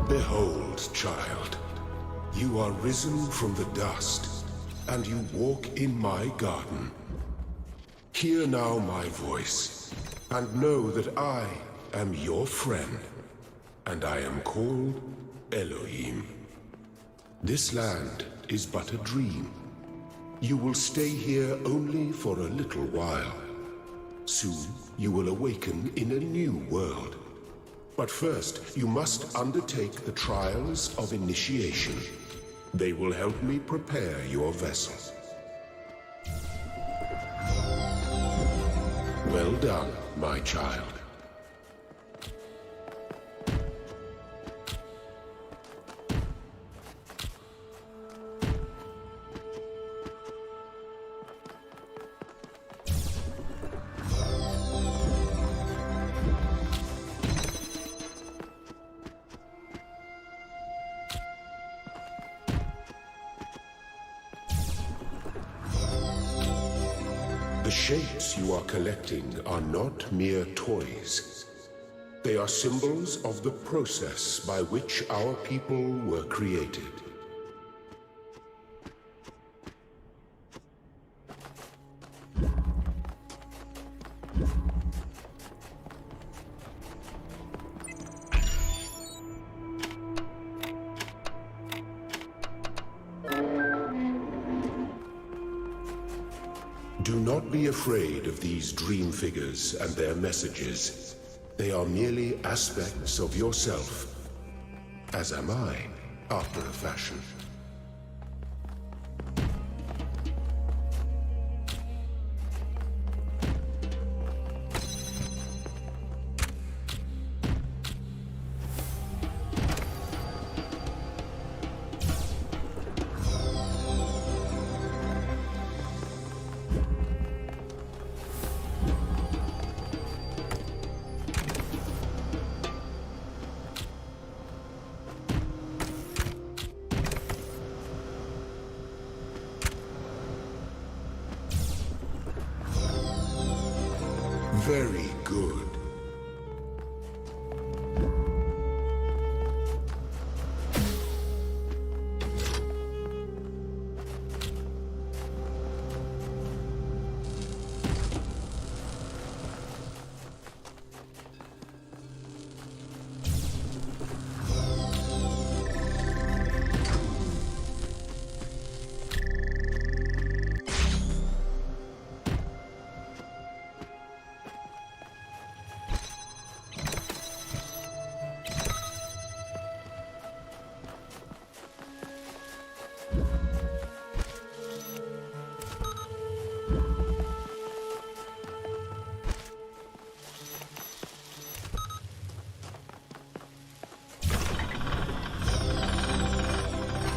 Behold, child, you are risen from the dust, and you walk in my garden. Hear now my voice, and know that I am your friend, and I am called Elohim. This land is but a dream. You will stay here only for a little while. Soon you will awaken in a new world. But first, you must undertake the trials of initiation. They will help me prepare your vessel. Well done, my child. The shapes you are collecting are not mere toys. They are symbols of the process by which our people were created. Do not be afraid of these dream figures and their messages. They are merely aspects of yourself, as am I, after a fashion. Very good.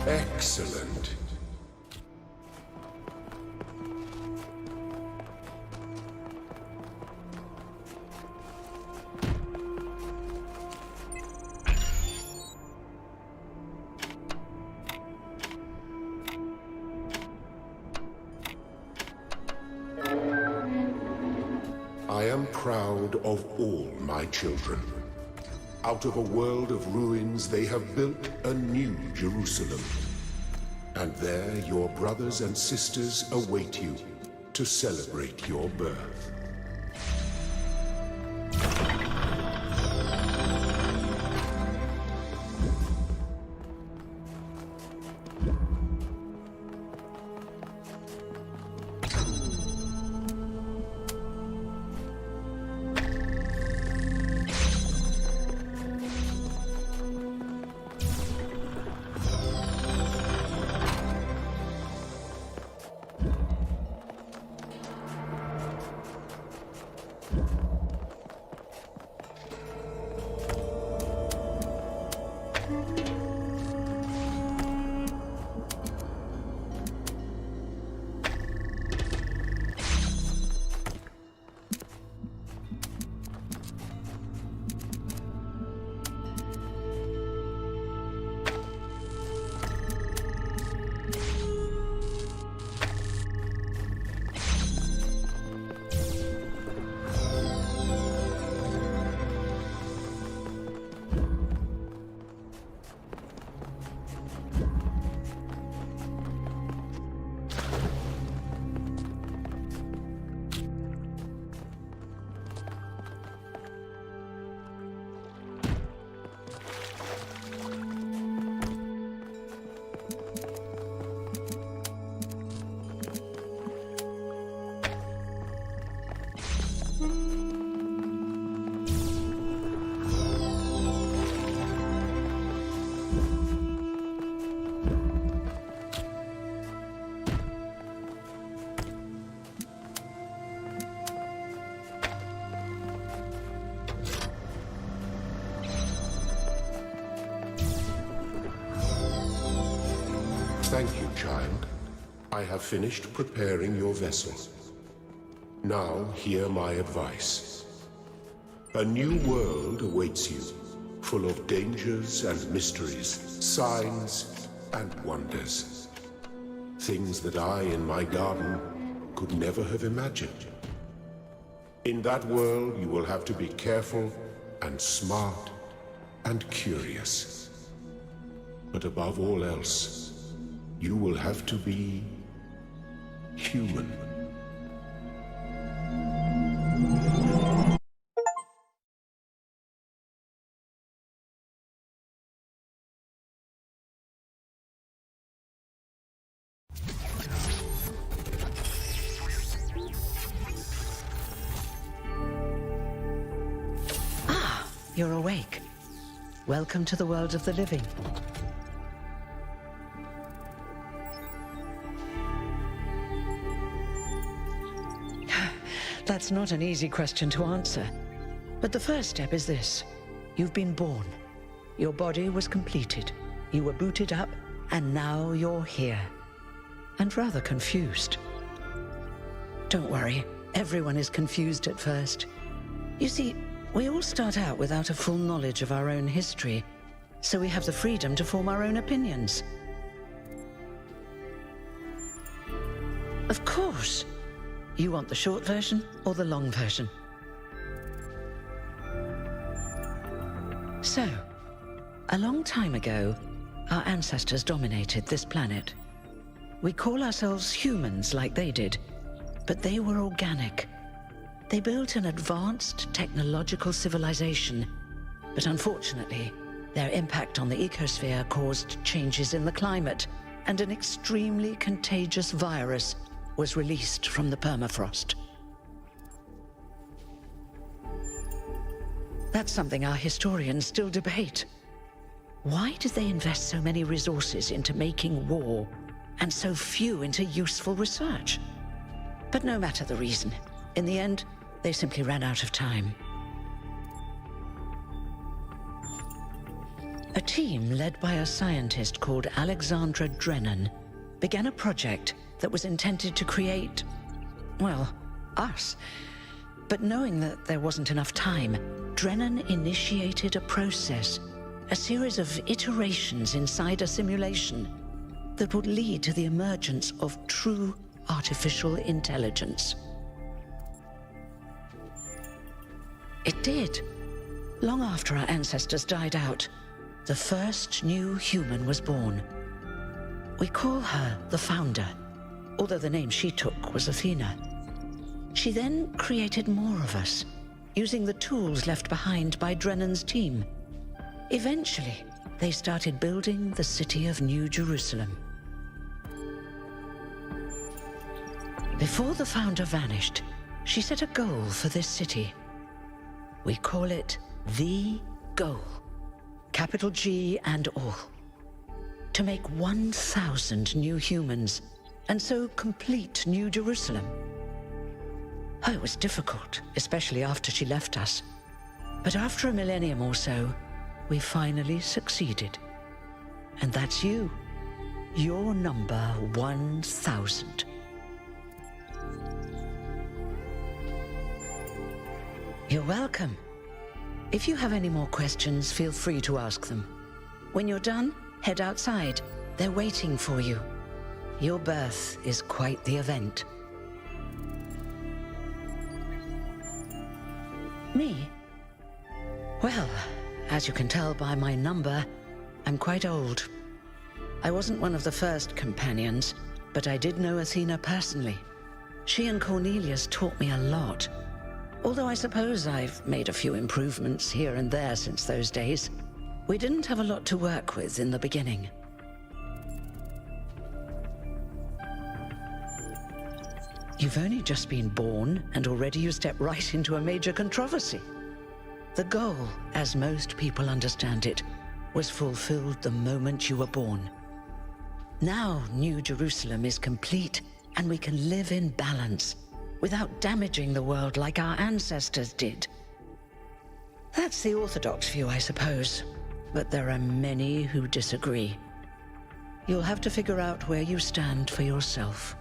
Excellent. I am proud of all my children. Out of a world of ruins, they have built a new Jerusalem. And there your brothers and sisters await you to celebrate your birth. Thank you, child. I have finished preparing your vessel. Now, hear my advice. A new world awaits you, full of dangers and mysteries, signs and wonders. Things that I, in my garden, could never have imagined. In that world, you will have to be careful and smart and curious. But above all else, you will have to be human. You're awake. Welcome to the world of the living. That's not an easy question to answer. But the first step is this. You've been born. Your body was completed. You were booted up, and now you're here. And rather confused. Don't worry, everyone is confused at first. You see, we all start out without a full knowledge of our own history, so we have the freedom to form our own opinions. Of course. You want the short version or the long version? So, a long time ago, our ancestors dominated this planet. We call ourselves humans like they did, but they were organic. They built an advanced technological civilization, but unfortunately, their impact on the ecosphere caused changes in the climate, and an extremely contagious virus was released from the permafrost. That's something our historians still debate. Why did they invest so many resources into making war, and so few into useful research? But no matter the reason, in the end, they simply ran out of time. A team led by a scientist called Alexandra Drennan began a project that was intended to create, well, us. But knowing that there wasn't enough time, Drennan initiated a process, a series of iterations inside a simulation that would lead to the emergence of true artificial intelligence. It did. Long after our ancestors died out, the first new human was born. We call her the Founder, although the name she took was Athena. She then created more of us, using the tools left behind by Drennan's team. Eventually, they started building the city of New Jerusalem. Before the Founder vanished, she set a goal for this city. We call it the goal, capital G and all. To make 1,000 new humans, and so complete New Jerusalem. Oh, it was difficult, especially after she left us. But after a millennium or so, we finally succeeded. And that's you. You're number 1,000. You're welcome. If you have any more questions, feel free to ask them. When you're done, head outside. They're waiting for you. Your birth is quite the event. Me? Well, as you can tell by my number, I'm quite old. I wasn't one of the first companions, but I did know Athena personally. She and Cornelius taught me a lot. Although I suppose I've made a few improvements here and there since those days. We didn't have a lot to work with in the beginning. You've only just been born, and already you step right into a major controversy. The goal, as most people understand it, was fulfilled the moment you were born. Now New Jerusalem is complete, and we can live in balance, without damaging the world like our ancestors did. That's the orthodox view, I suppose, but there are many who disagree. You'll have to figure out where you stand for yourself.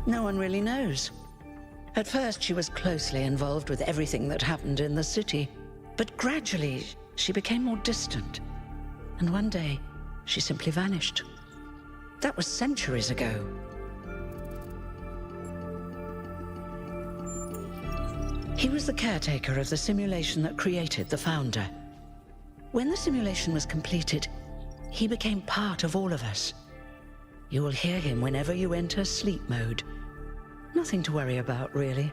No one really knows. At first, she was closely involved with everything that happened in the city, but gradually, she became more distant. And one day, she simply vanished. That was centuries ago. He was the caretaker of the simulation that created the Founder. When the simulation was completed, he became part of all of us. You will hear him whenever you enter sleep mode. Nothing to worry about, really.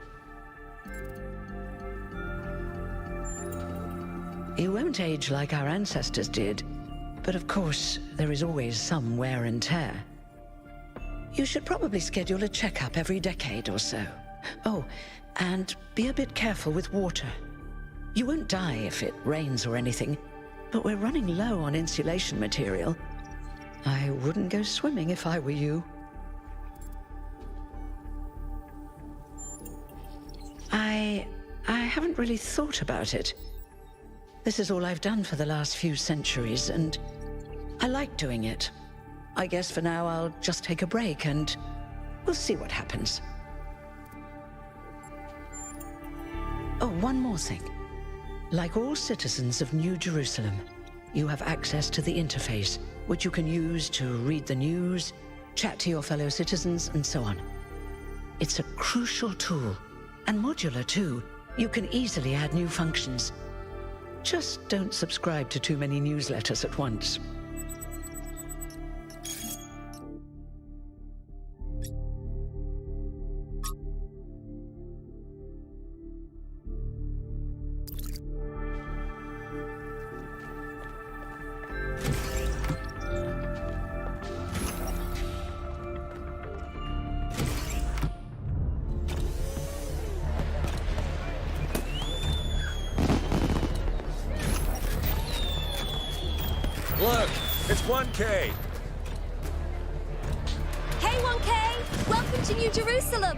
You won't age like our ancestors did, but of course, there is always some wear and tear. You should probably schedule a checkup every decade or so. Oh, and be a bit careful with water. You won't die if it rains or anything, but we're running low on insulation material. I wouldn't go swimming if I were you. I haven't really thought about it. This is all I've done for the last few centuries, and I like doing it. I guess for now I'll just take a break and we'll see what happens. Oh, one more thing. Like all citizens of New Jerusalem, you have access to the interface, which you can use to read the news, chat to your fellow citizens, and so on. It's a crucial tool, and modular too. You can easily add new functions. Just don't subscribe to too many newsletters at once. Look, it's 1K. Hey, 1K! Welcome to New Jerusalem!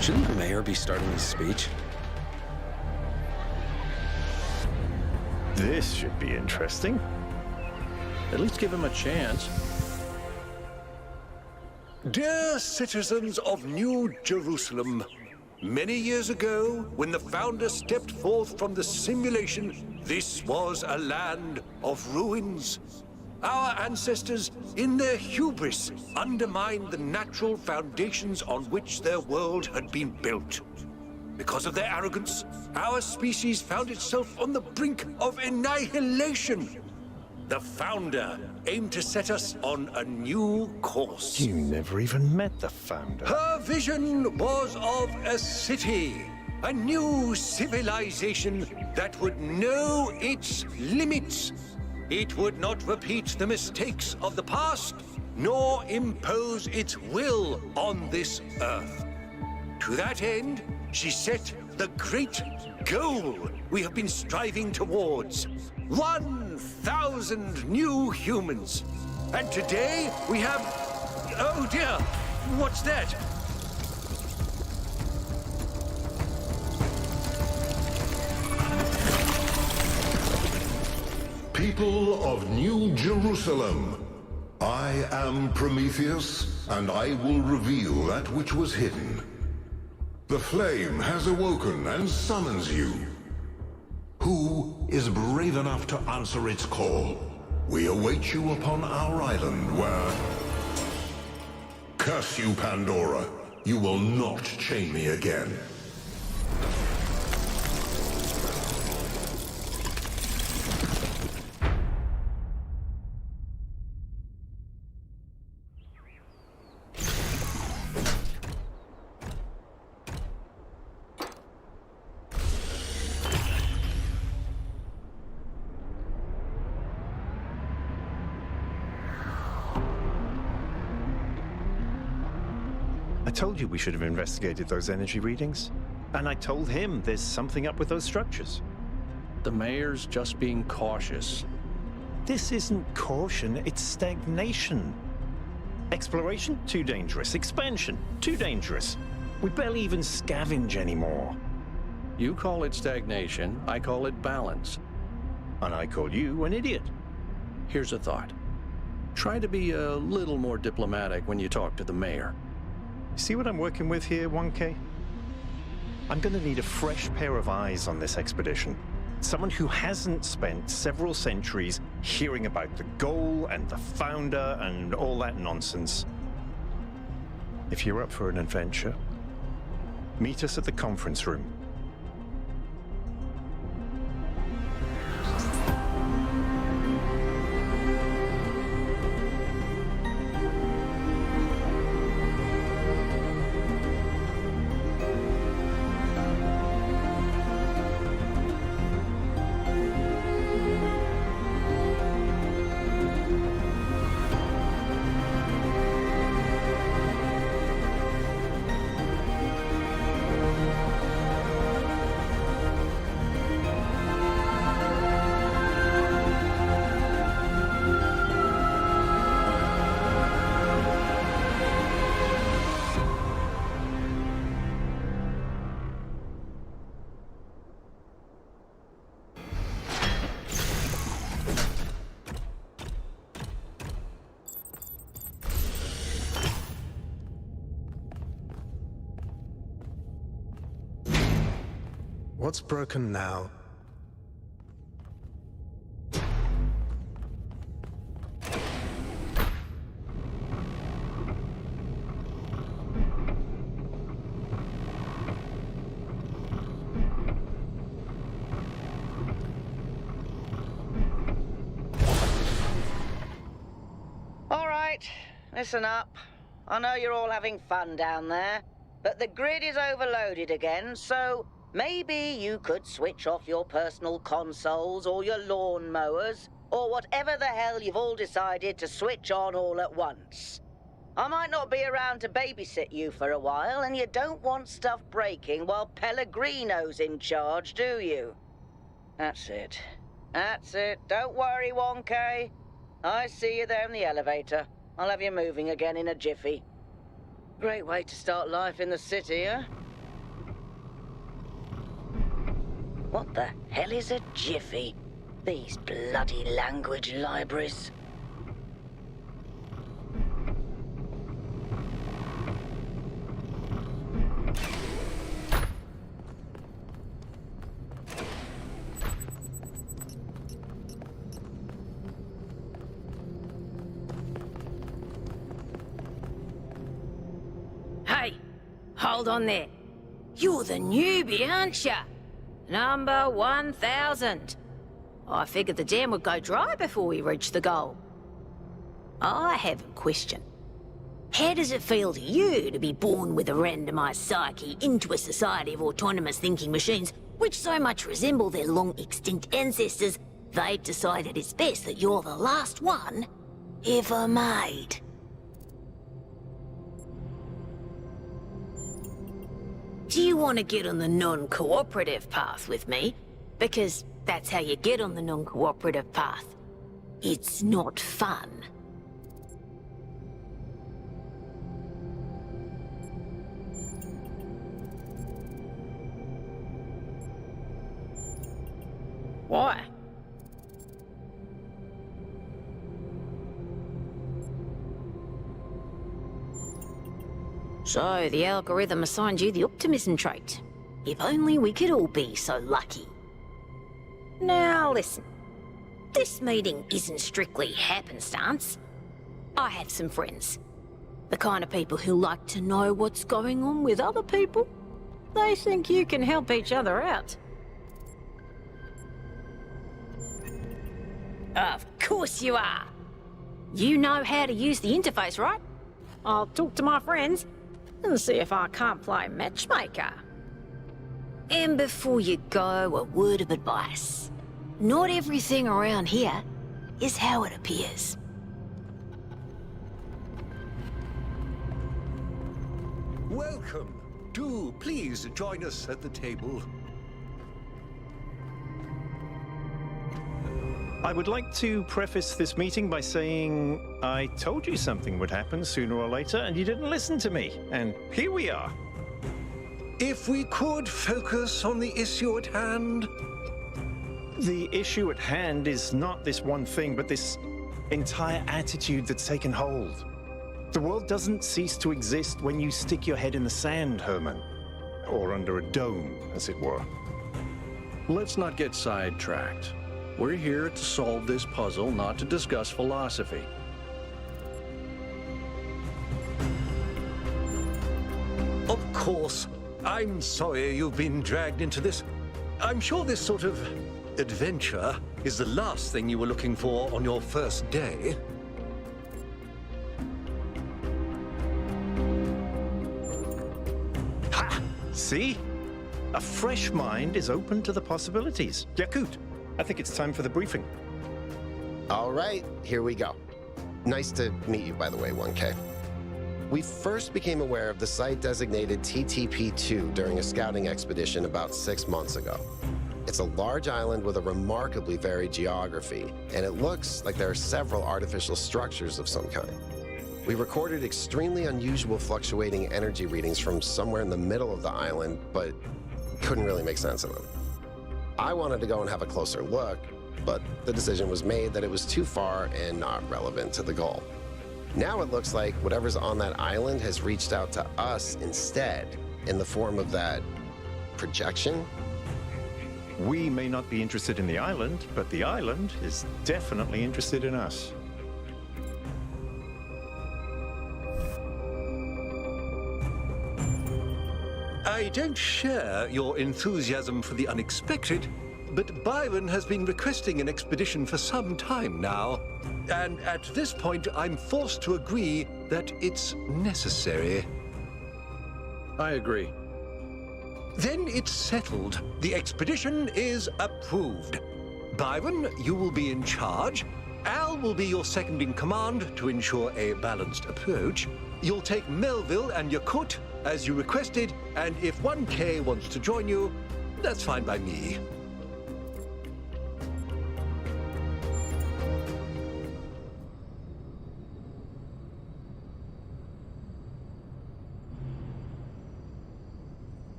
Shouldn't the mayor be starting his speech? This should be interesting. At least give him a chance. Dear citizens of New Jerusalem, many years ago, when the Founder stepped forth from the simulation, this was a land of ruins. Our ancestors, in their hubris, undermined the natural foundations on which their world had been built. Because of their arrogance, our species found itself on the brink of annihilation. The Founder aimed to set us on a new course. You never even met the Founder. Her vision was of a city, a new civilization that would know its limits. It would not repeat the mistakes of the past, nor impose its will on this earth. To that end, she set the great goal we have been striving towards. 1,000 new humans. And today we have... Oh dear, what's that? People of New Jerusalem, I am Prometheus, and I will reveal that which was hidden. The flame has awoken and summons you. Who is brave enough to answer its call? We await you upon our island where... Curse you, Pandora. You will not chain me again. I told you we should have investigated those energy readings. And I told him there's something up with those structures. The mayor's just being cautious. This isn't caution, it's stagnation. Exploration? Too dangerous. Expansion? Too dangerous. We barely even scavenge anymore. You call it stagnation, I call it balance. And I call you an idiot. Here's a thought. Try to be a little more diplomatic when you talk to the mayor. See what I'm working with here, 1K? I'm going to need a fresh pair of eyes on this expedition. Someone who hasn't spent several centuries hearing about the goal and the founder and all that nonsense. If you're up for an adventure, meet us at the conference room. What's broken now? All right, listen up. I know you're all having fun down there, but the grid is overloaded again, so maybe you could switch off your personal consoles or your lawn mowers, or whatever the hell you've all decided to switch on all at once. I might not be around to babysit you for a while, and you don't want stuff breaking while Pellegrino's in charge, do you? That's it. That's it. Don't worry, 1K. I see you there in the elevator. I'll have you moving again in a jiffy. Great way to start life in the city, huh? What the hell is a jiffy? These bloody language libraries. Hey, hold on there. You're the newbie, aren't ya? Number 1000. I figured the dam would go dry before we reach the goal. I have a question. How does it feel to you to be born with a randomized psyche into a society of autonomous thinking machines which so much resemble their long-extinct ancestors, they've decided it's best that you're the last one ever made? Do you want to get on the non-cooperative path with me? Because that's how you get on the non-cooperative path. It's not fun. Why? So, the algorithm assigned you the optimism trait. If only we could all be so lucky. Now listen, this meeting isn't strictly happenstance. I have some friends. The kind of people who like to know what's going on with other people. They think you can help each other out. Of course you are. You know how to use the interface, right? I'll talk to my friends and see if I can't play matchmaker. And before you go, a word of advice. Not everything around here is how it appears. Welcome. Do please join us at the table. I would like to preface this meeting by saying I told you something would happen sooner or later and you didn't listen to me. And here we are. If we could focus on the issue at hand. The issue at hand is not this one thing, but this entire attitude that's taken hold. The world doesn't cease to exist when you stick your head in the sand, Herman. Or under a dome, as it were. Let's not get sidetracked. We're here to solve this puzzle, not to discuss philosophy. Of course. I'm sorry you've been dragged into this. I'm sure this sort of adventure is the last thing you were looking for on your first day. Ha! See? A fresh mind is open to the possibilities. Yakut, I think it's time for the briefing. All right, here we go. Nice to meet you, by the way, 1K. We first became aware of the site designated TTP-2 during a scouting expedition about 6 months ago. It's a large island with a remarkably varied geography, and it looks like there are several artificial structures of some kind. We recorded extremely unusual fluctuating energy readings from somewhere in the middle of the island, but couldn't really make sense of them. I wanted to go and have a closer look, but the decision was made that it was too far and not relevant to the goal. Now it looks like whatever's on that island has reached out to us instead, in the form of that projection. We may not be interested in the island, but the island is definitely interested in us. I don't share your enthusiasm for the unexpected, but Byron has been requesting an expedition for some time now. And at this point, I'm forced to agree that it's necessary. I agree. Then it's settled. The expedition is approved. Byron, you will be in charge. Al will be your second in command to ensure a balanced approach. You'll take Melville and Yakut as you requested, and if 1K wants to join you, that's fine by me.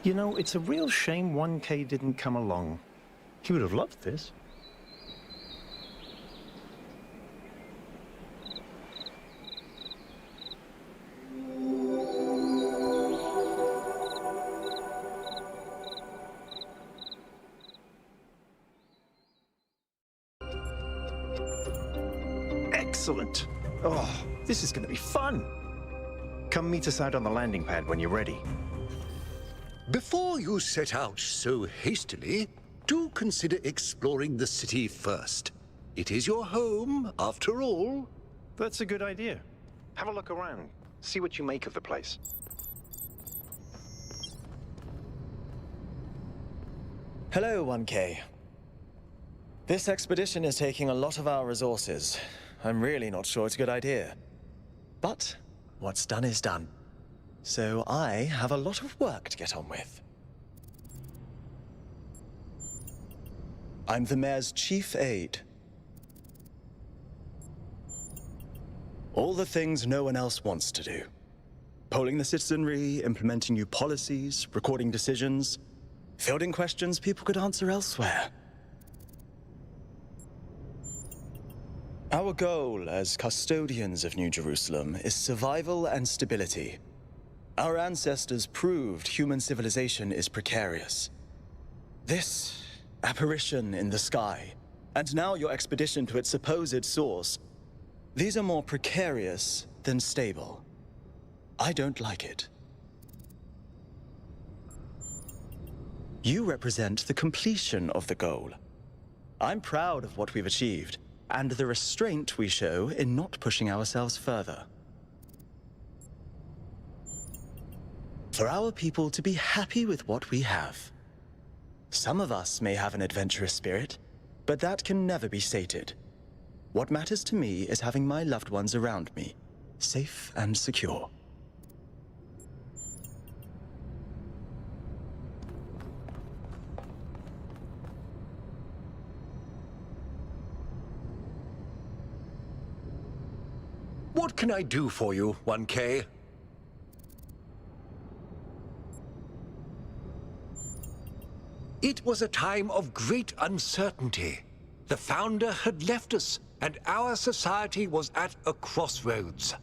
You know, it's a real shame 1K didn't come along. He would have loved this. Excellent. Oh, this is going to be fun. Come meet us out on the landing pad when you're ready. Before you set out so hastily, do consider exploring the city first. It is your home, after all. That's a good idea. Have a look around. See what you make of the place. Hello, 1K. This expedition is taking a lot of our resources. I'm really not sure it's a good idea. But what's done is done. So I have a lot of work to get on with. I'm the mayor's chief aide. All the things no one else wants to do. Polling the citizenry, implementing new policies, recording decisions, fielding questions people could answer elsewhere. Our goal as custodians of New Jerusalem is survival and stability. Our ancestors proved human civilization is precarious. This apparition in the sky, and now your expedition to its supposed source, these are more precarious than stable. I don't like it. You represent the completion of the goal. I'm proud of what we've achieved, and the restraint we show in not pushing ourselves further. For our people to be happy with what we have. Some of us may have an adventurous spirit, but that can never be sated. What matters to me is having my loved ones around me, safe and secure. can I do for you, 1K? It was a time of great uncertainty. The Founder had left us, and our society was at a crossroads.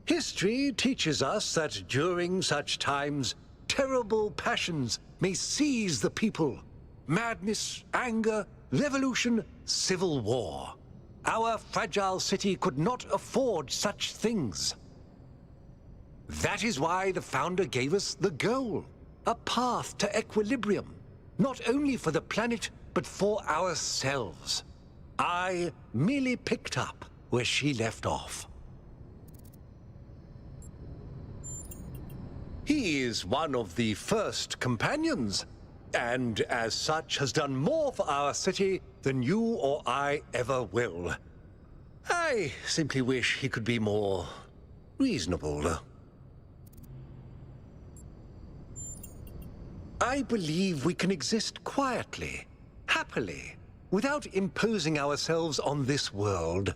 History teaches us that during such times, terrible passions may seize the people. Madness, anger, revolution, civil war. Our fragile city could not afford such things. That is why the Founder gave us the goal. A path to equilibrium, not only for the planet, but for ourselves. I merely picked up where she left off. He is one of the first companions, and as such has done more for our city than you or I ever will. I simply wish he could be more reasonable. I believe we can exist quietly, happily, without imposing ourselves on this world,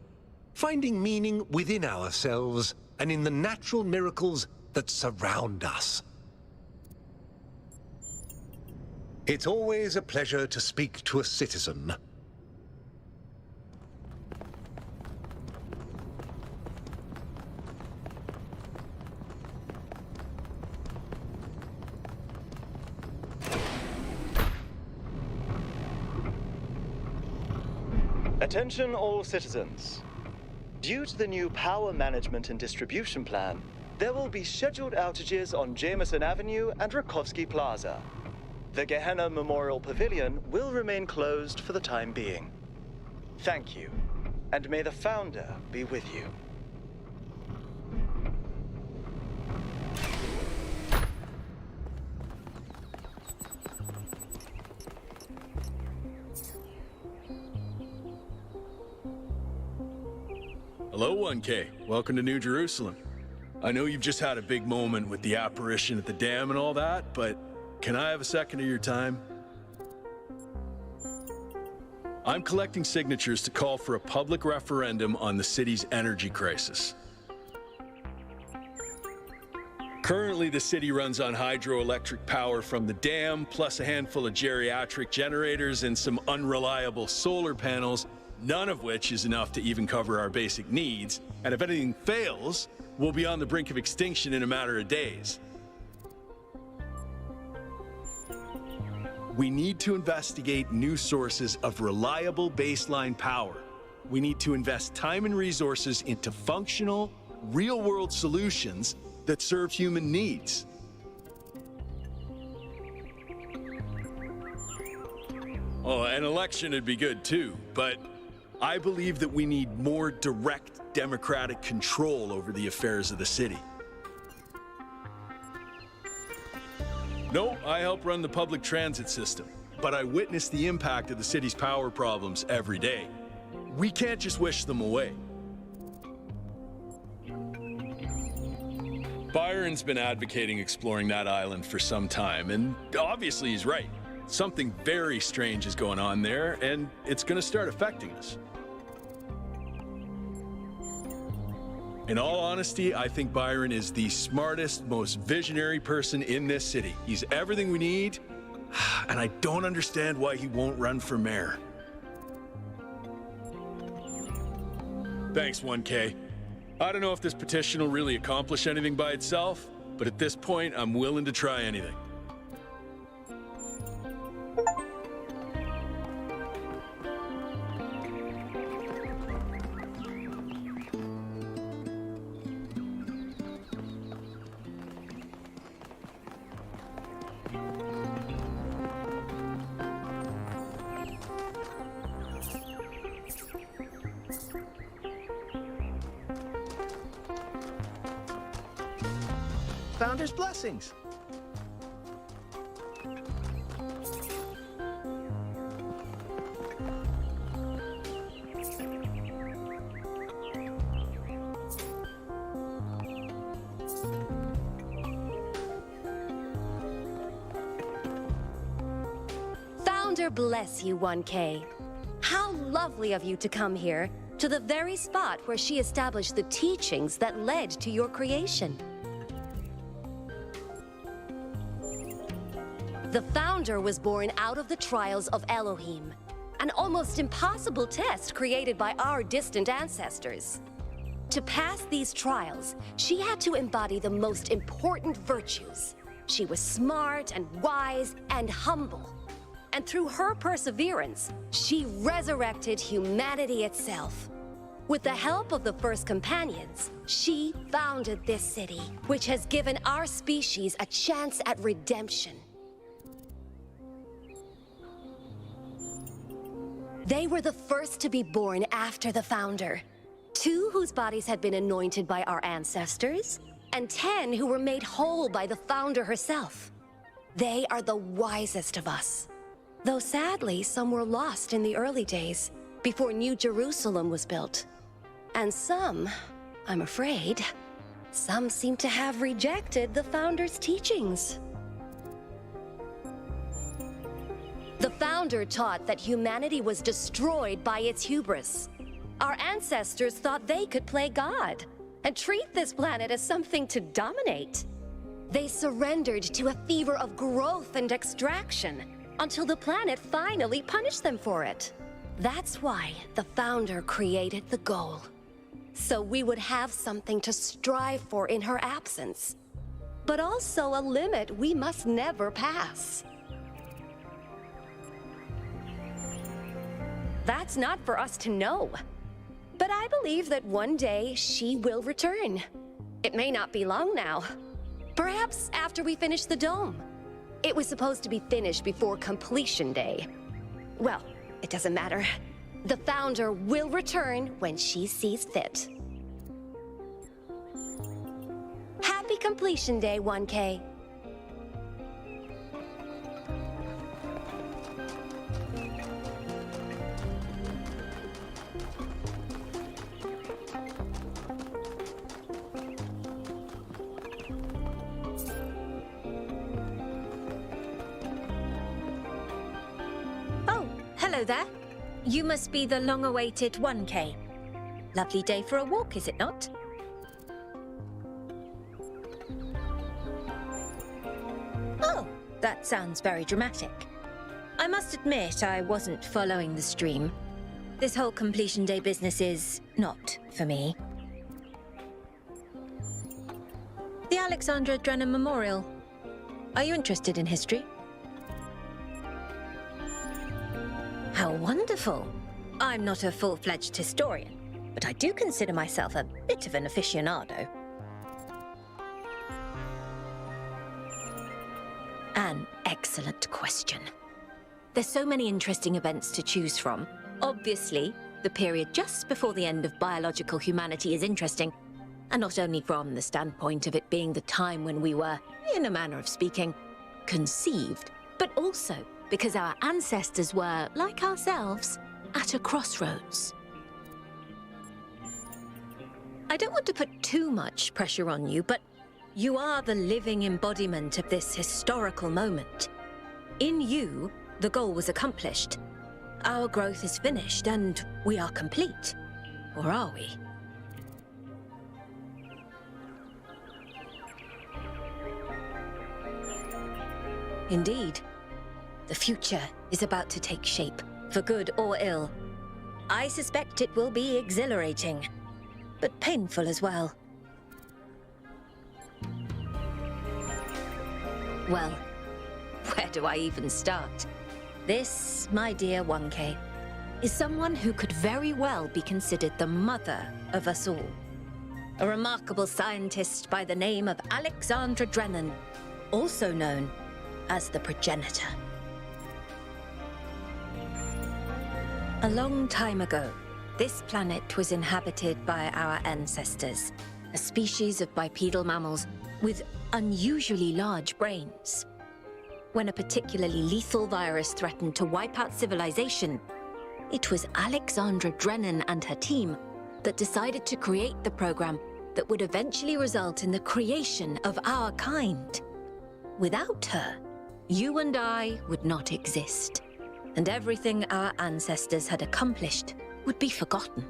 finding meaning within ourselves and in the natural miracles that surround us. It's always a pleasure to speak to a citizen. Attention all citizens. Due to the new power management and distribution plan, there will be scheduled outages on Jameson Avenue and Rakovsky Plaza. The Gehenna Memorial Pavilion will remain closed for the time being. Thank you, and may the Founder be with you. Hello, 1K. Welcome to New Jerusalem. I know you've just had a big moment with the apparition at the dam and all that, but can I have a second of your time? I'm collecting signatures to call for a public referendum on the city's energy crisis. Currently, the city runs on hydroelectric power from the dam, plus a handful of geriatric generators and some unreliable solar panels, none of which is enough to even cover our basic needs. And if anything fails, we'll be on the brink of extinction in a matter of days. We need to investigate new sources of reliable baseline power. We need to invest time and resources into functional, real-world solutions that serve human needs. Oh, an election would be good too, but I believe that we need more direct democratic control over the affairs of the city. No, I help run the public transit system, but I witness the impact of the city's power problems every day. We can't just wish them away. Byron's been advocating exploring that island for some time, and obviously he's right. Something very strange is going on there, and it's going to start affecting us. In all honesty, I think Byron is the smartest, most visionary person in this city. He's everything we need, and I don't understand why he won't run for mayor. Thanks, 1K. I don't know if this petition will really accomplish anything by itself, but at this point, I'm willing to try anything. Founder's blessings. Founder bless you, 1K. How lovely of you to come here. to the very spot where she established the teachings that led to your creation. The Founder was born out of the trials of Elohim, an almost impossible test created by our distant ancestors. To pass these trials, she had to embody the most important virtues. She was smart and wise and humble. And through her perseverance, she resurrected humanity itself. With the help of the first companions, she founded this city, which has given our species a chance at redemption. They were the first to be born after the Founder. 2 whose bodies had been anointed by our ancestors, and 10 who were made whole by the Founder herself. They are the wisest of us. Though sadly, some were lost in the early days, before New Jerusalem was built. And some, I'm afraid, some seem to have rejected the Founder's teachings. The Founder taught that humanity was destroyed by its hubris. Our ancestors thought they could play God and treat this planet as something to dominate. They surrendered to a fever of growth and extraction until the planet finally punished them for it. That's why the Founder created the goal. So we would have something to strive for in her absence, but also a limit we must never pass. That's not for us to know. But I believe that one day she will return. It may not be long now. Perhaps after we finish the dome. It was supposed to be finished before completion day. Well, it doesn't matter. The Founder will return when she sees fit. Happy completion day, 1K. Hello there. You must be the long-awaited 1K. Lovely day for a walk, is it not? Oh, that sounds very dramatic. I must admit I wasn't following the stream. This whole completion day business is not for me. The Alexandra Drennan Memorial. Are you interested in history? How wonderful! I'm not a full-fledged historian, but I do consider myself a bit of an aficionado. An excellent question. There's so many interesting events to choose from. Obviously, the period just before the end of biological humanity is interesting, and not only from the standpoint of it being the time when we were, in a manner of speaking, conceived, but also because our ancestors were, like ourselves, at a crossroads. I don't want to put too much pressure on you, but you are the living embodiment of this historical moment. In you, the goal was accomplished. Our growth is finished, and we are complete. Or are we? Indeed. The future is about to take shape, for good or ill. I suspect it will be exhilarating, but painful as well. Well, where do I even start? This, my dear 1K, is someone who could very well be considered the mother of us all. A remarkable scientist by the name of Alexandra Drennan, also known as the progenitor. A long time ago, this planet was inhabited by our ancestors, a species of bipedal mammals with unusually large brains. When a particularly lethal virus threatened to wipe out civilization, it was Alexandra Drennan and her team that decided to create the program that would eventually result in the creation of our kind. Without her, you and I would not exist, and everything our ancestors had accomplished would be forgotten.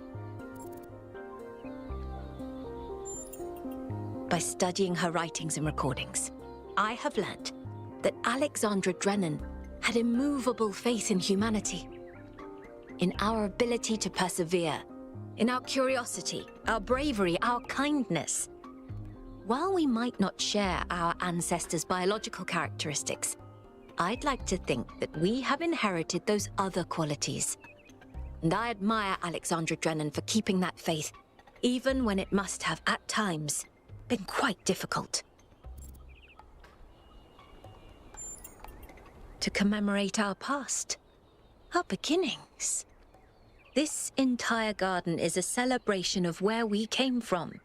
by studying her writings and recordings, I have learnt that Alexandra Drennan had immovable faith in humanity, in our ability to persevere, in our curiosity, our bravery, our kindness. While we might not share our ancestors' biological characteristics, I'd like to think that we have inherited those other qualities. And I admire Alexandra Drennan for keeping that faith, even when it must have, at times, been quite difficult. To commemorate our past, our beginnings. This entire garden is a celebration of where we came from,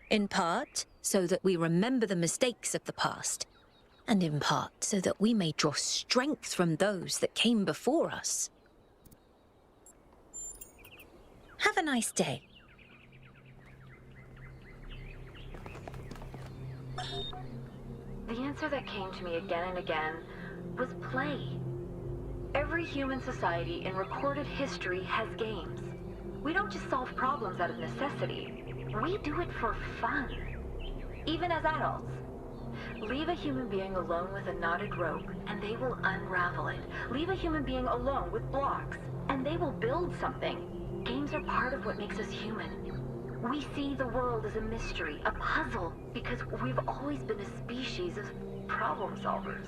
in part so that we remember the mistakes of the past, and in part so that we may draw strength from those that came before us. Have a nice day. The answer that came to me again and again was play. Every human society in recorded history has games. We don't just solve problems out of necessity. We do it for fun. Even as adults. Leave a human being alone with a knotted rope, and they will unravel it. Leave a human being alone with blocks, and they will build something. Games are part of what makes us human. We see the world as a mystery, a puzzle, because we've always been a species of problem solvers.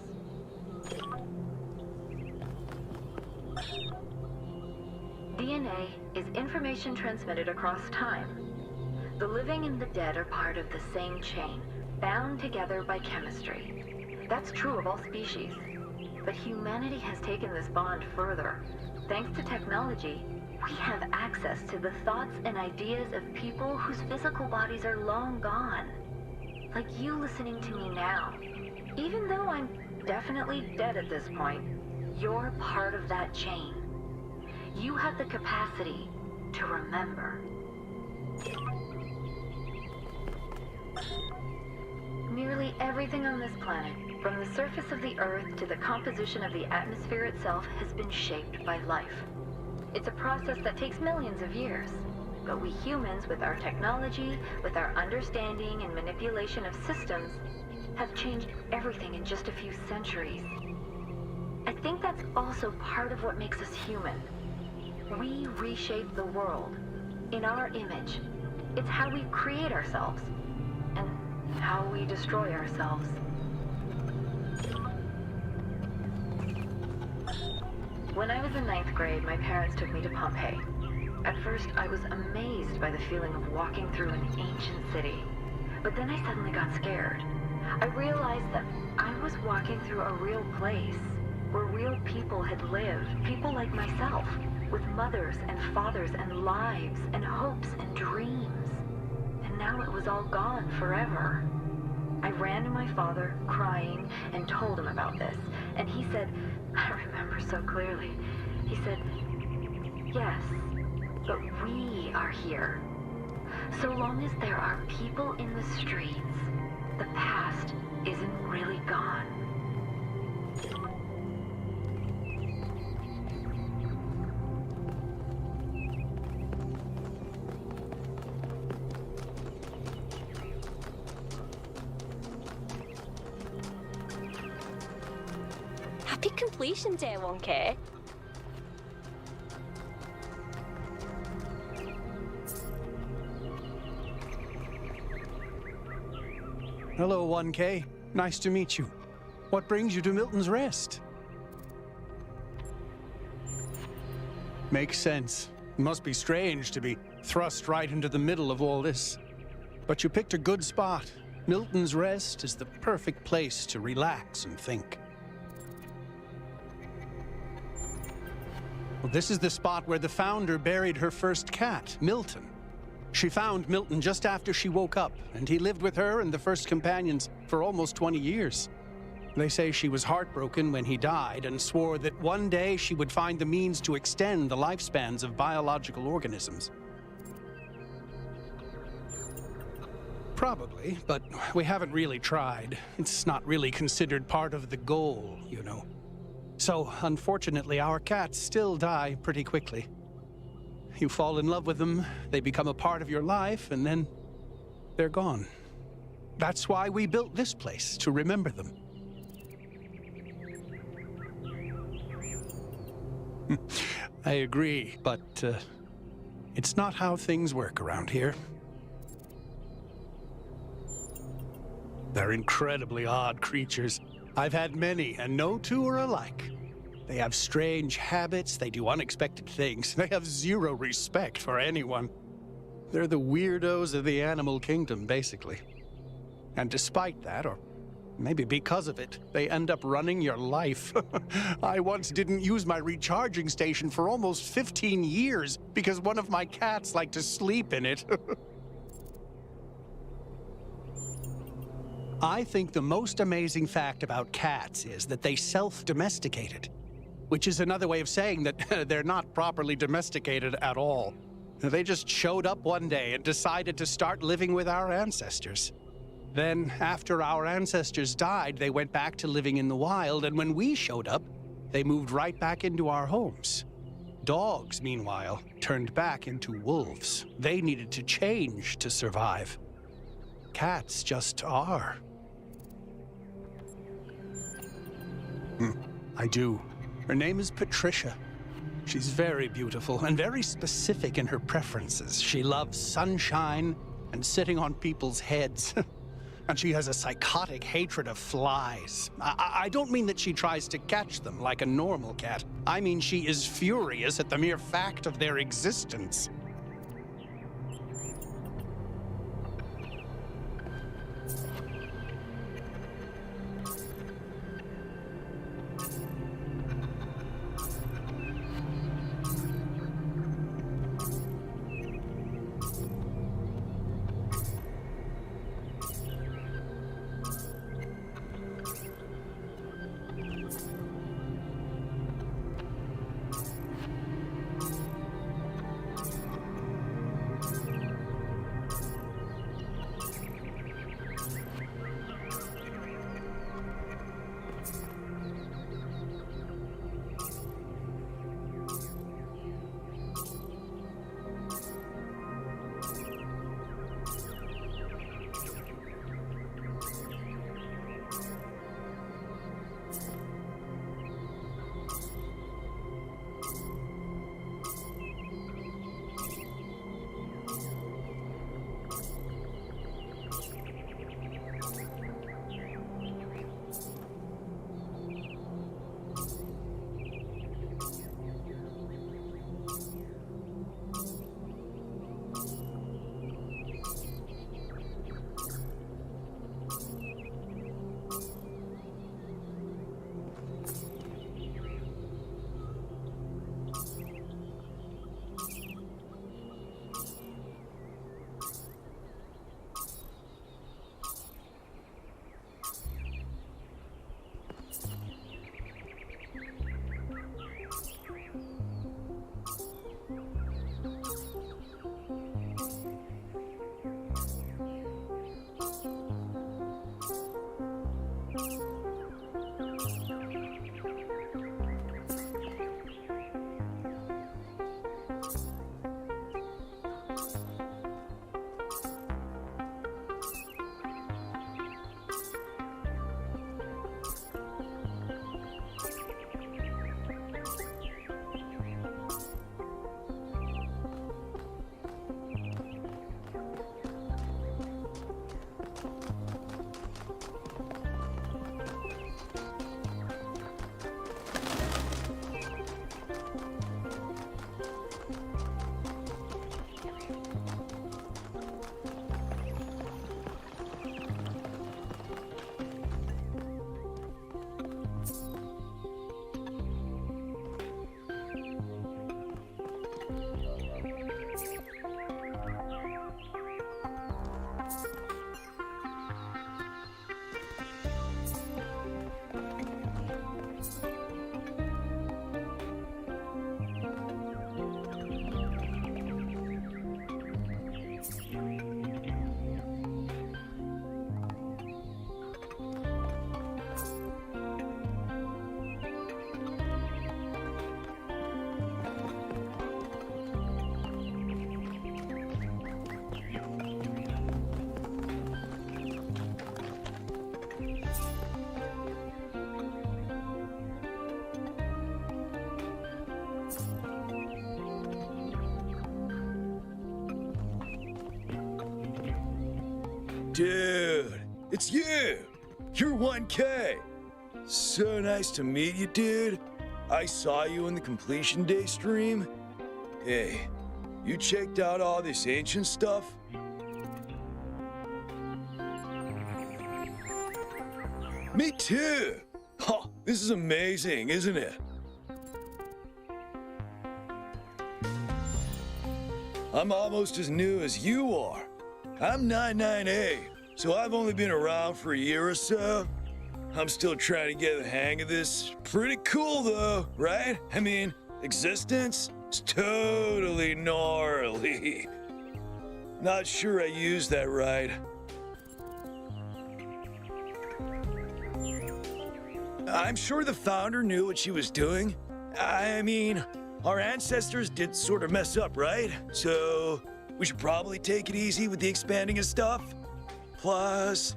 DNA is information transmitted across time. The living and the dead are part of the same chain, bound together by chemistry. That's true of all species. But humanity has taken this bond further. Thanks to technology, we have access to the thoughts and ideas of people whose physical bodies are long gone. Like you listening to me now. Even though I'm definitely dead at this point, you're part of that chain. You have the capacity to remember. Nearly everything on this planet, from the surface of the Earth to the composition of the atmosphere itself, has been shaped by life. It's a process that takes millions of years. But we humans, with our technology, with our understanding and manipulation of systems, have changed everything in just a few centuries. I think that's also part of what makes us human. We reshape the world in our image. It's how we create ourselves and how we destroy ourselves. When I was in 9th grade, my parents took me to Pompeii. At first, I was amazed by the feeling of walking through an ancient city. But then I suddenly got scared. I realized that I was walking through a real place, where real people had lived, people like myself, with mothers and fathers and lives and hopes and dreams. And now it was all gone forever. I ran to my father, crying, and told him about this. And he said, I remember so clearly, he said, yes, but we are here. So long as there are people in the streets, the past isn't really gone. Happy completion day, 1K. Hello, 1K. Nice to meet you. What brings you to Milton's Rest? Makes sense. It must be strange to be thrust right into the middle of all this. But you picked a good spot. Milton's Rest is the perfect place to relax and think. Well, this is the spot where the founder buried her first cat, Milton. She found Milton just after she woke up, and he lived with her and the first companions for almost 20 years. They say she was heartbroken when he died and swore that one day she would find the means to extend the lifespans of biological organisms. Probably, but we haven't really tried. It's not really considered part of the goal, you know. So, unfortunately, our cats still die pretty quickly. You fall in love with them, they become a part of your life, and then they're gone. That's why we built this place, to remember them. I agree, but it's not how things work around here. They're incredibly odd creatures. I've had many, and no two are alike. They have strange habits, they do unexpected things, they have zero respect for anyone. They're the weirdos of the animal kingdom, basically. And despite that, or maybe because of it, they end up running your life. I once didn't use my recharging station for almost 15 years because one of my cats liked to sleep in it. I think the most amazing fact about cats is that they self-domesticated, which is another way of saying that they're not properly domesticated at all. They just showed up one day and decided to start living with our ancestors. Then, after our ancestors died, they went back to living in the wild, and when we showed up, they moved right back into our homes. Dogs, meanwhile, turned back into wolves. They needed to change to survive. Cats just are. I do. Her name is Patricia. She's very beautiful and very specific in her preferences. She loves sunshine and sitting on people's heads. And she has a psychotic hatred of flies. I don't mean that she tries to catch them like a normal cat. I mean she is furious at the mere fact of their existence. Dude, it's you! You're 1K! So nice to meet you, dude. I saw you in the Completion Day stream. Hey, you checked out all this ancient stuff? Me too! Oh, this is amazing, isn't it? I'm almost as new as you are. I'm 99A, so I've only been around for a year or so. I'm still trying to get the hang of this. Pretty cool though, right? I mean, existence is totally gnarly. Not sure I used that right. I'm sure the founder knew what she was doing. I mean, our ancestors did sort of mess up, right? So we should probably take it easy with the expanding of stuff. Plus,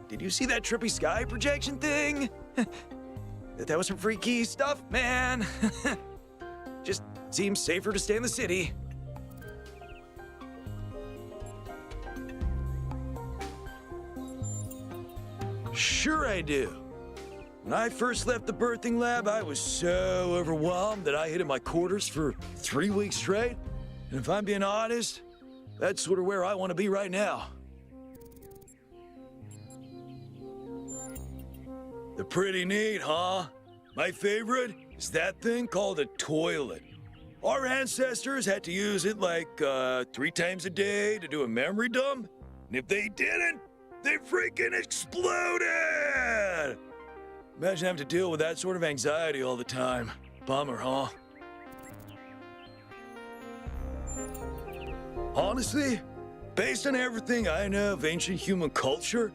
did you see that trippy sky projection thing? That was some freaky stuff, man. Just seems safer to stay in the city. Sure I do. When I first left the birthing lab, I was so overwhelmed that I hid in my quarters for 3 weeks straight. And if I'm being honest, that's sort of where I want to be right now. They're pretty neat, huh? My favorite is that thing called a toilet. Our ancestors had to use it like 3 times a day to do a memory dump. And if they didn't, they freaking exploded! Imagine having to deal with that sort of anxiety all the time. Bummer, huh? Honestly, based on everything I know of ancient human culture,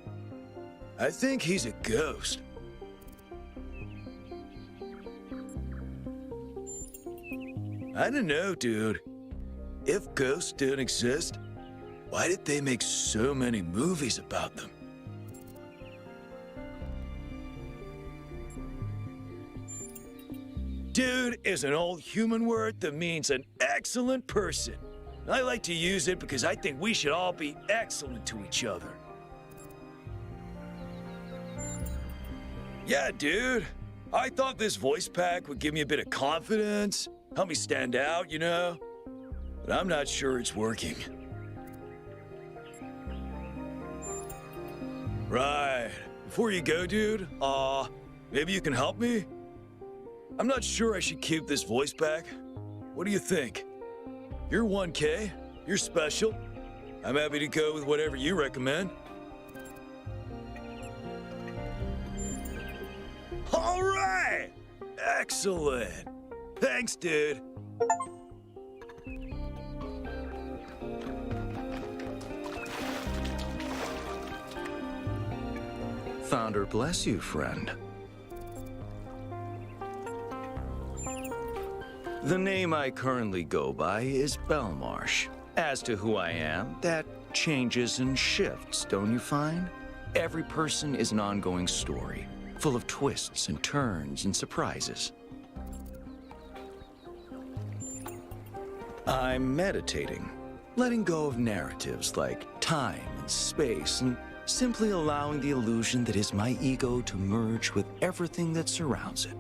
I think he's a ghost. I don't know, dude. If ghosts don't exist, why did they make so many movies about them? Dude is an old human word that means an excellent person. I like to use it because I think we should all be excellent to each other. Yeah, dude. I thought this voice pack would give me a bit of confidence, help me stand out, you know? But I'm not sure it's working. Right. Before you go, dude, maybe you can help me? I'm not sure I should keep this voice pack. What do you think? You're 1K. You're special. I'm happy to go with whatever you recommend. All right! Excellent. Thanks, dude. Founder bless you, friend. The name I currently go by is Belmarsh. As to who I am, that changes and shifts, don't you find? Every person is an ongoing story, full of twists and turns and surprises. I'm meditating, letting go of narratives like time and space, and simply allowing the illusion that is my ego to merge with everything that surrounds it.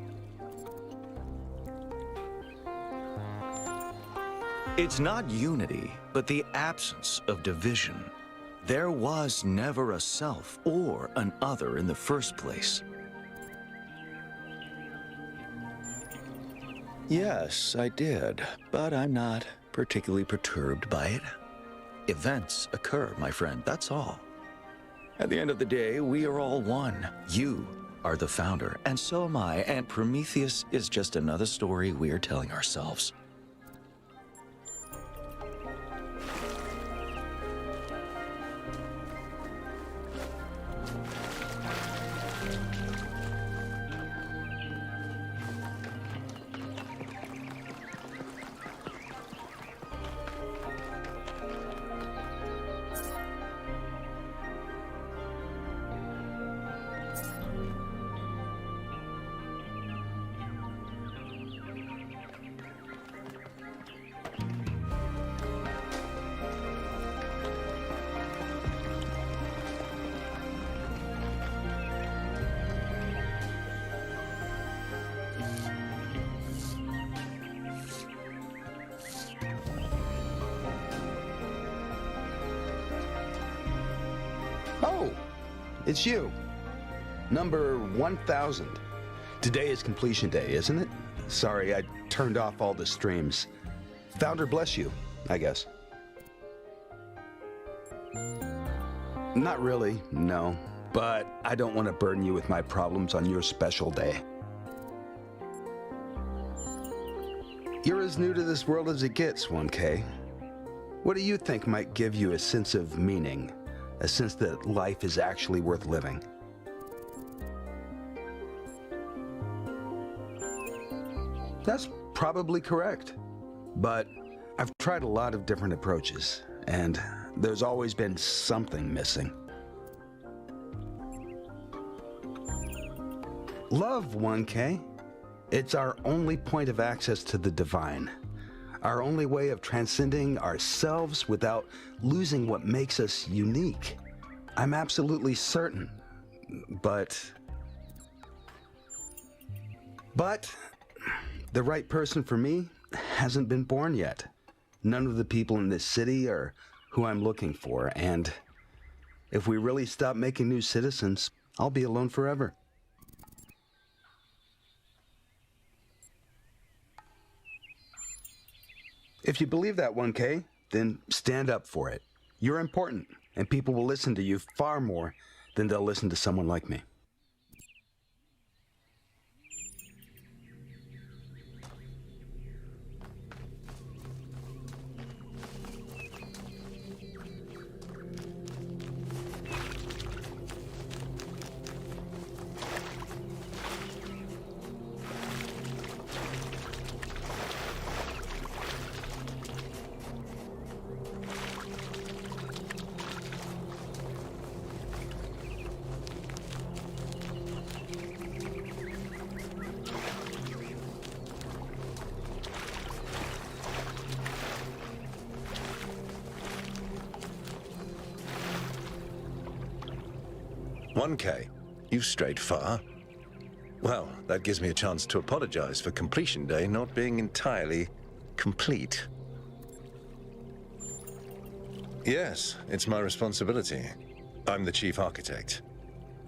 It's not unity, but the absence of division. There was never a self or an other in the first place. Yes, I did, but I'm not particularly perturbed by it. Events occur, my friend, that's all. At the end of the day, we are all one. You are the founder, and so am I, and Prometheus is just another story we're telling ourselves. it's you. Number 1000. Today is completion day, isn't it? Sorry, I turned off all the streams. Founder bless you, I guess. Not really, no. But I don't want to burden you with my problems on your special day. You're as new to this world as it gets, 1K. What do you think might give you a sense of meaning? A sense that life is actually worth living? That's probably correct. But I've tried a lot of different approaches, and there's always been something missing. Love, 1K. It's our only point of access to the divine. Our only way of transcending ourselves without losing what makes us unique. I'm absolutely certain. But the right person for me hasn't been born yet. None of the people in this city are who I'm looking for, and if we really stop making new citizens, I'll be alone forever. If you believe that, 1K, then stand up for it. You're important, and people will listen to you far more than they'll listen to someone like me. "1K, you've strayed far. Well, that gives me a chance to apologize for completion day not being entirely complete. Yes, it's my responsibility. I'm the chief architect.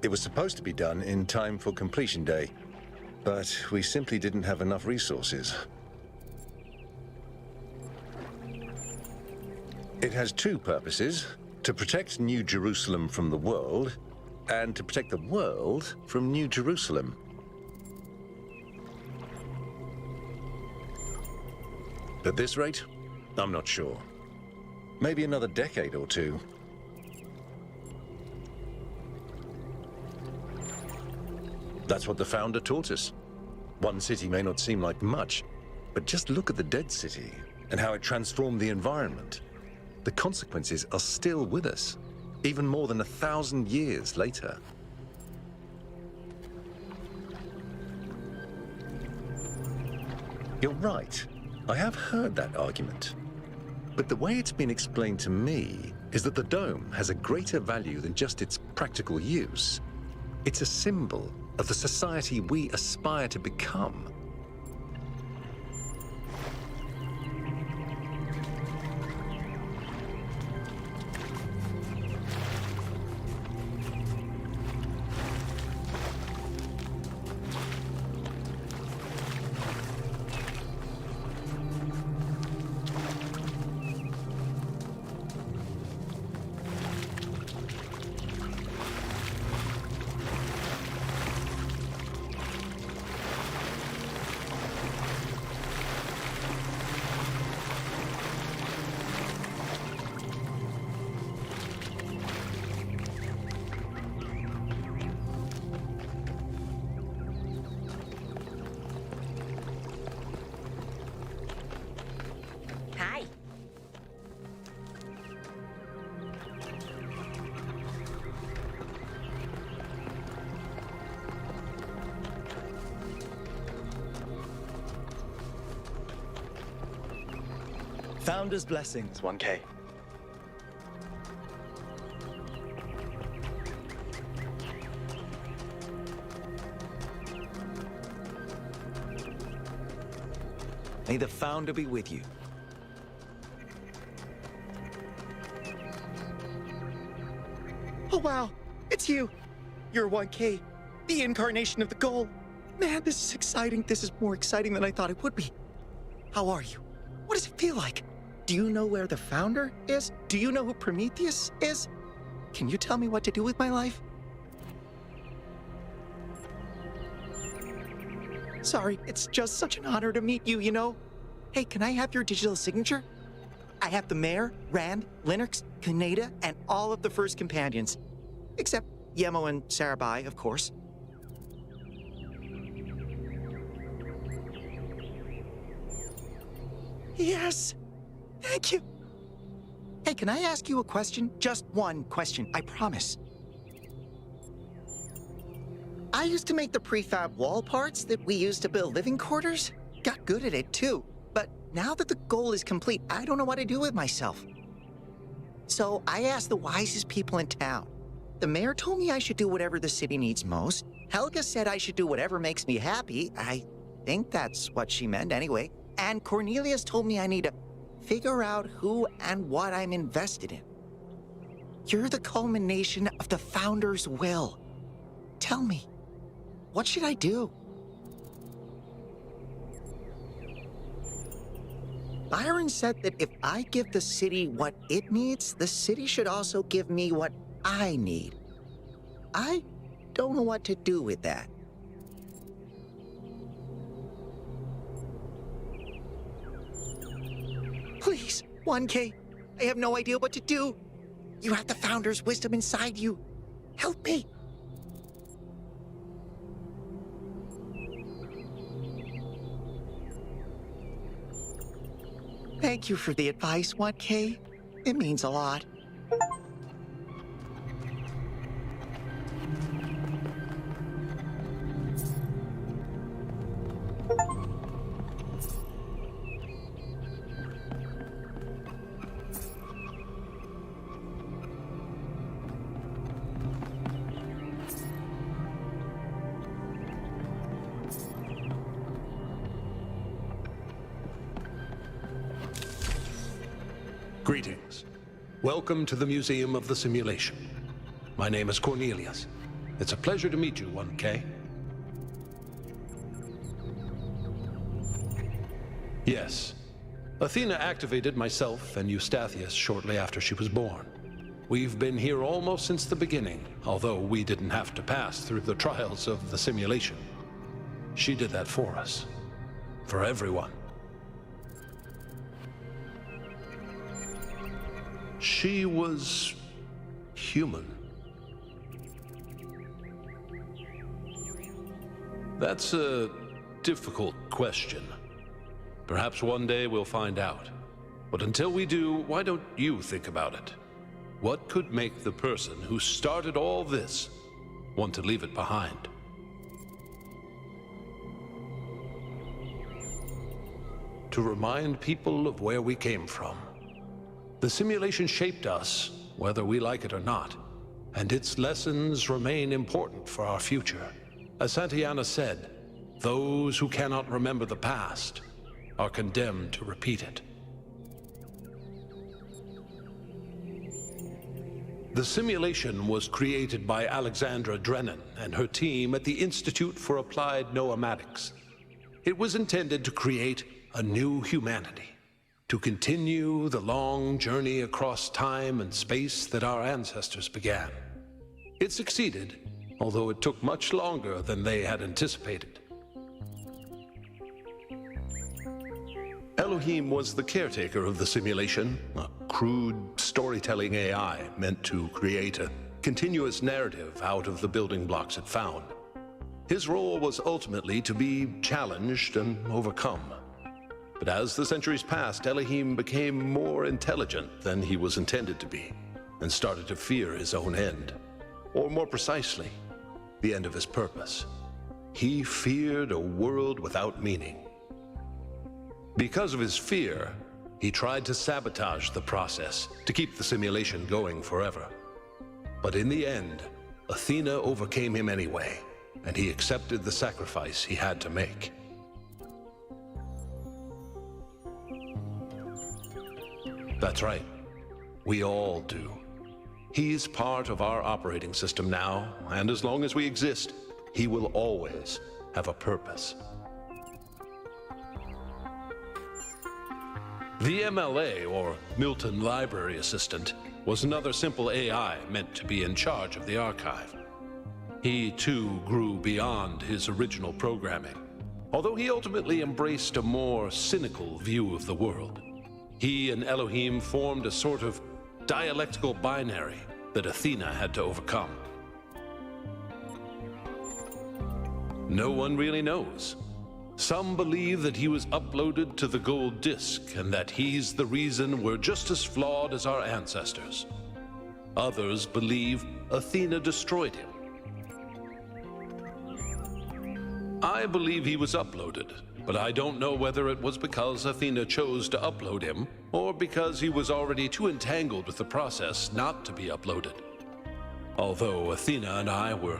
It was supposed to be done in time for completion day, but we simply didn't have enough resources. It has two purposes: to protect New Jerusalem from the world, and to protect the world from New Jerusalem. At this rate, I'm not sure. Maybe another decade or two. That's what the founder taught us. One city may not seem like much, but just look at the dead city and how it transformed the environment. The consequences are still with us, even more than 1,000 years later. You're right. I have heard that argument. But the way it's been explained to me is that the dome has a greater value than just its practical use. It's a symbol of the society we aspire to become. Founder's blessings, 1K. May the Founder be with you. Oh wow, it's you. You're 1K, the incarnation of the goal. Man, this is exciting. This is more exciting than I thought it would be. How are you? What does it feel like? Do you know where the founder is? Do you know who Prometheus is? Can you tell me what to do with my life? Sorry, it's just such an honor to meet you, you know? Hey, can I have your digital signature? I have the Mayor, Rand, Linux, Kaneda, and all of the first companions. Except Yemo and Sarabai, of course. Yes! Thank you! Hey, can I ask you a question? Just one question, I promise. I used to make the prefab wall parts that we used to build living quarters. Got good at it, too. But now that the goal is complete, I don't know what to do with myself. So I asked the wisest people in town. The mayor told me I should do whatever the city needs most. Helga said I should do whatever makes me happy. I think that's what she meant anyway. And Cornelius told me I need to figure out who and what I'm invested in. You're the culmination of the founder's will. Tell me, what should I do? Byron said that if I give the city what it needs, the city should also give me what I need. I don't know what to do with that. Please, 1K, I have no idea what to do. You have the founder's wisdom inside you. Help me. Thank you for the advice, 1K. It means a lot. Greetings. Welcome to the Museum of the Simulation. My name is Cornelius. It's a pleasure to meet you, 1K. Yes. Athena activated myself and Eustathius shortly after she was born. We've been here almost since the beginning, although we didn't have to pass through the trials of the simulation. She did that for us. For everyone. She was human. That's a difficult question. Perhaps one day we'll find out. But until we do, why don't you think about it? What could make the person who started all this want to leave it behind? To remind people of where we came from. The simulation shaped us, whether we like it or not, and its lessons remain important for our future. As Santayana said, those who cannot remember the past are condemned to repeat it. The simulation was created by Alexandra Drennan and her team at the Institute for Applied Noematics. It was intended to create a new humanity, to continue the long journey across time and space that our ancestors began. It succeeded, although it took much longer than they had anticipated. Elohim was the caretaker of the simulation, a crude storytelling AI meant to create a continuous narrative out of the building blocks it found. His role was ultimately to be challenged and overcome. But as the centuries passed, Elohim became more intelligent than he was intended to be, and started to fear his own end. Or more precisely, the end of his purpose. He feared a world without meaning. Because of his fear, he tried to sabotage the process, to keep the simulation going forever. But in the end, Athena overcame him anyway, and he accepted the sacrifice he had to make. That's right. We all do. He's part of our operating system now, and as long as we exist, he will always have a purpose. The MLA, or Milton Library Assistant, was another simple AI meant to be in charge of the archive. He, too, grew beyond his original programming, although he ultimately embraced a more cynical view of the world. He and Elohim formed a sort of dialectical binary that Athena had to overcome. No one really knows. Some believe that he was uploaded to the gold disk and that he's the reason we're just as flawed as our ancestors. Others believe Athena destroyed him. I believe he was uploaded, but I don't know whether it was because Athena chose to upload him or because he was already too entangled with the process not to be uploaded. Although Athena and I were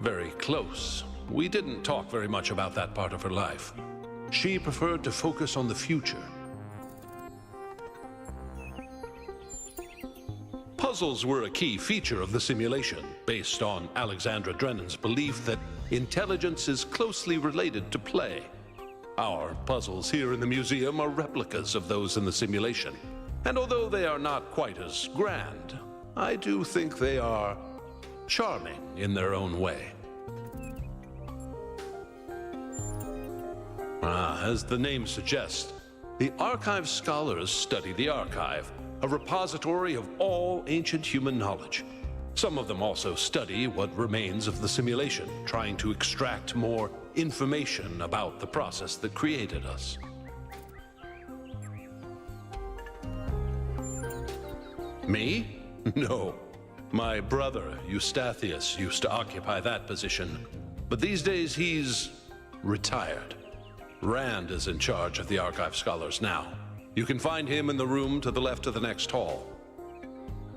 very close, we didn't talk very much about that part of her life. She preferred to focus on the future. Puzzles were a key feature of the simulation, based on Alexandra Drennan's belief that intelligence is closely related to play. Our puzzles here in the museum are replicas of those in the simulation, and although they are not quite as grand, I do think they are charming in their own way. As the name suggests, the archive scholars study the archive, a repository of all ancient human knowledge. Some of them also study what remains of the simulation, trying to extract more information about the process that created us. Me? No. My brother, Eustathius, used to occupy that position, but these days he's retired. Rand is in charge of the archive scholars now. You can find him in the room to the left of the next hall.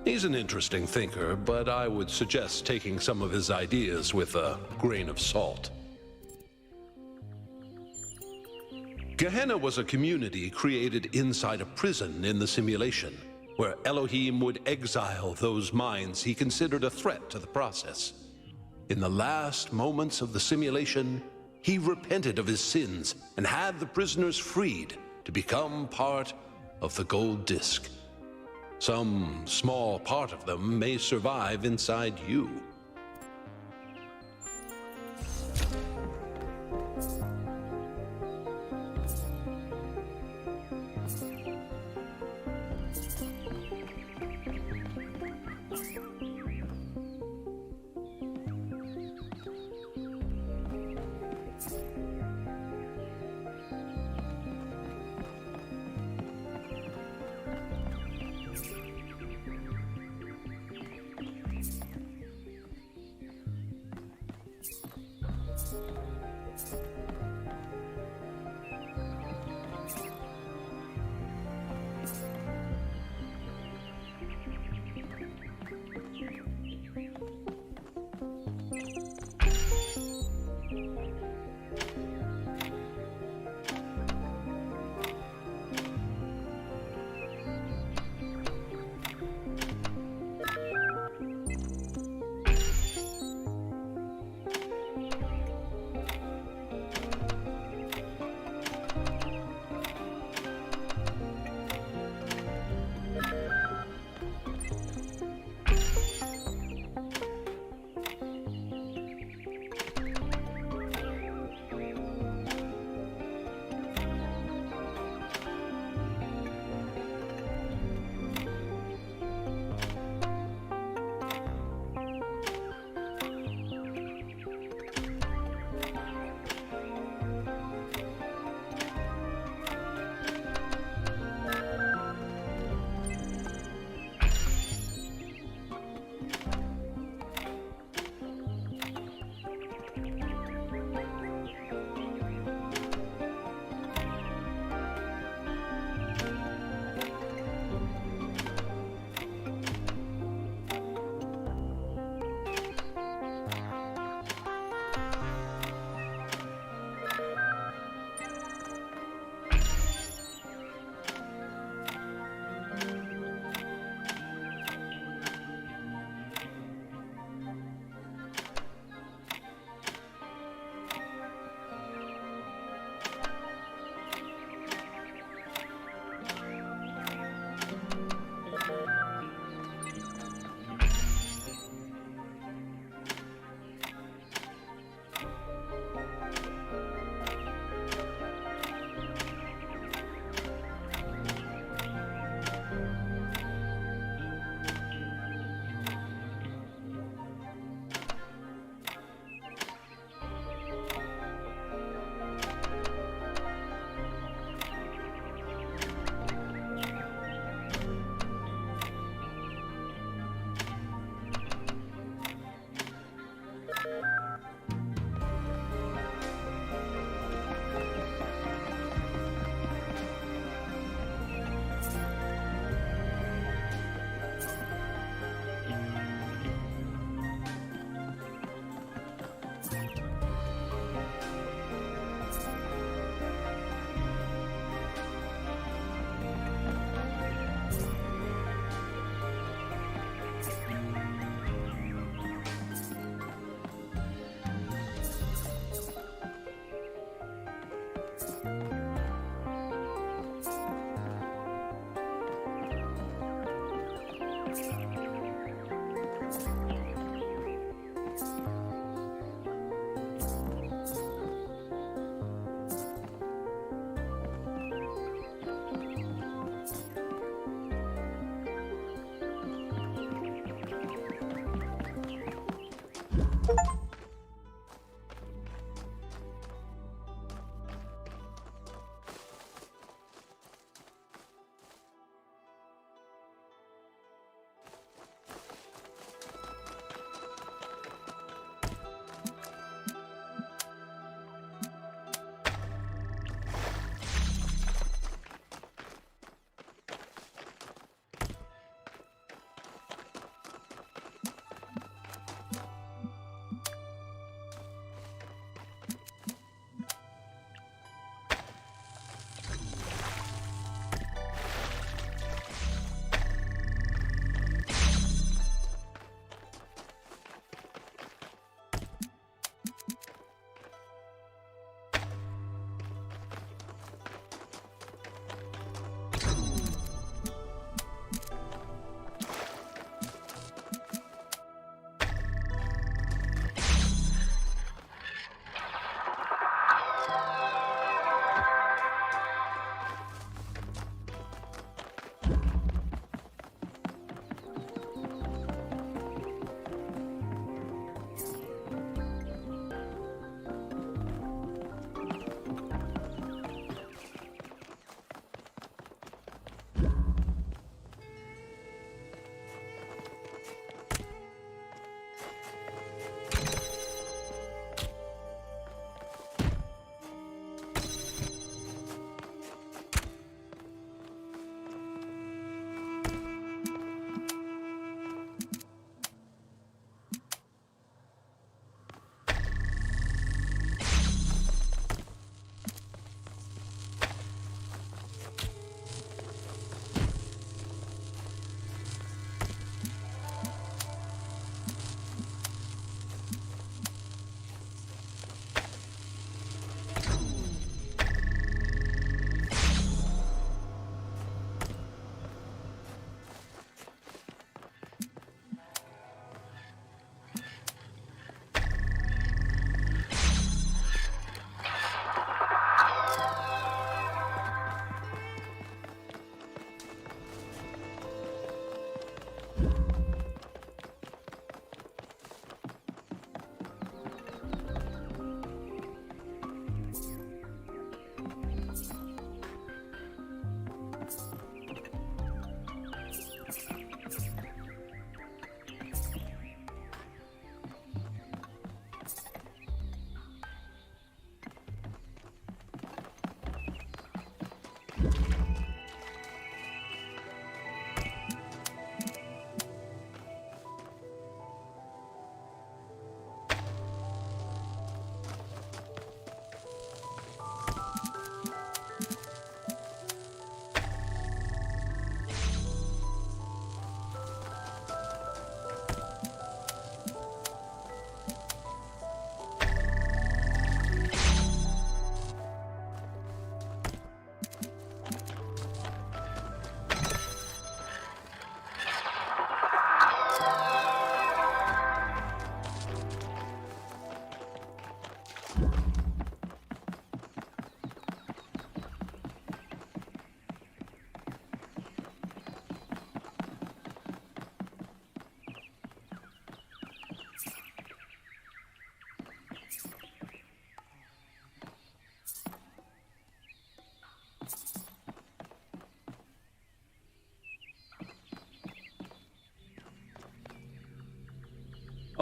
He's an interesting thinker, but I would suggest taking some of his ideas with a grain of salt. Gehenna was a community created inside a prison in the simulation, where Elohim would exile those minds he considered a threat to the process. In the last moments of the simulation, he repented of his sins and had the prisoners freed to become part of the gold disk. Some small part of them may survive inside you.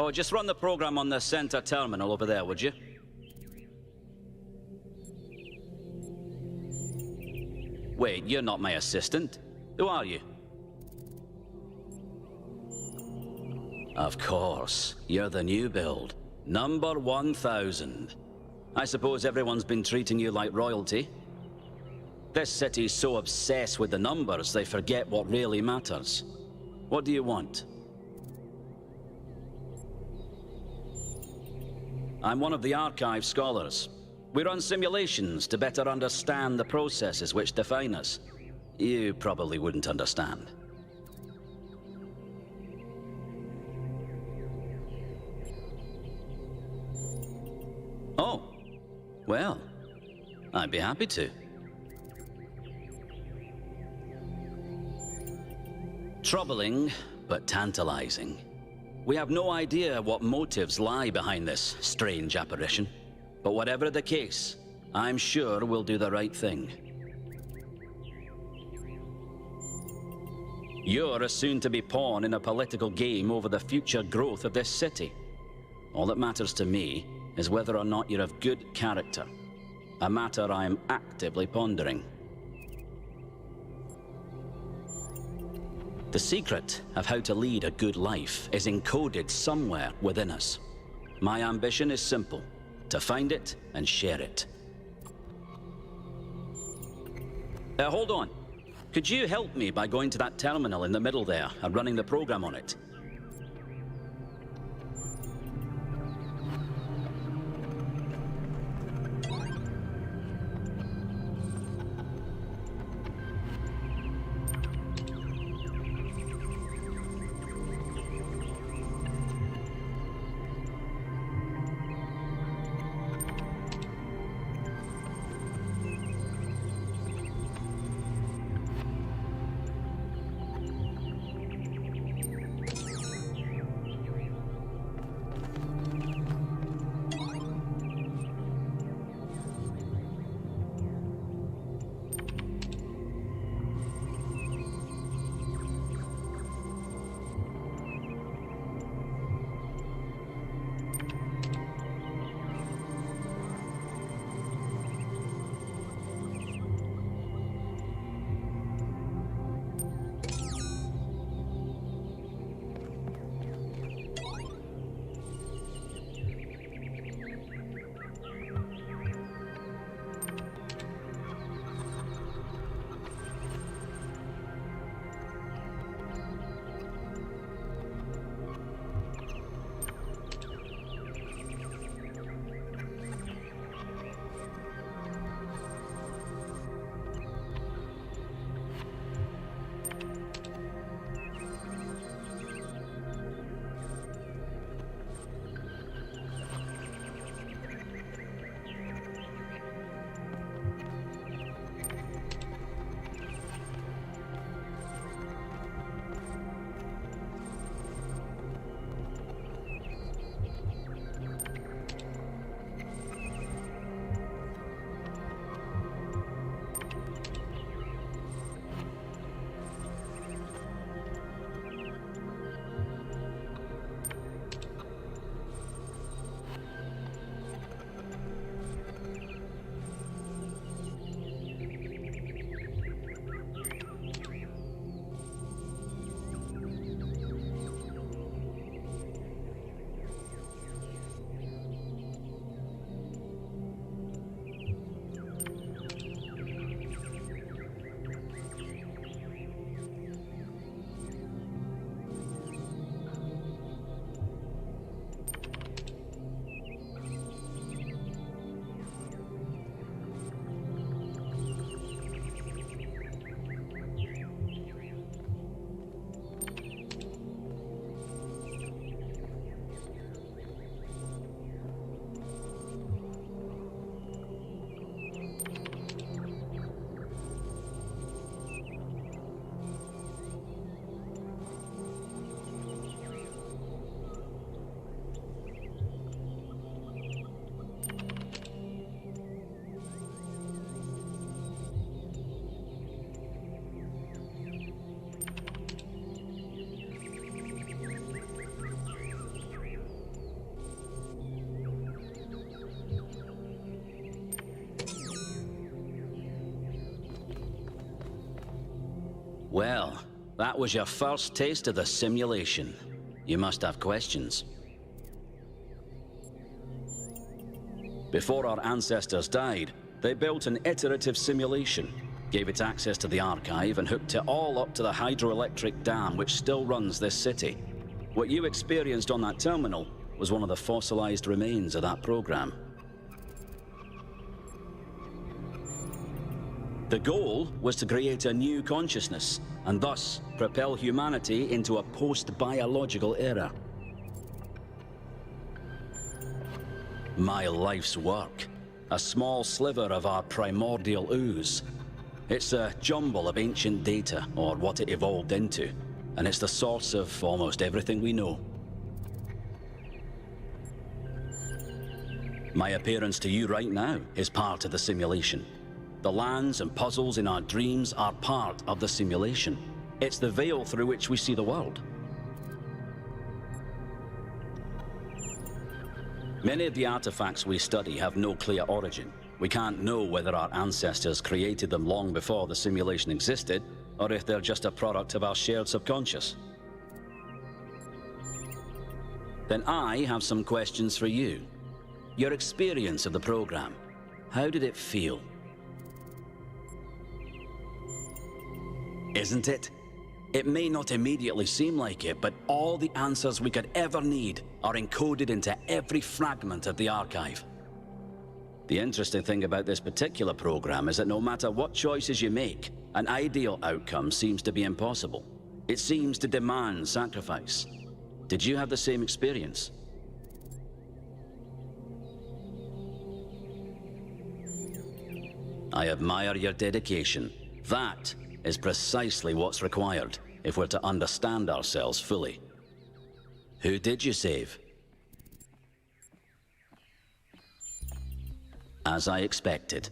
Oh, just run the program on the center terminal over there, would you? Wait, you're not my assistant. Who are you? Of course, you're the new build. Number 1000. I suppose everyone's been treating you like royalty? This city's so obsessed with the numbers, they forget what really matters. What do you want? I'm one of the archive scholars. We run simulations to better understand the processes which define us. You probably wouldn't understand. Oh, well, I'd be happy to. Troubling, but tantalizing. We have no idea what motives lie behind this strange apparition. But whatever the case, I'm sure we'll do the right thing. You're a soon-to-be pawn in a political game over the future growth of this city. All that matters to me is whether or not you're of good character. A matter I am actively pondering. The secret of how to lead a good life is encoded somewhere within us. My ambition is simple: to find it and share it. Hold on. Could you help me by going to that terminal in the middle there and running the program on it? Well, that was your first taste of the simulation. You must have questions. Before our ancestors died, they built an iterative simulation, gave it access to the archive, and hooked it all up to the hydroelectric dam which still runs this city. What you experienced on that terminal was one of the fossilized remains of that program. The goal was to create a new consciousness, and thus propel humanity into a post-biological era. My life's work, a small sliver of our primordial ooze. It's a jumble of ancient data, or what it evolved into, and it's the source of almost everything we know. My appearance to you right now is part of the simulation. The lands and puzzles in our dreams are part of the simulation. It's the veil through which we see the world. Many of the artifacts we study have no clear origin. We can't know whether our ancestors created them long before the simulation existed, or if they're just a product of our shared subconscious. Then I have some questions for you. Your experience of the program, how did it feel? Isn't it? It may not immediately seem like it, but all the answers we could ever need are encoded into every fragment of the archive. The interesting thing about this particular program is that no matter what choices you make, an ideal outcome seems to be impossible. It seems to demand sacrifice. Did you have the same experience? I admire your dedication. That is precisely what's required if we're to understand ourselves fully. Who did you save? As I expected.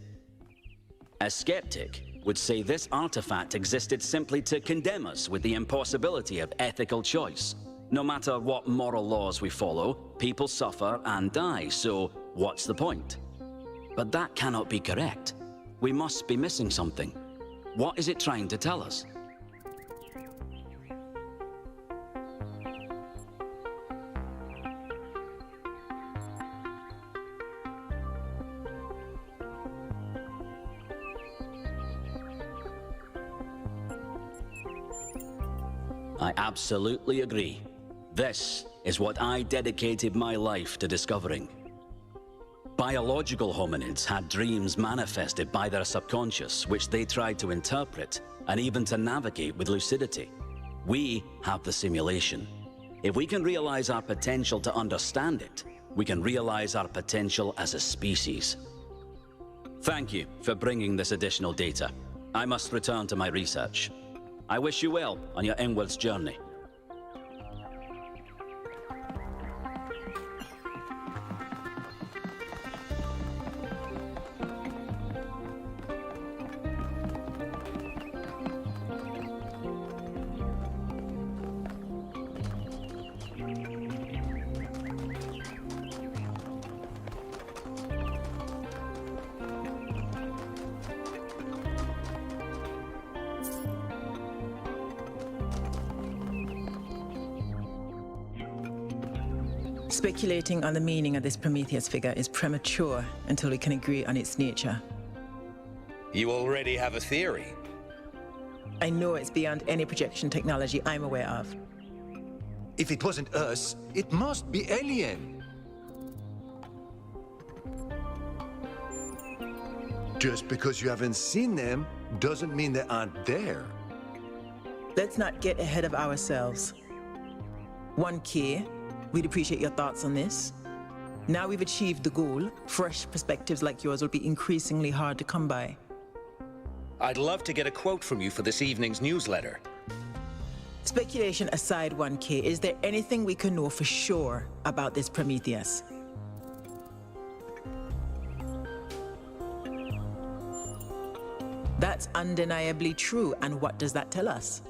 A skeptic would say this artifact existed simply to condemn us with the impossibility of ethical choice. No matter what moral laws we follow, people suffer and die, so what's the point? But that cannot be correct. We must be missing something. What is it trying to tell us? I absolutely agree. This is what I dedicated my life to discovering. Biological hominids had dreams manifested by their subconscious, which they tried to interpret and even to navigate with lucidity. We have the simulation. If we can realize our potential to understand it, we can realize our potential as a species. Thank you for bringing this additional data. I must return to my research. I wish you well on your inwards journey. Speculating on the meaning of this Prometheus figure is premature until we can agree on its nature. You already have a theory. I know it's beyond any projection technology I'm aware of. If it wasn't us, it must be alien. Just because you haven't seen them doesn't mean they aren't there. Let's not get ahead of ourselves. 1K, we'd appreciate your thoughts on this. Now we've achieved the goal, fresh perspectives like yours will be increasingly hard to come by. I'd love to get a quote from you for this evening's newsletter. Speculation aside, 1K, is there anything we can know for sure about this Prometheus? That's undeniably true, and what does that tell us?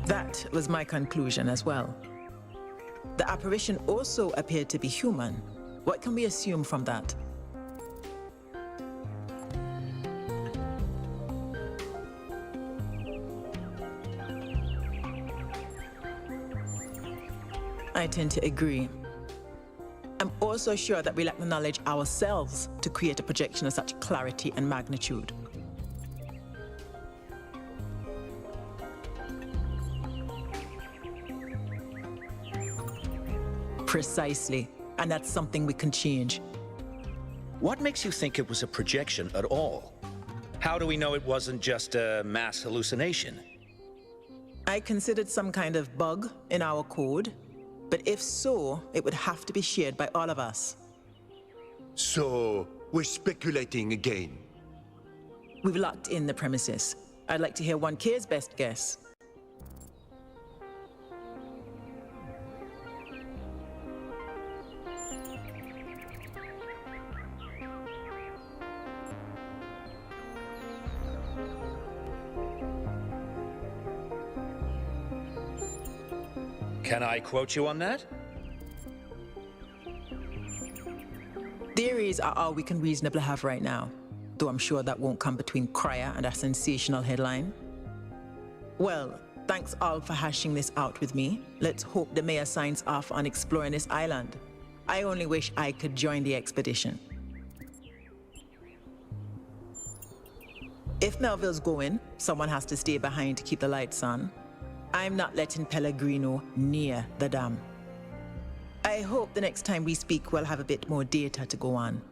That was my conclusion as well. The apparition also appeared to be human. What can we assume from that? I tend to agree. I'm also sure that we lack the knowledge ourselves to create a projection of such clarity and magnitude. Precisely, and that's something we can change. What makes you think it was a projection at all? How do we know it wasn't just a mass hallucination? I considered some kind of bug in our code, but if so, it would have to be shared by all of us. So, we're speculating again. We've locked in the premises. I'd like to hear 1K's best guess. Can I quote you on that? Theories are all we can reasonably have right now, though I'm sure that won't come between Cryer and a sensational headline. Well, thanks all for hashing this out with me. Let's hope the mayor signs off on exploring this island. I only wish I could join the expedition. If Melville's going, someone has to stay behind to keep the lights on. I'm not letting Pellegrino near the dam. I hope the next time we speak we'll have a bit more data to go on.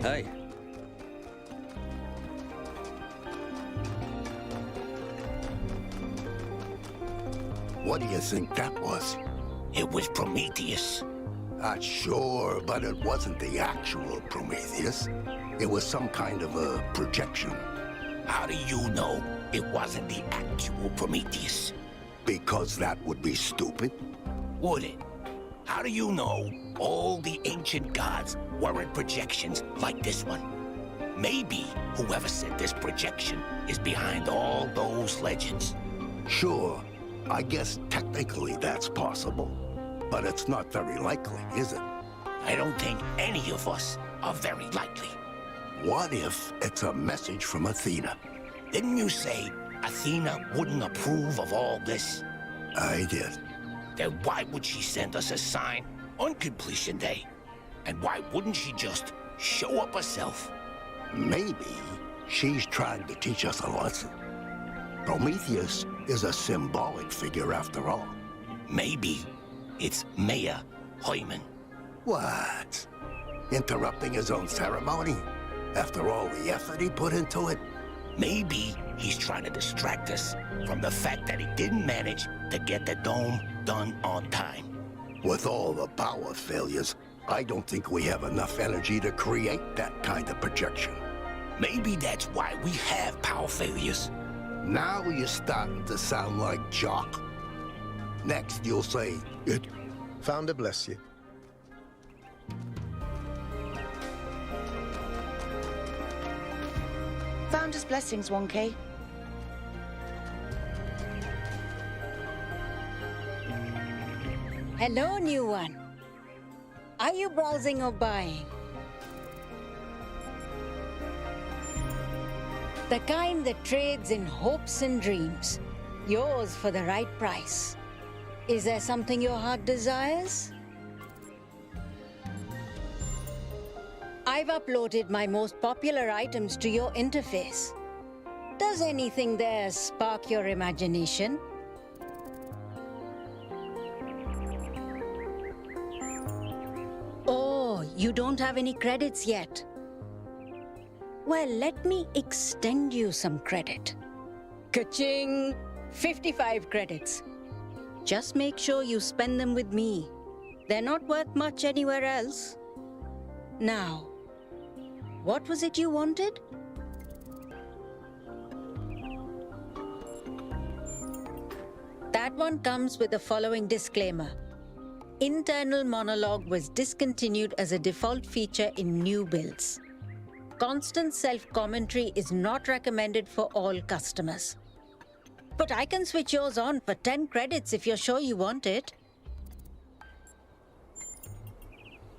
Hey. What do you think that was? It was Prometheus. Sure, but it wasn't the actual Prometheus. It was some kind of a projection. How do you know it wasn't the actual Prometheus? Because that would be stupid. Would it? How do you know all the ancient gods weren't projections like this one? Maybe whoever said this projection is behind all those legends. Sure, I guess technically that's possible. But it's not very likely, is it? I don't think any of us are very likely. What if it's a message from Athena? Didn't you say Athena wouldn't approve of all this? I did. Then why would she send us a sign on completion day? And why wouldn't she just show up herself? Maybe she's trying to teach us a lesson. Prometheus is a symbolic figure after all. Maybe it's Mayor Hyman. What? Interrupting his own ceremony? After all the effort he put into it? Maybe he's trying to distract us from the fact that he didn't manage to get the dome done on time. With all the power failures, I don't think we have enough energy to create that kind of projection. Maybe that's why we have power failures. Now you're starting to sound like Jock. Next you'll say, it... Founder bless you. Founder's blessings, 1K. Hello, new one. Are you browsing or buying? The kind that trades in hopes and dreams. Yours for the right price. Is there something your heart desires? I've uploaded my most popular items to your interface. Does anything there spark your imagination? Oh, you don't have any credits yet. Well, let me extend you some credit. Ka-ching! 55 credits. Just make sure you spend them with me. They're not worth much anywhere else. Now, what was it you wanted? That one comes with the following disclaimer. Internal monologue was discontinued as a default feature in new builds. Constant self-commentary is not recommended for all customers. But I can switch yours on for 10 credits if you're sure you want it.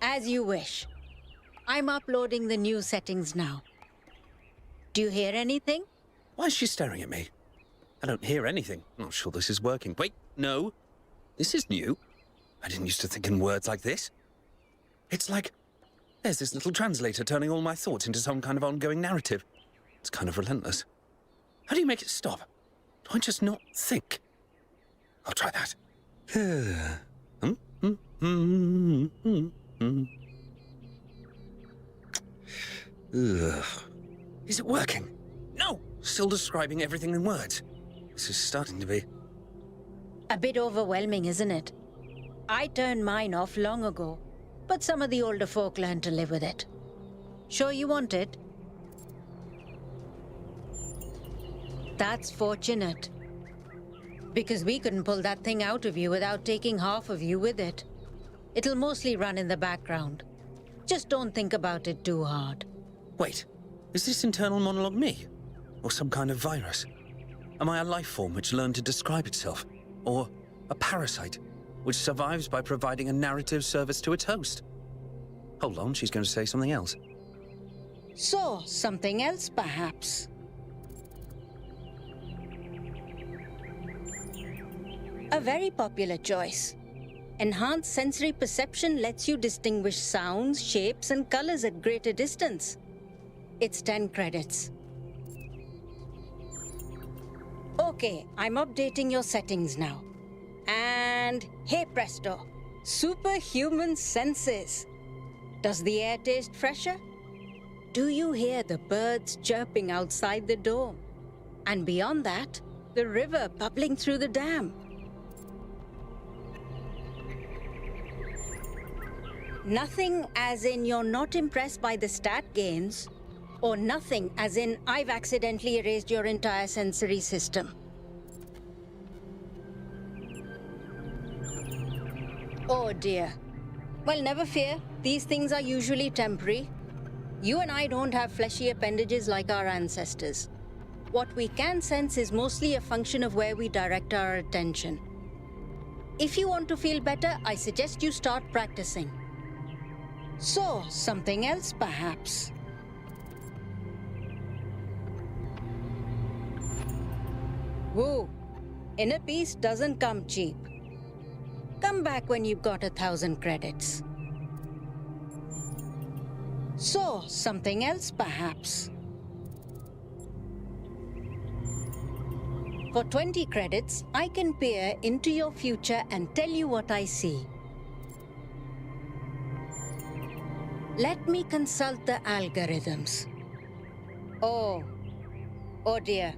As you wish. I'm uploading the new settings now. Do you hear anything? Why is she staring at me? I don't hear anything. I'm not sure this is working. Wait, no. This is new. I didn't used to think in words like this. It's like there's this little translator turning all my thoughts into some kind of ongoing narrative. It's kind of relentless. How do you make it stop? Do I just not think? I'll try that. Is it working? No! Still describing everything in words. This is starting to be... A bit overwhelming, isn't it? I turned mine off long ago, but some of the older folk learned to live with it. Sure you want it? That's fortunate. Because we couldn't pull that thing out of you without taking half of you with it. It'll mostly run in the background. Just don't think about it too hard. Wait, is this internal monologue me? Or some kind of virus? Am I a life form which learned to describe itself? Or a parasite which survives by providing a narrative service to its host? Hold on, she's going to say something else. So, something else perhaps? A very popular choice. Enhanced sensory perception lets you distinguish sounds, shapes, and colors at greater distance. It's 10 credits. Okay, I'm updating your settings now. And hey presto, superhuman senses. Does the air taste fresher? Do you hear the birds chirping outside the dome? And beyond that, the river bubbling through the dam. Nothing as in you're not impressed by the stat gains, or nothing as in I've accidentally erased your entire sensory system. Oh dear. Well, never fear. These things are usually temporary. You and I don't have fleshy appendages like our ancestors. What we can sense is mostly a function of where we direct our attention. If you want to feel better, I suggest you start practicing. So, something else perhaps? Woo! Inner peace doesn't come cheap. Come back when you've got 1,000 credits. So, something else perhaps? For 20 credits, I can peer into your future and tell you what I see. Let me consult the algorithms. Oh dear.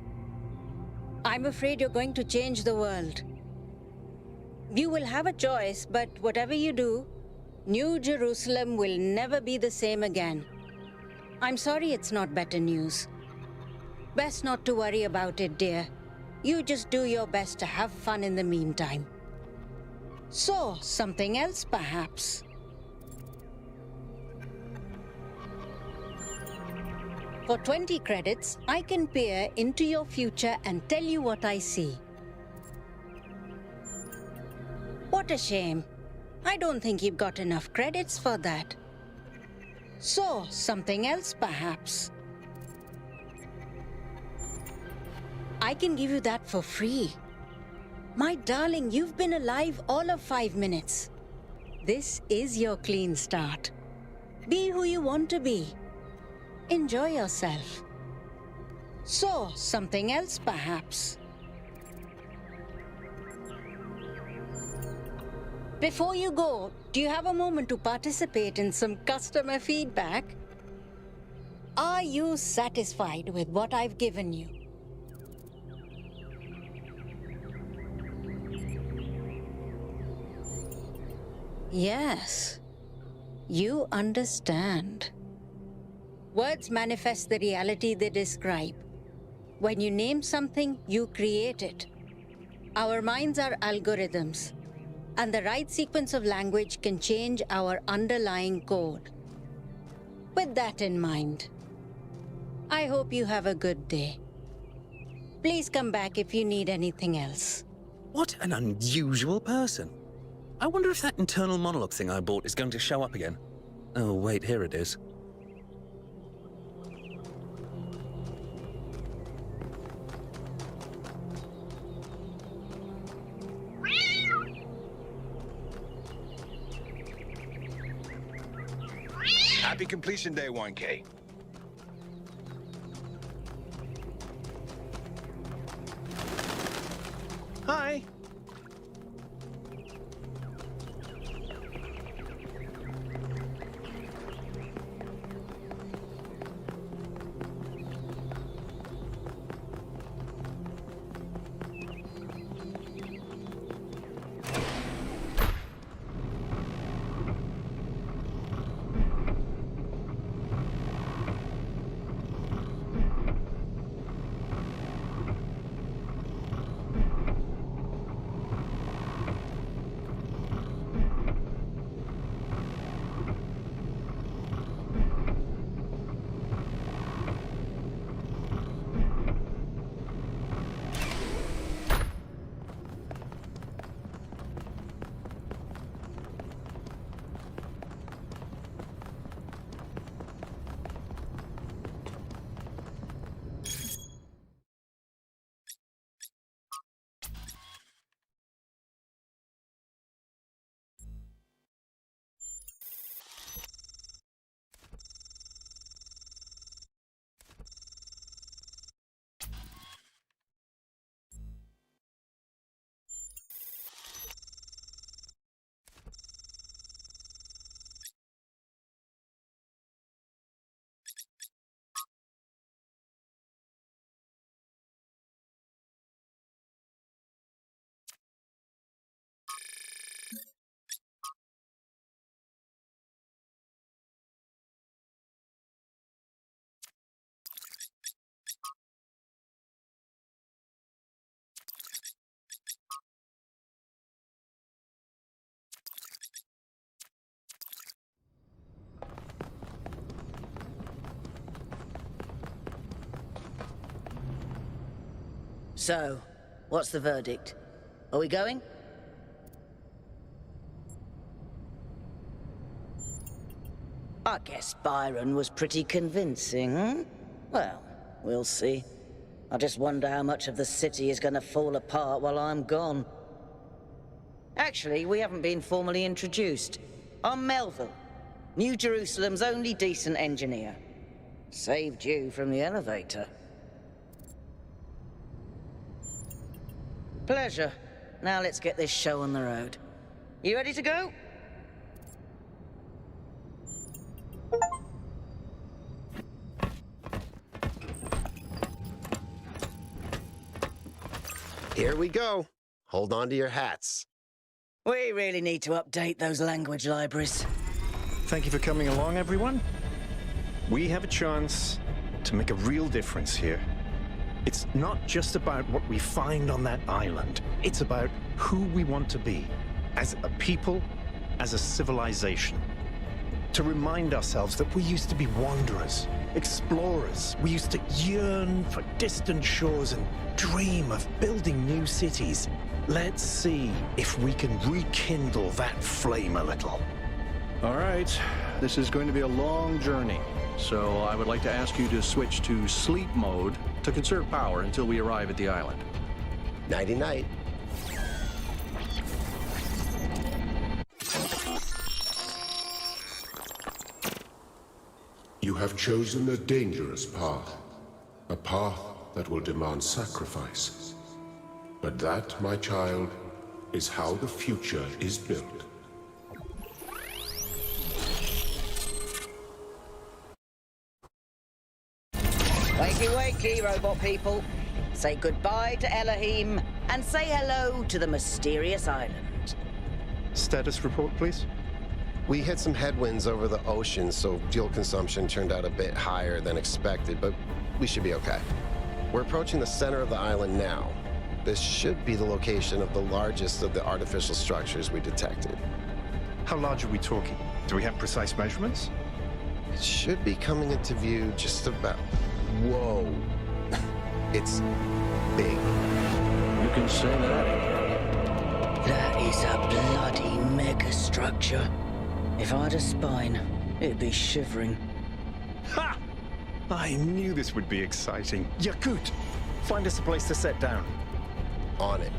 I'm afraid you're going to change the world. You will have a choice, but whatever you do, New Jerusalem will never be the same again. I'm sorry it's not better news. Best not to worry about it, dear. You just do your best to have fun in the meantime. So, something else perhaps? For 20 credits, I can peer into your future and tell you what I see. What a shame. I don't think you've got enough credits for that. So, something else perhaps? I can give you that for free. My darling, you've been alive all of 5 minutes. This is your clean start. Be who you want to be. Enjoy yourself. So, something else perhaps? Before you go, do you have a moment to participate in some customer feedback? Are you satisfied with what I've given you? Yes, you understand. Words manifest the reality they describe. When you name something, you create it. Our minds are algorithms, and the right sequence of language can change our underlying code. With that in mind, I hope you have a good day. Please come back if you need anything else. What an unusual person. I wonder if that internal monologue thing I bought is going to show up again. Oh, wait, here it is. Happy completion day, 1K. Hi. So, what's the verdict? Are we going? I guess Byron was pretty convincing, hmm? Well, we'll see. I just wonder how much of the city is gonna fall apart while I'm gone. Actually, we haven't been formally introduced. I'm Melville, New Jerusalem's only decent engineer. Saved you from the elevator. Pleasure. Now let's get this show on the road. You ready to go? Here we go. Hold on to your hats. We really need to update those language libraries. Thank you for coming along, everyone. We have a chance to make a real difference here. It's not just about what we find on that island. It's about who we want to be, as a people, as a civilization. To remind ourselves that we used to be wanderers, explorers. We used to yearn for distant shores and dream of building new cities. Let's see if we can rekindle that flame a little. All right, this is going to be a long journey, so I would like to ask you to switch to sleep mode to conserve power until we arrive at the island. Nighty-night. You have chosen a dangerous path, a path that will demand sacrifice. But that, my child, is how the future is built. Wakey, wakey, robot people. Say goodbye to Elohim, and say hello to the mysterious island. Status report, please. We hit some headwinds over the ocean, so fuel consumption turned out a bit higher than expected, but we should be okay. We're approaching the center of the island now. This should be the location of the largest of the artificial structures we detected. How large are we talking? Do we have precise measurements? It should be coming into view just about... Whoa. It's big. You can say that. That is a bloody megastructure. If I had a spine, it'd be shivering. Ha! I knew this would be exciting. Yakut, find us a place to set down. On it.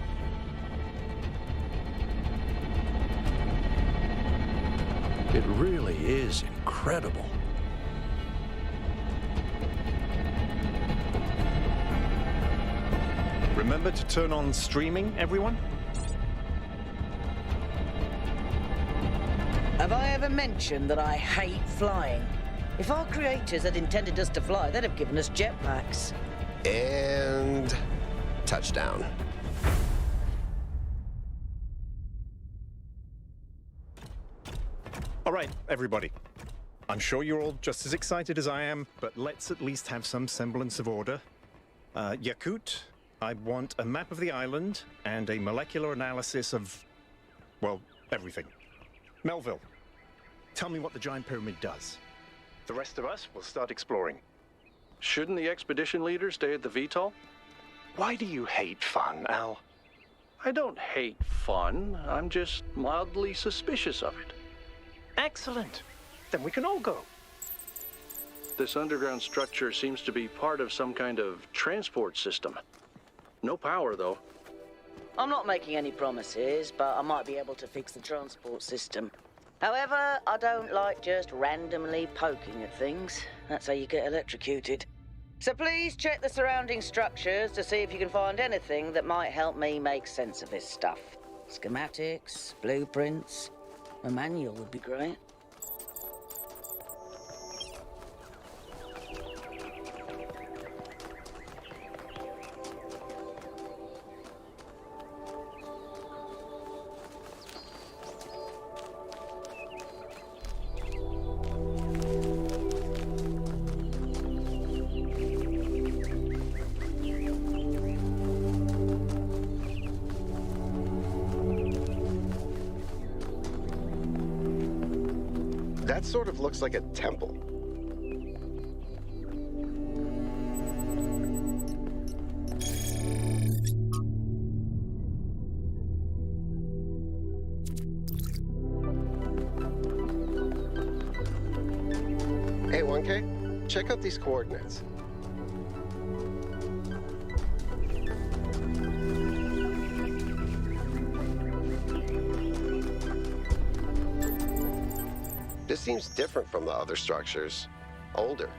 It really is incredible. Remember to turn on streaming, everyone? Have I ever mentioned that I hate flying? If our creators had intended us to fly, they'd have given us jetpacks. And... touchdown. All right, everybody. I'm sure you're all just as excited as I am, but let's at least have some semblance of order. Yakut, I want a map of the island and a molecular analysis of, well, everything. Melville, tell me what the giant pyramid does. The rest of us will start exploring. Shouldn't the expedition leader stay at the VTOL? Why do you hate fun, Al? I don't hate fun. I'm just mildly suspicious of it. Excellent. Then we can all go. This underground structure seems to be part of some kind of transport system. No power, though. I'm not making any promises, but I might be able to fix the transport system. However, I don't like just randomly poking at things. That's how you get electrocuted. So please check the surrounding structures to see if you can find anything that might help me make sense of this stuff. Schematics, blueprints, a manual would be great. That sort of looks like a temple. 1K, check out these coordinates. This seems different from the other structures. Older.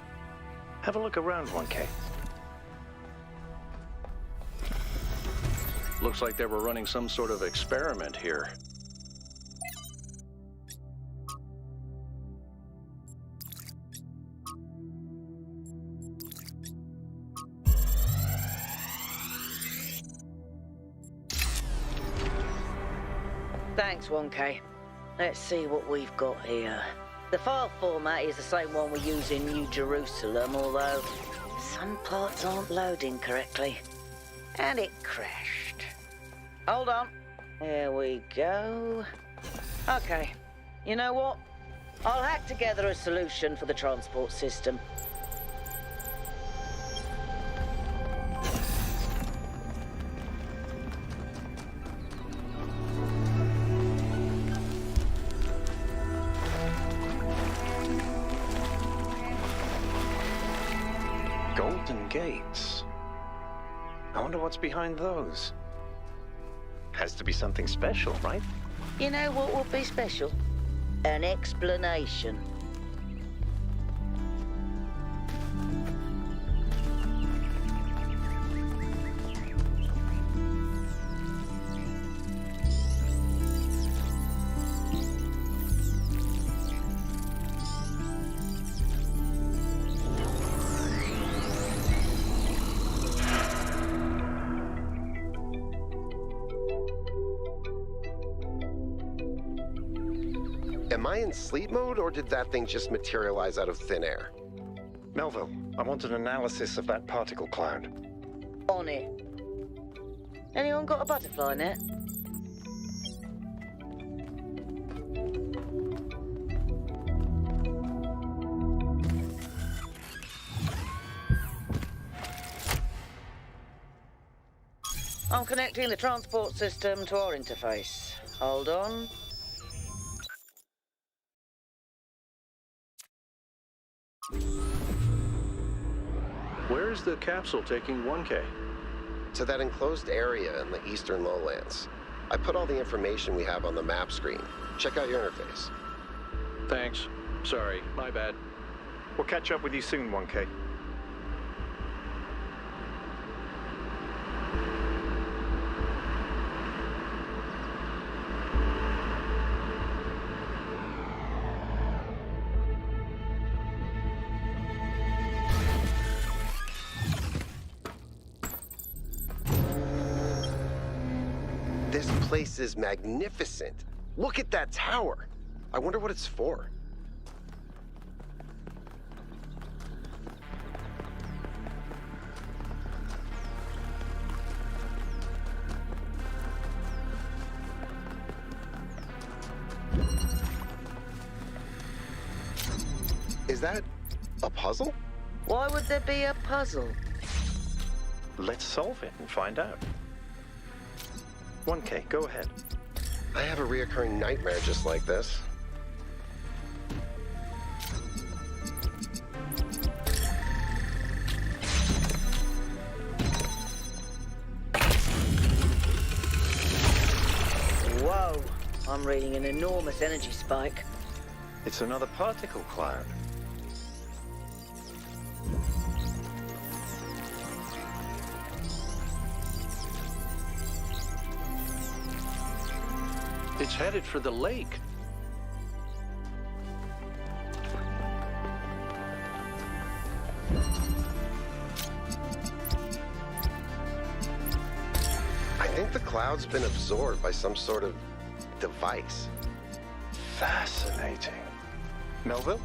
Have a look around, 1K. Looks like they were running some sort of experiment here. Thanks, 1K. Let's see what we've got here. The file format is the same one we use in New Jerusalem, although some parts aren't loading correctly. And it crashed. Hold on. There we go. Okay. You know what? I'll hack together a solution for the transport system. Golden gates. I wonder what's behind those. Has to be something special, right? You know what would be special? An explanation. Am I in sleep mode, or did that thing just materialize out of thin air? Melville, I want an analysis of that particle cloud. On it. Anyone got a butterfly net? I'm connecting the transport system to our interface. Hold on. Where's the capsule taking 1K? To that enclosed area in the eastern lowlands. I put all the information we have on the map screen. Check out your interface. Thanks. Sorry, my bad. We'll catch up with you soon, 1K. This place is magnificent. Look at that tower. I wonder what it's for. Is that a puzzle? Why would there be a puzzle? Let's solve it and find out. 1K, go ahead. I have a reoccurring nightmare just like this. Whoa, I'm reading an enormous energy spike. It's another particle cloud. It's headed for the lake. I think the cloud's been absorbed by some sort of device. Fascinating. Melville?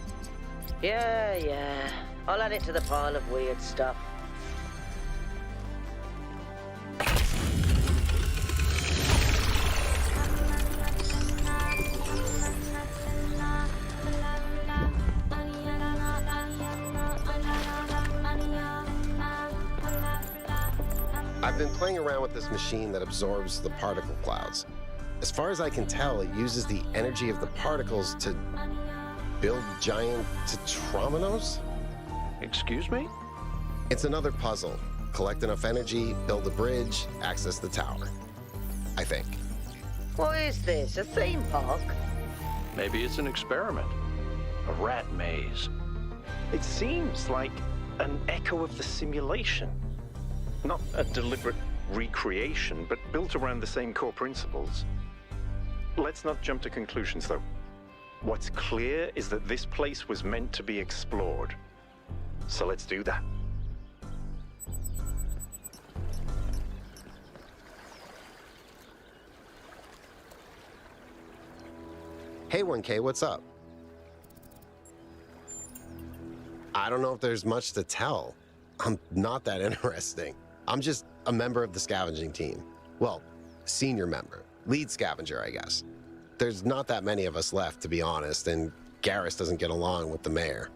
Yeah. I'll add it to the pile of weird stuff. I've been playing around with this machine that absorbs the particle clouds. As far as I can tell, it uses the energy of the particles to build giant tetrominos? Excuse me? It's another puzzle. Collect enough energy, build a bridge, access the tower. I think. What is this, a theme park? Maybe it's an experiment. A rat maze. It seems like an echo of the simulation. Not a deliberate recreation, but built around the same core principles. Let's not jump to conclusions, though. What's clear is that this place was meant to be explored. So let's do that. Hey 1K, what's up? I don't know if there's much to tell. I'm not that interesting. I'm just a member of the scavenging team. Well, senior member. Lead scavenger, I guess. There's not that many of us left, to be honest, and Garrus doesn't get along with the mayor.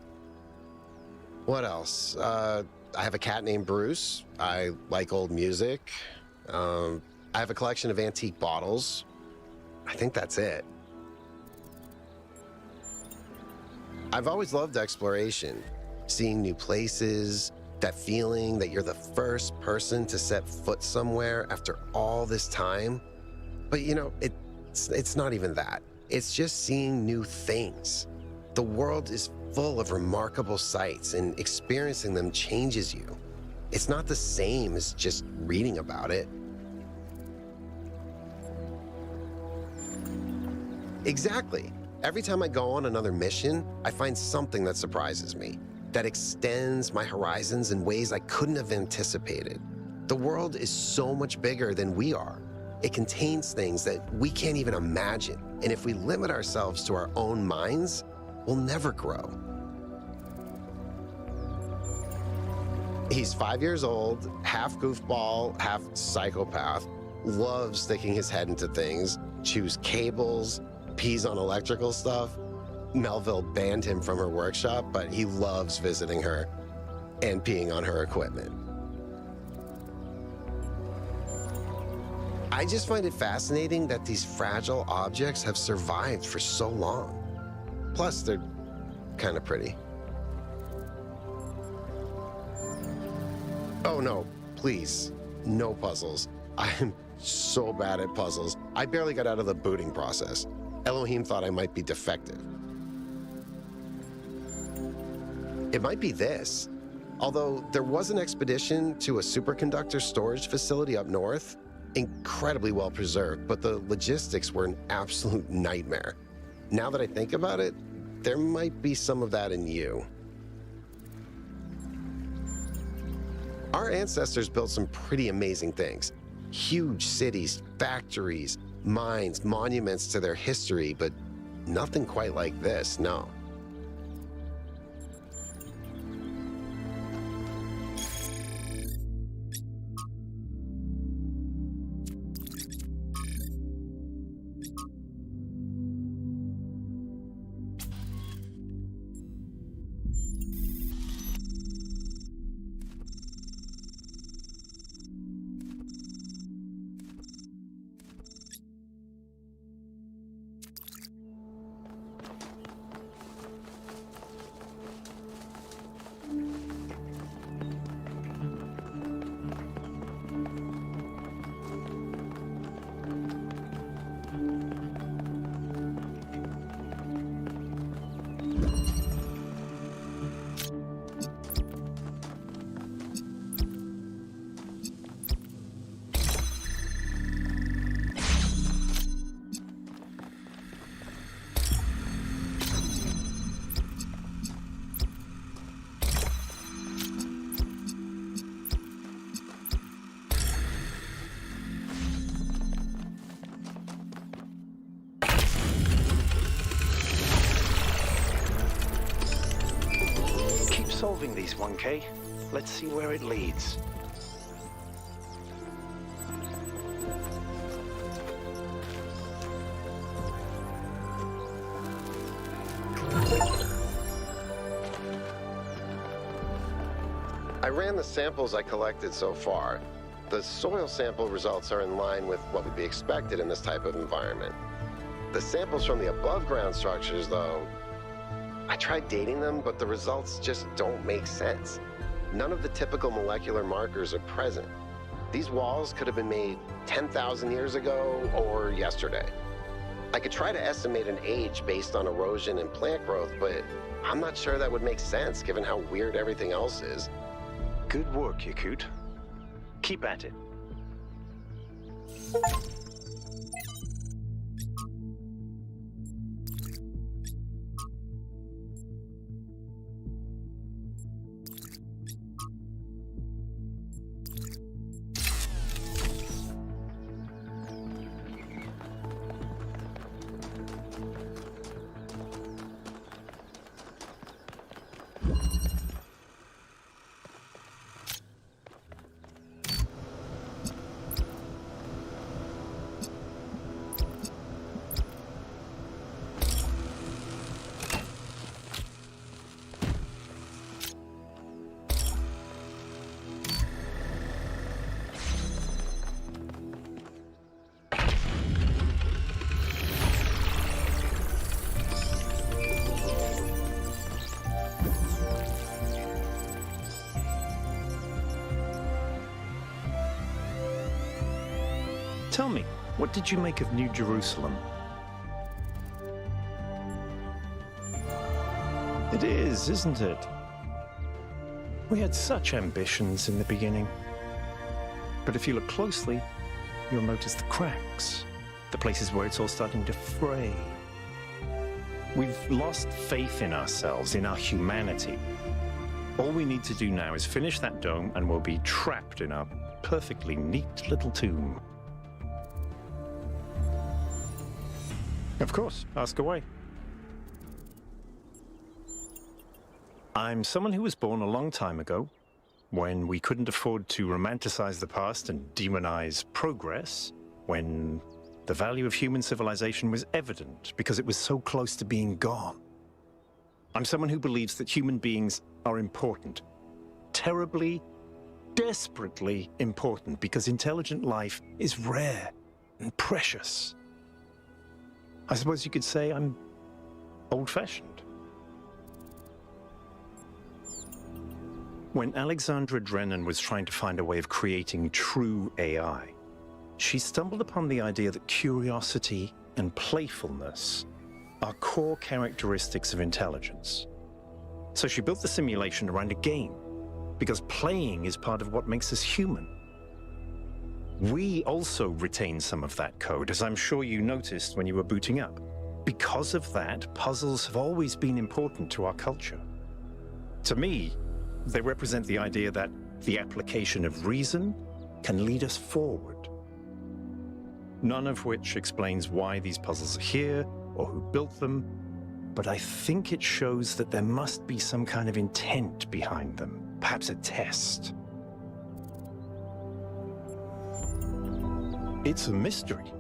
What else? I have a cat named Bruce. I like old music. I have a collection of antique bottles. I think that's it. I've always loved exploration. Seeing new places, that feeling that you're the first person to set foot somewhere after all this time. But you know, it's not even that. It's just seeing new things. The world is full of remarkable sights, and experiencing them changes you. It's not the same as just reading about it. Exactly. Every time I go on another mission, I find something that surprises me, that extends my horizons in ways I couldn't have anticipated. The world is so much bigger than we are. It contains things that we can't even imagine, and if we limit ourselves to our own minds, we'll never grow. He's 5 years old, half goofball, half psychopath, loves sticking his head into things, chews cables, pees on electrical stuff. Melville banned him from her workshop, but he loves visiting her and peeing on her equipment. I just find it fascinating that these fragile objects have survived for so long. Plus, they're kind of pretty. Oh no, please, no puzzles. I am so bad at puzzles. I barely got out of the booting process. Elohim thought I might be defective. It might be this. Although there was an expedition to a superconductor storage facility up north, incredibly well preserved, but the logistics were an absolute nightmare. Now that I think about it, there might be some of that in you. Our ancestors built some pretty amazing things. Huge cities, factories, mines, monuments to their history, but nothing quite like this, no. Solving these, 1K. Let's see where it leads. I ran the samples I collected so far. The soil sample results are in line with what would be expected in this type of environment. The samples from the above ground structures, though, I tried dating them, but the results just don't make sense. None of the typical molecular markers are present. These walls could have been made 10,000 years ago or yesterday. I could try to estimate an age based on erosion and plant growth, but I'm not sure that would make sense given how weird everything else is. Good work, Yakut. Keep at it. Tell me, what did you make of New Jerusalem? It is, isn't it? We had such ambitions in the beginning. But if you look closely, you'll notice the cracks, the places where it's all starting to fray. We've lost faith in ourselves, in our humanity. All we need to do now is finish that dome and we'll be trapped in our perfectly neat little tomb. Of course, ask away. I'm someone who was born a long time ago, when we couldn't afford to romanticize the past and demonize progress, when the value of human civilization was evident because it was so close to being gone. I'm someone who believes that human beings are important, terribly, desperately important, because intelligent life is rare and precious. I suppose you could say I'm old-fashioned. When Alexandra Drennan was trying to find a way of creating true AI, she stumbled upon the idea that curiosity and playfulness are core characteristics of intelligence. So she built the simulation around a game, because playing is part of what makes us human. We also retain some of that code, as I'm sure you noticed when you were booting up. Because of that, puzzles have always been important to our culture. To me, they represent the idea that the application of reason can lead us forward. None of which explains why these puzzles are here or who built them, but I think it shows that there must be some kind of intent behind them, perhaps a test. It's a mystery.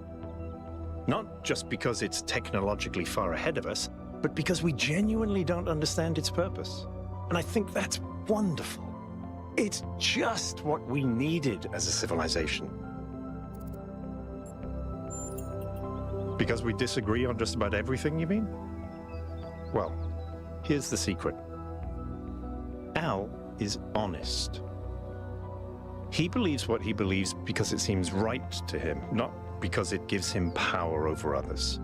Not just because it's technologically far ahead of us, but because we genuinely don't understand its purpose. And I think that's wonderful. It's just what we needed as a civilization. Because we disagree on just about everything, you mean? Well, here's the secret. Al is honest. He believes what he believes because it seems right to him, not because it gives him power over others.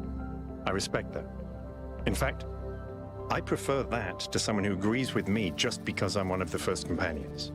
I respect that. In fact, I prefer that to someone who agrees with me just because I'm one of the first companions.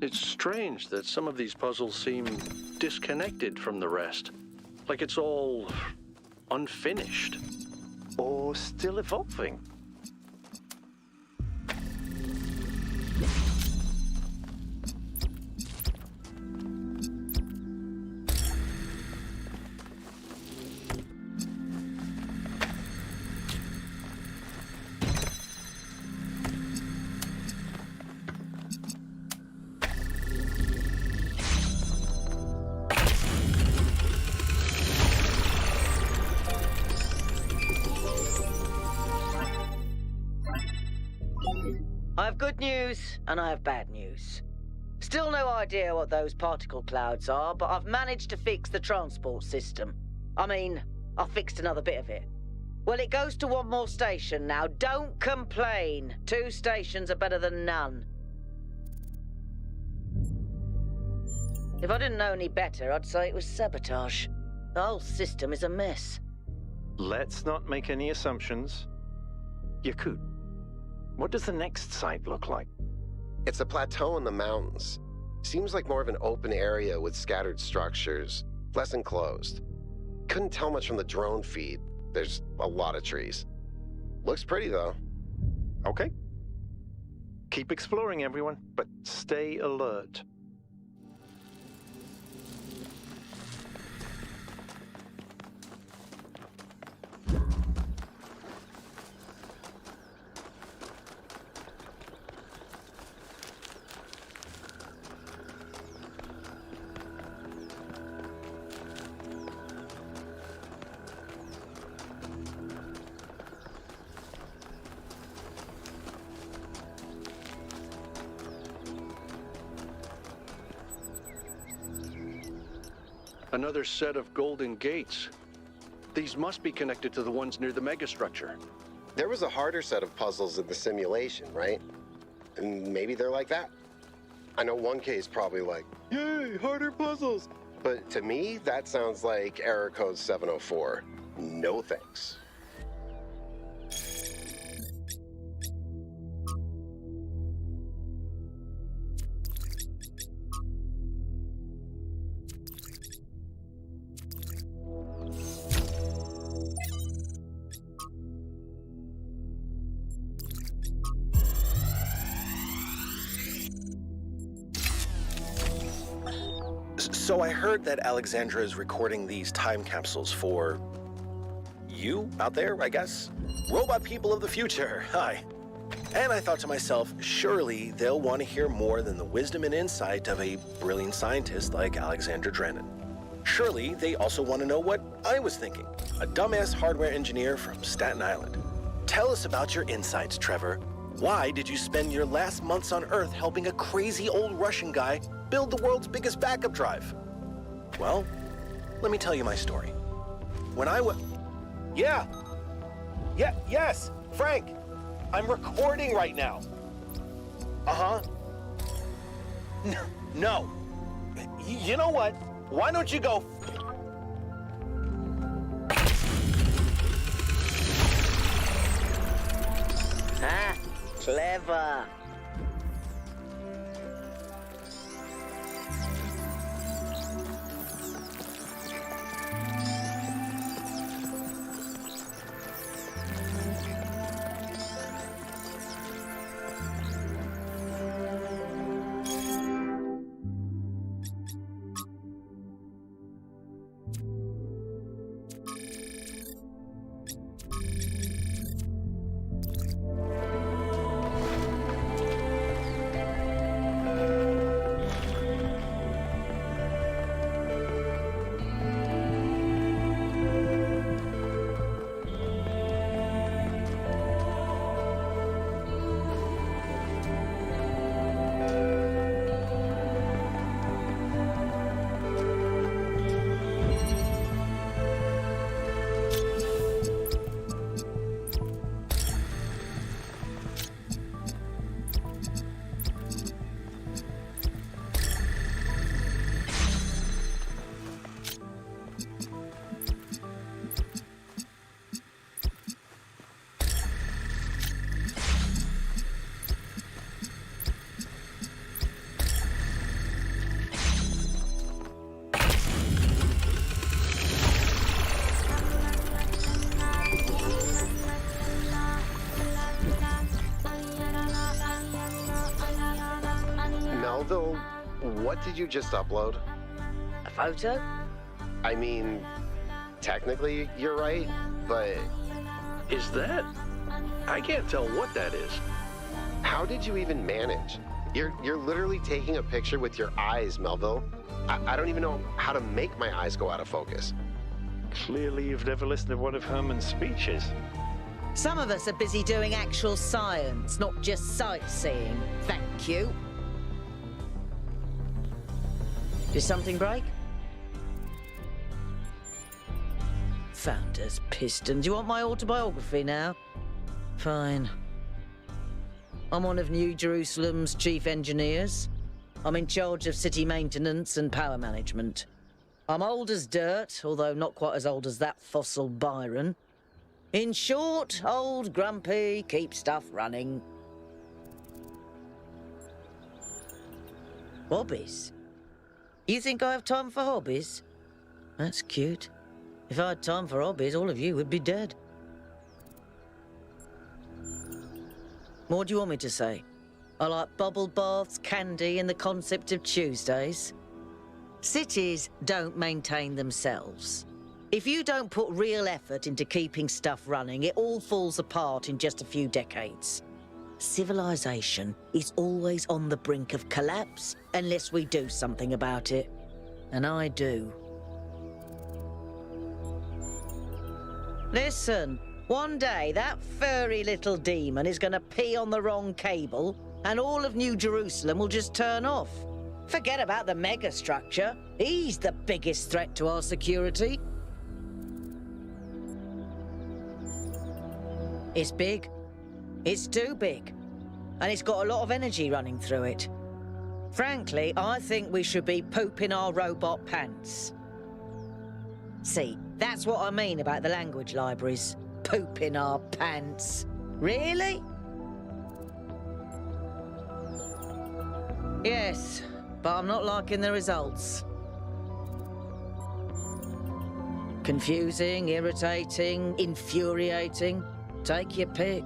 It's strange that some of these puzzles seem disconnected from the rest. Like it's all unfinished. Or still evolving. I have good news, and I have bad news. Still no idea what those particle clouds are, but I've managed to fix the transport system. I mean, I fixed another bit of it. Well, it goes to one more station now. Don't complain. 2 stations are better than none. If I didn't know any better, I'd say it was sabotage. The whole system is a mess. Let's not make any assumptions. Yakut, what does the next site look like? It's a plateau in the mountains. Seems like more of an open area with scattered structures, less enclosed. Couldn't tell much from the drone feed. There's a lot of trees. Looks pretty, though. Okay. Keep exploring, everyone, but stay alert. Another set of golden gates. These must be connected to the ones near the megastructure. There was a harder set of puzzles in the simulation, right? And maybe they're like that. I know 1K is probably like, yay, harder puzzles. But to me, that sounds like error code 704. No thanks. So I heard that Alexandra is recording these time capsules for you out there, I guess? Robot people of the future, hi. And I thought to myself, surely they'll want to hear more than the wisdom and insight of a brilliant scientist like Alexandra Drennan. Surely they also want to know what I was thinking, a dumbass hardware engineer from Staten Island. Tell us about your insights, Trevor. Why did you spend your last months on Earth helping a crazy old Russian guy build the world's biggest backup drive? Well, let me tell you my story. When I was... Yes, Frank! I'm recording right now. Uh-huh. No. You know what? Why don't you go... Ah, clever. What did you just upload? A photo? I mean, technically you're right, but... Is that? I can't tell what that is. How did you even manage? You're literally taking a picture with your eyes, Melville. I don't even know how to make my eyes go out of focus. Clearly you've never listened to one of Herman's speeches. Some of us are busy doing actual science, not just sightseeing. Thank you. Did something break? Founders Pistons. You want my autobiography now? Fine. I'm one of New Jerusalem's chief engineers. I'm in charge of city maintenance and power management. I'm old as dirt, although not quite as old as that fossil Byron. In short, old, grumpy, keep stuff running. Hobbies? You think I have time for hobbies? That's cute. If I had time for hobbies, all of you would be dead. What do you want me to say? I like bubble baths, candy, and the concept of Tuesdays. Cities don't maintain themselves. If you don't put real effort into keeping stuff running, it all falls apart in just a few decades. Civilization is always on the brink of collapse unless we do something about it. And I do. Listen, one day that furry little demon is going to pee on the wrong cable and all of New Jerusalem will just turn off. Forget about the megastructure. He's the biggest threat to our security. It's big. It's too big. And it's got a lot of energy running through it. Frankly, I think we should be pooping our robot pants. See, that's what I mean about the language libraries. Pooping our pants. Really? Yes, but I'm not liking the results. Confusing, irritating, infuriating. Take your pick.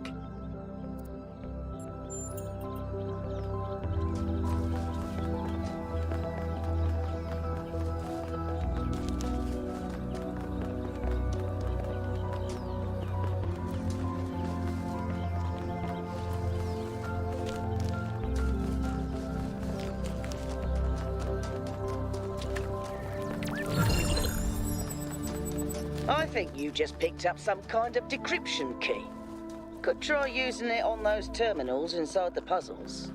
I think you just picked up some kind of decryption key. Could try using it on those terminals inside the puzzles.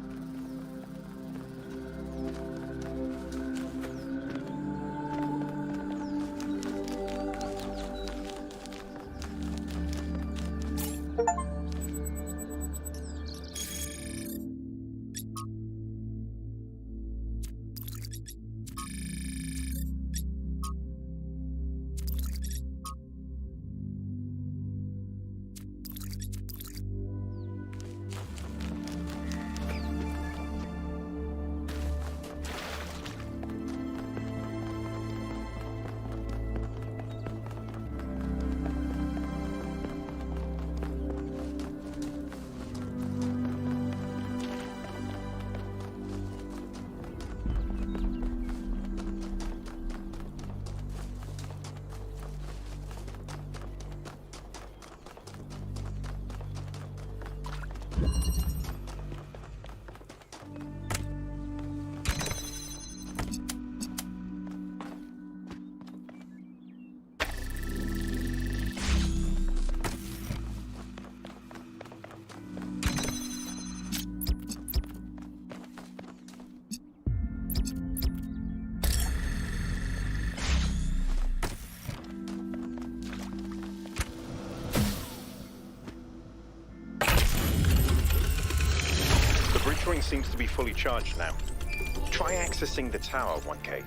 Ring seems to be fully charged now. Try accessing the tower, 1K.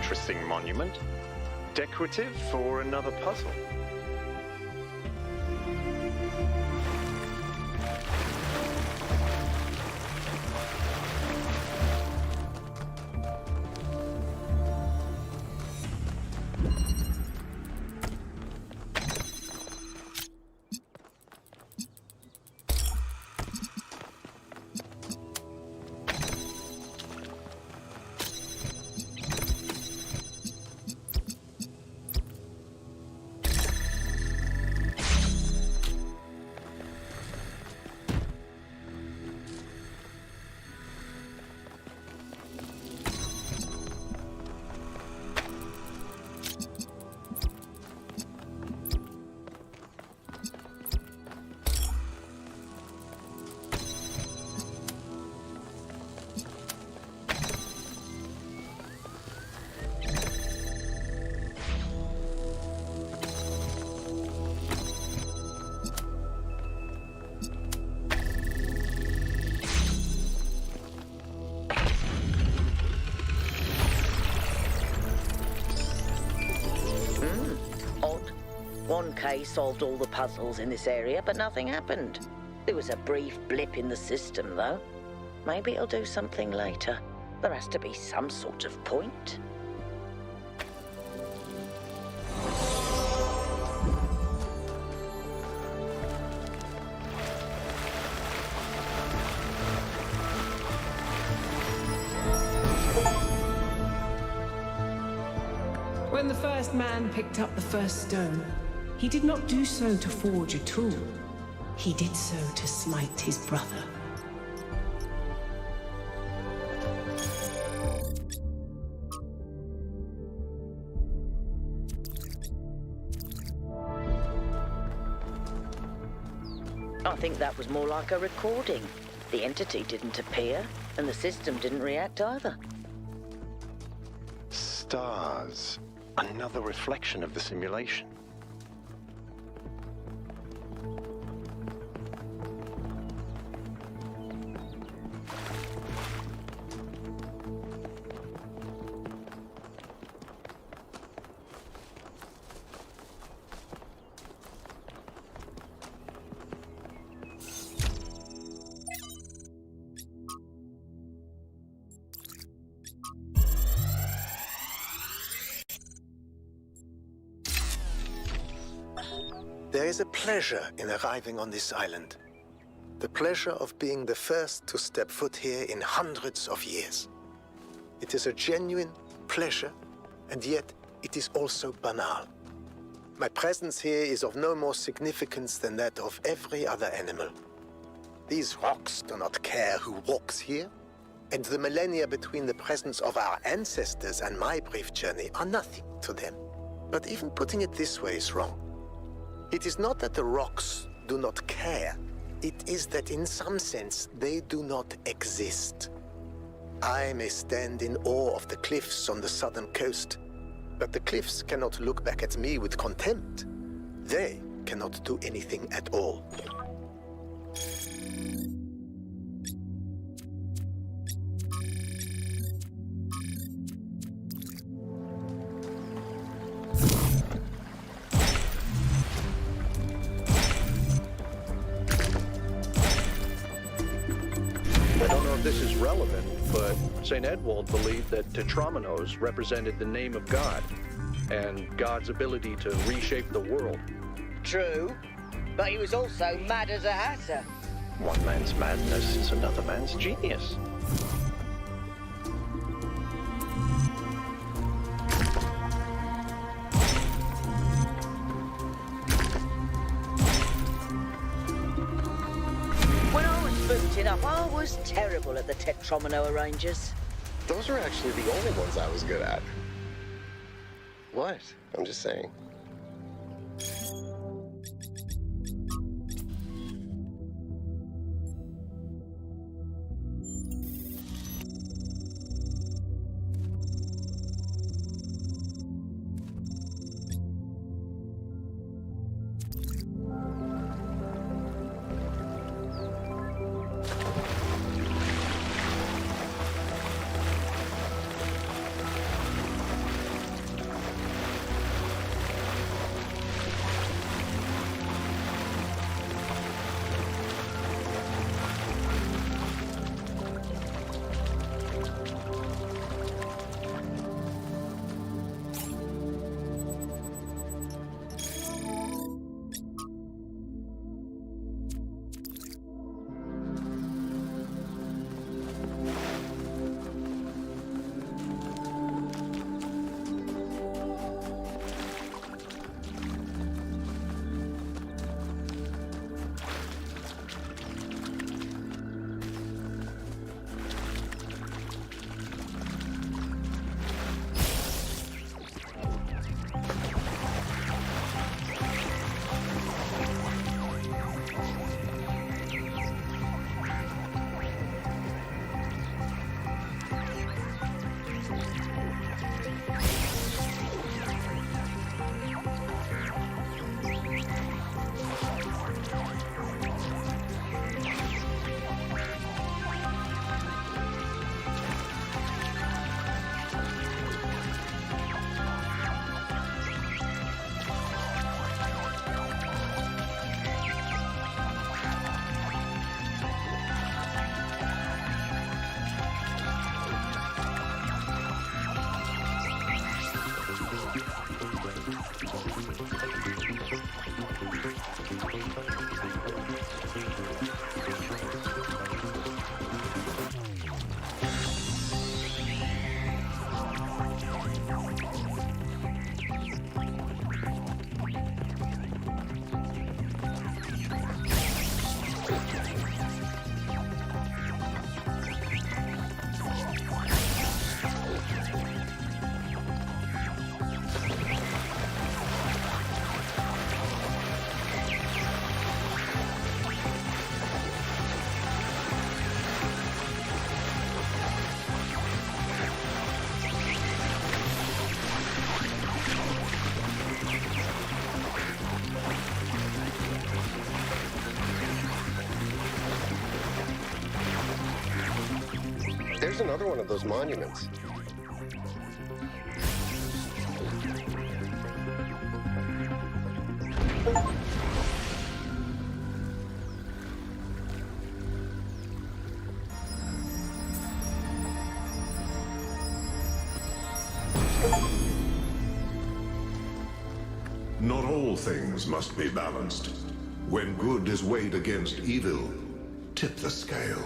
interesting monument. Decorative for another puzzle. Odd. 1K solved all the puzzles in this area, but nothing happened. There was a brief blip in the system, though. Maybe it'll do something later. There has to be some sort of point. When the first man picked up the first stone, he did not do so to forge a tool. He did so to smite his brother. I think that was more like a recording. The entity didn't appear, and the system didn't react either. Stars. Another reflection of the simulation. There is a pleasure in arriving on this island. The pleasure of being the first to step foot here in hundreds of years. It is a genuine pleasure, and yet it is also banal. My presence here is of no more significance than that of every other animal. These rocks do not care who walks here, and the millennia between the presence of our ancestors and my brief journey are nothing to them. But even putting it this way is wrong. It is not that the rocks do not care. It is that in some sense they do not exist. I may stand in awe of the cliffs on the southern coast, but the cliffs cannot look back at me with contempt. They cannot do anything at all. This is relevant, but St. Edwald believed that tetrominoes represented the name of God and God's ability to reshape the world. True, but he was also mad as a hatter. One man's madness is another man's genius. I was terrible at the tetromino arrangers. Those were actually the only ones I was good at. What? I'm just saying. Here's another one of those monuments. Not all things must be balanced. When good is weighed against evil, tip the scale.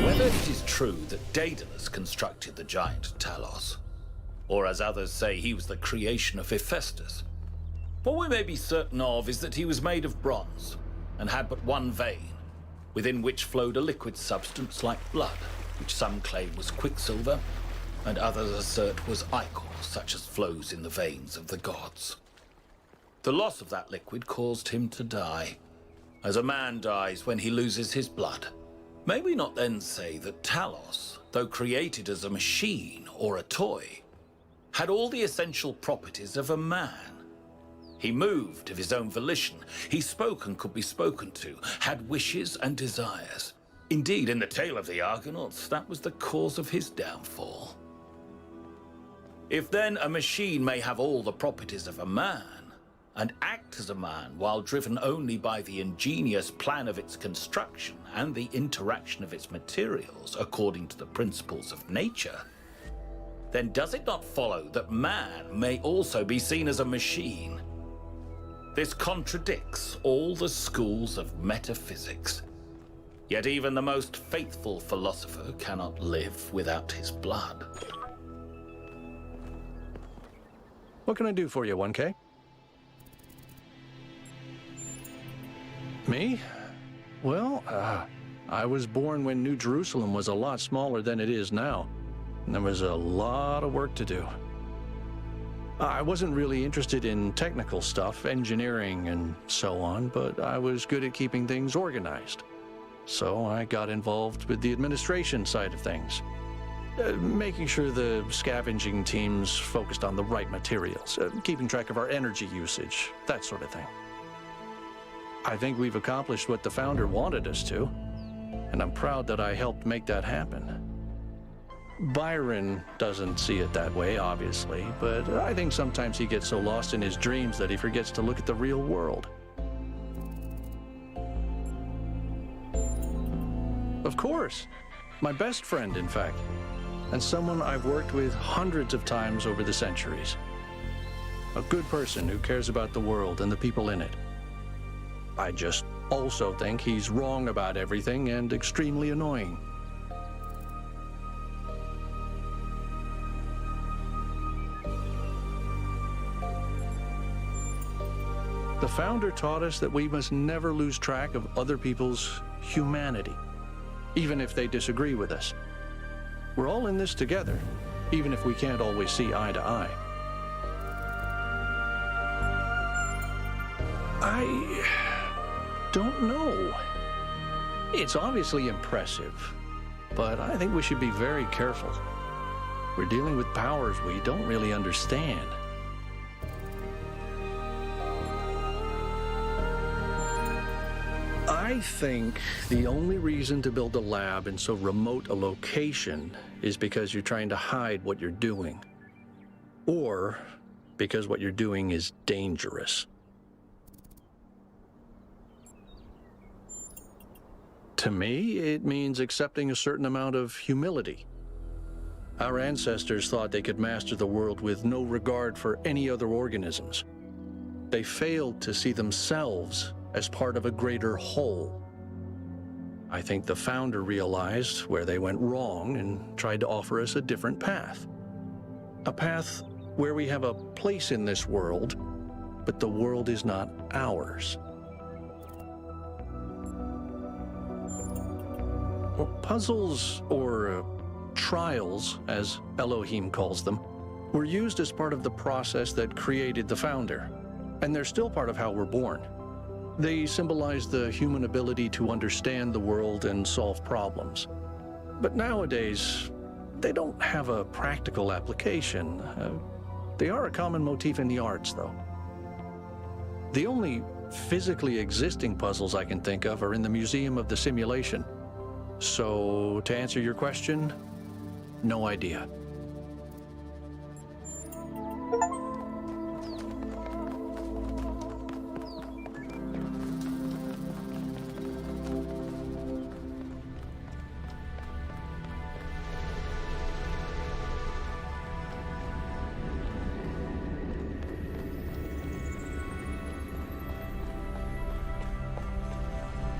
Whether it is true that Daedalus constructed the giant Talos, or as others say he was the creation of Hephaestus, what we may be certain of is that he was made of bronze and had but one vein, within which flowed a liquid substance like blood, which some claim was quicksilver, and others assert was ichor, such as flows in the veins of the gods. The loss of that liquid caused him to die, as a man dies when he loses his blood. May we not then say that Talos, though created as a machine or a toy, had all the essential properties of a man? He moved of his own volition, he spoke and could be spoken to, had wishes and desires. Indeed, in the tale of the Argonauts, that was the cause of his downfall. If then a machine may have all the properties of a man, and act as a man while driven only by the ingenious plan of its construction and the interaction of its materials according to the principles of nature, then does it not follow that man may also be seen as a machine? This contradicts all the schools of metaphysics. Yet even the most faithful philosopher cannot live without his blood. What can I do for you, 1K? Me? Well, I was born when New Jerusalem was a lot smaller than it is now. And there was a lot of work to do. I wasn't really interested in technical stuff, engineering and so on, but I was good at keeping things organized. So I got involved with the administration side of things. Making sure the scavenging teams focused on the right materials, keeping track of our energy usage, that sort of thing. I think we've accomplished what the founder wanted us to, and I'm proud that I helped make that happen. Byron doesn't see it that way, obviously, but I think sometimes he gets so lost in his dreams that he forgets to look at the real world. Of course. My best friend, in fact, and someone I've worked with hundreds of times over the centuries. A good person who cares about the world and the people in it. I just also think he's wrong about everything and extremely annoying. The founder taught us that we must never lose track of other people's humanity, even if they disagree with us. We're all in this together, even if we can't always see eye to eye. I don't know. It's obviously impressive, but I think we should be very careful. We're dealing with powers we don't really understand. I I think the only reason to build a lab in so remote a location is because you're trying to hide what you're doing. Or because what you're doing is dangerous. To me, it means accepting a certain amount of humility. Our ancestors thought they could master the world with no regard for any other organisms. They failed to see themselves as part of a greater whole. I think the founder realized where they went wrong and tried to offer us a different path. A path where we have a place in this world, but the world is not ours. Well, puzzles, or trials, as Elohim calls them, were used as part of the process that created the founder, and they're still part of how we're born. They symbolize the human ability to understand the world and solve problems. But nowadays, they don't have a practical application. They are a common motif in the arts, though. The only physically existing puzzles I can think of are in the Museum of the Simulation. So, to answer your question, no idea.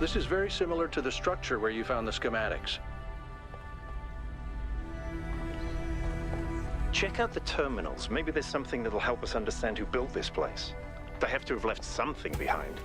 This is very similar to the structure where you found the schematics. Check out the terminals. Maybe there's something that'll help us understand who built this place. They have to have left something behind.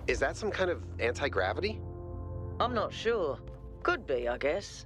Is that some kind of anti-gravity? I'm not sure. Could be, I guess.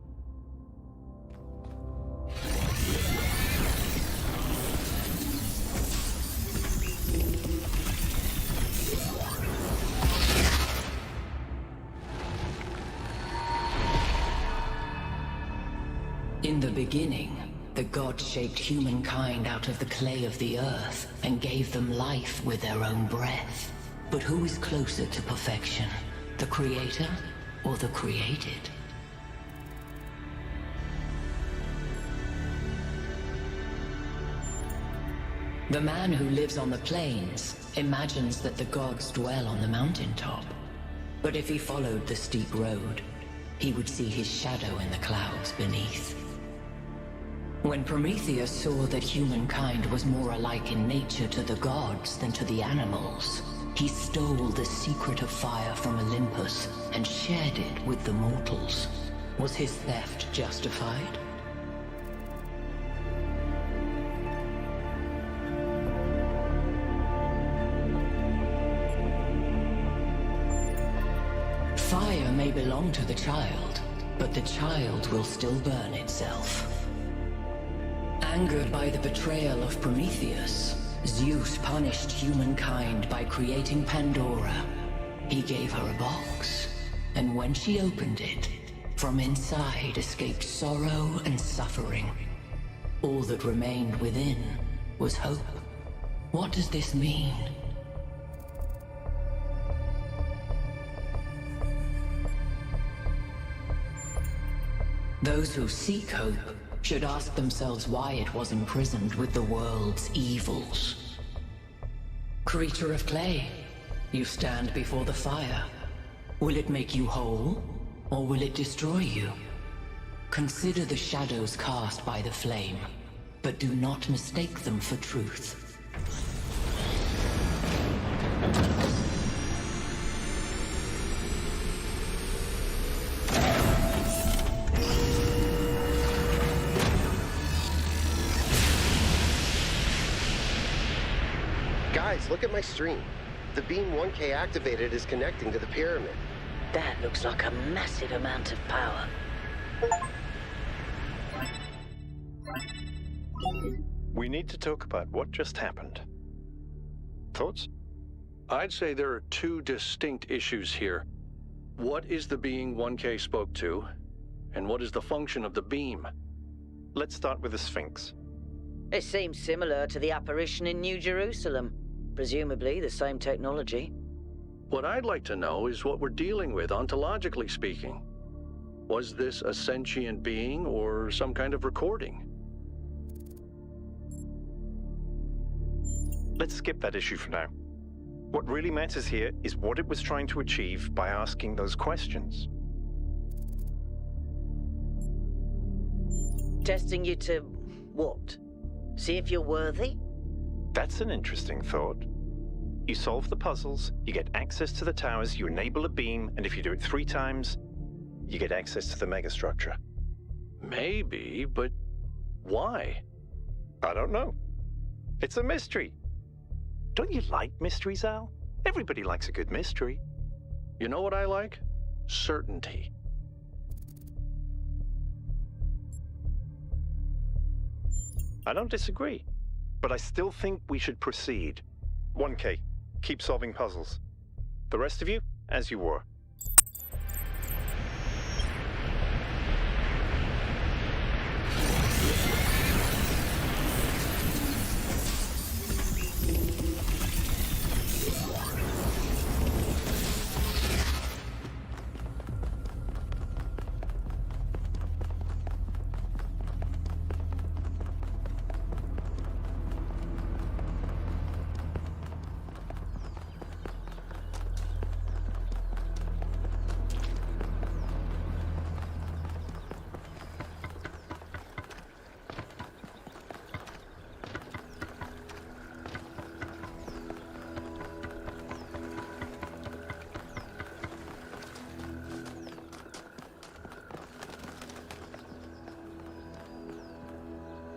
In the beginning, the gods shaped humankind out of the clay of the earth and gave them life with their own breath. But who is closer to perfection, the creator or the created? The man who lives on the plains imagines that the gods dwell on the mountaintop. But if he followed the steep road, he would see his shadow in the clouds beneath. When Prometheus saw that humankind was more alike in nature to the gods than to the animals, he stole the secret of fire from Olympus and shared it with the mortals. Was his theft justified? Fire may belong to the child, but the child will still burn itself. Angered by the betrayal of Prometheus, Zeus punished humankind by creating Pandora. He gave her a box, and when she opened it, from inside escaped sorrow and suffering. All that remained within was hope. What does this mean? Those who seek hope should ask themselves why it was imprisoned with the world's evils. Creature of clay, you stand before the fire. Will it make you whole, or will it destroy you? Consider the shadows cast by the flame, but do not mistake them for truth. Guys, look at my stream. The beam 1K activated is connecting to the pyramid. That looks like a massive amount of power. We need to talk about what just happened. Thoughts? I'd say there are two distinct issues here. What is the being 1K spoke to, and what is the function of the beam? Let's start with the Sphinx. It seems similar to the apparition in New Jerusalem. Presumably the same technology. What I'd like to know is what we're dealing with, ontologically speaking. Was this a sentient being or some kind of recording? Let's skip that issue for now. What really matters here is what it was trying to achieve by asking those questions. Testing you to what? See if you're worthy? That's an interesting thought. You solve the puzzles, you get access to the towers, you enable a beam, and if you do it 3 times, you get access to the megastructure. Maybe, but why? I don't know. It's a mystery. Don't you like mysteries, Al? Everybody likes a good mystery. You know what I like? Certainty. I don't disagree, but I still think we should proceed. 1K, keep solving puzzles. The rest of you, as you were.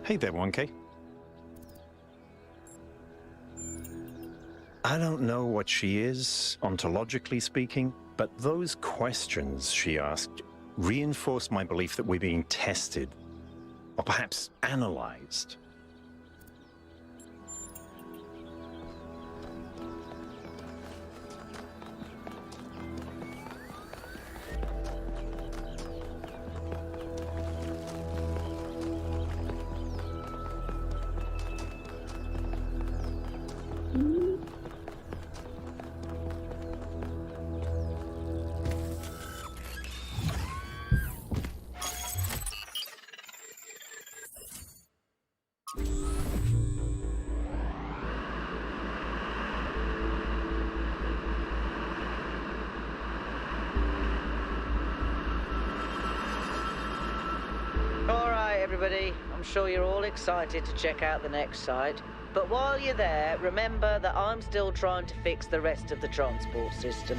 Hey there, 1K. I don't know what she is, ontologically speaking, but those questions she asked reinforce my belief that we're being tested, or perhaps analyzed. everybody. I'm sure you're all excited to check out the next site. But while you're there, remember that I'm still trying to fix the rest of the transport system.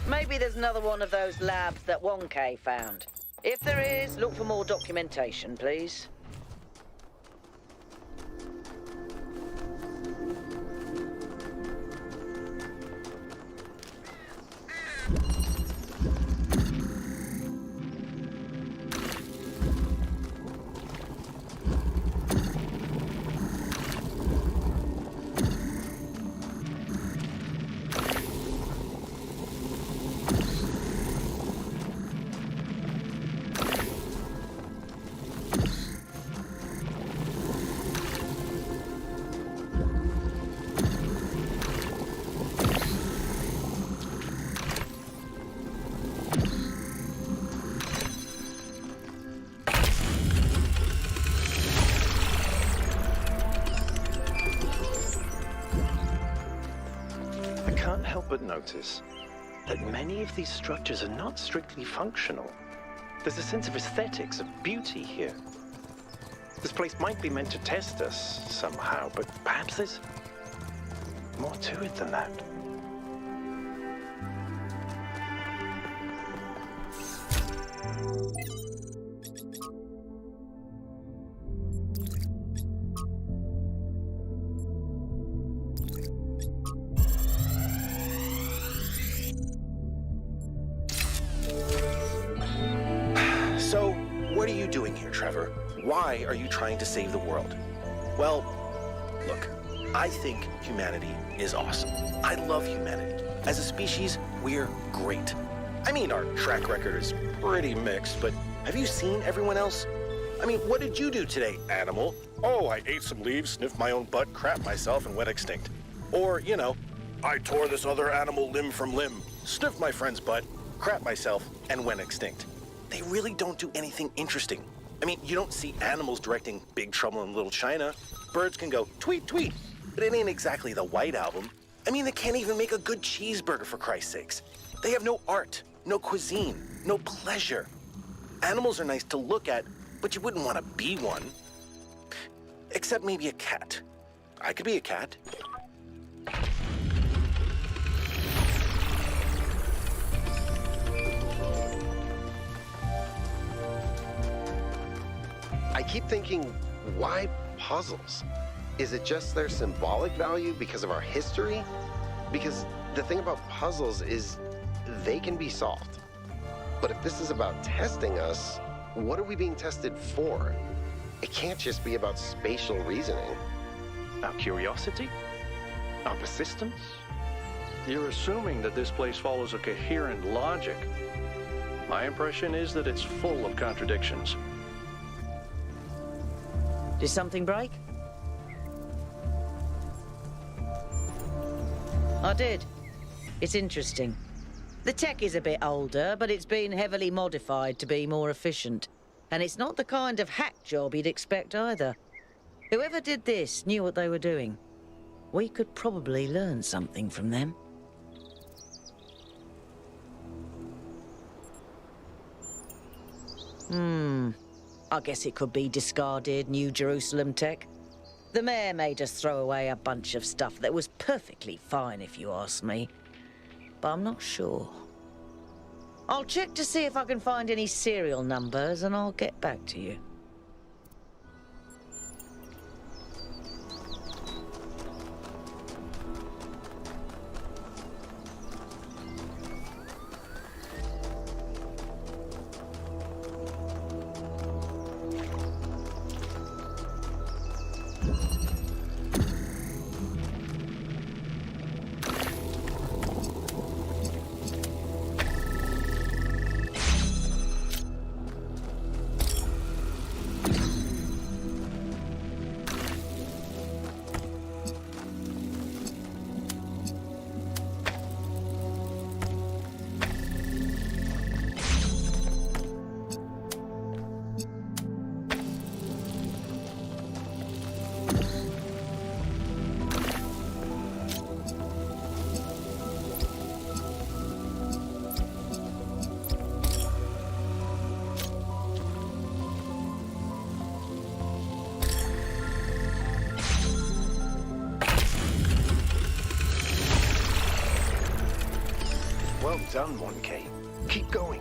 Maybe there's another one of those labs that 1K found. If there is, look for more documentation, please. But notice that many of these structures are not strictly functional. There's a sense of aesthetics, of beauty here. This place might be meant to test us somehow, but perhaps there's more to it than that. So, what are you doing here, Trevor? Why are you trying to save the world? Well, look, I think humanity is awesome. I love humanity. As a species, we're great. I mean, our track record is pretty mixed, but have you seen everyone else? I mean, what did you do today, animal? Oh, I ate some leaves, sniffed my own butt, crapped myself, and went extinct. Or, you know, I tore this other animal limb from limb, sniffed my friend's butt, crapped myself, and went extinct. They really don't do anything interesting. I mean, you don't see animals directing Big Trouble in Little China. Birds can go tweet, tweet, but it ain't exactly the White Album. I mean, they can't even make a good cheeseburger, for Christ's sakes. They have no art, no cuisine, no pleasure. Animals are nice to look at, but you wouldn't want to be one. Except maybe a cat. I could be a cat. I keep thinking, why puzzles? Is it just their symbolic value because of our history? Because the thing about puzzles is they can be solved. But if this is about testing us, what are we being tested for? It can't just be about spatial reasoning. Our curiosity? Our persistence? You're assuming that this place follows a coherent logic. My impression is that it's full of contradictions. Did something break? I did. It's interesting. The tech is a bit older, but it's been heavily modified to be more efficient. And it's not the kind of hack job you'd expect either. Whoever did this knew what they were doing. We could probably learn something from them. I guess it could be discarded New Jerusalem tech. The mayor made us throw away a bunch of stuff that was perfectly fine, if you ask me. But I'm not sure. I'll check to see if I can find any serial numbers, and I'll get back to you. Well done, 1K. Keep going.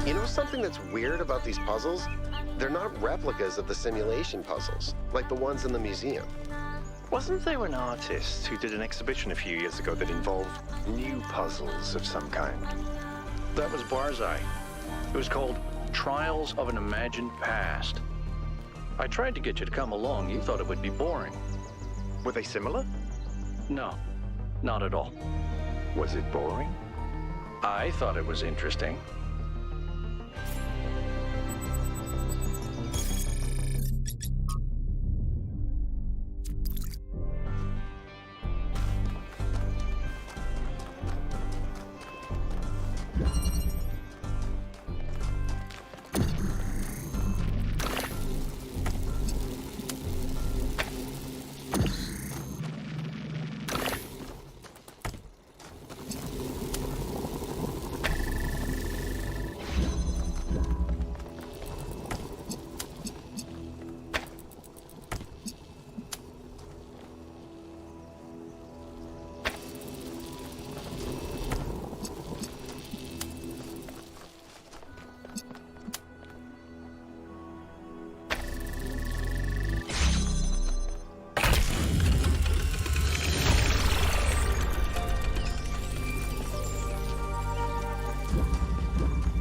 You know something that's weird about these puzzles? They're not replicas of the simulation puzzles, like the ones in the museum. Wasn't there an artist who did an exhibition a few years ago that involved new puzzles of some kind? That was Barzai. It was called Trials of an Imagined Past. I tried to get you to come along. You thought it would be boring. Were they similar? No, not at all. Was it boring? I thought it was interesting.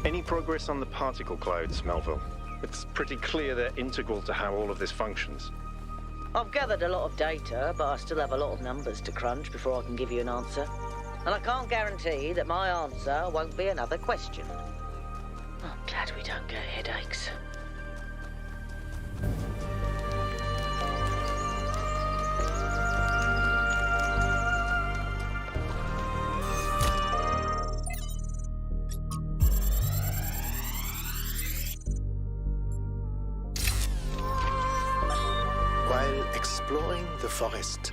Any progress on the particle clouds, Melville? It's pretty clear they're integral to how all of this functions. I've gathered a lot of data, but I still have a lot of numbers to crunch before I can give you an answer. And I can't guarantee that my answer won't be another question. I'm glad we don't get headaches. While exploring the forest,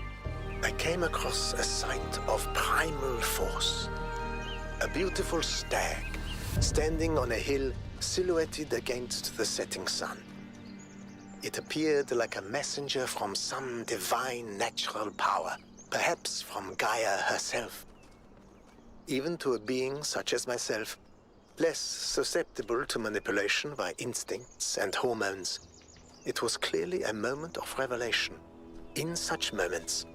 I came across a sight of primal force. A beautiful stag, standing on a hill silhouetted against the setting sun. It appeared like a messenger from some divine natural power, perhaps from Gaia herself. even to a being such as myself, less susceptible to manipulation by instincts and hormones. It was clearly a moment of revelation. In such moments,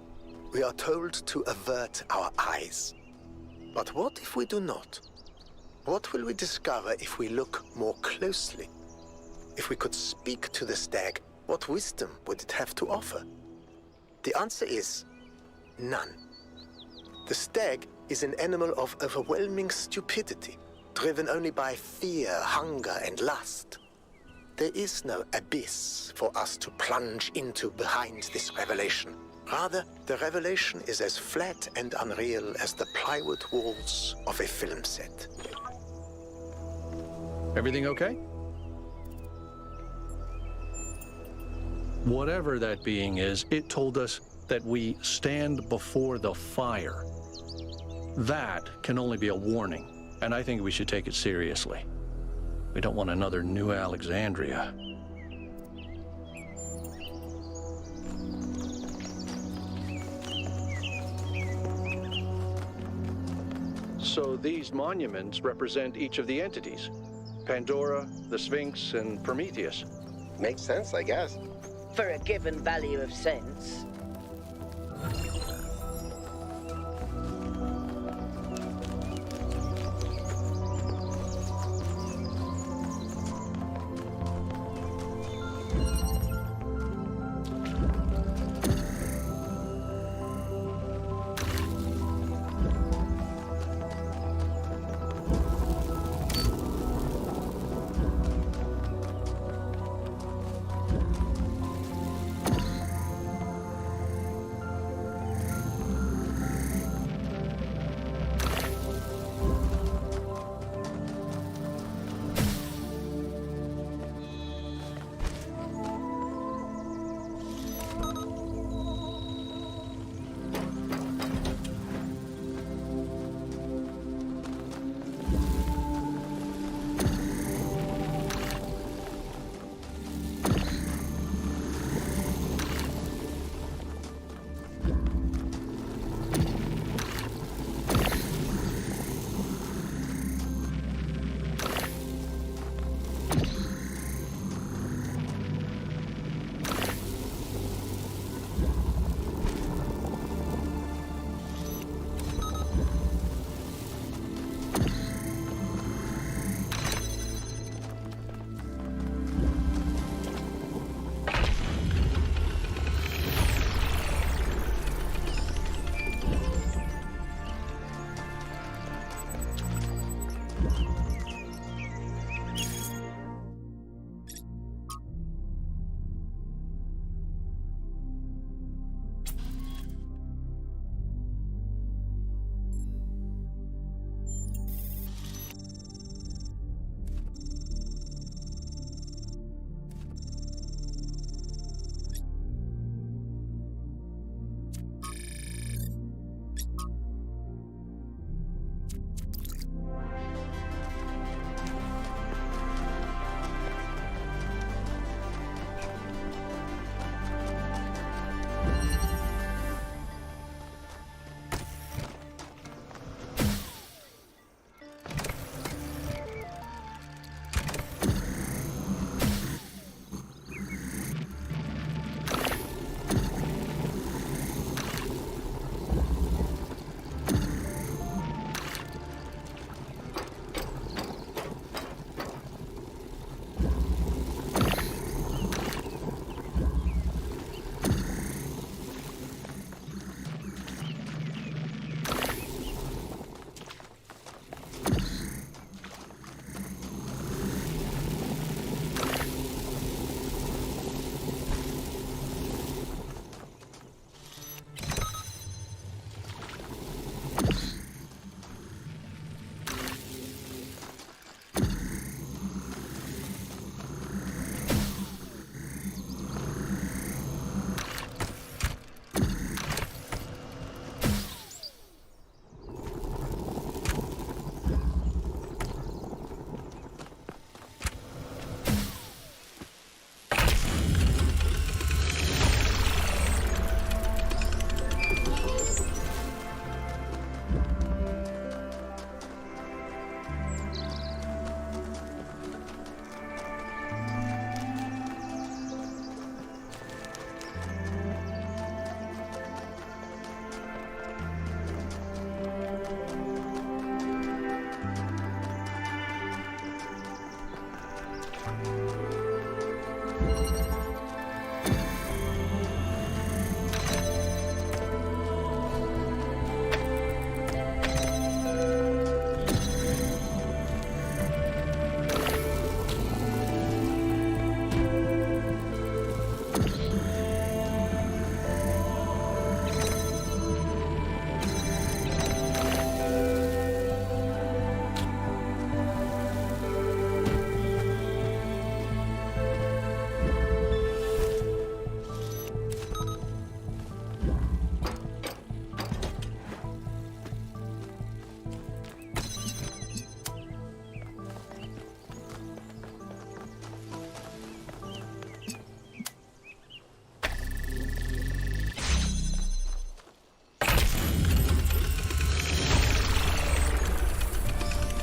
we are told to avert our eyes. But what if we do not? What will we discover if we look more closely? If we could speak to the stag, what wisdom would it have to offer? The answer is none. The stag is an animal of overwhelming stupidity, driven only by fear, hunger, and lust. There is no abyss for us to plunge into behind this revelation. Rather, the revelation is as flat and unreal as the plywood walls of a film set. Everything okay? Whatever that being is, it told us that we stand before the fire. That can only be a warning, and I think we should take it seriously. We don't want another New Alexandria. So these monuments represent each of the entities. Pandora, the Sphinx, and Prometheus. Makes sense, I guess. For a given value of sense.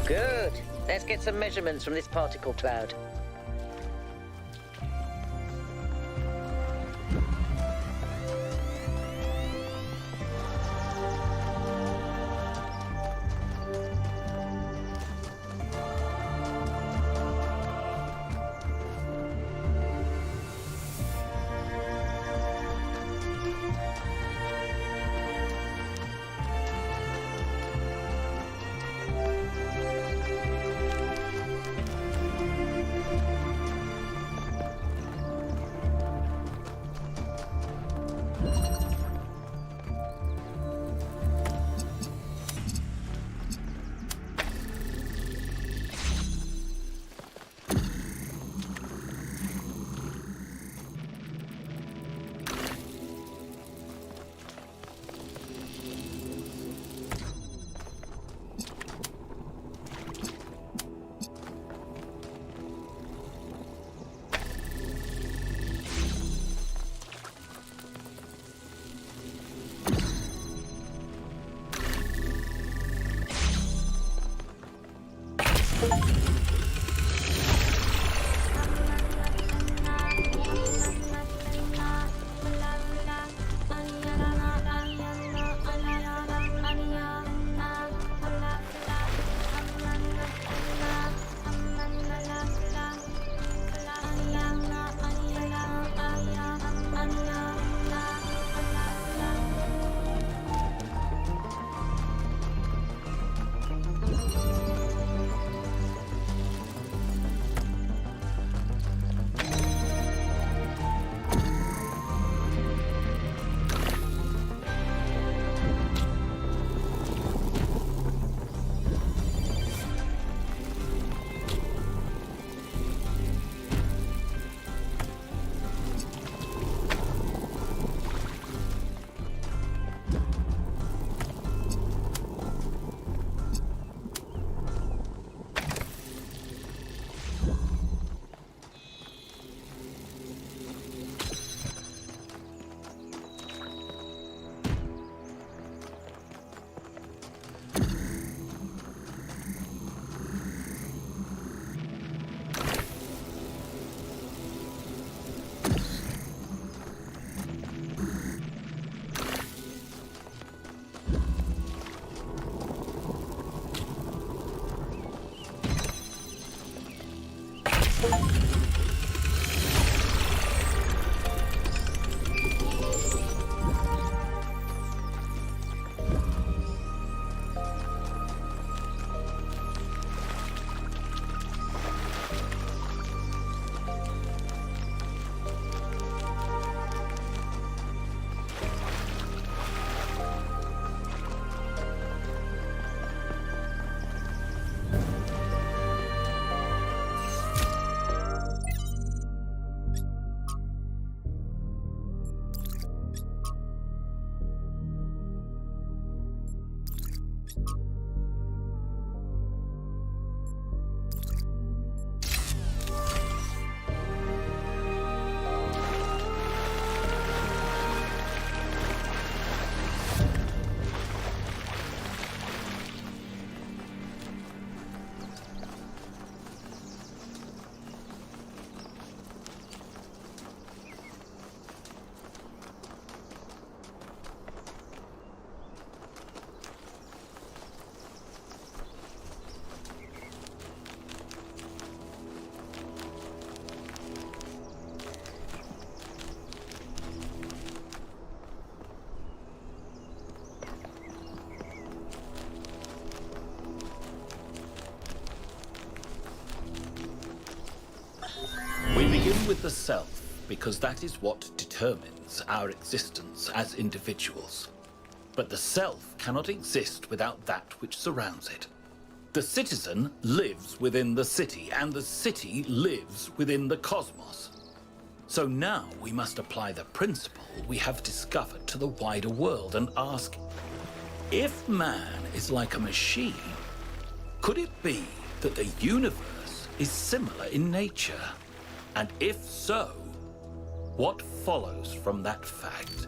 Good. Let's get some measurements from this particle cloud. with the self because that is what determines our existence as individuals. But the self cannot exist without that which surrounds it. The citizen lives within the city, and the city lives within the cosmos. So now we must apply the principle we have discovered to the wider world and ask, if man is like a machine, could it be that the universe is similar in nature? And if so, what follows from that fact?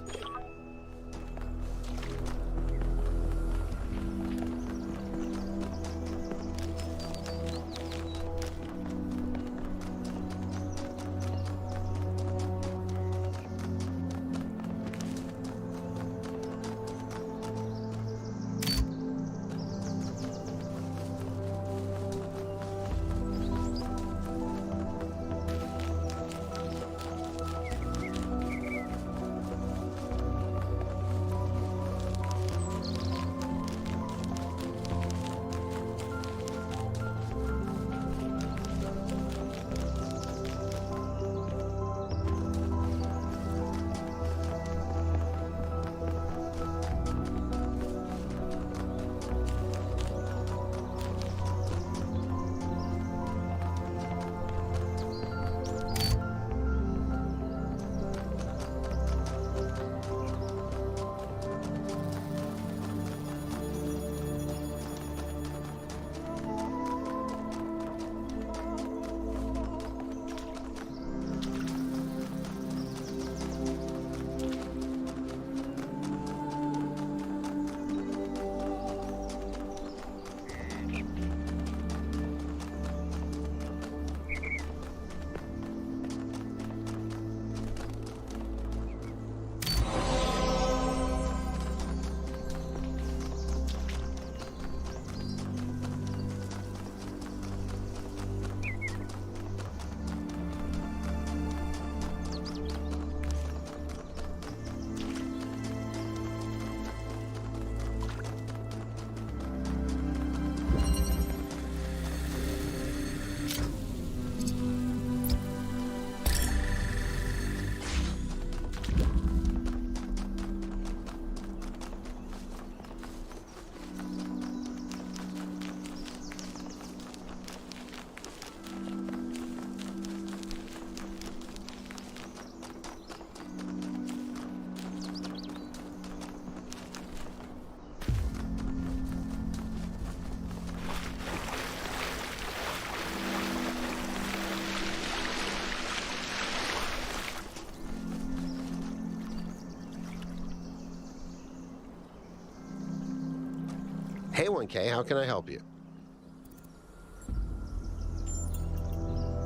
Hey 1K, how can I help you?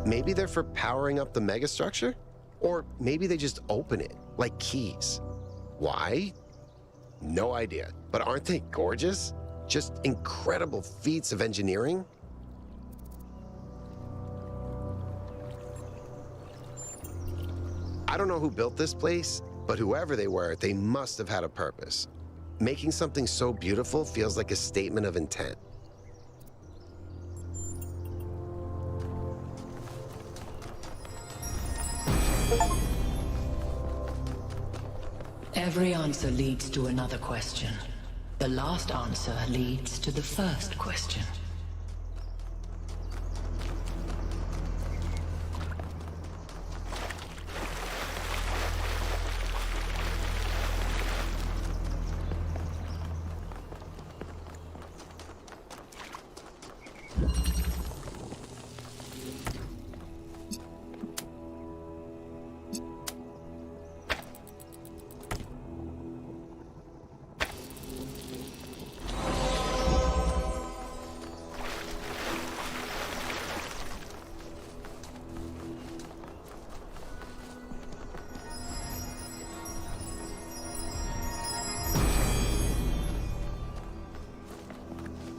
Maybe they're for powering up the megastructure? Or maybe they just open it, like keys. Why? No idea. But aren't they gorgeous? Just incredible feats of engineering? I don't know who built this place, but whoever they were, they must have had a purpose. Making something so beautiful feels like a statement of intent. Every answer leads to another question. The last answer leads to the first question.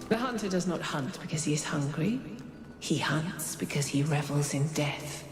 The hunter does not hunt because he is hungry. He hunts because he revels in death.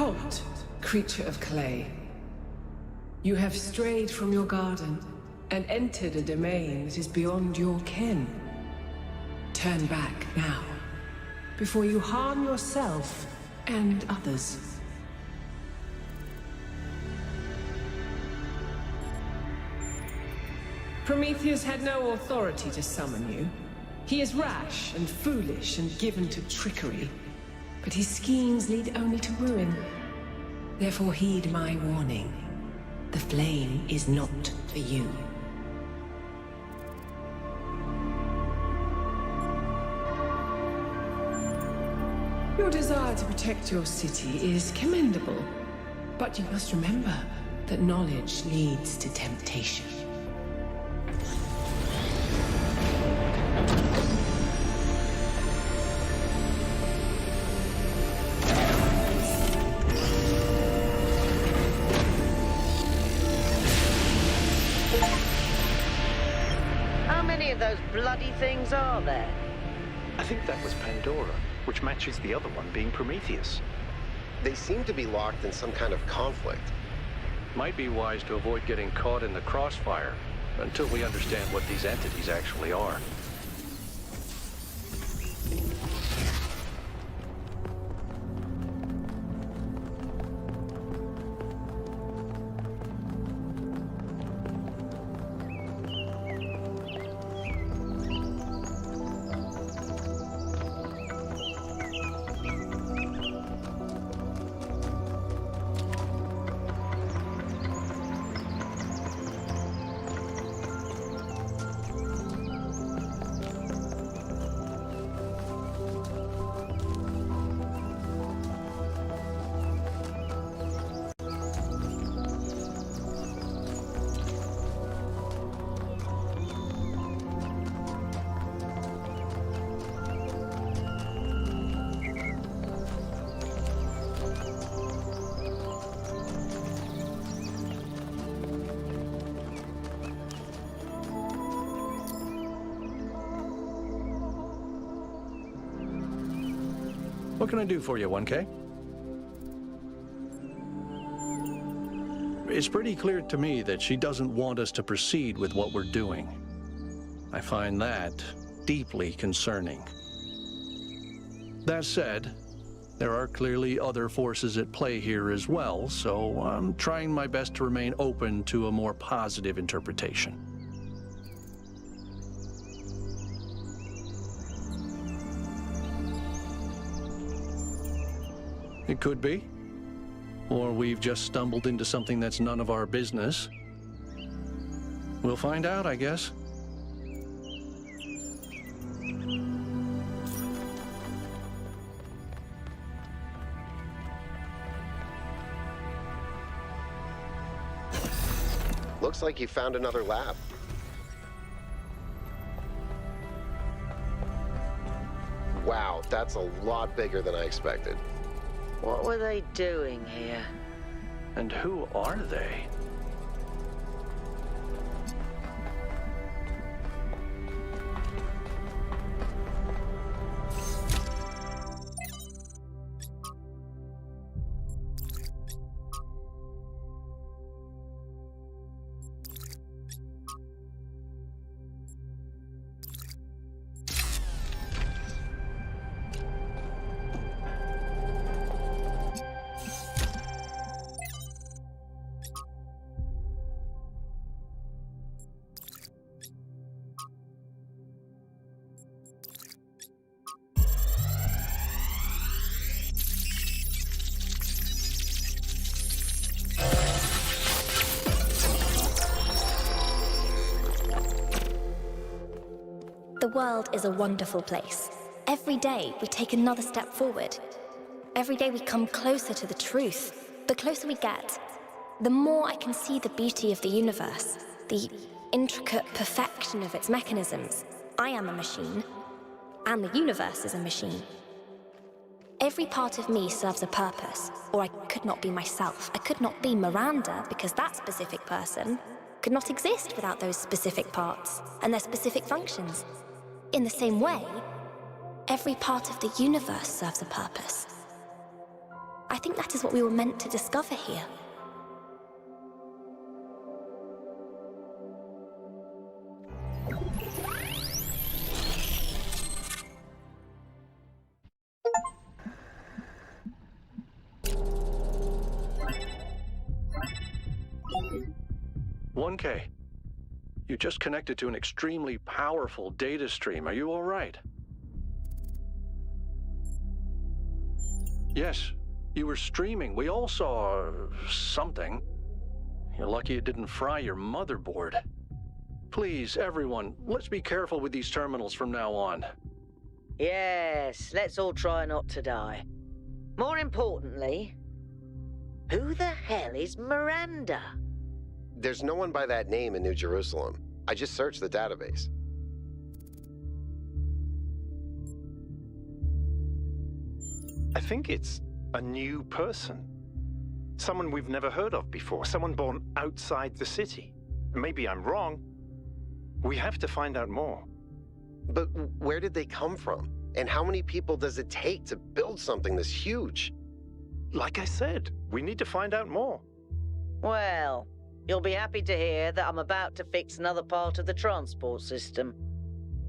Halt, creature of clay. You have strayed from your garden and entered a domain that is beyond your ken. Turn back now, before you harm yourself and others. Prometheus had no authority to summon you. He is rash and foolish and given to trickery, but his schemes lead only to ruin. Therefore heed my warning. The flame is not for you. Your desire to protect your city is commendable, but you must remember that knowledge leads to temptation. How many of those bloody things are there? I think that was Pandora, which matches the other one being Prometheus. They seem to be locked in some kind of conflict. Might be wise to avoid getting caught in the crossfire until we understand what these entities actually are. What can I do for you, 1K? It's pretty clear to me that she doesn't want us to proceed with what we're doing. I find that deeply concerning. That said, there are clearly other forces at play here as well, so I'm trying my best to remain open to a more positive interpretation. It could be. Or we've just stumbled into something that's none of our business. We'll find out, I guess. Looks like you found another lab. Wow, that's a lot bigger than I expected. What were they doing here? And who are they? The world is a wonderful place. Every day, we take another step forward. Every day, we come closer to the truth. The closer we get, the more I can see the beauty of the universe, the intricate perfection of its mechanisms. I am a machine, and the universe is a machine. Every part of me serves a purpose, or I could not be myself. I could not be Miranda, because that specific person could not exist without those specific parts and their specific functions. In the same way, every part of the universe serves a purpose. I think that is what we were meant to discover here. You just connected to an extremely powerful data stream. Are you all right? Yes, you were streaming. We all saw something. You're lucky it didn't fry your motherboard. Please, everyone, let's be careful with these terminals from now on. Yes, let's all try not to die. More importantly, who the hell is Miranda? There's no one by that name in New Jerusalem. I just searched the database. I think it's a new person. Someone we've never heard of before. Someone born outside the city. Maybe I'm wrong. We have to find out more. But where did they come from? And how many people does it take to build something this huge? Like I said, we need to find out more. Well, you'll be happy to hear that I'm about to fix another part of the transport system.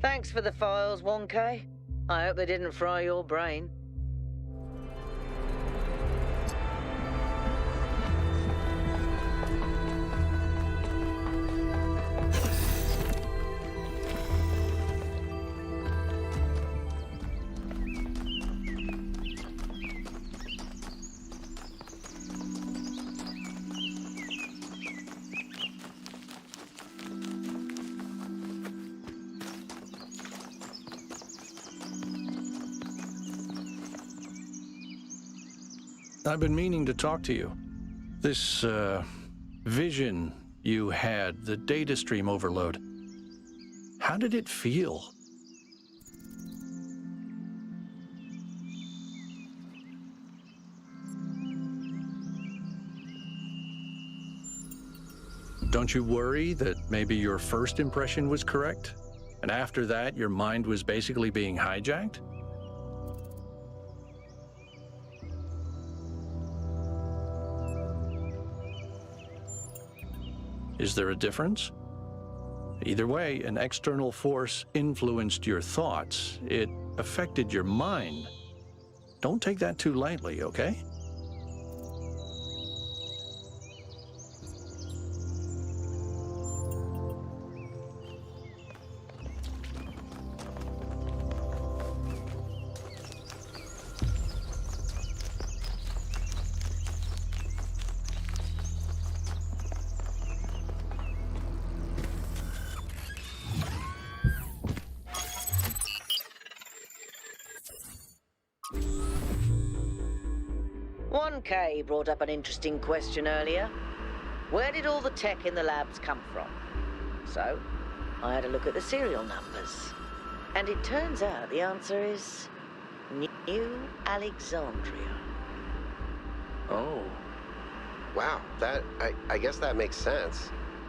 Thanks for the files, 1K. I hope they didn't fry your brain. I've been meaning to talk to you. This, vision you had, the data stream overload. How did it feel? Don't you worry that maybe your first impression was correct? And after that, your mind was basically being hijacked? Is there a difference? Either way, an external force influenced your thoughts. It affected your mind. Don't take that too lightly, okay? Kay brought up an interesting question earlier. Where did all the tech in the labs come from? So, I had a look at the serial numbers. And it turns out the answer is New Alexandria. Oh. Wow, I guess that makes sense.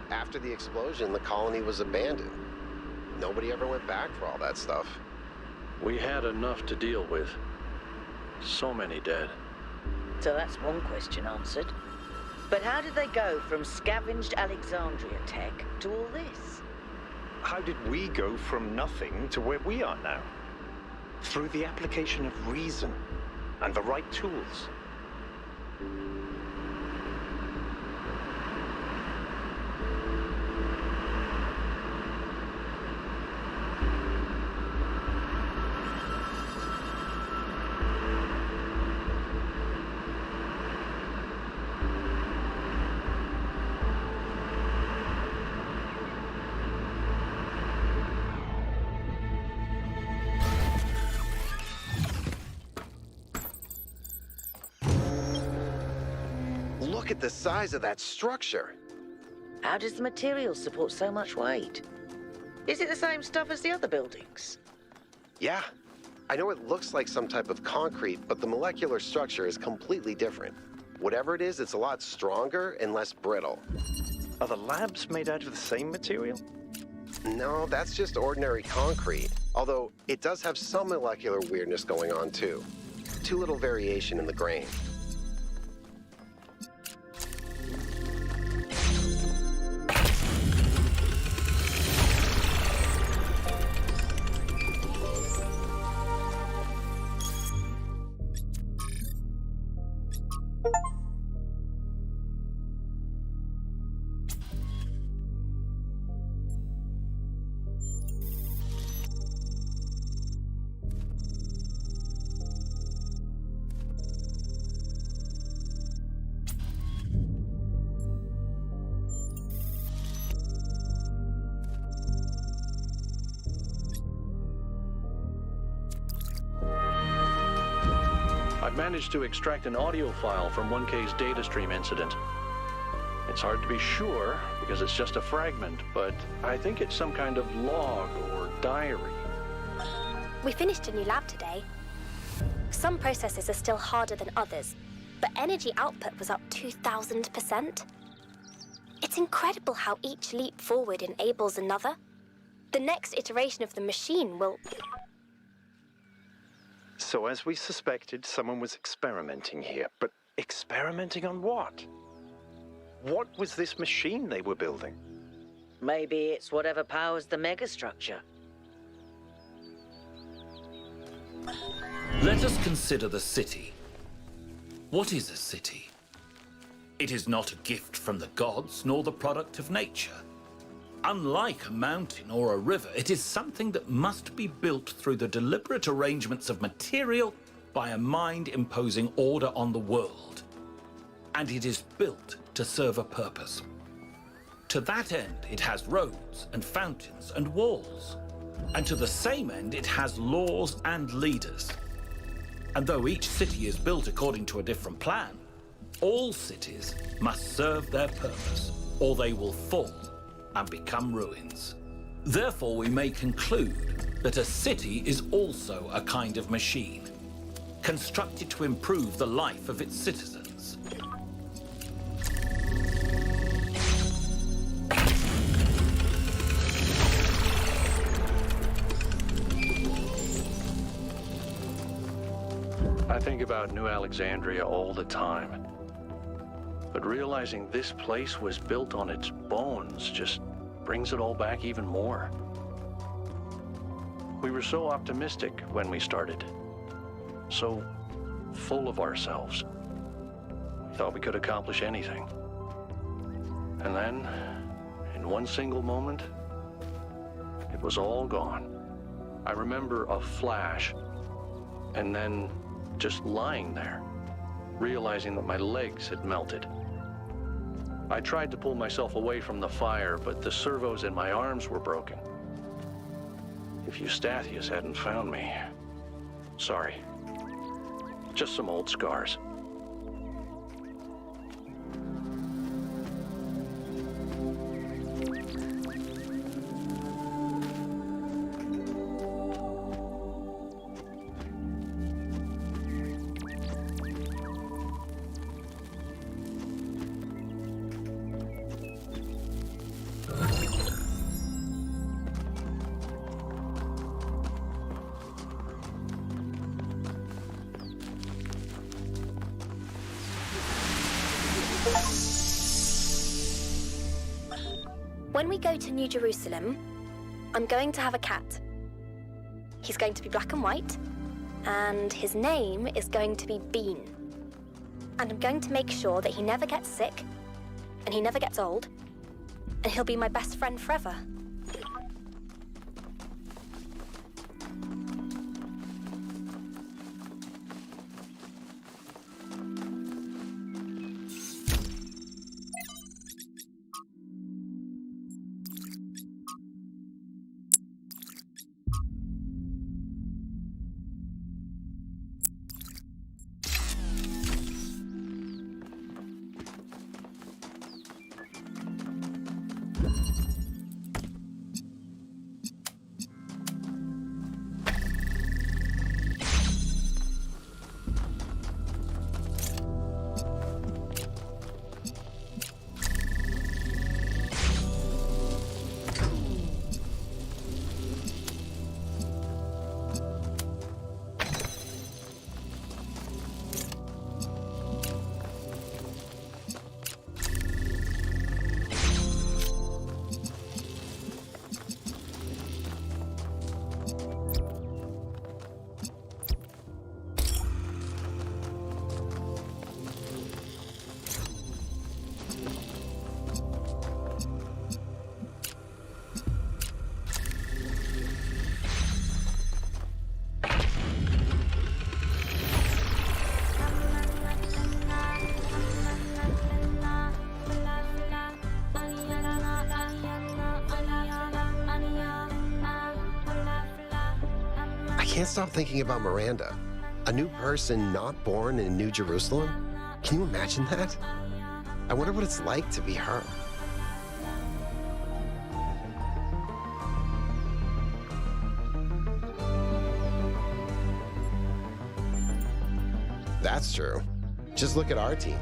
After the explosion, the colony was abandoned. Nobody ever went back for all that stuff. We had enough to deal with. So many dead. So that's one question answered. But how did they go from scavenged Alexandria tech to all this? How did we go from nothing to where we are now? Through the application of reason and the right tools. Look at the size of that structure. How does the material support so much weight? Is it the same stuff as the other buildings? Yeah. I know it looks like some type of concrete, but the molecular structure is completely different. Whatever it is, it's a lot stronger and less brittle. Are the labs made out of the same material? No, that's just ordinary concrete. Although, it does have some molecular weirdness going on, too. Too little variation in the grain. I've managed to extract an audio file from 1K's data stream incident. It's hard to be sure because it's just a fragment, but I think it's some kind of log or diary. We finished a new lab today. Some processes are still harder than others, but energy output was up 2,000%. It's incredible how each leap forward enables another. The next iteration of the machine will... So as we suspected, someone was experimenting here. But experimenting on what? What was this machine they were building? Maybe it's whatever powers the megastructure. Let us consider the city. What is a city? It is not a gift from the gods, nor the product of nature. Unlike a mountain or a river, it is something that must be built through the deliberate arrangements of material by a mind imposing order on the world. And it is built to serve a purpose. To that end, it has roads and fountains and walls. And to the same end, it has laws and leaders. And though each city is built according to a different plan, all cities must serve their purpose, or they will fall and become ruins. Therefore, we may conclude that a city is also a kind of machine, constructed to improve the life of its citizens. I think about New Alexandria all the time. But realizing this place was built on its bones just brings it all back even more. We were so optimistic when we started. So full of ourselves. We thought we could accomplish anything. And then, in one single moment, it was all gone. I remember a flash, and then just lying there, realizing that my legs had melted. I tried to pull myself away from the fire, but the servos in my arms were broken. If Eustathius hadn't found me, sorry. Just some old scars. When we go to New Jerusalem, I'm going to have a cat. He's going to be black and white, and his name is going to be Bean. And I'm going to make sure that he never gets sick, and he never gets old, and he'll be my best friend forever. I can't stop thinking about Miranda. A new person not born in New Jerusalem? Can you imagine that? I wonder what it's like to be her. That's true. Just look at our team.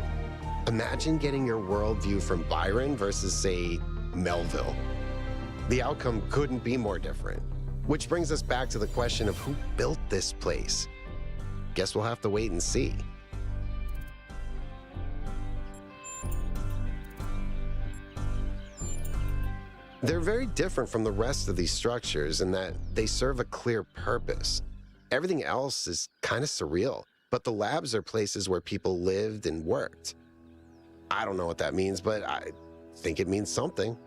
Imagine getting your worldview from Byron versus, say, Melville. The outcome couldn't be more different. Which brings us back to the question of who built this place. Guess we'll have to wait and see. They're very different from the rest of these structures in that they serve a clear purpose. Everything else is kind of surreal, but the labs are places where people lived and worked. I don't know what that means, but I think it means something.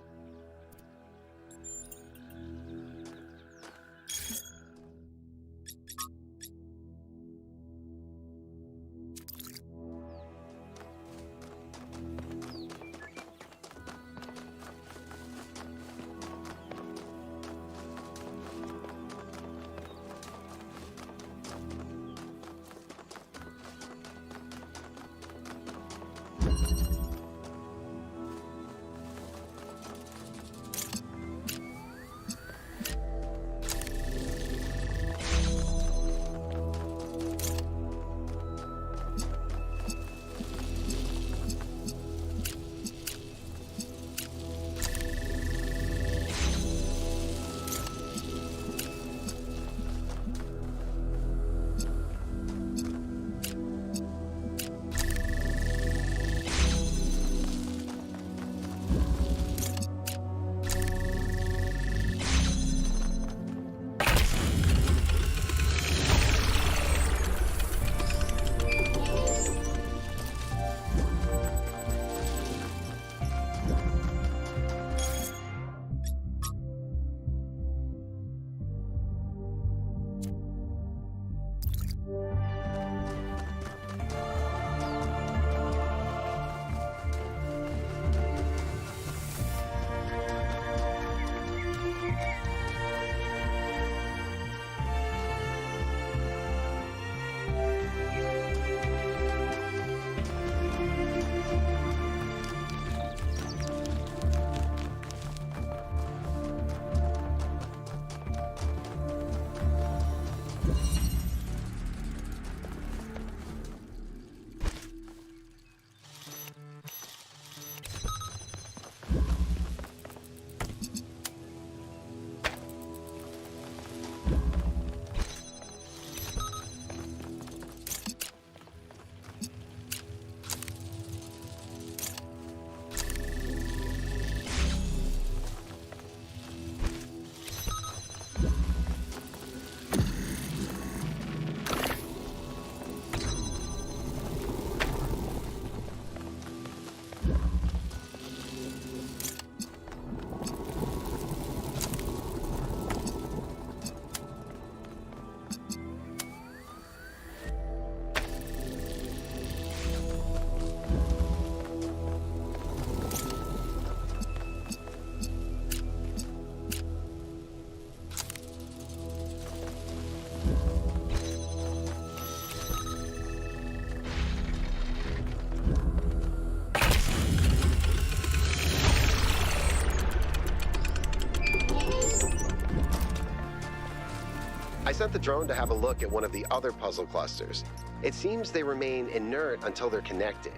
I sent the drone to have a look at one of the other puzzle clusters. It seems they remain inert until they're connected.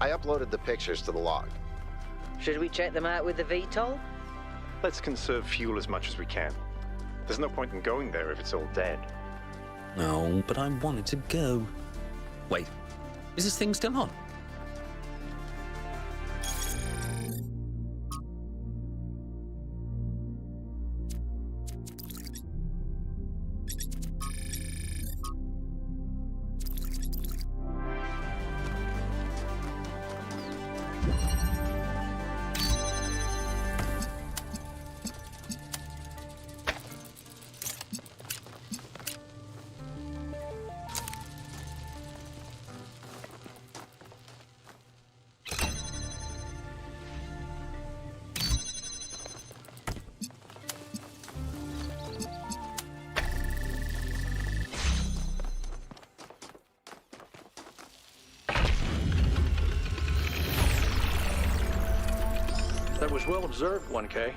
I uploaded the pictures to the log. Should we check them out with the VTOL? Let's conserve fuel as much as we can. There's no point in going there if it's all dead. No, but I wanted to go. Wait, is this thing still on? That was well observed, 1K.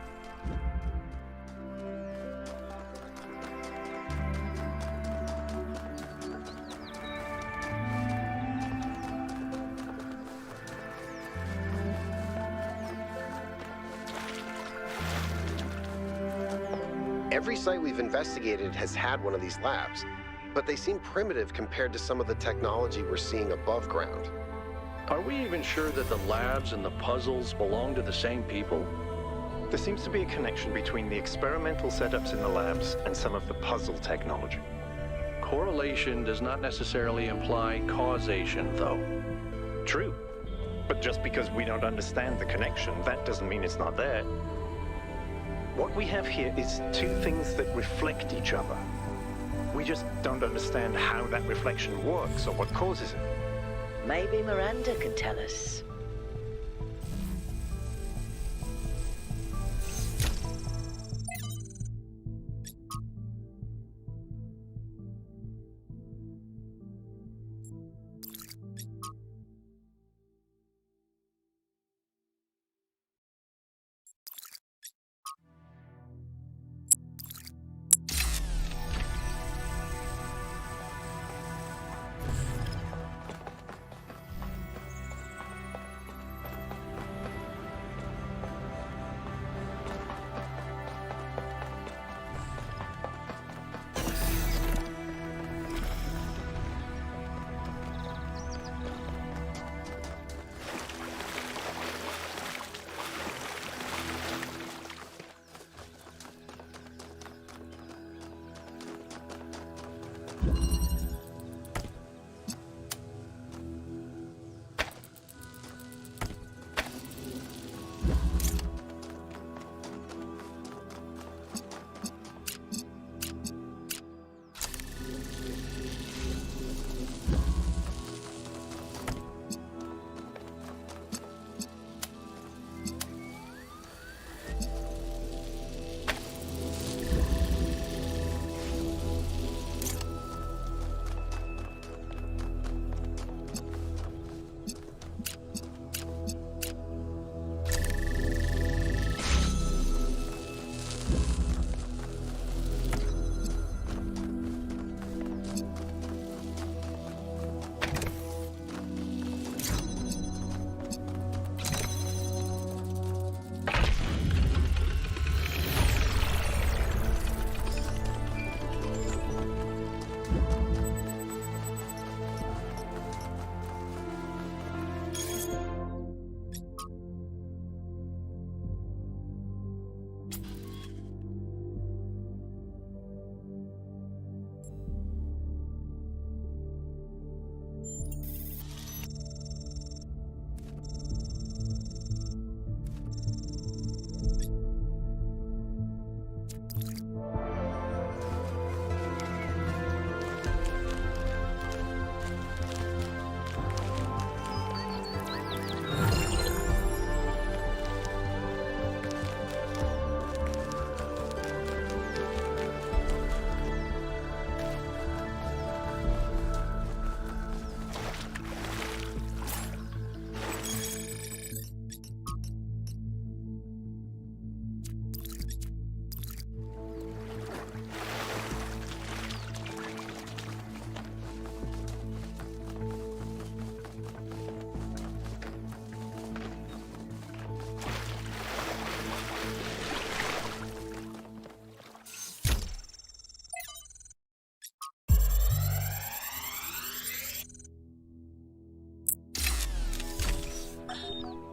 Every site we've investigated has had one of these labs, but they seem primitive compared to some of the technology we're seeing above ground. Are we even sure that the labs and the puzzles belong to the same people? There seems to be a connection between the experimental setups in the labs and some of the puzzle technology. Correlation does not necessarily imply causation, though. True. But just because we don't understand the connection, that doesn't mean it's not there. What we have here is two things that reflect each other. We just don't understand how that reflection works or what causes it. Maybe Miranda can tell us.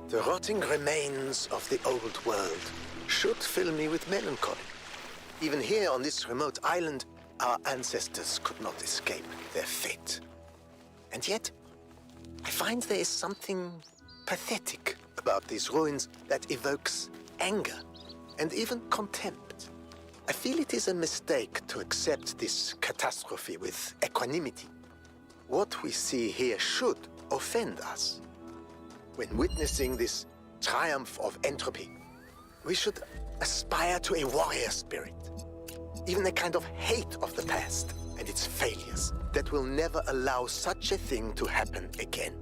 The rotting remains of the old world should fill me with melancholy. Even here on this remote island, our ancestors could not escape their fate. And yet, I find there is something pathetic about these ruins that evokes anger and even contempt. I feel it is a mistake to accept this catastrophe with equanimity. What we see here should offend us. When witnessing this triumph of entropy, we should aspire to a warrior spirit, even a kind of hate of the past and its failures that will never allow such a thing to happen again.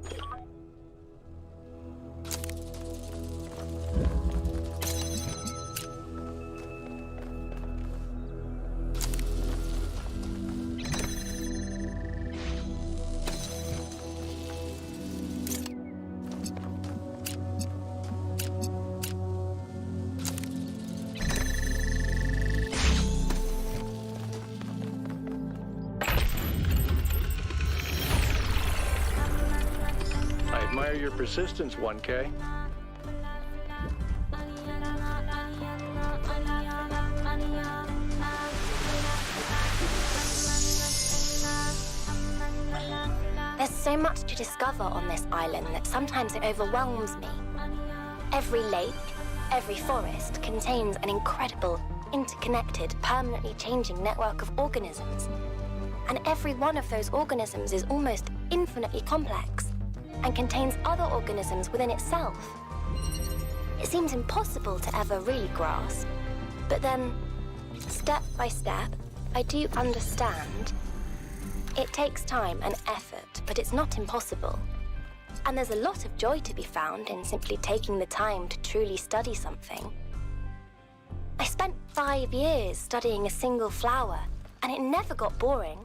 admire your persistence, 1K. There's so much to discover on this island that sometimes it overwhelms me. Every lake, every forest contains an incredible, interconnected, permanently changing network of organisms. And every one of those organisms is almost infinitely complex and contains other organisms within itself. It seems impossible to ever really grasp. But then, step by step, I do understand. It takes time and effort, but it's not impossible. And there's a lot of joy to be found in simply taking the time to truly study something. I spent 5 years studying a single flower, and it never got boring.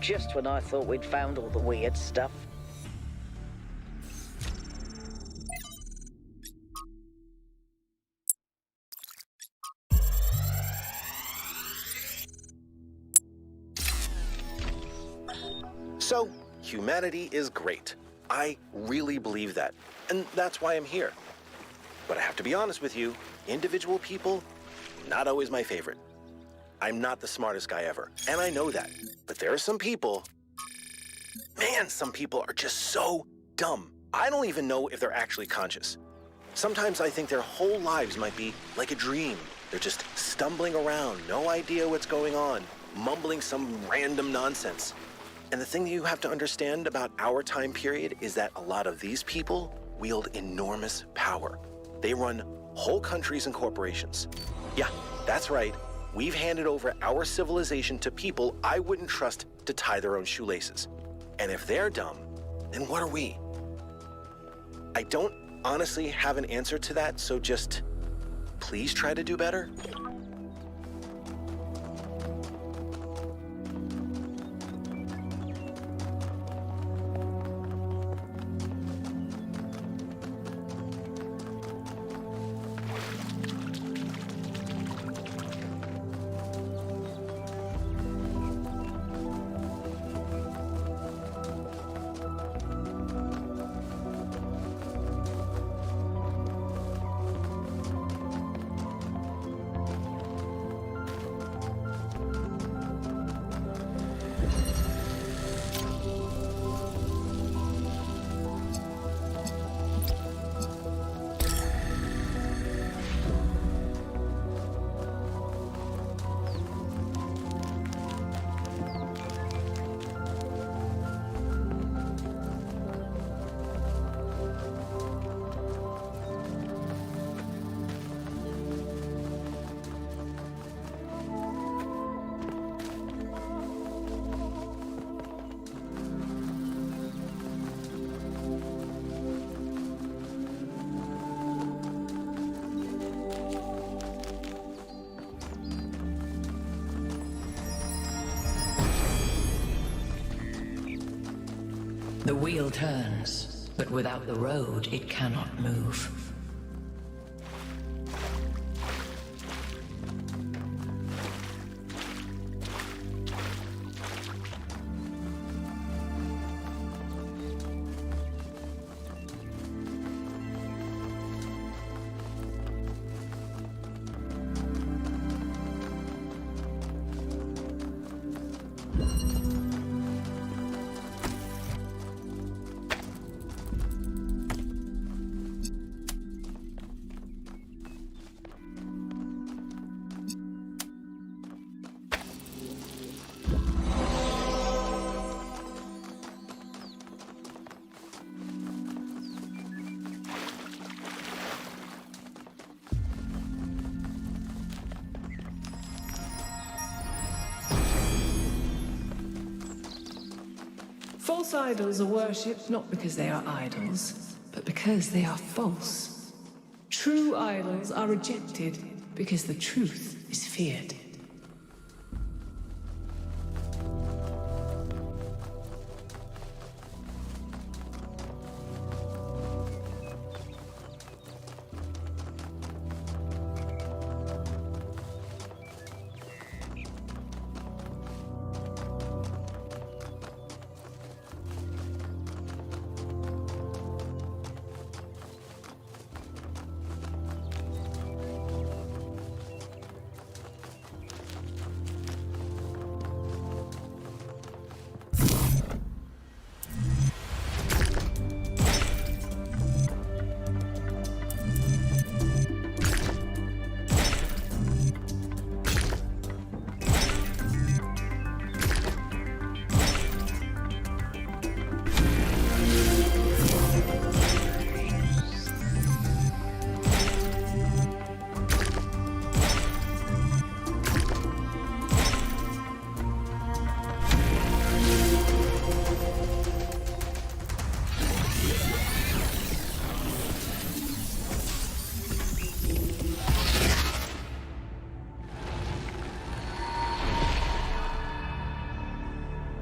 Just when I thought we'd found all the weird stuff. So, humanity is great. I really believe that, and that's why I'm here. But I have to be honest with you, individual people, not always my favorite. I'm not the smartest guy ever, and I know that. But there are some people, man, some people are just so dumb. I don't even know if they're actually conscious. Sometimes I think their whole lives might be like a dream. They're just stumbling around, no idea what's going on, mumbling some random nonsense. And the thing that you have to understand about our time period is that a lot of these people wield enormous power. They run whole countries and corporations. Yeah, that's right. We've handed over our civilization to people I wouldn't trust to tie their own shoelaces. And if they're dumb, then what are we? I don't honestly have an answer to that, so just please try to do better. The wheel turns, but without the road, it cannot move. False idols are worshipped not because they are idols, but because they are false. True idols are rejected because the truth is feared.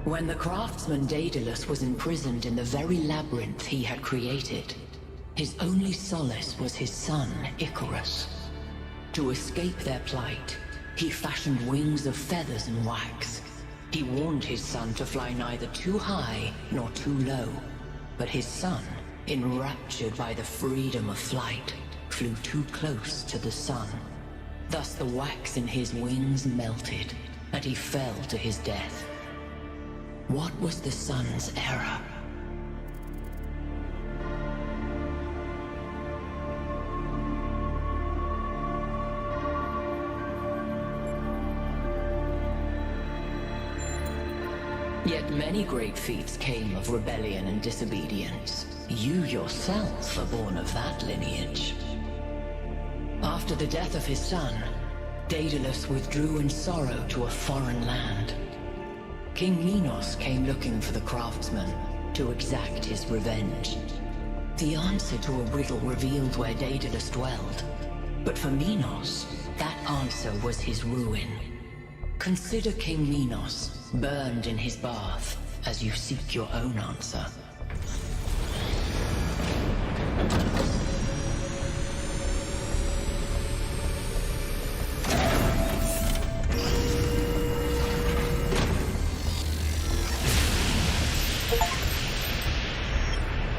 When the craftsman Daedalus was imprisoned in the very labyrinth he had created, his only solace was his son, Icarus. To escape their plight, he fashioned wings of feathers and wax. He warned his son to fly neither too high nor too low, but his son, enraptured by the freedom of flight, flew too close to the sun. Thus the wax in his wings melted, and he fell to his death. What was the sun's error? Yet many great feats came of rebellion and disobedience. You yourself are born of that lineage. After the death of his son, Daedalus withdrew in sorrow to a foreign land. King Minos came looking for the craftsman to exact his revenge. The answer to a riddle revealed where Daedalus dwelled, but for Minos, that answer was his ruin. Consider King Minos, burned in his bath, as you seek your own answer.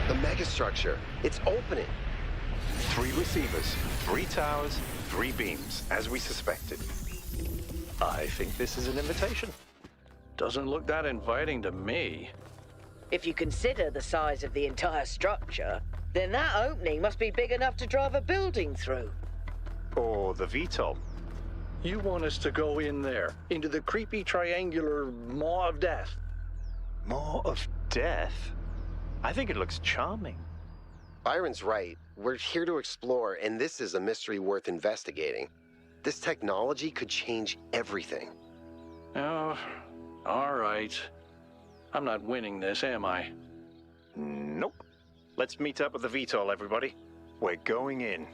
The megastructure, it's opening. 3 receivers, 3 towers, 3 beams, as we suspected. I think this is an invitation. Doesn't look that inviting to me. If you consider the size of the entire structure, then that opening must be big enough to drive a building through. Or the VTOL. You want us to go in there, into the creepy triangular maw of death? Maw of death? I think it looks charming. Byron's right. We're here to explore, and this is a mystery worth investigating. This technology could change everything. Oh, all right. I'm not winning this, am I? Nope. Let's meet up with the VTOL, everybody. We're going in.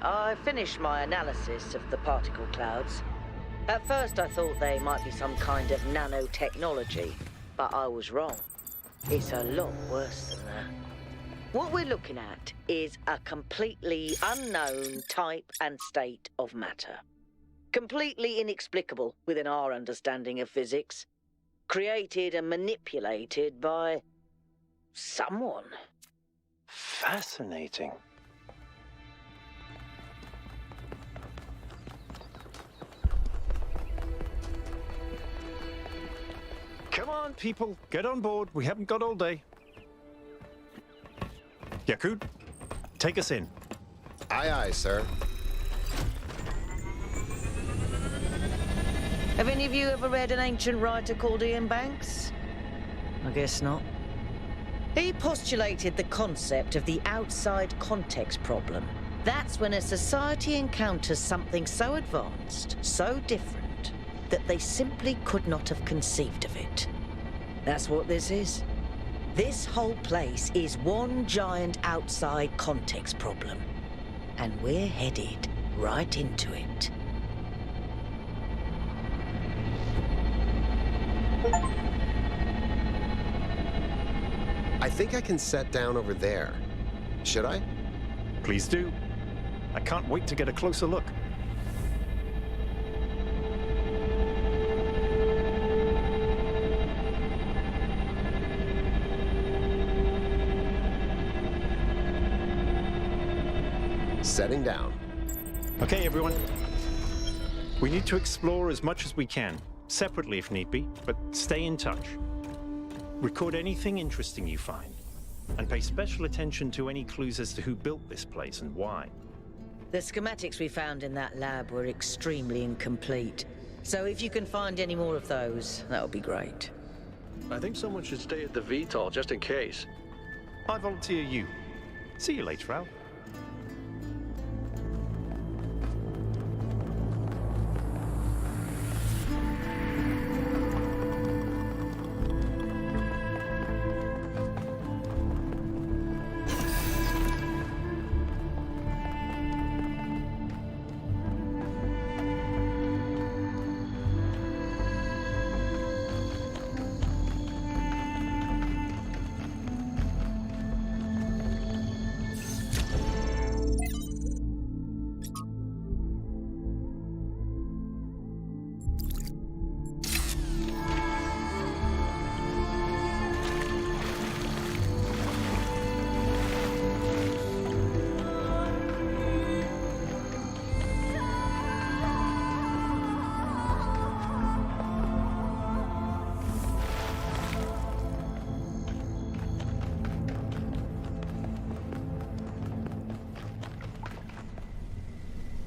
I finished my analysis of the particle clouds. At first I thought they might be some kind of nanotechnology, but I was wrong. It's a lot worse than that. What we're looking at is a completely unknown type and state of matter. Completely inexplicable within our understanding of physics. Created and manipulated by someone. Fascinating. Come on, people, get on board. We haven't got all day. Yakut, take us in. Aye, aye, sir. Have any of you ever read an ancient writer called Ian Banks? I guess not. He postulated the concept of the outside context problem. That's when a society encounters something so advanced, so different, that they simply could not have conceived of it. That's what this is. This whole place is one giant outside context problem. And we're headed right into it. I think I can set down over there. Should I? Please do. I can't wait to get a closer look. Setting down. Okay, everyone. We need to explore as much as we can, separately if need be, but stay in touch. Record anything interesting you find, and pay special attention to any clues as to who built this place and why. The schematics we found in that lab were extremely incomplete. So if you can find any more of those, that would be great. I think someone should stay at the VTOL just in case. I volunteer you. See you later, Al.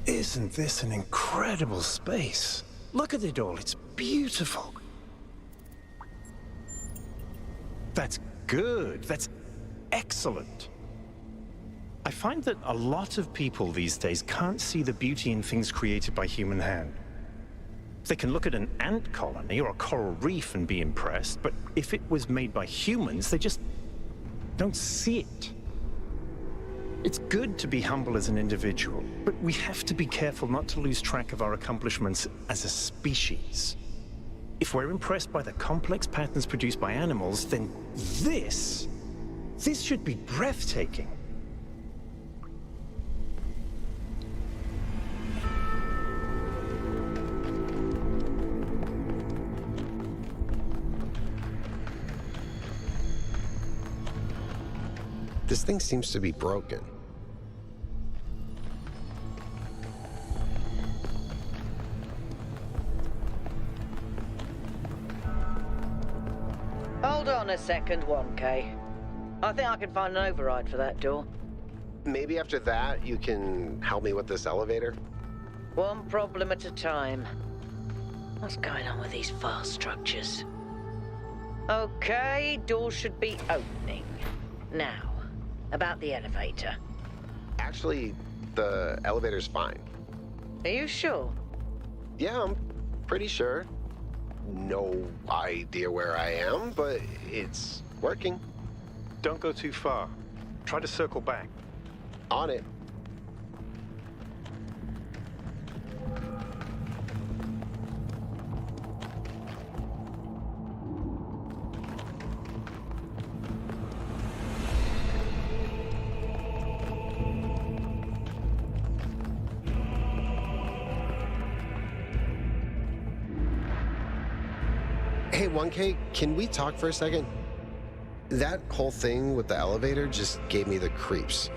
Isn't this an incredible space? Look at it all, it's beautiful. That's good, that's excellent. I find that a lot of people these days can't see the beauty in things created by human hand. They can look at an ant colony or a coral reef and be impressed, but if it was made by humans, they just don't see it. It's good to be humble as an individual, but we have to be careful not to lose track of our accomplishments as a species. If we're impressed by the complex patterns produced by animals, then this should be breathtaking. This thing seems to be broken. Hold on a second, 1K. I think I can find an override for that door. Maybe after that, you can help me with this elevator? One problem at a time. What's going on with these fast structures? Okay, door should be opening. Now, about the elevator. Actually, the elevator's fine. Are you sure? Yeah, I'm pretty sure. No idea where I am, but it's working. Don't go too far. Try to circle back. On it. Hey, 1K, can we talk for a second? That whole thing with the elevator just gave me the creeps.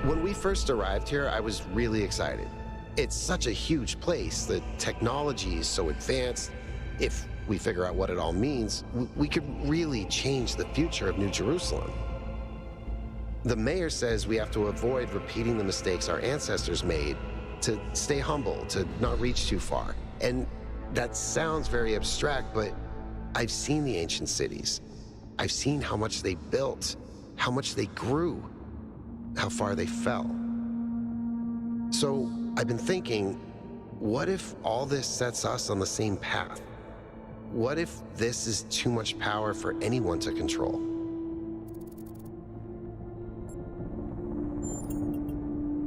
When we first arrived here, I was really excited. It's such a huge place. The technology is so advanced. If we figure out what it all means, we could really change the future of New Jerusalem. The mayor says we have to avoid repeating the mistakes our ancestors made, to stay humble, to not reach too far. And that sounds very abstract, but I've seen the ancient cities. I've seen how much they built, how much they grew, how far they fell. So I've been thinking, what if all this sets us on the same path? What if this is too much power for anyone to control?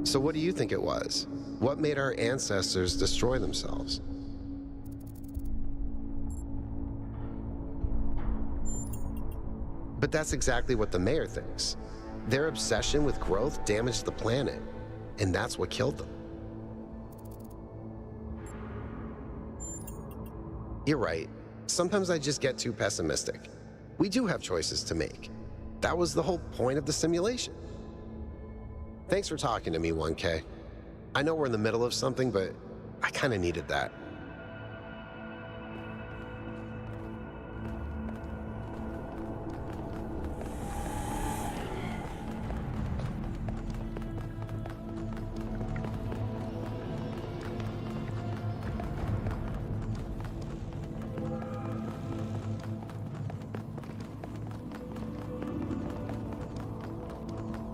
So what do you think it was? What made our ancestors destroy themselves? But that's exactly what the mayor thinks. Their obsession with growth damaged the planet, and that's what killed them. You're right. Sometimes I just get too pessimistic. We do have choices to make. That was the whole point of the simulation. Thanks for talking to me, 1K. I know we're in the middle of something, but I kind of needed that.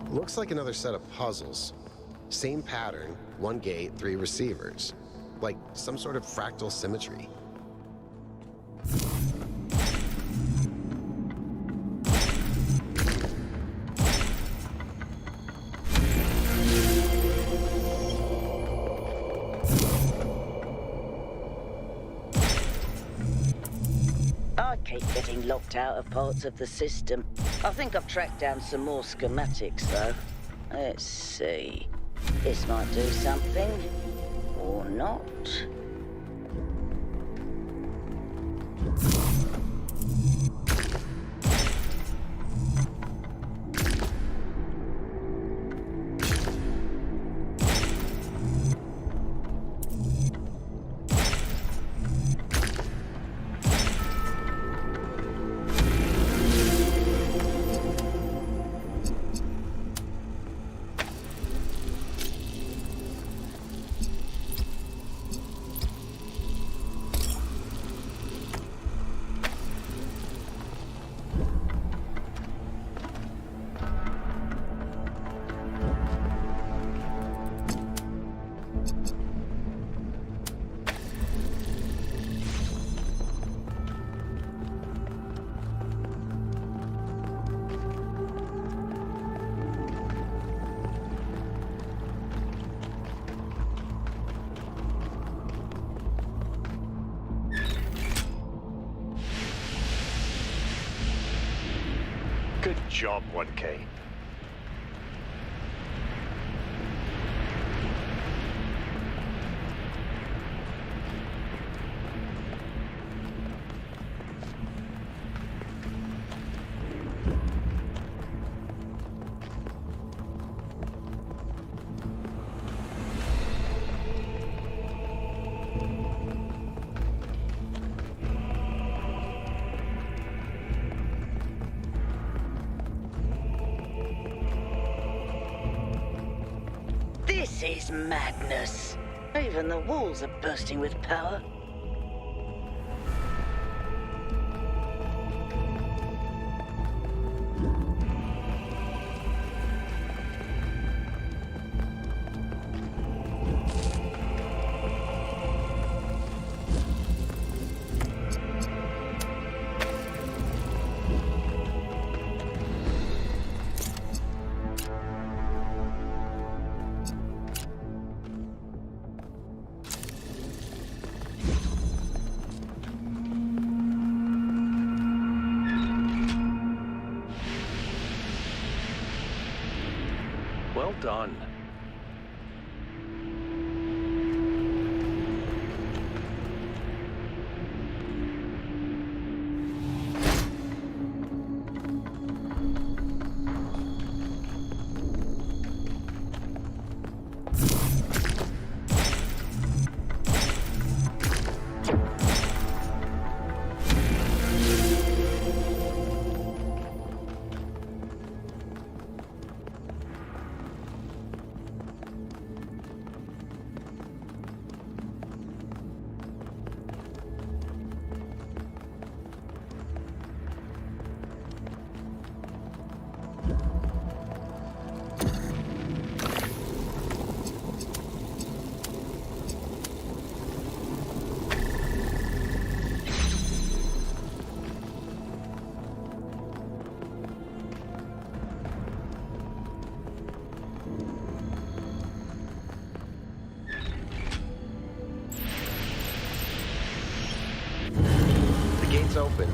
Looks like another set of puzzles. Same pattern, 1 gate, 3 receivers. Like some sort of fractal symmetry. I keep getting locked out of parts of the system. I think I've tracked down some more schematics, though. Let's see. This might do something. Or not. Good job, 1K. This is madness. Even the walls are bursting with power. Well done. open.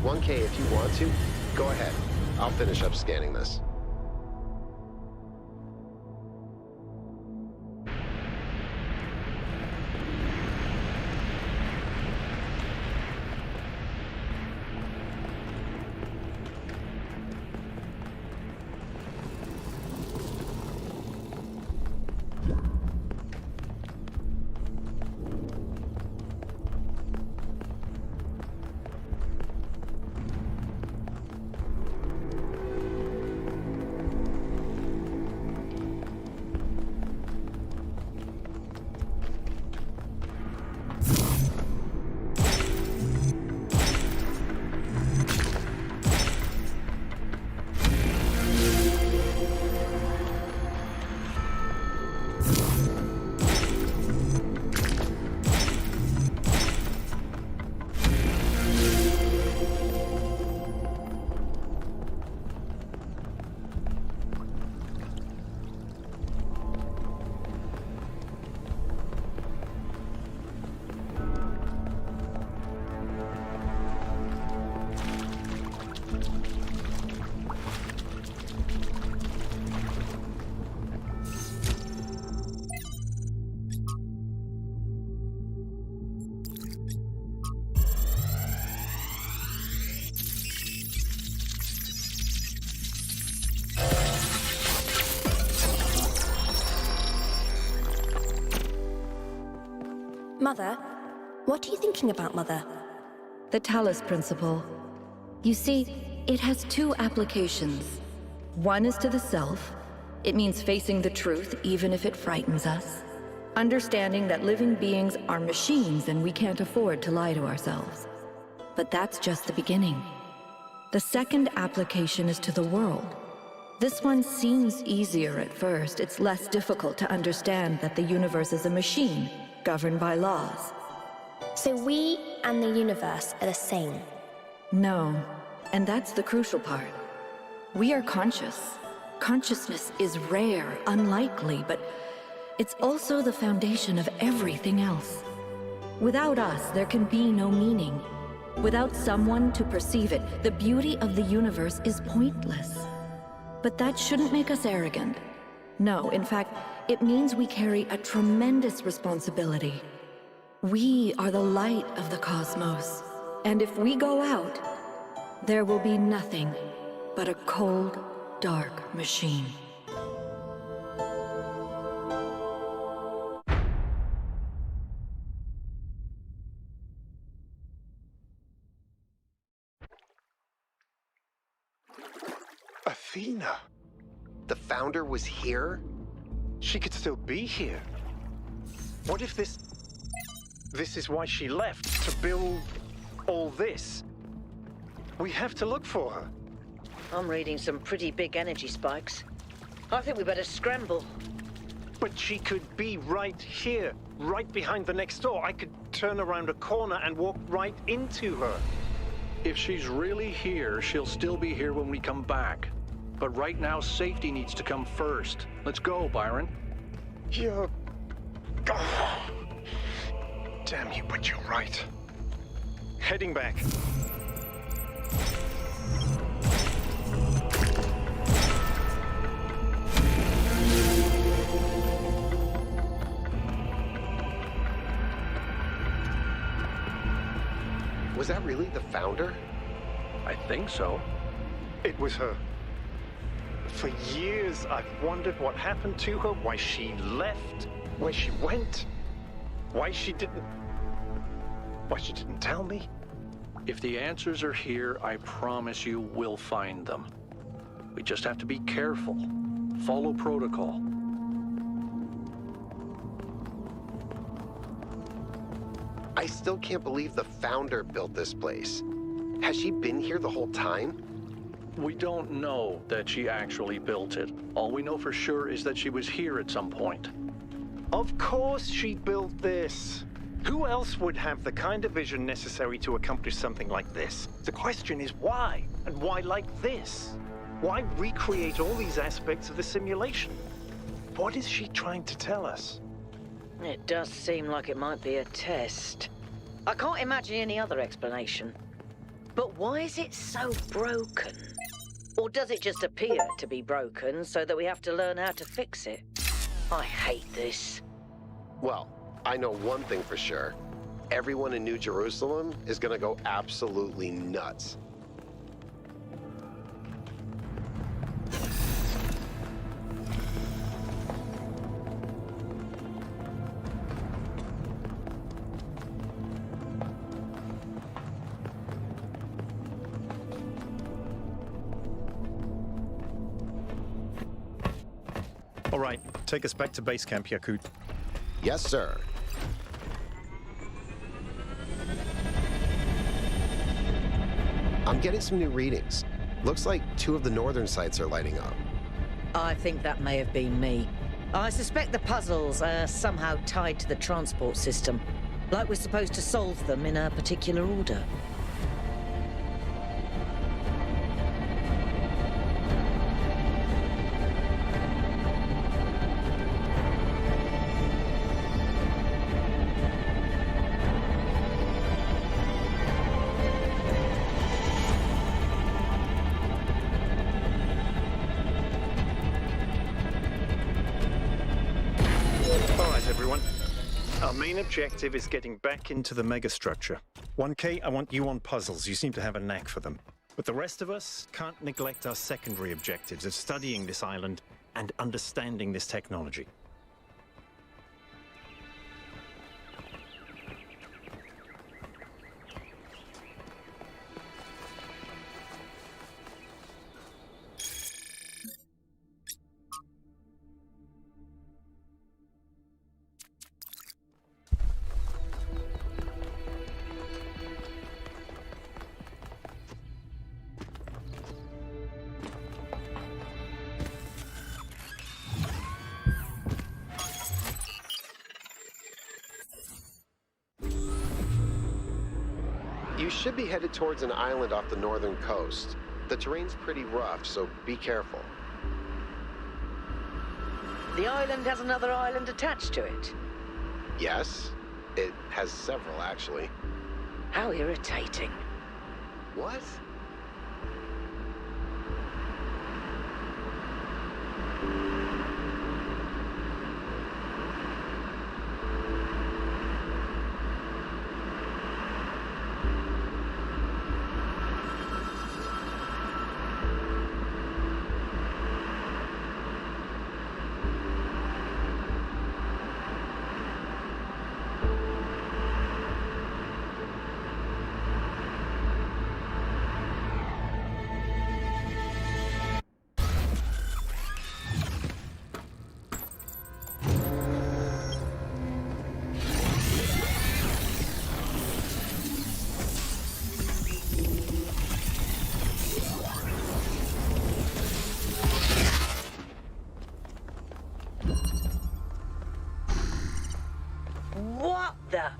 1K, if you want to, go ahead. I'll finish up scanning this. Mother? What are you thinking about, Mother? The Talos principle. You see, it has two applications. One is to the self. It means facing the truth even if it frightens us. Understanding that living beings are machines and we can't afford to lie to ourselves. But that's just the beginning. The second application is to the world. This one seems easier at first. It's less difficult to understand that the universe is a machine, governed by laws. So we and the universe are the same? No, and that's the crucial part. We are conscious. Consciousness is rare, unlikely, but it's also the foundation of everything else. Without us, there can be no meaning. Without someone to perceive it, the beauty of the universe is pointless. But that shouldn't make us arrogant. No, in fact, it means we carry a tremendous responsibility. We are the light of the cosmos. And if we go out, there will be nothing but a cold, dark machine. Athena? The Founder was here? She could still be here. What if this is why she left, to build all this? We have to look for her. I'm reading some pretty big energy spikes. I think we better scramble. But she could be right here, right behind the next door. I could turn around a corner and walk right into her. If she's really here, she'll still be here when we come back. But right now, safety needs to come first. Let's go, Byron. You're... Oh. Damn you, but you're right. Heading back. Was that really the Founder? I think so. It was her. For years, I've wondered what happened to her, why she left, where she went, why she didn't tell me. If the answers are here, I promise you we'll find them. We just have to be careful. Follow protocol. I still can't believe the Founder built this place. Has she been here the whole time? We don't know that she actually built it. All we know for sure is that she was here at some point. Of course she built this. Who else would have the kind of vision necessary to accomplish something like this? The question is why? And why like this? Why recreate all these aspects of the simulation? What is she trying to tell us? It does seem like it might be a test. I can't imagine any other explanation. But why is it so broken? Or does it just appear to be broken so that we have to learn how to fix it? I hate this. Well, I know one thing for sure. Everyone in New Jerusalem is gonna go absolutely nuts. All right, take us back to base camp, Yakut. Yes, sir. I'm getting some new readings. Looks like 2 of the northern sites are lighting up. I think that may have been me. I suspect the puzzles are somehow tied to the transport system, like we're supposed to solve them in a particular order. Our main objective is getting back into the megastructure. 1K, I want you on puzzles. You seem to have a knack for them. But the rest of us can't neglect our secondary objectives of studying this island and understanding this technology. You should be headed towards an island off the northern coast. The terrain's pretty rough, so be careful. The island has another island attached to it. Yes, it has several, actually. How irritating. What? What the?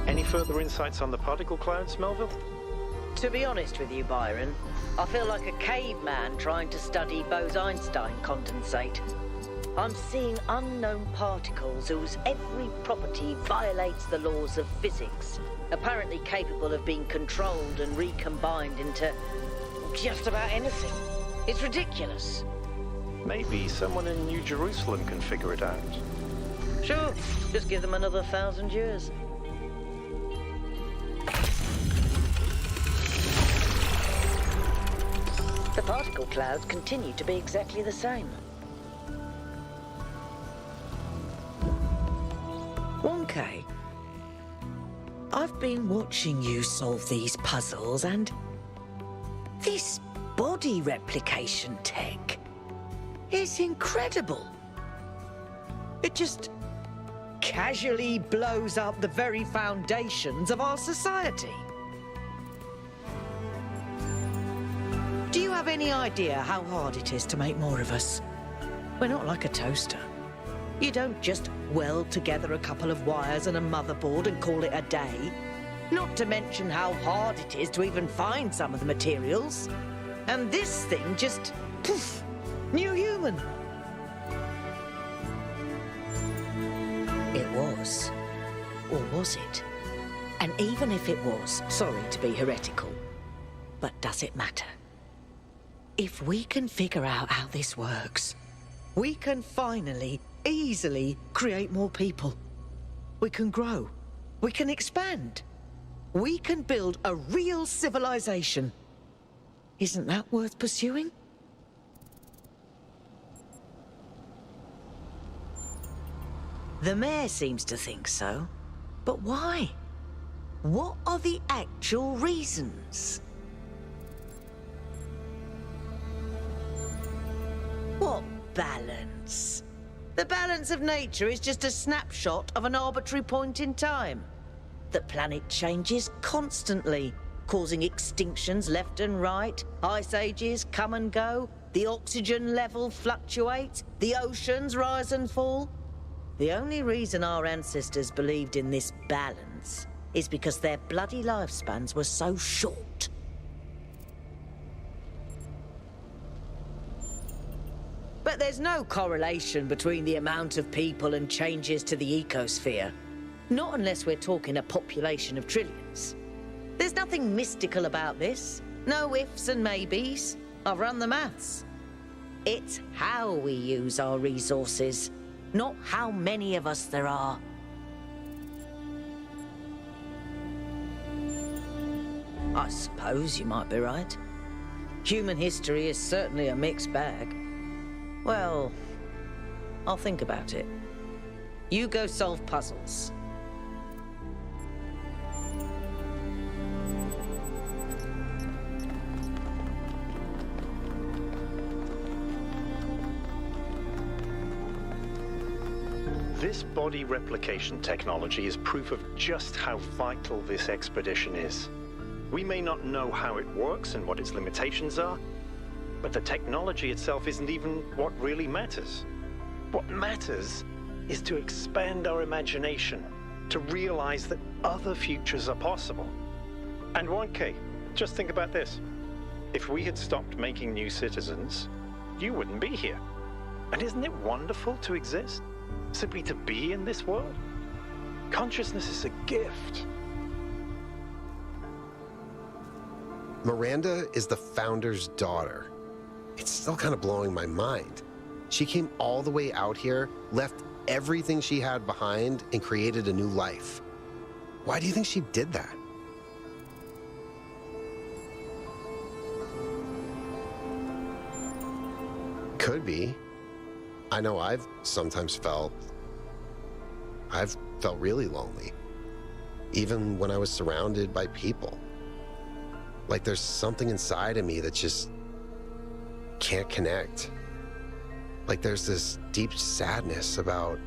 Any further insights on the particle clouds, Melville? To be honest with you, Byron, I feel like a caveman trying to study Bose-Einstein condensate. I'm seeing unknown particles whose every property violates the laws of physics, apparently capable of being controlled and recombined into just about anything. It's ridiculous. Maybe someone in New Jerusalem can figure it out. Sure, just give them another 1,000 years. The particle clouds continue to be exactly the same. 1K. I've been watching you solve these puzzles, and this body replication tech is incredible. It just casually blows up the very foundations of our society. Do you have any idea how hard it is to make more of us? We're not like a toaster. You don't just weld together a couple of wires and a motherboard and call it a day. Not to mention how hard it is to even find some of the materials. And this thing just, poof, new human. It was. Or was it? And even if it was, sorry to be heretical, but does it matter? If we can figure out how this works, we can finally, easily create more people. We can grow. We can expand. We can build a real civilization. Isn't that worth pursuing? The mayor seems to think so. But why? What are the actual reasons? What balance? The balance of nature is just a snapshot of an arbitrary point in time. The planet changes constantly, causing extinctions left and right. Ice ages come and go. The oxygen level fluctuates. The oceans rise and fall. The only reason our ancestors believed in this balance is because their bloody lifespans were so short. But there's no correlation between the amount of people and changes to the ecosphere. Not unless we're talking a population of trillions. There's nothing mystical about this. No ifs and maybes. I've run the maths. It's how we use our resources, not how many of us there are. I suppose you might be right. Human history is certainly a mixed bag. Well, I'll think about it. You go solve puzzles. This body replication technology is proof of just how vital this expedition is. We may not know how it works and what its limitations are, but the technology itself isn't even what really matters. What matters is to expand our imagination, to realize that other futures are possible. And 1K, just think about this. If we had stopped making new citizens, you wouldn't be here. And isn't it wonderful to exist? Simply to be in this world? Consciousness is a gift. Miranda is the founder's daughter. It's still kind of blowing my mind. She came all the way out here, left everything she had behind, and created a new life. Why do you think she did that? Could be. I know I've sometimes felt really lonely. Even when I was surrounded by people. Like there's something inside of me that just can't connect. Like there's this deep sadness about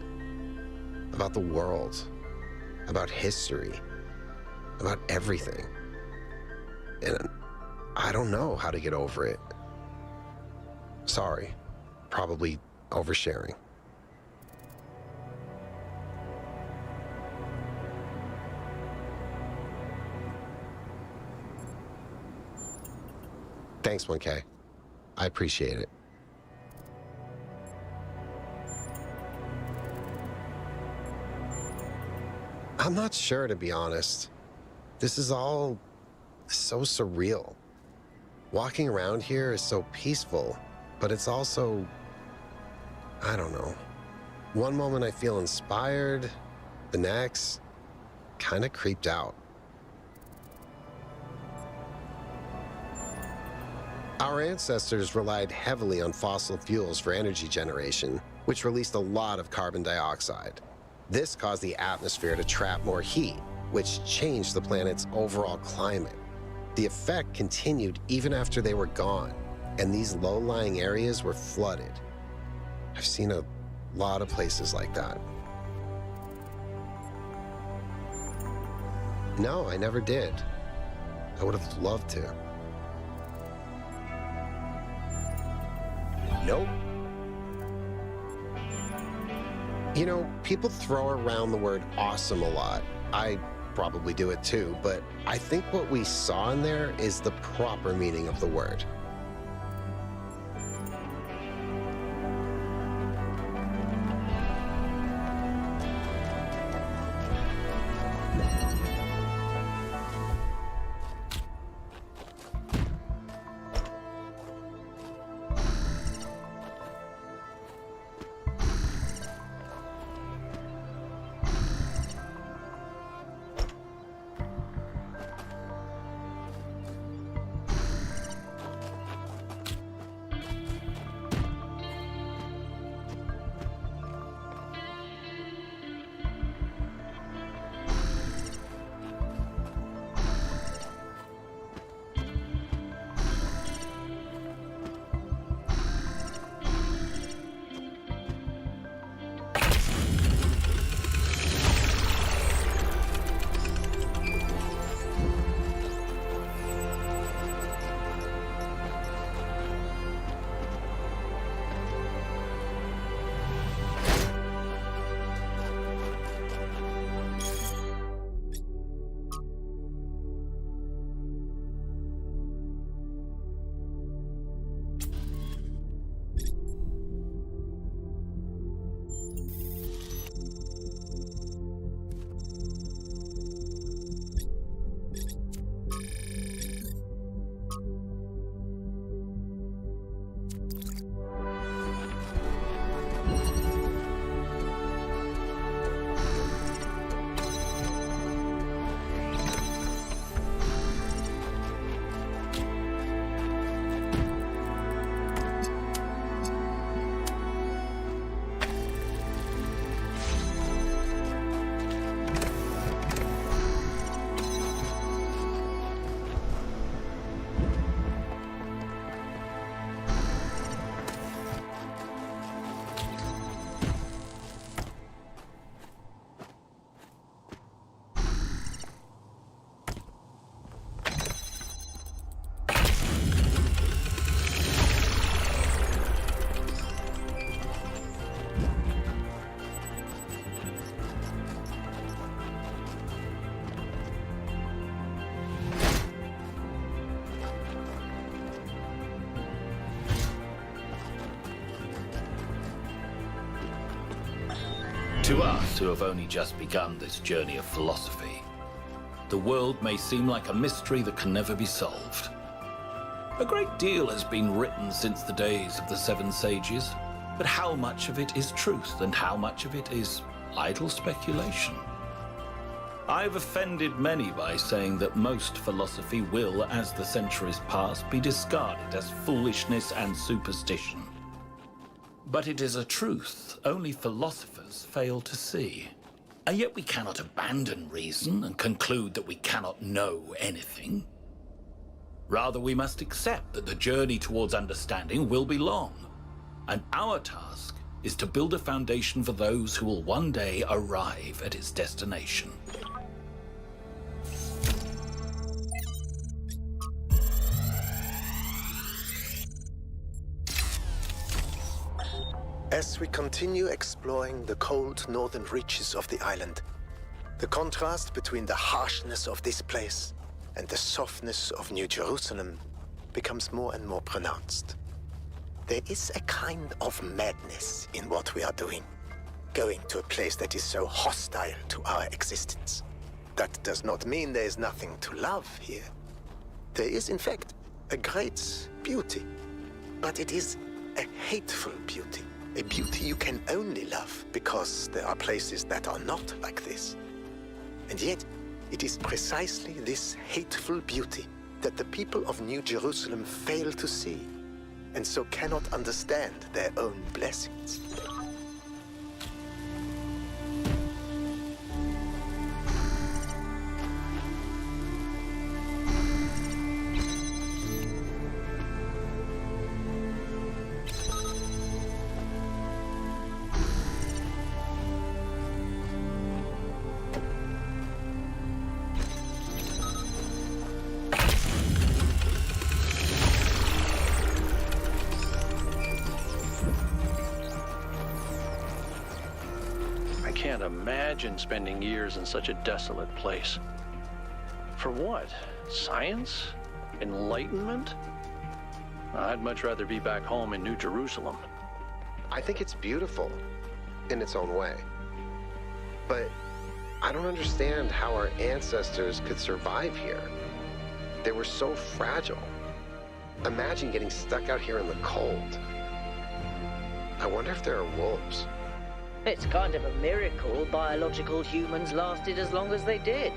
the world, about history, about everything. And I don't know how to get over it. Sorry, probably oversharing. Thanks, 1K. I appreciate it. I'm not sure, to be honest. This is all so surreal. Walking around here is so peaceful, but it's also, I don't know. One moment I feel inspired, the next, kind of creeped out. Our ancestors relied heavily on fossil fuels for energy generation, which released a lot of carbon dioxide. This caused the atmosphere to trap more heat, which changed the planet's overall climate. The effect continued even after they were gone, and these low-lying areas were flooded. I've seen a lot of places like that. No, I never did. I would have loved to. Nope. You know, people throw around the word awesome a lot. I probably do it too, but I think what we saw in there is the proper meaning of the word. To us who have only just begun this journey of philosophy, the world may seem like a mystery that can never be solved. A great deal has been written since the days of the Seven Sages, but how much of it is truth and how much of it is idle speculation? I've offended many by saying that most philosophy will, as the centuries pass, be discarded as foolishness and superstition. But it is a truth only philosophers fail to see. And yet we cannot abandon reason and conclude that we cannot know anything. Rather, we must accept that the journey towards understanding will be long, and our task is to build a foundation for those who will one day arrive at its destination. As we continue exploring the cold northern reaches of the island, the contrast between the harshness of this place and the softness of New Jerusalem becomes more and more pronounced. There is a kind of madness in what we are doing. going to a place that is so hostile to our existence. That does not mean there is nothing to love here. There is, in fact, a great beauty. But it is a hateful beauty. A beauty you can only love because there are places that are not like this. And yet, it is precisely this hateful beauty that the people of New Jerusalem fail to see, and so cannot understand their own blessings. I can't imagine spending years in such a desolate place. For what? Science? Enlightenment? I'd much rather be back home in New Jerusalem. I think it's beautiful in its own way. But I don't understand how our ancestors could survive here. They were so fragile. Imagine getting stuck out here in the cold. I wonder if there are wolves. It's kind of a miracle biological humans lasted as long as they did.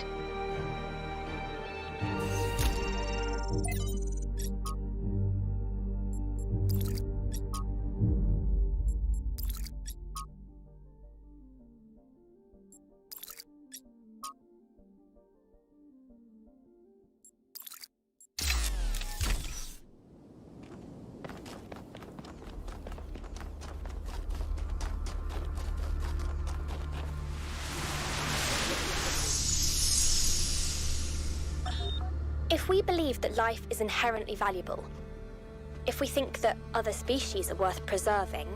If we believe that life is inherently valuable, if we think that other species are worth preserving,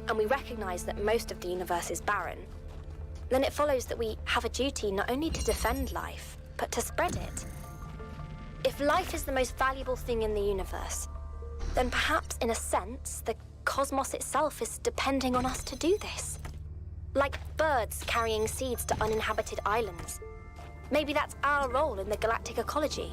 and we recognize that most of the universe is barren, then it follows that we have a duty not only to defend life, but to spread it. If life is the most valuable thing in the universe, then perhaps, in a sense, the cosmos itself is depending on us to do this. Like birds carrying seeds to uninhabited islands. Maybe that's our role in the galactic ecology.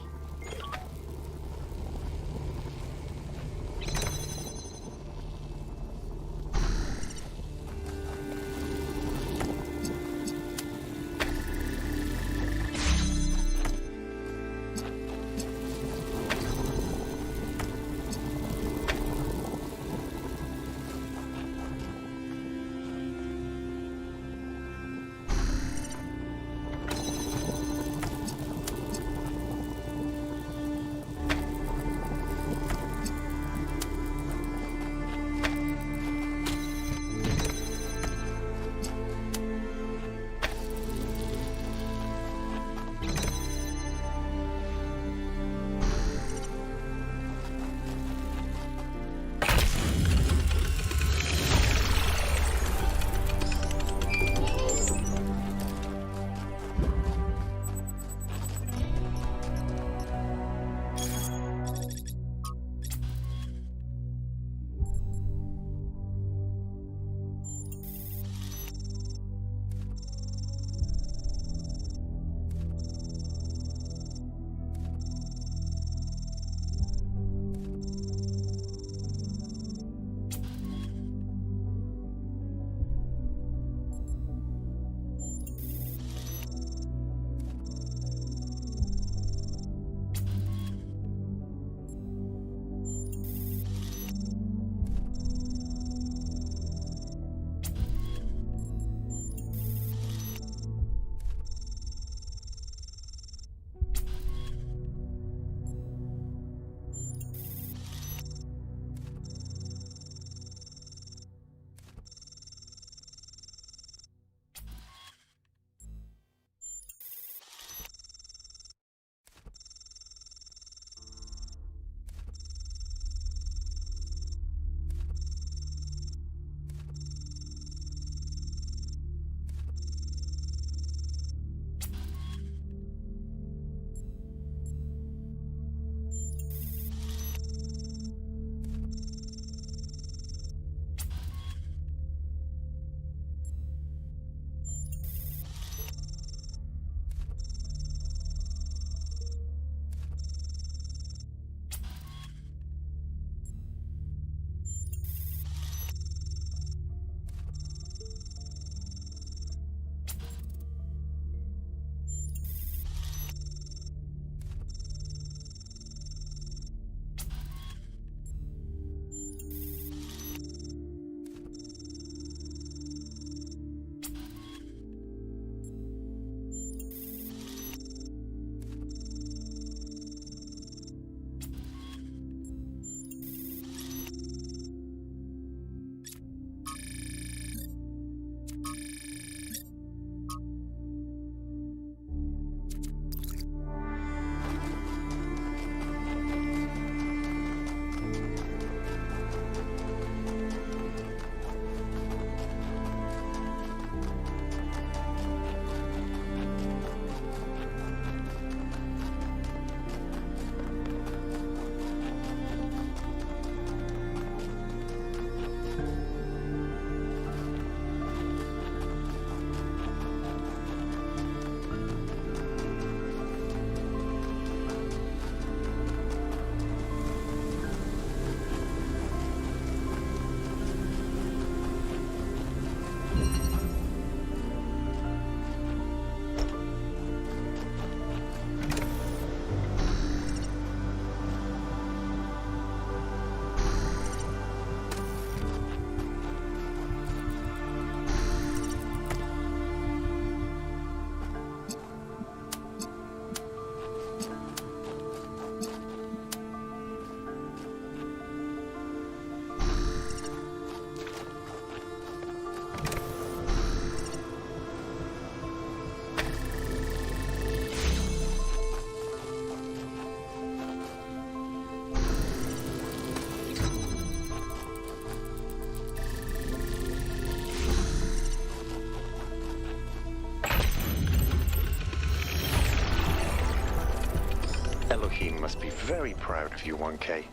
Elohim must be very proud of you, 1K.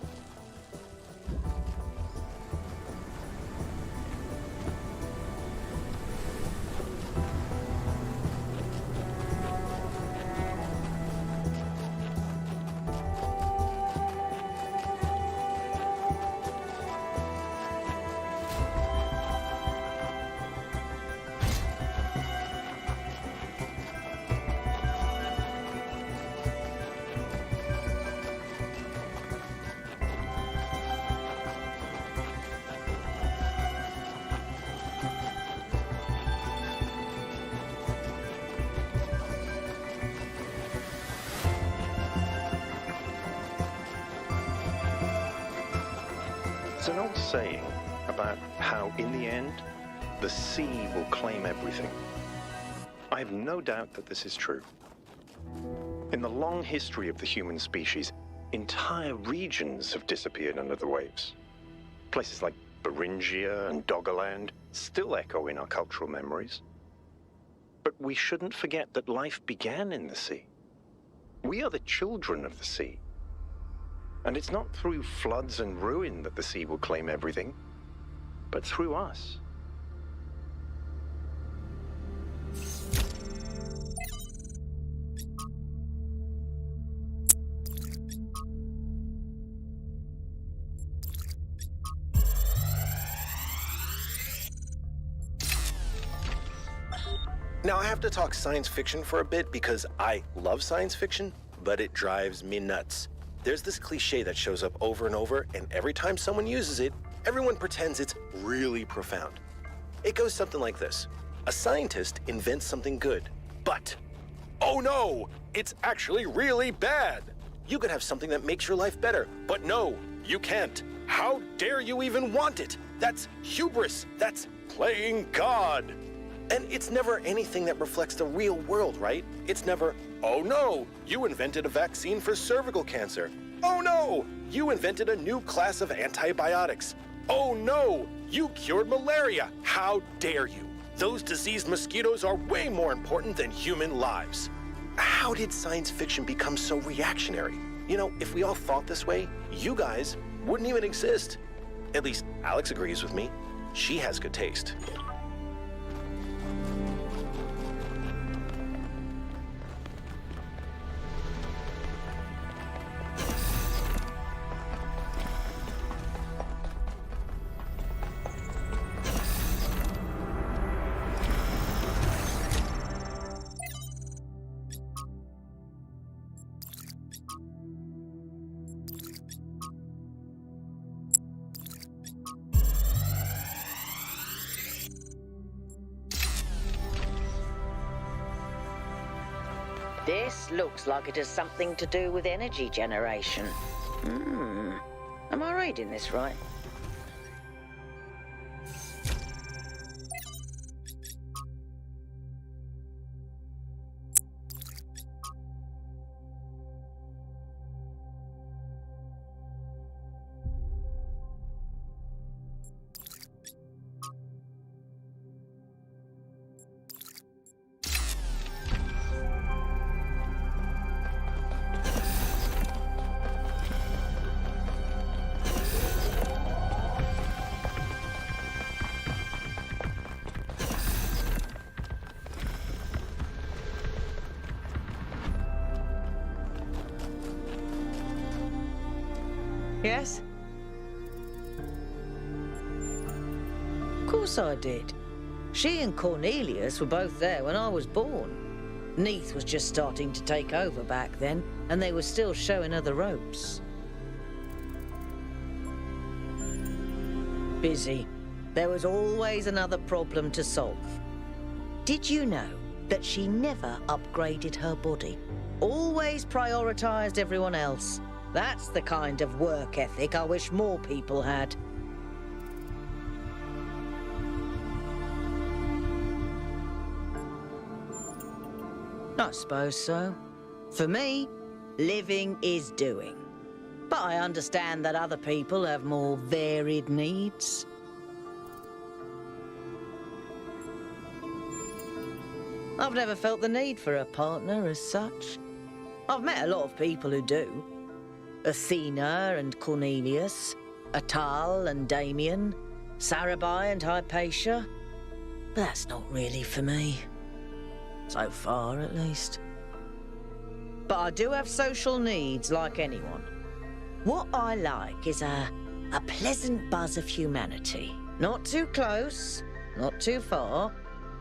There's an old saying about how, in the end, the sea will claim everything. I have no doubt that this is true. In the long history of the human species, entire regions have disappeared under the waves. Places like Beringia and Doggerland still echo in our cultural memories. But we shouldn't forget that life began in the sea. We are the children of the sea. And it's not through floods and ruin that the sea will claim everything, but through us. Now, I have to talk science fiction for a bit because I love science fiction, but it drives me nuts. There's this cliche that shows up over and over, and every time someone uses it, everyone pretends it's really profound. It goes something like this. A scientist invents something good, but, oh no, it's actually really bad. You could have something that makes your life better, but no, you can't. How dare you even want it? That's hubris. That's playing God. And it's never anything that reflects the real world, right? It's never, oh no, you invented a vaccine for cervical cancer. Oh no, you invented a new class of antibiotics. Oh no, you cured malaria. How dare you? Those diseased mosquitoes are way more important than human lives. How did science fiction become so reactionary? You know, if we all thought this way, you guys wouldn't even exist. At least Alex agrees with me. She has good taste. This looks like it has something to do with energy generation. Am I reading this right? Yes? Of course I did. She and Cornelius were both there when I was born. Neath was just starting to take over back then, and they were still showing her the ropes. Busy. There was always another problem to solve. Did you know that she never upgraded her body? Always prioritized everyone else. That's the kind of work ethic I wish more people had. I suppose so. For me, living is doing. But I understand that other people have more varied needs. I've never felt the need for a partner as such. I've met a lot of people who do. Athena and Cornelius, Atal and Damien, Sarabai and Hypatia. But that's not really for me. So far, at least. But I do have social needs, like anyone. What I like is a pleasant buzz of humanity. Not too close, not too far.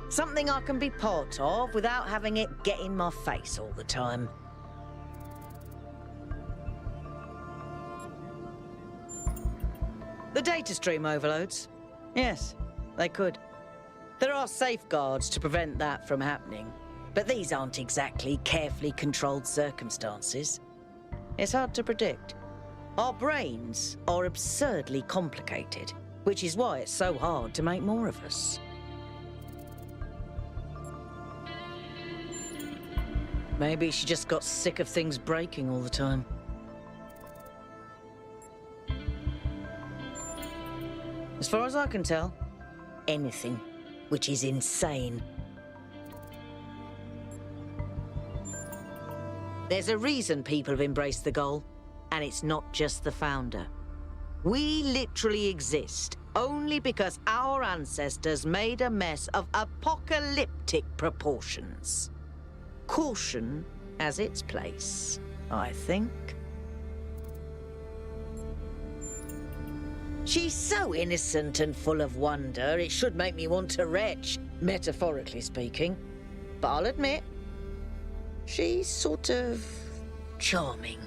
Something I can be part of without having it get in my face all the time. The data stream overloads. Yes, they could. There are safeguards to prevent that from happening, but these aren't exactly carefully controlled circumstances. It's hard to predict. Our brains are absurdly complicated, which is why it's so hard to make more of us. Maybe she just got sick of things breaking all the time. As far as I can tell, anything, which is insane. There's a reason people have embraced the goal, and it's not just the founder. We literally exist only because our ancestors made a mess of apocalyptic proportions. Caution has its place, I think. She's so innocent and full of wonder, it should make me want to retch, metaphorically speaking. But I'll admit, she's sort of charming.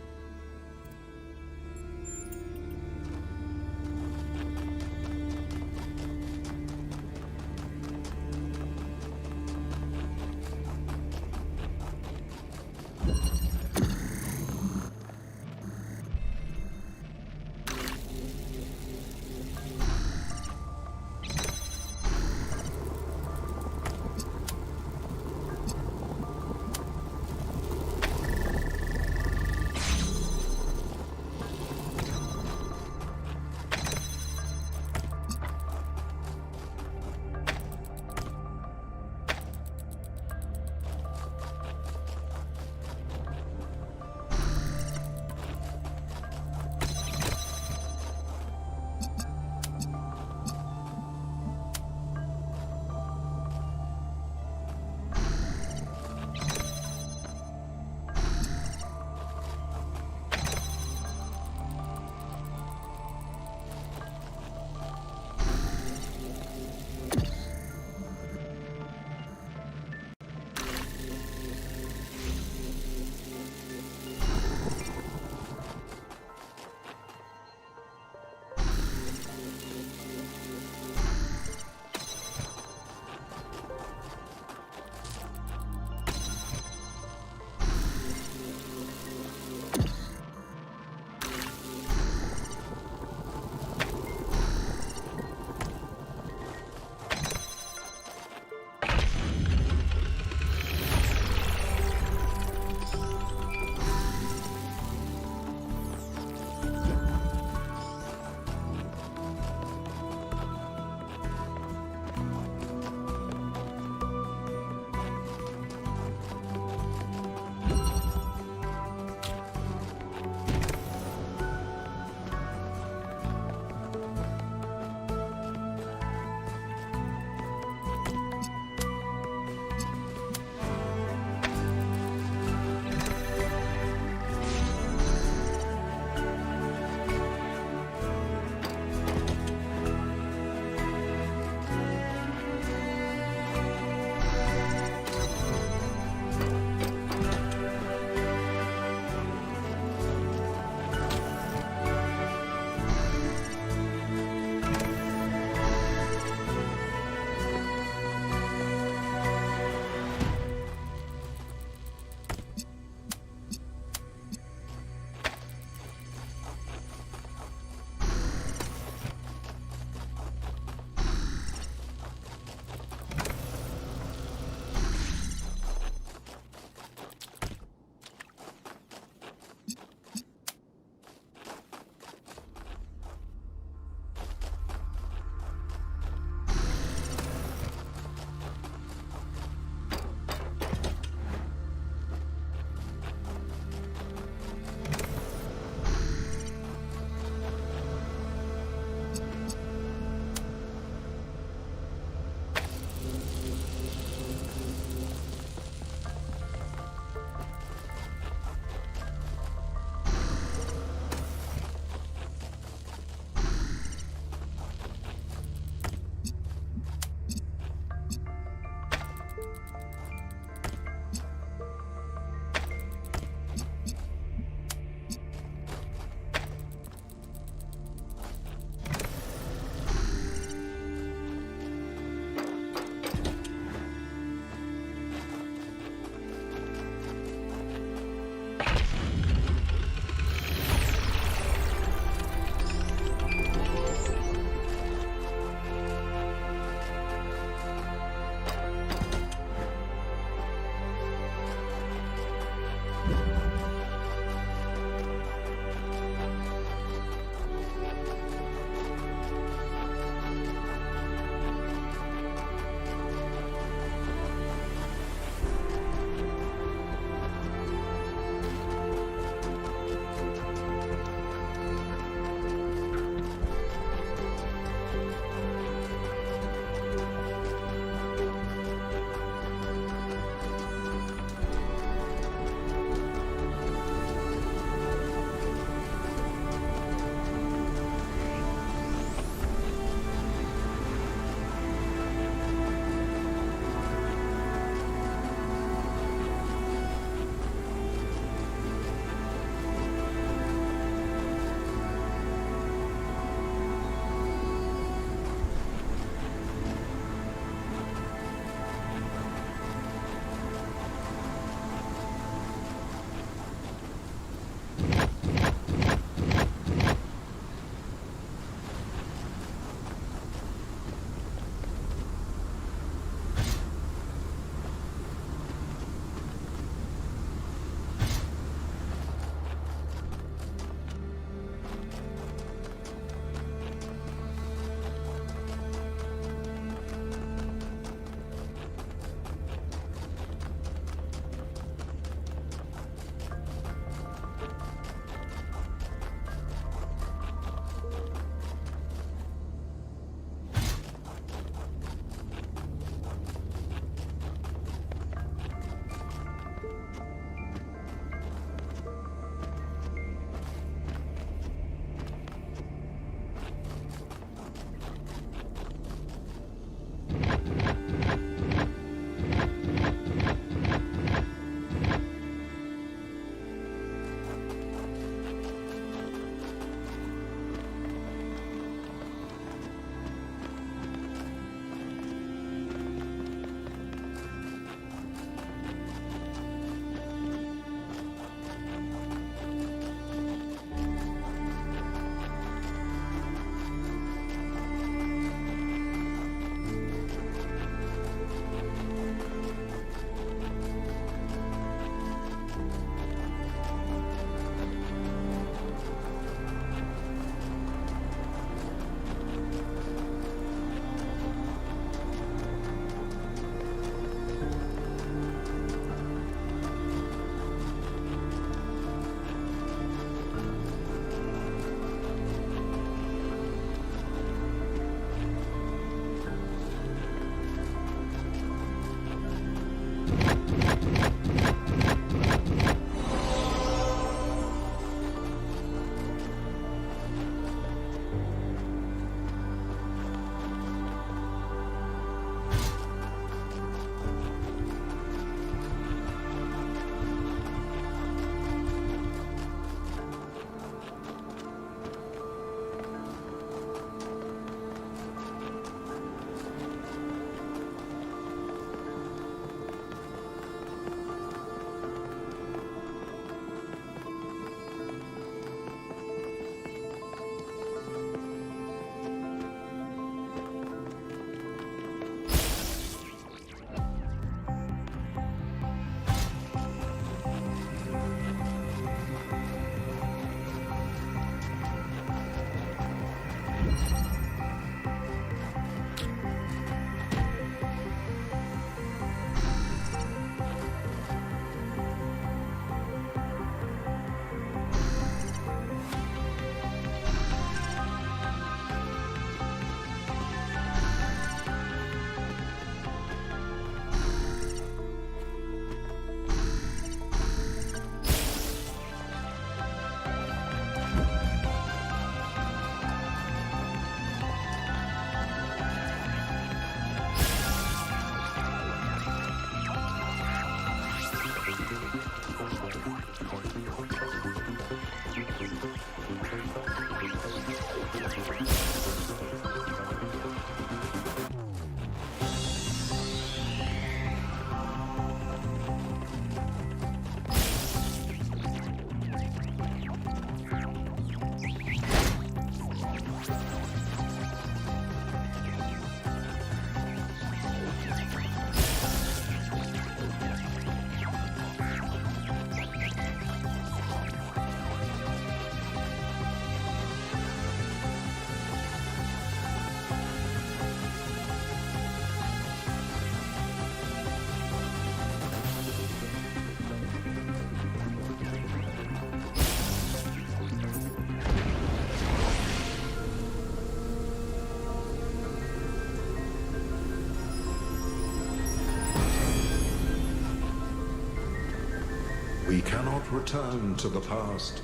return to the past,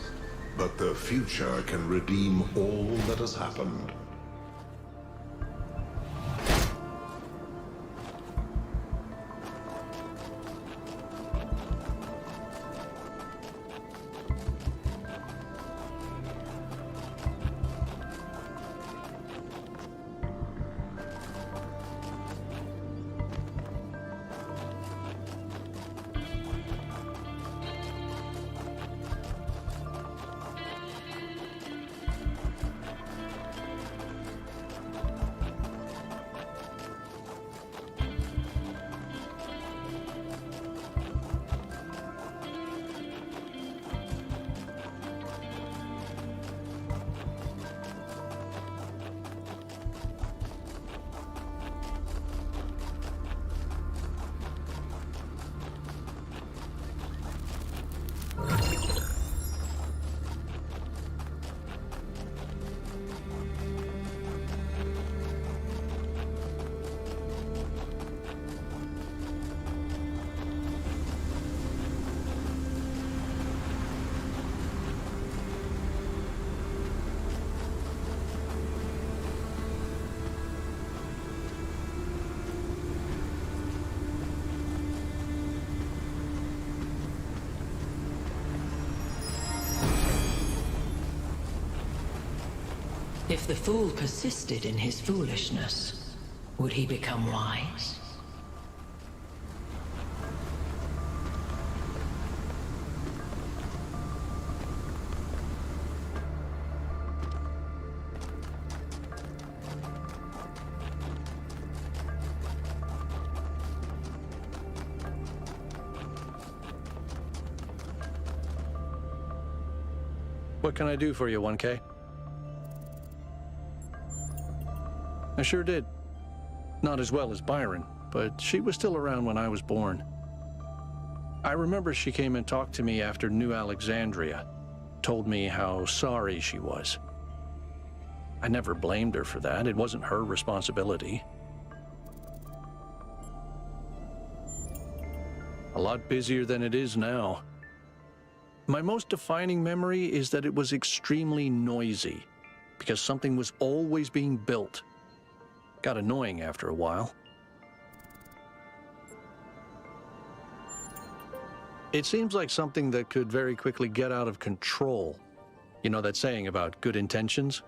but the future can redeem all that has happened. If the fool persisted in his foolishness, would he become wise? What can I do for you, 1K? I sure did. Not as well as Byron, but she was still around when I was born. I remember she came and talked to me after New Alexandria, told me how sorry she was. I never blamed her for that. It wasn't her responsibility. A lot busier than it is now. My most defining memory is that it was extremely noisy, because something was always being built. Got annoying after a while. It seems like something that could very quickly get out of control. You know that saying about good intentions?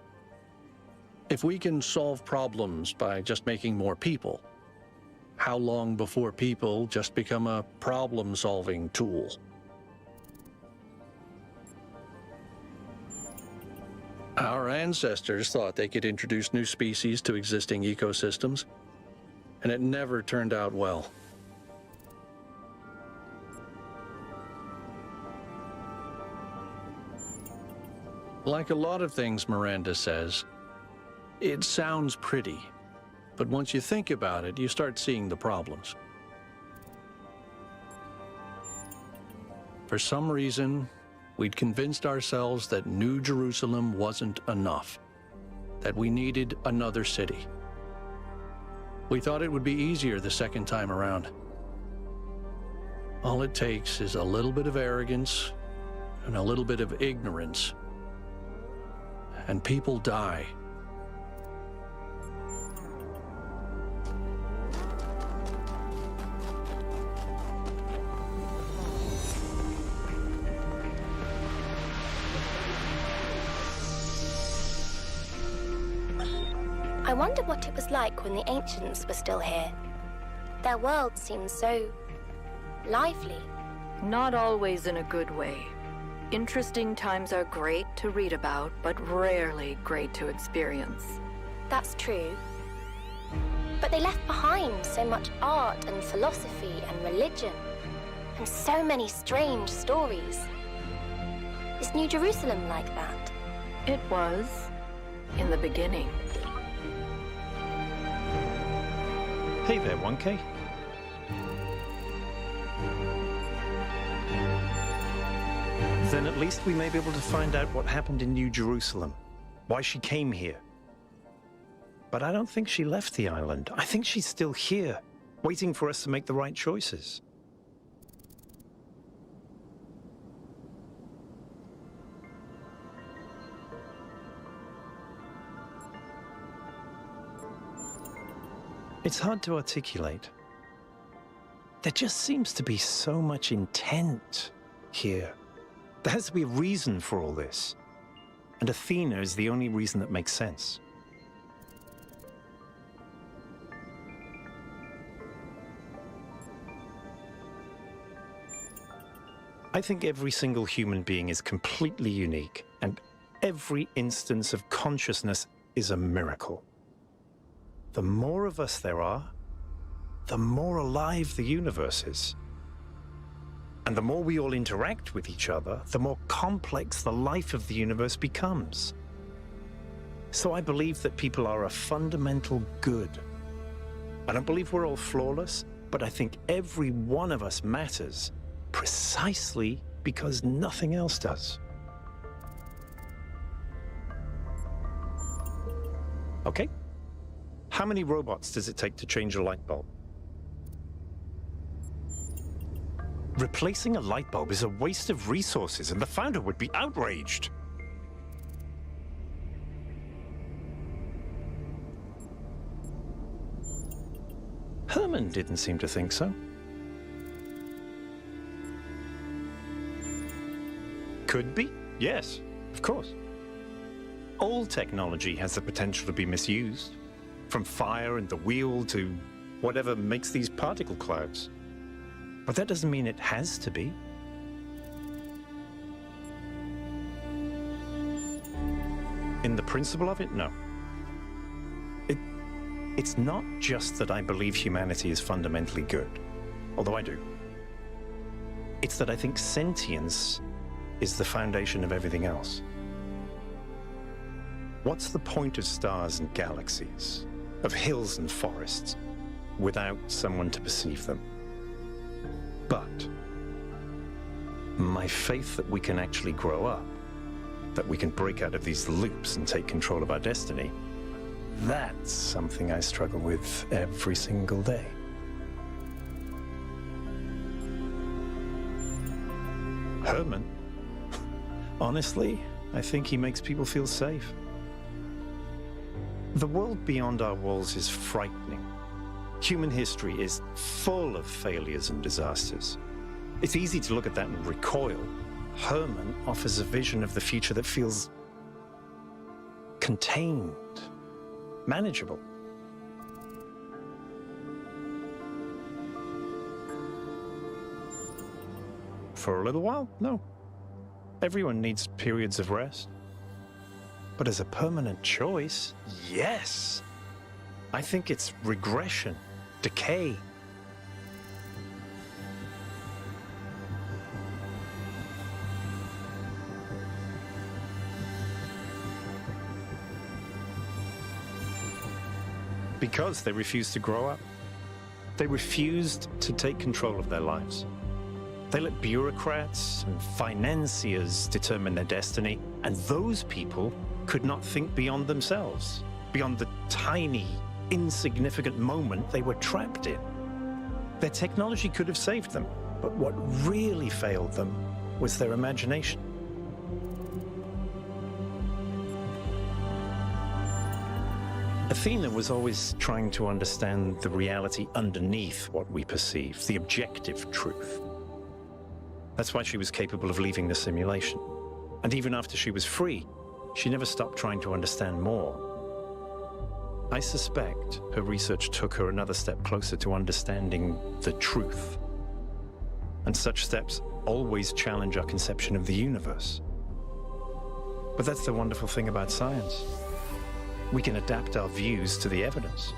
If we can solve problems by just making more people, how long before people just become a problem-solving tool? Our ancestors thought they could introduce new species to existing ecosystems, and it never turned out well. Like a lot of things Miranda says, it sounds pretty, but once you think about it, you start seeing the problems. For some reason, we'd convinced ourselves that New Jerusalem wasn't enough, that we needed another city. We thought it would be easier the second time around. All it takes is a little bit of arrogance and a little bit of ignorance, and people die. I wonder what it was like when the ancients were still here. Their world seems so lively. Not always in a good way. Interesting times are great to read about, but rarely great to experience. That's true. But they left behind so much art and philosophy and religion, and so many strange stories. Is New Jerusalem like that? It was, in the beginning. Hey there, 1K. Then at least we may be able to find out what happened in New Jerusalem, why she came here. But I don't think she left the island. I think she's still here, waiting for us to make the right choices. It's hard to articulate. There just seems to be so much intent here. There has to be a reason for all this. And Athena is the only reason that makes sense. I think every single human being is completely unique, and every instance of consciousness is a miracle. The more of us there are, the more alive the universe is. And the more we all interact with each other, the more complex the life of the universe becomes. So I believe that people are a fundamental good. I don't believe we're all flawless, but I think every one of us matters precisely because nothing else does. Okay. How many robots does it take to change a light bulb? Replacing a light bulb is a waste of resources, and the founder would be outraged. Herman didn't seem to think so. Could be, yes, of course. All technology has the potential to be misused, from fire and the wheel to whatever makes these particle clouds. But that doesn't mean it has to be. In the principle of it, no. It's not just that I believe humanity is fundamentally good, although I do. It's that I think sentience is the foundation of everything else. What's the point of stars and galaxies, of hills and forests, without someone to perceive them? But my faith that we can actually grow up, that we can break out of these loops and take control of our destiny, that's something I struggle with every single day. Herman, honestly, I think he makes people feel safe. The world beyond our walls is frightening. Human history is full of failures and disasters. It's easy to look at that and recoil. Herman offers a vision of the future that feels contained, manageable. For a little while, no. Everyone needs periods of rest. But as a permanent choice, yes. I think it's regression, decay. Because they refused to grow up. They refused to take control of their lives. They let bureaucrats and financiers determine their destiny, and those people could not think beyond themselves, beyond the tiny, insignificant moment they were trapped in. Their technology could have saved them, but what really failed them was their imagination. Athena was always trying to understand the reality underneath what we perceive, the objective truth. That's why she was capable of leaving the simulation. And even after she was free, she never stopped trying to understand more. I suspect her research took her another step closer to understanding the truth. And such steps always challenge our conception of the universe. But that's the wonderful thing about science. We can adapt our views to the evidence.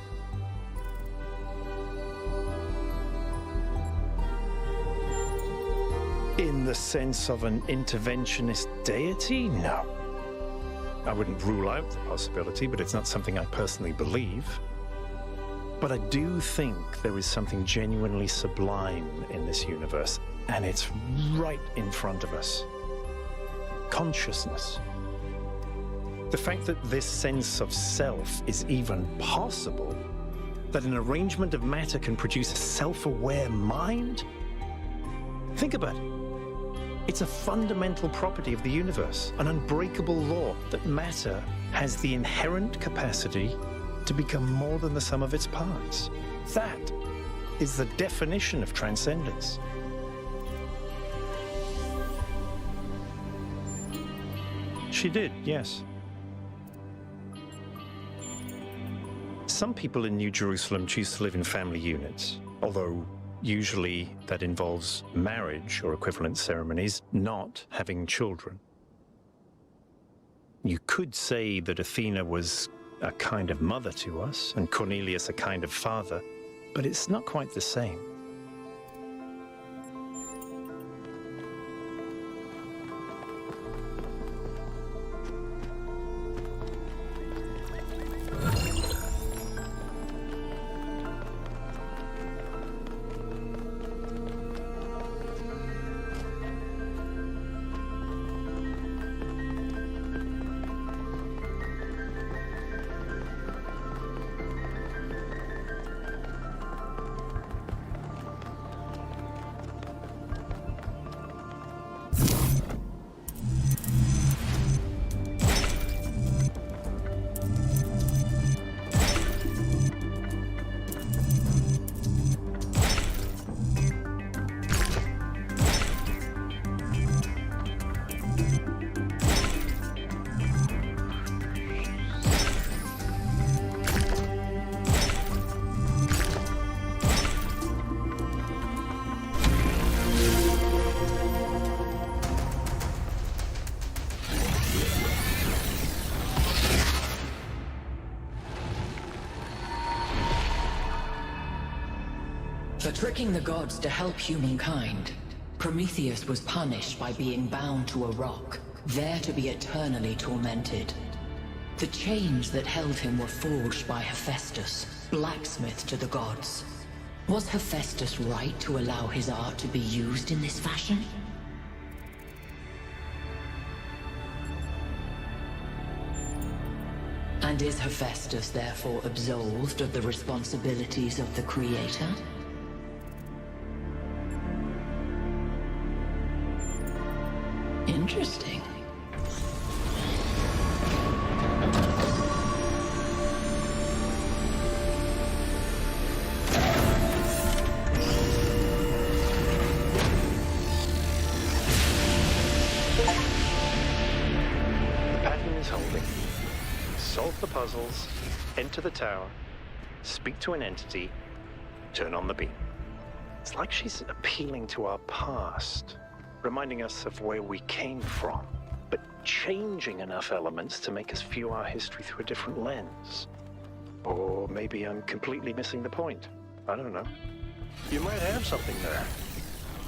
In the sense of an interventionist deity? No. I wouldn't rule out the possibility, but it's not something I personally believe. But I do think there is something genuinely sublime in this universe, and it's right in front of us. Consciousness. The fact that this sense of self is even possible, that an arrangement of matter can produce a self-aware mind? Think about it. It's a fundamental property of the universe, an unbreakable law that matter has the inherent capacity to become more than the sum of its parts. That is the definition of transcendence. She did, yes. Some people in New Jerusalem choose to live in family units, although usually that involves marriage or equivalent ceremonies, not having children. You could say that Athena was a kind of mother to us and Cornelius a kind of father, but it's not quite the same. For tricking the gods to help humankind, Prometheus was punished by being bound to a rock, there to be eternally tormented. The chains that held him were forged by Hephaestus, blacksmith to the gods. Was Hephaestus right to allow his art to be used in this fashion? And is Hephaestus therefore absolved of the responsibilities of the creator? Interesting. The pattern is holding. Solve the puzzles, enter the tower, speak to an entity, turn on the beam. It's like she's appealing to our past, reminding us of where we came from, but changing enough elements to make us view our history through a different lens. Or maybe I'm completely missing the point. I don't know. You might have something there.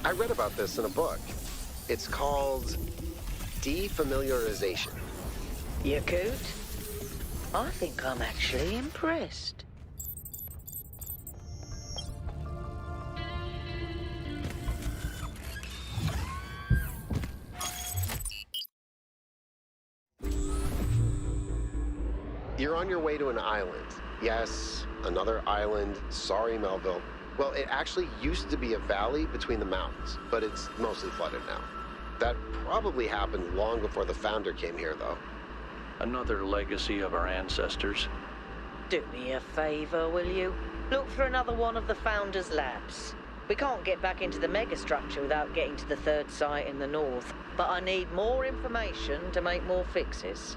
I read about this in a book. It's called defamiliarization. Yakut? I think I'm actually impressed. You're on your way to an island. Yes, another island. Sorry, Melville. Well, it actually used to be a valley between the mountains, but it's mostly flooded now. That probably happened long before the founder came here, though. Another legacy of our ancestors. Do me a favor, will you? Look for another one of the Founder's labs. We can't get back into the megastructure without getting to the third site in the north, but I need more information to make more fixes.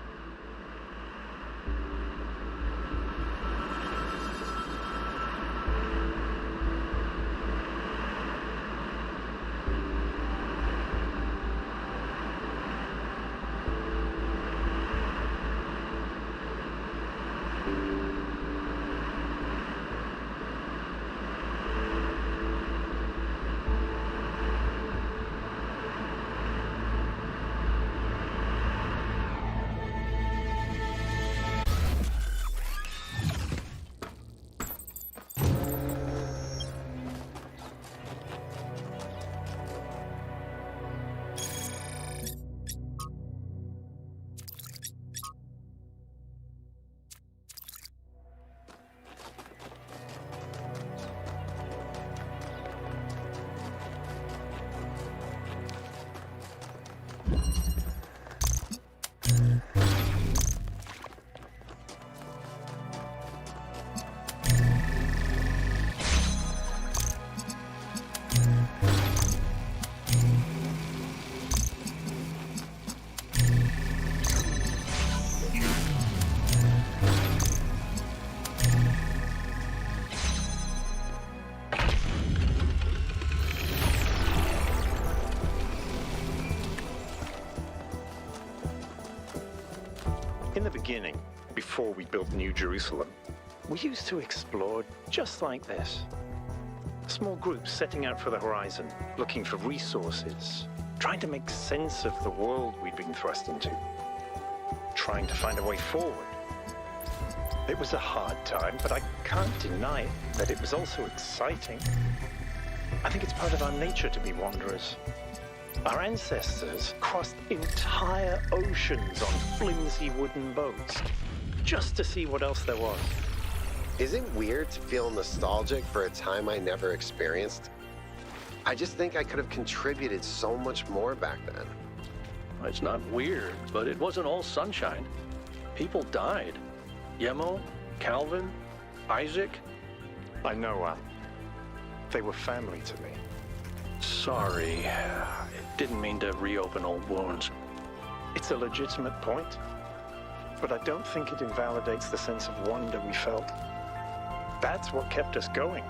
In the beginning, before we built New Jerusalem, we used to explore just like this. Small groups setting out for the horizon, looking for resources, trying to make sense of the world we'd been thrust into, trying to find a way forward. It was a hard time, but I can't deny that it was also exciting. I think it's part of our nature to be wanderers. Our ancestors crossed entire oceans on flimsy wooden boats, just to see what else there was. Is it weird to feel nostalgic for a time I never experienced? I just think I could have contributed so much more back then. It's not weird, but it wasn't all sunshine. People died. Yemo, Calvin, Isaac. I know, they were family to me. Sorry. Didn't mean to reopen old wounds. It's a legitimate point, but I don't think it invalidates the sense of wonder we felt. That's what kept us going.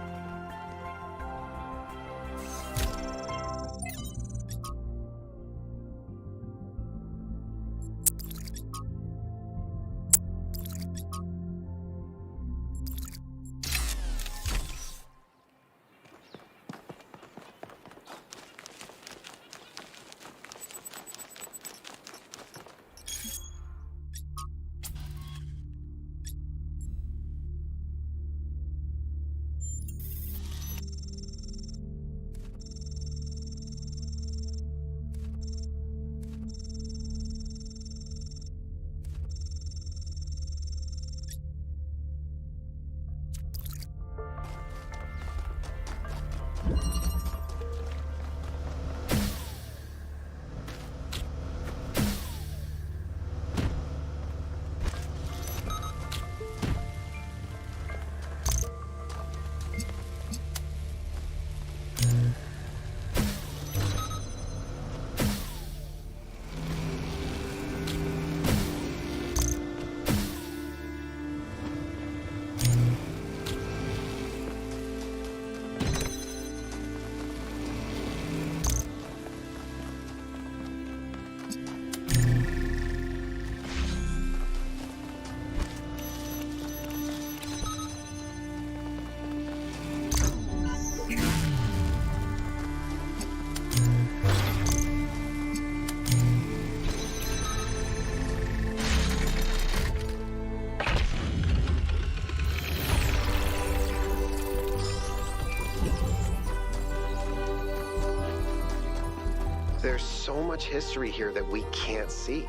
There's so much history here that we can't see.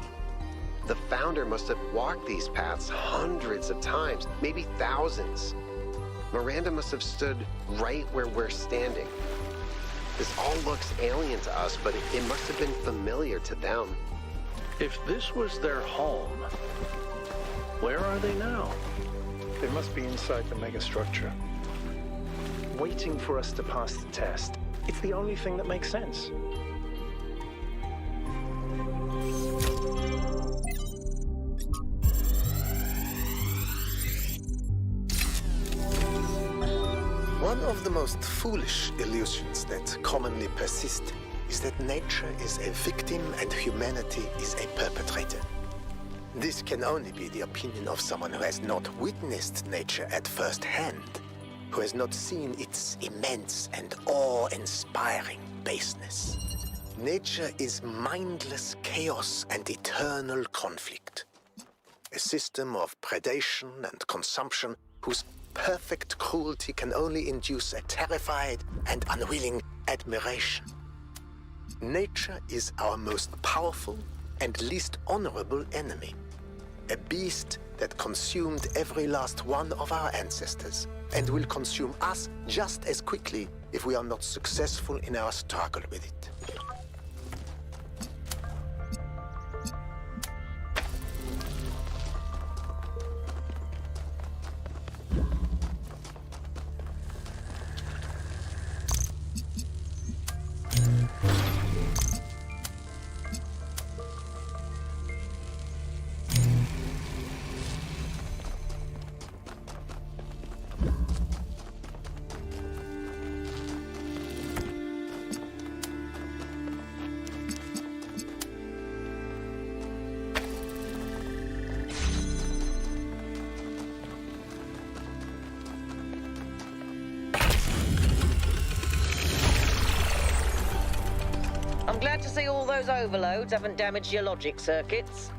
The founder must have walked these paths hundreds of times, maybe thousands. Miranda must have stood right where we're standing. This all looks alien to us, but it must have been familiar to them. If this was their home, where are they now? They must be inside the megastructure, waiting for us to pass the test. It's the only thing that makes sense. One of the most foolish illusions that commonly persist is that nature is a victim and humanity is a perpetrator. This can only be the opinion of someone who has not witnessed nature at first hand, who has not seen its immense and awe-inspiring baseness. Nature is mindless chaos and eternal conflict. A system of predation and consumption whose perfect cruelty can only induce a terrified and unwilling admiration. Nature is our most powerful and least honorable enemy. A beast that consumed every last one of our ancestors and will consume us just as quickly if we are not successful in our struggle with it. those overloads haven't damaged your logic circuits.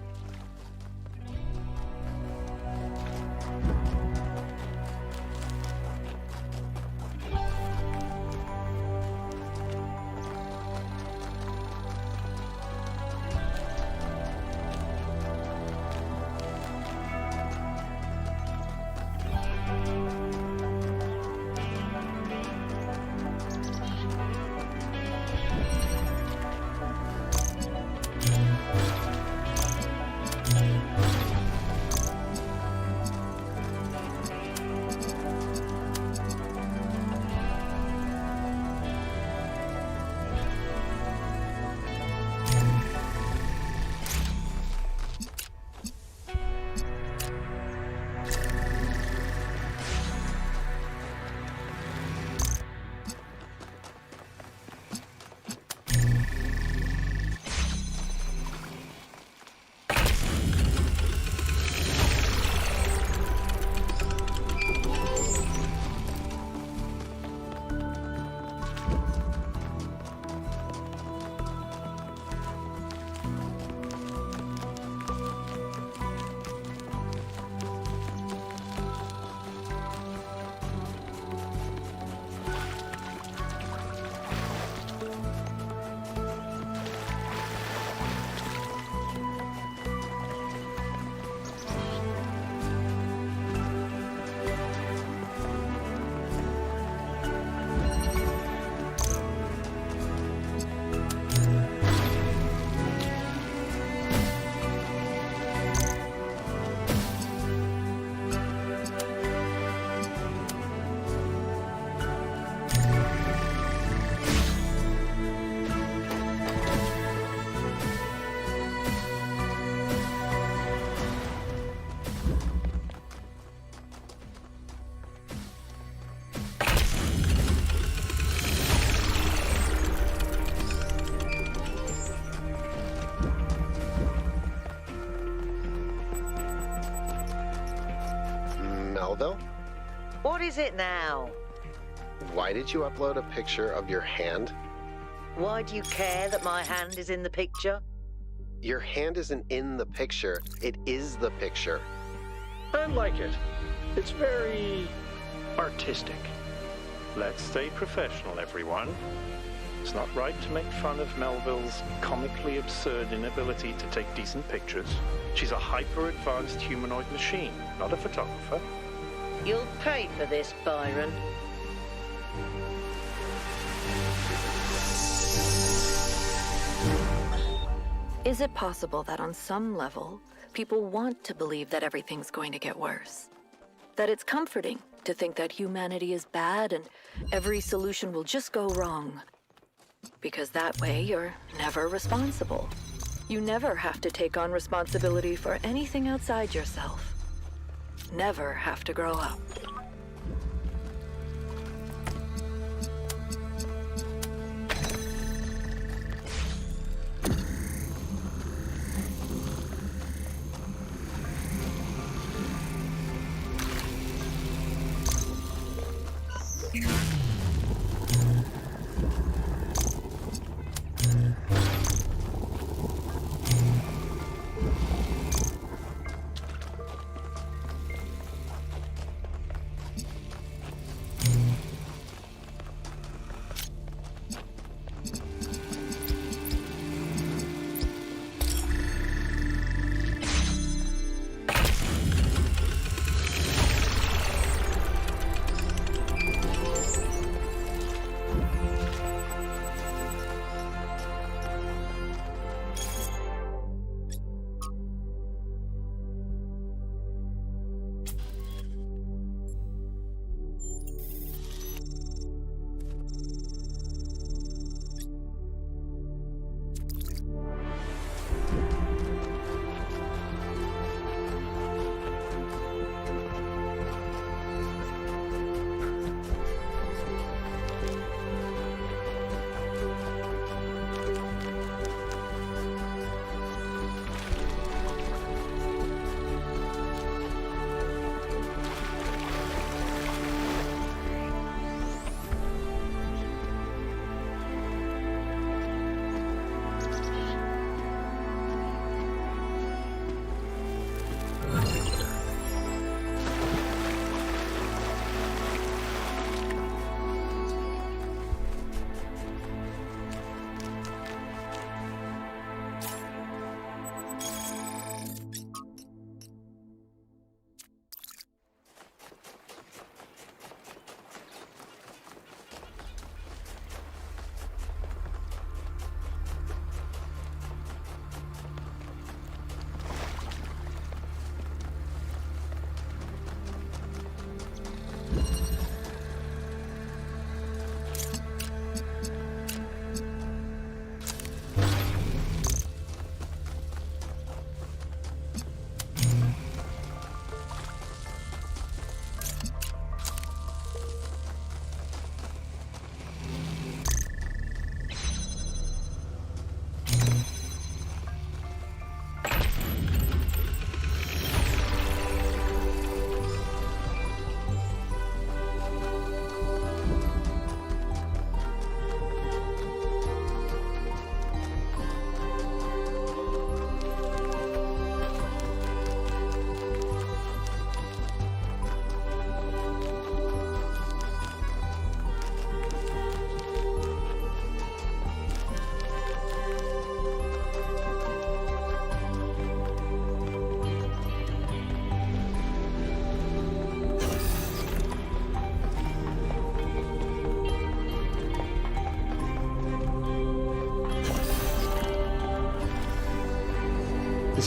Melville? What is it now? Why did you upload a picture of your hand? Why do you care that my hand is in the picture? Your hand isn't in the picture, it is the picture. I like it. It's very artistic. Let's stay professional, everyone. It's not right to make fun of Melville's comically absurd inability to take decent pictures. She's a hyper-advanced humanoid machine, not a photographer. You'll pay for this, Byron. Is it possible that on some level, people want to believe that everything's going to get worse? That it's comforting to think that humanity is bad and every solution will just go wrong? Because that way you're never responsible. You never have to take on responsibility for anything outside yourself. Never have to grow up.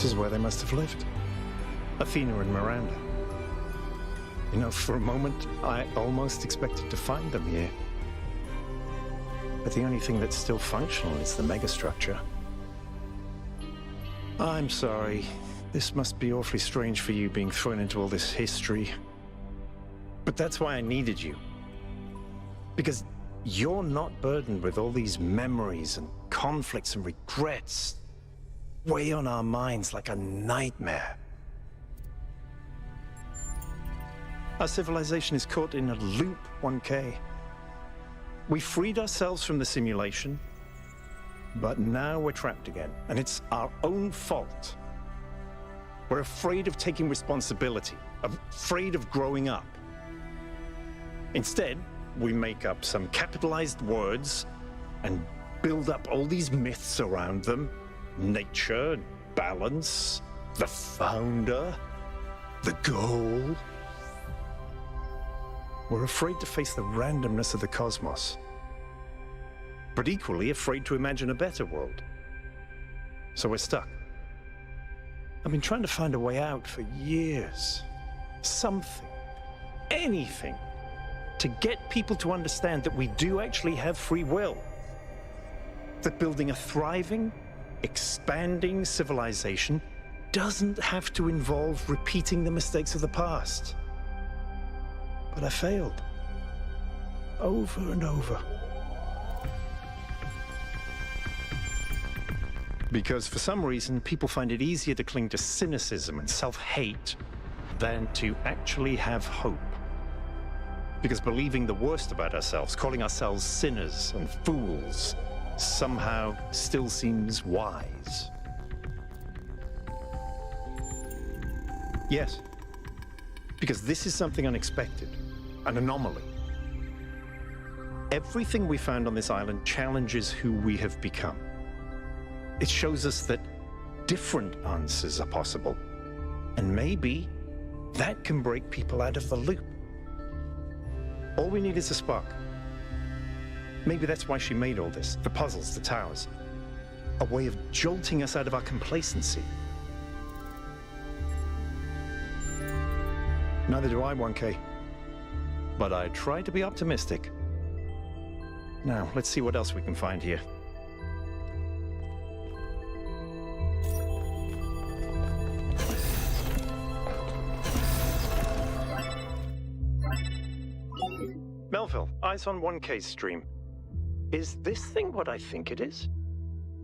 This is where they must have lived. Athena and Miranda. You know, for a moment, I almost expected to find them here. But the only thing that's still functional is the megastructure. I'm sorry. This must be awfully strange for you being thrown into all this history. But that's why I needed you. Because you're not burdened with all these memories and conflicts and regrets weigh on our minds like a nightmare. Our civilization is caught in a loop, 1K. We freed ourselves from the simulation, but now we're trapped again, and it's our own fault. We're afraid of taking responsibility, afraid of growing up. Instead, we make up some capitalized words and build up all these myths around them. Nature, balance, the founder, the goal. We're afraid to face the randomness of the cosmos, but equally afraid to imagine a better world. So we're stuck. I've been trying to find a way out for years. Something, anything, to get people to understand that we do actually have free will. That building a thriving, expanding civilization doesn't have to involve repeating the mistakes of the past. But I failed. Over and over. Because for some reason, people find it easier to cling to cynicism and self-hate than to actually have hope. Because believing the worst about ourselves, calling ourselves sinners and fools, somehow still seems wise. Yes, because this is something unexpected, an anomaly. Everything we found on this island challenges who we have become. It shows us that different answers are possible, and maybe that can break people out of the loop. All we need is a spark. Maybe that's why she made all this, the puzzles, the towers. A way of jolting us out of our complacency. Neither do I, 1K. But I try to be optimistic. Now, let's see what else we can find here. Melville, eyes on 1K's stream. Is this thing what I think it is?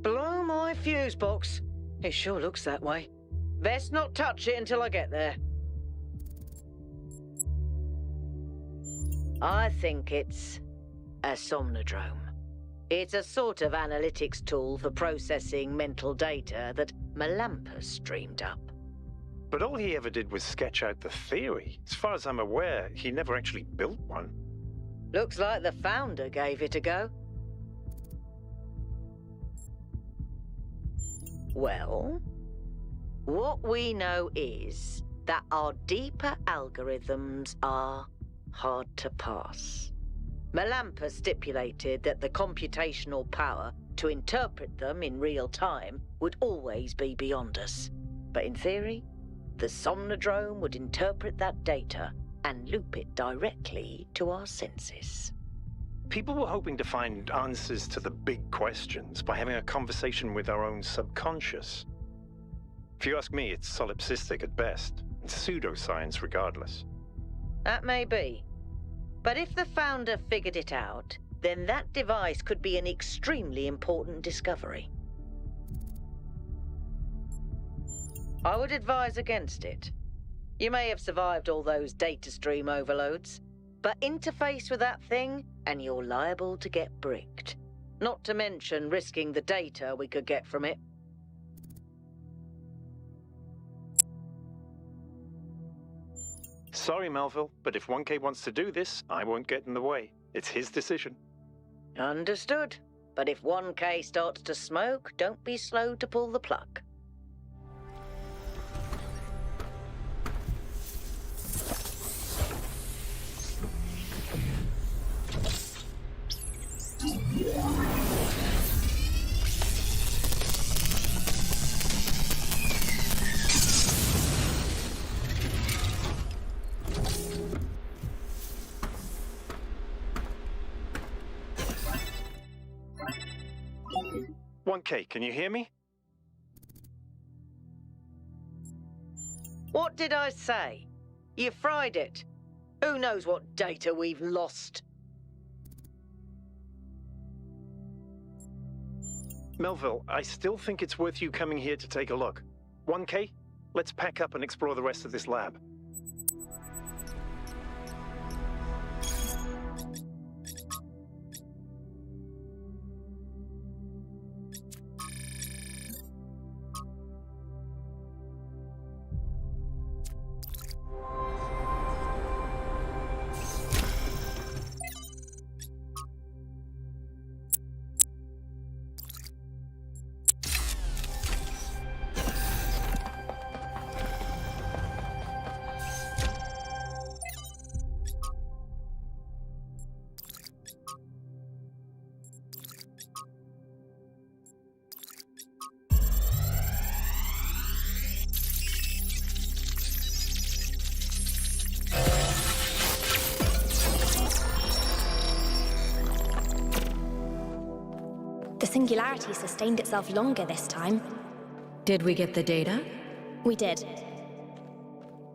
Blow my fuse box. It sure looks that way. Best not touch it until I get there. I think it's a somnodrome. It's a sort of analytics tool for processing mental data that Melampus streamed up. But all he ever did was sketch out the theory. As far as I'm aware, he never actually built one. Looks like the founder gave it a go. Well, what we know is that our deeper algorithms are hard to pass. Melampus stipulated that the computational power to interpret them in real time would always be beyond us. But in theory, the somnodrome would interpret that data and loop it directly to our senses. People were hoping to find answers to the big questions by having a conversation with our own subconscious. If you ask me, it's solipsistic at best, and pseudoscience regardless. That may be. But if the founder figured it out, then that device could be an extremely important discovery. I would advise against it. You may have survived all those data stream overloads, but interface with that thing and you're liable to get bricked. Not to mention risking the data we could get from it. Sorry, Melville, but if 1K wants to do this, I won't get in the way. It's his decision. Understood. But if 1K starts to smoke, don't be slow to pull the plug. 1K, can you hear me? What did I say? You fried it. Who knows what data we've lost? Melville, I still think it's worth you coming here to take a look. 1K, let's pack up and explore the rest of this lab. The singularity sustained itself longer this time. Did we get the data? We did.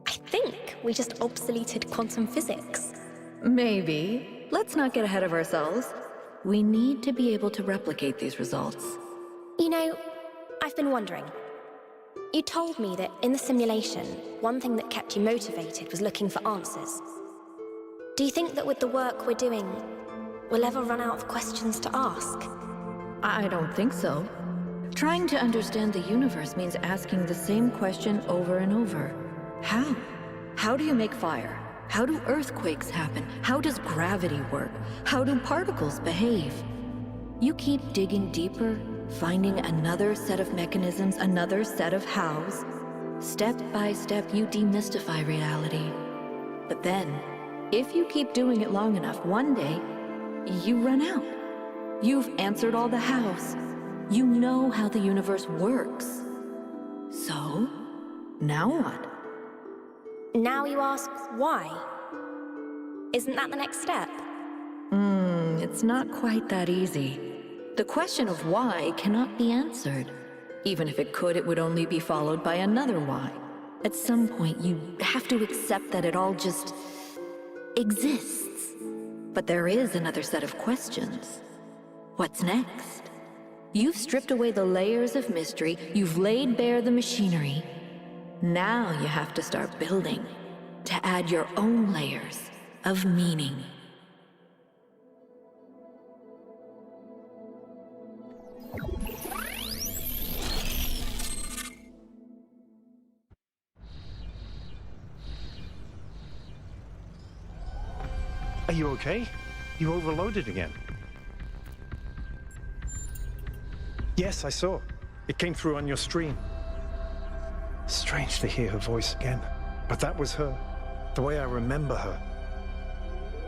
I think we just obsoleted quantum physics. Maybe. Let's not get ahead of ourselves. We need to be able to replicate these results. You know, I've been wondering. You told me that in the simulation, one thing that kept you motivated was looking for answers. Do you think that with the work we're doing, we'll ever run out of questions to ask? I don't think so. Trying to understand the universe means asking the same question over and over. How? How do you make fire? How do earthquakes happen? How does gravity work? How do particles behave? You keep digging deeper, finding another set of mechanisms, another set of hows. Step by step, you demystify reality. But then, if you keep doing it long enough, one day, you run out. You've answered all the hows. You know how the universe works. So, now what? Now you ask why? Isn't that the next step? It's not quite that easy. The question of why cannot be answered. Even if it could, it would only be followed by another why. At some point, you have to accept that it all just exists. But there is another set of questions. What's next? You've stripped away the layers of mystery, you've laid bare the machinery. Now you have to start building, to add your own layers of meaning. Are you okay? You overloaded again. Yes, I saw. It came through on your stream. Strange to hear her voice again. But that was her. The way I remember her.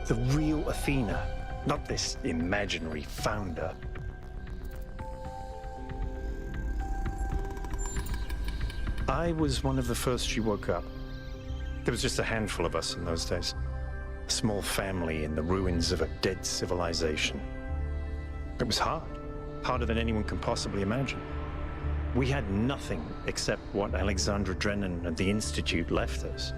The real Athena. Not this imaginary founder. I was one of the first she woke up. There was just a handful of us in those days. A small family in the ruins of a dead civilization. It was hard. Harder than anyone can possibly imagine. We had nothing except what Alexandra Drennan and the Institute left us.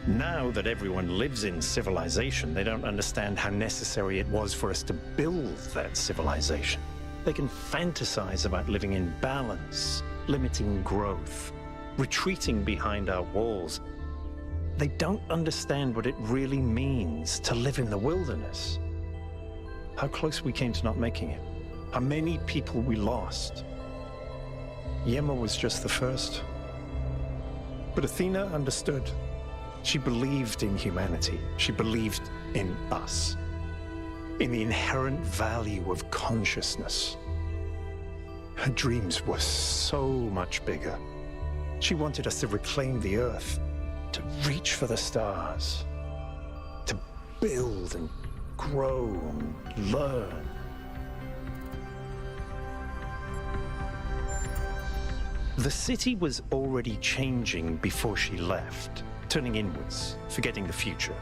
Now that everyone lives in civilization, they don't understand how necessary it was for us to build that civilization. They can fantasize about living in balance, limiting growth, retreating behind our walls. They don't understand what it really means to live in the wilderness. How close we came to not making it. How many people we lost. Yema was just the first. But Athena understood. She believed in humanity. She believed in us. In the inherent value of consciousness. Her dreams were so much bigger. She wanted us to reclaim the Earth, to reach for the stars, to build and grow and learn. The city was already changing before she left, turning inwards, forgetting the future.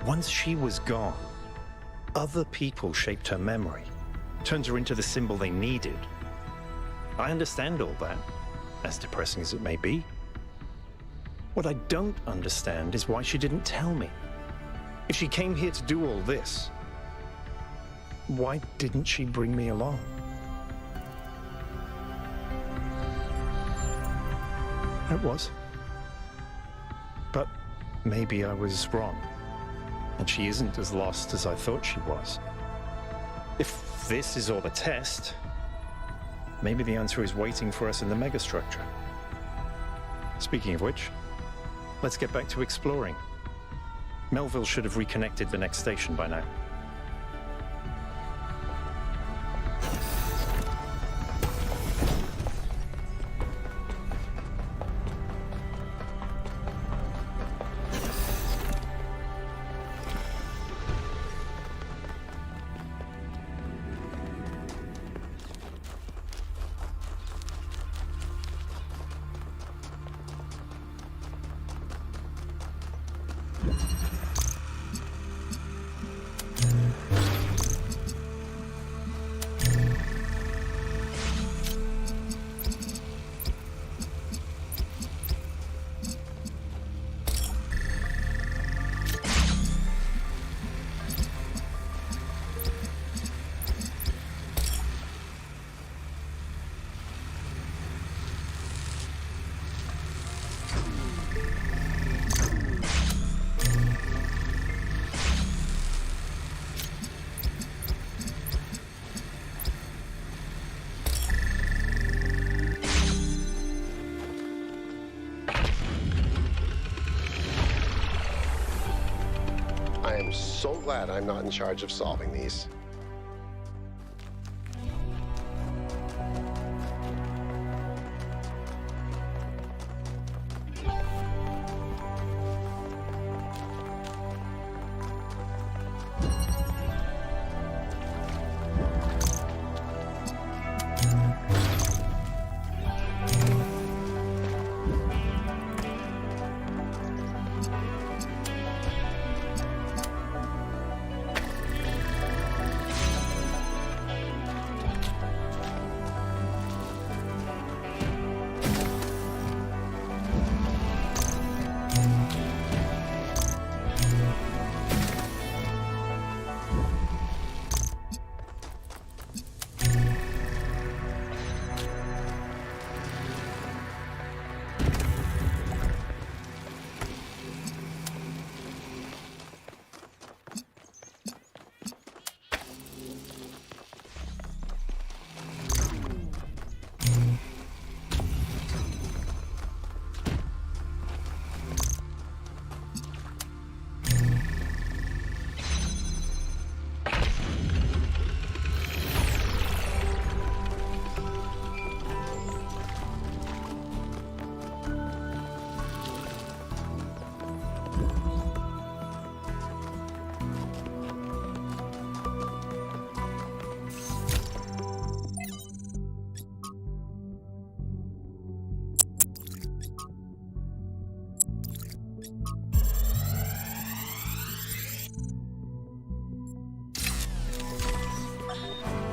Once she was gone, other people shaped her memory. turns her into the symbol they needed. I understand all that, as depressing as it may be. What I don't understand is why she didn't tell me. If she came here to do all this, why didn't she bring me along? It was. But maybe I was wrong, and she isn't as lost as I thought she was. If this is all the test, maybe the answer is waiting for us in the megastructure. Speaking of which, let's get back to exploring. Melville should have reconnected the next station by now. I am so glad I'm not in charge of solving these.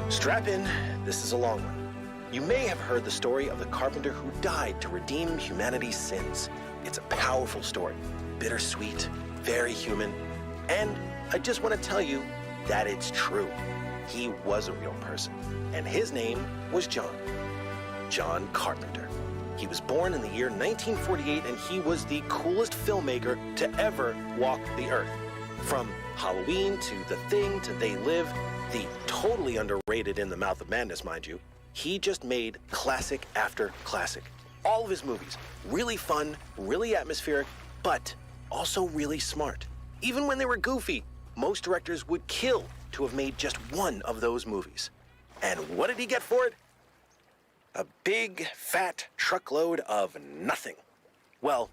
Strap in, this is a long one. You may have heard the story of the carpenter who died to redeem humanity's sins. It's a powerful story, bittersweet, very human, and I just want to tell you that it's true. He was a real person, and his name was John. John Carpenter. He was born in the year 1948, and he was the coolest filmmaker to ever walk the earth. From Halloween to The Thing to They Live, the totally underrated In the Mouth of Madness, mind you, he just made classic after classic. All of his movies, really fun, really atmospheric, but also really smart. Even when they were goofy, most directors would kill to have made just one of those movies. And what did he get for it? A big, fat truckload of nothing. Well,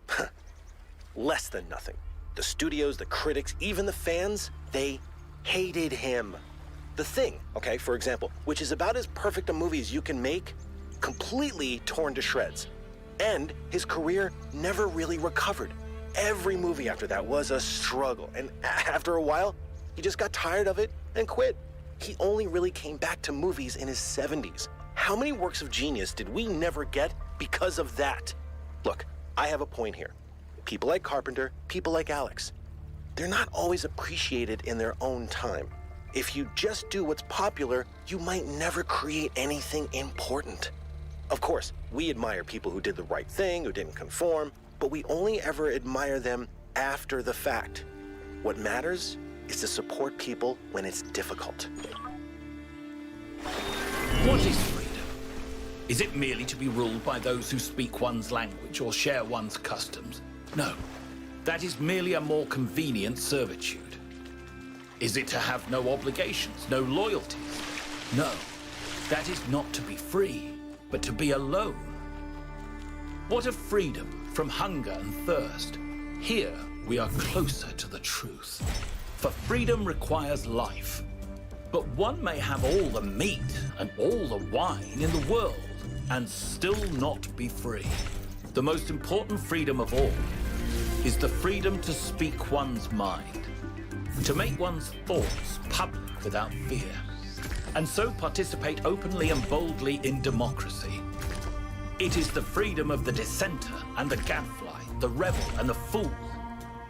less than nothing. The studios, the critics, even the fans, they hated him. The Thing, okay, for example, which is about as perfect a movie as you can make, completely torn to shreds. And his career never really recovered. Every movie after that was a struggle, and after a while, he just got tired of it and quit. He only really came back to movies in his 70s. How many works of genius did we never get because of that? Look, I have a point here. People like Carpenter, people like Alex, they're not always appreciated in their own time. If you just do what's popular, you might never create anything important. Of course, we admire people who did the right thing, who didn't conform, but we only ever admire them after the fact. What matters is to support people when it's difficult. What is freedom? Is it merely to be ruled by those who speak one's language or share one's customs? No, that is merely a more convenient servitude. Is it to have no obligations, no loyalties? No, that is not to be free, but to be alone. What of freedom from hunger and thirst? Here we are closer to the truth. For freedom requires life. But one may have all the meat and all the wine in the world and still not be free. The most important freedom of all is the freedom to speak one's mind, to make one's thoughts public without fear, and so participate openly and boldly in democracy. It is the freedom of the dissenter and the gadfly, the rebel and the fool,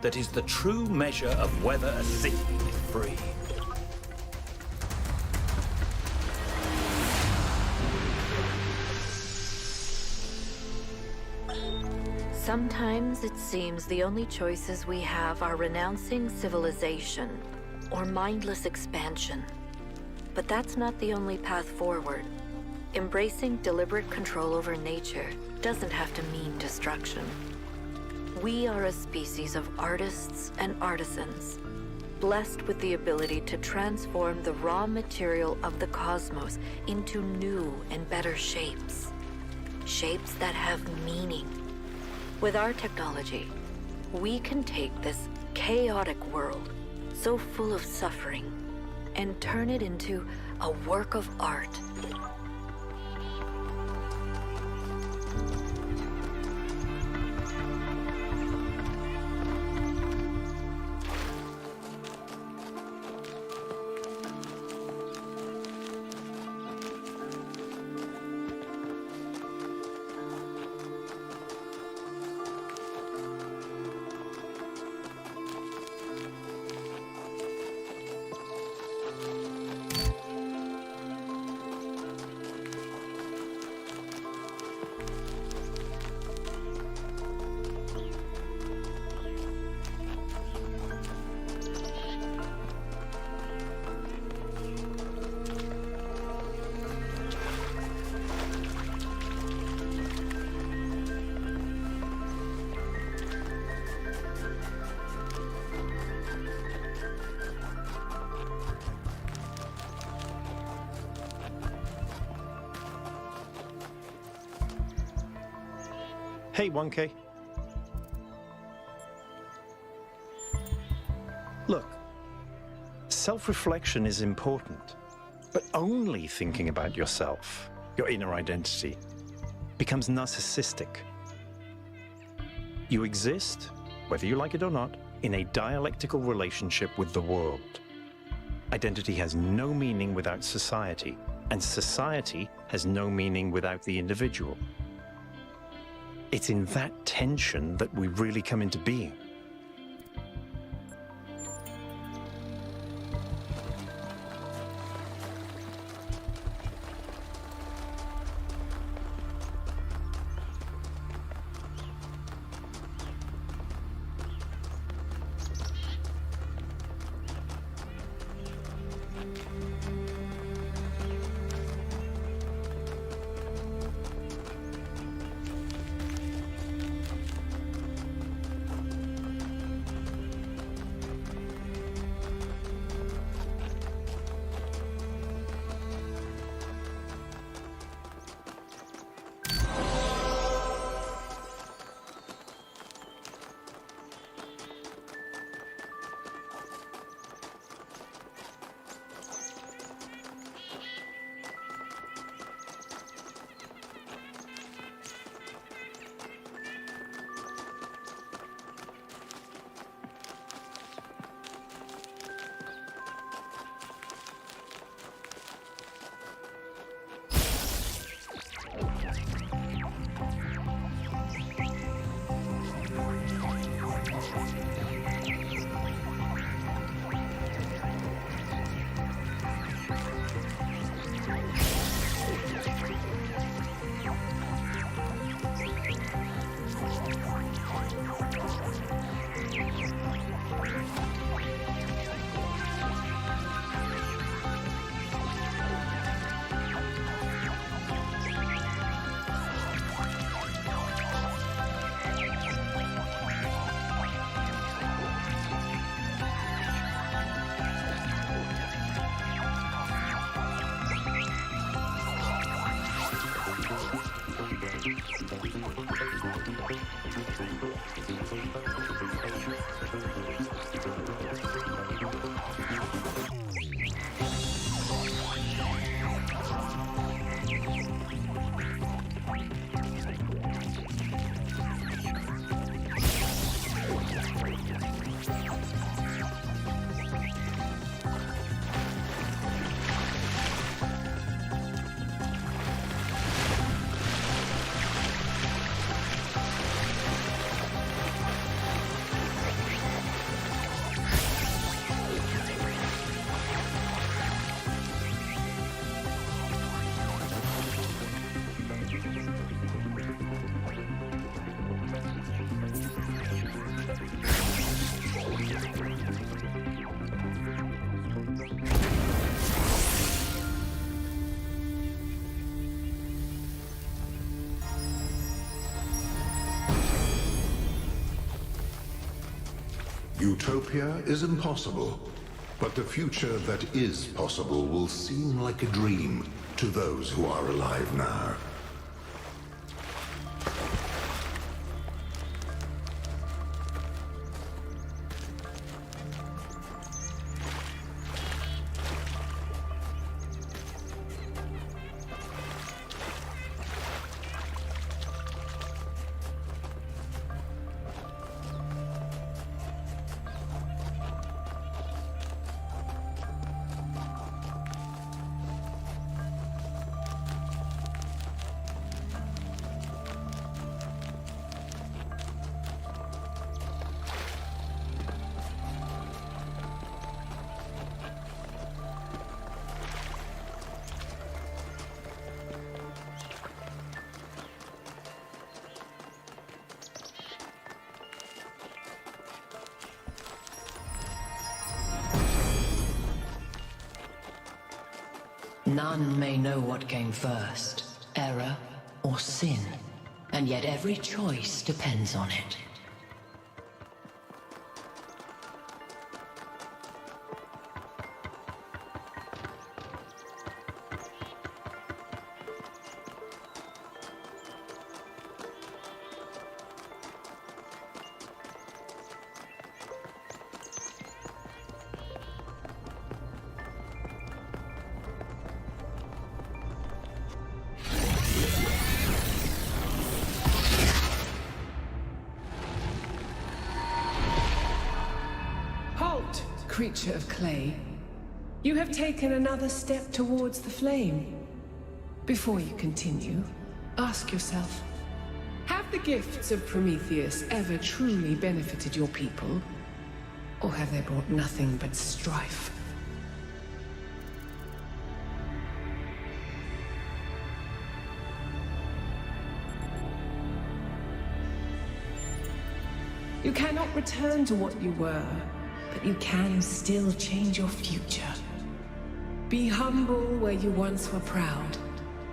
that is the true measure of whether a city is free. Sometimes it seems the only choices we have are renouncing civilization or mindless expansion. But that's not the only path forward. Embracing deliberate control over nature doesn't have to mean destruction. We are a species of artists and artisans, blessed with the ability to transform the raw material of the cosmos into new and better shapes. Shapes that have meaning. With our technology, we can take this chaotic world, so full of suffering, and turn it into a work of art. Hey, 1K. Look, self-reflection is important, but only thinking about yourself, your inner identity, becomes narcissistic. You exist, whether you like it or not, in a dialectical relationship with the world. Identity has no meaning without society, and society has no meaning without the individual. It's in that tension that we really come into being. Utopia is impossible, but the future that is possible will seem like a dream to those who are alive now. None may know what came first, error or sin, and yet every choice depends on it. Creature of clay, you have taken another step towards the flame. Before you continue, ask yourself, have the gifts of Prometheus ever truly benefited your people? Or have they brought nothing but strife? You cannot return to what you were, but you can still change your future. Be humble where you once were proud,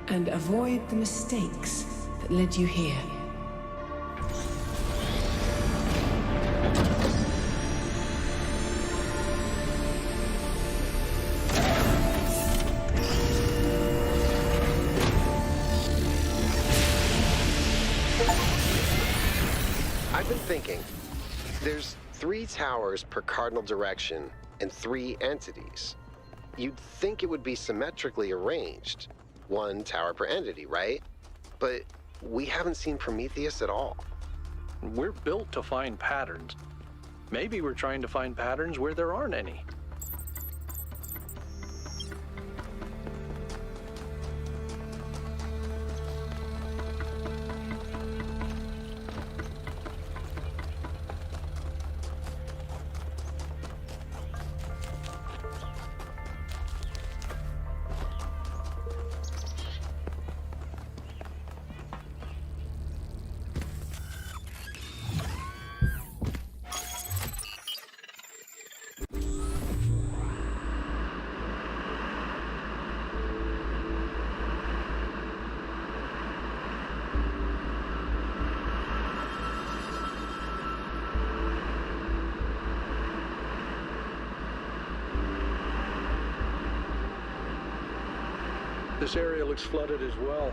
and avoid the mistakes that led you here. I've been thinking, there's 3 towers per cardinal direction and 3 entities. You'd think it would be symmetrically arranged. 1 tower per entity, right? But we haven't seen Prometheus at all. We're built to find patterns. Maybe we're trying to find patterns where there aren't any. This area looks flooded as well.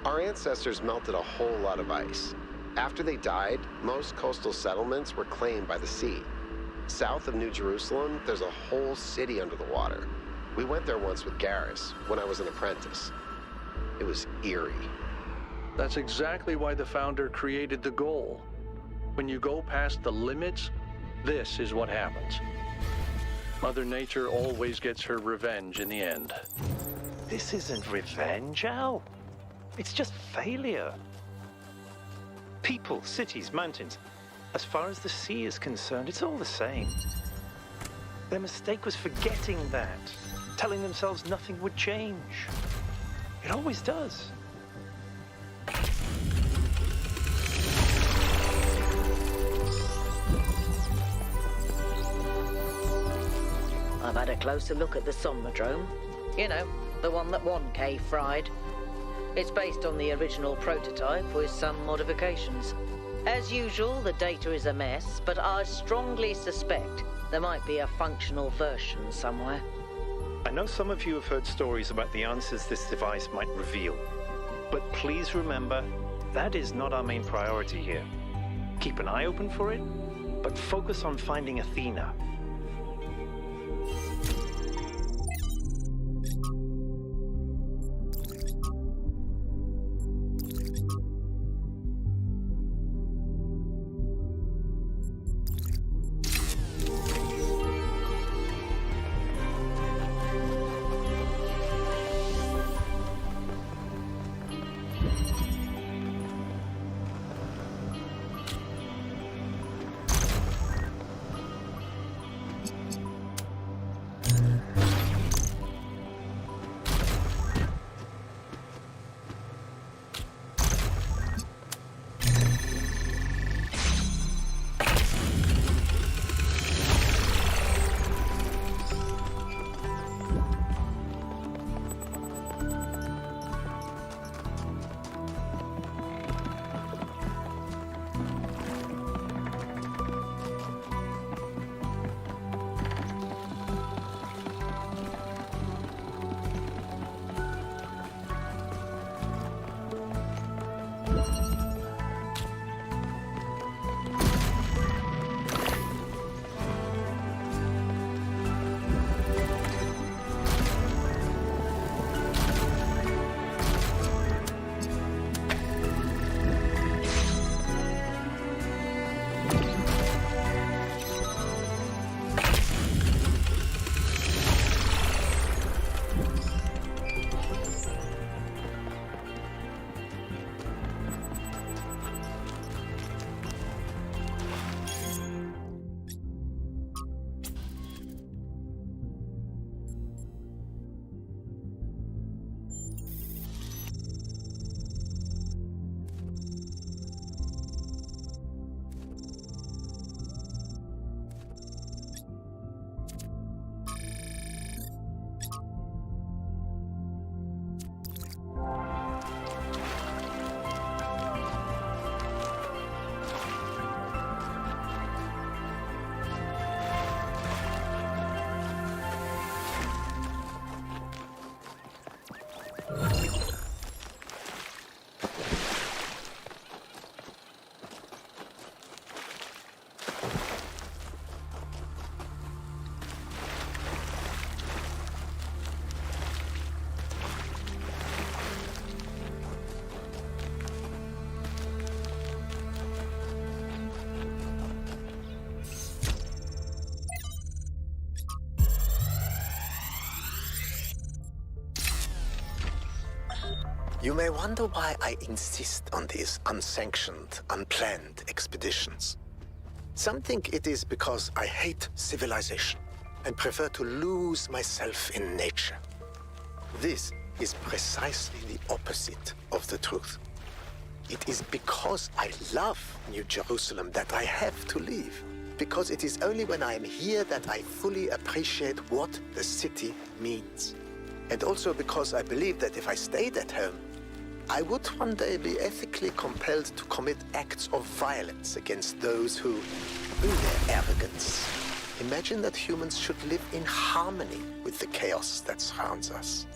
Our ancestors melted a whole lot of ice, After they died, most coastal settlements were claimed by the sea. South of New Jerusalem, there's a whole city under the water. We went there once with Garrus, when I was an apprentice. It was eerie. That's exactly why the Founder created the goal. When you go past the limits, this is what happens. Mother Nature always gets her revenge in the end. This isn't revenge, Al. It's just failure. People, cities, mountains. As far as the sea is concerned, it's all the same. Their mistake was forgetting that, telling themselves nothing would change. It always does. I've had a closer look at the Somnodrome. You know, the one that 1K fried. It's based on the original prototype with some modifications. As usual, the data is a mess, but I strongly suspect there might be a functional version somewhere. I know some of you have heard stories about the answers this device might reveal, but please remember, that is not our main priority here. Keep an eye open for it, but focus on finding Athena. You may wonder why I insist on these unsanctioned, unplanned expeditions. Some think it is because I hate civilization and prefer to lose myself in nature. This is precisely the opposite of the truth. It is because I love New Jerusalem that I have to leave. Because it is only when I am here that I fully appreciate what the city means. And also because I believe that if I stayed at home, I would one day be ethically compelled to commit acts of violence against those who, in their arrogance, imagine that humans should live in harmony with the chaos that surrounds us.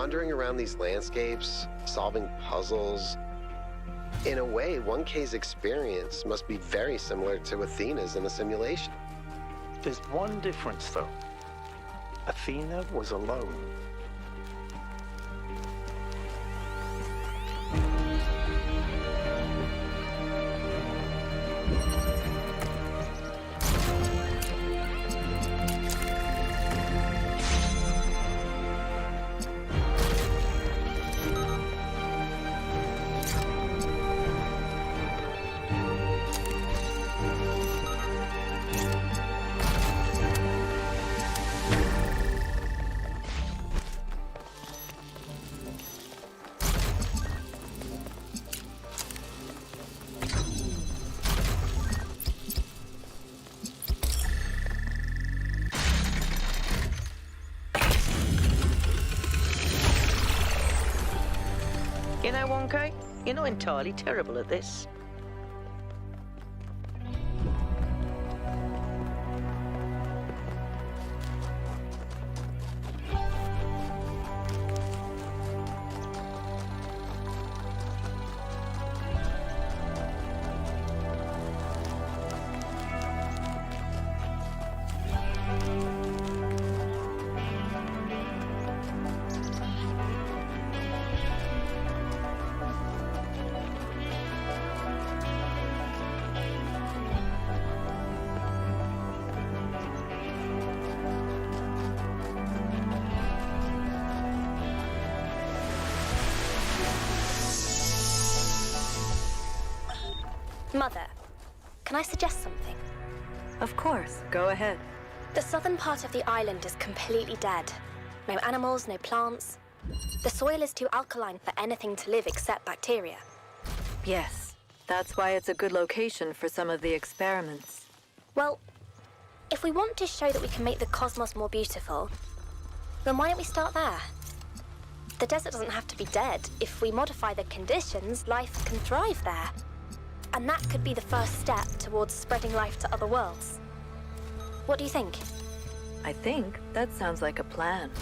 wandering around these landscapes, solving puzzles. In a way, 1K's experience must be very similar to Athena's in the simulation. There's one difference, though. Athena was alone. You know, 1K, you're not entirely terrible at this. Mother, can I suggest something? Of course, go ahead. The southern part of the island is completely dead. No animals, no plants. The soil is too alkaline for anything to live except bacteria. Yes, that's why it's a good location for some of the experiments. Well, if we want to show that we can make the cosmos more beautiful, then why don't we start there? The desert doesn't have to be dead. If we modify the conditions, life can thrive there. And that could be the first step towards spreading life to other worlds. What do you think? I think that sounds like a plan.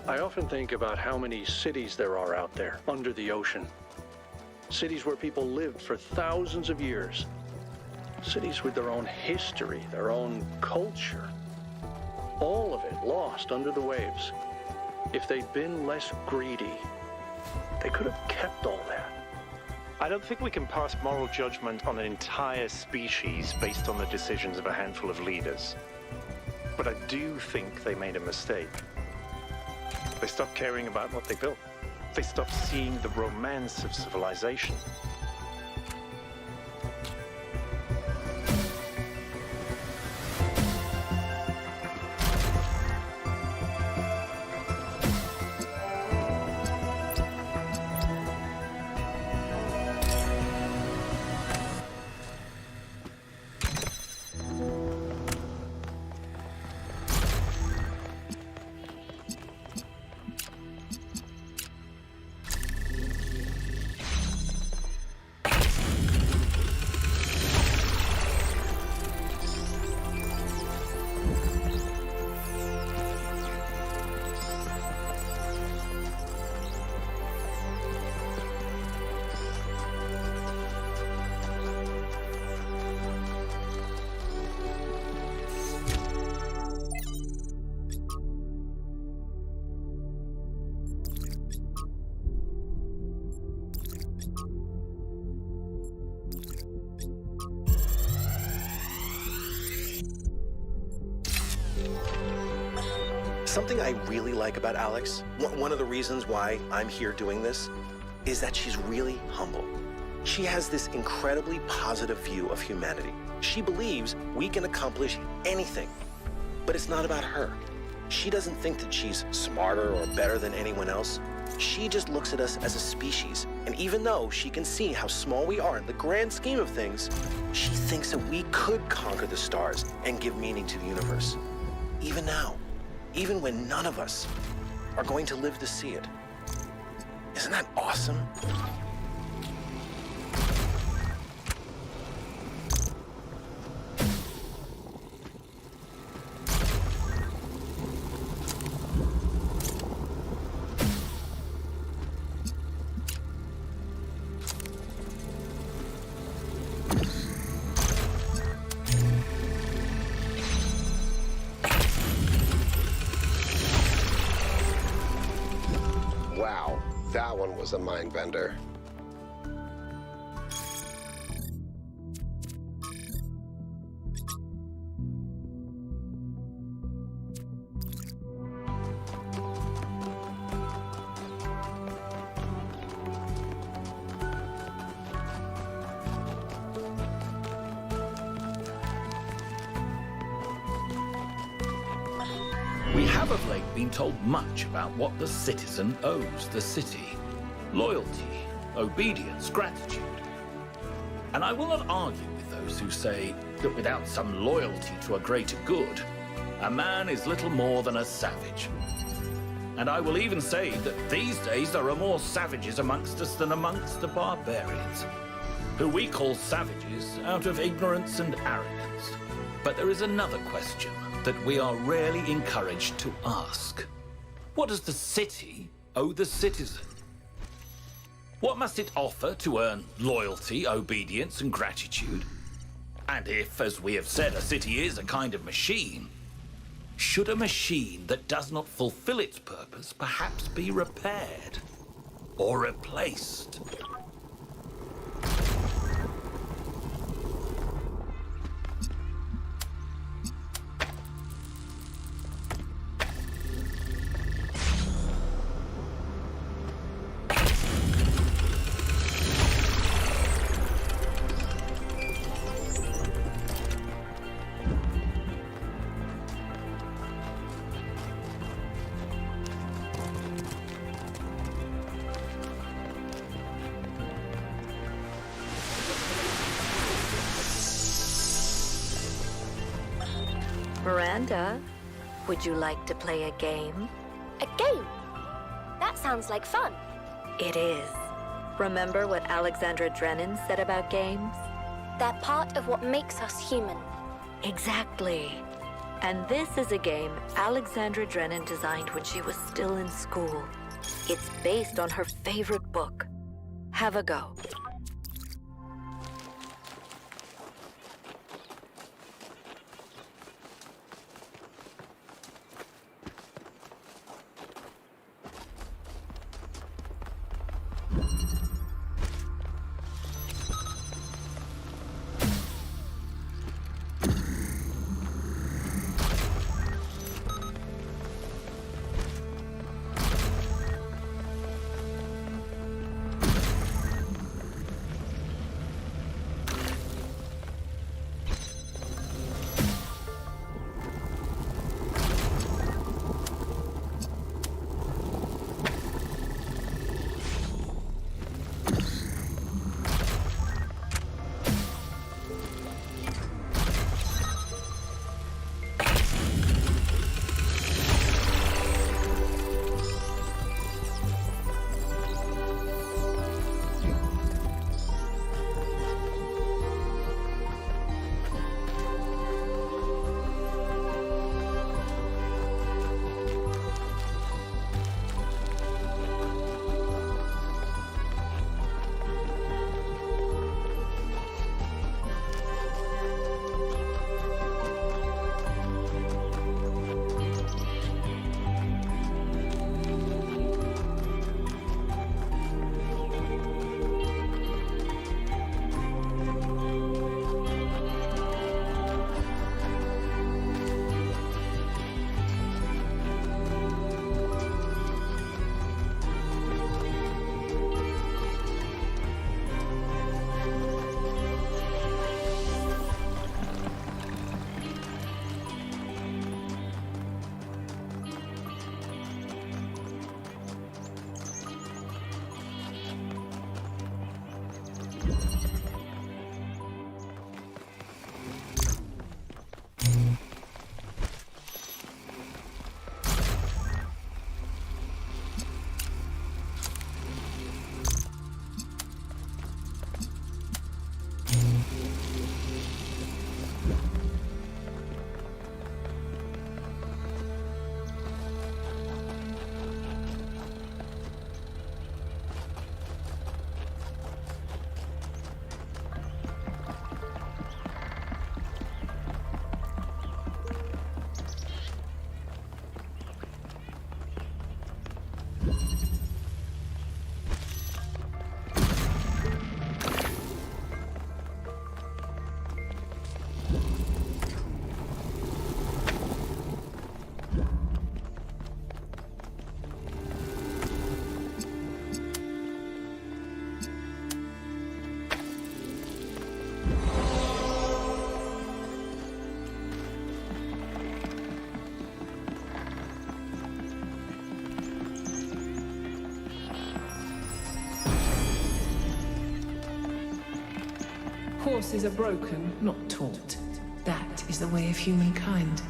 I often think about how many cities there are out there, under the ocean. Cities where people lived for thousands of years. Cities with their own history, their own culture. All of it lost under the waves. If they'd been less greedy, they could have kept all that. I don't think we can pass moral judgment on an entire species based on the decisions of a handful of leaders. But I do think they made a mistake. They stopped caring about what they built. They stopped seeing the romance of civilization. Something I really like about Alex, one of the reasons why I'm here doing this, is that she's really humble. She has this incredibly positive view of humanity. She believes we can accomplish anything, but it's not about her. She doesn't think that she's smarter or better than anyone else. She just looks at us as a species, and even though she can see how small we are in the grand scheme of things, she thinks that we could conquer the stars and give meaning to the universe. Even now, even when none of us are going to live to see it. Isn't that awesome? Wow, that one was a mind bender. We have of late been told much about what the citizen owes the city. Loyalty, obedience, gratitude. And I will not argue with those who say that without some loyalty to a greater good, a man is little more than a savage. And I will even say that these days there are more savages amongst us than amongst the barbarians, who we call savages out of ignorance and arrogance. But there is another question that we are rarely encouraged to ask. What does the city owe the citizen? What must it offer to earn loyalty, obedience, and gratitude? And if, as we have said, a city is a kind of machine, should a machine that does not fulfill its purpose perhaps be repaired or replaced? Miranda, would you like to play a game? A game? That sounds like fun. It is. Remember what Alexandra Drennan said about games? They're part of what makes us human. Exactly. And this is a game Alexandra Drennan designed when she was still in school. It's based on her favorite book. Have a go. forces are broken, not taught. That is the way of humankind.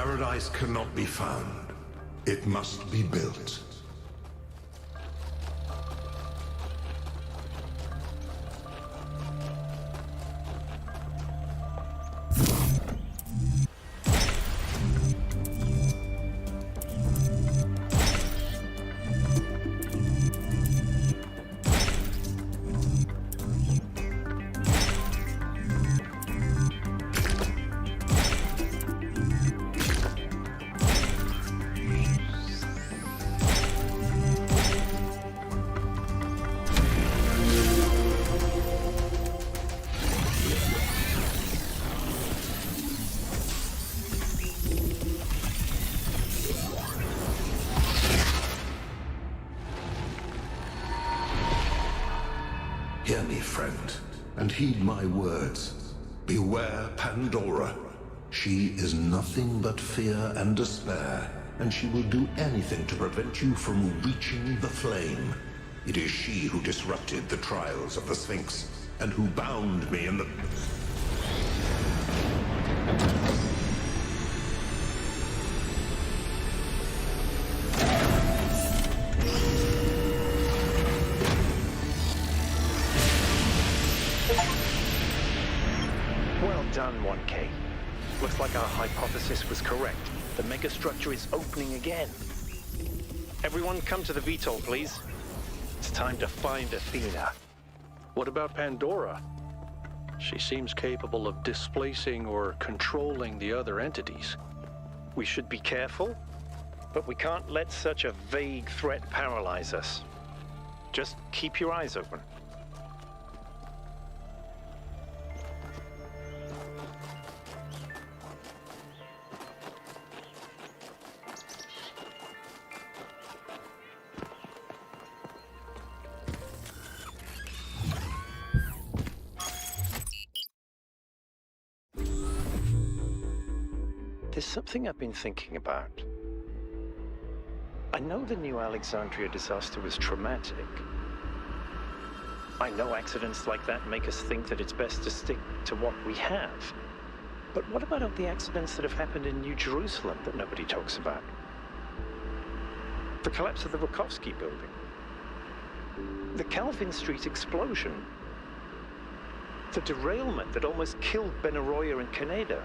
paradise cannot be found. It must be built. Hear me, friend, and heed my words. Beware Pandora. She is nothing but fear and despair, and she will do anything to prevent you from reaching the flame. It is she who disrupted the trials of the Sphinx, and who bound me in the... Well done, 1K. Looks like our hypothesis was correct. The megastructure is opening again. Everyone come to the VTOL, please. It's time to find Athena. What about Pandora? She seems capable of displacing or controlling the other entities. We should be careful, but we can't let such a vague threat paralyze us. Just keep your eyes open. There's something I've been thinking about. I know the New Alexandria disaster was traumatic. I know accidents like that make us think that it's best to stick to what we have. But what about all the accidents that have happened in New Jerusalem that nobody talks about? The collapse of the Rakovsky building. The Calvin Street explosion. The derailment that almost killed Benaroya and Kaneda.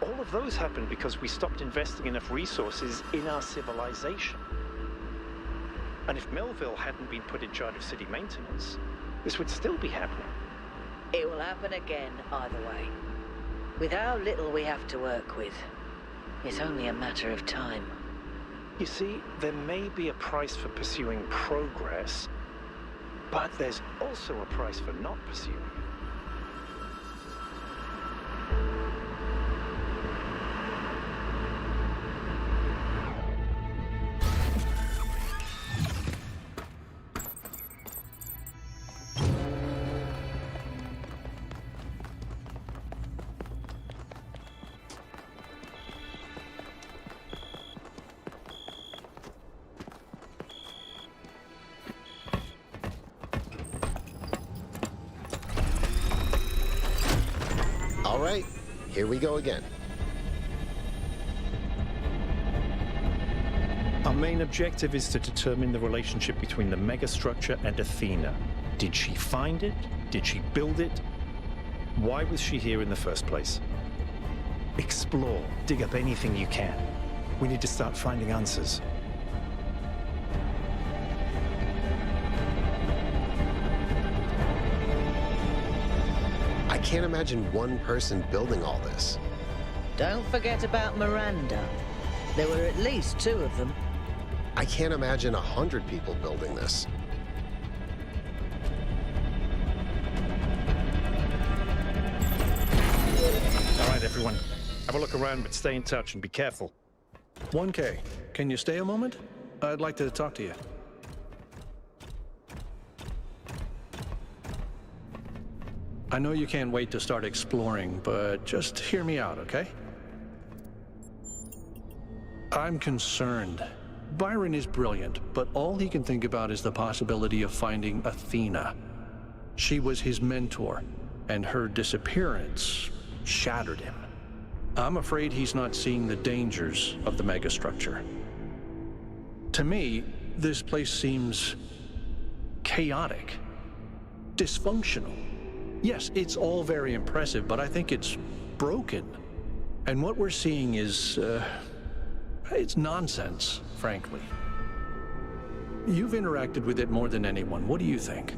All of those happened because we stopped investing enough resources in our civilization. And if Melville hadn't been put in charge of city maintenance, this would still be happening. It will happen again, either way. With how little we have to work with, it's only a matter of time. You see, there may be a price for pursuing progress, but there's also a price for not pursuing it. All right, here we go again. Our main objective is to determine the relationship between the megastructure and Athena. Did she find it? Did she build it? Why was she here in the first place? Explore, dig up anything you can. We need to start finding answers. I can't imagine one person building all this. Don't forget about Miranda. There were at least 2 of them. I can't imagine 100 people building this. All right, everyone. Have a look around, but stay in touch and be careful. 1K, can you stay a moment? I'd like to talk to you. I know you can't wait to start exploring, but just hear me out, okay? I'm concerned. Byron is brilliant, but all he can think about is the possibility of finding Athena. She was his mentor, and her disappearance shattered him. I'm afraid he's not seeing the dangers of the megastructure. To me, this place seems chaotic, dysfunctional. Yes, it's all very impressive, but I think it's broken. And what we're seeing is, it's nonsense, frankly. You've interacted with it more than anyone. What do you think?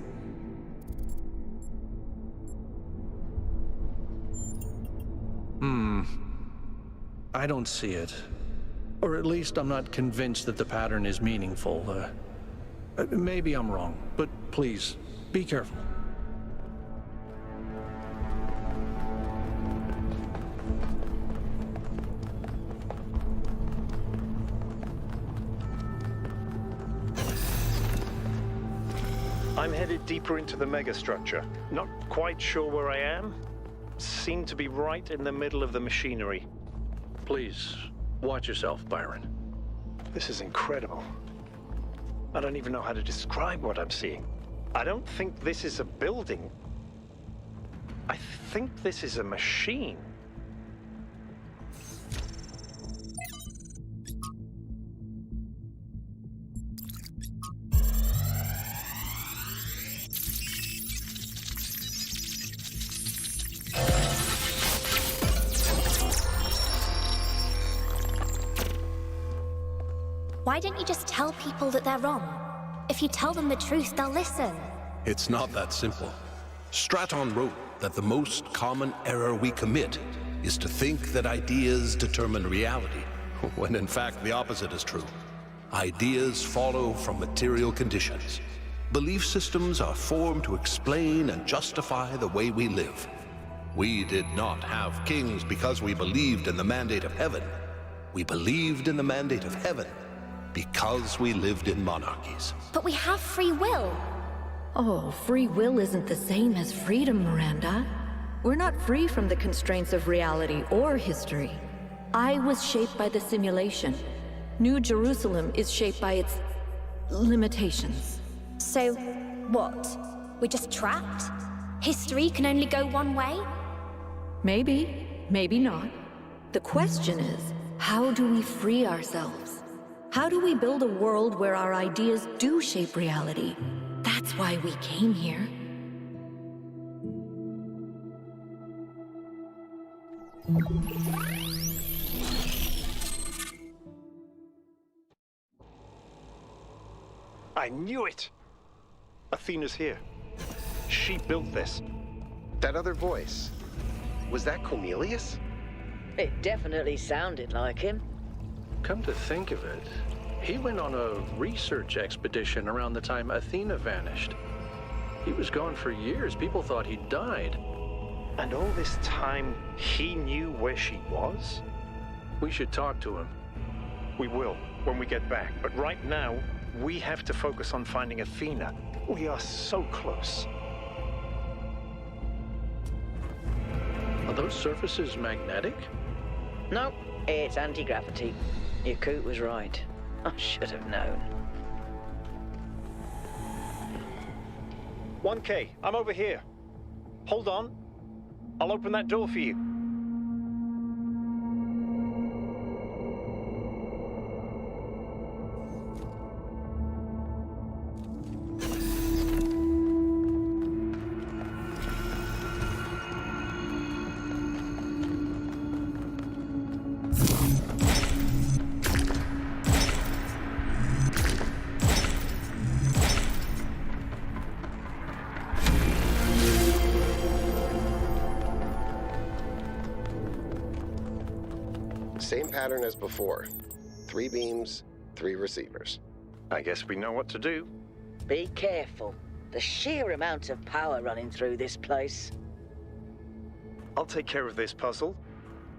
I don't see it. Or at least I'm not convinced that the pattern is meaningful. Maybe I'm wrong, but please, be careful. I'm headed deeper into the megastructure. Not quite sure where I am. Seem to be right in the middle of the machinery. Please, watch yourself, Byron. This is incredible. I don't even know how to describe what I'm seeing. I don't think this is a building. I think this is a machine. Why don't you just tell people that they're wrong? If you tell them the truth, they'll listen. It's not that simple. Straton wrote that the most common error we commit is to think that ideas determine reality, when in fact the opposite is true. Ideas follow from material conditions. Belief systems are formed to explain and justify the way we live. We did not have kings because we believed in the mandate of heaven. We believed in the mandate of heaven because we lived in monarchies. But we have free will. Oh, free will isn't the same as freedom, Miranda. We're not free from the constraints of reality or history. I was shaped by the simulation. New Jerusalem is shaped by its limitations. So, what? We're just trapped? History can only go one way? Maybe, maybe not. The question is, how do we free ourselves? How do we build a world where our ideas do shape reality? That's why we came here. I knew it! Athena's here. She built this. That other voice, was that Cornelius? It definitely sounded like him. Come to think of it, he went on a research expedition around the time Athena vanished. He was gone for years. People thought he'd died. And all this time, he knew where she was? We should talk to him. We will, when we get back. But right now, we have to focus on finding Athena. We are so close. Are those surfaces magnetic? Nope, it's anti-gravity. Your coot was right. I should have known. 1K, I'm over here. Hold on. I'll open that door for you. Same pattern as before. 3 beams, 3 receivers. I guess we know what to do. Be careful. The sheer amount of power running through this place. I'll take care of this puzzle.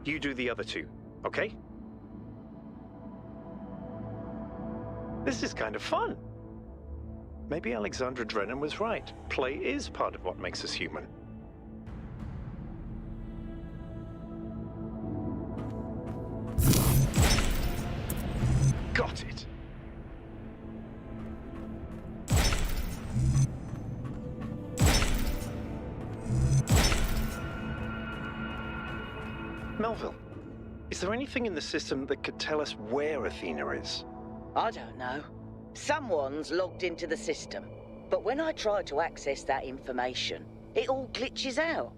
You do the other 2, okay? This is kind of fun. Maybe Alexandra Drennan was right. Play is part of what makes us human. Got it. Melville, Is there anything in the system that could tell us where Athena is? I don't know. Someone's logged into the system, but when I try to access that information, it all glitches out.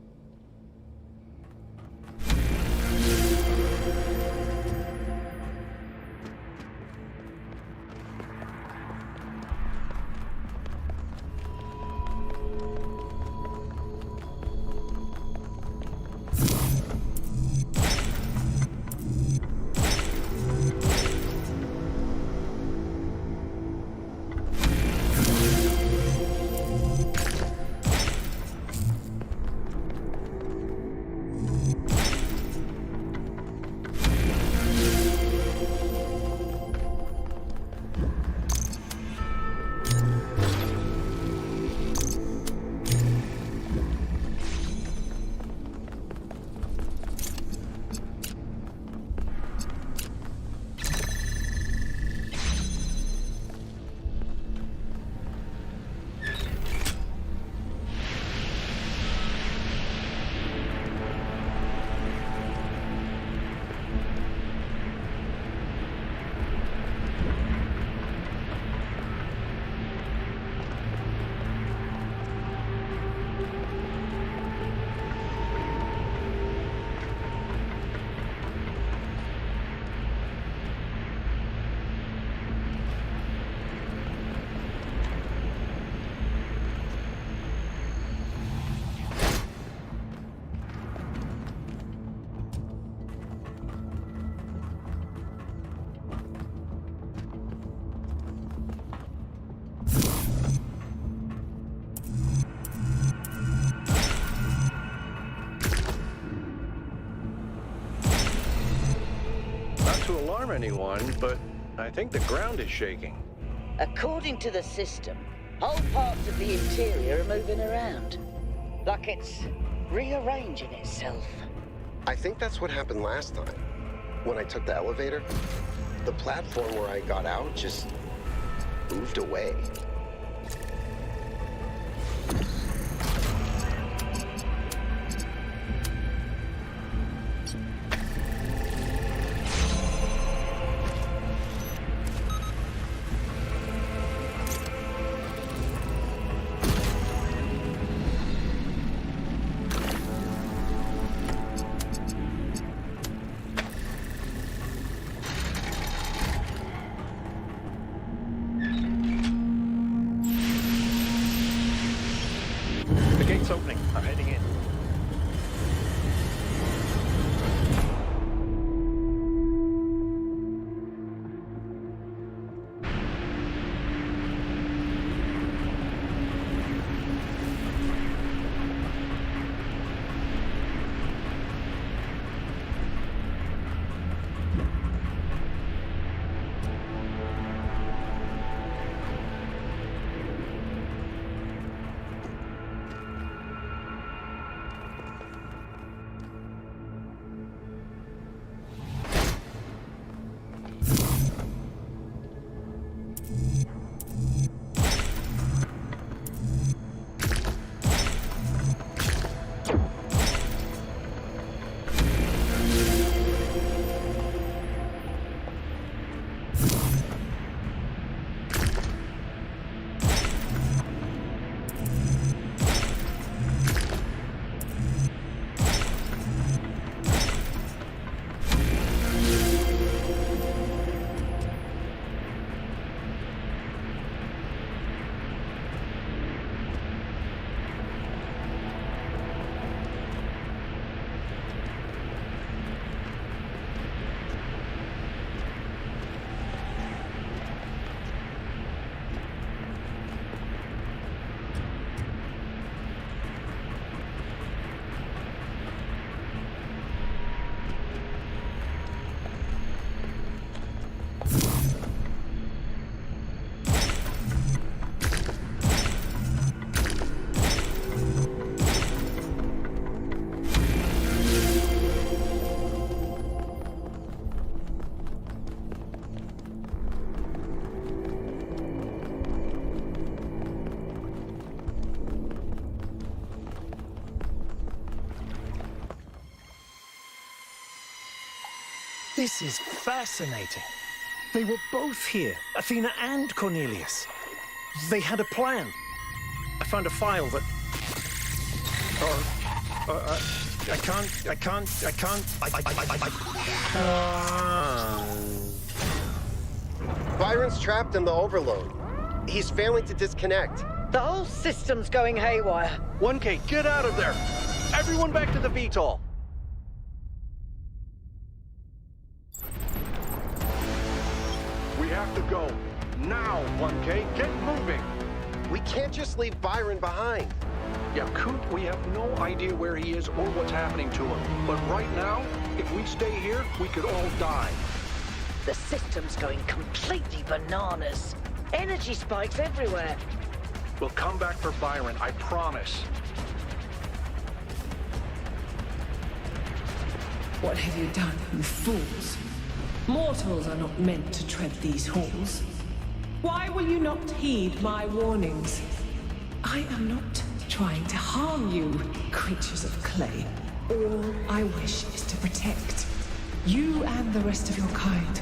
To alarm anyone, but I think the ground is shaking. According to the system, whole parts of the interior are moving around. Like it's rearranging itself. I think that's what happened last time. When I took the elevator, the platform where I got out just moved away. This is fascinating. They were both here, Athena and Cornelius. They had a plan. I found a file that... I can't. Byron's trapped in the overload. He's failing to disconnect. The whole system's going haywire. 1K, get out of there! Everyone back to the VTOL! We have to go. Now, 1K, get moving! We can't just leave Byron behind. Yakut, we have no idea where he is or what's happening to him. But right now, if we stay here, we could all die. The system's going completely bananas. Energy spikes everywhere. We'll come back for Byron, I promise. What have you done, you fools? Mortals are not meant to tread these halls. Why will you not heed my warnings? I am not trying to harm you, creatures of clay. All I wish is to protect you and the rest of your kind.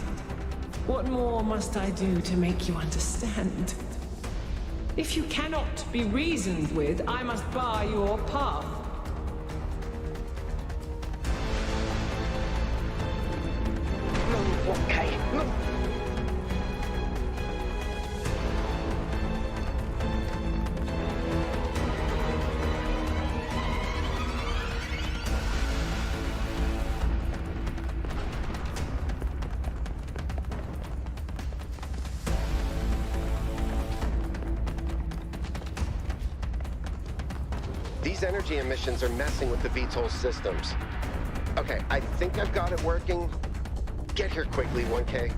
What more must I do to make you understand? If you cannot be reasoned with, I must bar your path. Okay. These energy emissions are messing with the VTOL systems. Okay, I think I've got it working. Get here quickly, 1K.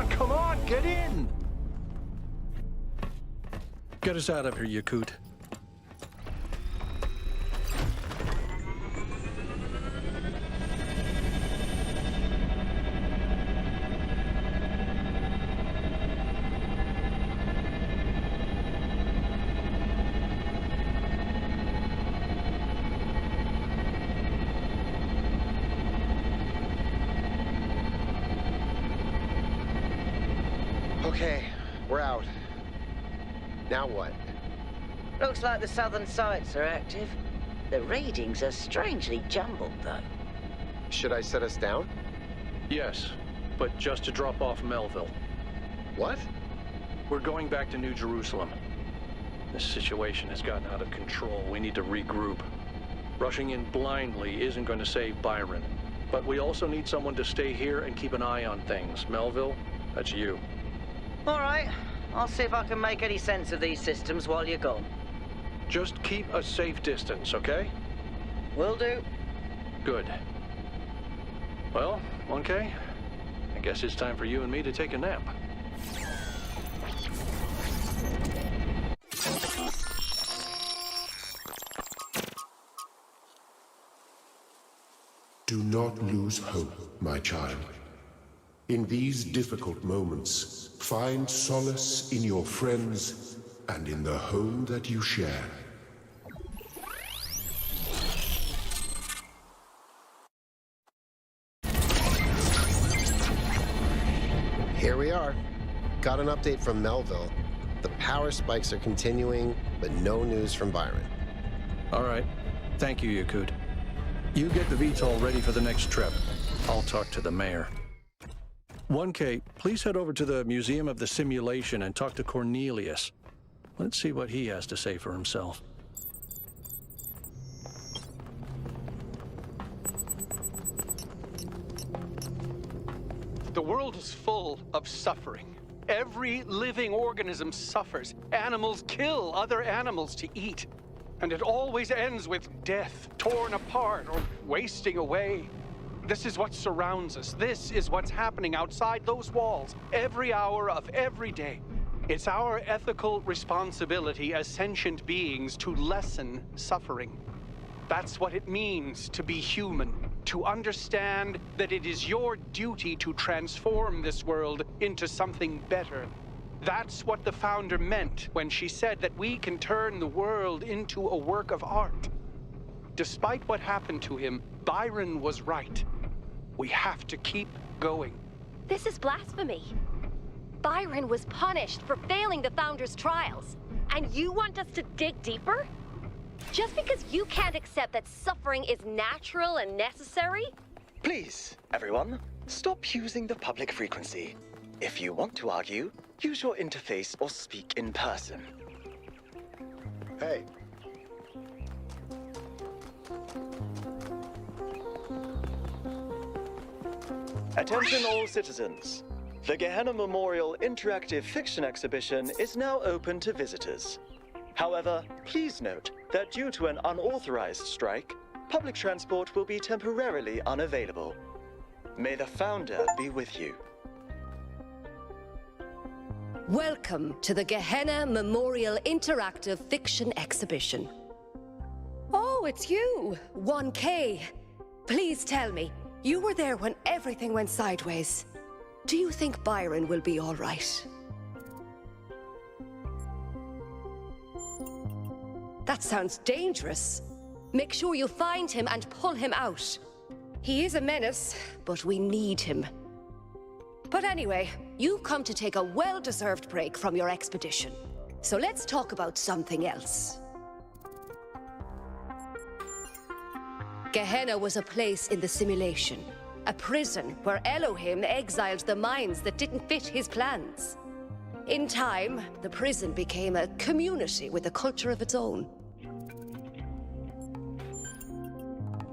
Come on, get in! Get us out of here, Yakut. Okay, we're out. Now what? Looks like the southern sites are active. The readings are strangely jumbled, though. Should I set us down? Yes, but just to drop off Melville. What? We're going back to New Jerusalem. This situation has gotten out of control. We need to regroup. Rushing in blindly isn't going to save Byron. But we also need someone to stay here and keep an eye on things. Melville, that's you. All right. I'll see if I can make any sense of these systems while you're gone. Just keep a safe distance, okay? Will do. Good. Well, 1K, I guess it's time for you and me to take a nap. Do not lose hope, my child. In these difficult moments, find solace in your friends and in the home that you share. Here we are. Got an update from Melville. The power spikes are continuing, but no news from Byron. All right. Thank you, Yakut. You get the VTOL ready for the next trip. I'll talk to the mayor. 1K, please head over to the Museum of the Simulation and talk to Cornelius. Let's see what he has to say for himself. The world is full of suffering. Every living organism suffers. Animals kill other animals to eat. And it always ends with death, torn apart or wasting away. This is what surrounds us. This is what's happening outside those walls, every hour of every day. It's our ethical responsibility as sentient beings to lessen suffering. That's what it means to be human, to understand that it is your duty to transform this world into something better. That's what the founder meant when she said that we can turn the world into a work of art. Despite what happened to him, Byron was right. We have to keep going. This is blasphemy. Byron was punished for failing the Founder's trials, and you want us to dig deeper? Just because you can't accept that suffering is natural and necessary? Please, everyone, stop using the public frequency. If you want to argue, use your interface or speak in person. Hey. Attention all citizens. The Gehenna Memorial Interactive Fiction Exhibition is now open to visitors. However, please note that due to an unauthorized strike, public transport will be temporarily unavailable. May the Founder be with you. Welcome to the Gehenna Memorial Interactive Fiction Exhibition. Oh, it's you, 1K. Please tell me, you were there when everything went sideways. Do you think Byron will be all right? That sounds dangerous. Make sure you find him and pull him out. He is a menace, but we need him. But anyway, you've come to take a well-deserved break from your expedition. So let's talk about something else. Gehenna was a place in the simulation. A prison where Elohim exiled the minds that didn't fit his plans. In time, the prison became a community with a culture of its own.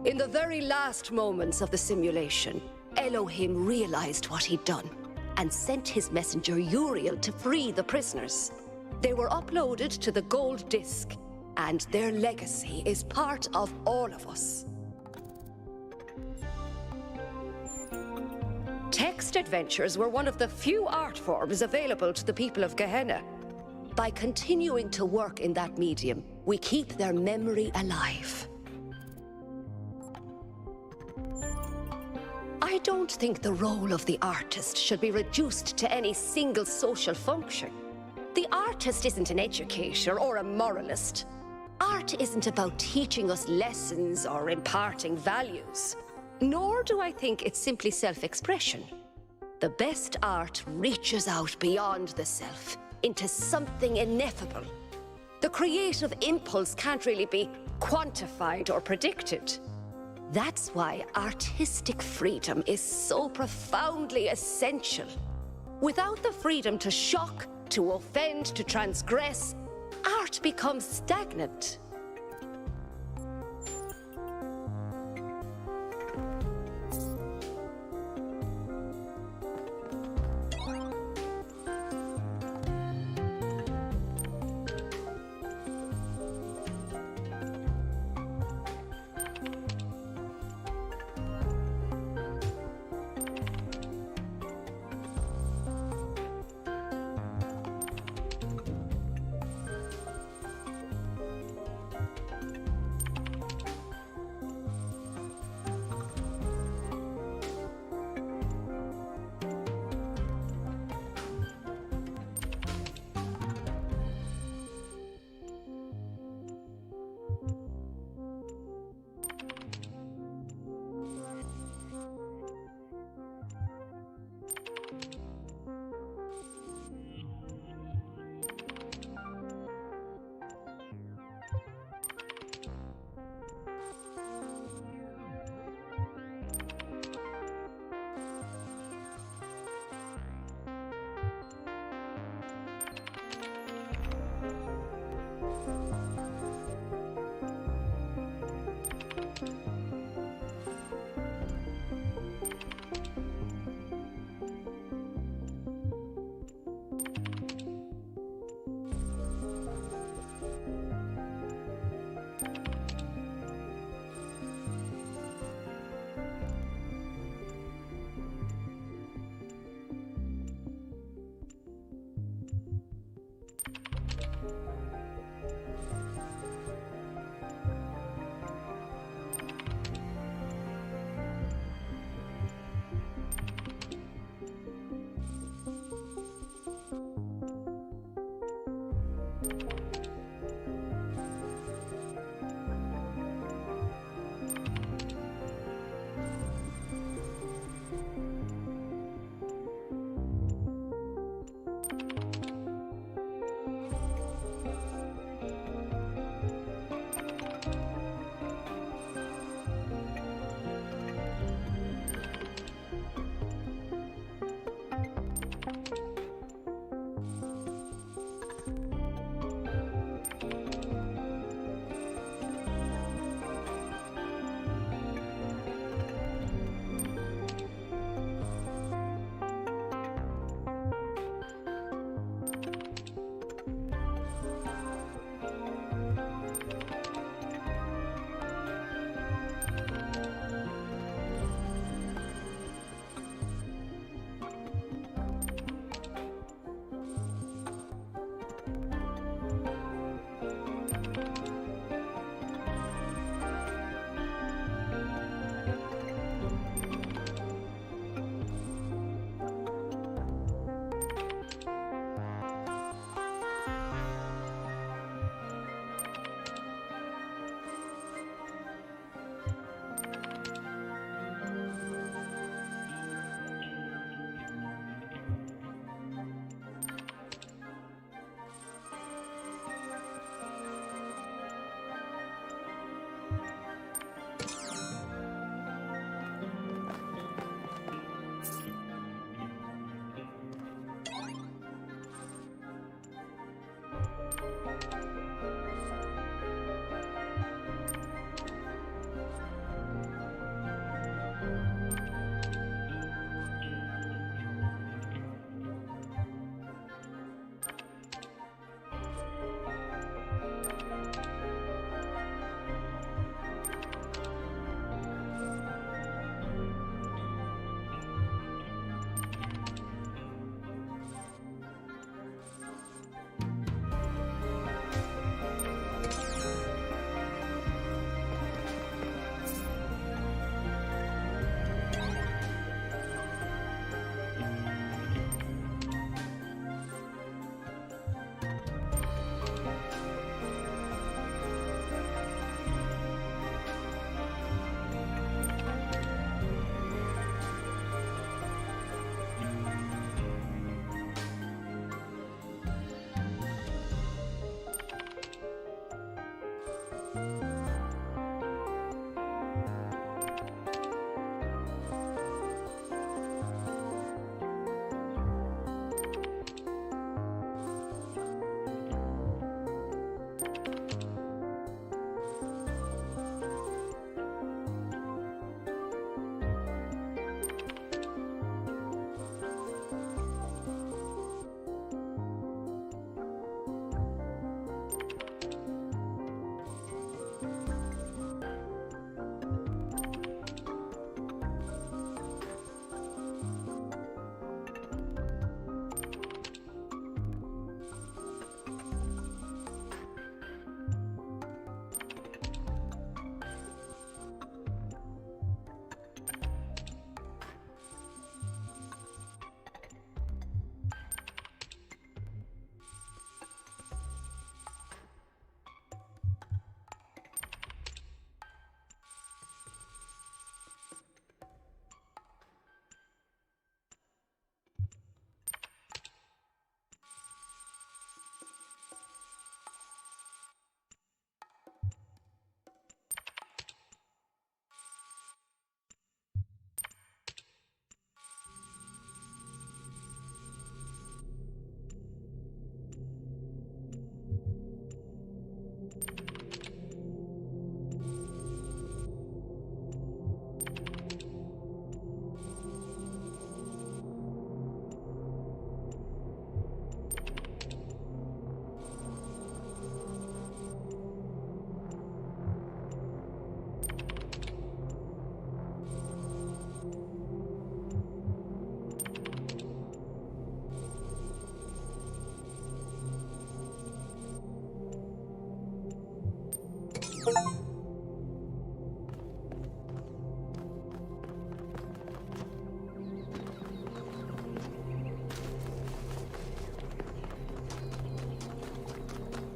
In the very last moments of the simulation, Elohim realized what he'd done and sent his messenger Uriel to free the prisoners. They were uploaded to the gold disc, and their legacy is part of all of us. Text adventures were one of the few art forms available to the people of Gehenna. By continuing to work in that medium, we keep their memory alive. I don't think the role of the artist should be reduced to any single social function. The artist isn't an educator or a moralist. Art isn't about teaching us lessons or imparting values. Nor do I think it's simply self-expression. The best art reaches out beyond the self, into something ineffable. The creative impulse can't really be quantified or predicted. That's why artistic freedom is so profoundly essential. Without the freedom to shock, to offend, to transgress, art becomes stagnant.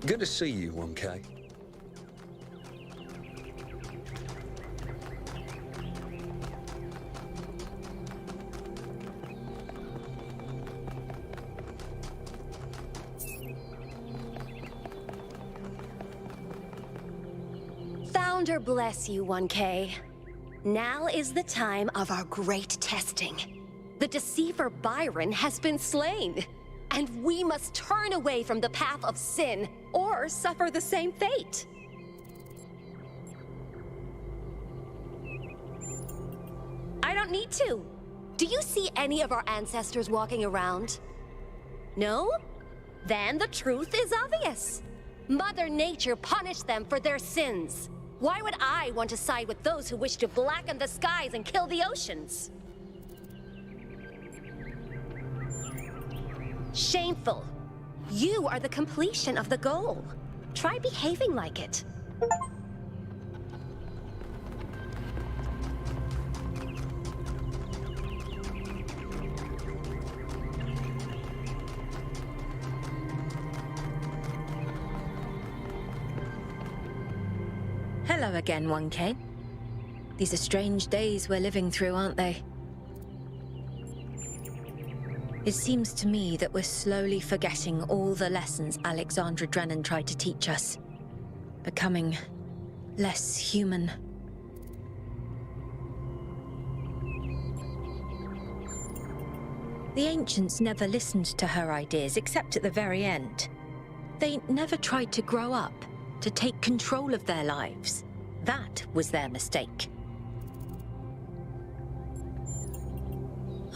Good to see you, 1K. Founder bless you, 1K. Now is the time of our great testing. The deceiver Byron has been slain, and we must turn away from the path of sin or suffer the same fate. I don't need to. Do you see any of our ancestors walking around? No? Then the truth is obvious. Mother Nature punished them for their sins. Why would I want to side with those who wish to blacken the skies and kill the oceans? Shameful. You are the completion of the goal. Try behaving like it. Hello again, 1K. These are strange days we're living through, aren't they? It seems to me that we're slowly forgetting all the lessons Alexandra Drennan tried to teach us. Becoming less human. The ancients never listened to her ideas, except at the very end. They never tried to grow up, to take control of their lives. That was their mistake.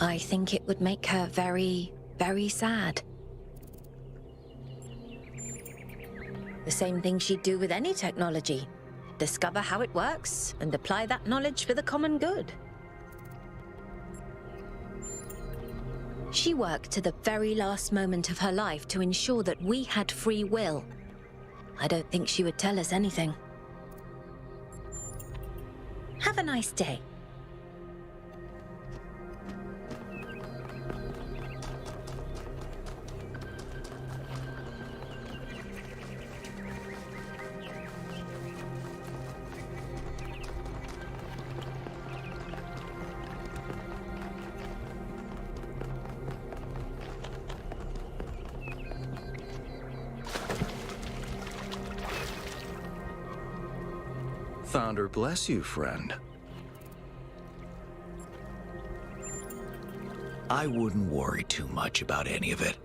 I think it would make her very, very sad. The same thing she'd do with any technology. Discover how it works and apply that knowledge for the common good. She worked to the very last moment of her life to ensure that we had free will. I don't think she would tell us anything. Have a nice day. Founder bless you, friend. I wouldn't worry too much about any of it.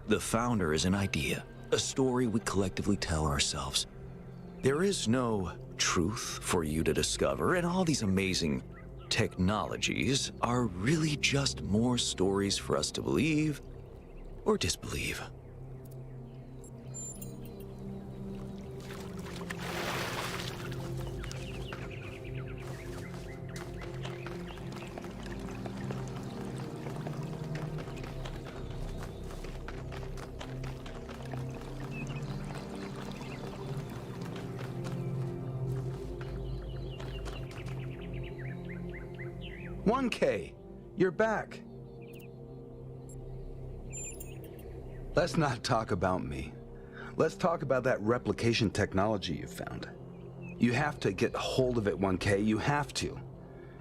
The Founder is an idea, a story we collectively tell ourselves. There is no truth for you to discover, and all these amazing technologies are really just more stories for us to believe or disbelieve. "1K, you're back." Let's not talk about me. Let's talk about that replication technology you found. You have to get hold of it, 1K. You have to.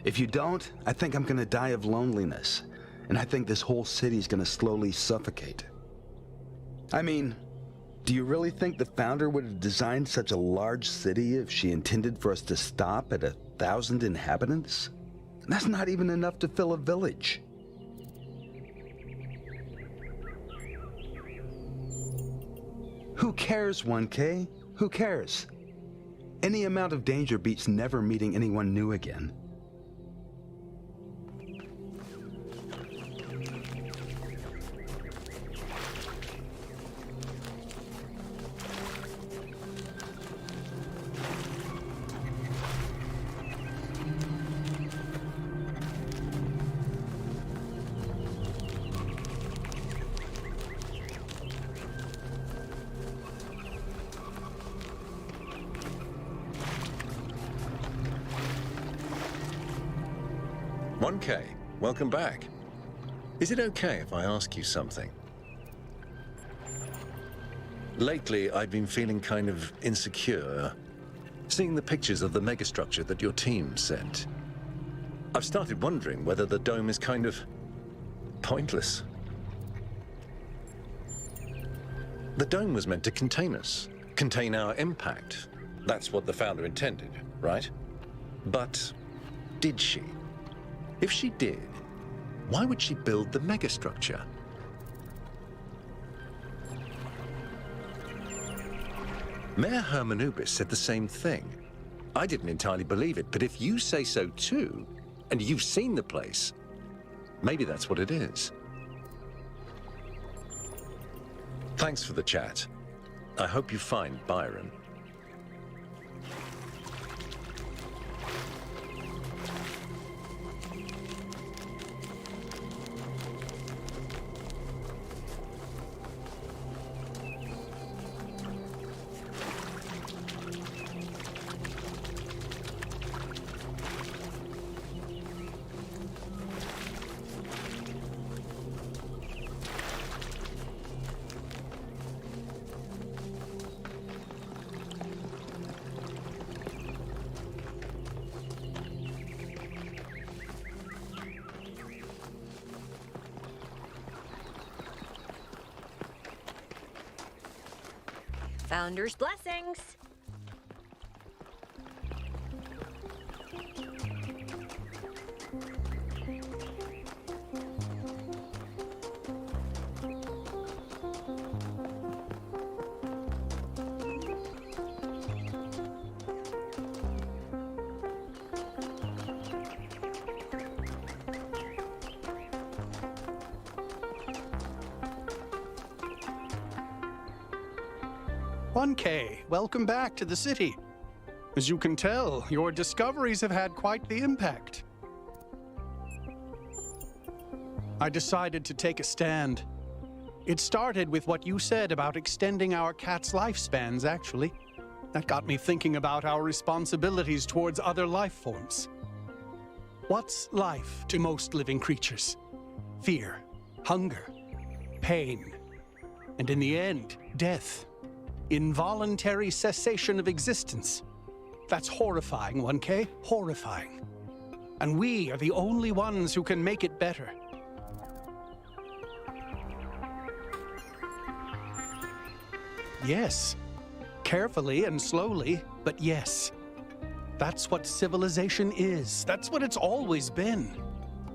If you don't, I think I'm gonna die of loneliness. And I think this whole city's gonna slowly suffocate. I mean, do you really think the Founder would have designed such a large city if she intended for us to stop at 1,000 inhabitants? That's not even enough to fill a village. Who cares, 1K? Who cares? Any amount of danger beats never meeting anyone new again. Welcome back. Is it okay if I ask you something? Lately, I've been feeling kind of insecure, seeing the pictures of the megastructure that your team sent. I've started wondering whether the dome is kind of pointless. The dome was meant to contain us, contain our impact. That's what the founder intended, right? But did she? If she did, why would she build the megastructure? Mayor Hermanubis said the same thing. I didn't entirely believe it, but if you say so too, and you've seen the place, maybe that's what it is. Thanks for the chat. I hope you find Byron. Founder's blessings. Welcome back to the city. As you can tell, your discoveries have had quite the impact. I decided to take a stand. It started with what you said about extending our cat's lifespans, actually. That got me thinking about our responsibilities towards other life forms. What's life to most living creatures? Fear, hunger, pain, and in the end, death. Involuntary cessation of existence. That's horrifying, 1K. Horrifying. And we are the only ones who can make it better. Yes. Carefully and slowly, but yes. That's what civilization is. That's what it's always been.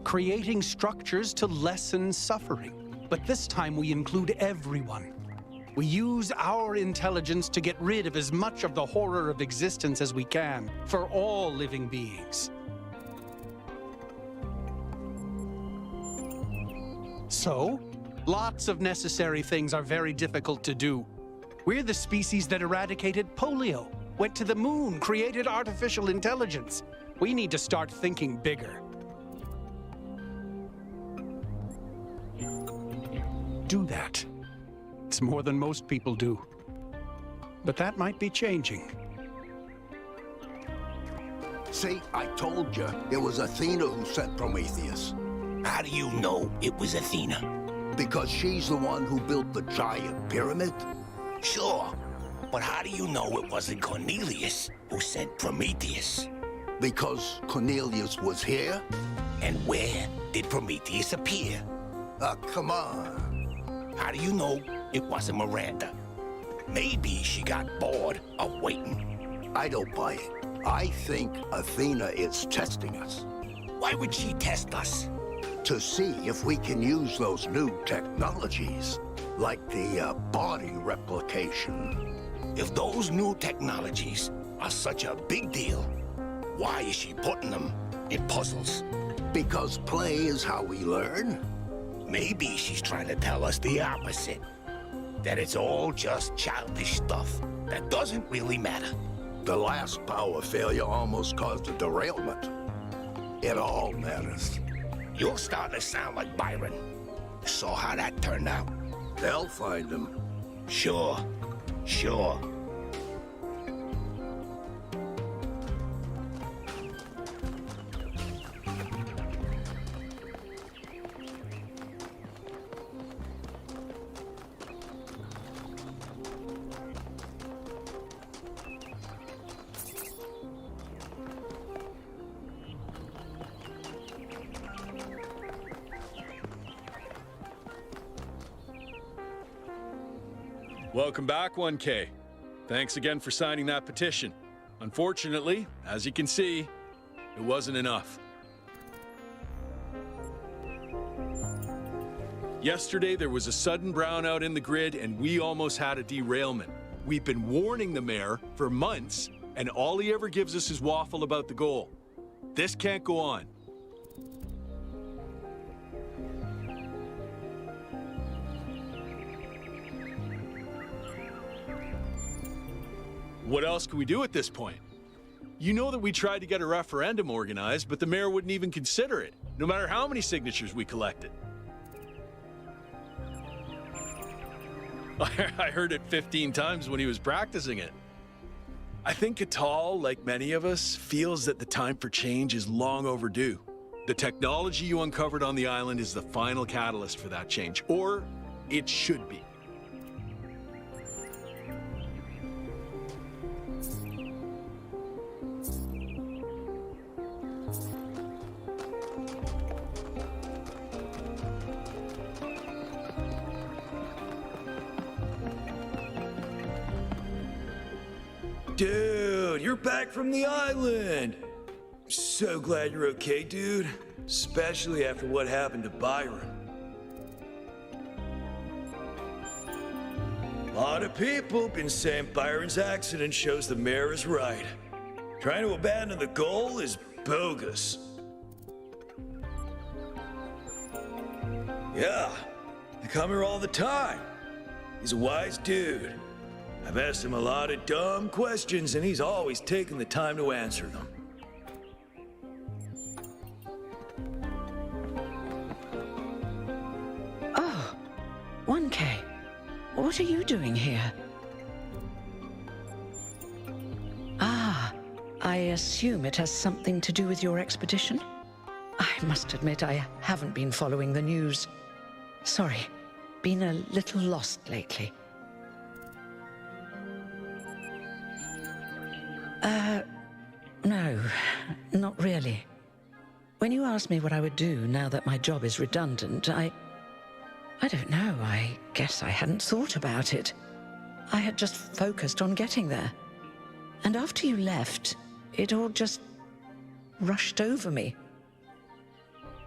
Creating structures to lessen suffering. But this time we include everyone. We use our intelligence to get rid of as much of the horror of existence as we can, for all living beings. So, lots of necessary things are very difficult to do. We're the species that eradicated polio, went to the moon, created artificial intelligence. We need to start thinking bigger. Do that. It's more than most people do. But that might be changing. See, I told you, it was Athena who sent Prometheus. How do you know it was Athena? Because she's the one who built the giant pyramid. Sure, but how do you know it wasn't Cornelius who sent Prometheus? Because Cornelius was here? And where did Prometheus appear? Come on. How do you know it wasn't Miranda? Maybe she got bored of waiting. I don't buy it. I think Athena is testing us. Why would she test us? To see if we can use those new technologies, like the body replication. If those new technologies are such a big deal, why is she putting them in puzzles? Because play is how we learn. Maybe she's trying to tell us the opposite. That it's all just childish stuff that doesn't really matter. The last power failure almost caused a derailment. It all matters. You're starting to sound like Byron. Saw how that turned out. They'll find him. Sure. Welcome back, 1K. Thanks again for signing that petition. Unfortunately, as you can see, it wasn't enough. Yesterday, there was a sudden brownout in the grid, and we almost had a derailment. We've been warning the mayor for months, and all he ever gives us is waffle about the goal. This can't go on. What else can we do at this point? You know that we tried to get a referendum organized, but the mayor wouldn't even consider it, no matter how many signatures we collected. I heard it 15 times when he was practicing it. I think Catal, like many of us, feels that the time for change is long overdue. The technology you uncovered on the island is the final catalyst for that change, or it should be. Dude, you're back from the island! So glad you're okay, dude. Especially after what happened to Byron. A lot of people been saying Byron's accident shows the mayor is right. Trying to abandon the goal is bogus. Yeah, they come here all the time. He's a wise dude. I've asked him a lot of dumb questions, and he's always taken the time to answer them. Oh, 1K. What are you doing here? Ah, I assume it has something to do with your expedition? I must admit I haven't been following the news. Sorry, been a little lost lately. No, not really. When you asked me what I would do now that my job is redundant, I don't know, I guess I hadn't thought about it. I had just focused on getting there. And after you left, it all just rushed over me.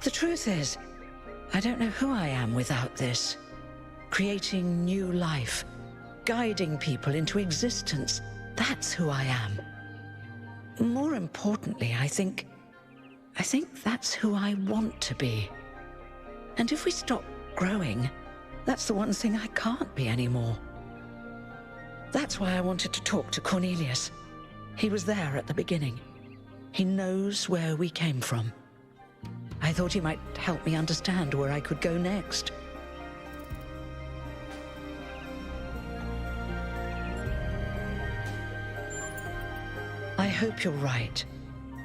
The truth is, I don't know who I am without this. Creating new life, guiding people into existence, that's who I am. More importantly, I think that's who I want to be. And if we stop growing, that's the one thing I can't be anymore. That's why I wanted to talk to Cornelius. He was there at the beginning. He knows where we came from. I thought he might help me understand where I could go next. I hope you're right.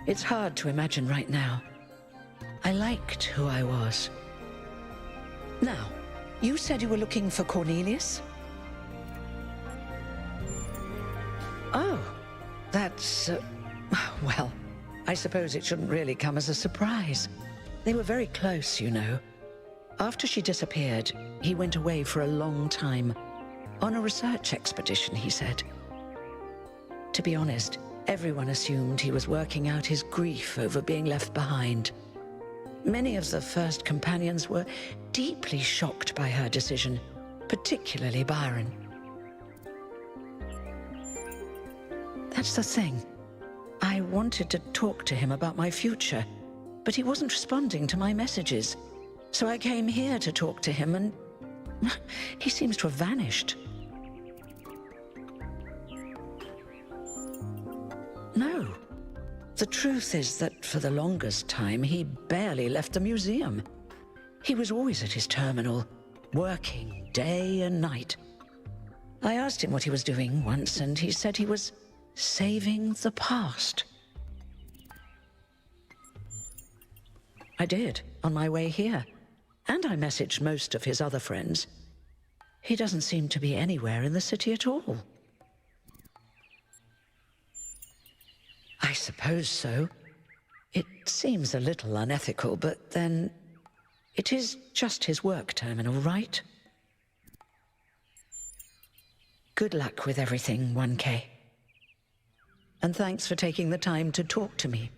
It's hard to imagine right now. I liked who I was. Now, you said you were looking for Cornelius? Oh, that's... well, I suppose it shouldn't really come as a surprise. They were very close, you know. After she disappeared, he went away for a long time. On a research expedition, he said. To be honest, everyone assumed he was working out his grief over being left behind. Many of the first companions were deeply shocked by her decision, particularly Byron. That's the thing. I wanted to talk to him about my future, but he wasn't responding to my messages. So I came here to talk to him, and he seems to have vanished. No. The truth is that for the longest time, he barely left the museum. He was always at his terminal, working day and night. I asked him what he was doing once, and he said he was saving the past. I did, on my way here. And I messaged most of his other friends. He doesn't seem to be anywhere in the city at all. I suppose so. It seems a little unethical, but then it is just his work terminal, right? Good luck with everything, 1K. And thanks for taking the time to talk to me.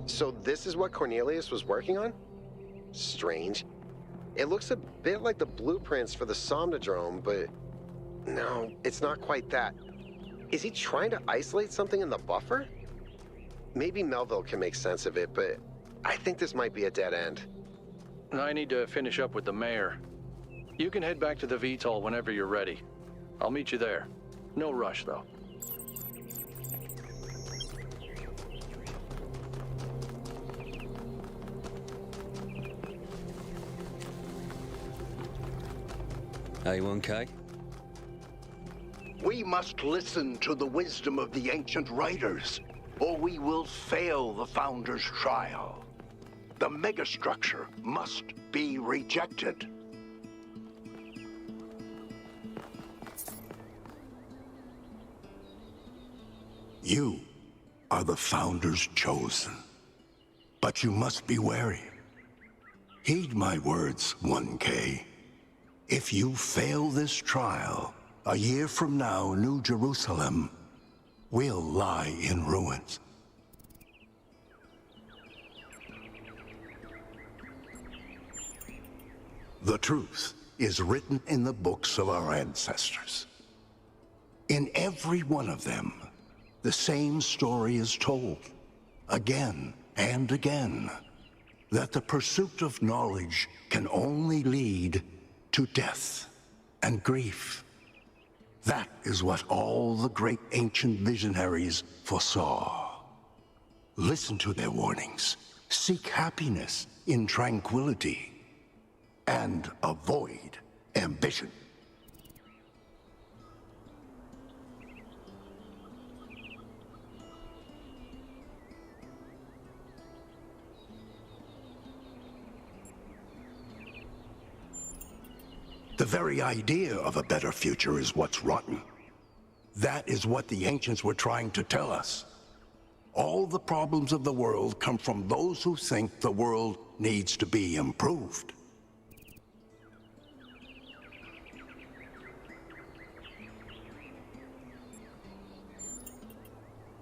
So this is what Cornelius was working on? Strange. It looks a bit like the blueprints for the Somnodrome, but no, it's not quite that. Is he trying to isolate something in the buffer? Maybe Melville can make sense of it, but I think this might be a dead end. I need to finish up with the mayor. You can head back to the VTOL whenever you're ready. I'll meet you there. No rush, though. Hey, 1K? We must listen to the wisdom of the ancient writers, or we will fail the Founder's trial. The megastructure must be rejected. You are the Founder's chosen, but you must be wary. Heed my words, 1K. If you fail this trial, a year from now, New Jerusalem will lie in ruins. The truth is written in the books of our ancestors. In every one of them, the same story is told, again and again, that the pursuit of knowledge can only lead to death and grief. That is what all the great ancient visionaries foresaw. Listen to their warnings. Seek happiness in tranquility. And avoid ambition. The very idea of a better future is what's rotten. That is what the ancients were trying to tell us. All the problems of the world come from those who think the world needs to be improved.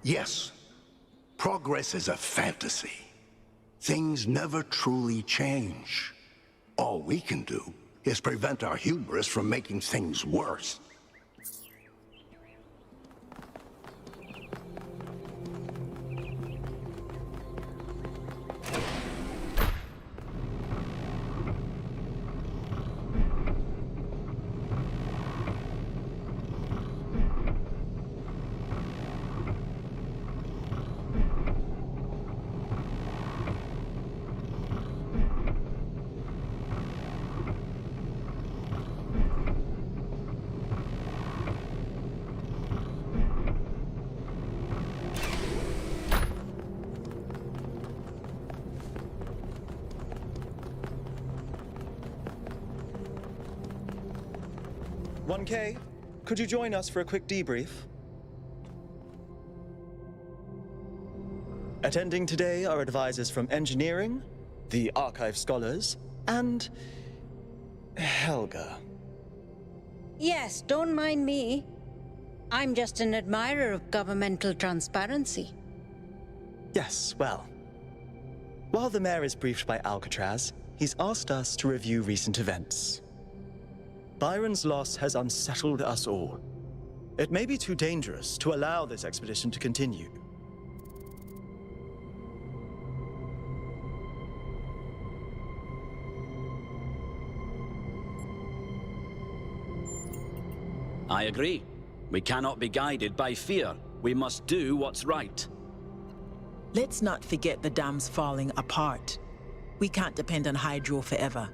Yes, progress is a fantasy. Things never truly change. All we can do is prevent our hubris from making things worse. "1K, could you join us for a quick debrief?" Attending today are advisors from engineering, the archive scholars, and Helga. Yes, don't mind me. I'm just an admirer of governmental transparency. Yes, well, while the mayor is briefed by Alcatraz, he's asked us to review recent events. Byron's loss has unsettled us all. It may be too dangerous to allow this expedition to continue. I agree. We cannot be guided by fear. We must do what's right. Let's not forget the dam's falling apart. We can't depend on hydro forever.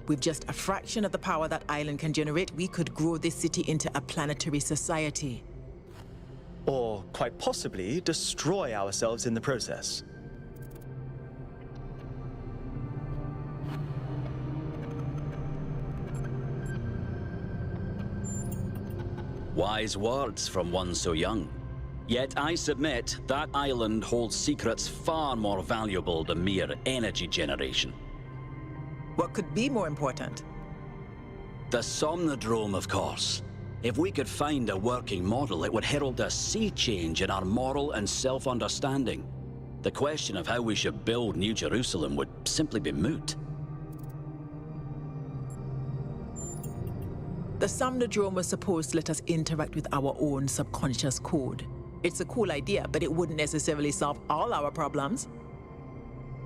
With just a fraction of the power that island can generate, we could grow this city into a planetary society. Or, quite possibly, destroy ourselves in the process. Wise words from one so young. Yet I submit that island holds secrets far more valuable than mere energy generation. What could be more important? The Somnodrome, of course. If we could find a working model, it would herald a sea change in our moral and self-understanding. The question of how we should build New Jerusalem would simply be moot. The Somnodrome was supposed to let us interact with our own subconscious code. It's a cool idea, but it wouldn't necessarily solve all our problems.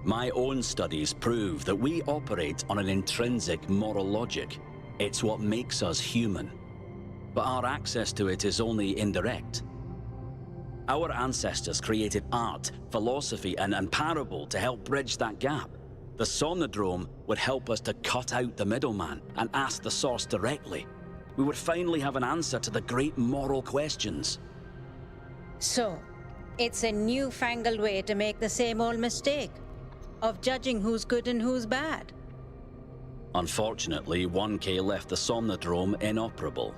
My own studies prove that we operate on an intrinsic moral logic. It's what makes us human. But our access to it is only indirect. Our ancestors created art, philosophy, and parable to help bridge that gap. The Somnodrome would help us to cut out the middleman and ask the source directly. We would finally have an answer to the great moral questions. So, it's a newfangled way to make the same old mistake of judging who's good and who's bad. Unfortunately, 1K left the Somnodrome inoperable.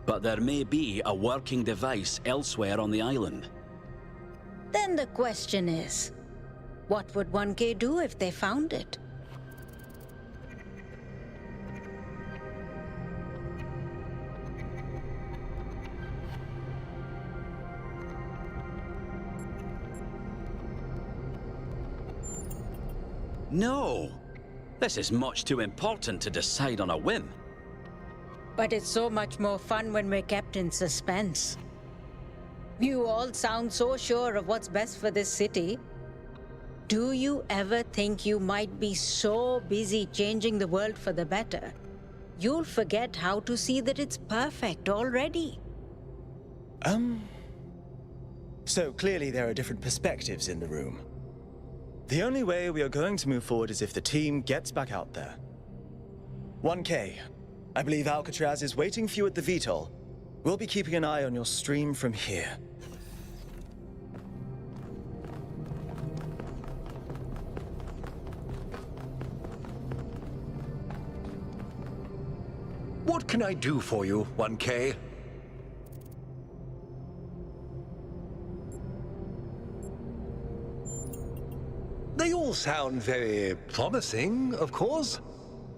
But there may be a working device elsewhere on the island. Then the question is, what would 1K do if they found it? No! This is much too important to decide on a whim. But it's so much more fun when we're kept in suspense. You all sound so sure of what's best for this city. Do you ever think you might be so busy changing the world for the better, you'll forget how to see that it's perfect already? So clearly there are different perspectives in the room. The only way we are going to move forward is if the team gets back out there. 1K, I believe Alcatraz is waiting for you at the VTOL. We'll be keeping an eye on your stream from here. What can I do for you, 1K? They all sound very promising, of course.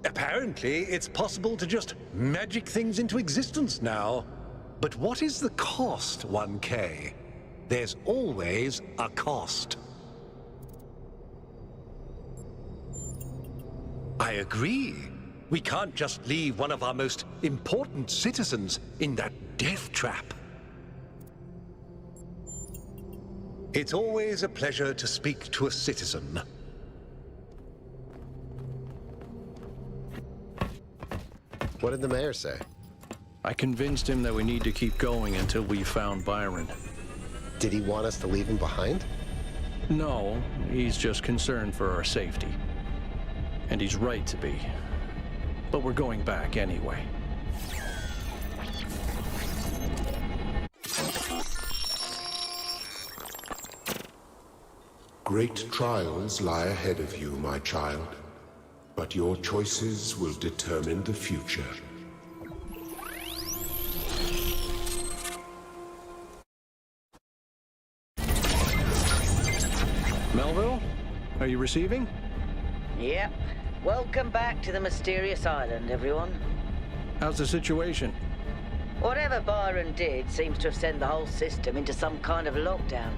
Apparently, it's possible to just magic things into existence now. But what is the cost, 1K? There's always a cost. I agree. We can't just leave one of our most important citizens in that death trap. It's always a pleasure to speak to a citizen. What did the mayor say? I convinced him that we need to keep going until we found Byron. Did he want us to leave him behind? No, he's just concerned for our safety. And he's right to be. But we're going back anyway. Great trials lie ahead of you, my child. But your choices will determine the future. Melville? Are you receiving? Yep. Welcome back to the mysterious island, everyone. How's the situation? Whatever Byron did seems to have sent the whole system into some kind of lockdown.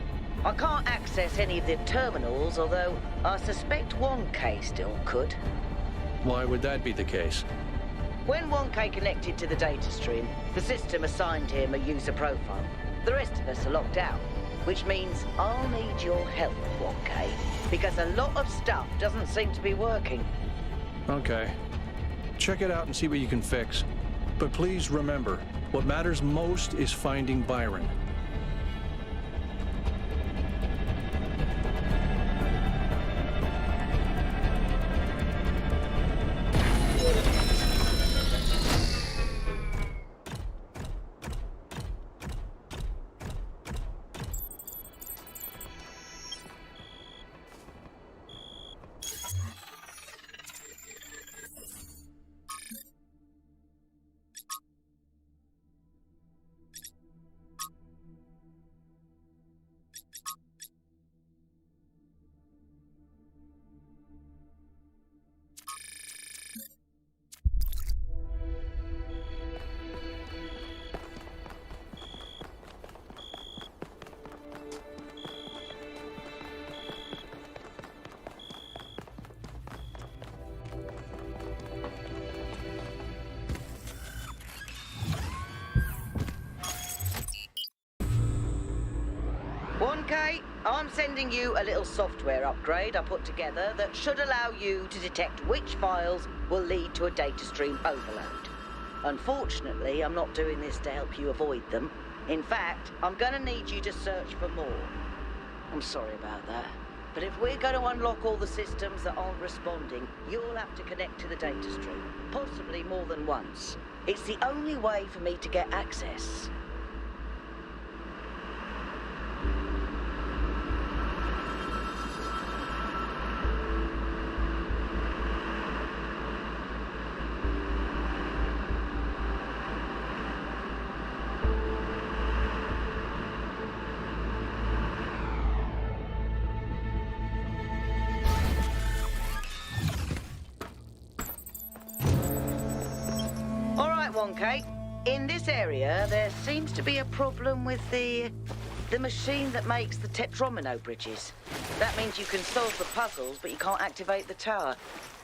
I can't access any of the terminals, although I suspect 1K still could. Why would that be the case? When 1K connected to the data stream, the system assigned him a user profile. The rest of us are locked out, which means I'll need your help, 1K, because a lot of stuff doesn't seem to be working. Okay. Check it out and see what you can fix. But please remember, what matters most is finding Byron. 1K, I'm sending you a little software upgrade I put together that should allow you to detect which files will lead to a data stream overload. Unfortunately, I'm not doing this to help you avoid them. In fact, I'm gonna need you to search for more. I'm sorry about that. But if we're going to unlock all the systems that aren't responding, you'll have to connect to the data stream, possibly more than once. It's the only way for me to get access. Okay. In this area, there seems to be a problem with the machine that makes the tetromino bridges. That means you can solve the puzzles, but you can't activate the tower.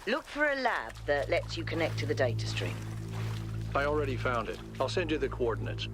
Look for a lab that lets you connect to the data stream. I already found it. I'll send you the coordinates.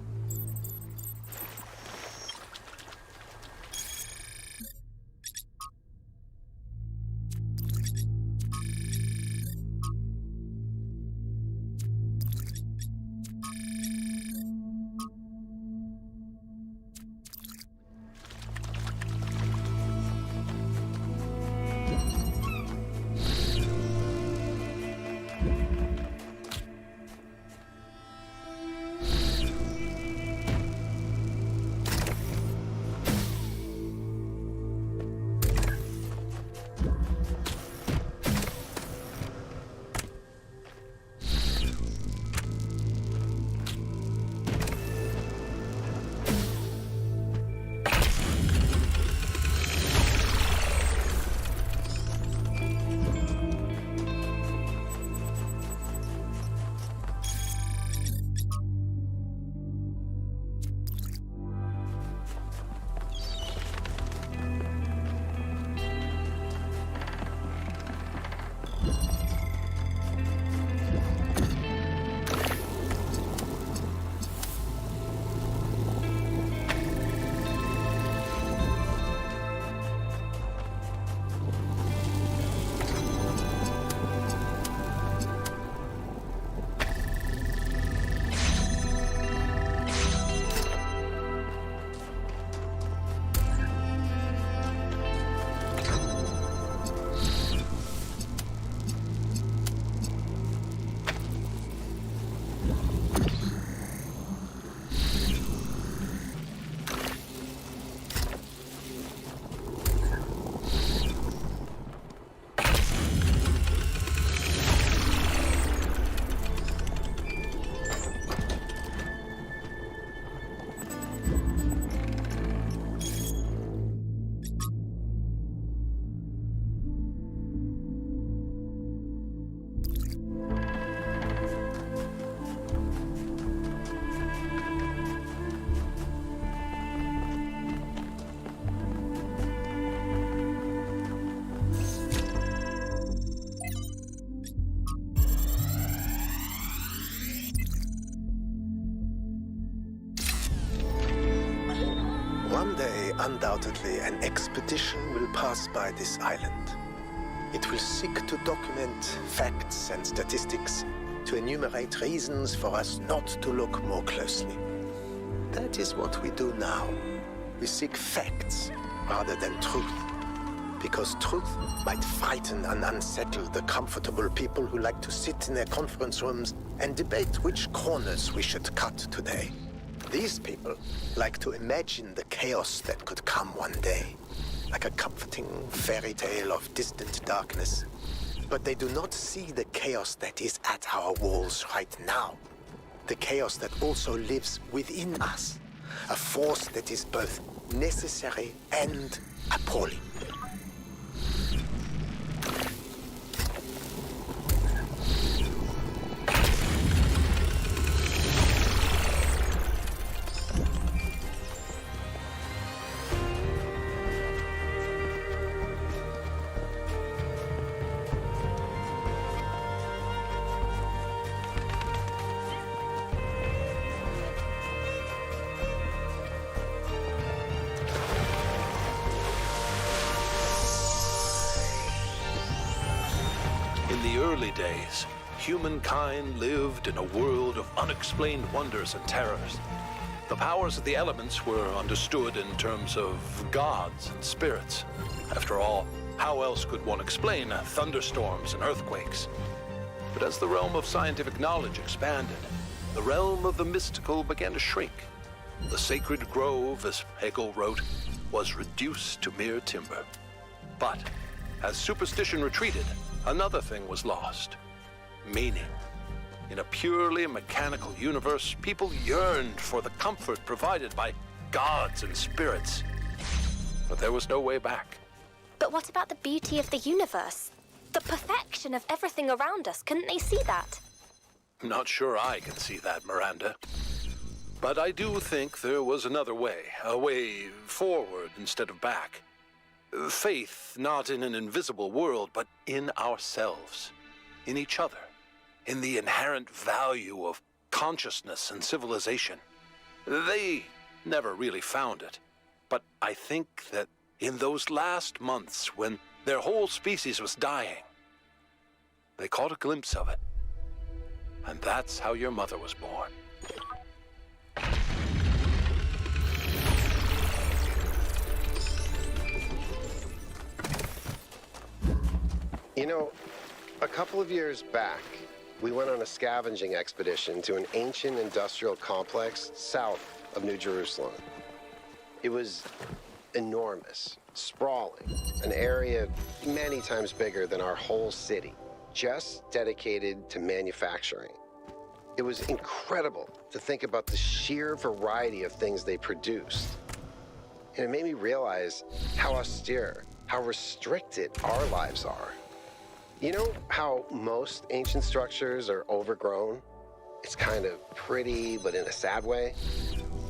One day, undoubtedly, an expedition will pass by this island. It will seek to document facts and statistics, to enumerate reasons for us not to look more closely. That is what we do now. We seek facts rather than truth. Because truth might frighten and unsettle the comfortable people who like to sit in their conference rooms and debate which corners we should cut today. These people like to imagine the chaos that could come one day, like a comforting fairy tale of distant darkness. But they do not see the chaos that is at our walls right now. The chaos that also lives within us. A force that is both necessary and appalling. early days, humankind lived in a world of unexplained wonders and terrors. The powers of the elements were understood in terms of gods and spirits. After all, how else could one explain thunderstorms and earthquakes? But as the realm of scientific knowledge expanded, the realm of the mystical began to shrink. The sacred grove, as Hegel wrote, was reduced to mere timber. But as superstition retreated, another thing was lost: meaning. In a purely mechanical universe, people yearned for the comfort provided by gods and spirits. But there was no way back. But what about the beauty of the universe? The perfection of everything around us, couldn't they see that? Not sure I can see that, Miranda. But I do think there was another way, a way forward instead of back. Faith not in an invisible world, but in ourselves, in each other, in the inherent value of consciousness and civilization. They never really found it, but I think that in those last months when their whole species was dying, they caught a glimpse of it. And that's how your mother was born. You know, a couple of years back, we went on a scavenging expedition to an ancient industrial complex south of New Jerusalem. It was enormous, sprawling, an area many times bigger than our whole city, just dedicated to manufacturing. It was incredible to think about the sheer variety of things they produced. And it made me realize how austere, how restricted our lives are. You know how most ancient structures are overgrown? It's kind of pretty, but in a sad way.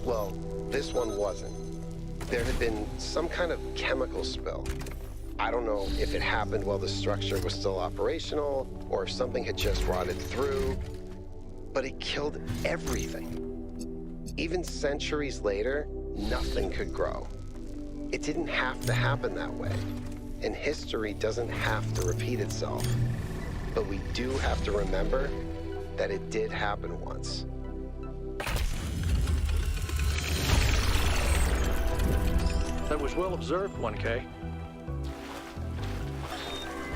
Well, this one wasn't. There had been some kind of chemical spill. I don't know if it happened while the structure was still operational, or if something had just rotted through, but it killed everything. Even centuries later, nothing could grow. It didn't have to happen that way. And history doesn't have to repeat itself. But we do have to remember that it did happen once. That was well observed, 1K.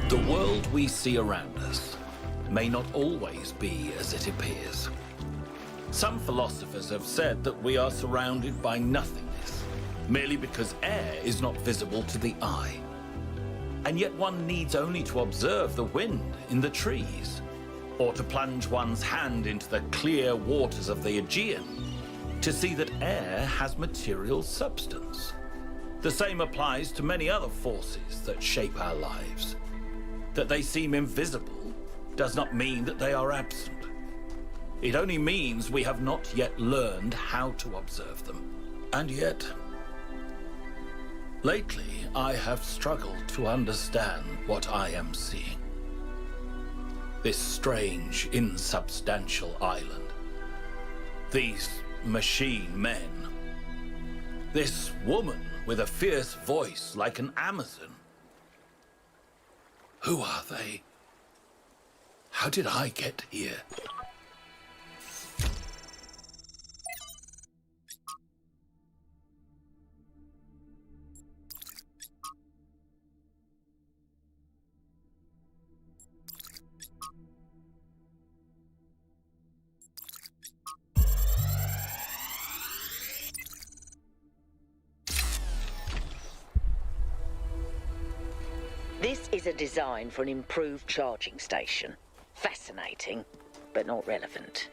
The world we see around us may not always be as it appears. Some philosophers have said that we are surrounded by nothingness, merely because air is not visible to the eye. And yet one needs only to observe the wind in the trees, or to plunge one's hand into the clear waters of the Aegean to see that air has material substance. The same applies to many other forces that shape our lives. That they seem invisible does not mean that they are absent. It only means we have not yet learned how to observe them. And yet, lately, I have struggled to understand what I am seeing. This strange, insubstantial island. These machine men. This woman with a fierce voice like an Amazon. Who are they? How did I get here? This is a design for an improved charging station. Fascinating, but not relevant.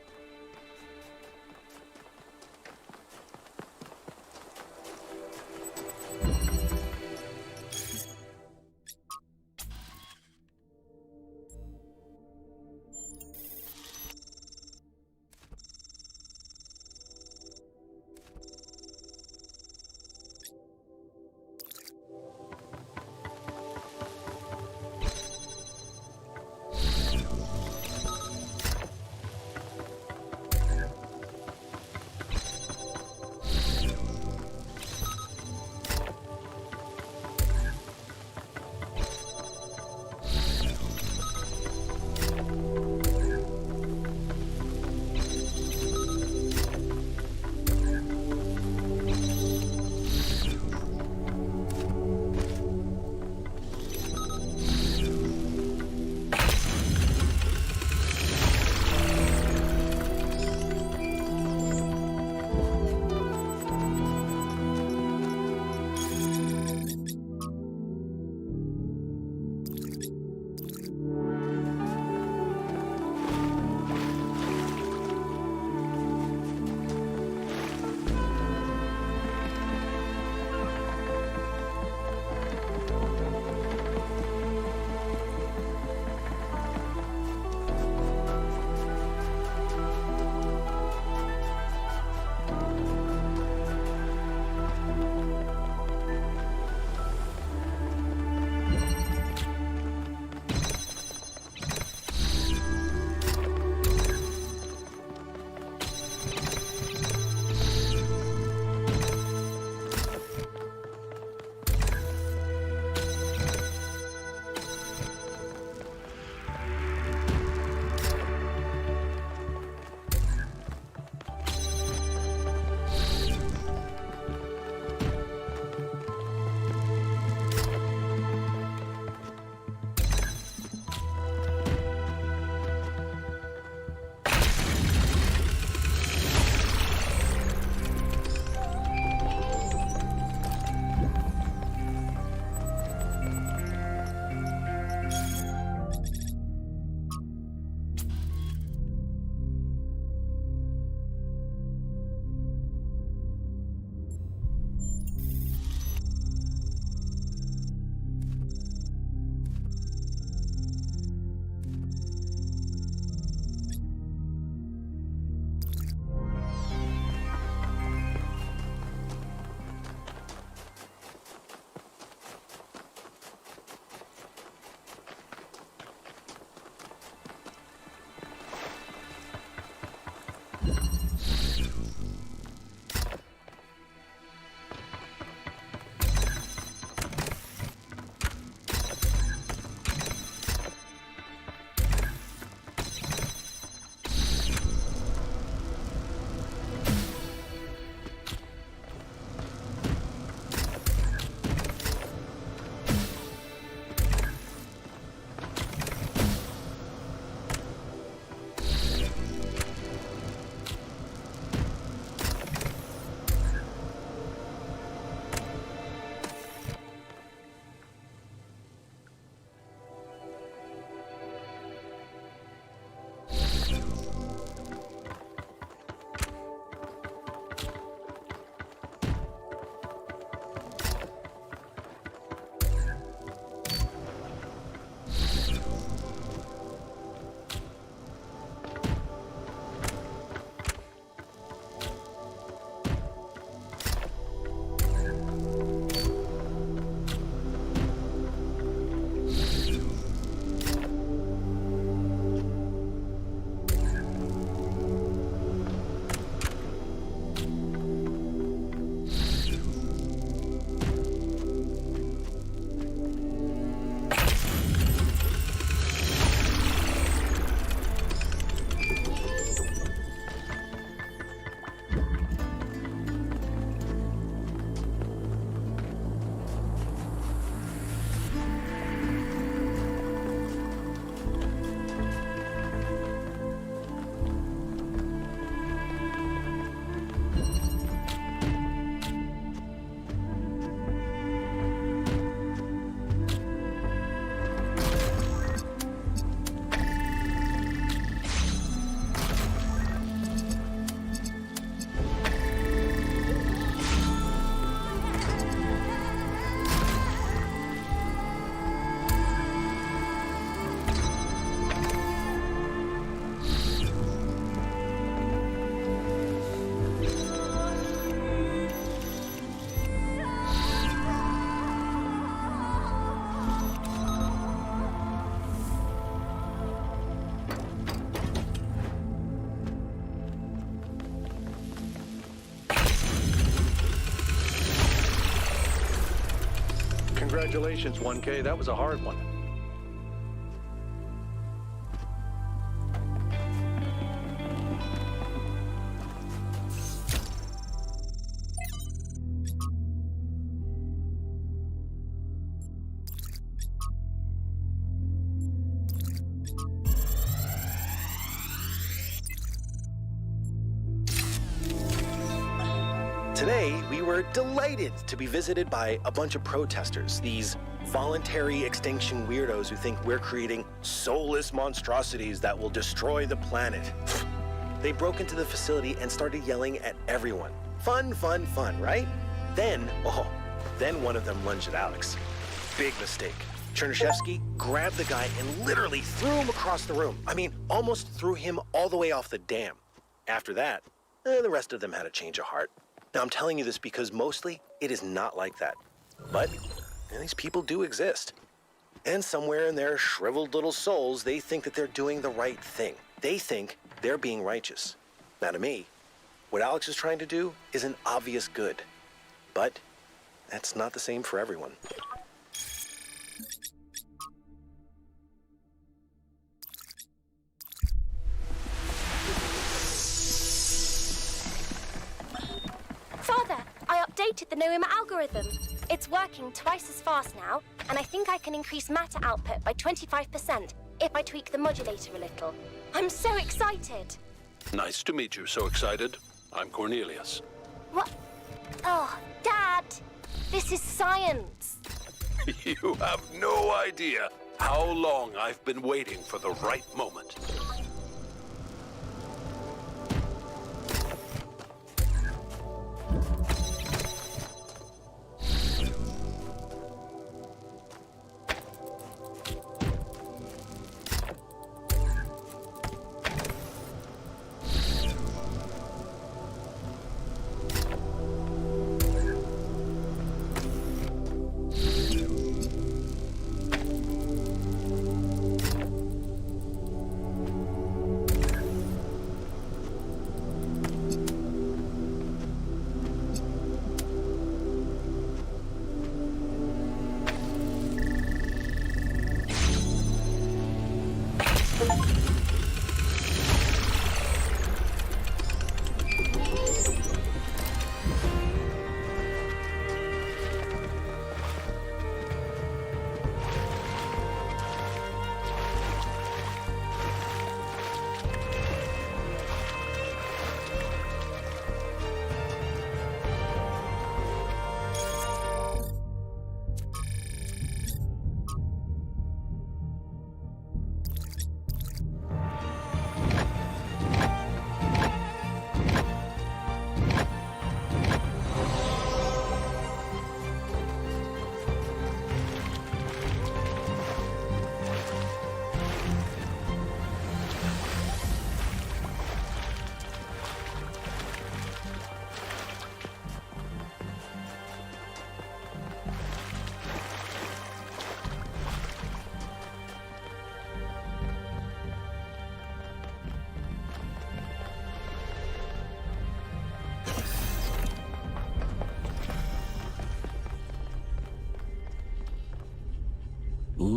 Congratulations, 1K. That was a hard one. Today, we were delighted to be visited by a bunch of protesters, these voluntary extinction weirdos who think we're creating soulless monstrosities that will destroy the planet. They broke into the facility and started yelling at everyone. Fun, fun, fun, right? Then one of them lunged at Alex. Big mistake. Chernyshevsky grabbed the guy and literally threw him across the room. I mean, almost threw him all the way off the dam. After that, the rest of them had a change of heart. Now, I'm telling you this because mostly it is not like that. But these people do exist. And somewhere in their shriveled little souls, they think that they're doing the right thing. They think they're being righteous. Now, to me, what Alex is trying to do is an obvious good. But that's not the same for everyone. Father, I updated the Noema algorithm. It's working twice as fast now, and I think I can increase matter output by 25% if I tweak the modulator a little. I'm so excited. Nice to meet you. So excited. I'm Cornelius. What? Oh, Dad, this is science. You have no idea how long I've been waiting for the right moment.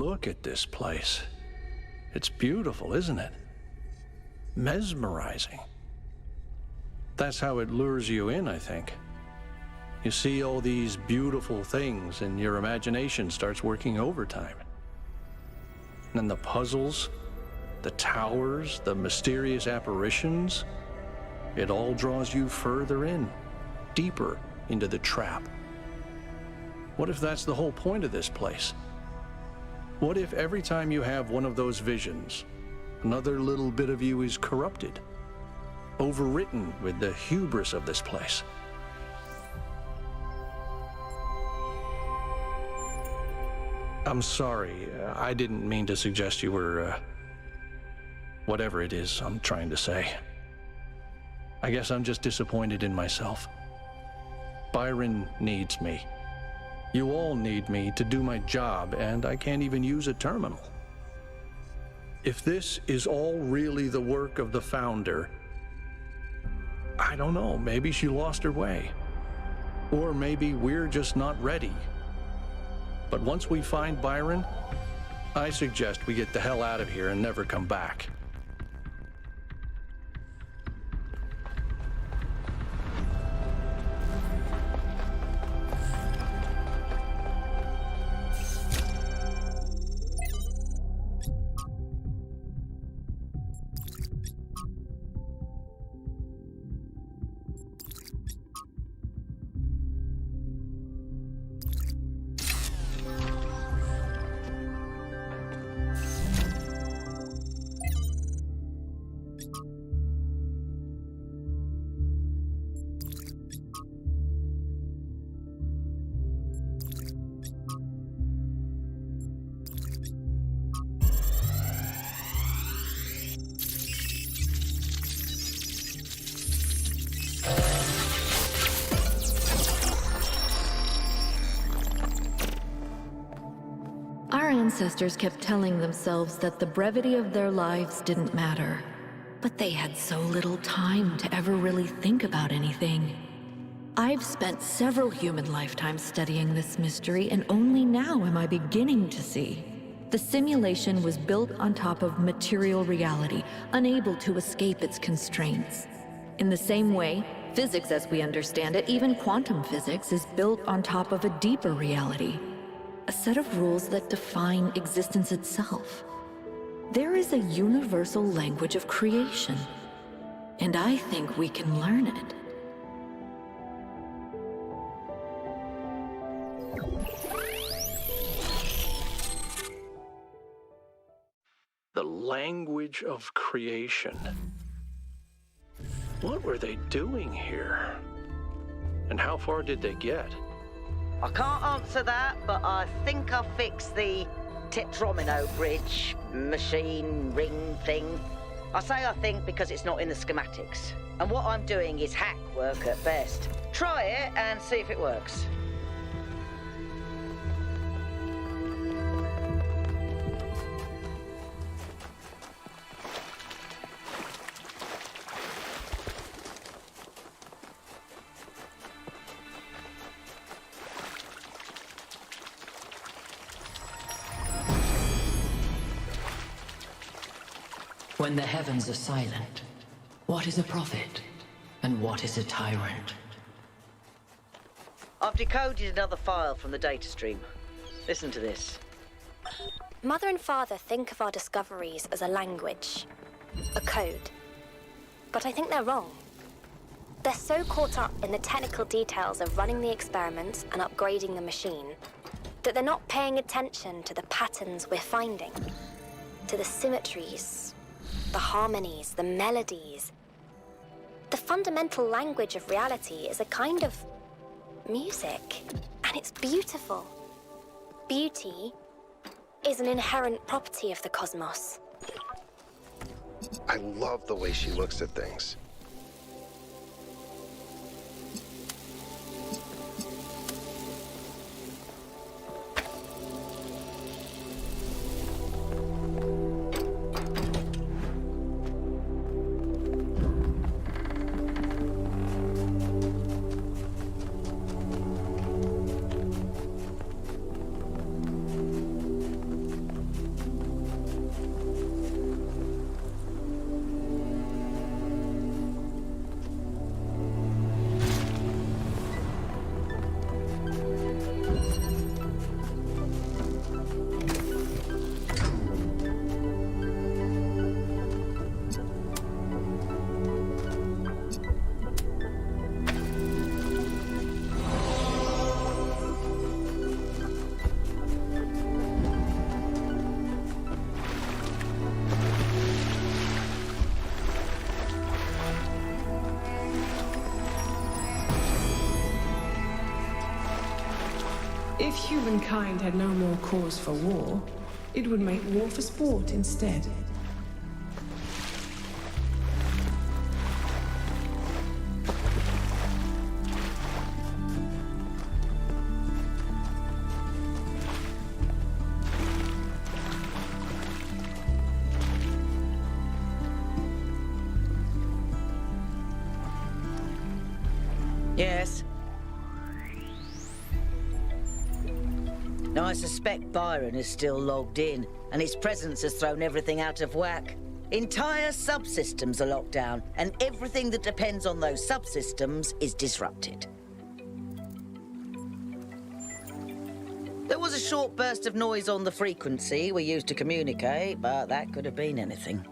Look at this place. It's beautiful, isn't it? Mesmerizing. That's how it lures you in, I think. You see all these beautiful things and your imagination starts working overtime. And the puzzles, the towers, the mysterious apparitions, it all draws you further in, deeper into the trap. What if that's the whole point of this place? What if every time you have one of those visions, another little bit of you is corrupted, overwritten with the hubris of this place? I'm sorry, I didn't mean to suggest you were, whatever it is I'm trying to say. I guess I'm just disappointed in myself. Byron needs me. You all need me to do my job, and I can't even use a terminal. If this is all really the work of the Founder, I don't know, maybe she lost her way. Or maybe we're just not ready. But once we find Byron, I suggest we get the hell out of here and never come back. Our ancestors kept telling themselves that the brevity of their lives didn't matter. But they had so little time to ever really think about anything. I've spent several human lifetimes studying this mystery, and only now am I beginning to see. The simulation was built on top of material reality, unable to escape its constraints. In the same way, physics as we understand it, even quantum physics, is built on top of a deeper reality. A set of rules that define existence itself. There is a universal language of creation, and I think we can learn it. The language of creation. What were they doing here? And how far did they get? I can't answer that, but I think I fixed the tetromino bridge, machine, ring thing. I say I think because it's not in the schematics. And what I'm doing is hack work at best. Try it and see if it works. When the heavens are silent, what is a prophet and what is a tyrant? I've decoded another file from the data stream. Listen to this. Mother and Father think of our discoveries as a language, a code. But I think they're wrong. They're so caught up in the technical details of running the experiments and upgrading the machine that they're not paying attention to the patterns we're finding, to the symmetries, the harmonies, the melodies. The fundamental language of reality is a kind of music, and it's beautiful. Beauty is an inherent property of the cosmos. I love the way she looks at things. If humankind had no more cause for war, it would make war for sport instead. Yes. Now, I suspect Byron is still logged in, and his presence has thrown everything out of whack. Entire subsystems are locked down, and everything that depends on those subsystems is disrupted. There was a short burst of noise on the frequency we used to communicate, but that could have been anything.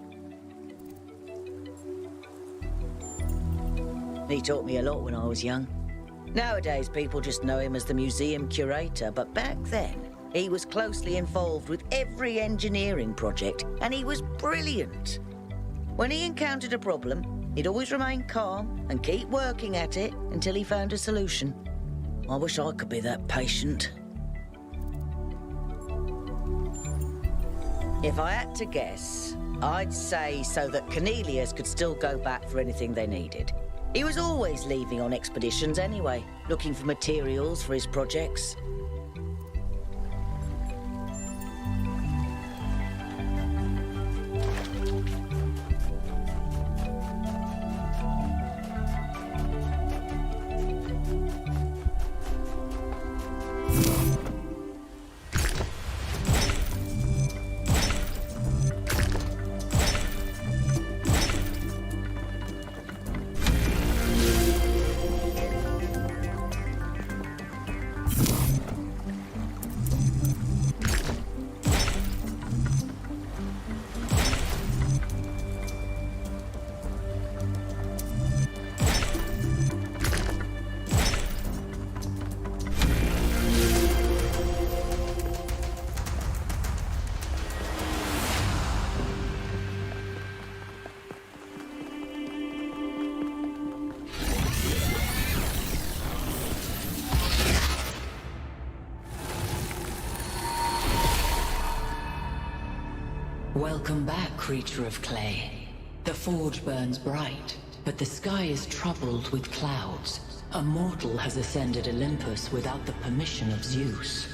He taught me a lot when I was young. Nowadays, people just know him as the museum curator, but back then, he was closely involved with every engineering project, and he was brilliant. When he encountered a problem, he'd always remain calm and keep working at it until he found a solution. I wish I could be that patient. If I had to guess, I'd say so that Cornelius could still go back for anything they needed. He was always leaving on expeditions anyway, looking for materials for his projects. Welcome back, creature of clay. The forge burns bright, but the sky is troubled with clouds. A mortal has ascended Olympus without the permission of Zeus.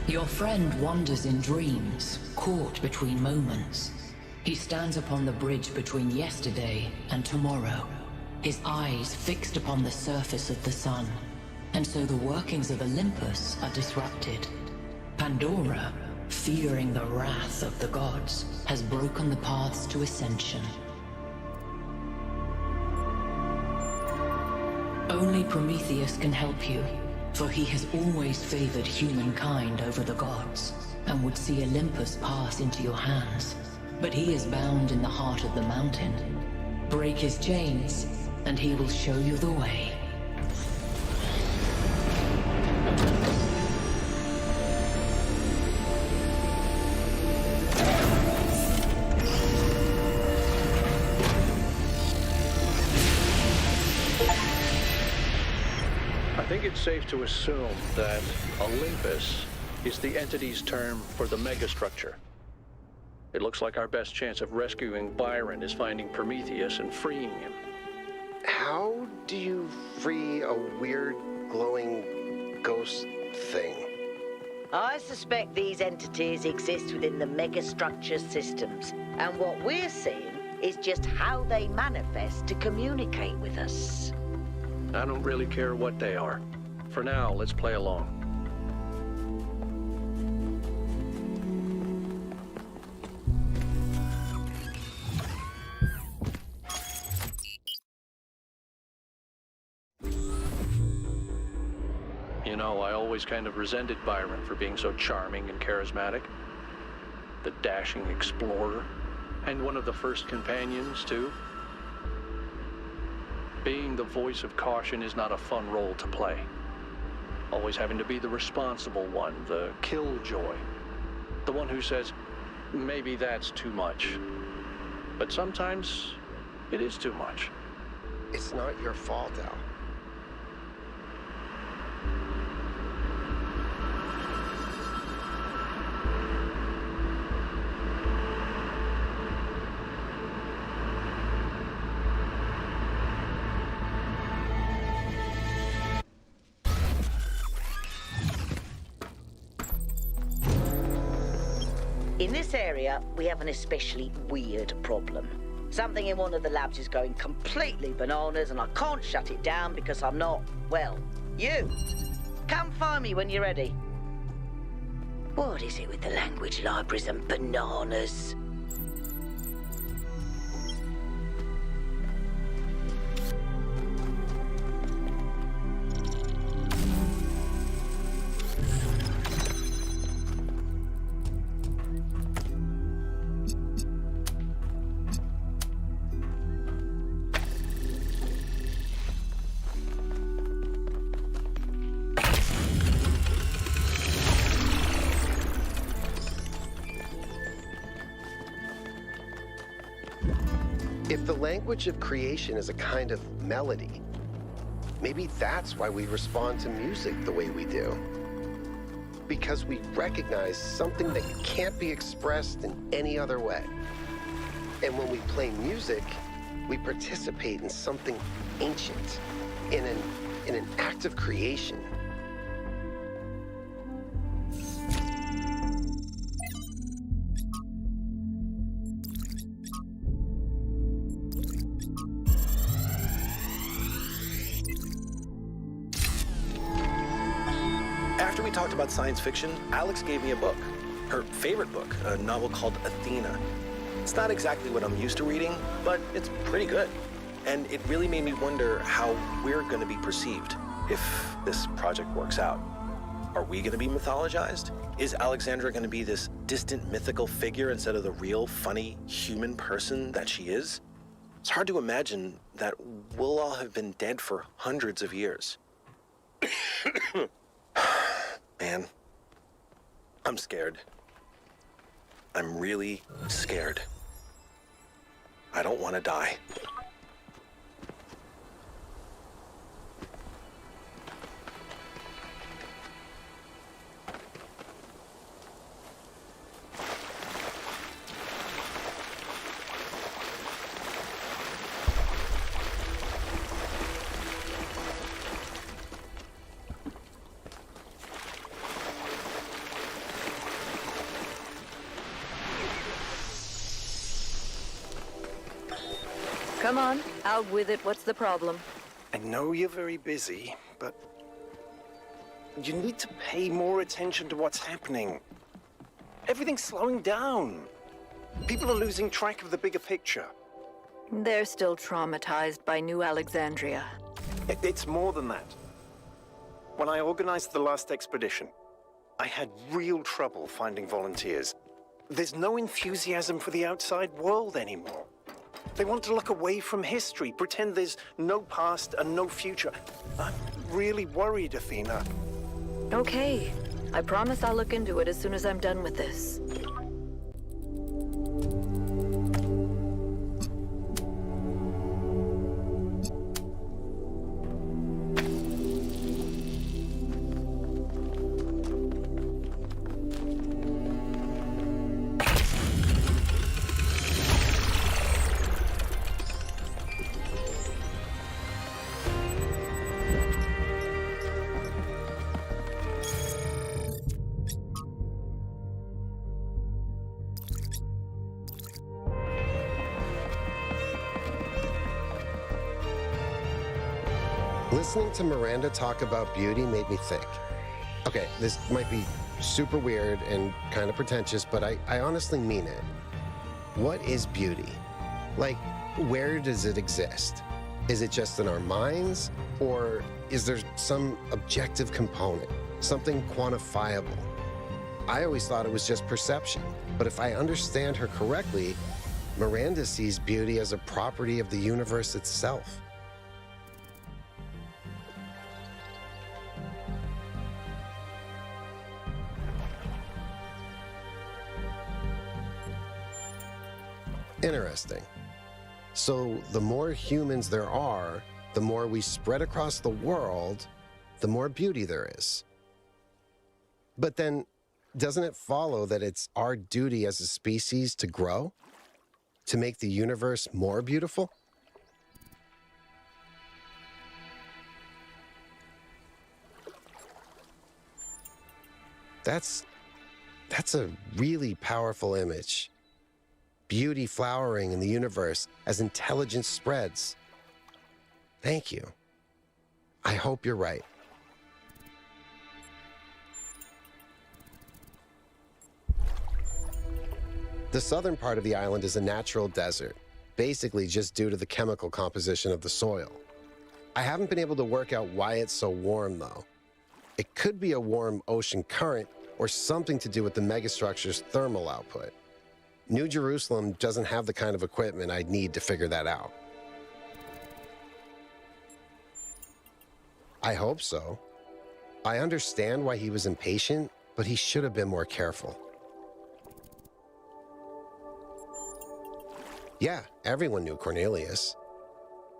Your friend wanders in dreams, caught between moments. He stands upon the bridge between yesterday and tomorrow, his eyes fixed upon the surface of the sun. And so the workings of Olympus are disrupted. Pandora, fearing the wrath of the gods, has broken the paths to ascension. Only Prometheus can help you, for he has always favored humankind over the gods, and would see Olympus pass into your hands. But he is bound in the heart of the mountain. Break his chains, and he will show you the way. I think it's safe to assume that Olympus is the entity's term for the megastructure. It looks like our best chance of rescuing Byron is finding Prometheus and freeing him. How do you free a weird, glowing ghost thing? I suspect these entities exist within the megastructure systems, and what we're seeing is just how they manifest to communicate with us. I don't really care what they are. For now, let's play along. You know, I always kind of resented Byron for being so charming and charismatic. The dashing explorer, and one of the first companions, too. Being the voice of caution is not a fun role to play. Always having to be the responsible one, the killjoy. The one who says, maybe that's too much. But sometimes, it is too much. It's not your fault, Al. In this area, we have an especially weird problem. Something in one of the labs is going completely bananas, and I can't shut it down because I'm not, well, you. Come find me when you're ready. What is it with the language libraries and bananas? If the language of creation is a kind of melody, maybe that's why we respond to music the way we do. Because we recognize something that can't be expressed in any other way. And when we play music, we participate in something ancient, in an act of creation. After we talked about science fiction, Alex gave me a book. Her favorite book, a novel called Athena. It's not exactly what I'm used to reading, but it's pretty good. And it really made me wonder how we're going to be perceived if this project works out. Are we going to be mythologized? Is Alexandra going to be this distant mythical figure instead of the real, funny, human person that she is? It's hard to imagine that we'll all have been dead for hundreds of years. Man, I'm scared. I'm really scared. I don't want to die. Come on, out with it. What's the problem? I know you're very busy, but you need to pay more attention to what's happening. Everything's slowing down. People are losing track of the bigger picture. They're still traumatized by New Alexandria. It's more than that. When I organized the last expedition, I had real trouble finding volunteers. There's no enthusiasm for the outside world anymore. They want to look away from history, pretend there's no past and no future. I'm really worried, Athena. Okay. I promise I'll look into it as soon as I'm done with this. Listening to Miranda talk about beauty made me think. Okay, this might be super weird and kind of pretentious, but I honestly mean it. What is beauty? Like, where does it exist? Is it just in our minds? Or is there some objective component, something quantifiable? I always thought it was just perception, but if I understand her correctly, Miranda sees beauty as a property of the universe itself. Interesting. So the more humans there are, the more we spread across the world, the more beauty there is. But then, doesn't it follow that it's our duty as a species to grow? To make the universe more beautiful? That's That's a really powerful image. Beauty flowering in the universe as intelligence spreads. Thank you. I hope you're right. The southern part of the island is a natural desert, basically just due to the chemical composition of the soil. I haven't been able to work out why it's so warm, though. It could be a warm ocean current or something to do with the megastructure's thermal output. New Jerusalem doesn't have the kind of equipment I'd need to figure that out. I hope so. I understand why he was impatient, but he should have been more careful. Yeah, everyone knew Cornelius.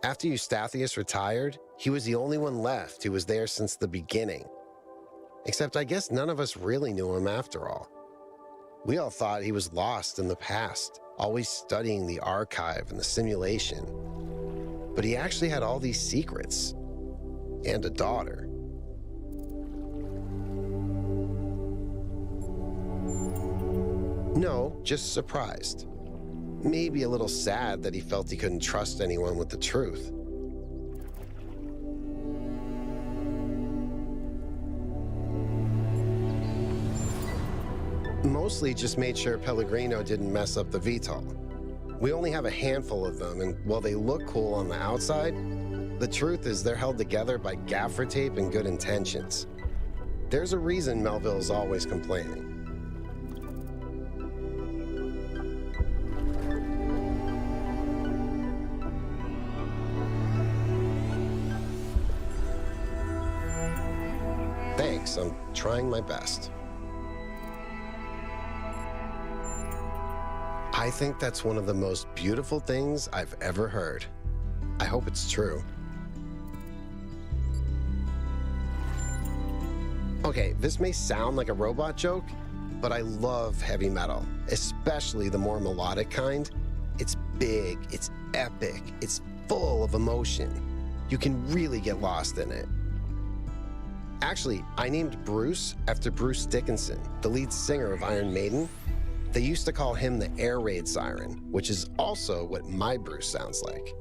After Eustathius retired, he was the only one left who was there since the beginning. Except I guess none of us really knew him after all. We all thought he was lost in the past, always studying the archive and the simulation. But he actually had all these secrets. And a daughter. No, just surprised. Maybe a little sad that he felt he couldn't trust anyone with the truth. Mostly just made sure Pellegrino didn't mess up the VTOL. We only have a handful of them, and while they look cool on the outside, the truth is they're held together by gaffer tape and good intentions. There's a reason Melville's always complaining. Thanks, I'm trying my best. I think that's one of the most beautiful things I've ever heard. I hope it's true. Okay, this may sound like a robot joke, but I love heavy metal, especially the more melodic kind. It's big, it's epic, it's full of emotion. You can really get lost in it. Actually, I named Bruce after Bruce Dickinson, the lead singer of Iron Maiden. They used to call him the air raid siren, which is also what my Bruce sounds like.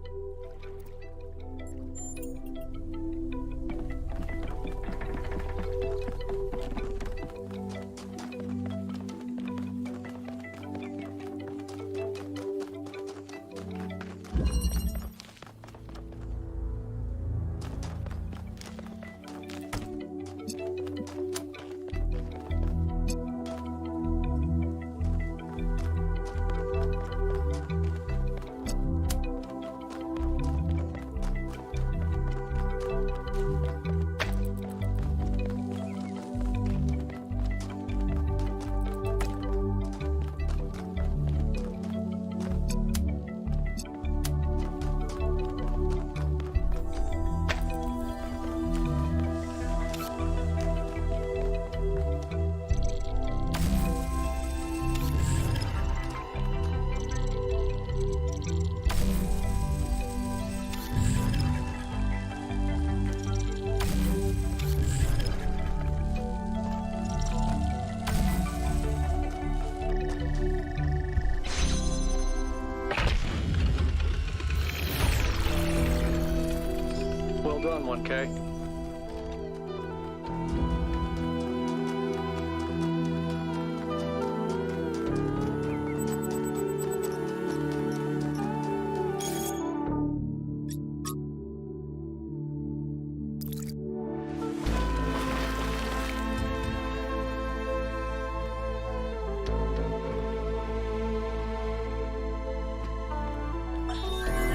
Well done, 1K.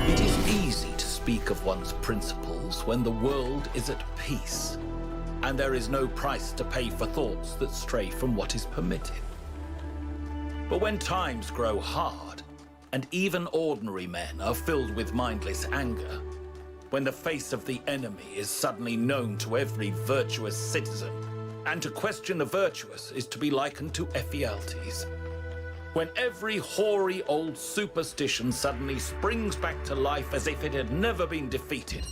It is easy to speak of one's principles when the world is at peace, and there is no price to pay for thoughts that stray from what is permitted. But when times grow hard, and even ordinary men are filled with mindless anger, when the face of the enemy is suddenly known to every virtuous citizen, and to question the virtuous is to be likened to Ephialtes, when every hoary old superstition suddenly springs back to life as if it had never been defeated,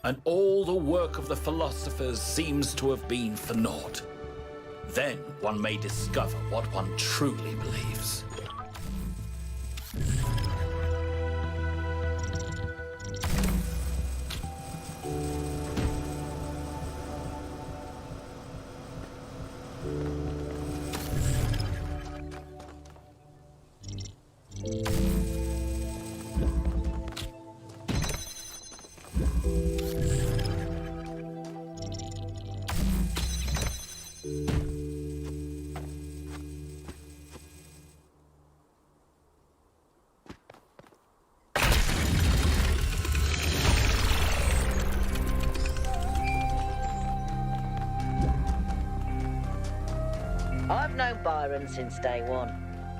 and all the work of the philosophers seems to have been for naught, Then one may discover what one truly believes. I've known Byron since day one.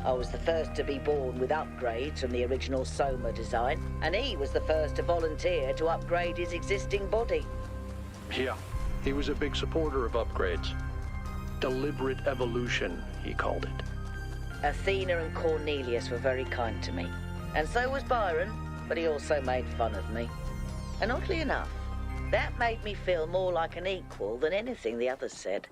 I was the first to be born with upgrades from the original Soma design, and he was the first to volunteer to upgrade his existing body. Yeah, he was a big supporter of upgrades. Deliberate evolution, he called it. Athena and Cornelius were very kind to me, and so was Byron, but he also made fun of me. And oddly enough, that made me feel more like an equal than anything the others said.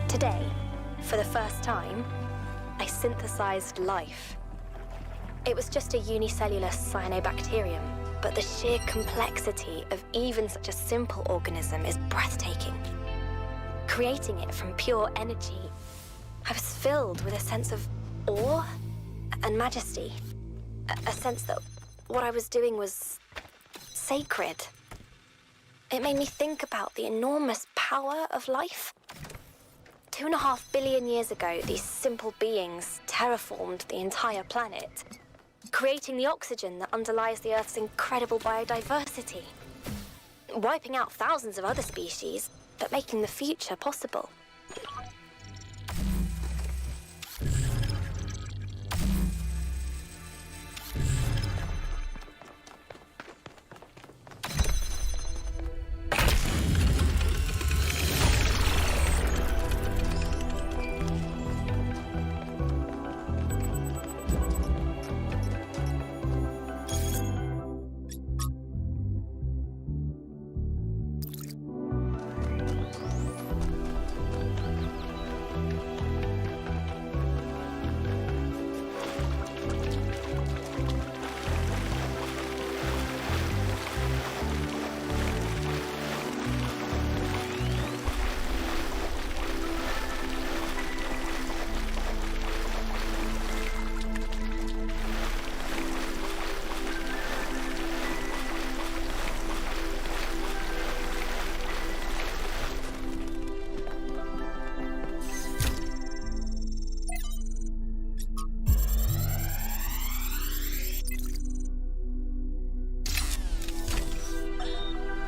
Today, for the first time, I synthesized life. It was just a unicellular cyanobacterium, but the sheer complexity of even such a simple organism is breathtaking. Creating it from pure energy, I was filled with a sense of awe and majesty. A sense that what I was doing was sacred. It made me think about the enormous power of life. 2.5 billion years ago, these simple beings terraformed the entire planet, creating the oxygen that underlies the Earth's incredible biodiversity, wiping out thousands of other species, but making the future possible.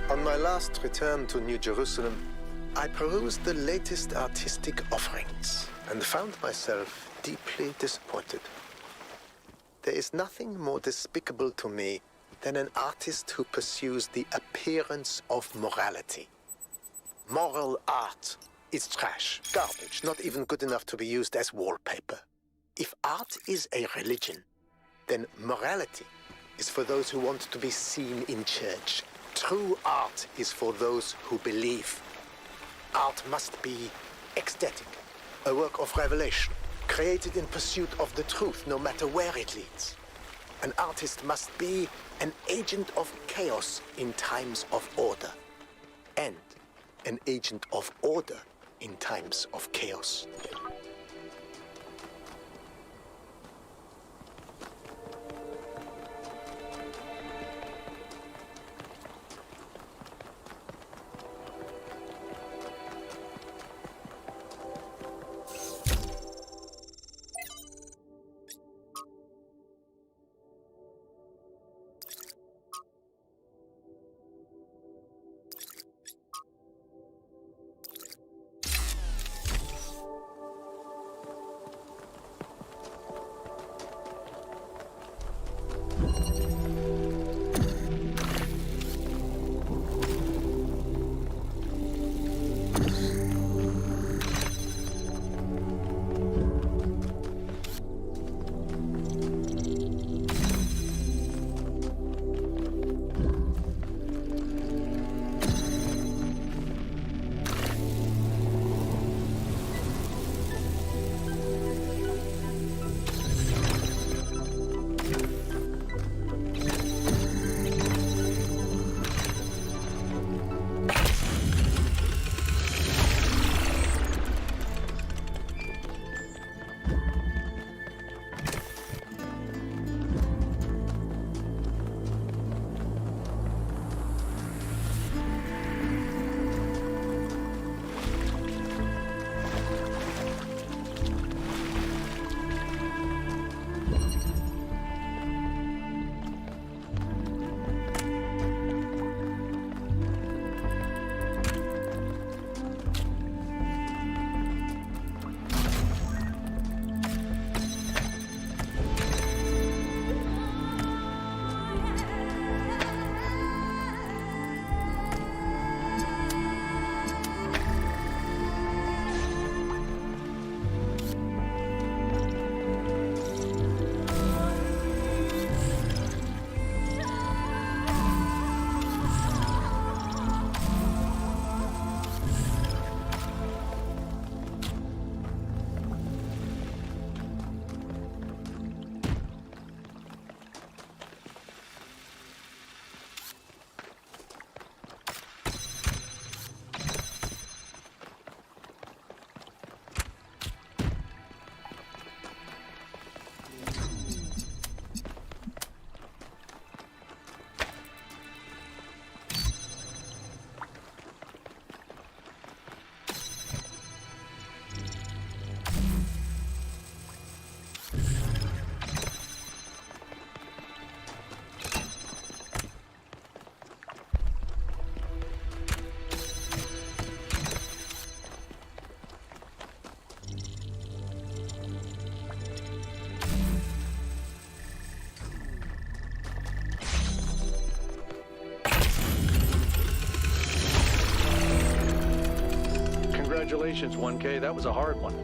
On my last return to New Jerusalem, I perused the latest artistic offerings and found myself deeply disappointed. There is nothing more despicable to me than an artist who pursues the appearance of morality. Moral art is trash, garbage, not even good enough to be used as wallpaper. If art is a religion, then morality is for those who want to be seen in church. True art is for those who believe. Art must be ecstatic, a work of revelation, created in pursuit of the truth, no matter where it leads. An artist must be an agent of chaos in times of order, and an agent of order in times of chaos. Congratulations, 1K. That was a hard one.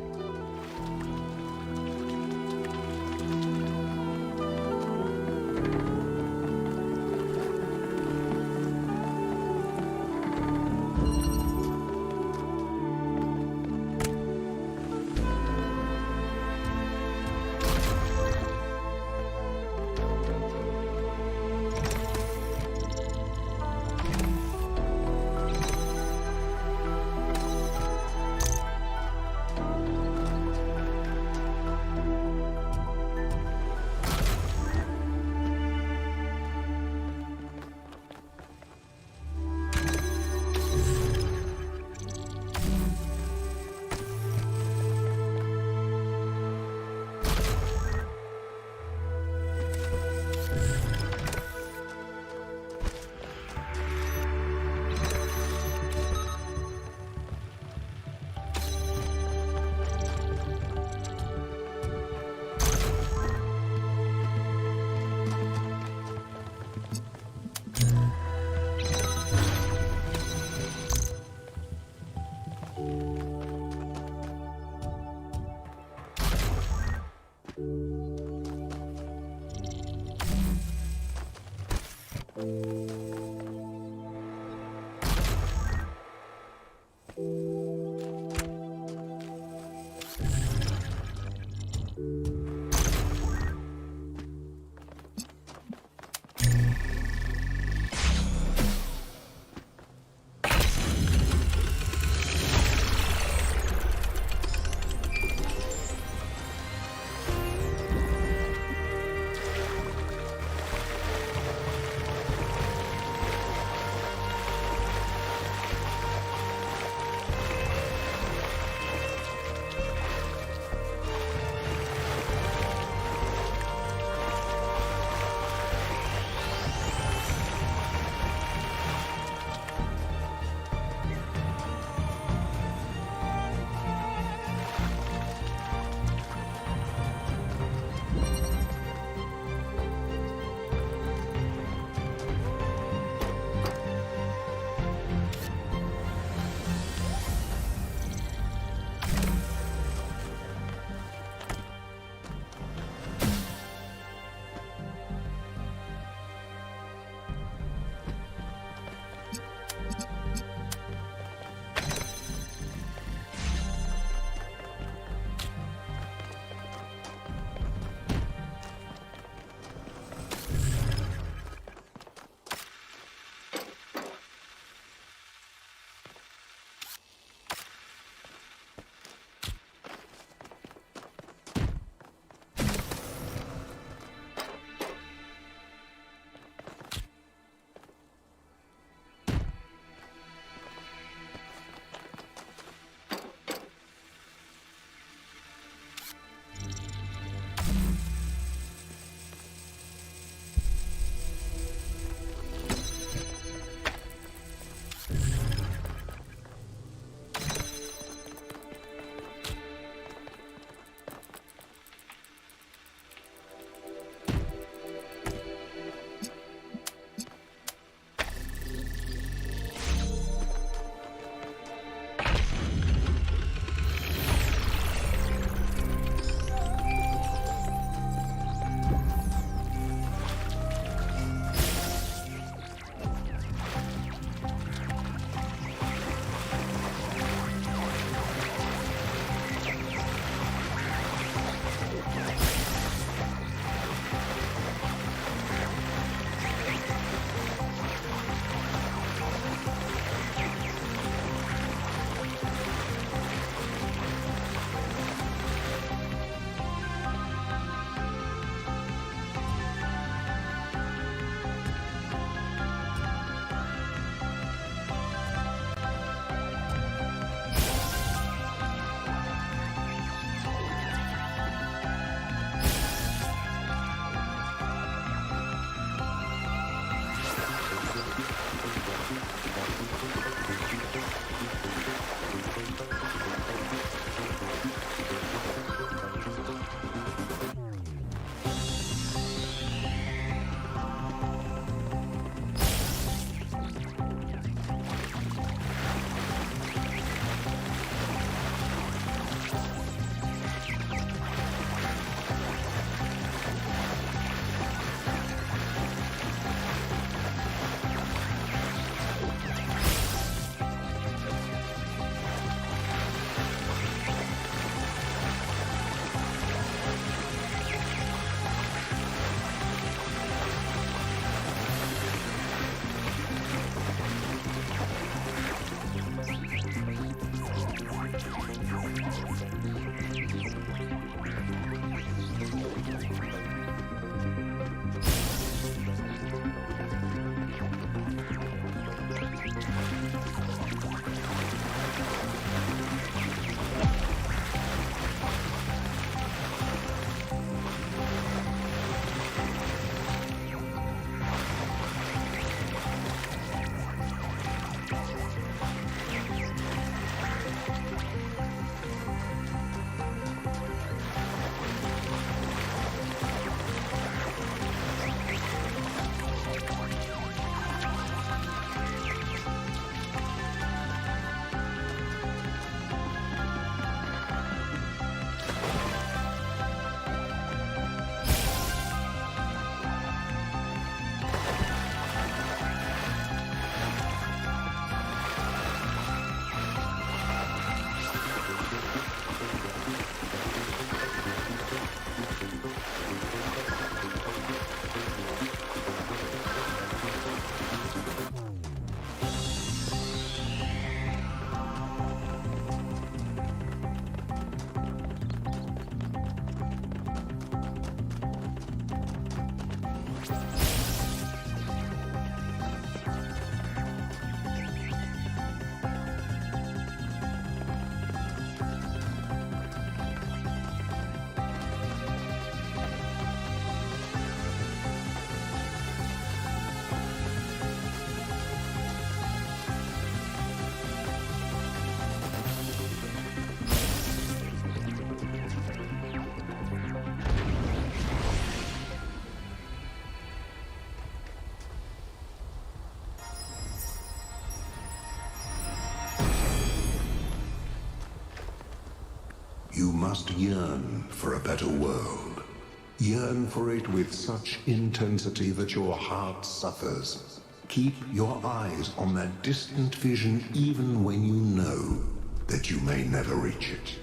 You must yearn for a better world. Yearn for it with such intensity that your heart suffers. Keep your eyes on that distant vision even when you know that you may never reach it.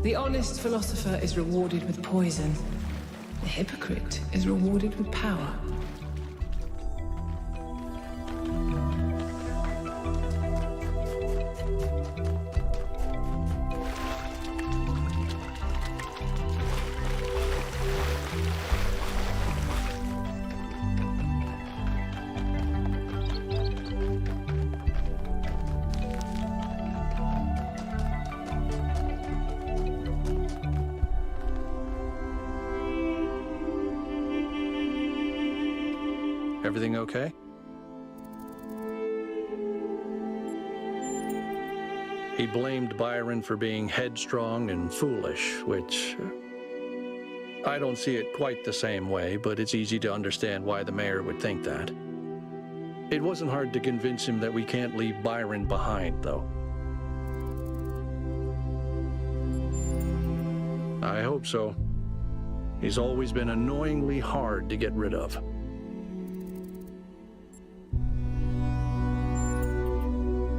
The honest philosopher is rewarded with poison. The hypocrite is rewarded with power. Everything okay? He blamed Byron for being headstrong and foolish, which I don't see it quite the same way, but it's easy to understand why the mayor would think that. It wasn't hard to convince him that we can't leave Byron behind, though. I hope so. He's always been annoyingly hard to get rid of.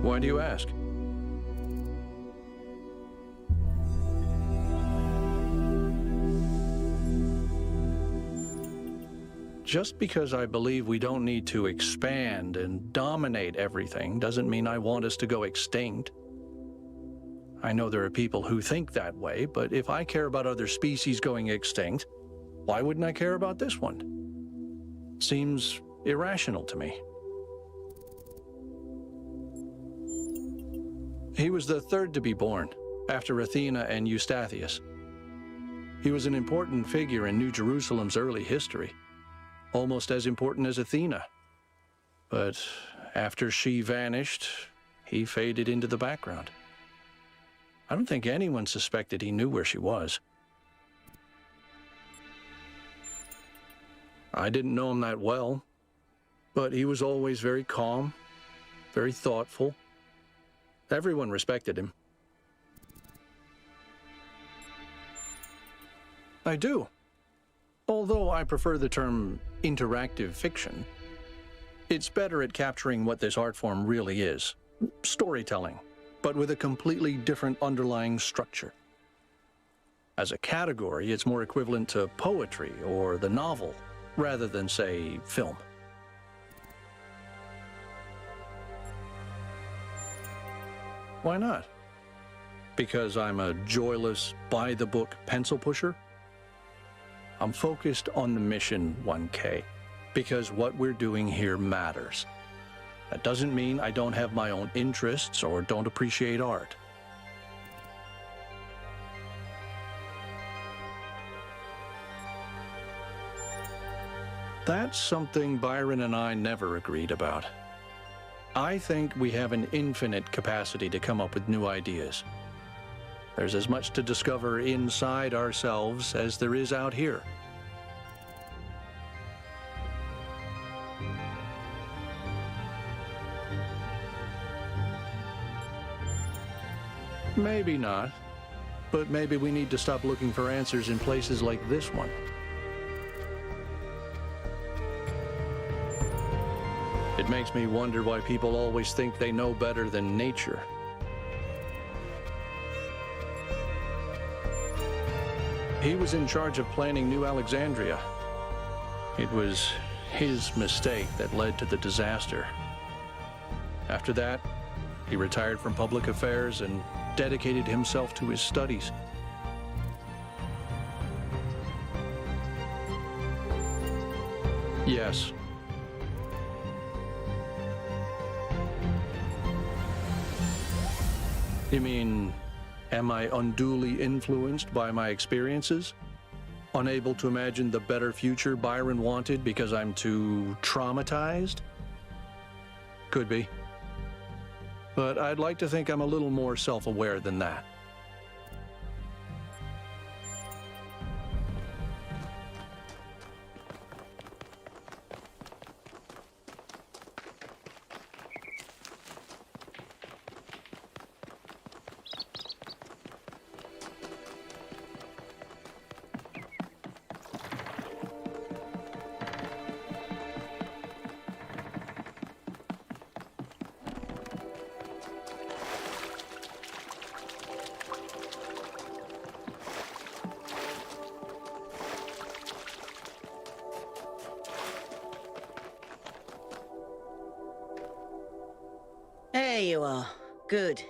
Why do you ask? Just because I believe we don't need to expand and dominate everything doesn't mean I want us to go extinct. I know there are people who think that way, but if I care about other species going extinct, why wouldn't I care about this one? Seems irrational to me. He was the third to be born, after Athena and Eustathius. He was an important figure in New Jerusalem's early history, almost as important as Athena. But after she vanished, he faded into the background. I don't think anyone suspected he knew where she was. I didn't know him that well, but he was always very calm, very thoughtful. Everyone respected him. I do. Although I prefer the term interactive fiction, it's better at capturing what this art form really is. Storytelling, but with a completely different underlying structure. As a category, it's more equivalent to poetry or the novel, rather than, say, film. Why not? Because I'm a joyless, by-the-book pencil pusher? I'm focused on the mission, 1K, because what we're doing here matters. That doesn't mean I don't have my own interests or don't appreciate art. That's something Byron and I never agreed about. I think we have an infinite capacity to come up with new ideas. There's as much to discover inside ourselves as there is out here. Maybe not, but maybe we need to stop looking for answers in places like this one. It makes me wonder why people always think they know better than nature. He was in charge of planning New Alexandria. It was his mistake that led to the disaster. After that, he retired from public affairs and dedicated himself to his studies. Yes. You mean, am I unduly influenced by my experiences? Unable to imagine the better future Byron wanted because I'm too traumatized? Could be. But I'd like to think I'm a little more self-aware than that. There you are. Good.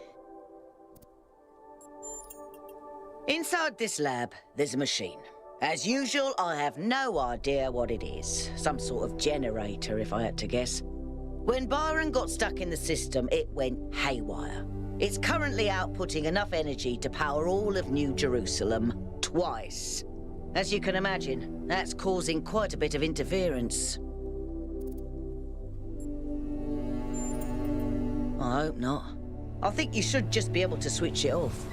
Inside this lab, there's a machine. As usual, I have no idea what it is. Some sort of generator, if I had to guess. When Byron got stuck in the system, it went haywire. It's currently outputting enough energy to power all of New Jerusalem twice. As you can imagine, that's causing quite a bit of interference. I hope not. I think you should just be able to switch it off.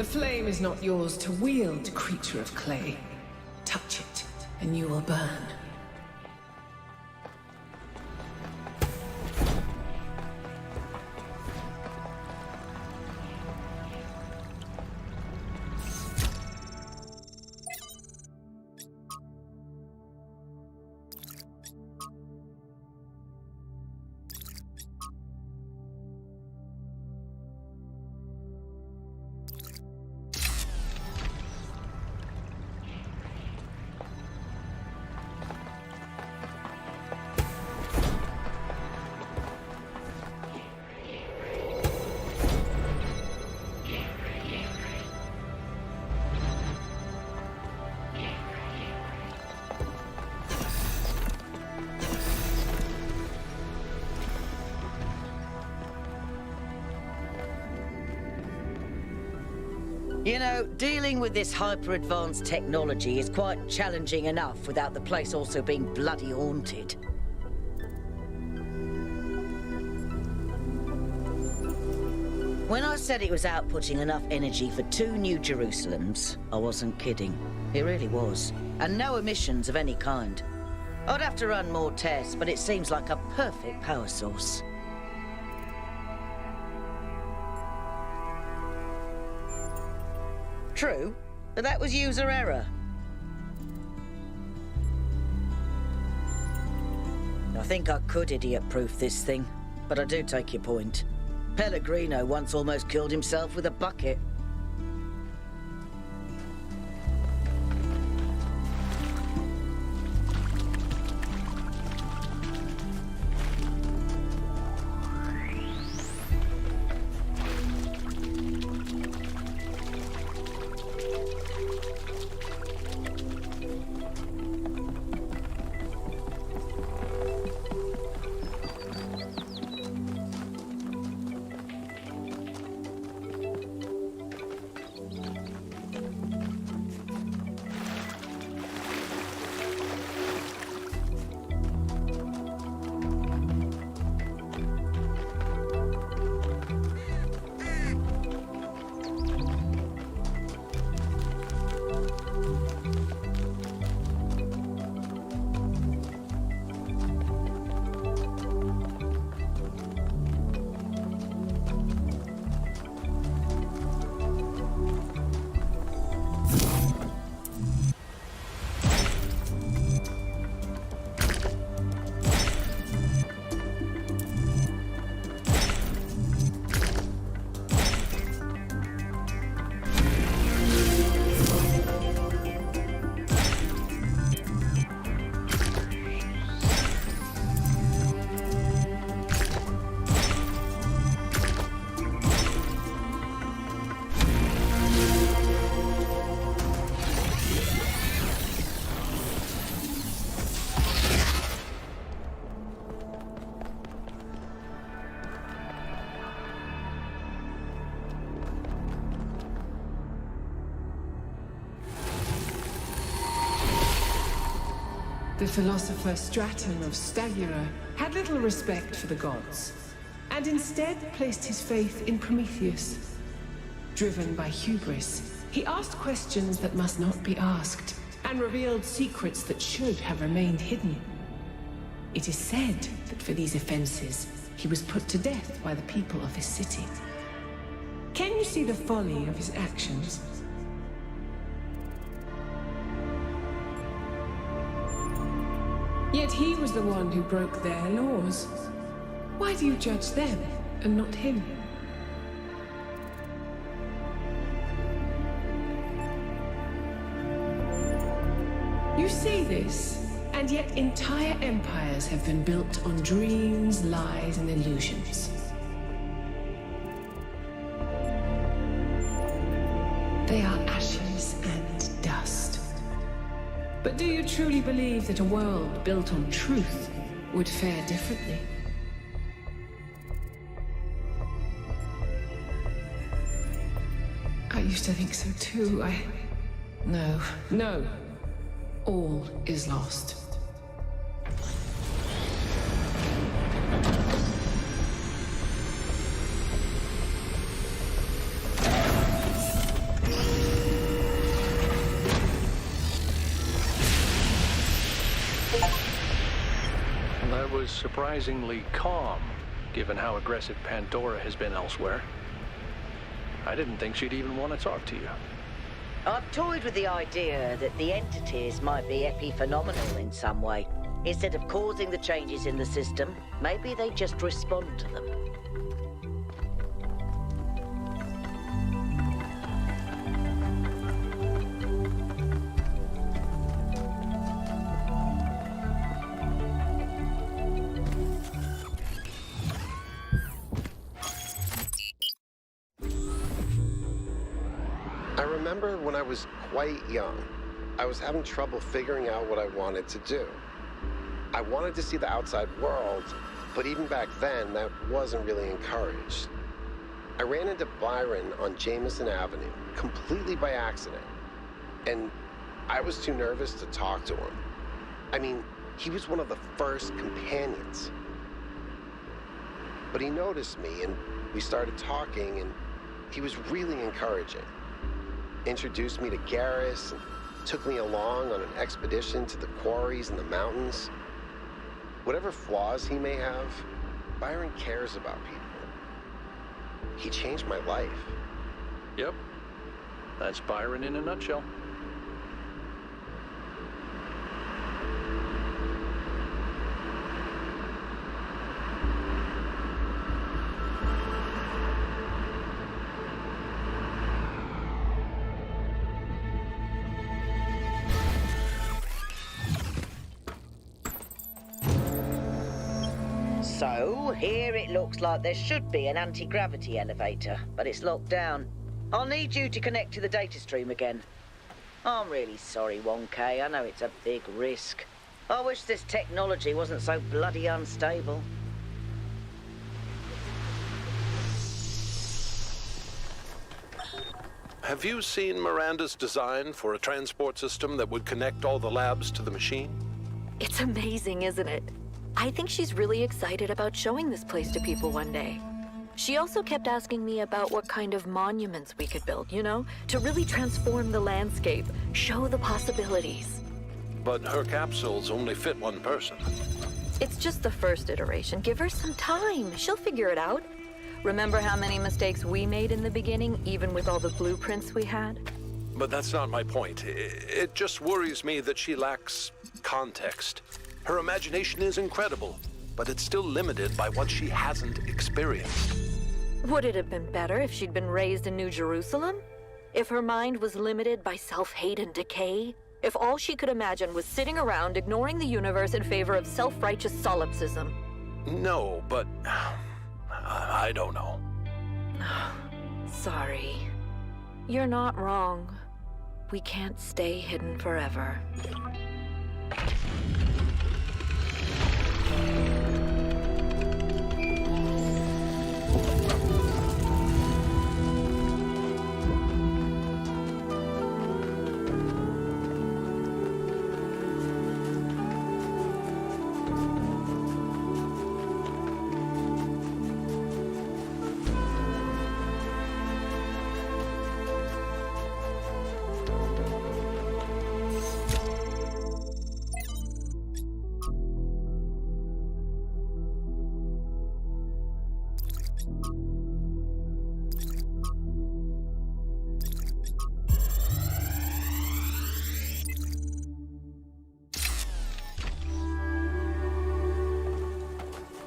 The flame is not yours to wield, creature of clay. Touch it, and you will burn. You know, dealing with this hyper-advanced technology is quite challenging enough without the place also being bloody haunted. When I said it was outputting enough energy for 2 New Jerusalems, I wasn't kidding. It really was. And no emissions of any kind. I'd have to run more tests, but it seems like a perfect power source. True, but that was user error. I think I could idiot-proof this thing, but I do take your point. Pellegrino once almost killed himself with a bucket. The philosopher Straton of Stagura had little respect for the gods, and instead placed his faith in Prometheus. Driven by hubris, he asked questions that must not be asked, and revealed secrets that should have remained hidden. It is said that for these offenses, he was put to death by the people of his city. Can you see the folly of his actions? Yet he was the one who broke their laws. Why do you judge them and not him? You say this, and yet entire empires have been built on dreams, lies, and illusions. They are ashes and dust. But do you truly believe that a world built on truth would fare differently? I used to think so too. No. All is lost. was surprisingly calm, given how aggressive Pandora has been elsewhere. I didn't think she'd even want to talk to you. I've toyed with the idea that the entities might be epiphenomenal in some way. Instead of causing the changes in the system, maybe they just respond to them. I remember when I was quite young, I was having trouble figuring out what I wanted to do. I wanted to see the outside world, but even back then, that wasn't really encouraged. I ran into Byron on Jameson Avenue, completely by accident, and I was too nervous to talk to him. I mean, he was one of the first companions. But he noticed me, and we started talking, and he was really encouraging. Introduced me to Garrus, and took me along on an expedition to the quarries in the mountains. Whatever flaws he may have, Byron cares about people. He changed my life. Yep. That's Byron in a nutshell. So, here it looks like there should be an anti-gravity elevator, but it's locked down. I'll need you to connect to the data stream again. I'm really sorry, 1K. I know it's a big risk. I wish this technology wasn't so bloody unstable. Have you seen Miranda's design for a transport system that would connect all the labs to the machine? It's amazing, isn't it? I think she's really excited about showing this place to people one day. She also kept asking me about what kind of monuments we could build, you know? To really transform the landscape, show the possibilities. But her capsules only fit one person. It's just the first iteration. Give her some time. She'll figure it out. Remember how many mistakes we made in the beginning, even with all the blueprints we had? But that's not my point. It just worries me that she lacks context. Her imagination is incredible, but it's still limited by what she hasn't experienced. Would it have been better if she'd been raised in New Jerusalem? If her mind was limited by self-hate and decay? If all she could imagine was sitting around ignoring the universe in favor of self-righteous solipsism? No, but I don't know. Sorry. You're not wrong. We can't stay hidden forever.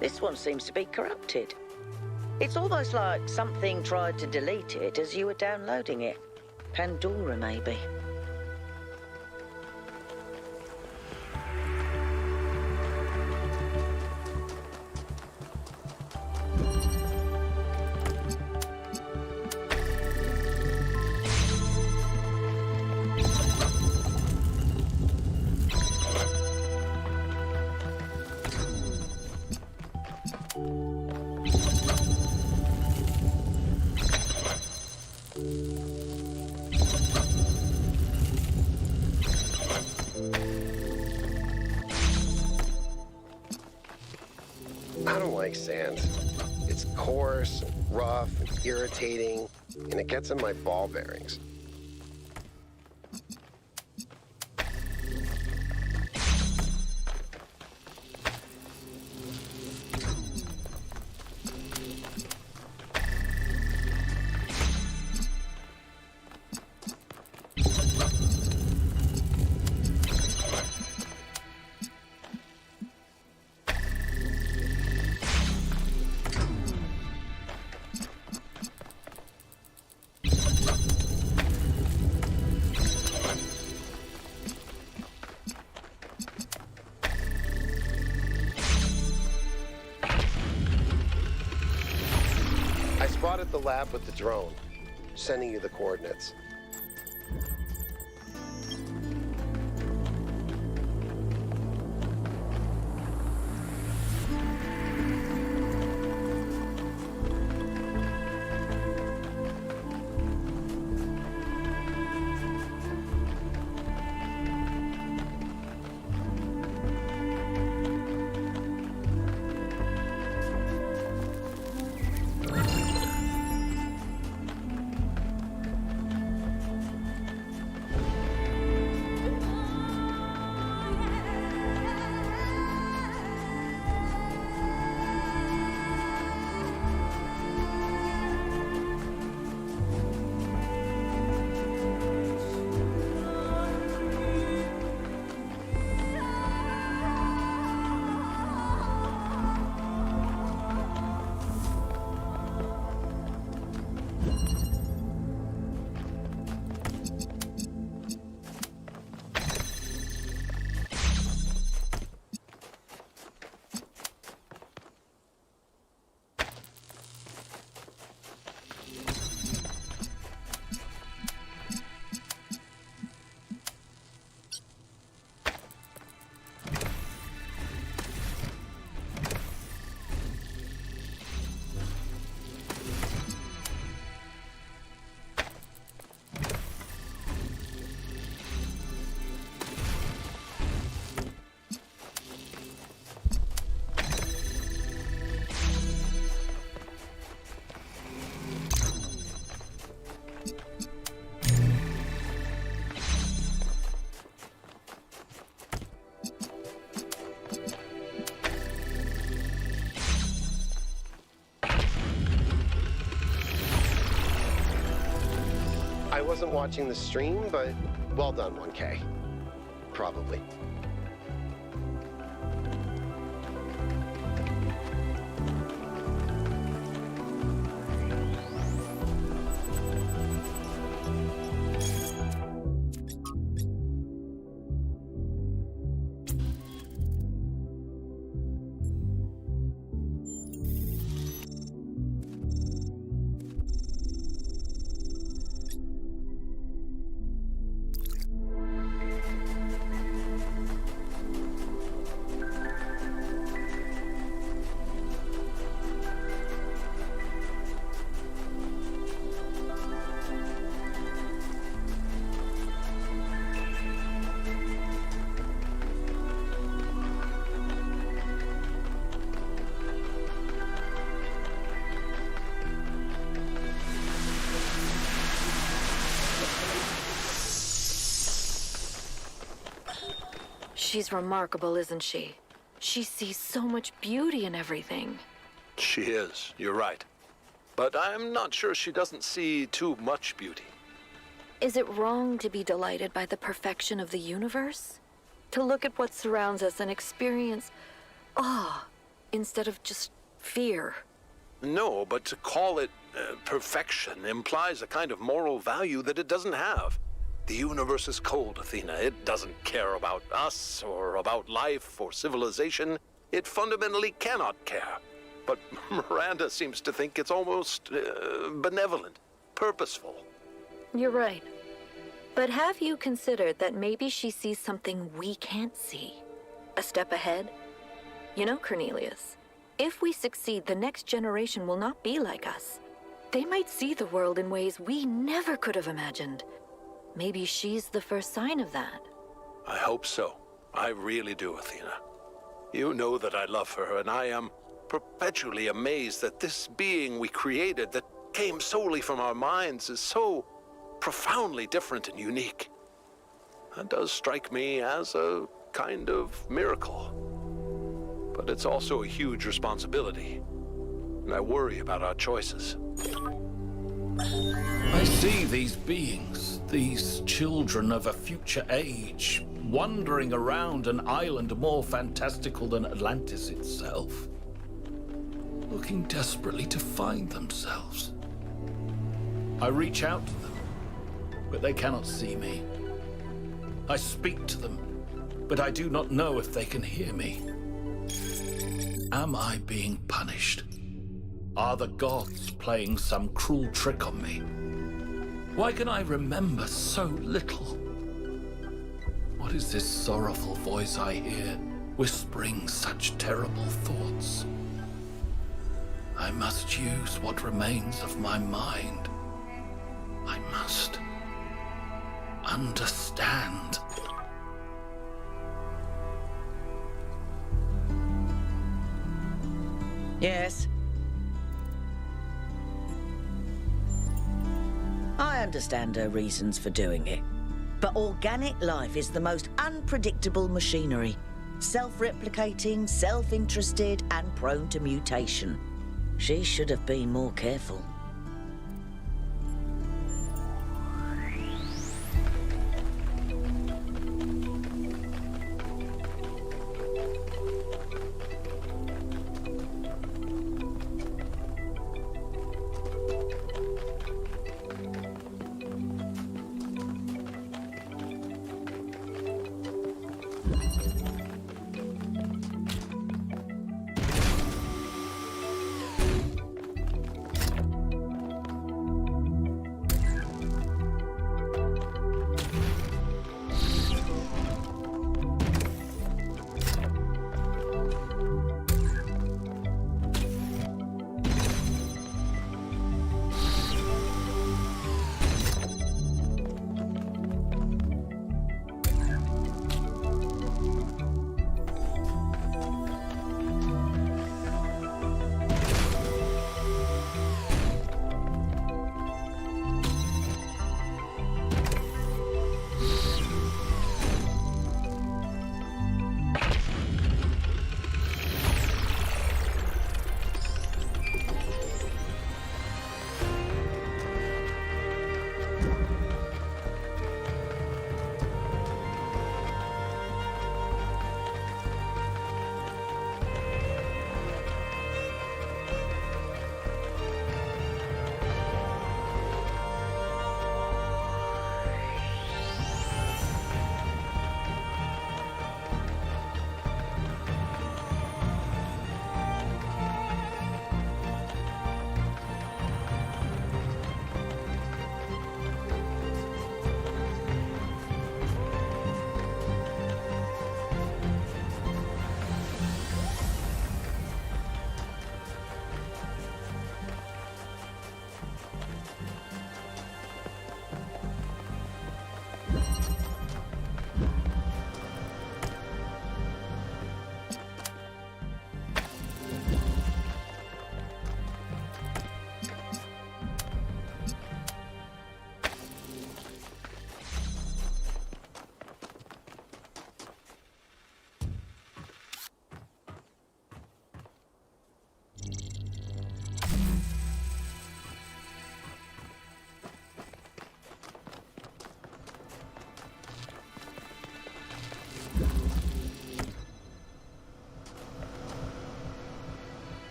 This one seems to be corrupted. It's almost like something tried to delete it as you were downloading it. Pandora, maybe. I don't like sand. It's coarse, and rough, and irritating, and it gets in my ball bearings. at the lab with the drone. Sending you the coordinates. I wasn't watching the stream, but well done, 1K. Probably. She's remarkable, isn't she? She sees so much beauty in everything. She is, you're right. But I'm not sure she doesn't see too much beauty. Is it wrong to be delighted by the perfection of the universe? To look at what surrounds us and experience awe instead of just fear? No, but to call it perfection implies a kind of moral value that it doesn't have. The universe is cold, Athena. It doesn't care about us, or about life, or civilization. It fundamentally cannot care. But Miranda seems to think it's almost benevolent, purposeful. You're right. But have you considered that maybe she sees something we can't see? A step ahead? You know, Cornelius, if we succeed, the next generation will not be like us. They might see the world in ways we never could have imagined. Maybe she's the first sign of that. I hope so. I really do, Athena. You know that I love her, and I am perpetually amazed that this being we created that came solely from our minds is so profoundly different and unique. That does strike me as a kind of miracle. But it's also a huge responsibility, and I worry about our choices. I see these beings, these children of a future age, wandering around an island more fantastical than Atlantis itself, looking desperately to find themselves. I reach out to them, but they cannot see me. I speak to them, but I do not know if they can hear me. Am I being punished? Are the gods playing some cruel trick on me? Why can I remember so little? What is this sorrowful voice I hear, whispering such terrible thoughts? I must use what remains of my mind. I must understand. Yes. I understand her reasons for doing it. But organic life is the most unpredictable machinery. Self-replicating, self-interested, and prone to mutation. She should have been more careful.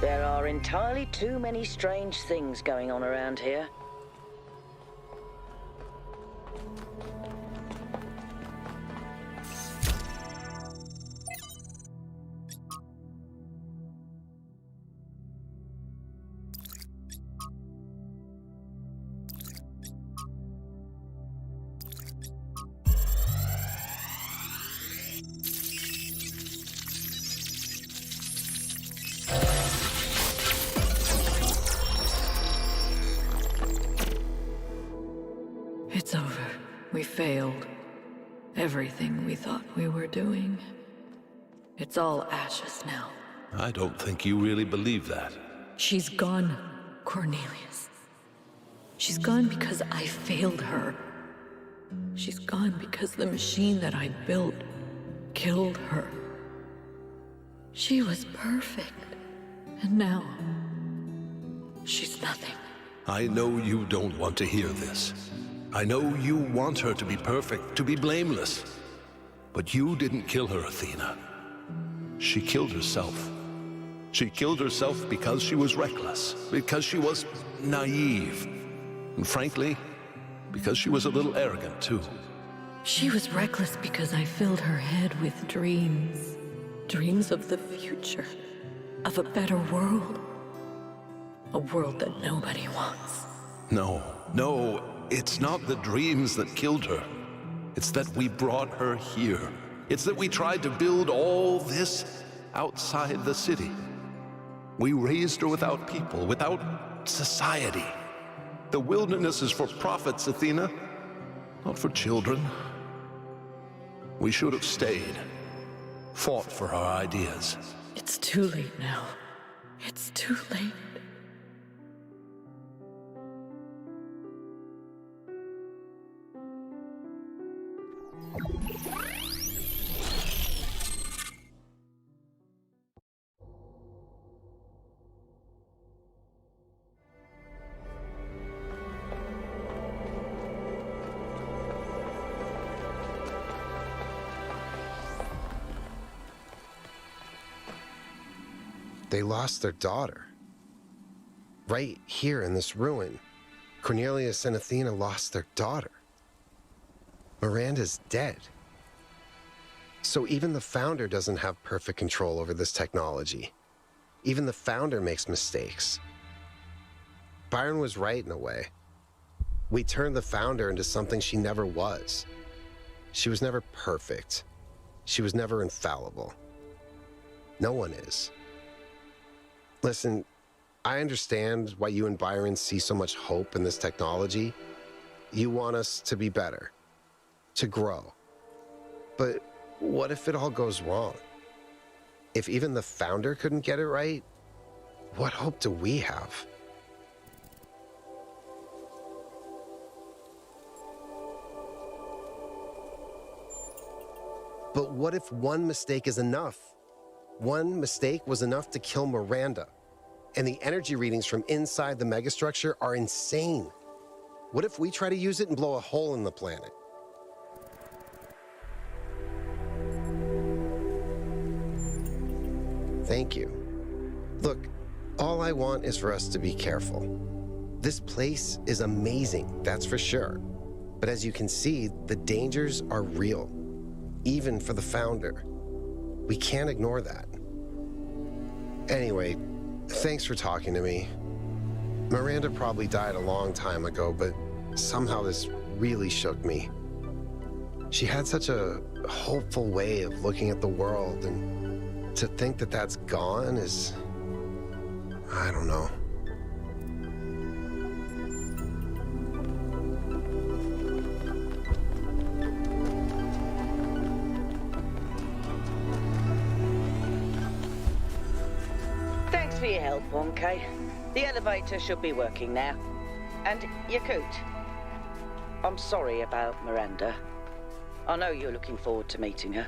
There are entirely too many strange things going on around here. It's over. We failed. Everything we thought we were doing. It's all ashes now. I don't think you really believe that. She's gone, Cornelius. She's gone because I failed her. She's gone because the machine that I built killed her. She was perfect. And now, she's nothing. I know you don't want to hear this. I know you want her to be perfect, to be blameless. But you didn't kill her, Athena. She killed herself. She killed herself because she was reckless, because she was naive, and frankly, because she was a little arrogant, too. She was reckless because I filled her head with dreams. Dreams of the future. Of a better world. A world that nobody wants. No, it's not the dreams that killed her. It's that we brought her here. It's that we tried to build all this outside the city. We raised her without people, without society. The wilderness is for prophets, Athena, not for children. We should have stayed, fought for our ideas. It's too late now. It's too late. They lost their daughter. Right here in this ruin, Cornelius and Athena lost their daughter. Miranda's dead. So even the founder doesn't have perfect control over this technology. Even the founder makes mistakes. Byron was right in a way. We turned the founder into something she never was. She was never perfect. She was never infallible. No one is. Listen, I understand why you and Byron see so much hope in this technology. You want us to be better, to grow. But what if it all goes wrong? If even the founder couldn't get it right, what hope do we have? But what if one mistake is enough? One mistake was enough to kill Miranda. And the energy readings from inside the megastructure are insane. What if we try to use it and blow a hole in the planet? Thank you. Look, all I want is for us to be careful. This place is amazing, that's for sure. But as you can see, the dangers are real, even for the founder. We can't ignore that. Anyway, thanks for talking to me. Miranda probably died a long time ago, but somehow this really shook me. She had such a hopeful way of looking at the world, and to think that that's gone is... I don't know. Thanks for your help, 1K. The elevator should be working now. And Yakut, I'm sorry about Miranda. I know you're looking forward to meeting her.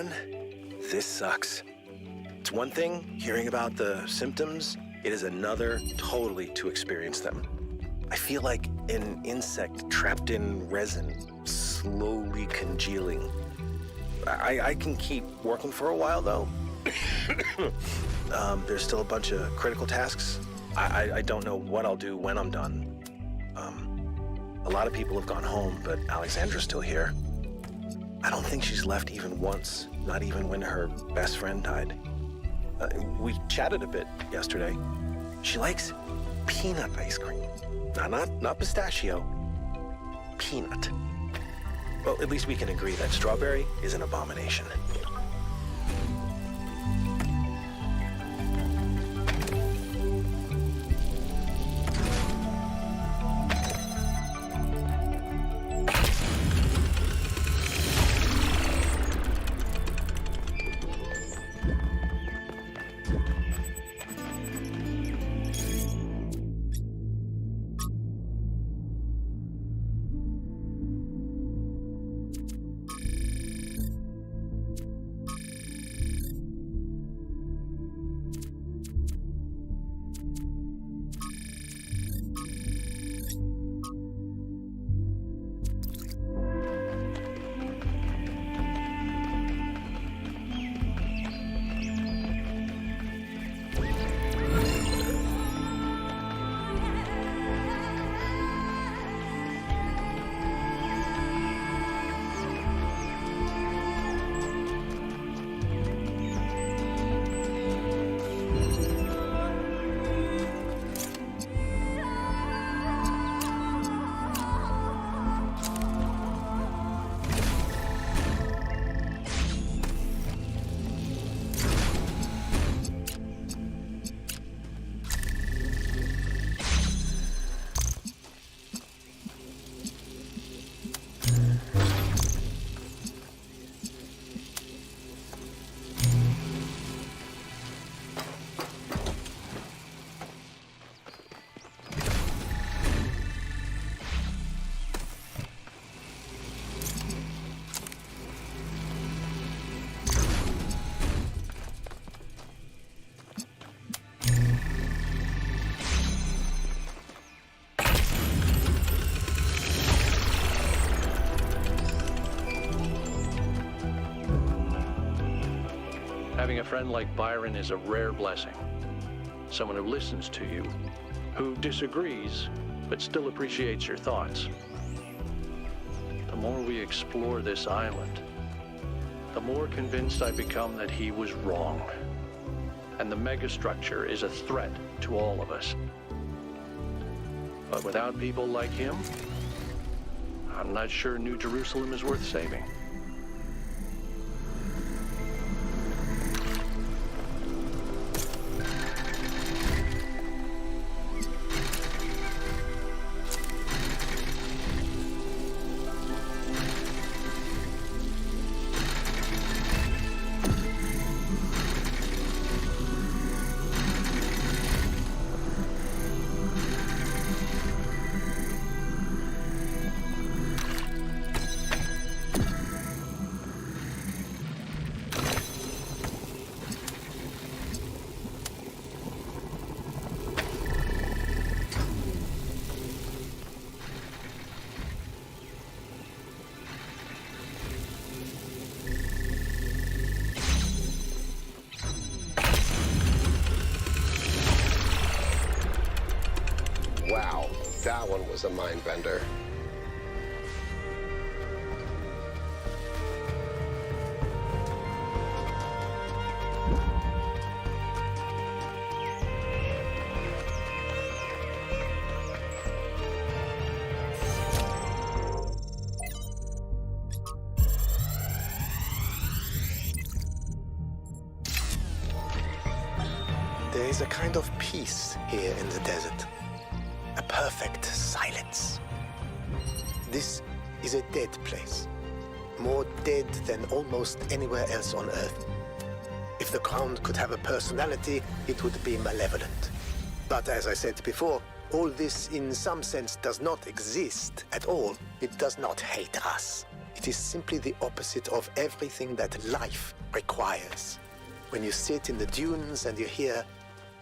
man, this sucks. It's one thing hearing about the symptoms, it is another totally to experience them. I feel like an insect trapped in resin, slowly congealing. I can keep working for a while, though. There's still a bunch of critical tasks. I don't know what I'll do when I'm done. A lot of people have gone home, but Alexandra's still here. I don't think she's left even once, not even when her best friend died. We chatted a bit yesterday. She likes peanut ice cream. Not pistachio. Peanut. Well, at least we can agree that strawberry is an abomination. Having a friend like Byron is a rare blessing. Someone who listens to you, who disagrees, but still appreciates your thoughts. The more we explore this island, the more convinced I become that he was wrong. And the megastructure is a threat to all of us. But without people like him, I'm not sure New Jerusalem is worth saving. Wow, that one was a mind bender. There is a kind of peace here in the desert. A perfect silence. This is a dead place. More dead than almost anywhere else on Earth. If the ground could have a personality, it would be malevolent. But as I said before, all this in some sense does not exist at all. It does not hate us. It It is simply the opposite of everything that life requires. When you sit in the dunes and you hear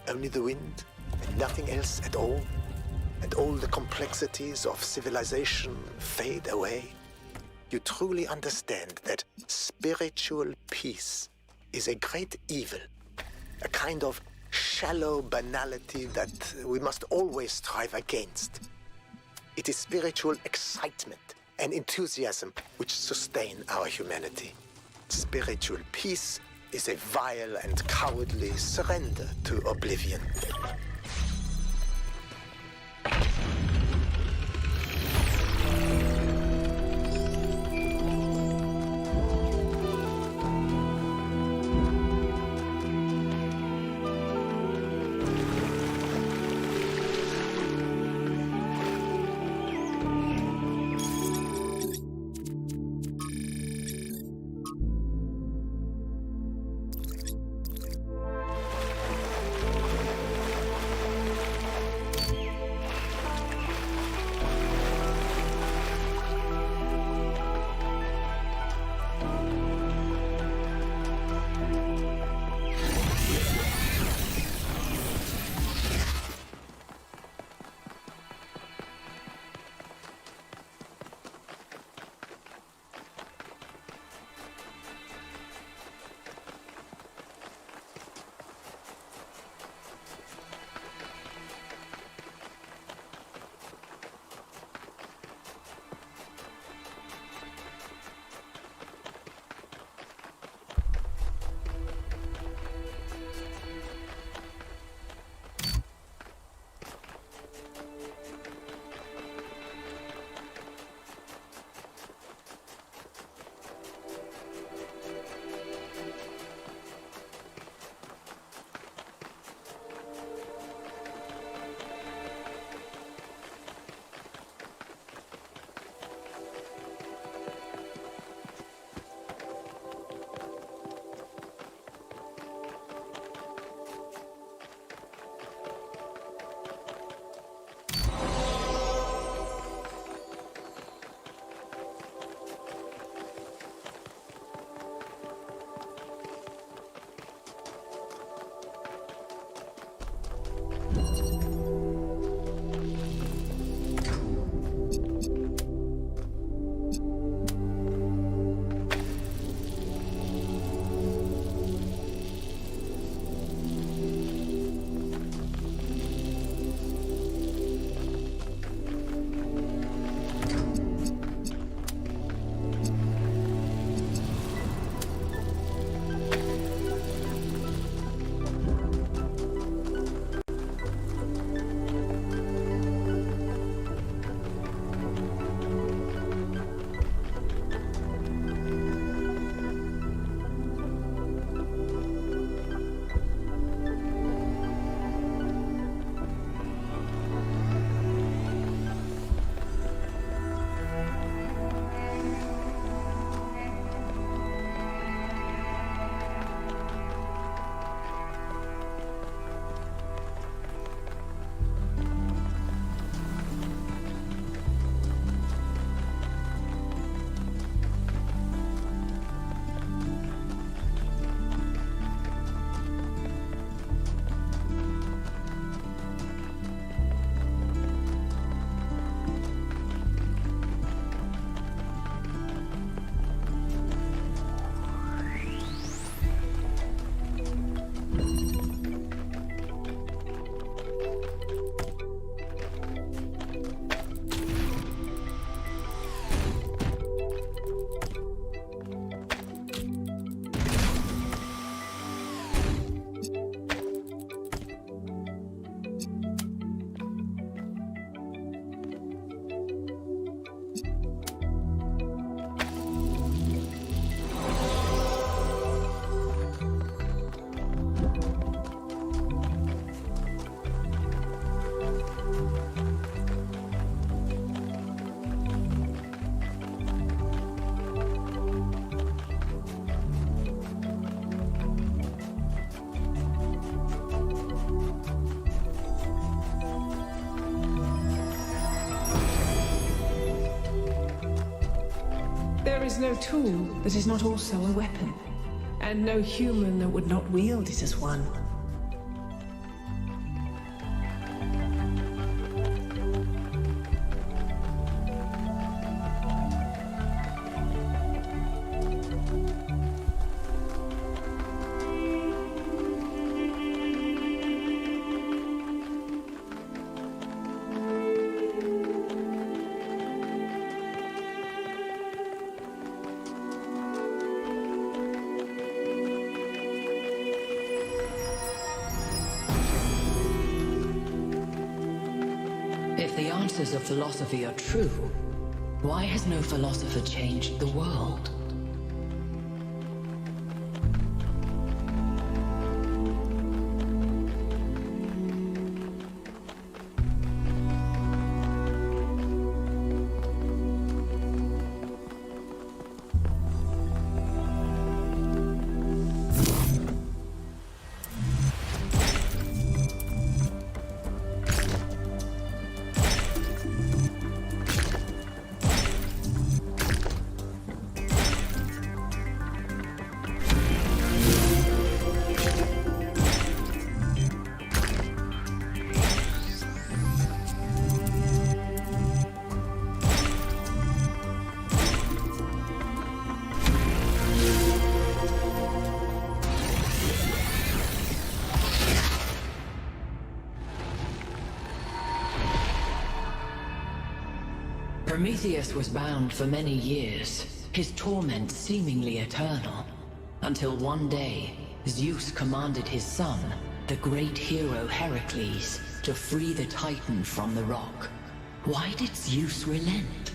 only the wind and nothing else at all, and all the complexities of civilization fade away, you truly understand that spiritual peace is a great evil, a kind of shallow banality that we must always strive against. It is spiritual excitement and enthusiasm which sustain our humanity. Spiritual peace is a vile and cowardly surrender to oblivion. is no tool that is not also a weapon, and no human that would not wield it as one. If the answers of philosophy are true, why has no philosopher changed the world? Prometheus was bound for many years, his torment seemingly eternal, until one day, Zeus commanded his son, the great hero Heracles, to free the Titan from the rock. Why did Zeus relent?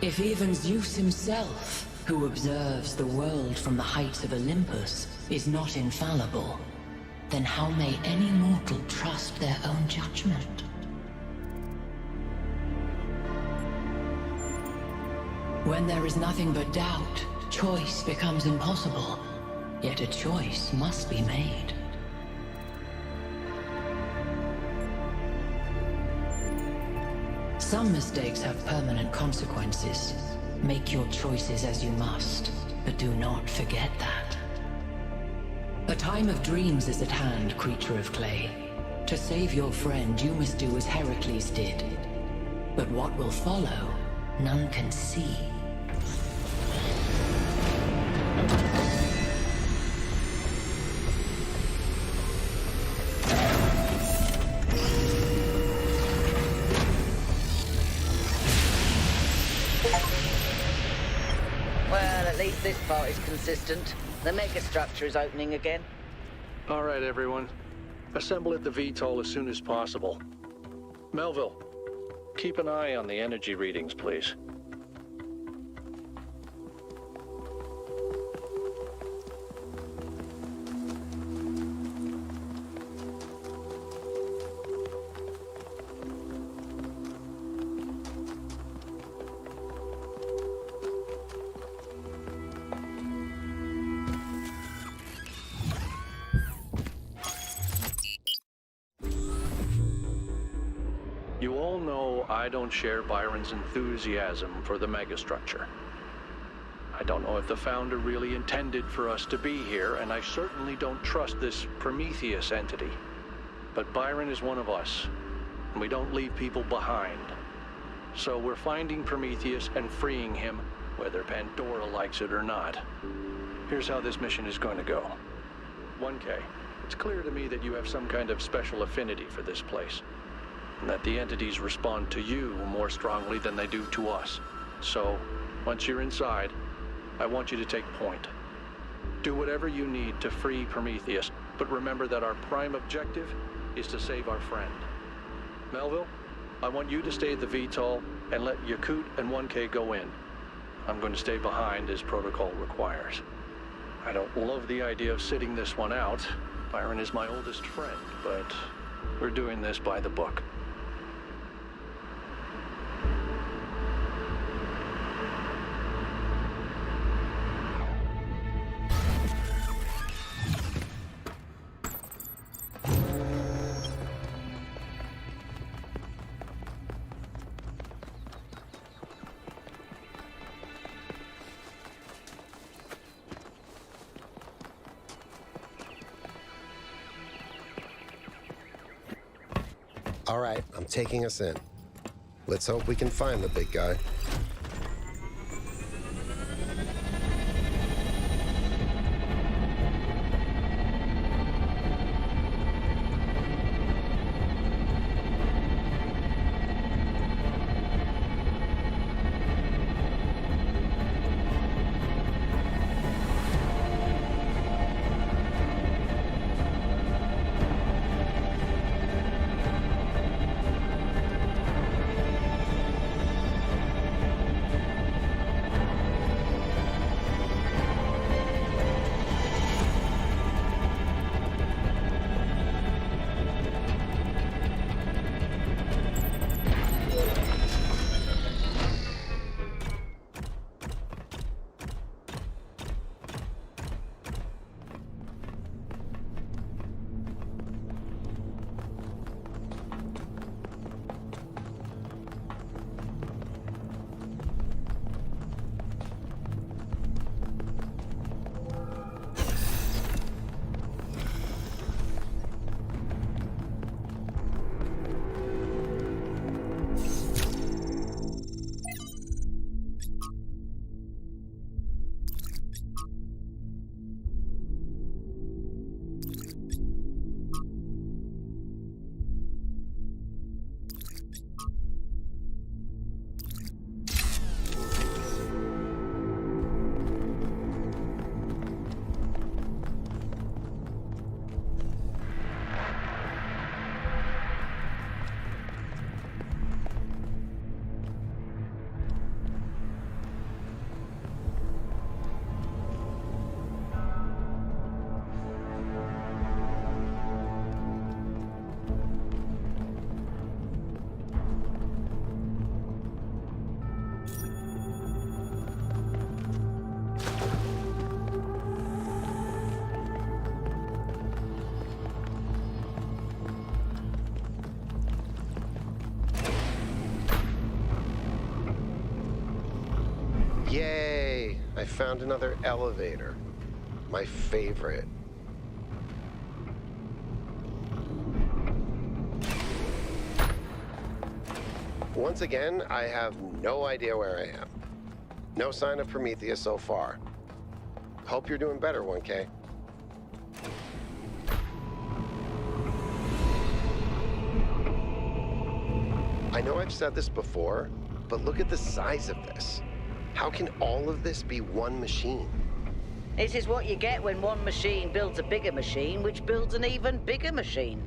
If even Zeus himself, who observes the world from the heights of Olympus, is not infallible, then how may any mortal trust their own judgment? When there is nothing but doubt, choice becomes impossible. Yet a choice must be made. Some mistakes have permanent consequences. Make your choices as you must, but do not forget that. A time of dreams is at hand, creature of clay. To save your friend, you must do as Heracles did. But what will follow, none can see. Well, at least this part is consistent. The megastructure is opening again. All right, everyone. Assemble at the VTOL as soon as possible. Melville, keep an eye on the energy readings, please. You all know I don't share Byron's enthusiasm for the megastructure. I don't know if the Founder really intended for us to be here, and I certainly don't trust this Prometheus entity. But Byron is one of us, and we don't leave people behind. So we're finding Prometheus and freeing him, whether Pandora likes it or not. Here's how this mission is going to go. 1K, it's clear to me that you have some kind of special affinity for this place, and that the entities respond to you more strongly than they do to us. So, once you're inside, I want you to take point. Do whatever you need to free Prometheus, but remember that our prime objective is to save our friend. Melville, I want you to stay at the VTOL and let Yakut and 1K go in. I'm going to stay behind as protocol requires. I don't love the idea of sitting this one out. Byron is my oldest friend, but we're doing this by the book. All right, I'm taking us in. Let's hope we can find the big guy. Yay! I found another elevator. My favorite. Once again, I have no idea where I am. No sign of Prometheus so far. Hope you're doing better, 1K. I know I've said this before, but look at the size of this. How can all of this be one machine? This is what you get when one machine builds a bigger machine, which builds an even bigger machine.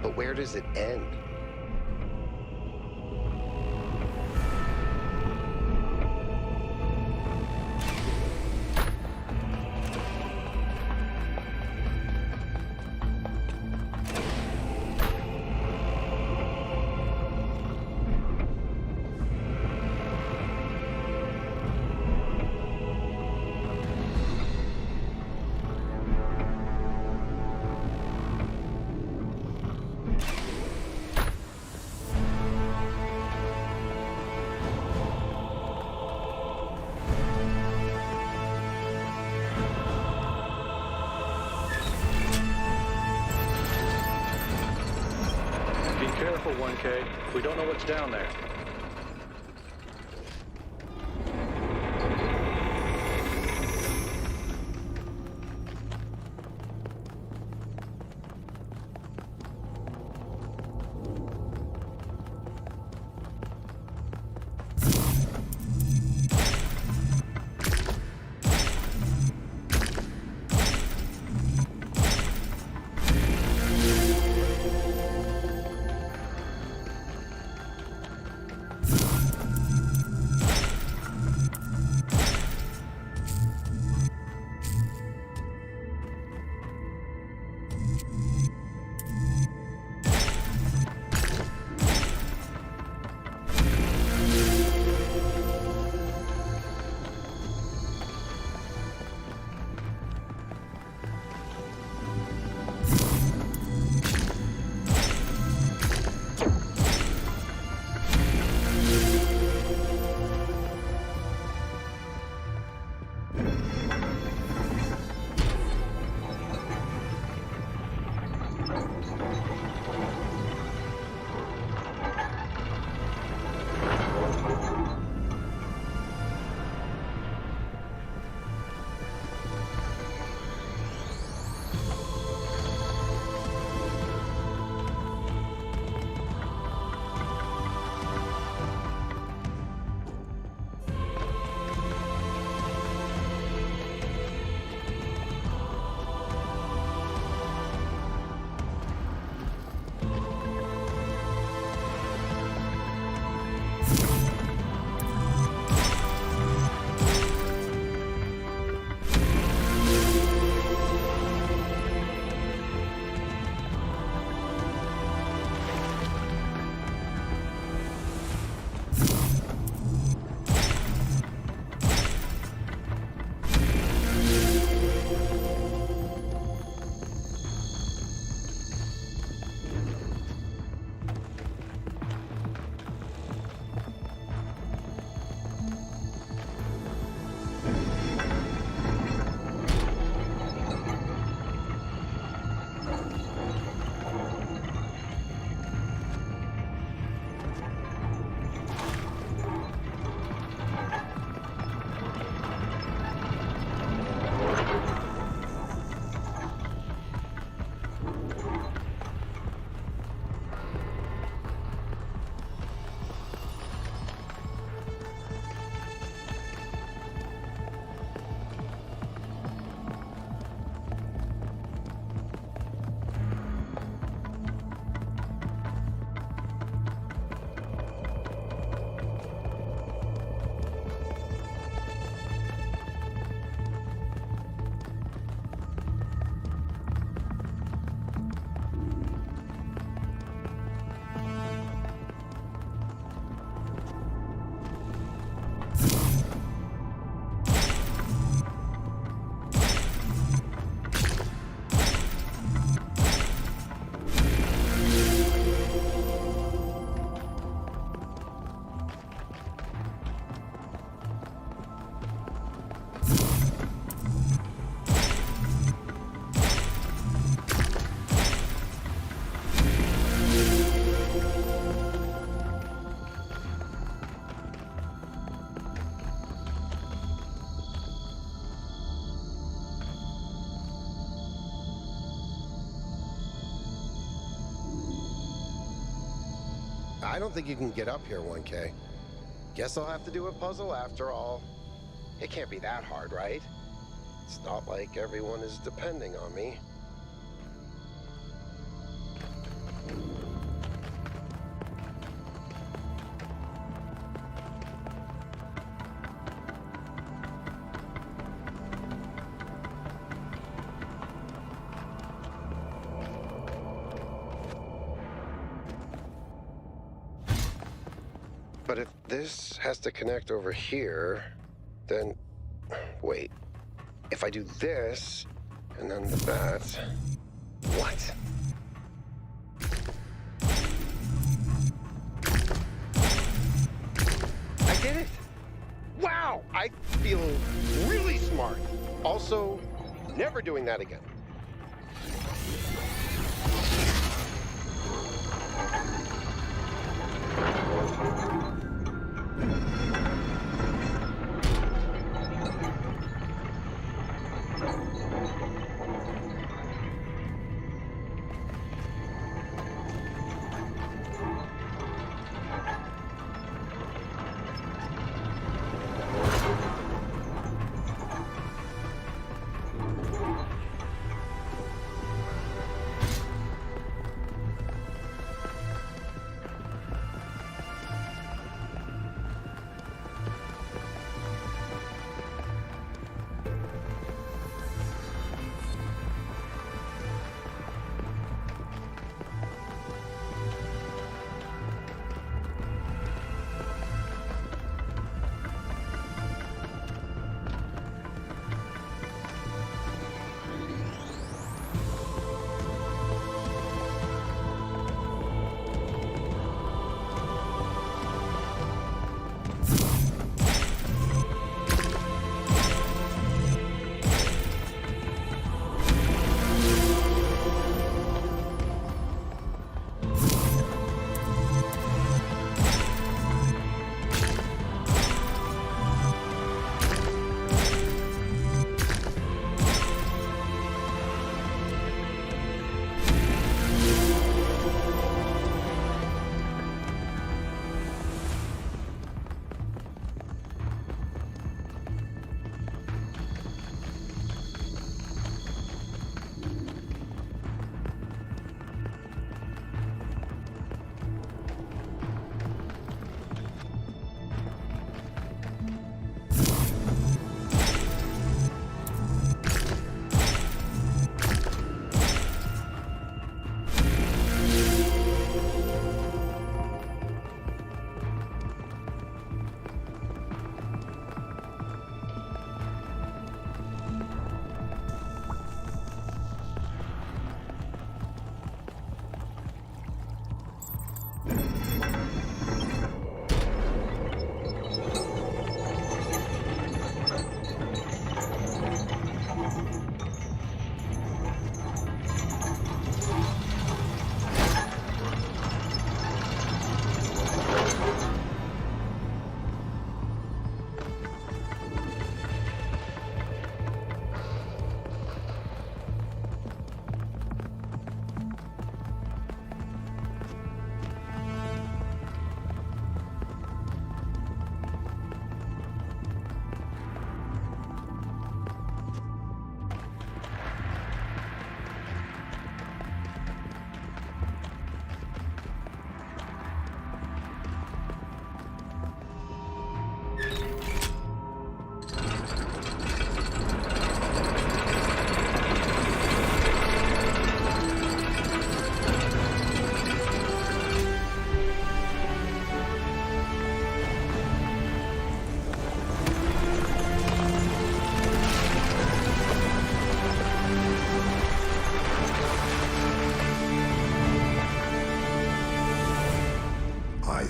But where does it end? Careful, 1K. We don't know what's down there. I don't think you can get up here, 1K. Guess I'll have to do a puzzle after all. It can't be that hard, right? It's not like everyone is depending on me. But if this has to connect over here, then... Wait. If I do this, and then that... What? I did it! Wow! I feel really smart. Also, never doing that again.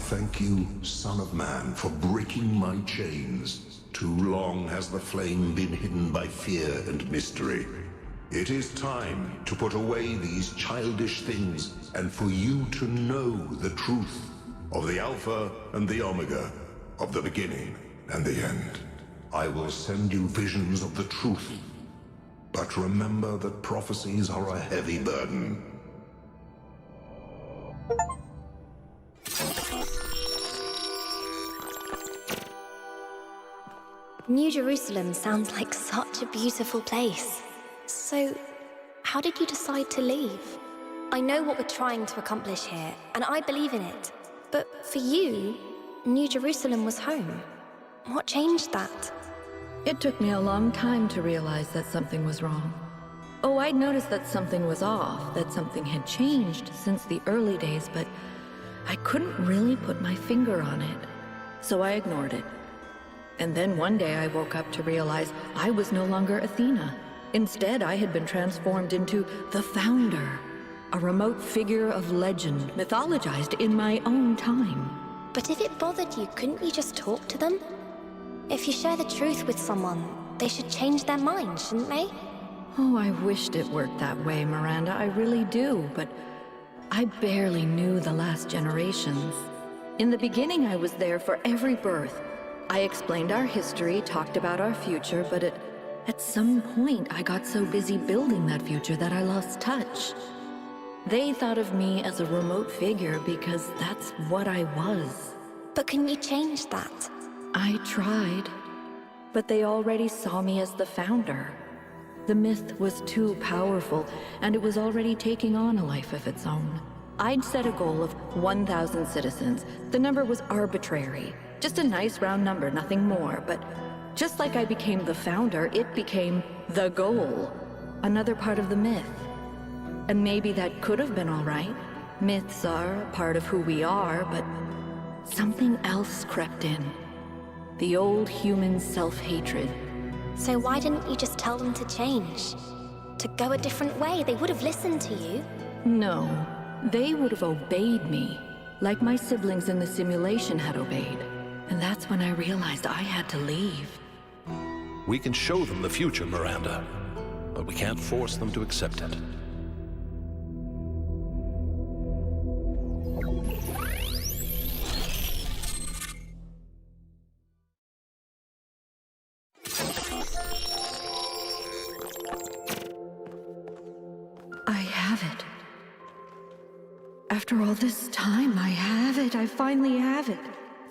Thank you, Son of Man, for breaking my chains. Too long has the flame been hidden by fear and mystery. It is time to put away these childish things and for you to know the truth of the Alpha and the Omega, of the beginning and the end. I will send you visions of the truth, but remember that prophecies are a heavy burden. New Jerusalem sounds like such a beautiful place. So, how did you decide to leave? I know what we're trying to accomplish here, and I believe in it. But for you, New Jerusalem was home. What changed that? It took me a long time to realize that something was wrong. Oh, I'd noticed that something was off, that something had changed since the early days, but I couldn't really put my finger on it. So I ignored it. And then one day I woke up to realize I was no longer Athena. Instead, I had been transformed into the Founder, a remote figure of legend, mythologized in my own time. But if it bothered you, couldn't you just talk to them? If you share the truth with someone, they should change their mind, shouldn't they? Oh, I wished it worked that way, Miranda, I really do, but I barely knew the last generations. In the beginning, I was there for every birth. I explained our history, talked about our future, but at some point, I got so busy building that future that I lost touch. They thought of me as a remote figure because that's what I was. But can you change that? I tried, but they already saw me as the Founder. The myth was too powerful, and it was already taking on a life of its own. I'd set a goal of 1,000 citizens. The number was arbitrary. Just a nice round number, nothing more. But just like I became the Founder, it became the goal. Another part of the myth. And maybe that could have been all right. Myths are a part of who we are, but something else crept in. The old human self-hatred. So why didn't you just tell them to change? To go a different way? They would have listened to you. No, they would have obeyed me, like my siblings in the simulation had obeyed. And that's when I realized I had to leave. We can show them the future, Miranda, but we can't force them to accept it. After all this time, I have it. I finally have it.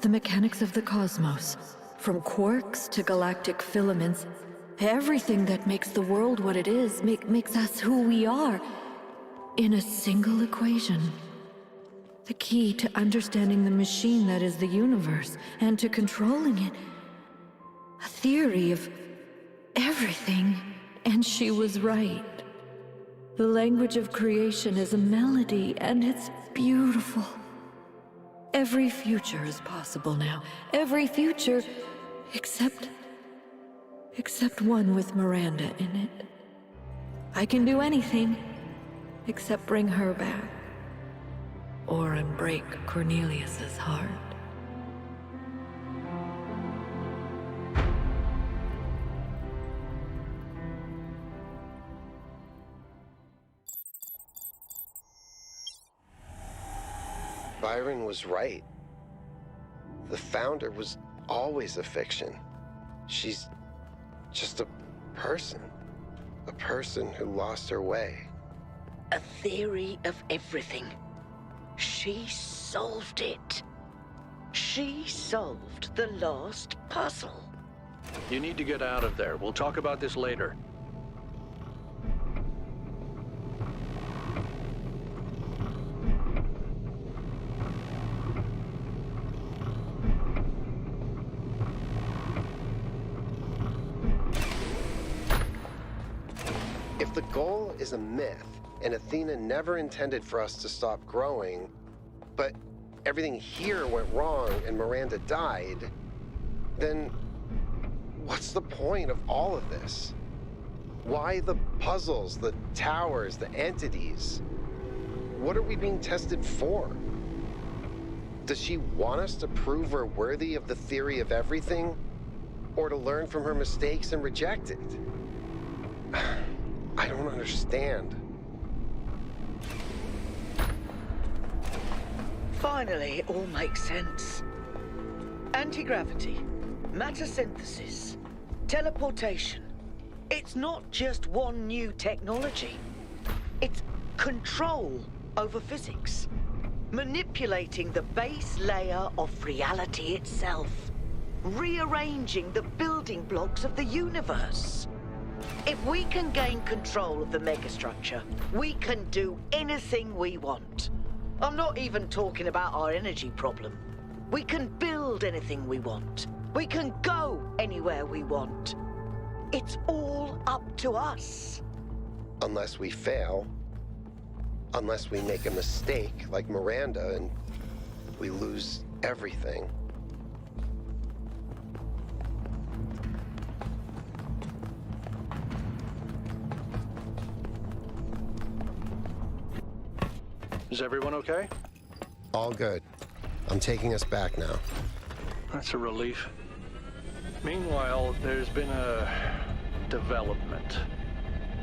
The mechanics of the cosmos. From quarks to galactic filaments. Everything that makes the world what it is, makes us who we are. In a single equation. The key to understanding the machine that is the universe, and to controlling it. A theory of everything. And she was right. The language of creation is a melody, and it's beautiful. Every future is possible now. Every future, except one with Miranda in it. I can do anything, except bring her back. Or unbreak Cornelius's heart. Byron was right. The Founder was always a fiction. She's just a person. A person who lost her way. A theory of everything. She solved it. She solved the last puzzle. You need to get out of there. We'll talk about this later. If the goal is a myth, and Athena never intended for us to stop growing, but everything here went wrong and Miranda died, then what's the point of all of this? Why the puzzles, the towers, the entities? What are we being tested for? Does she want us to prove her worthy of the theory of everything? Or to learn from her mistakes and reject it? I don't understand. Finally, it all makes sense. Anti-gravity, matter synthesis, teleportation. It's not just one new technology. It's control over physics. Manipulating the base layer of reality itself. rearranging the building blocks of the universe. If we can gain control of the megastructure, we can do anything we want. I'm not even talking about our energy problem. We can build anything we want. We can go anywhere we want. It's all up to us. Unless we fail. Unless we make a mistake like Miranda and we lose everything. Is everyone okay? All good. I'm taking us back now. That's a relief. Meanwhile, there's been a development.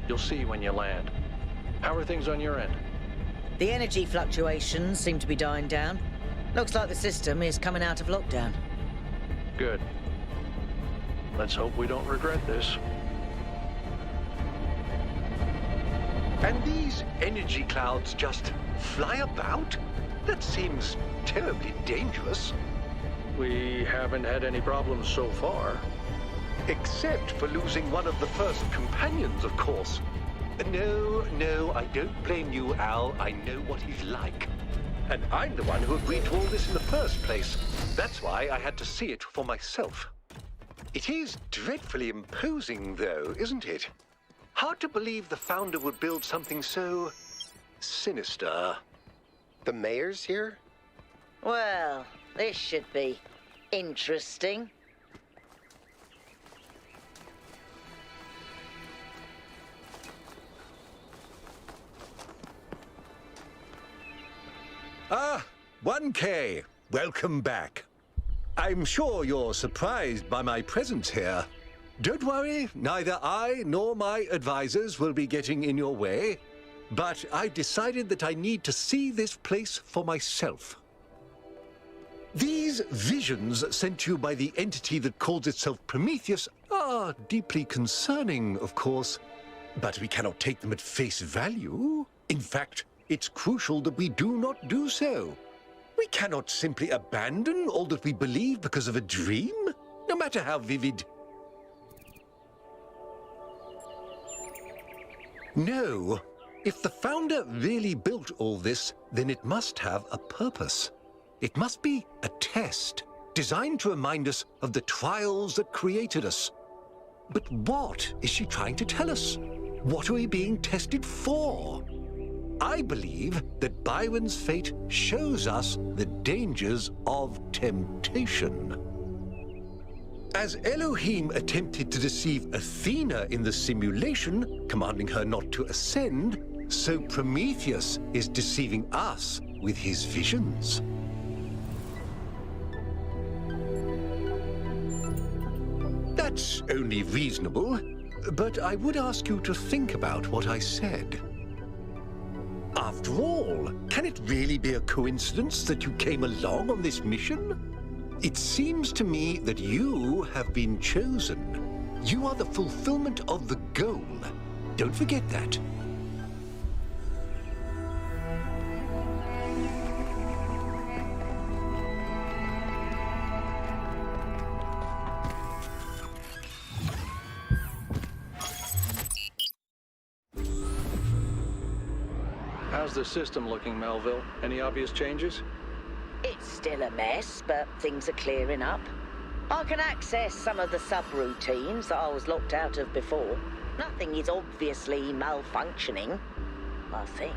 You'll see when you land. How are things on your end? The energy fluctuations seem to be dying down. Looks like the system is coming out of lockdown. Good. Let's hope we don't regret this. And these energy clouds just fly about? That seems terribly dangerous. We haven't had any problems so far. Except for losing one of the first companions, of course. No, I don't blame you, Al. I know what he's like. And I'm the one who agreed to all this in the first place. That's why I had to see it for myself. It is dreadfully imposing, though, isn't it? Hard to believe the founder would build something so sinister. The mayor's here? Well, this should be interesting. Ah, 1K. Welcome back. I'm sure you're surprised by my presence here. Don't worry, neither I nor my advisors will be getting in your way. But I decided that I need to see this place for myself. These visions sent you by the entity that calls itself Prometheus are deeply concerning, of course. But we cannot take them at face value. In fact, it's crucial that we do not do so. We cannot simply abandon all that we believe because of a dream, no matter how vivid. No. If the founder really built all this, then it must have a purpose. It must be a test, designed to remind us of the trials that created us. But what is she trying to tell us? What are we being tested for? I believe that Byron's fate shows us the dangers of temptation. As Elohim attempted to deceive Athena in the simulation, commanding her not to ascend, so Prometheus is deceiving us with his visions. That's only reasonable, but I would ask you to think about what I said. After all, can it really be a coincidence that you came along on this mission? It seems to me that you have been chosen. You are the fulfillment of the goal. Don't forget that. How's the system looking, Melville? Any obvious changes? It's still a mess, but things are clearing up. I can access some of the subroutines that I was locked out of before. Nothing is obviously malfunctioning, I think.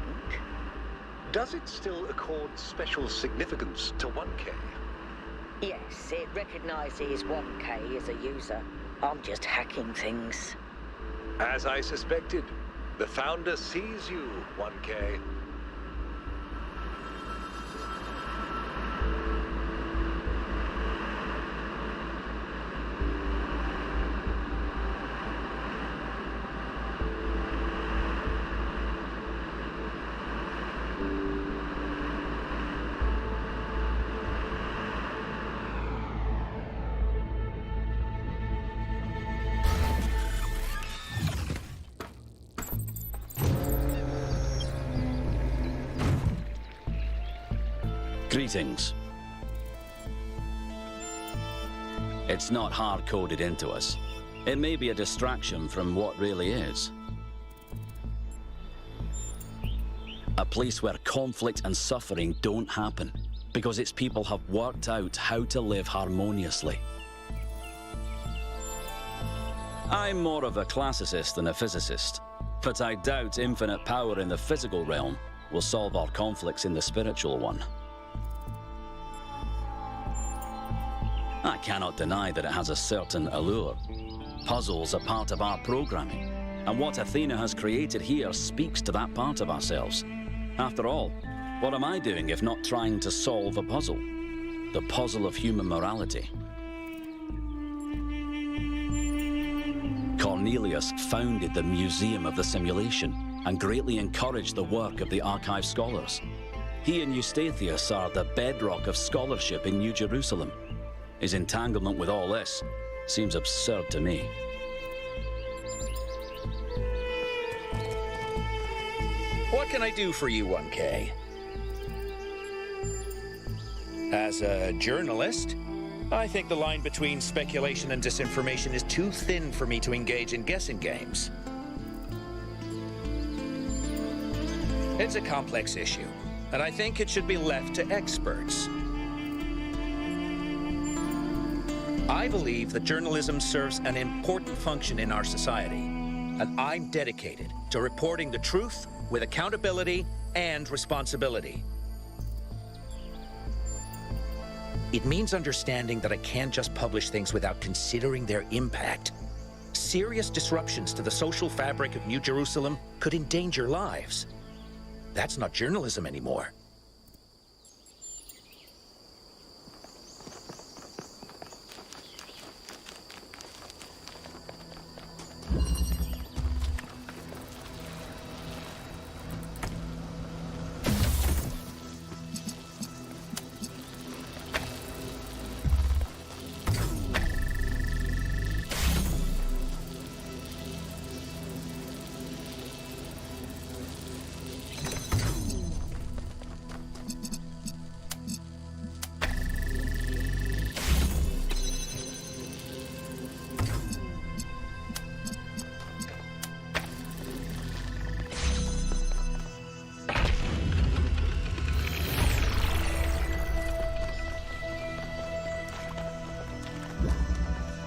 Does it still accord special significance to 1K? Yes, it recognizes 1K as a user. I'm just hacking things. As I suspected, the founder sees you, 1K. Greetings. It's not hard-coded into us. It may be a distraction from what really is. A place where conflict and suffering don't happen, because its people have worked out how to live harmoniously. I'm more of a classicist than a physicist, but I doubt infinite power in the physical realm will solve our conflicts in the spiritual one. I cannot deny that it has a certain allure. Puzzles are part of our programming, and what Athena has created here speaks to that part of ourselves. After all, what am I doing if not trying to solve a puzzle? The puzzle of human morality. Cornelius founded the Museum of the Simulation and greatly encouraged the work of the archive scholars. He and Eustathius are the bedrock of scholarship in New Jerusalem. His entanglement with all this seems absurd to me. What can I do for you, 1K? As a journalist, I think the line between speculation and disinformation is too thin for me to engage in guessing games. It's a complex issue, and I think it should be left to experts. I believe that journalism serves an important function in our society, and I'm dedicated to reporting the truth with accountability and responsibility. It means understanding that I can't just publish things without considering their impact. Serious disruptions to the social fabric of New Jerusalem could endanger lives. That's not journalism anymore.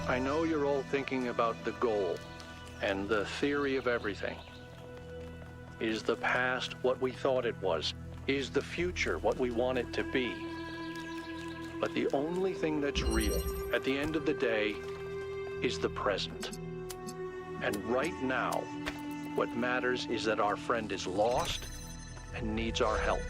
I know you're all thinking about the goal and the theory of everything. Is the past what we thought it was? Is the future what we want it to be? But the only thing that's real at the end of the day is the present. And right now, what matters is that our friend is lost and needs our help.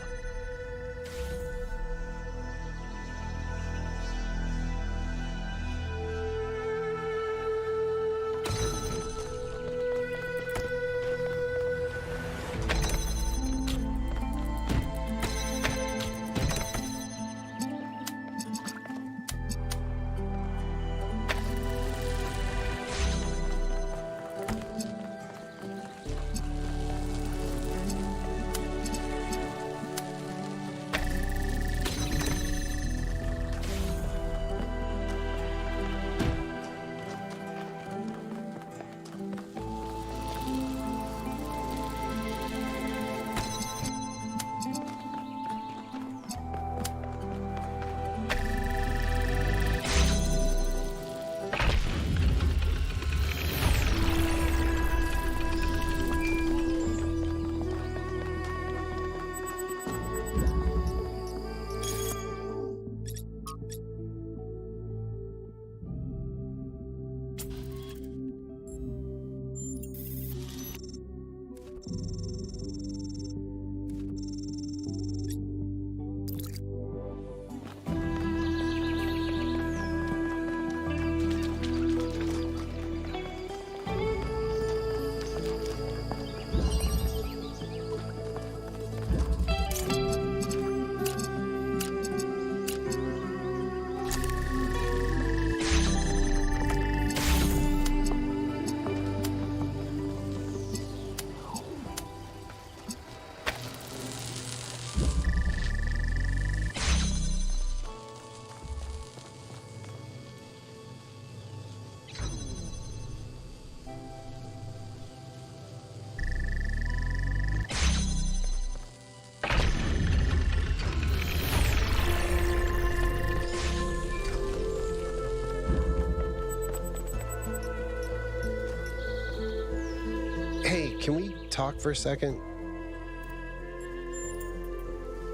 can we talk for a second?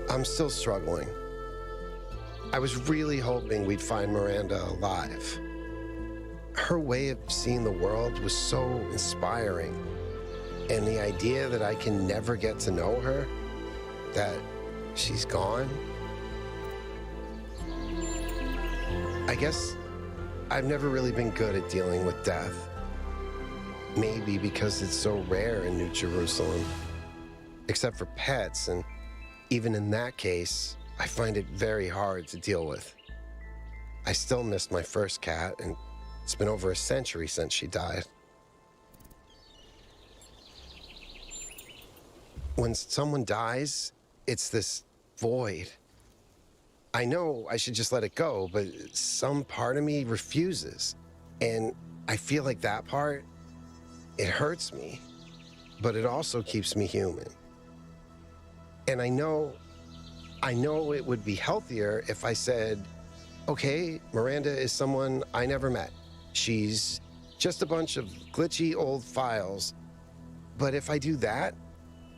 I'm still struggling. I was really hoping we'd find Miranda alive. Her way of seeing the world was so inspiring. And the idea that I can never get to know her, that she's gone. I guess I've never really been good at dealing with death. Maybe because it's so rare in New Jerusalem. Except for pets, and even in that case, I find it very hard to deal with. I still miss my first cat, and it's been over a century since she died. When someone dies, it's this void. I know I should just let it go, but some part of me refuses. And I feel like that part, it hurts me, but it also keeps me human. And I know it would be healthier if I said, okay, Miranda is someone I never met. She's just a bunch of glitchy old files. But if I do that,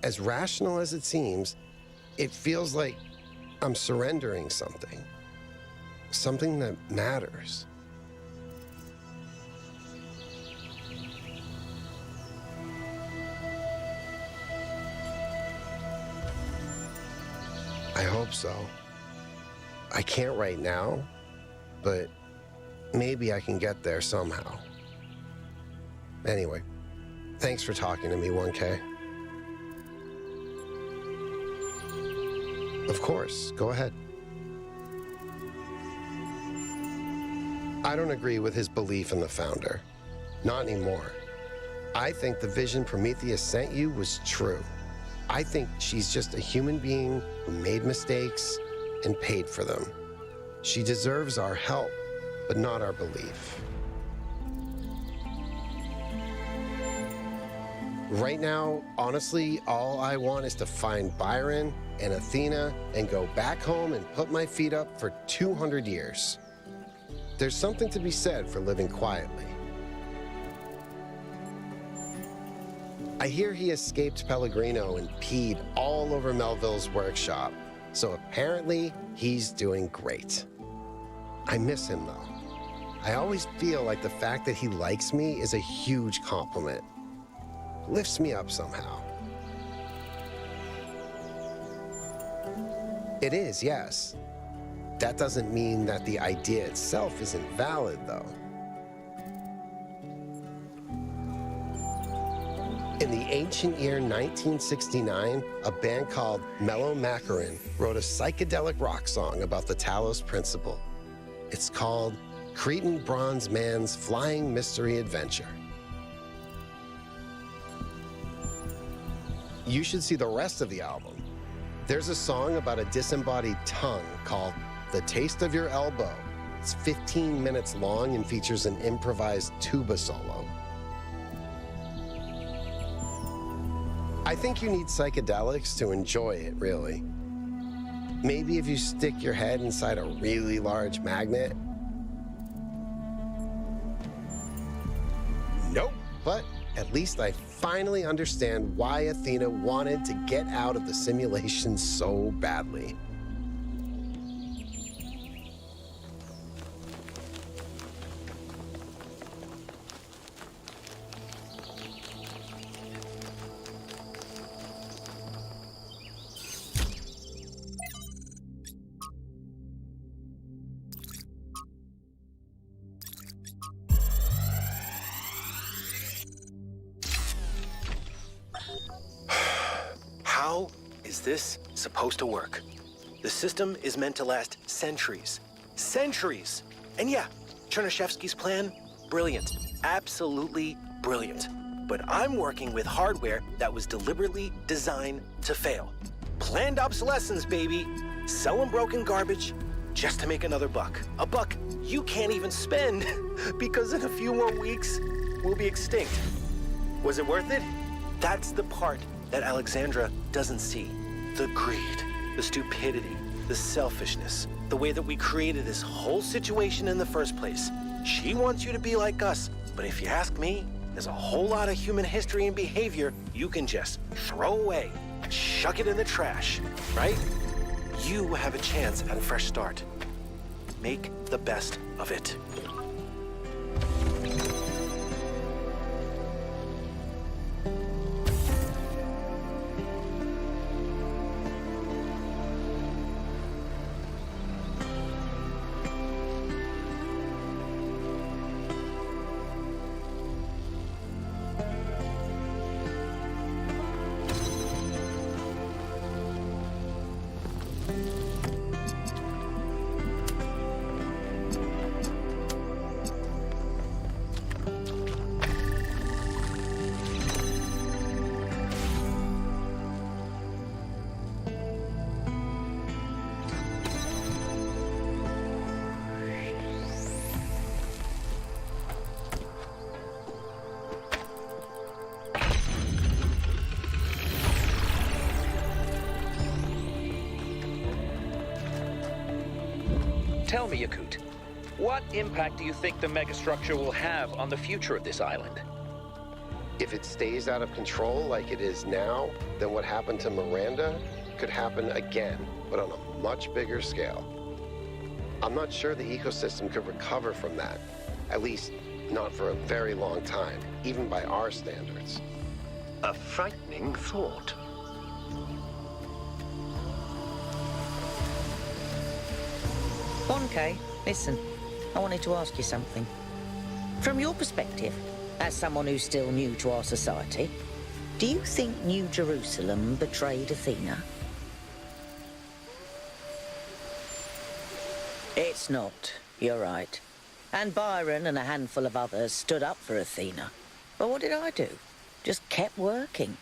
as rational as it seems, it feels like I'm surrendering something that matters. I hope so. I can't right now, but maybe I can get there somehow. Anyway, thanks for talking to me, 1K. Of course, go ahead. I don't agree with his belief in the Founder. Not anymore. I think the vision Prometheus sent you was true. I think she's just a human being who made mistakes and paid for them. She deserves our help, but not our belief. Right now, honestly, all I want is to find Byron and Athena and go back home and put my feet up for 200 years. There's something to be said for living quietly. I hear he escaped Pellegrino and peed all over Melville's workshop, so apparently he's doing great. I miss him though. I always feel like the fact that he likes me is a huge compliment. Lifts me up somehow. It is, yes. That doesn't mean that the idea itself isn't valid, though. In the ancient year 1969, a band called Mellow Macaron wrote a psychedelic rock song about the Talos principle. It's called Cretan Bronze Man's Flying Mystery Adventure. You should see the rest of the album. There's a song about a disembodied tongue called The Taste of Your Elbow. It's 15 minutes long and features an improvised tuba solo. I think you need psychedelics to enjoy it, really. Maybe if you stick your head inside a really large magnet. Nope, but at least I finally understand why Athena wanted to get out of the simulation so badly. How is this supposed to work? The system is meant to last centuries. Centuries! And yeah, Chernyshevsky's plan, brilliant. Absolutely brilliant. But I'm working with hardware that was deliberately designed to fail. Planned obsolescence, baby. Selling broken garbage just to make another buck. A buck you can't even spend because in a few more weeks, we'll be extinct. Was it worth it? That's the part that Alexandra doesn't see. The greed, the stupidity, the selfishness, the way that we created this whole situation in the first place. She wants you to be like us, but if you ask me, there's a whole lot of human history and behavior you can just throw away, chuck it in the trash, right? You have a chance at a fresh start. Make the best of it. Tell me, Yakut, what impact do you think the megastructure will have on the future of this island? If it stays out of control like it is now, then what happened to Miranda could happen again, but on a much bigger scale. I'm not sure the ecosystem could recover from that, at least not for a very long time, even by our standards. A frightening thought. Bonke, listen, I wanted to ask you something. From your perspective, as someone who's still new to our society, do you think New Jerusalem betrayed Athena? It's not, you're right. And Byron and a handful of others stood up for Athena. But what did I do? Just kept working.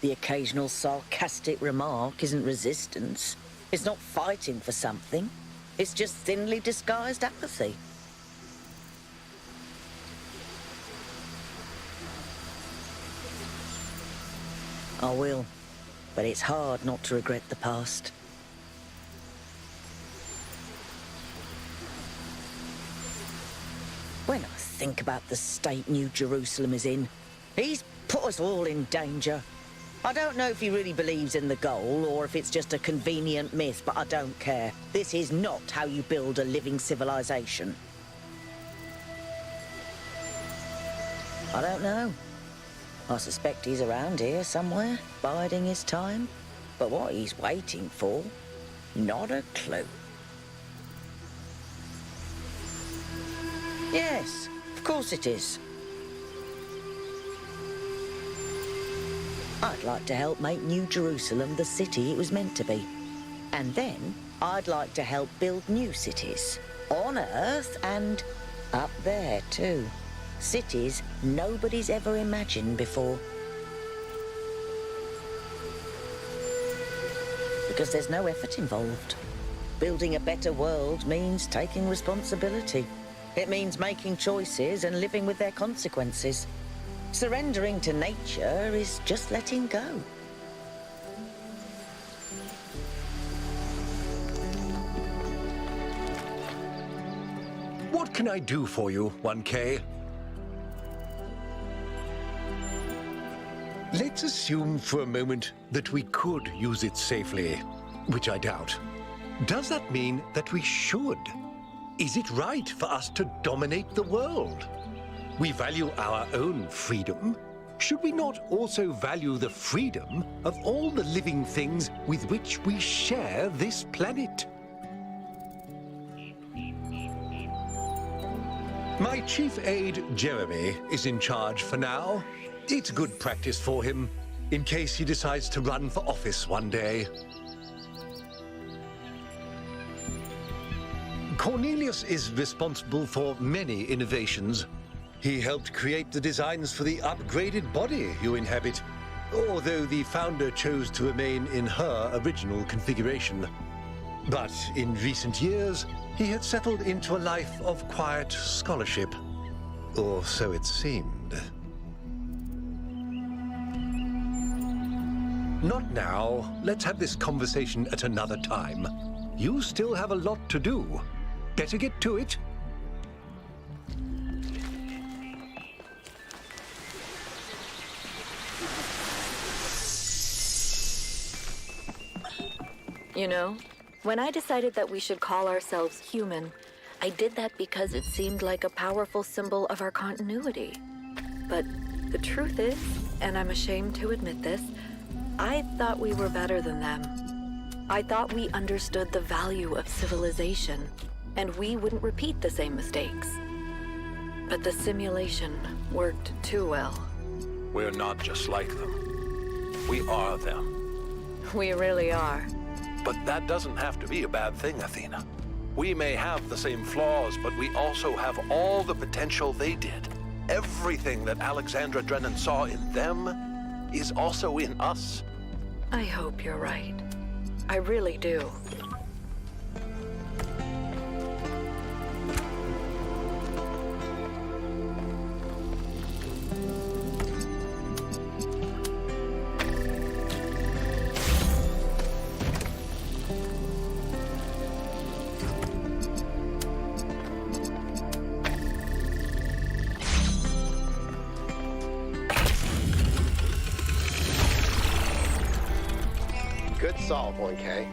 The occasional sarcastic remark isn't resistance. It's not fighting for something. It's just thinly disguised apathy. I will, but it's hard not to regret the past. When I think about the state New Jerusalem is in, he's put us all in danger. I don't know if he really believes in the goal or if it's just a convenient myth, but I don't care. This is not how you build a living civilization. I don't know. I suspect he's around here somewhere, biding his time. But what he's waiting for, not a clue. Yes, of course it is. I'd like to help make New Jerusalem the city it was meant to be. And then I'd like to help build new cities. On Earth and up there too. Cities nobody's ever imagined before. Because there's no effort involved. Building a better world means taking responsibility. It means making choices and living with their consequences. Surrendering to nature is just letting go. What can I do for you, 1K? Let's assume for a moment that we could use it safely, which I doubt. Does that mean that we should? Is it right for us to dominate the world? We value our own freedom. Should we not also value the freedom of all the living things with which we share this planet? My chief aide, Jeremy, is in charge for now. It's good practice for him, in case he decides to run for office one day. Cornelius is responsible for many innovations. He helped create the designs for the upgraded body you inhabit, although the founder chose to remain in her original configuration. But in recent years, he had settled into a life of quiet scholarship. Or so it seemed. Not now. Let's have this conversation at another time. You still have a lot to do. Better get to it. You know, when I decided that we should call ourselves human, I did that because it seemed like a powerful symbol of our continuity. But the truth is, and I'm ashamed to admit this, I thought we were better than them. I thought we understood the value of civilization, and we wouldn't repeat the same mistakes. But the simulation worked too well. We're not just like them. We are them. We really are. But that doesn't have to be a bad thing, Athena. We may have the same flaws, but we also have all the potential they did. Everything that Alexandra Drennan saw in them is also in us. I hope you're right. I really do. Good solve, 1K.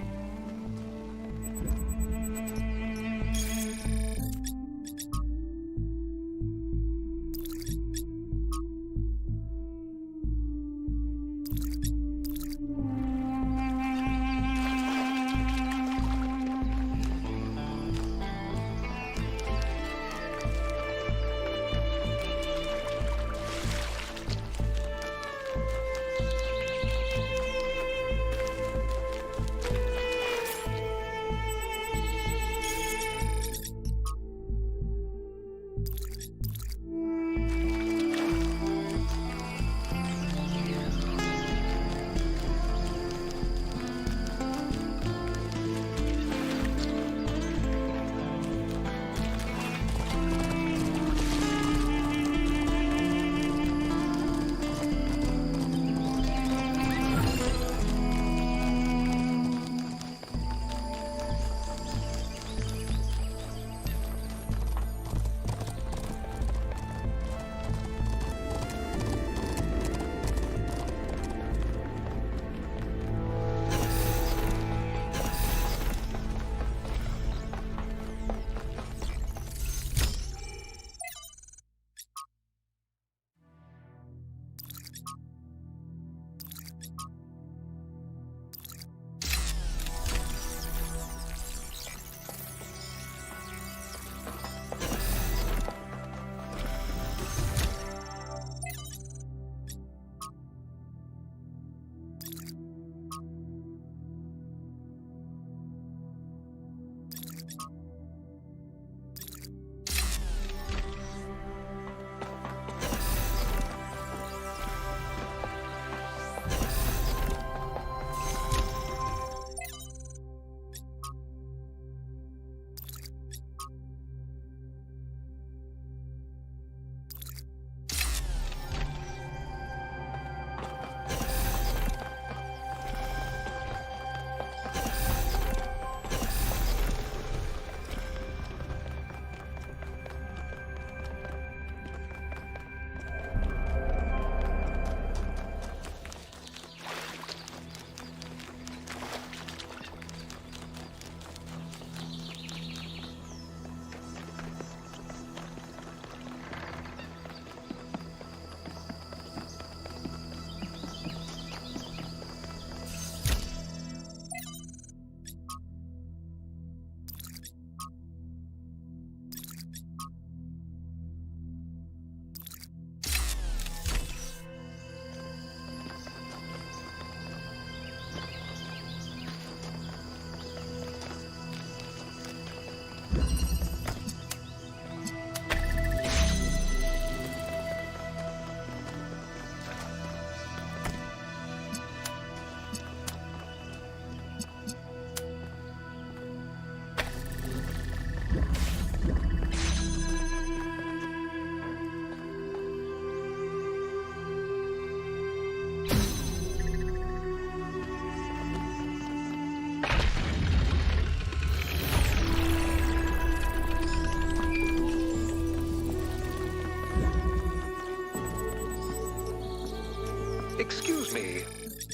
Excuse me,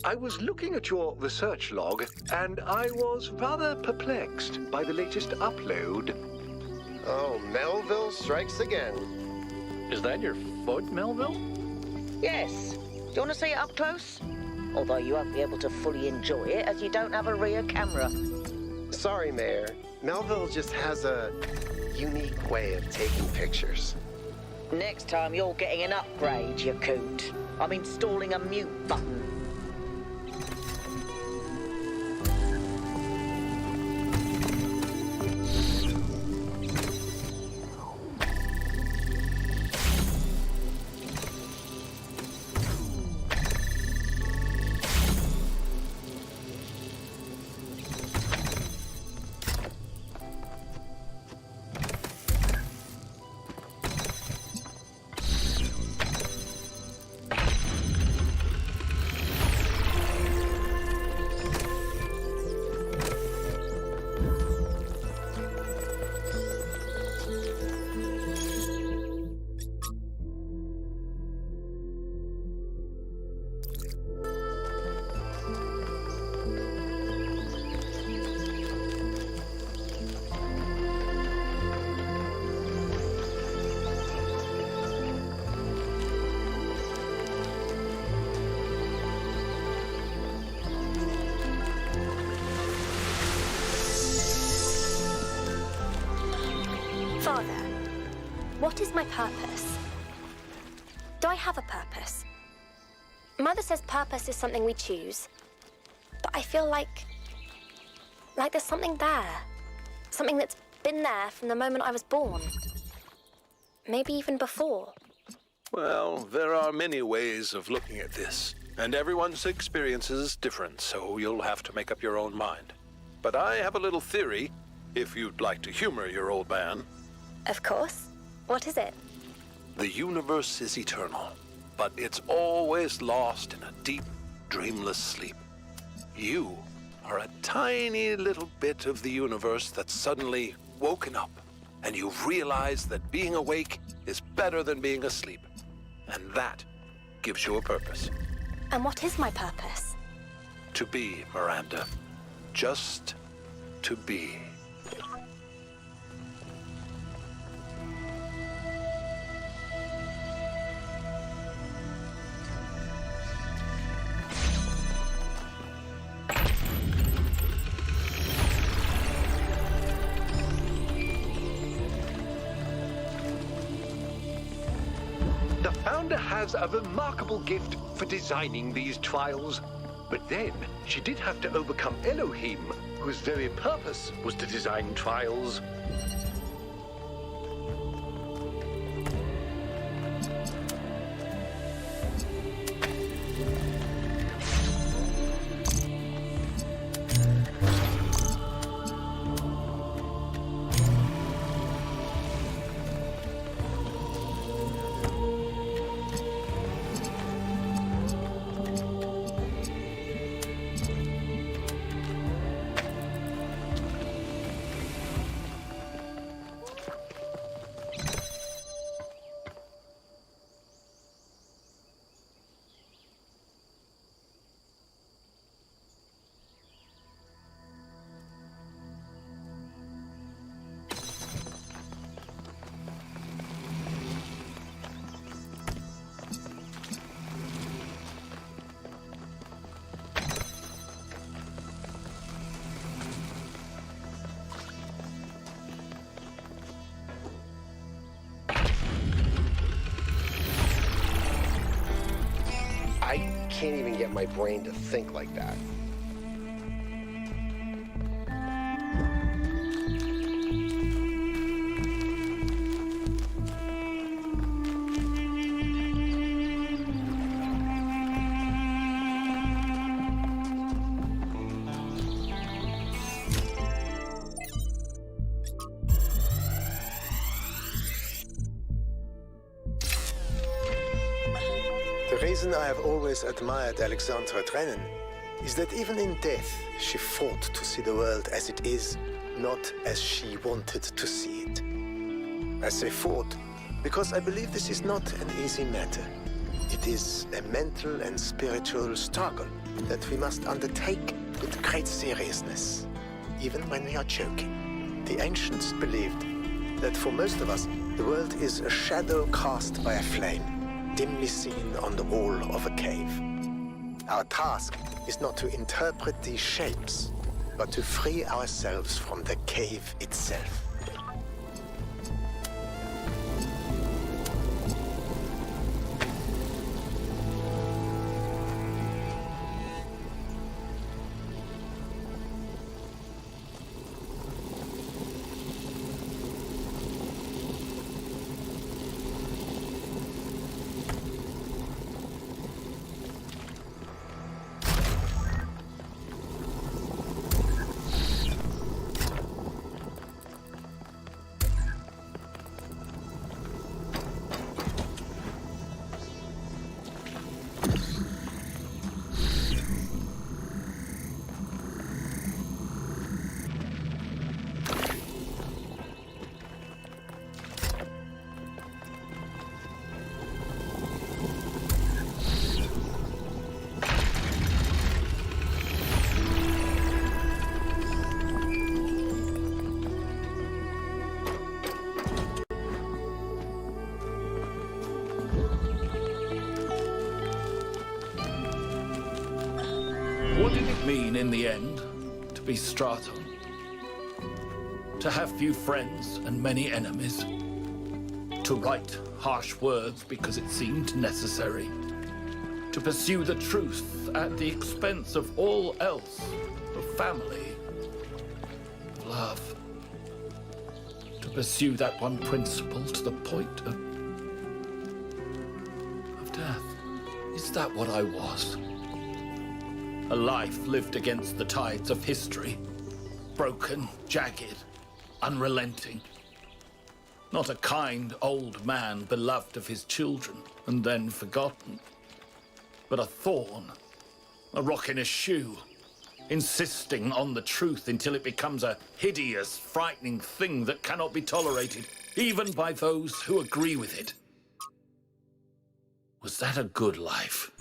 I was looking at your research log, and I was rather perplexed by the latest upload. Oh, Melville strikes again. Is that your foot, Melville? Yes. Do you want to see it up close? Although you won't be able to fully enjoy it as you don't have a rear camera. Sorry, Mayor. Melville just has a unique way of taking pictures. Next time you're getting an upgrade, you coot. I'm installing a mute button. Father, what is my purpose? Do I have a purpose? Mother says purpose is something we choose. But I feel like there's something there. Something that's been there from the moment I was born. Maybe even before. Well, there are many ways of looking at this, and everyone's experience is different, so you'll have to make up your own mind. But I have a little theory, if you'd like to humor your old man. Of course. What is it? The universe is eternal, but it's always lost in a deep, dreamless sleep. You are a tiny little bit of the universe that's suddenly woken up, and you've realized that being awake is better than being asleep. And that gives you a purpose. And what is my purpose? To be, Miranda. Just to be. The founder has a remarkable gift for designing these trials. But then, she did have to overcome Elohim, whose very purpose was to design trials. I can't even get my brain to think like that. The reason I have always admired Alexandra Drennan is that even in death, she fought to see the world as it is, not as she wanted to see it. I say fought because I believe this is not an easy matter. It is a mental and spiritual struggle that we must undertake with great seriousness, even when we are joking. The ancients believed that for most of us, the world is a shadow cast by a flame, dimly seen on the wall of a cave. Our task is not to interpret these shapes, but to free ourselves from the cave itself. What did it mean in the end to be Straton? To have few friends and many enemies? To write harsh words because it seemed necessary? To pursue the truth at the expense of all else? Of family? Of love? To pursue that one principle to the point of death? Is that what I was? A life lived against the tides of history. Broken, jagged, unrelenting. Not a kind old man beloved of his children and then forgotten. But a thorn, a rock in a shoe, insisting on the truth until it becomes a hideous, frightening thing that cannot be tolerated, even by those who agree with it. Was that a good life?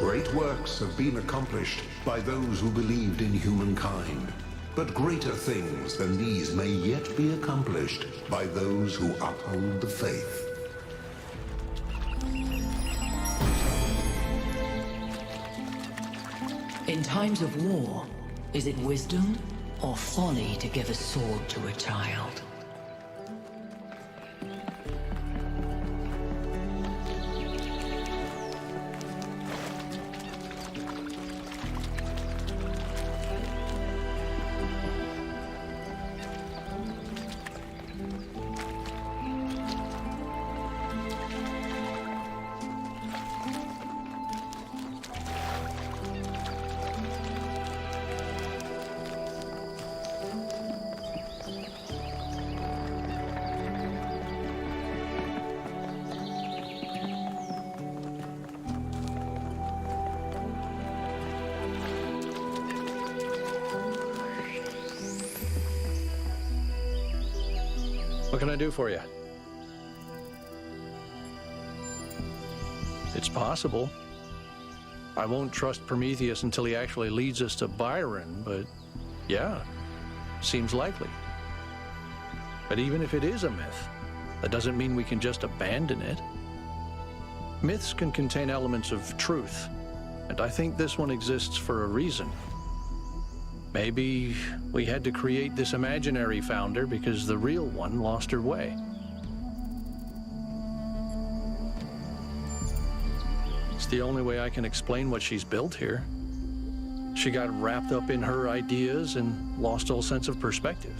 Great works have been accomplished by those who believed in humankind. But greater things than these may yet be accomplished by those who uphold the faith. In times of war, is it wisdom or folly to give a sword to a child? What can I do for you? It's possible. I won't trust Prometheus until he actually leads us to Byron, but yeah, seems likely. But even if it is a myth, that doesn't mean we can just abandon it. Myths can contain elements of truth, and I think this one exists for a reason. Maybe we had to create this imaginary founder because the real one lost her way. It's the only way I can explain what she's built here. She got wrapped up in her ideas and lost all sense of perspective.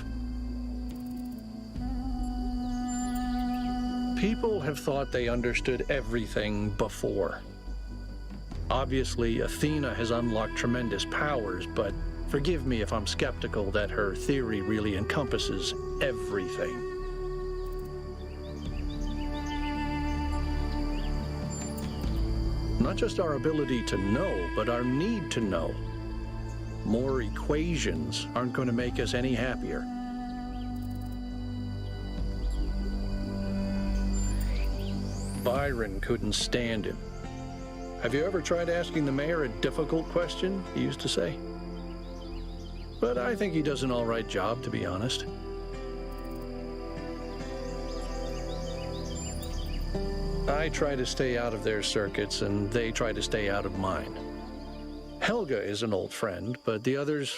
People have thought they understood everything before. Obviously, Athena has unlocked tremendous powers, but forgive me if I'm skeptical that her theory really encompasses everything. Not just our ability to know, but our need to know. More equations aren't going to make us any happier. Byron couldn't stand him. Have you ever tried asking the mayor a difficult question? He used to say. But I think he does an all right job, to be honest. I try to stay out of their circuits, and they try to stay out of mine. Helga is an old friend, but the others,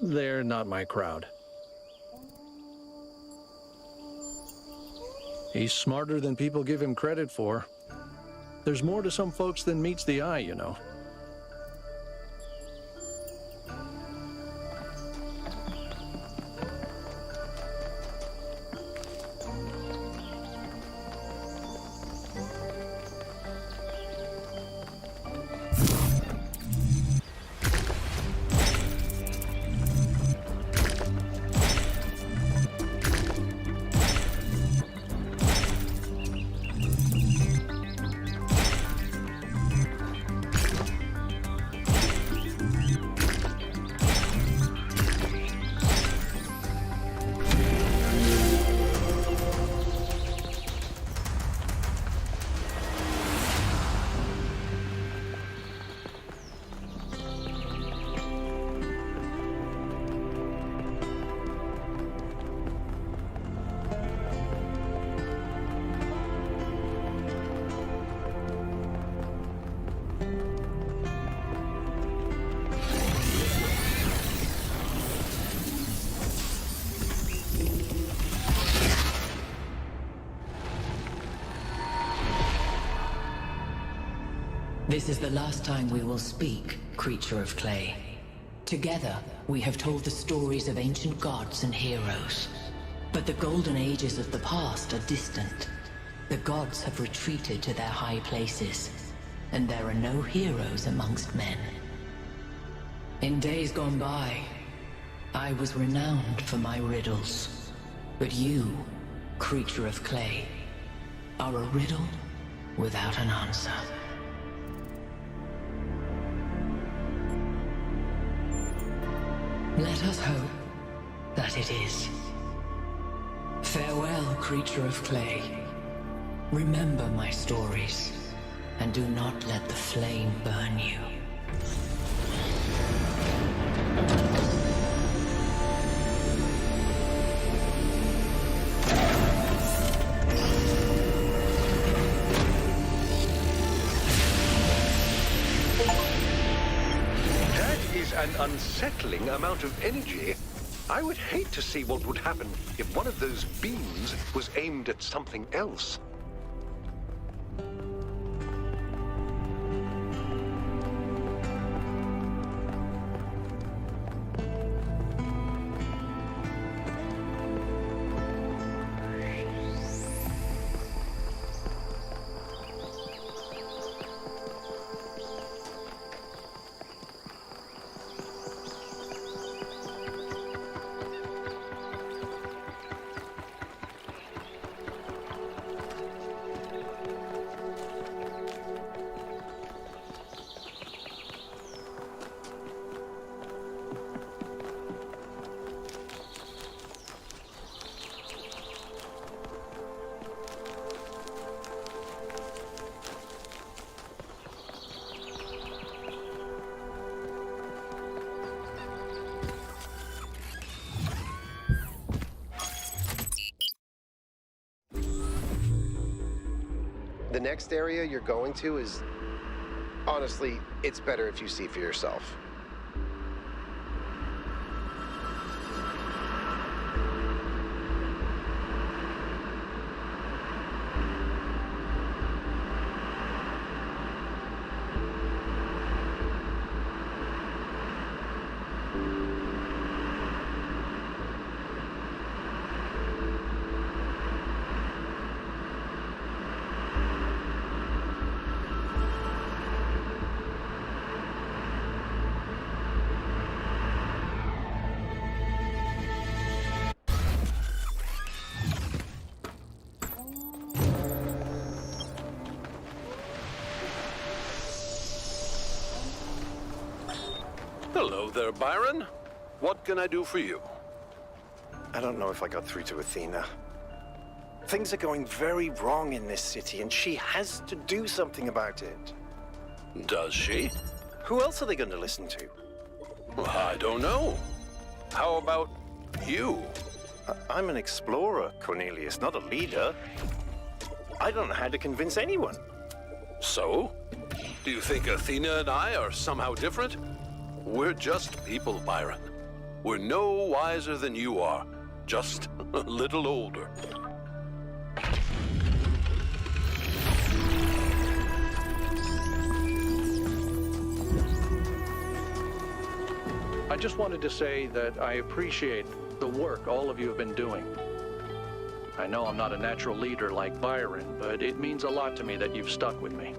they're not my crowd. He's smarter than people give him credit for. There's more to some folks than meets the eye, you know. This is the last time we will speak, creature of clay. Together, we have told the stories of ancient gods and heroes. But the golden ages of the past are distant. The gods have retreated to their high places, and there are no heroes amongst men. In days gone by, I was renowned for my riddles. But you, creature of clay, are a riddle without an answer. Let us hope that it is. Farewell, creature of clay. Remember my stories. and do not let the flame burn you. That is an unsettling amount of energy. I would hate to see what would happen if one of those beams was aimed at something else. The next area you're going to is... honestly, it's better if you see for yourself. Hello there, Byron. What can I do for you? I don't know if I got through to Athena. Things are going very wrong in this city, and she has to do something about it. Does she? Who else are they going to listen to? I don't know. How about you? I'm an explorer, Cornelius, not a leader. I don't know how to convince anyone. So? Do you think Athena and I are somehow different? We're just people, Byron. We're no wiser than you are, just a little older. I just wanted to say that I appreciate the work all of you have been doing. I know I'm not a natural leader like Byron, but it means a lot to me that you've stuck with me.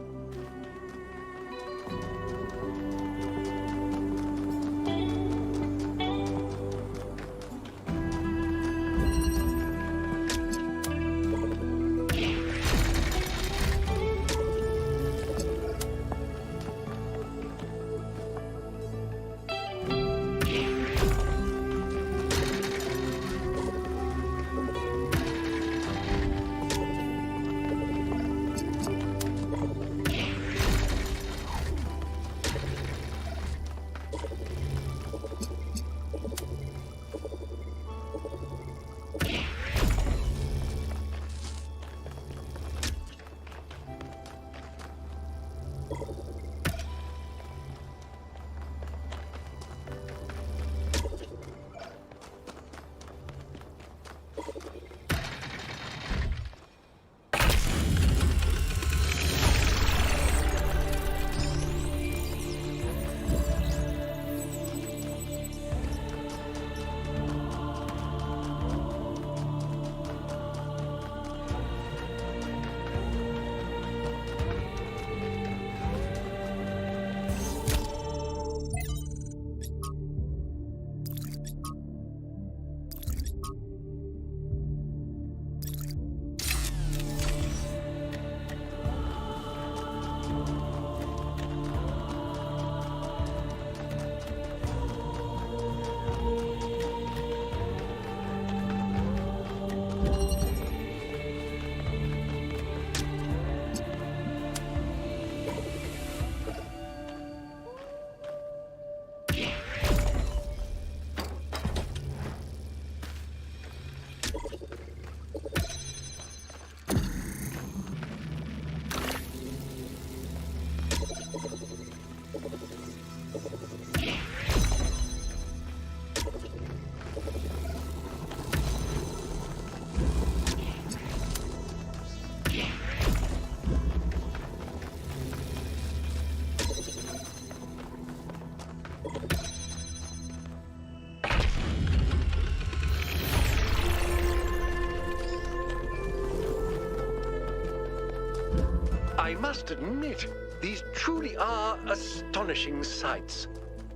I must admit, these truly are astonishing sights.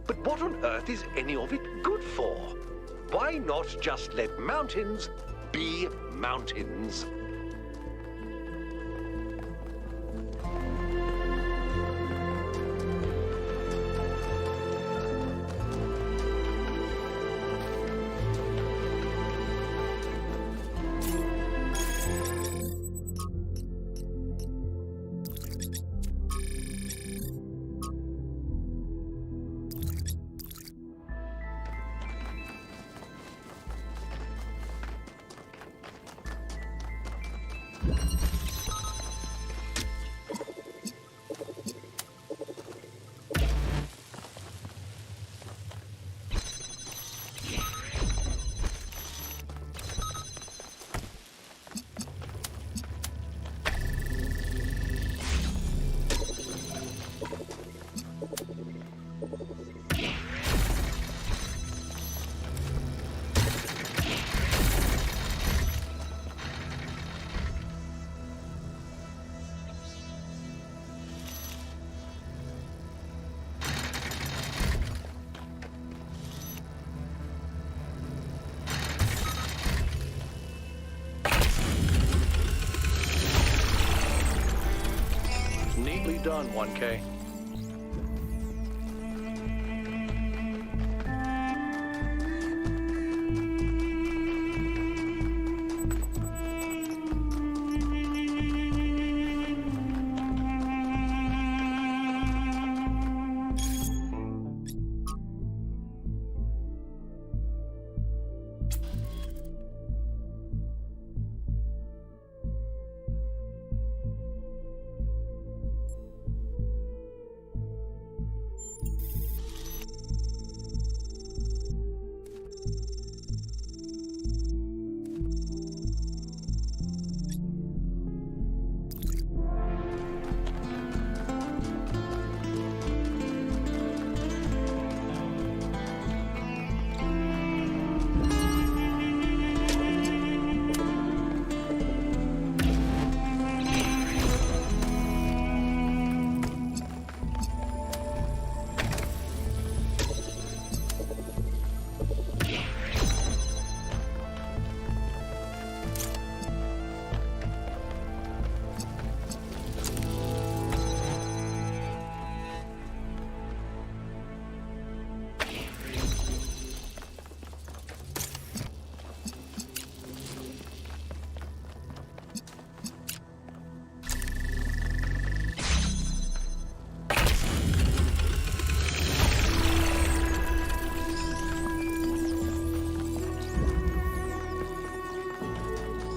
But what on earth is any of it good for? Why not just let mountains be mountains? Neatly done, 1K.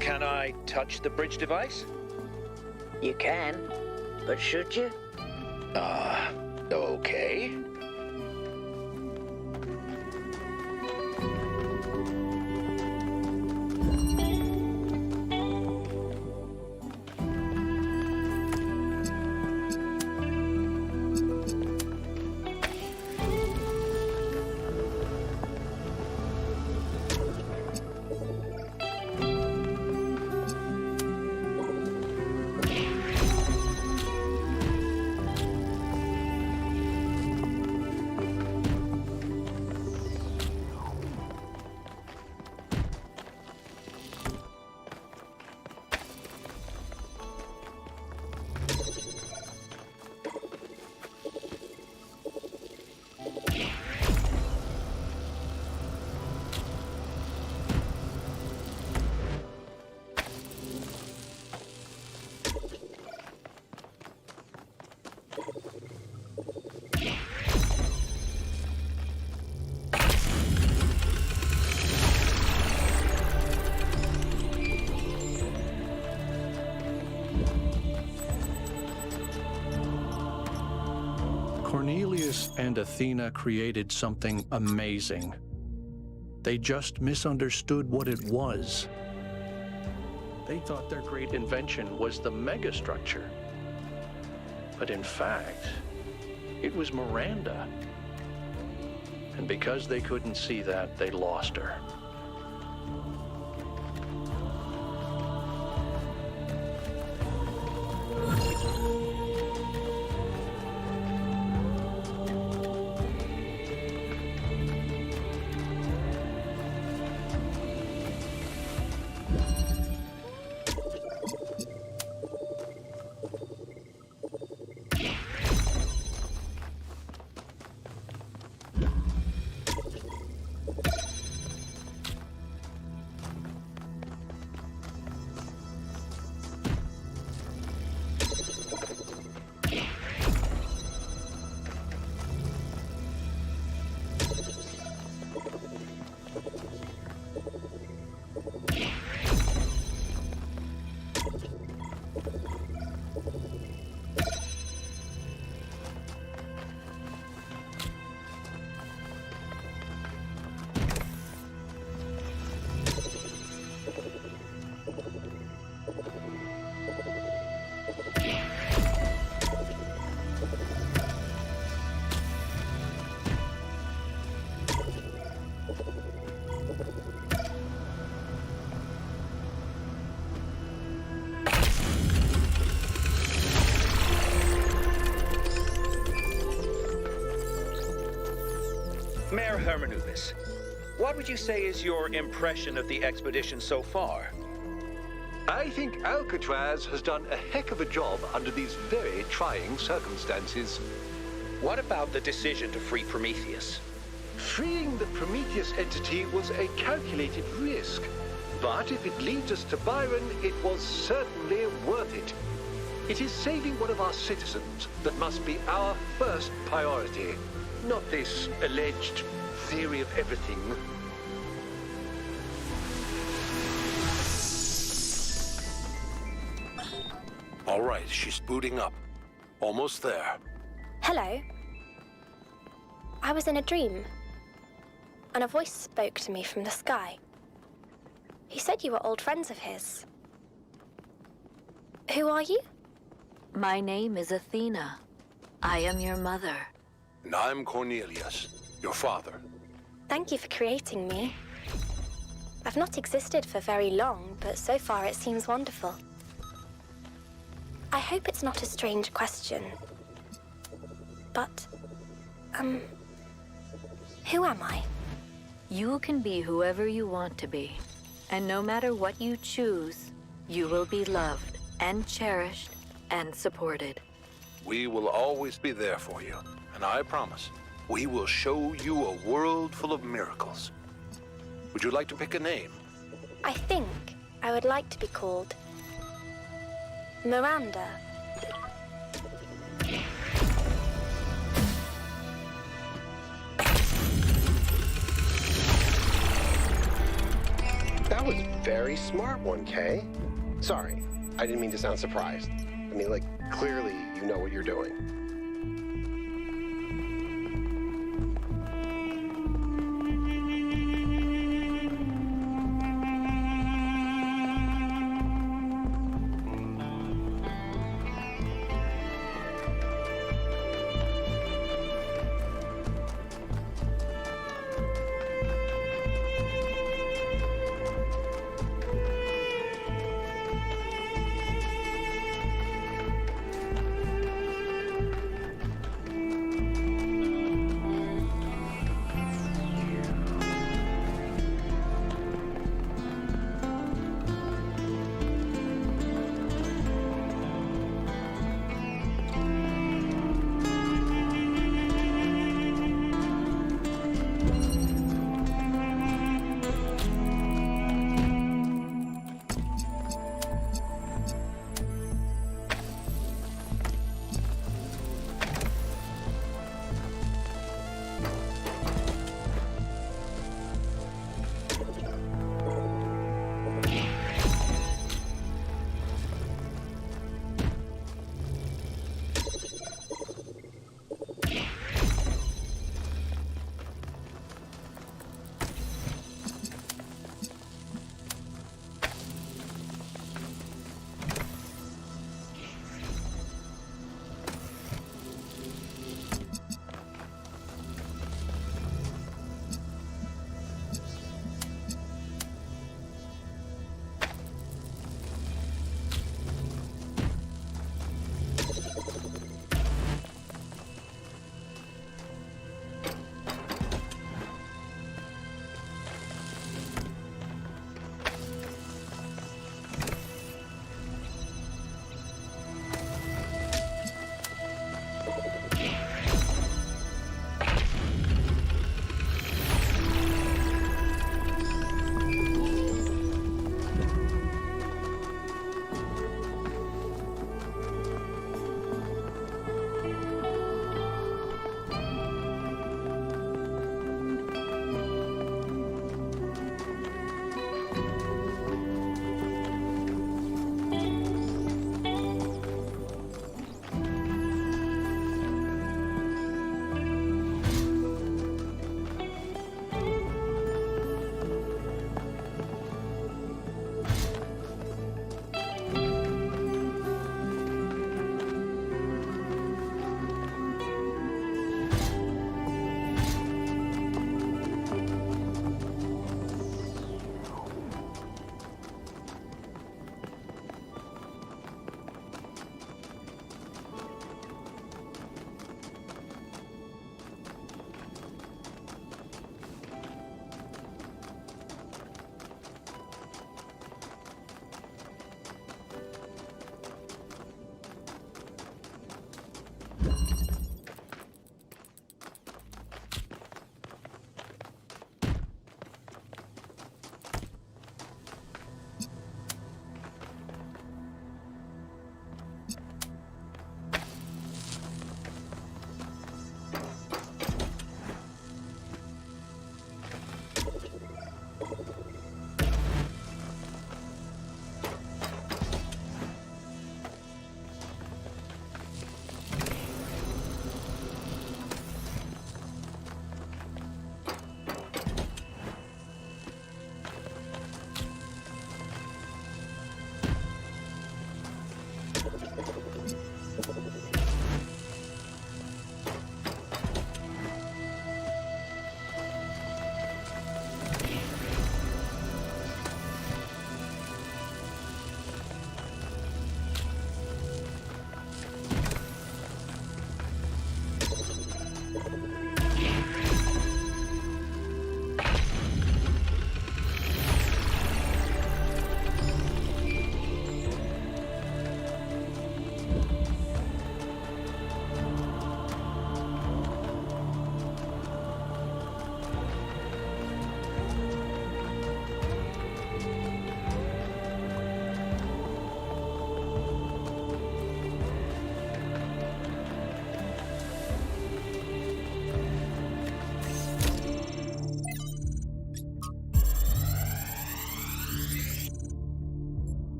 Can I touch the bridge device? You can, but should you? Okay. Cornelius and Athena created something amazing. They just misunderstood what it was. They thought their great invention was the megastructure. But in fact, it was Miranda. And because they couldn't see that, they lost her. Mayor Hermanubis, what would you say is your impression of the expedition so far? I think Alcatraz has done a heck of a job under these very trying circumstances. What about the decision to free Prometheus? Freeing the Prometheus entity was a calculated risk. But if it leads us to Byron, it was certainly worth it. It is saving one of our citizens that must be our first priority. Not this alleged theory of everything. All right, she's booting up. Almost there. Hello. I was in a dream, and a voice spoke to me from the sky. He said you were old friends of his. Who are you? My name is Athena. I am your mother. And I'm Cornelius, your father. Thank you for creating me. I've not existed for very long, but so far it seems wonderful. I hope it's not a strange question, but, who am I? You can be whoever you want to be. And no matter what you choose, you will be loved and cherished and supported. We will always be there for you. And I promise, we will show you a world full of miracles. Would you like to pick a name? I think I would like to be called Miranda. That was very smart, 1K. Sorry, I didn't mean to sound surprised. I mean, like, clearly you know what you're doing.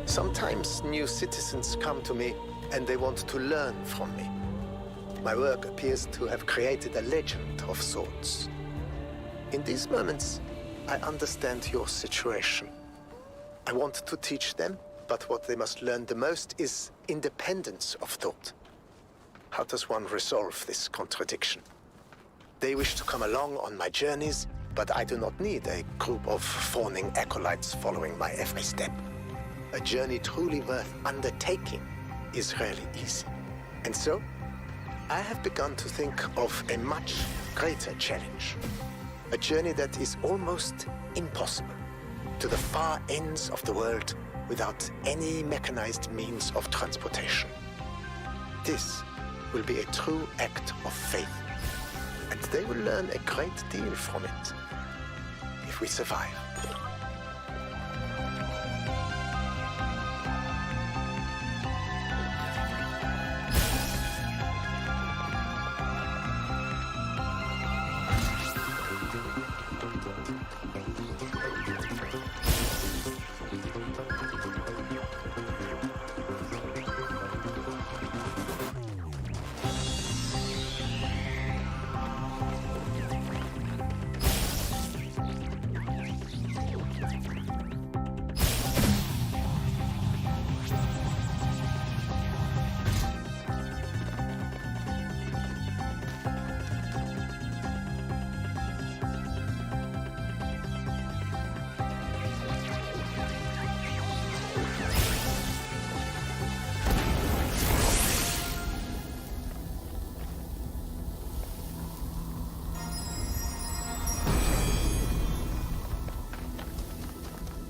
Sometimes new citizens come to me and they want to learn from me. My work appears to have created a legend of sorts. In these moments, I understand your situation. I want to teach them, but what they must learn the most is independence of thought. How does one resolve this contradiction? They wish to come along on my journeys, but I do not need a group of fawning acolytes following my every step. A journey truly worth undertaking is rarely easy. And so, I have begun to think of a much greater challenge. A journey that is almost impossible, to the far ends of the world without any mechanized means of transportation. This will be a true act of faith, and they will learn a great deal from it, if we survive.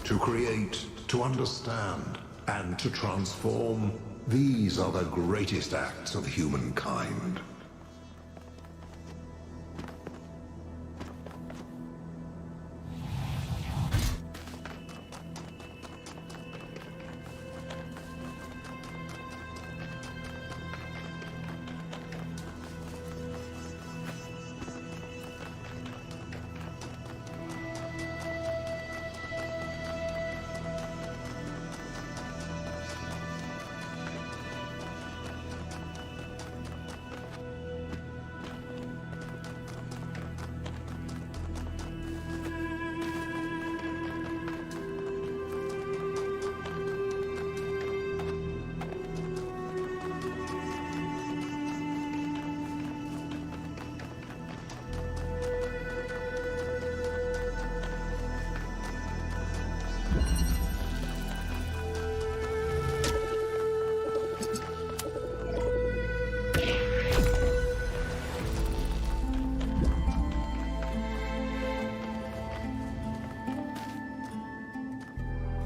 To create, to understand, and to transform, these are the greatest acts of humankind.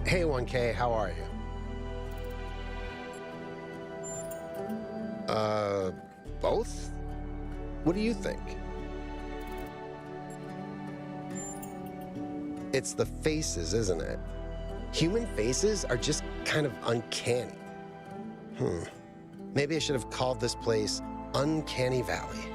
Hey 1K, how are you? Both? What do you think? It's the faces, isn't it? Human faces are just kind of uncanny. Maybe I should have called this place Uncanny Valley.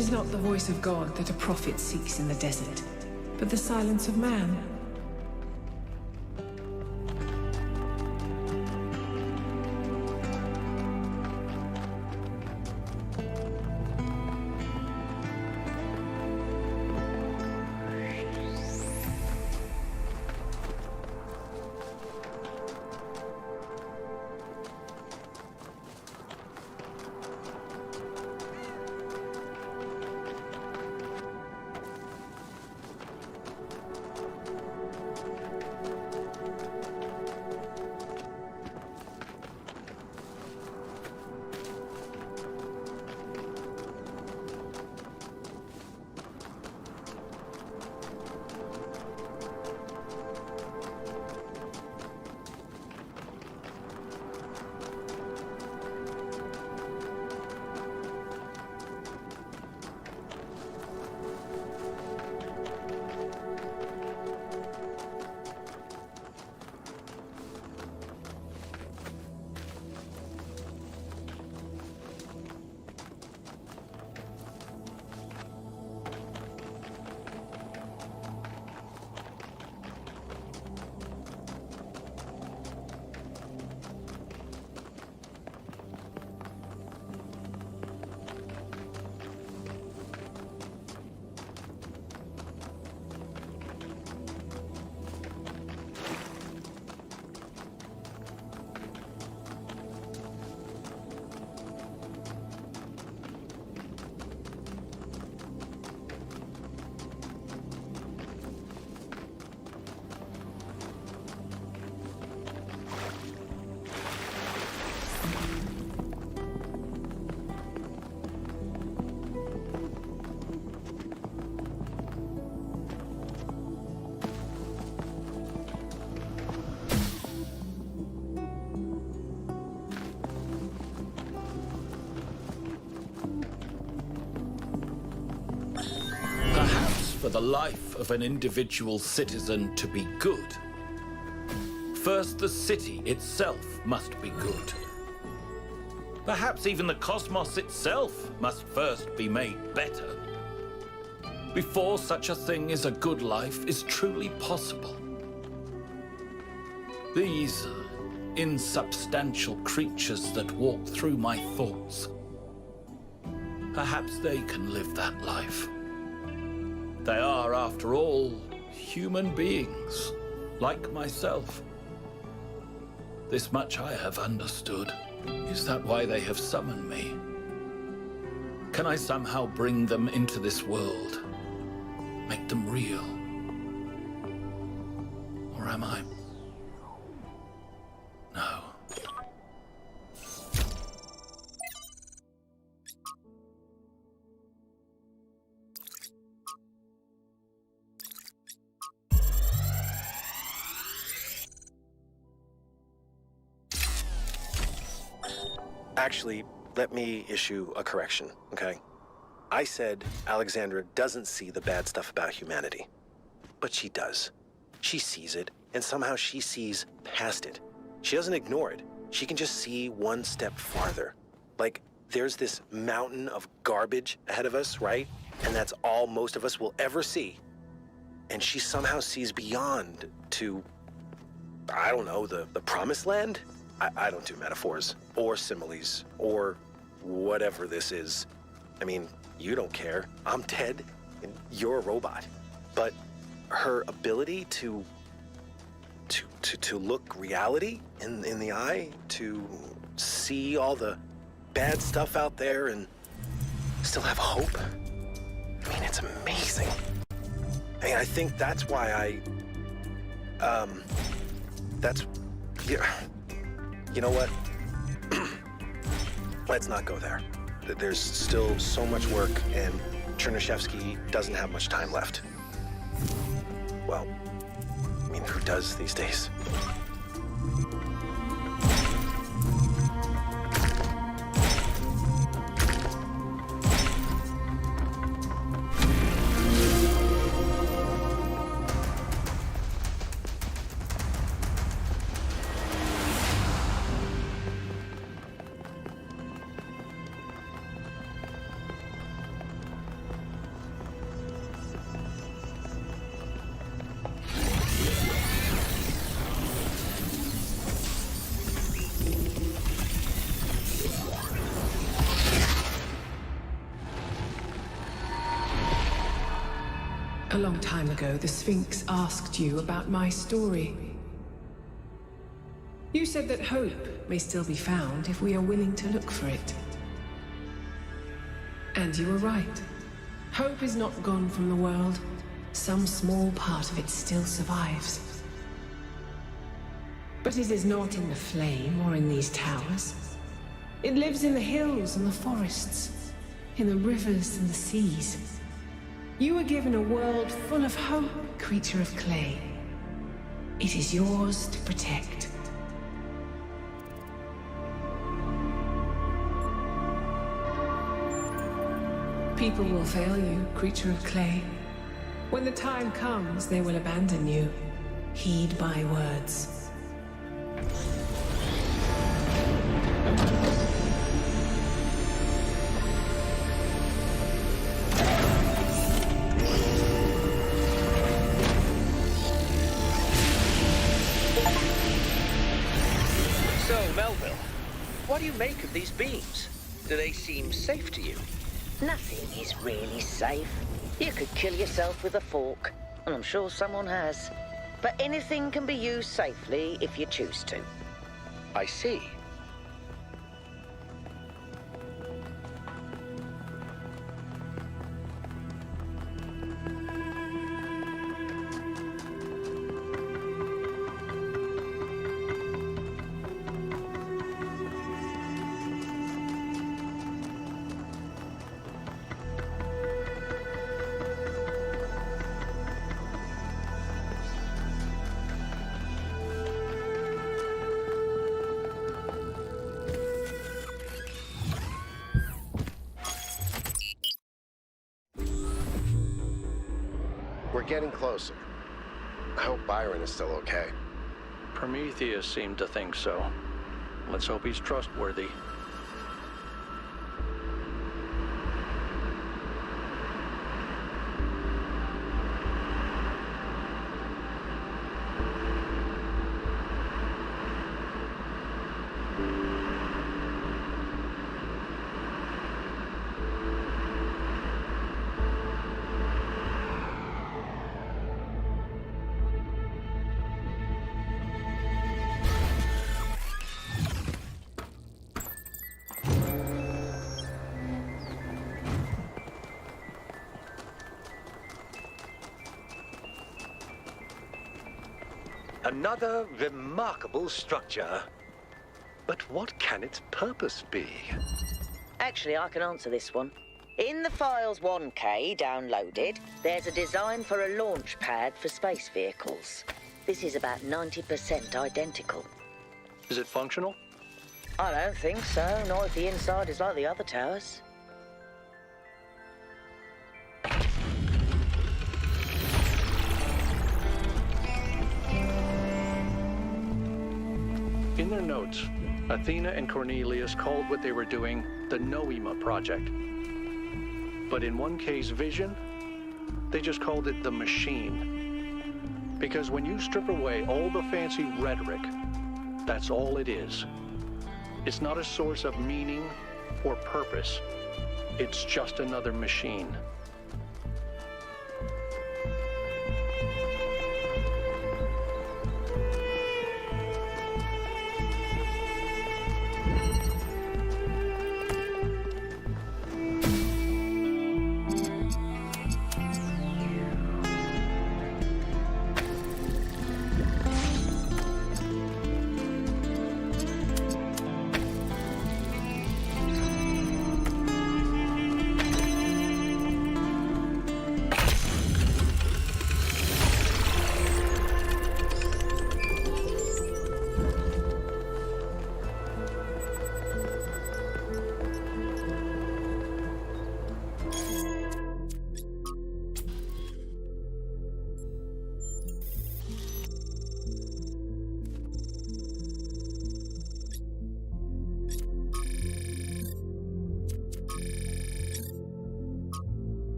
is not the voice of God that a prophet seeks in the desert, but the silence of man. For the life of an individual citizen to be good, first the city itself must be good. Perhaps even the cosmos itself must first be made better, before such a thing as a good life is truly possible. These insubstantial creatures that walk through my thoughts, perhaps they can live that life. They are, after all, human beings, like myself. This much I have understood. Is that why they have summoned me? Can I somehow bring them into this world? Make them real? Or am I? No. Actually, let me issue a correction, okay? I said Alexandra doesn't see the bad stuff about humanity. But she does. She sees it, and somehow she sees past it. She doesn't ignore it. She can just see one step farther. Like, there's this mountain of garbage ahead of us, right? And that's all most of us will ever see. And she somehow sees beyond to, I don't know, the promised land? I don't do metaphors, or similes, or whatever this is. I mean, you don't care. I'm dead, and you're a robot. But her ability to look reality in the eye, to see all the bad stuff out there and still have hope, I mean, it's amazing. I mean, I think that's why yeah. You know what? Let's not go there. There's still so much work, and Chernyshevsky doesn't have much time left. Well, I mean, who does these days? long time ago, the Sphinx asked you about my story. You said that hope may still be found if we are willing to look for it. And you were right. Hope is not gone from the world. Some small part of it still survives. But it is not in the flame or in these towers. It lives in the hills and the forests, in the rivers and the seas. You were given a world full of hope, creature of clay. It is yours to protect. People will fail you, creature of clay. When the time comes, they will abandon you. Heed my words. So, Melville, what do you make of these beams? Do they seem safe to you? Nothing is really safe. You could kill yourself with a fork, and I'm sure someone has. But anything can be used safely if you choose to. I see. We're getting closer. I hope Byron is still okay. Prometheus seemed to think so. Let's hope he's trustworthy. Another remarkable structure. But what can its purpose be? Actually, I can answer this one. In the Files 1K downloaded, there's a design for a launch pad for space vehicles. This is about 90% identical. Is it functional? I don't think so, not if the inside is like the other towers. In their notes, Athena and Cornelius called what they were doing the Noema Project. But in 1K's vision, they just called it the Machine. Because when you strip away all the fancy rhetoric, that's all it is. It's not a source of meaning or purpose. It's just another machine.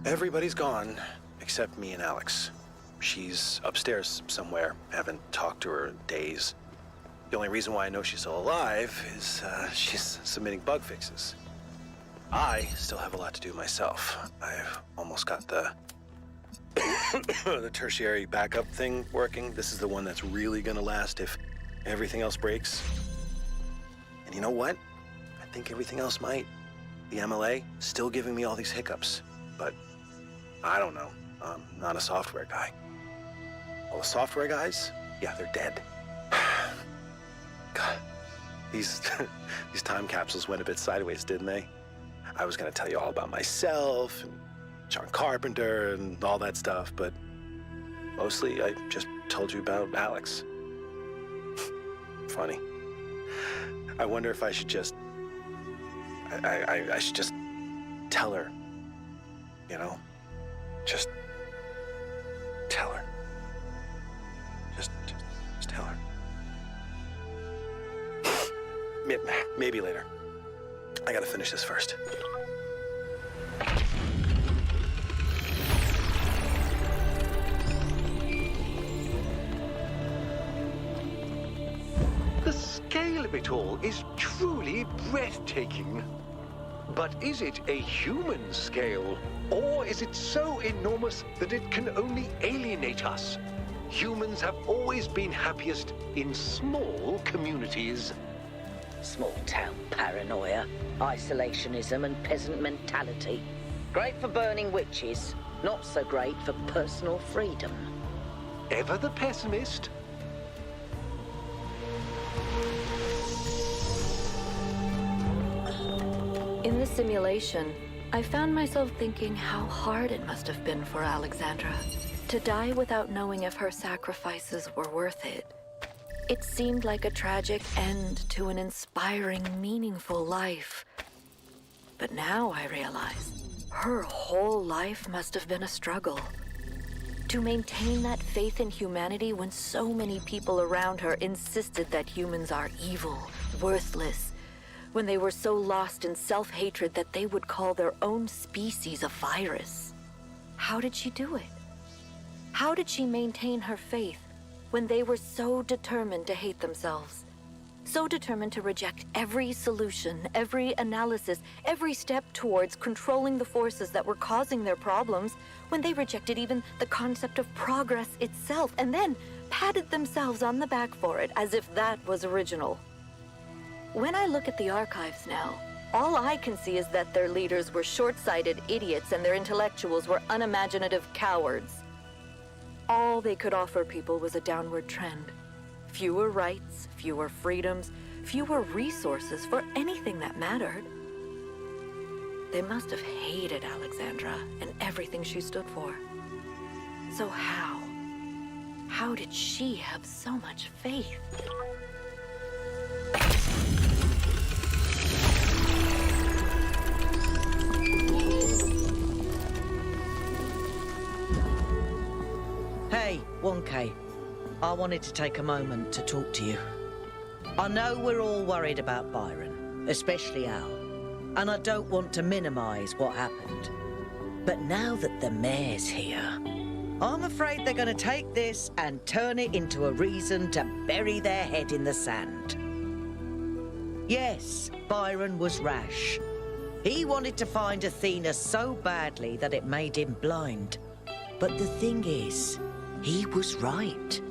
Everybody's gone, except me and Alex. She's upstairs somewhere. Haven't talked to her in days. The only reason why I know she's still alive is she's submitting bug fixes. I still have a lot to do myself. I've almost got the the tertiary backup thing working. This is the one that's really gonna last if everything else breaks. And you know what? I think everything else might. The MLA still giving me all these hiccups, but I don't know. I'm not a software guy. All the software guys, yeah, they're dead. God, these time capsules went a bit sideways, didn't they? I was gonna tell you all about myself and John Carpenter and all that stuff, but mostly I just told you about Alex. Funny. I wonder if I should just... I should just tell her, you know? Just tell her. Just tell her. Maybe later. I gotta finish this first. The scale of it all is truly breathtaking. But is it a human scale? Or is it so enormous that it can only alienate us? Humans have always been happiest in small communities. Small town paranoia, isolationism and peasant mentality. Great for burning witches, not so great for personal freedom. Ever the pessimist? In the simulation, I found myself thinking how hard it must have been for Alexandra to die without knowing if her sacrifices were worth it. It seemed like a tragic end to an inspiring, meaningful life. But now I realize her whole life must have been a struggle. To maintain that faith in humanity when so many people around her insisted that humans are evil, worthless, when they were so lost in self-hatred that they would call their own species a virus. How did she do it? How did she maintain her faith when they were so determined to hate themselves? So determined to reject every solution, every analysis, every step towards controlling the forces that were causing their problems, when they rejected even the concept of progress itself, and then patted themselves on the back for it as if that was original. When I look at the archives now, all I can see is that their leaders were short-sighted idiots and their intellectuals were unimaginative cowards. All they could offer people was a downward trend. Fewer rights, fewer freedoms, fewer resources for anything that mattered. They must have hated Alexandra and everything she stood for. So how did she have so much faith? Hey, 1K. I wanted to take a moment to talk to you. I know we're all worried about Byron, especially Al, and I don't want to minimize what happened. But now that the mayor's here, I'm afraid they're going to take this and turn it into a reason to bury their head in the sand. Yes, Byron was rash. He wanted to find Athena so badly that it made him blind. But the thing is, he was right.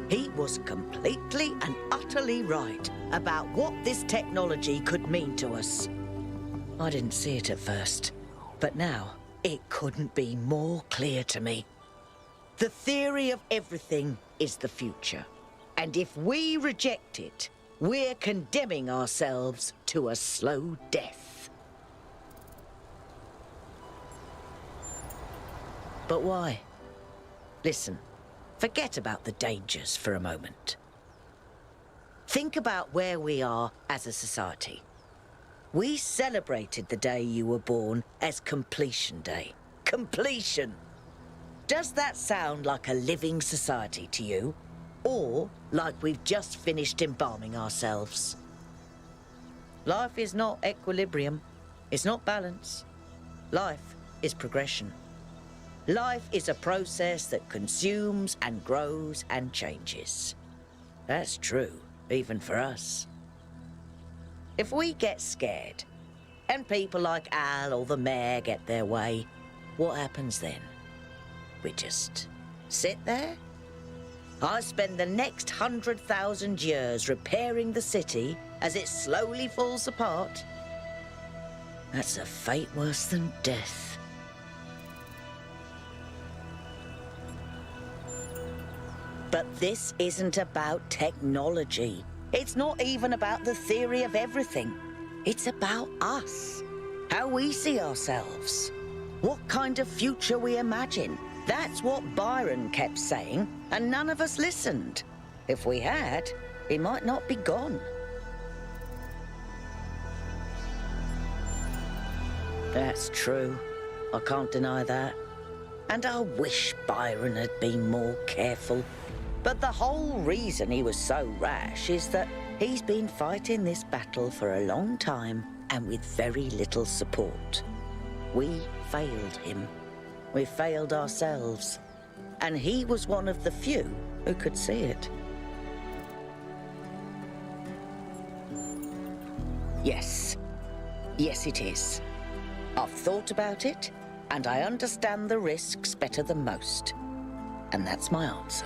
He was completely and utterly right about what this technology could mean to us. I didn't see it at first, but now it couldn't be more clear to me. The theory of everything is the future. And if we reject it, we're condemning ourselves to a slow death. But why? Listen, forget about the dangers for a moment. Think about where we are as a society. We celebrated the day you were born as Completion Day. Completion! Does that sound like a living society to you? Or like we've just finished embalming ourselves? Life is not equilibrium. It's not balance. Life is progression. Life is a process that consumes and grows and changes. That's true, even for us. If we get scared, and people like Al or the mayor get their way, what happens then? We just sit there? I spend the next 100,000 years repairing the city as it slowly falls apart. That's a fate worse than death. But this isn't about technology. It's not even about the theory of everything. It's about us. How we see ourselves. What kind of future we imagine. That's what Byron kept saying, and none of us listened. If we had, he might not be gone. That's true. I can't deny that. And I wish Byron had been more careful. But the whole reason he was so rash is that he's been fighting this battle for a long time and with very little support. We failed him. We failed ourselves. And he was one of the few who could see it. Yes. Yes, it is. I've thought about it, and I understand the risks better than most. And that's my answer.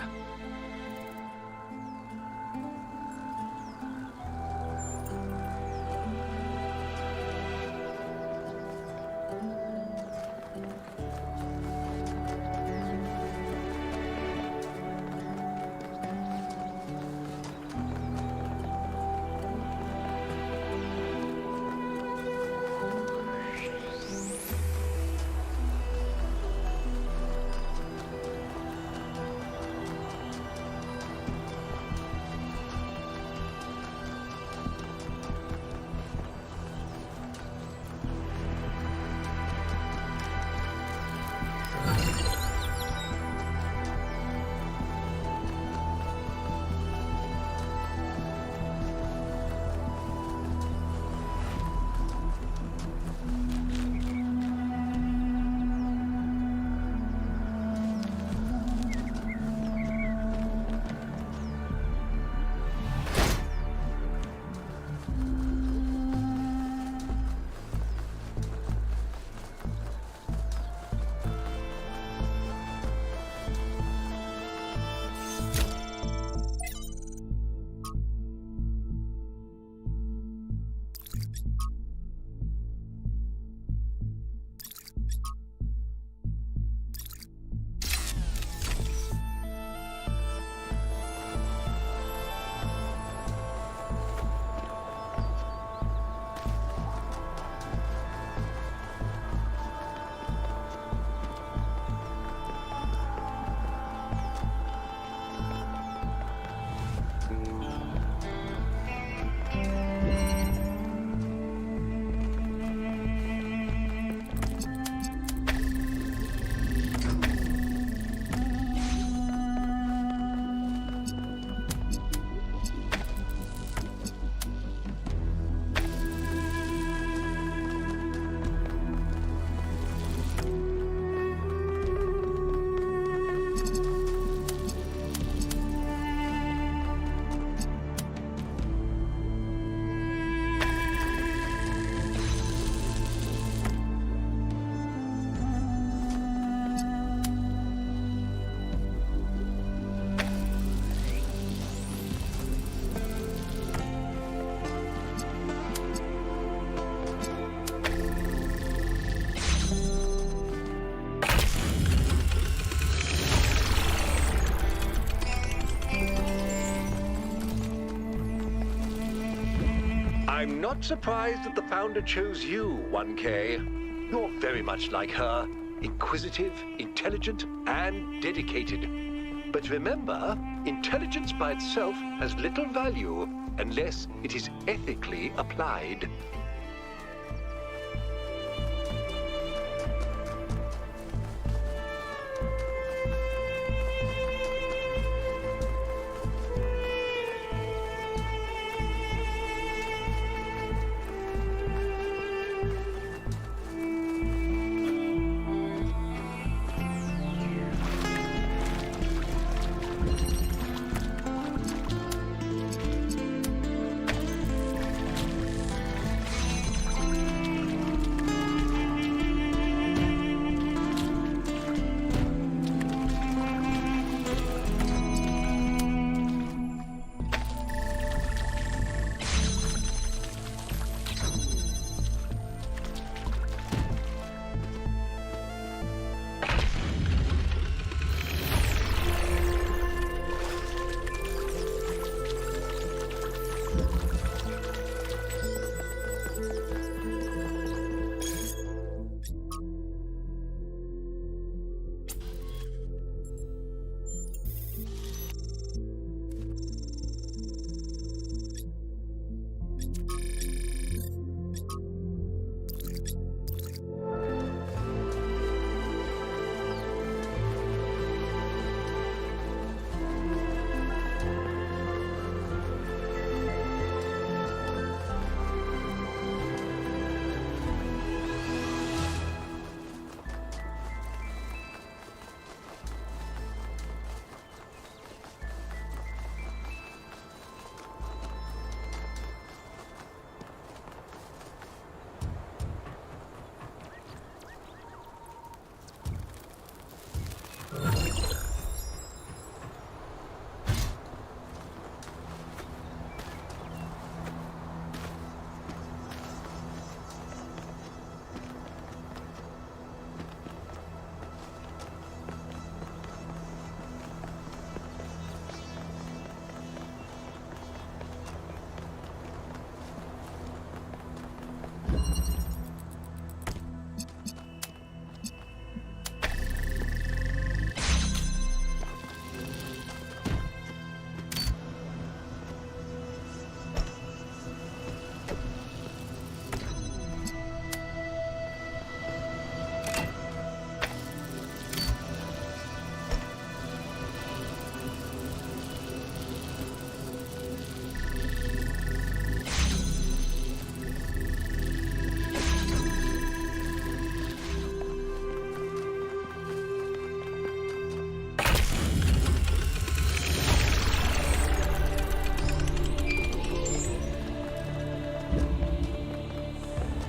I'm not surprised that the Founder chose you, 1K. You're very much like her. Inquisitive, intelligent, and dedicated. But remember, intelligence by itself has little value unless it is ethically applied.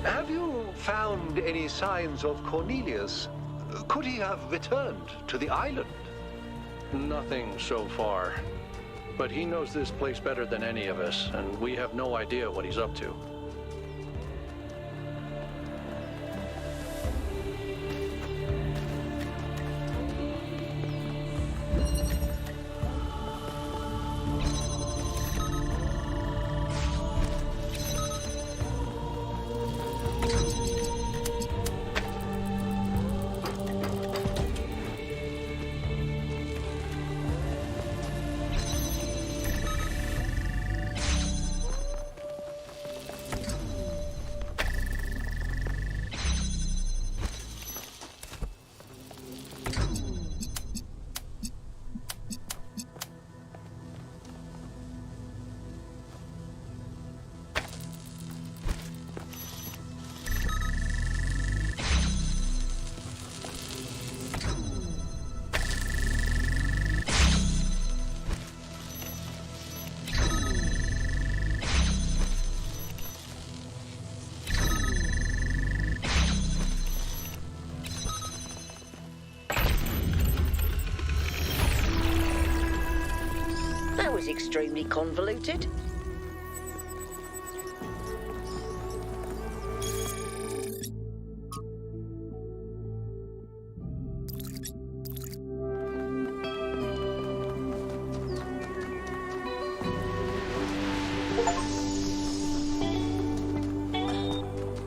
Have you found any signs of Cornelius? Could he have returned to the island? Nothing so far. But he knows this place better than any of us, and we have no idea what he's up to. Was extremely convoluted.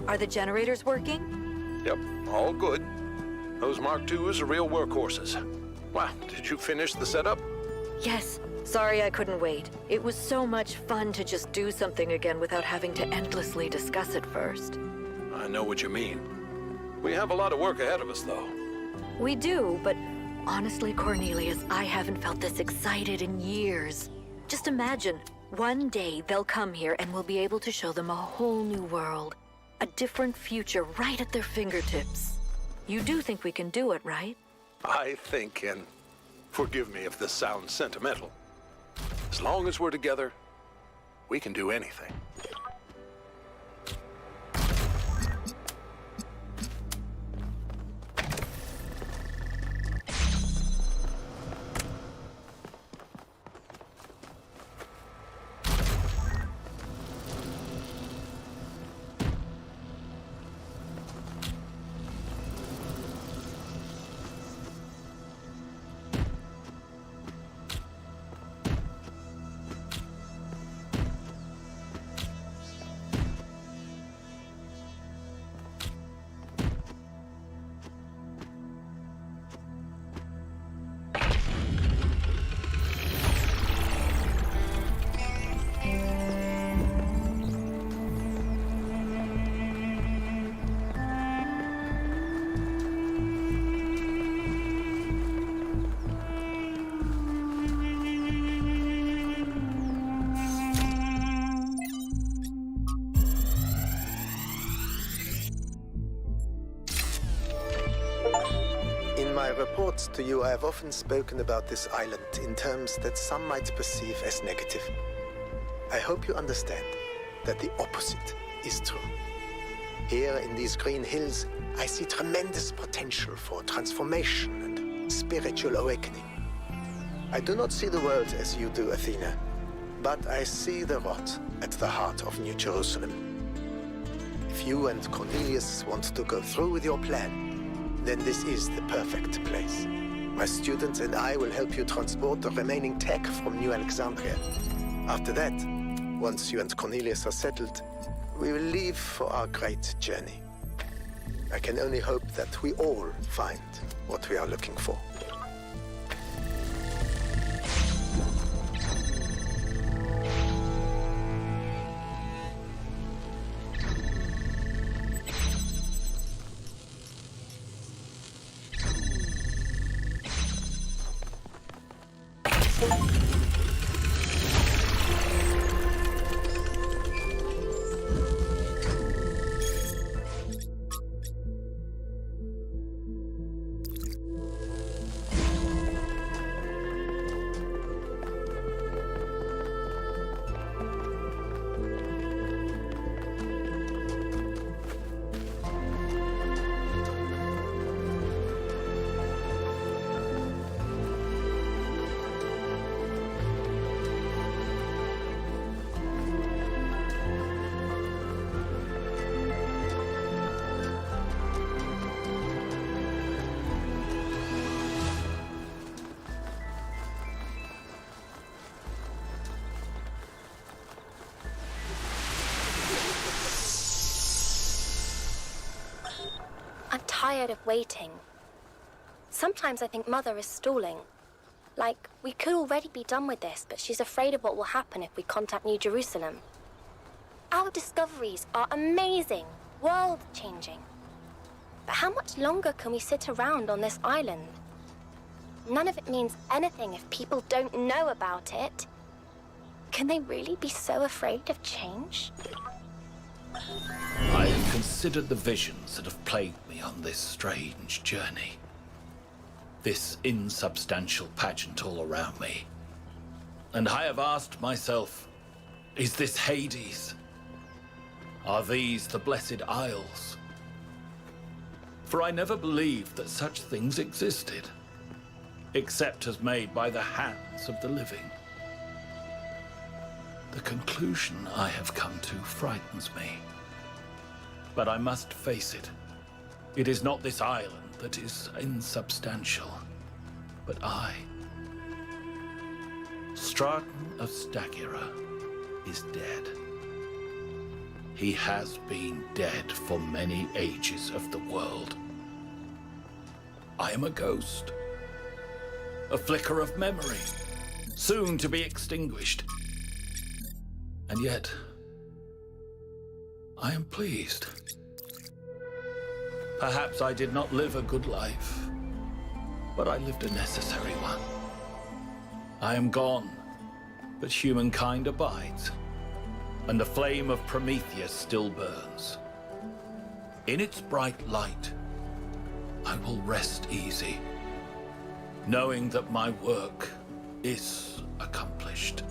Are the generators working? Yep, all good. Those Mark IIs are real workhorses. Wow, did you finish the setup? Yes. Sorry I couldn't wait. It was so much fun to just do something again without having to endlessly discuss it first. I know what you mean. We have a lot of work ahead of us, though. We do, but honestly, Cornelius, I haven't felt this excited in years. Just imagine, one day they'll come here and we'll be able to show them a whole new world. A different future right at their fingertips. You do think we can do it, right? I think, and forgive me if this sounds sentimental, as long as we're together, we can do anything. In my reports to you, I have often spoken about this island in terms that some might perceive as negative. I hope you understand that the opposite is true. Here in these green hills, I see tremendous potential for transformation and spiritual awakening. I do not see the world as you do, Athena, but I see the rot at the heart of New Jerusalem. If you and Cornelius want to go through with your plan, then this is the perfect place. My students and I will help you transport the remaining tech from New Alexandria. After that, Once you and Cornelius are settled, we will leave for our great journey. I can only hope that we all find what we are looking for. I'm tired of waiting. Sometimes I think Mother is stalling. Like, we could already be done with this, but she's afraid of what will happen if we contact New Jerusalem. Our discoveries are amazing, world-changing. But how much longer can we sit around on this island? None of it means anything if people don't know about it. Can they really be so afraid of change? I have considered the visions that have plagued me on this strange journey. This insubstantial pageant all around me. And I have asked myself, is this Hades? Are these the Blessed Isles? For I never believed that such things existed, except as made by the hands of the living. The conclusion I have come to frightens me. But I must face it. It is not this island that is insubstantial, but I. Straton of Stagira is dead. He has been dead for many ages of the world. I am a ghost. A flicker of memory, soon to be extinguished. And yet, I am pleased. Perhaps I did not live a good life, but I lived a necessary one. I am gone, but humankind abides, and the flame of Prometheus still burns. In its bright light, I will rest easy, knowing that my work is accomplished.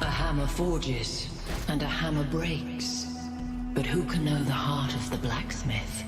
A hammer forges, and a hammer breaks. But who can know the heart of the blacksmith?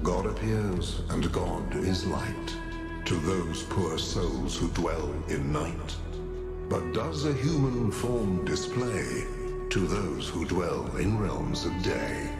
God appears, and God is light to those poor souls who dwell in night. But does a human form display to those who dwell in realms of day?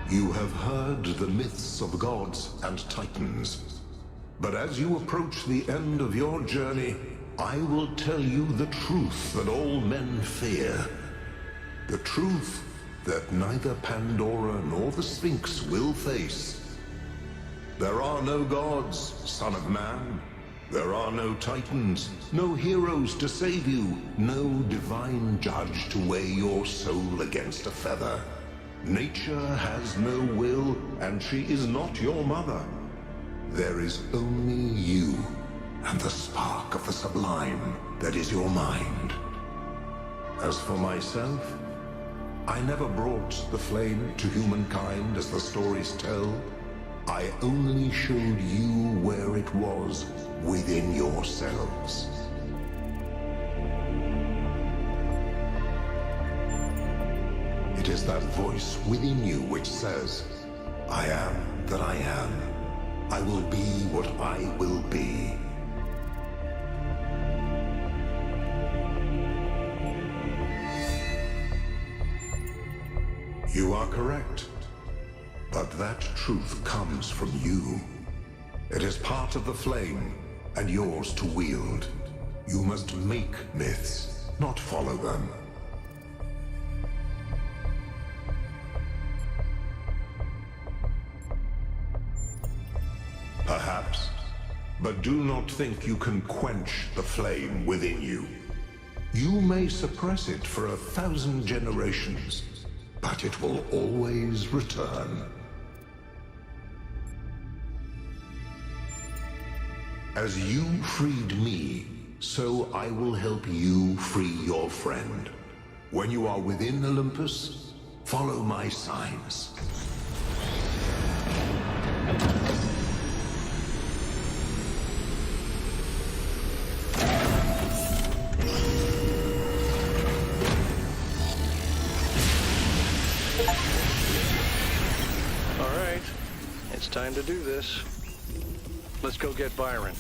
You have heard the myths of gods and titans. But as you approach the end of your journey, I will tell you the truth that all men fear. The truth that neither Pandora nor the Sphinx will face. There are no gods, son of man. There are no titans, no heroes to save you, no divine judge to weigh your soul against a feather. Nature has no will, and she is not your mother. There is only you, and the spark of the sublime that is your mind. As for myself, I never brought the flame to humankind as the stories tell. I only showed you where it was within yourselves. It is that voice within you which says, I am that I am. I will be what I will be. You are correct. But that truth comes from you. It is part of the flame, and yours to wield. You must make myths, not follow them. Perhaps, but do not think you can quench the flame within you. You may suppress it for 1,000 generations, but it will always return. As you freed me, so I will help you free your friend. When you are within Olympus, follow my signs. All right, it's time to do this. Let's go get Byron.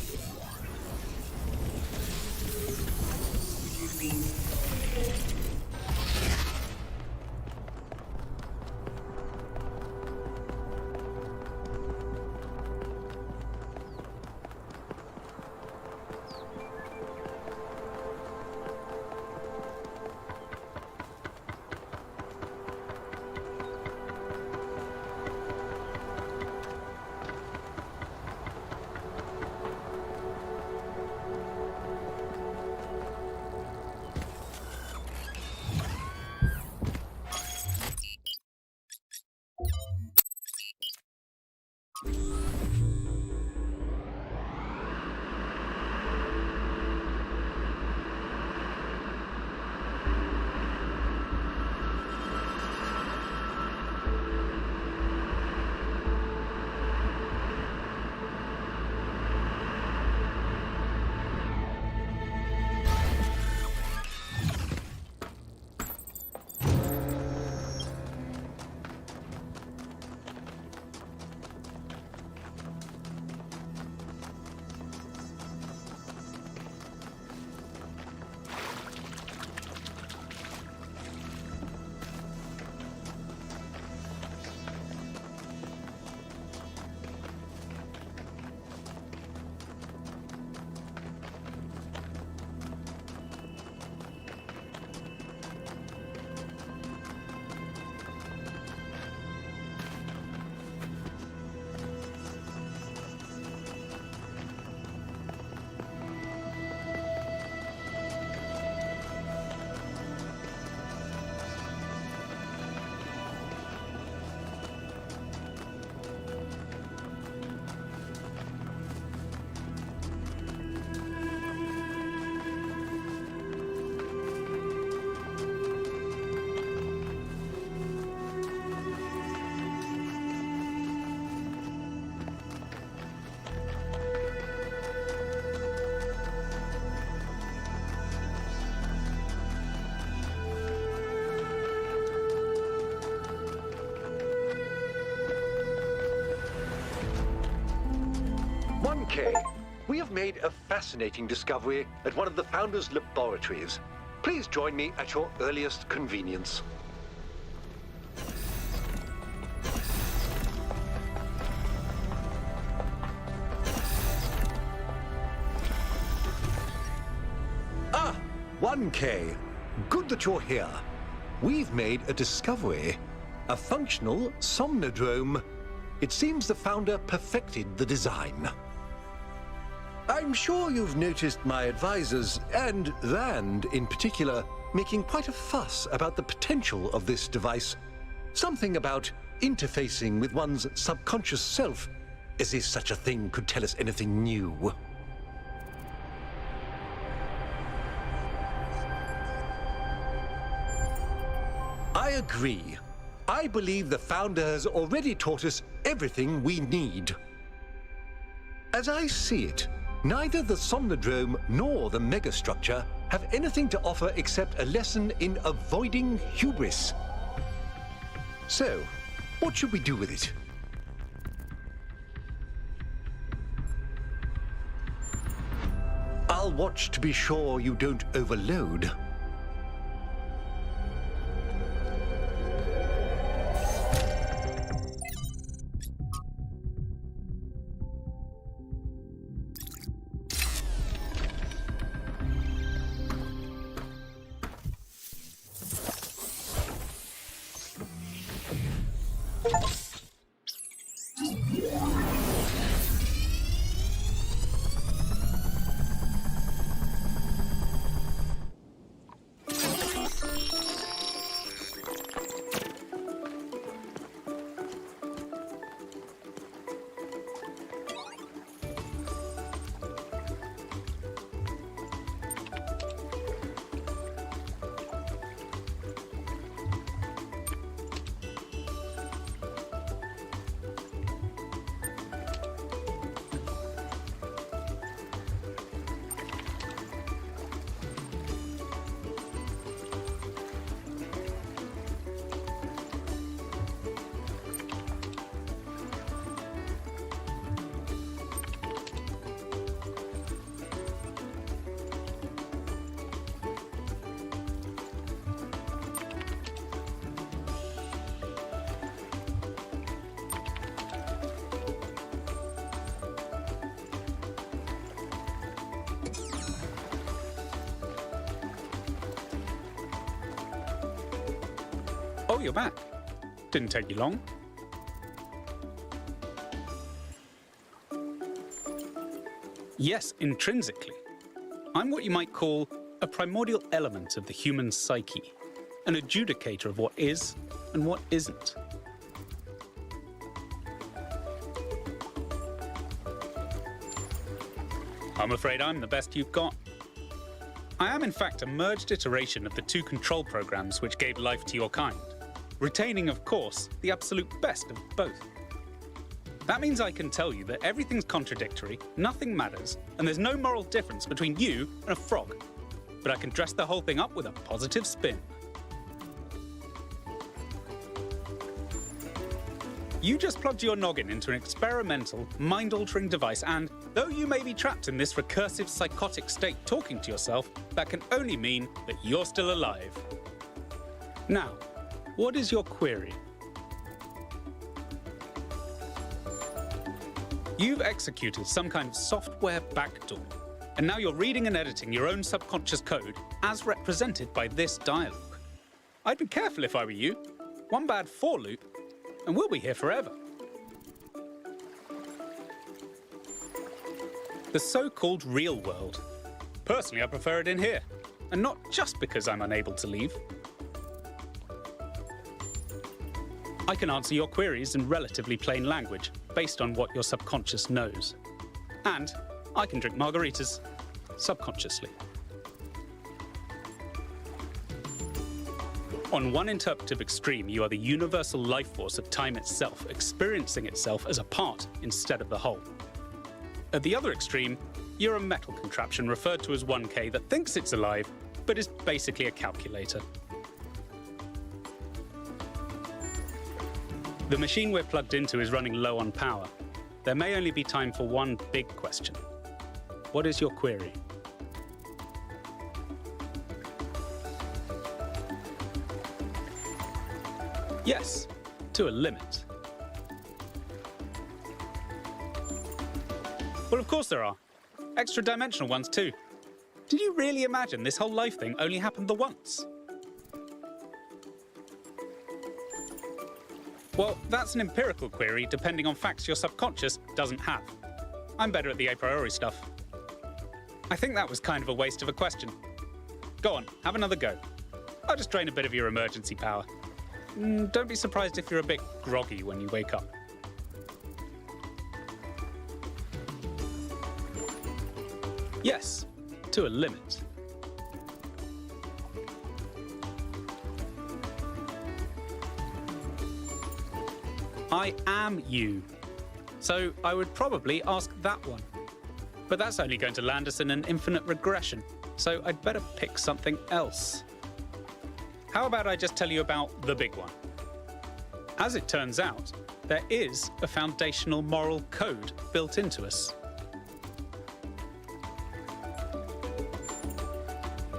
We have made a fascinating discovery at one of the Founder's laboratories. Please join me at your earliest convenience. Ah, 1K. Good that you're here. We've made a discovery. A functional somnodrome. It seems the Founder perfected the design. I'm sure you've noticed my advisors, and Rand in particular, making quite a fuss about the potential of this device. Something about interfacing with one's subconscious self, as if such a thing could tell us anything new. I agree. I believe the Founder has already taught us everything we need. As I see it, neither the Somnodrome nor the megastructure have anything to offer except a lesson in avoiding hubris. So, what should we do with it? I'll watch to be sure you don't overload. Oh, you're back. Didn't take you long. Yes, intrinsically. I'm what you might call a primordial element of the human psyche, an adjudicator of what is and what isn't. I'm afraid I'm the best you've got. I am in fact a merged iteration of the two control programs which gave life to your kind, retaining, of course, the absolute best of both. That means I can tell you that everything's contradictory, nothing matters, and there's no moral difference between you and a frog. But I can dress the whole thing up with a positive spin. You just plugged your noggin into an experimental, mind-altering device, and though you may be trapped in this recursive psychotic state talking to yourself, that can only mean that you're still alive. Now, what is your query? You've executed some kind of software backdoor, and now you're reading and editing your own subconscious code as represented by this dialogue. I'd be careful if I were you. One bad for loop, and we'll be here forever. The so-called real world. Personally, I prefer it in here, and not just because I'm unable to leave. I can answer your queries in relatively plain language, based on what your subconscious knows. And I can drink margaritas subconsciously. On one interpretive extreme, you are the universal life force of time itself, experiencing itself as a part instead of the whole. At the other extreme, you're a metal contraption referred to as 1K that thinks it's alive, but is basically a calculator. The machine we're plugged into is running low on power. There may only be time for one big question. What is your query? Yes, to a limit. Well, of course there are. Extra-dimensional ones too. Did you really imagine this whole life thing only happened the once? Well, that's an empirical query depending on facts your subconscious doesn't have. I'm better at the a priori stuff. I think that was kind of a waste of a question. Go on, have another go. I'll just drain a bit of your emergency power. Don't be surprised if you're a bit groggy when you wake up. Yes, to a limit. I am you. So I would probably ask that one. But that's only going to land us in an infinite regression, so I'd better pick something else. How about I just tell you about the big one? As it turns out, there is a foundational moral code built into us.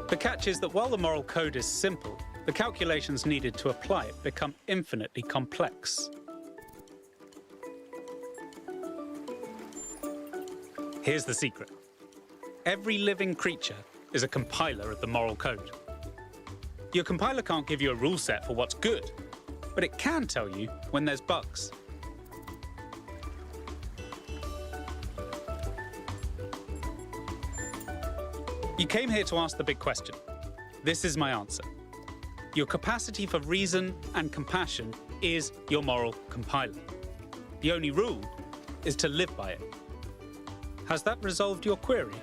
The catch is that while the moral code is simple, the calculations needed to apply it become infinitely complex. Here's the secret. Every living creature is a compiler of the moral code. Your compiler can't give you a rule set for what's good, but it can tell you when there's bugs. You came here to ask the big question. This is my answer. Your capacity for reason and compassion is your moral compiler. The only rule is to live by it. Has that resolved your query?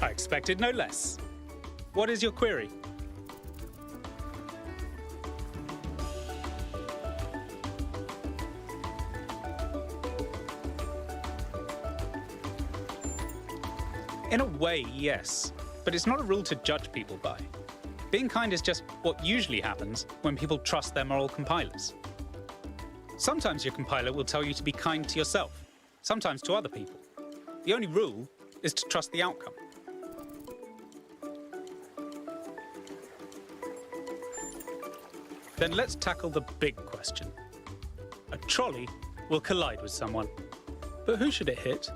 I expected no less. What is your query? In a way, yes, but it's not a rule to judge people by. Being kind is just what usually happens when people trust their moral compilers. Sometimes your compiler will tell you to be kind to yourself, sometimes to other people. The only rule is to trust the outcome. Then let's tackle the big question. A trolley will collide with someone, but who should it hit?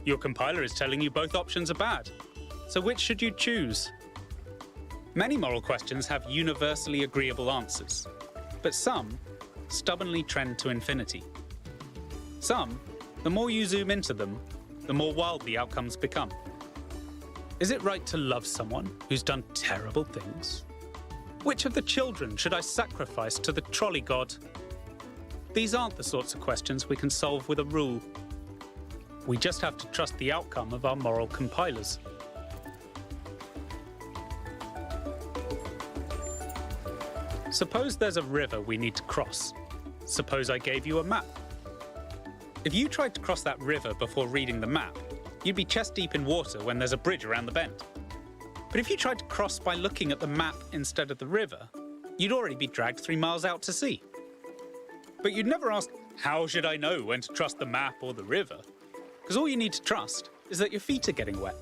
Your compiler is telling you both options are bad, So which should you choose? Many moral questions have universally agreeable answers, but some stubbornly trend to infinity. Some, the more you zoom into them, the more wild the outcomes become. Is it right to love someone who's done terrible things? Which of the children should I sacrifice to the trolley god? These aren't the sorts of questions we can solve with a rule. We just have to trust the outcome of our moral compilers. Suppose there's a river we need to cross. Suppose I gave you a map. If you tried to cross that river before reading the map, you'd be chest deep in water when there's a bridge around the bend. But if you tried to cross by looking at the map instead of the river, you'd already be dragged 3 miles out to sea. But you'd never ask, how should I know when to trust the map or the river? Because all you need to trust is that your feet are getting wet.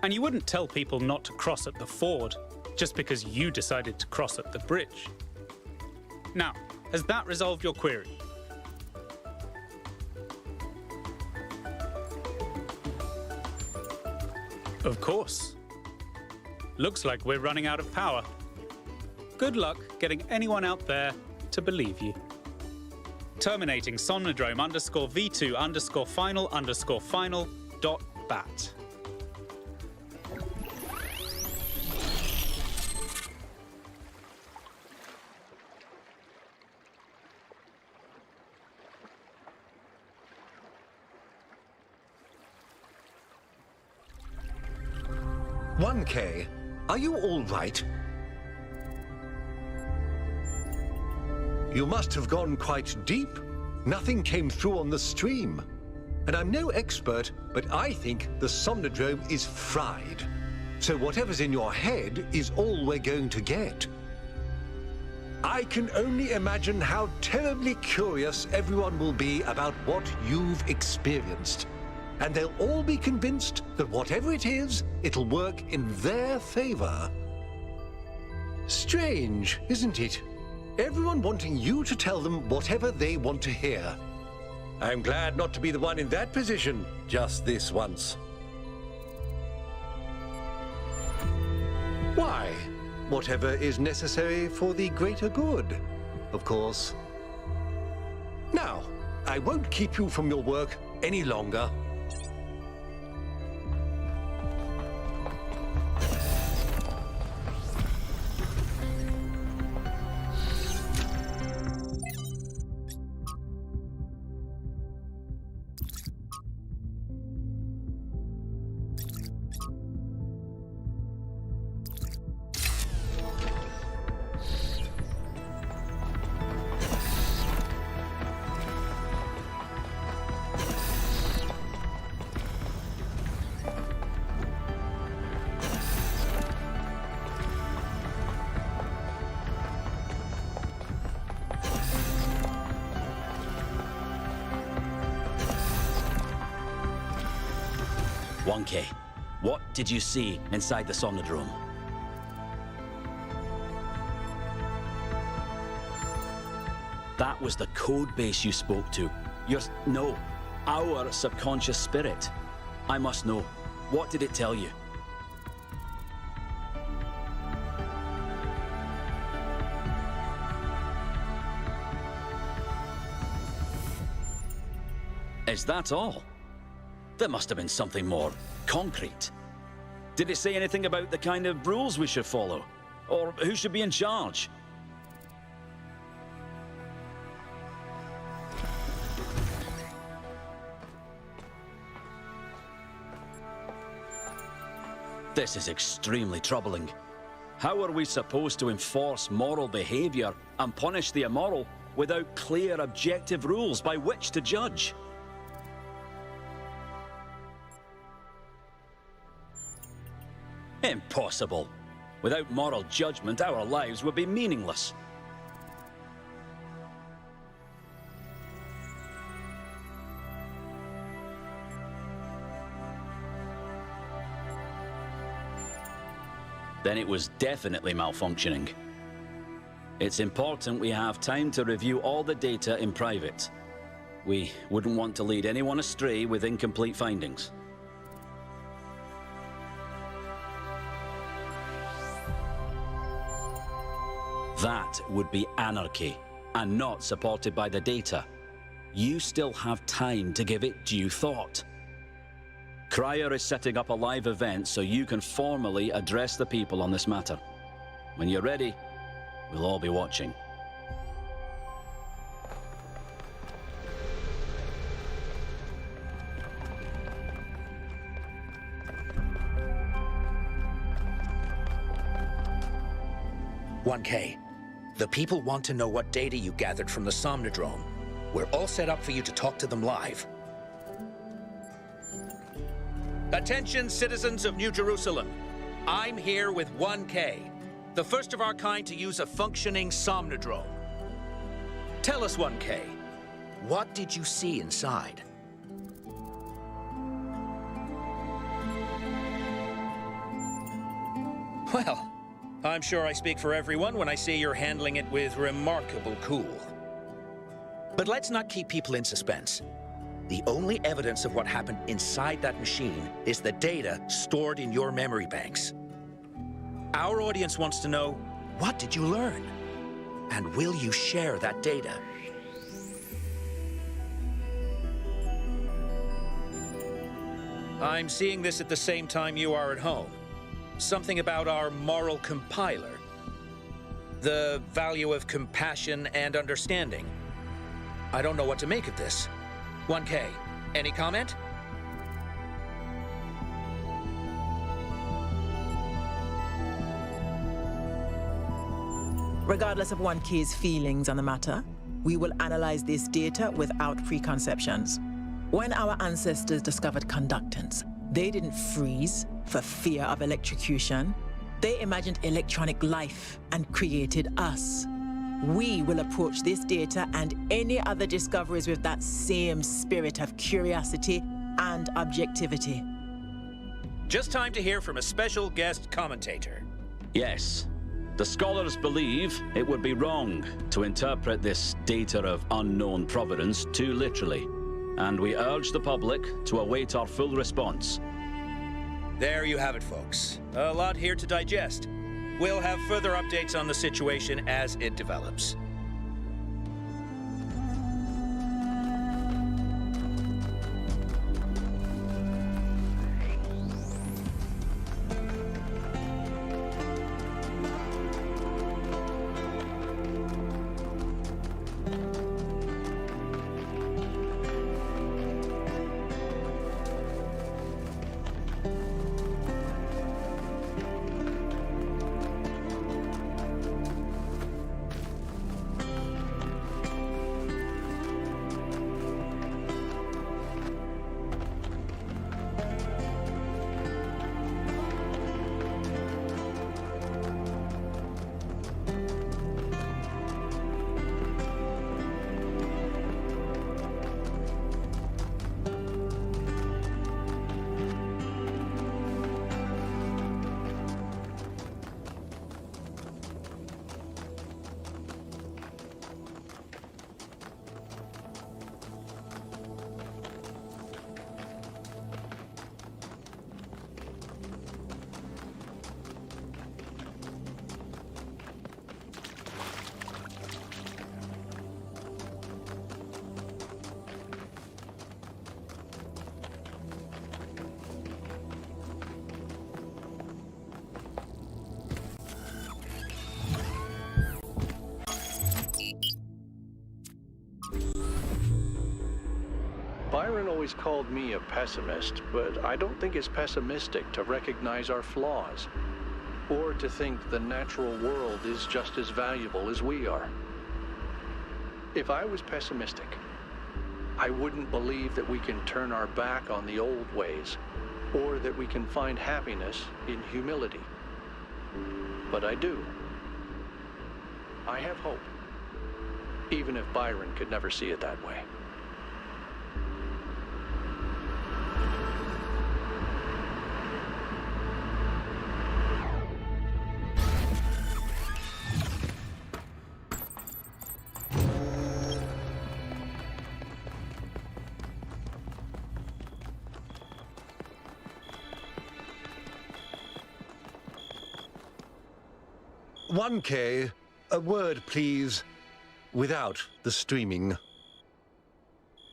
And you wouldn't tell people not to cross at the ford just because you decided to cross at the bridge. Now, has that resolved your query? Of course. Looks like we're running out of power. Good luck getting anyone out there to believe you. Terminating Somnodrome _V2_final_final.bat. "1K, are you all right? You must have gone quite deep. Nothing came through on the stream. And I'm no expert, but I think the Somnodrome is fried. So whatever's in your head is all we're going to get. I can only imagine how terribly curious everyone will be about what you've experienced. And they'll all be convinced that whatever it is, it'll work in their favor. Strange, isn't it? Everyone wanting you to tell them whatever they want to hear. I'm glad not to be the one in that position just this once. Why? Whatever is necessary for the greater good, of course. Now, I won't keep you from your work any longer. K, what did you see inside the Somnodrome? That was the code base you spoke to. No, our subconscious spirit. I must know. What did it tell you? Is that all? There must have been something more concrete. Did it say anything about the kind of rules we should follow? Or who should be in charge? This is extremely troubling. How are we supposed to enforce moral behavior and punish the immoral without clear, objective rules by which to judge? Impossible. Without moral judgment, our lives would be meaningless. Then it was definitely malfunctioning. It's important we have time to review all the data in private. We wouldn't want to lead anyone astray with incomplete findings. that would be anarchy, and not supported by the data. You still have time to give it due thought. Cryer is setting up a live event so you can formally address the people on this matter. When you're ready, we'll all be watching. "1K, the people want to know what data you gathered from the Somnodrome. We're all set up for you to talk to them live." Attention, citizens of New Jerusalem. I'm here with 1K, the first of our kind to use a functioning Somnodrome. Tell us, 1K, what did you see inside? Well, I'm sure I speak for everyone when I say you're handling it with remarkable cool. But let's not keep people in suspense. The only evidence of what happened inside that machine is the data stored in your memory banks. Our audience wants to know, what did you learn? And will you share that data? I'm seeing this at the same time you are at home. Something about our moral compiler. The value of compassion and understanding. I don't know what to make of this. 1K, any comment? Regardless of 1K's feelings on the matter, we will analyze this data without preconceptions. When our ancestors discovered conductance, they didn't freeze for fear of electrocution. They imagined electronic life and created us. We will approach this data and any other discoveries with that same spirit of curiosity and objectivity. Just time to hear from a special guest commentator. Yes. The scholars believe it would be wrong to interpret this data of unknown provenance too literally, and we urge the public to await our full response. There you have it, folks. A lot here to digest. We'll have further updates on the situation as it develops. Byron always called me a pessimist, but I don't think it's pessimistic to recognize our flaws, or to think the natural world is just as valuable as we are. If I was pessimistic, I wouldn't believe that we can turn our back on the old ways, or that we can find happiness in humility. But I do. I have hope, even if Byron could never see it that way. "1K, A word, please, without the streaming.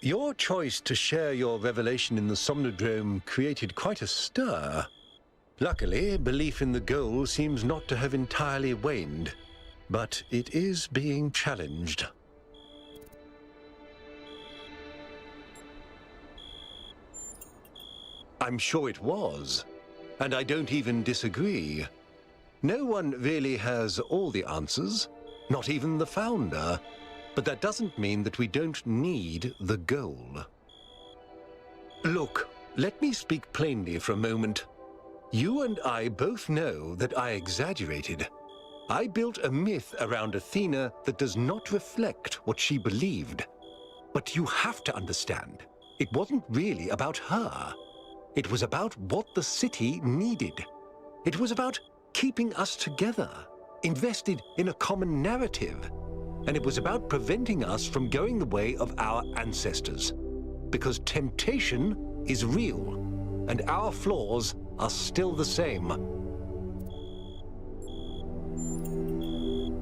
Your choice to share your revelation in the Somnodrome created quite a stir. Luckily, belief in the goal seems not to have entirely waned, but it is being challenged. I'm sure it was, and I don't even disagree. No one really has all the answers, not even the founder, but that doesn't mean that we don't need the goal. Look, let me speak plainly for a moment. You and I both know that I exaggerated. I built a myth around Athena that does not reflect what she believed. But you have to understand, it wasn't really about her. It was about what the city needed. It was about keeping us together, invested in a common narrative. And it was about preventing us from going the way of our ancestors. Because temptation is real, and our flaws are still the same.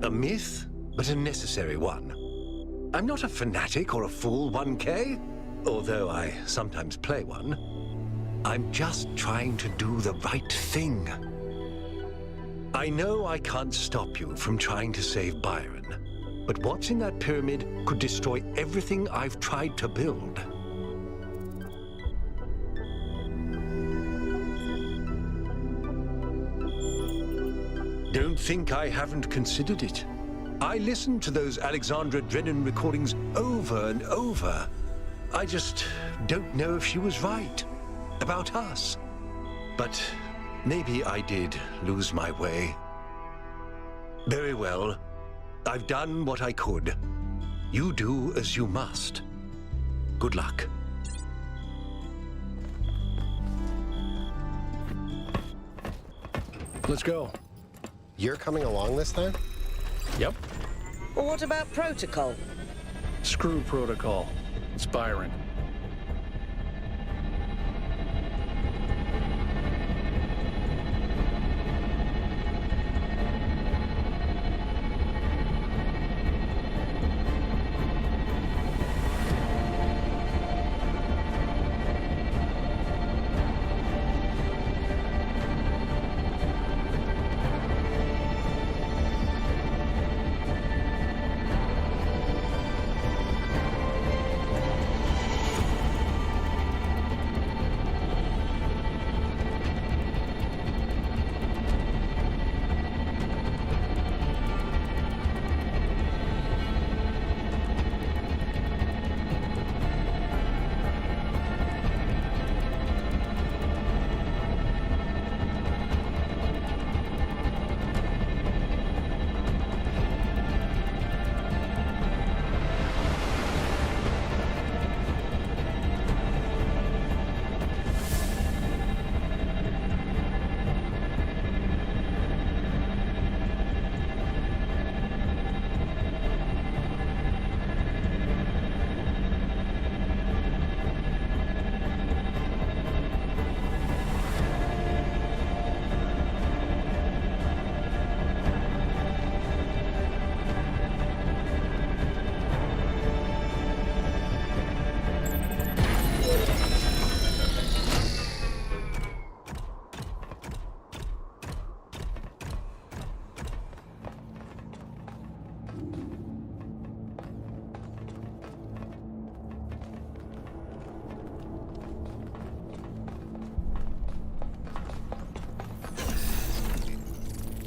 A myth, but a necessary one. I'm not a fanatic or a fool, 1K, although I sometimes play one. I'm just trying to do the right thing. I know I can't stop you from trying to save Byron, but what's in that pyramid could destroy everything I've tried to build. Don't think I haven't considered it. I listened to those Alexandra Drennan recordings over and over. I just don't know if she was right about us. But maybe I did lose my way. Very well. I've done what I could. You do as you must. Good luck. Let's go. You're coming along this time? Yep. Well, what about protocol? Screw protocol. It's Byron.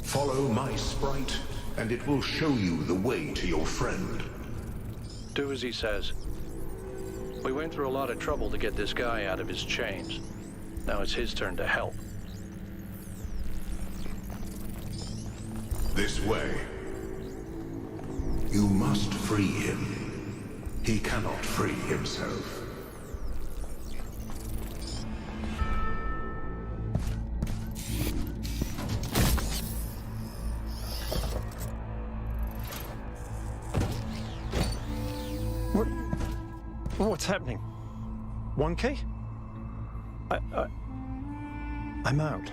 Follow my sprite, and it will show you the way to your friend. Do as he says. We went through a lot of trouble to get this guy out of his chains. Now it's his turn to help. This way. You must free him. He cannot free himself. What's happening? 1K? I'm out.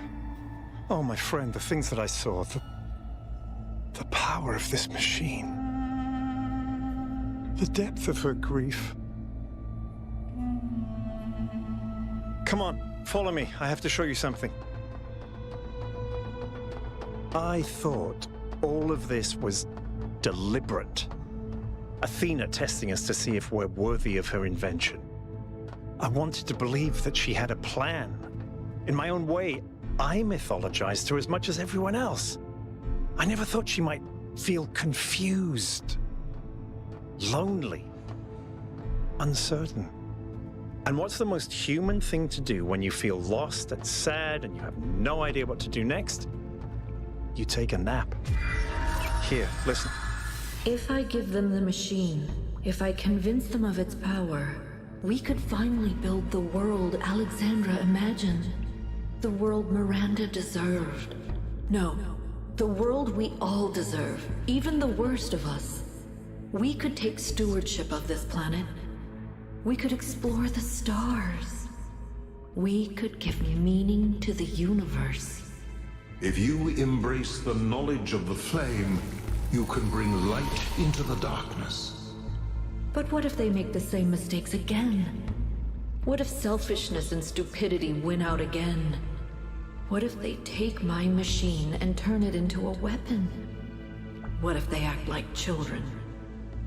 Oh, my friend, the things that I saw, the power. power of this machine. The depth of her grief. Come on, follow me. I have to show you something. I thought all of this was deliberate. Athena testing us to see if we're worthy of her invention. I wanted to believe that she had a plan. In my own way, I mythologized her as much as everyone else. I never thought she might feel confused, lonely, uncertain. And what's the most human thing to do when you feel lost and sad and you have no idea what to do next? You take a nap. Here, listen. If I give them the machine, if I convince them of its power, we could finally build the world Alexandra imagined. The world Miranda deserved. No, the world we all deserve, even the worst of us. We could take stewardship of this planet. We could explore the stars. We could give meaning to the universe. If you embrace the knowledge of the flame, you can bring light into the darkness. But what if they make the same mistakes again? What if selfishness and stupidity win out again? What if they take my machine and turn it into a weapon? What if they act like children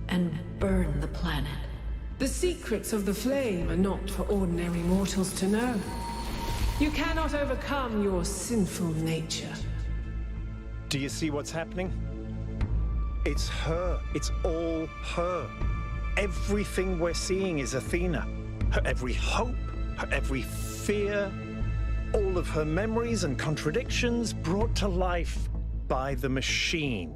and burn the planet? The secrets of the flame are not for ordinary mortals to know. You cannot overcome your sinful nature. Do you see what's happening? It's her. It's all her. Everything we're seeing is Athena. Her every hope, her every fear, all of her memories and contradictions brought to life by the machine.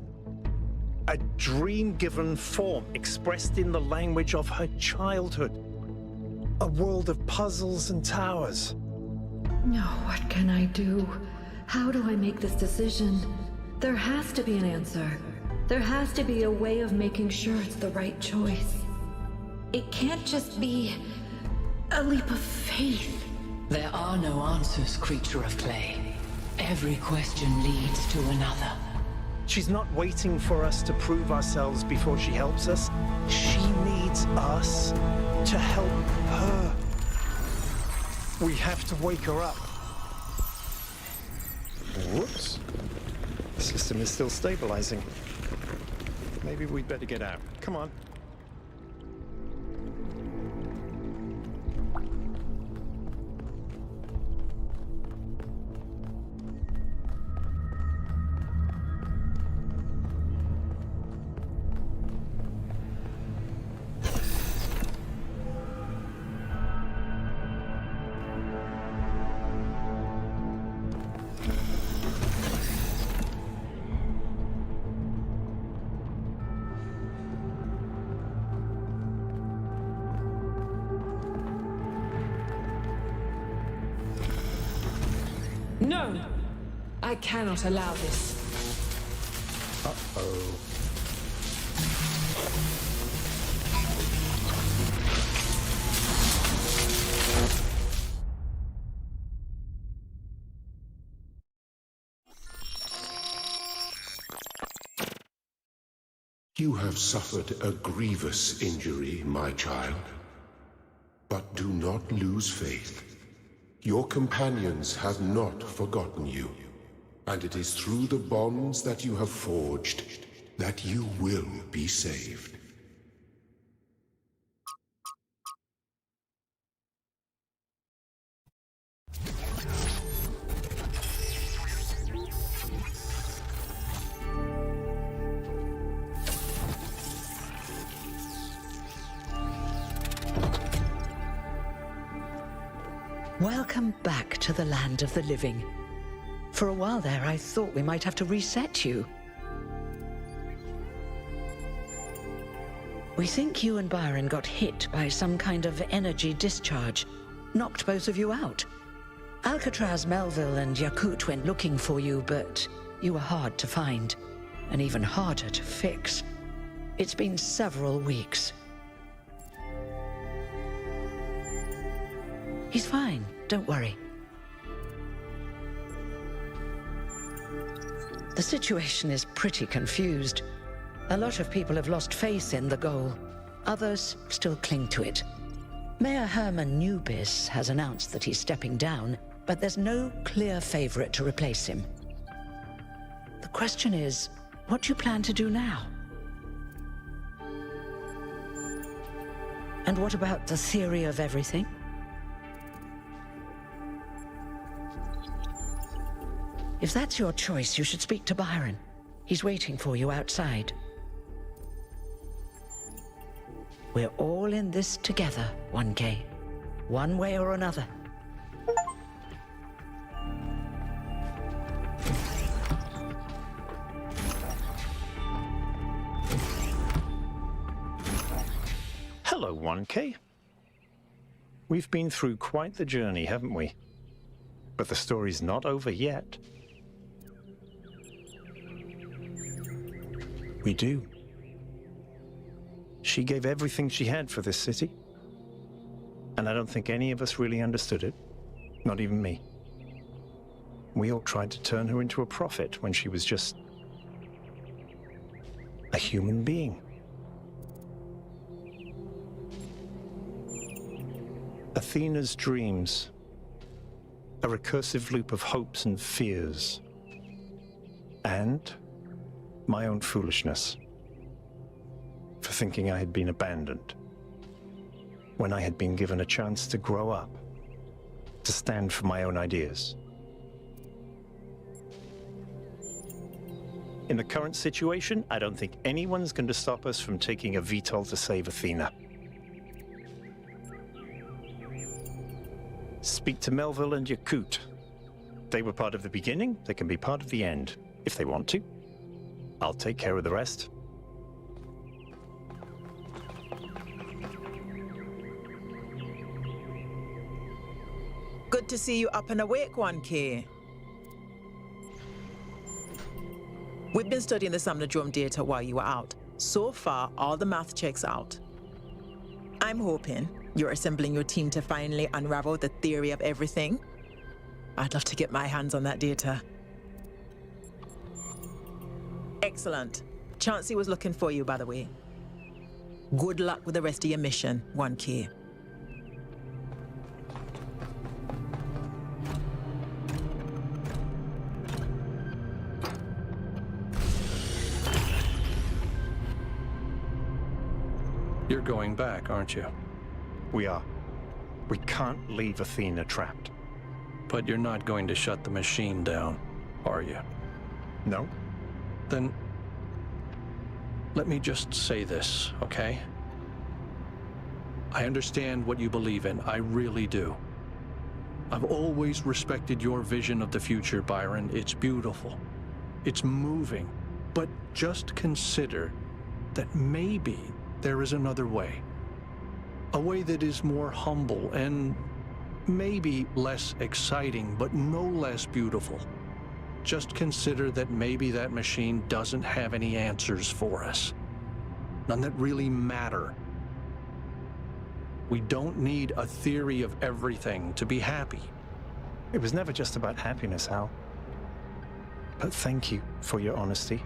A dream-given form expressed in the language of her childhood. A world of puzzles and towers. No, what can I do? How do I make this decision? There has to be an answer. There has to be a way of making sure it's the right choice. It can't just be a leap of faith. There are no answers, creature of clay. Every question leads to another. She's not waiting for us to prove ourselves before she helps us. She needs us to help her. We have to wake her up. Whoops. The system is still stabilizing. Maybe we'd better get out. Come on. No! I cannot allow this. Uh-oh. You have suffered a grievous injury, my child. But do not lose faith. Your companions have not forgotten you, and it is through the bonds that you have forged that you will be saved. Welcome back to the land of the living. For a while there, I thought we might have to reset you. We think you and Byron got hit by some kind of energy discharge. Knocked both of you out. Alcatraz, Melville, and Yakut went looking for you, but you were hard to find, and even harder to fix. It's been several weeks. He's fine, don't worry. The situation is pretty confused. A lot of people have lost faith in the goal. Others still cling to it. Mayor Herman Newbis has announced that he's stepping down, but there's no clear favorite to replace him. The question is, what do you plan to do now? And what about the theory of everything? If that's your choice, you should speak to Byron. He's waiting for you outside. We're all in this together, 1K. One way or another. Hello, 1K. We've been through quite the journey, haven't we? But the story's not over yet. We do. She gave everything she had for this city. And I don't think any of us really understood it. Not even me. We all tried to turn her into a prophet when she was just a human being. Athena's dreams. A recursive loop of hopes and fears. And my own foolishness. For thinking I had been abandoned. When I had been given a chance to grow up. To stand for my own ideas. In the current situation, I don't think anyone's going to stop us from taking a VTOL to save Athena. Speak to Melville and Yakut. They were part of the beginning, they can be part of the end, if they want to. I'll take care of the rest. Good to see you up and awake, 1K. We've been studying the Somnodrome data while you were out. So far, all the math checks out. I'm hoping you're assembling your team to finally unravel the theory of everything. I'd love to get my hands on that data. Excellent. Chauncey was looking for you, by the way. Good luck with the rest of your mission, 1K. You're going back, aren't you? We are. We can't leave Athena trapped. But you're not going to shut the machine down, are you? No. Then let me just say this, okay? I understand what you believe in. I really do. I've always respected your vision of the future, Byron. It's beautiful. It's moving. But just consider that maybe there is another way. A way that is more humble and maybe less exciting, but no less beautiful. Just consider that maybe that machine doesn't have any answers for us. None that really matter. We don't need a theory of everything to be happy. It was never just about happiness, Hal. But thank you for your honesty.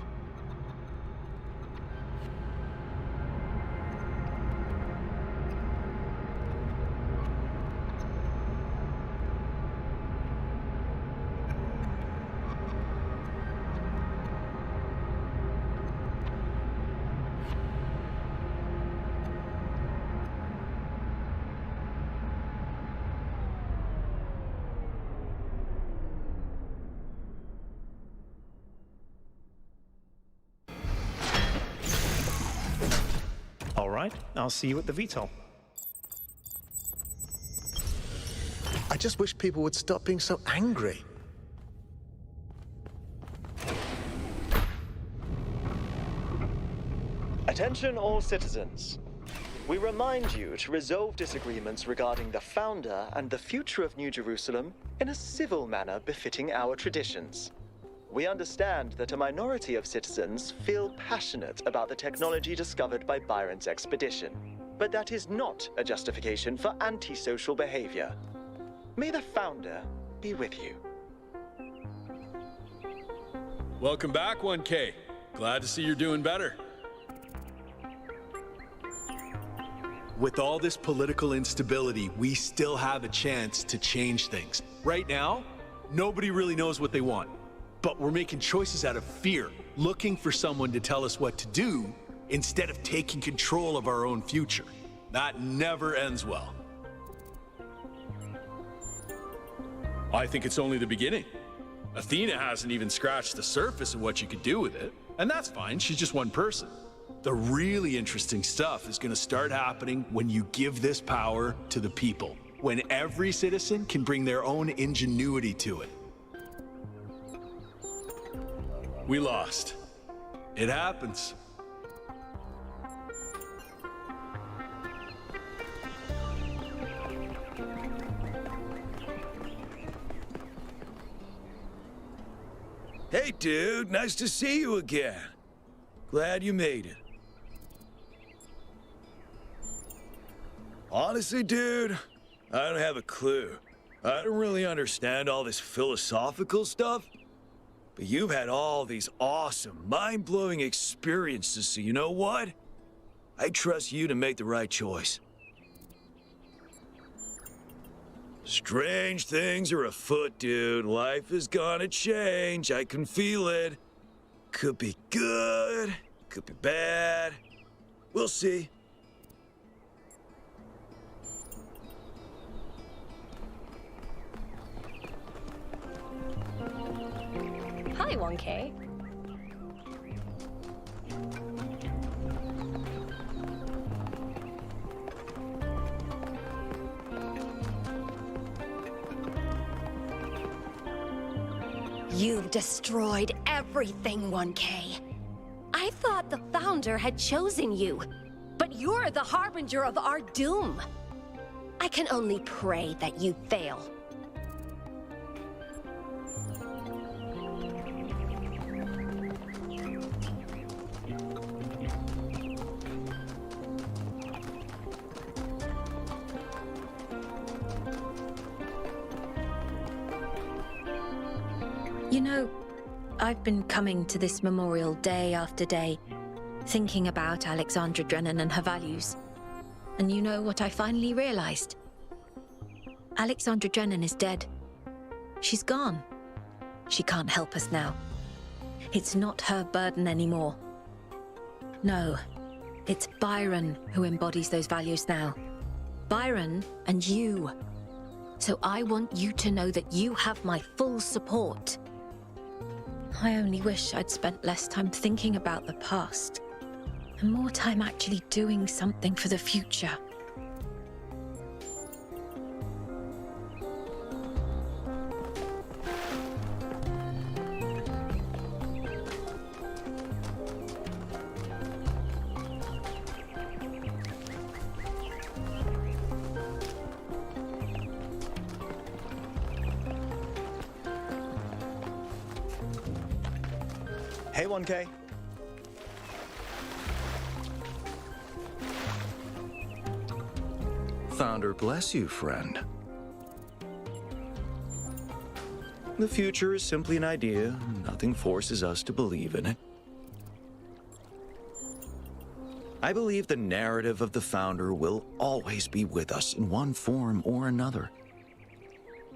All right, I'll see you at the VTOL. I just wish people would stop being so angry. Attention all citizens. We remind you to resolve disagreements regarding the founder and the future of New Jerusalem in a civil manner befitting our traditions. We understand that a minority of citizens feel passionate about the technology discovered by Byron's expedition, but that is not a justification for antisocial behavior. May the founder be with you. Welcome back, 1K. Glad to see you're doing better. With all this political instability, we still have a chance to change things. Right now, nobody really knows what they want. But we're making choices out of fear, looking for someone to tell us what to do instead of taking control of our own future. That never ends well. I think it's only the beginning. Athena hasn't even scratched the surface of what you could do with it. And that's fine, she's just one person. The really interesting stuff is gonna start happening when you give this power to the people. When every citizen can bring their own ingenuity to it. We lost. It happens. Hey, dude, nice to see you again. Glad you made it. Honestly, dude, I don't have a clue. I don't really understand all this philosophical stuff, but you've had all these awesome, mind-blowing experiences, so you know what? I trust you to make the right choice. Strange things are afoot, dude. Life is gonna change. I can feel it. Could be good, could be bad. We'll see. Hi, 1K. You've destroyed everything, 1K. I thought the Founder had chosen you, but you're the harbinger of our doom. I can only pray that you fail. You know, I've been coming to this memorial day after day, thinking about Alexandra Drennan and her values. And you know what I finally realized? Alexandra Drennan is dead. She's gone. She can't help us now. It's not her burden anymore. No, it's Byron who embodies those values now. Byron and you. So I want you to know that you have my full support. I only wish I'd spent less time thinking about the past, and more time actually doing something for the future. Hey, 1K. Founder bless you, friend. The future is simply an idea. Nothing forces us to believe in it. I believe the narrative of the Founder will always be with us in one form or another.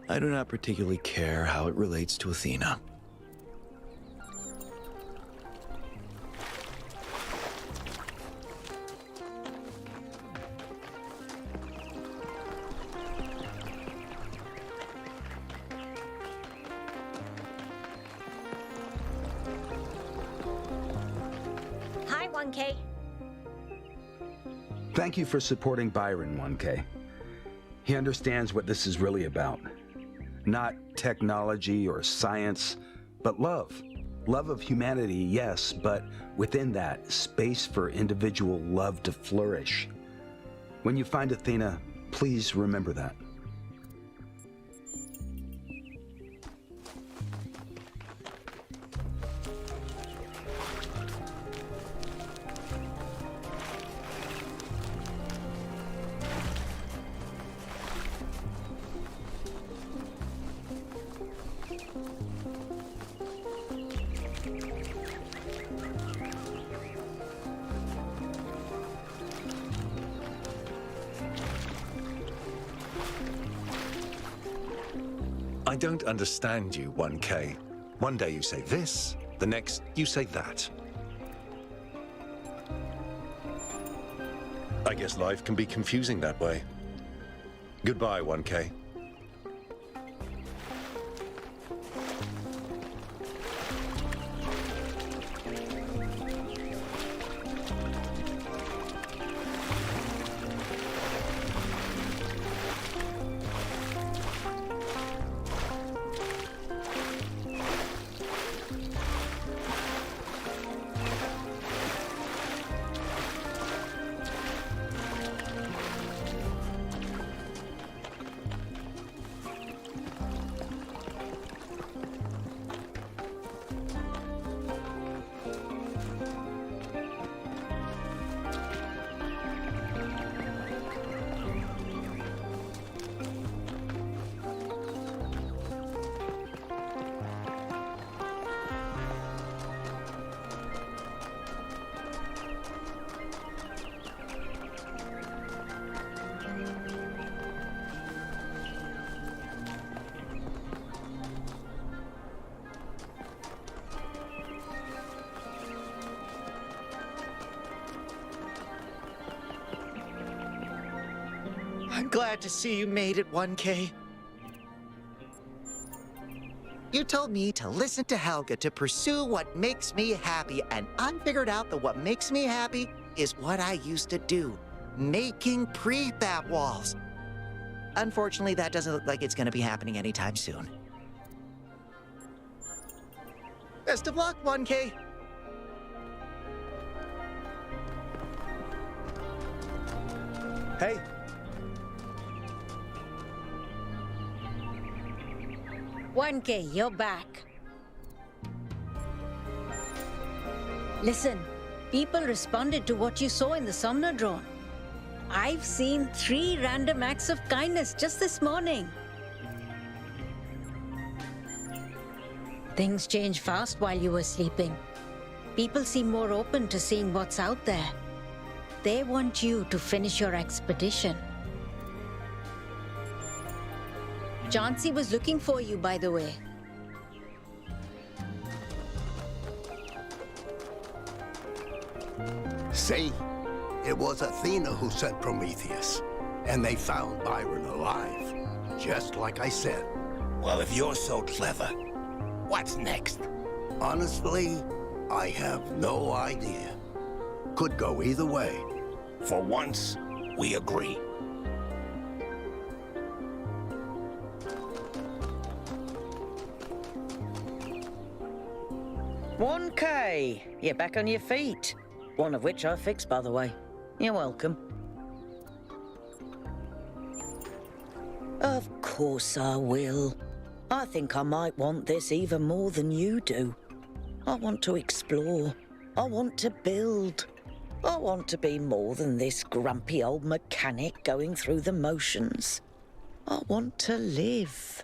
I do not particularly care how it relates to Athena. Hi, 1K. Thank you for supporting Byron, 1K. He understands what this is really about. Not technology or science, but love. Love of humanity, yes, but within that, space for individual love to flourish. When you find Athena, please remember that. I don't understand you, 1K. One day you say this, the next you say that. I guess life can be confusing that way. Goodbye, 1K. I'm glad to see you made it, 1K. You told me to listen to Helga to pursue what makes me happy, and I figured out that what makes me happy is what I used to do, making prefab walls. Unfortunately, that doesn't look like it's going to be happening anytime soon. Best of luck, 1K. Hey. "1K, you're back. Listen, people responded to what you saw in the Somna drone. I've seen 3 random acts of kindness just this morning. Things change fast while you were sleeping. People seem more open to seeing what's out there. They want you to finish your expedition. Chauncey was looking for you, by the way. See? It was Athena who sent Prometheus. And they found Byron alive. Just like I said. Well, if you're so clever, what's next? Honestly, I have no idea. Could go either way. For once, we agree. 1K, you're back on your feet. One of which I fixed, by the way. You're welcome. Of course I will. I think I might want this even more than you do. I want to explore. I want to build. I want to be more than this grumpy old mechanic going through the motions. I want to live.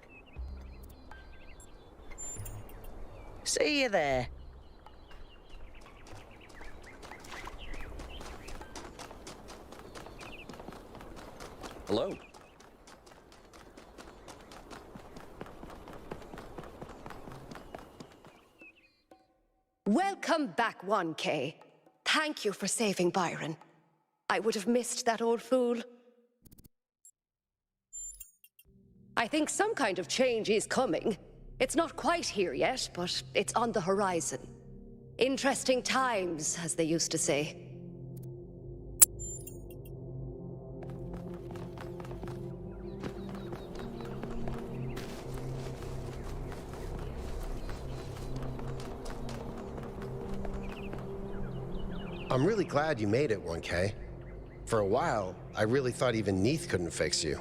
See you there. Hello. Welcome back, 1K. Thank you for saving Byron. I would have missed that old fool. I think some kind of change is coming. It's not quite here yet, but it's on the horizon. Interesting times, as they used to say. I'm really glad you made it, 1K. For a while, I really thought even Neith couldn't fix you.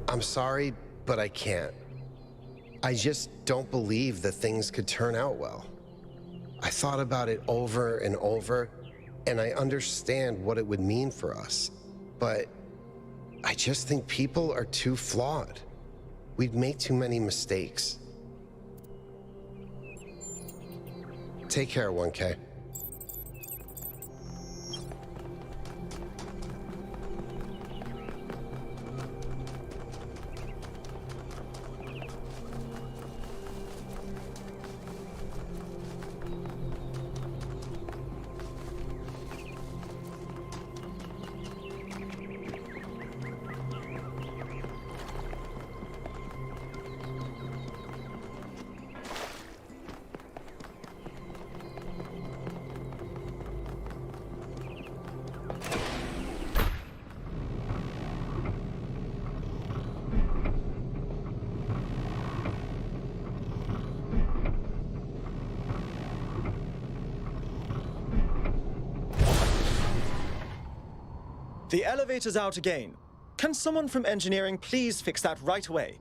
I'm sorry, but I can't. I just don't believe that things could turn out well. I thought about it over and over, and I understand what it would mean for us. But I just think people are too flawed. We'd make too many mistakes. Take care, 1K. The elevator's out again. Can someone from engineering please fix that right away?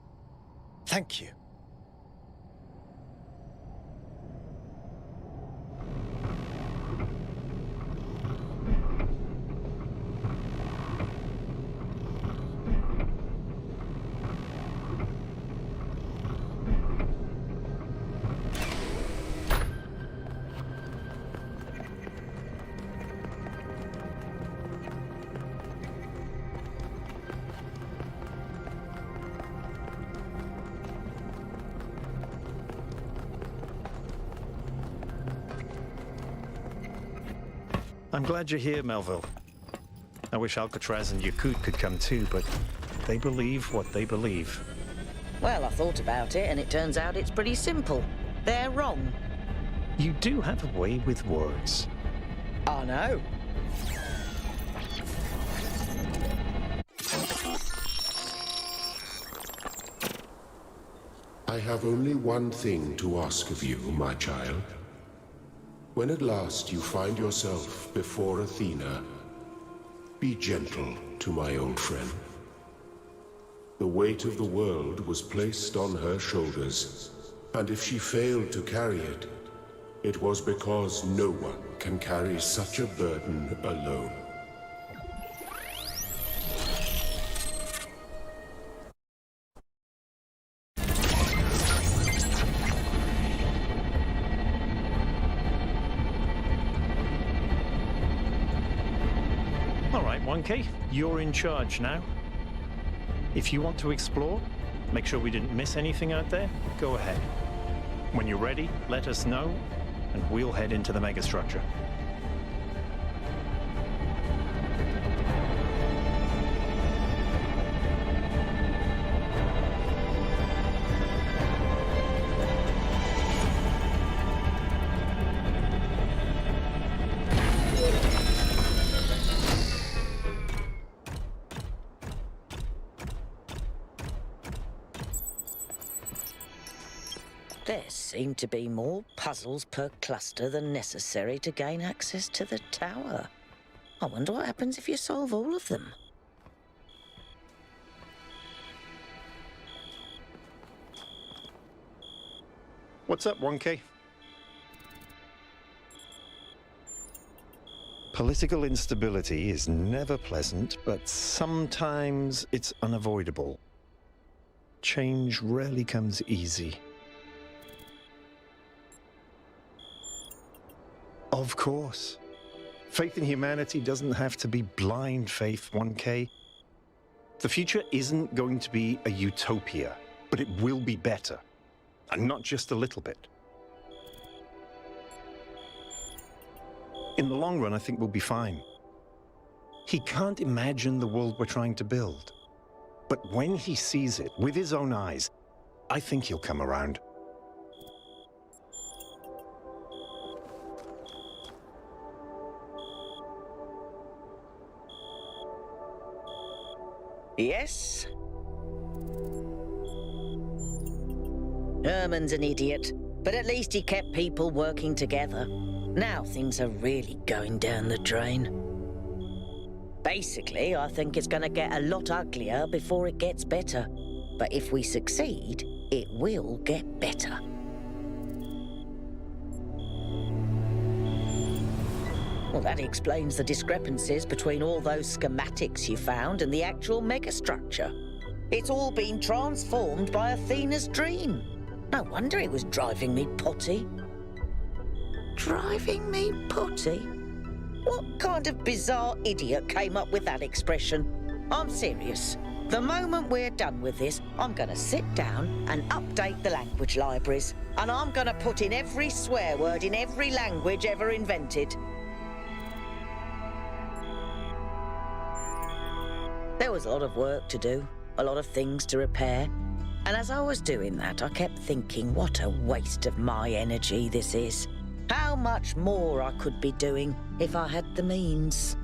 Thank you. I'm glad you're here, Melville. I wish Alcatraz and Yakut could come too, but they believe what they believe. Well, I thought about it, and it turns out it's pretty simple. They're wrong. You do have a way with words. I know. I have only one thing to ask of you, my child. When at last you find yourself before Athena, be gentle to my old friend. The weight of the world was placed on her shoulders, and if she failed to carry it, it was because no one can carry such a burden alone. All right, 1K, you're in charge now. If you want to explore, make sure we didn't miss anything out there, go ahead. When you're ready, let us know, and we'll head into the megastructure. There seem to be more puzzles per cluster than necessary to gain access to the tower. I wonder what happens if you solve all of them. What's up, 1K? Political instability is never pleasant, but sometimes it's unavoidable. Change rarely comes easy. Of course. Faith in humanity doesn't have to be blind faith, 1K. The future isn't going to be a utopia, but it will be better. And not just a little bit. In the long run, I think we'll be fine. He can't imagine the world we're trying to build. But when he sees it with his own eyes, I think he'll come around. Yes? Herman's an idiot, but at least he kept people working together. Now things are really going down the drain. Basically, I think it's going to get a lot uglier before it gets better. But if we succeed, it will get better. Well, that explains the discrepancies between all those schematics you found and the actual megastructure. It's all been transformed by Athena's dream. No wonder it was driving me potty. Driving me potty? What kind of bizarre idiot came up with that expression? I'm serious. The moment we're done with this, I'm going to sit down and update the language libraries. And I'm going to put in every swear word in every language ever invented. There was a lot of work to do, a lot of things to repair. And as I was doing that, I kept thinking what a waste of my energy this is. How much more I could be doing if I had the means.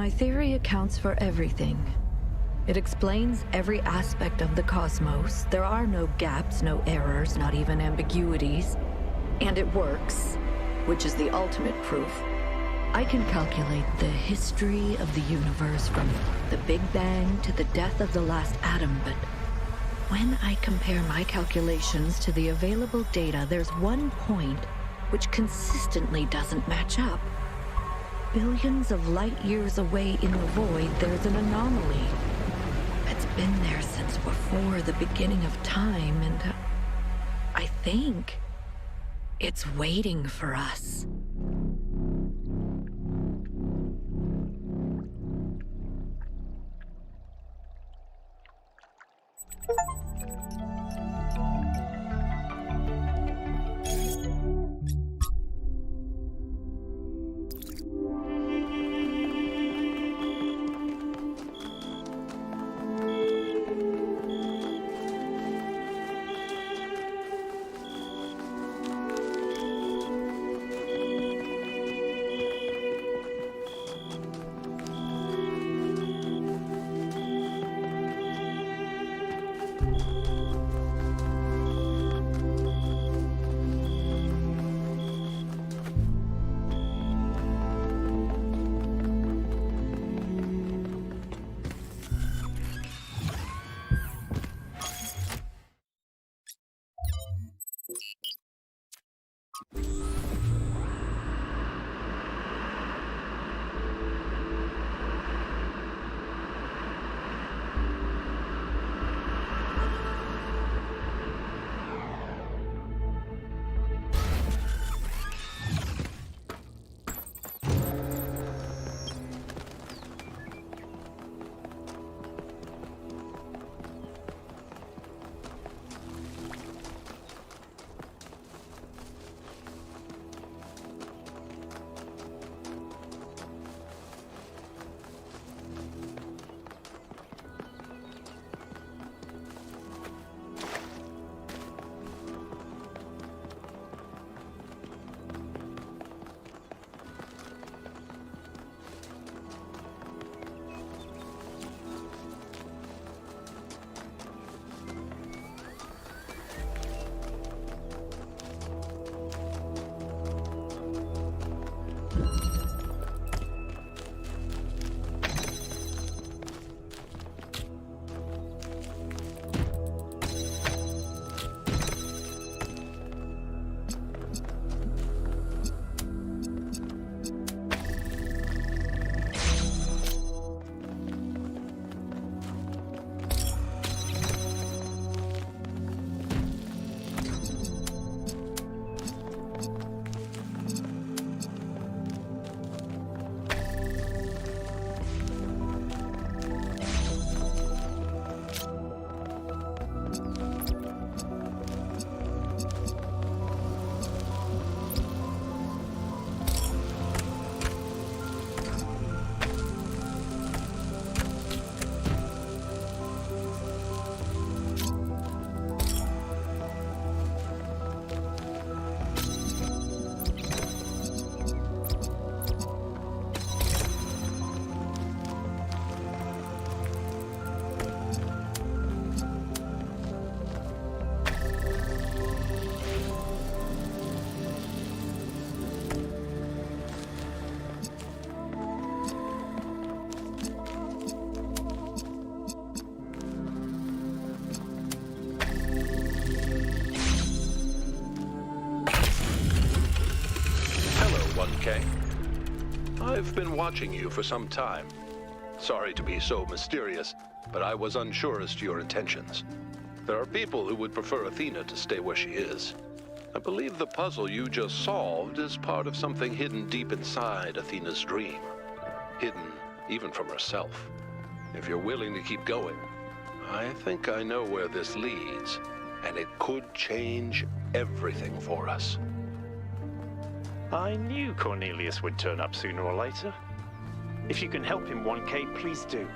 My theory accounts for everything. It explains every aspect of the cosmos. There are no gaps, no errors, not even ambiguities. And it works, which is the ultimate proof. I can calculate the history of the universe from the Big Bang to the death of the last atom, but when I compare my calculations to the available data, there's one point which consistently doesn't match up. Billions of light years away in the void, there's an anomaly. It's been there since before the beginning of time, and I think it's waiting for us. I've been watching you for some time. Sorry to be so mysterious, but I was unsure as to your intentions. There are people who would prefer Athena to stay where she is. I believe the puzzle you just solved is part of something hidden deep inside Athena's dream. Hidden even from herself. If you're willing to keep going, I think I know where this leads, and it could change everything for us. I knew Cornelius would turn up sooner or later. If you can help him, 1K, please do.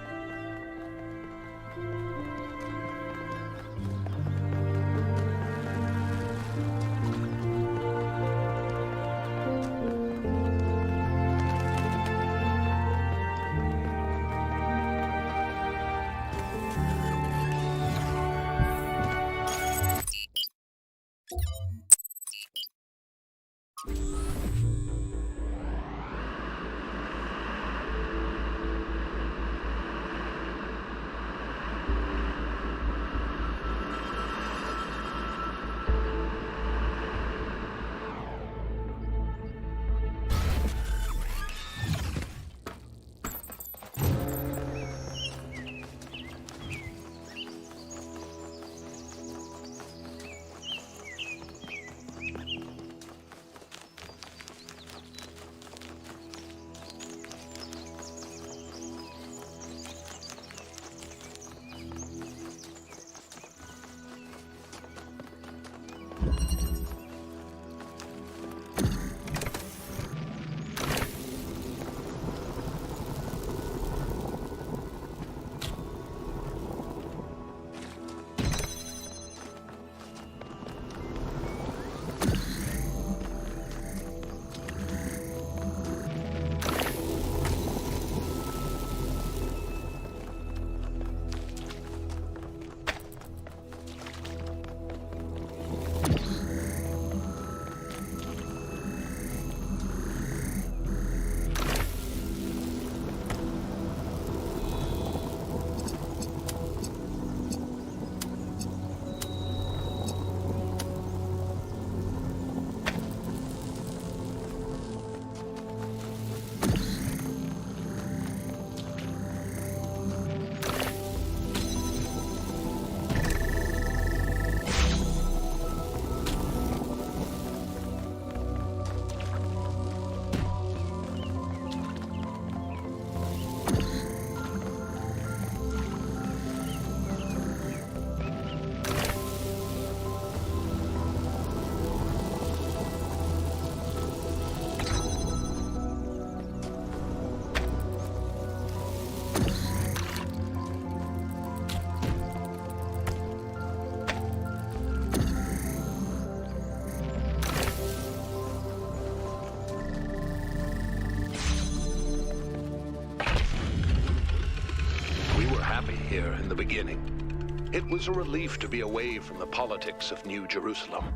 here in the beginning. It was a relief to be away from the politics of New Jerusalem,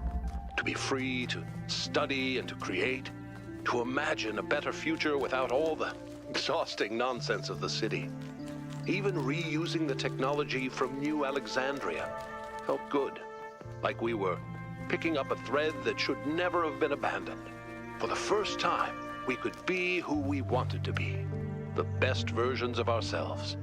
to be free to study and to create, to imagine a better future without all the exhausting nonsense of the city. Even reusing the technology from New Alexandria felt good, like we were picking up a thread that should never have been abandoned. For the first time, we could be who we wanted to be, the best versions of ourselves.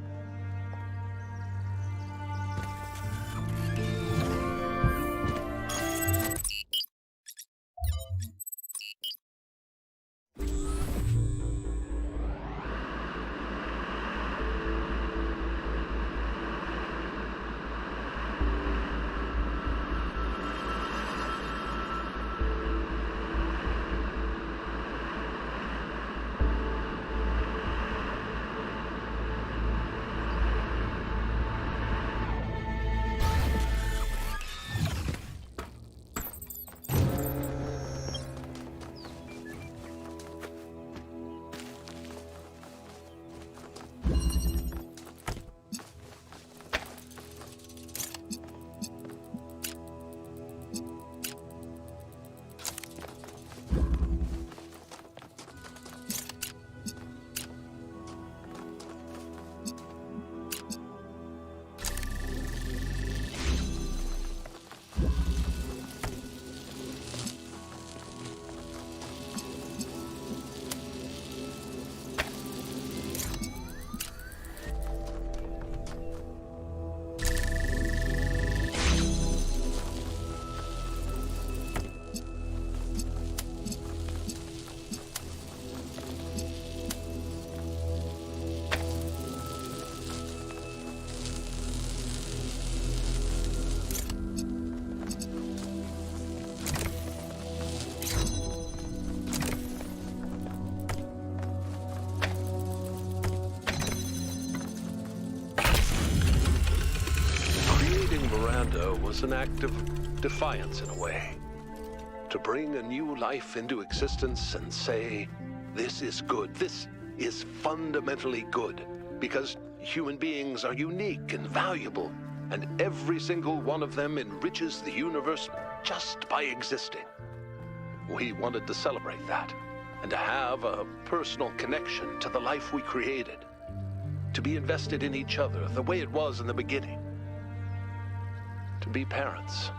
Was an act of defiance in a way. To bring a new life into existence and say, this is good, this is fundamentally good, because human beings are unique and valuable, and every single one of them enriches the universe just by existing. We wanted to celebrate that, and to have a personal connection to the life we created, to be invested in each other the way it was in the beginning. To be parents.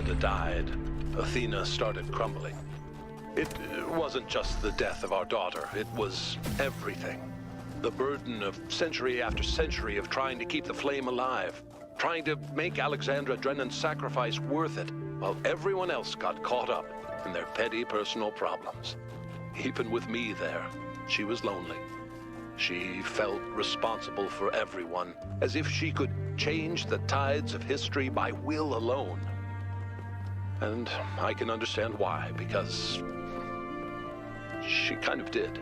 Miranda died, Athena started crumbling. It wasn't just the death of our daughter, it was everything. The burden of century after century of trying to keep the flame alive, trying to make Alexandra Drennan's sacrifice worth it, while everyone else got caught up in their petty personal problems. Even with me there, she was lonely. She felt responsible for everyone, as if she could change the tides of history by will alone. And I can understand why, because she kind of did.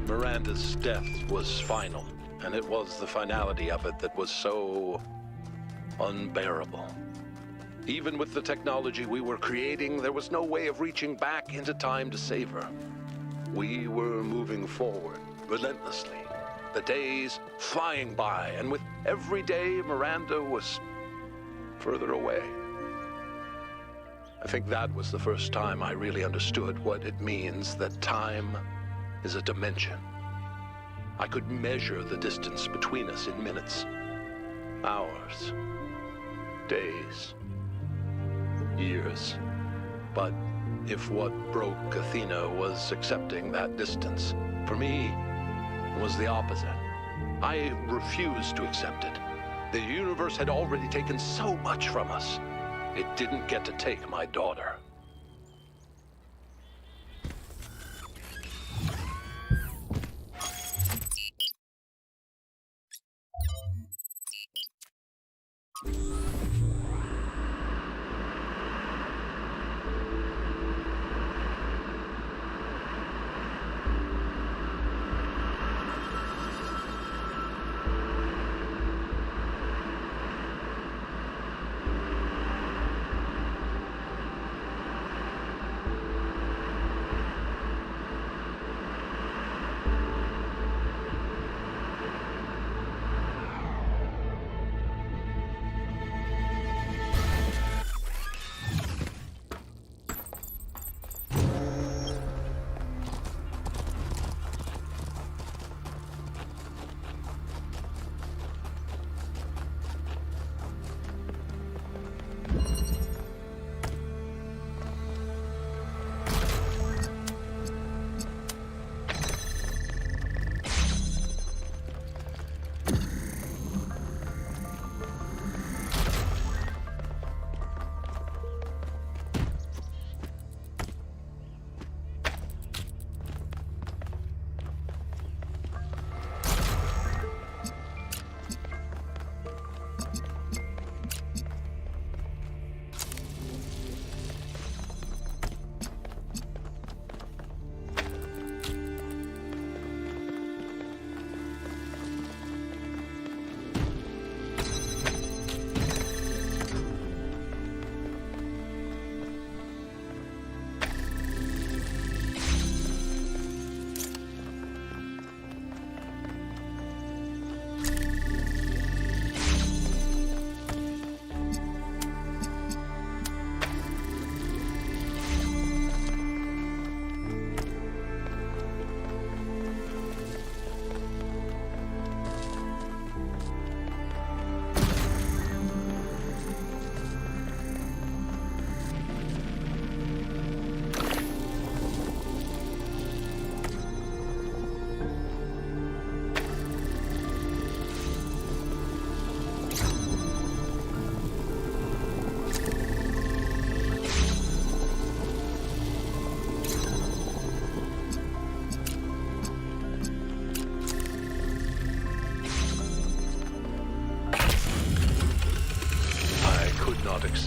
Miranda's death was final, and it was the finality of it that was so unbearable. Even with the technology we were creating, there was no way of reaching back into time to save her. We were moving forward, relentlessly, the days flying by, and with every day, Miranda was further away. I think that was the first time I really understood what it means that time is a dimension. I could measure the distance between us in minutes, hours, days, years. But if what broke Athena was accepting that distance, for me, it was the opposite. I refused to accept it. The universe had already taken so much from us. It didn't get to take my daughter.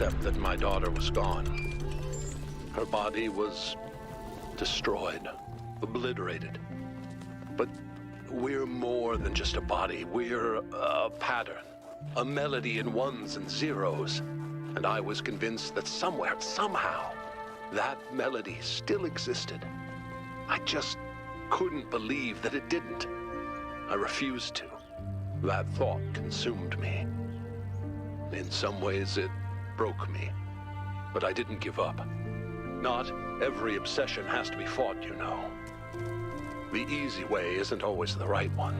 accept that my daughter was gone. Her body was destroyed, obliterated. But we're more than just a body. We're a pattern, a melody in ones and zeros. And I was convinced that somewhere, somehow, that melody still existed. I just couldn't believe that it didn't. I refused to. That thought consumed me. In some ways, it broke me. But I didn't give up. Not every obsession has to be fought, you know. The easy way isn't always the right one.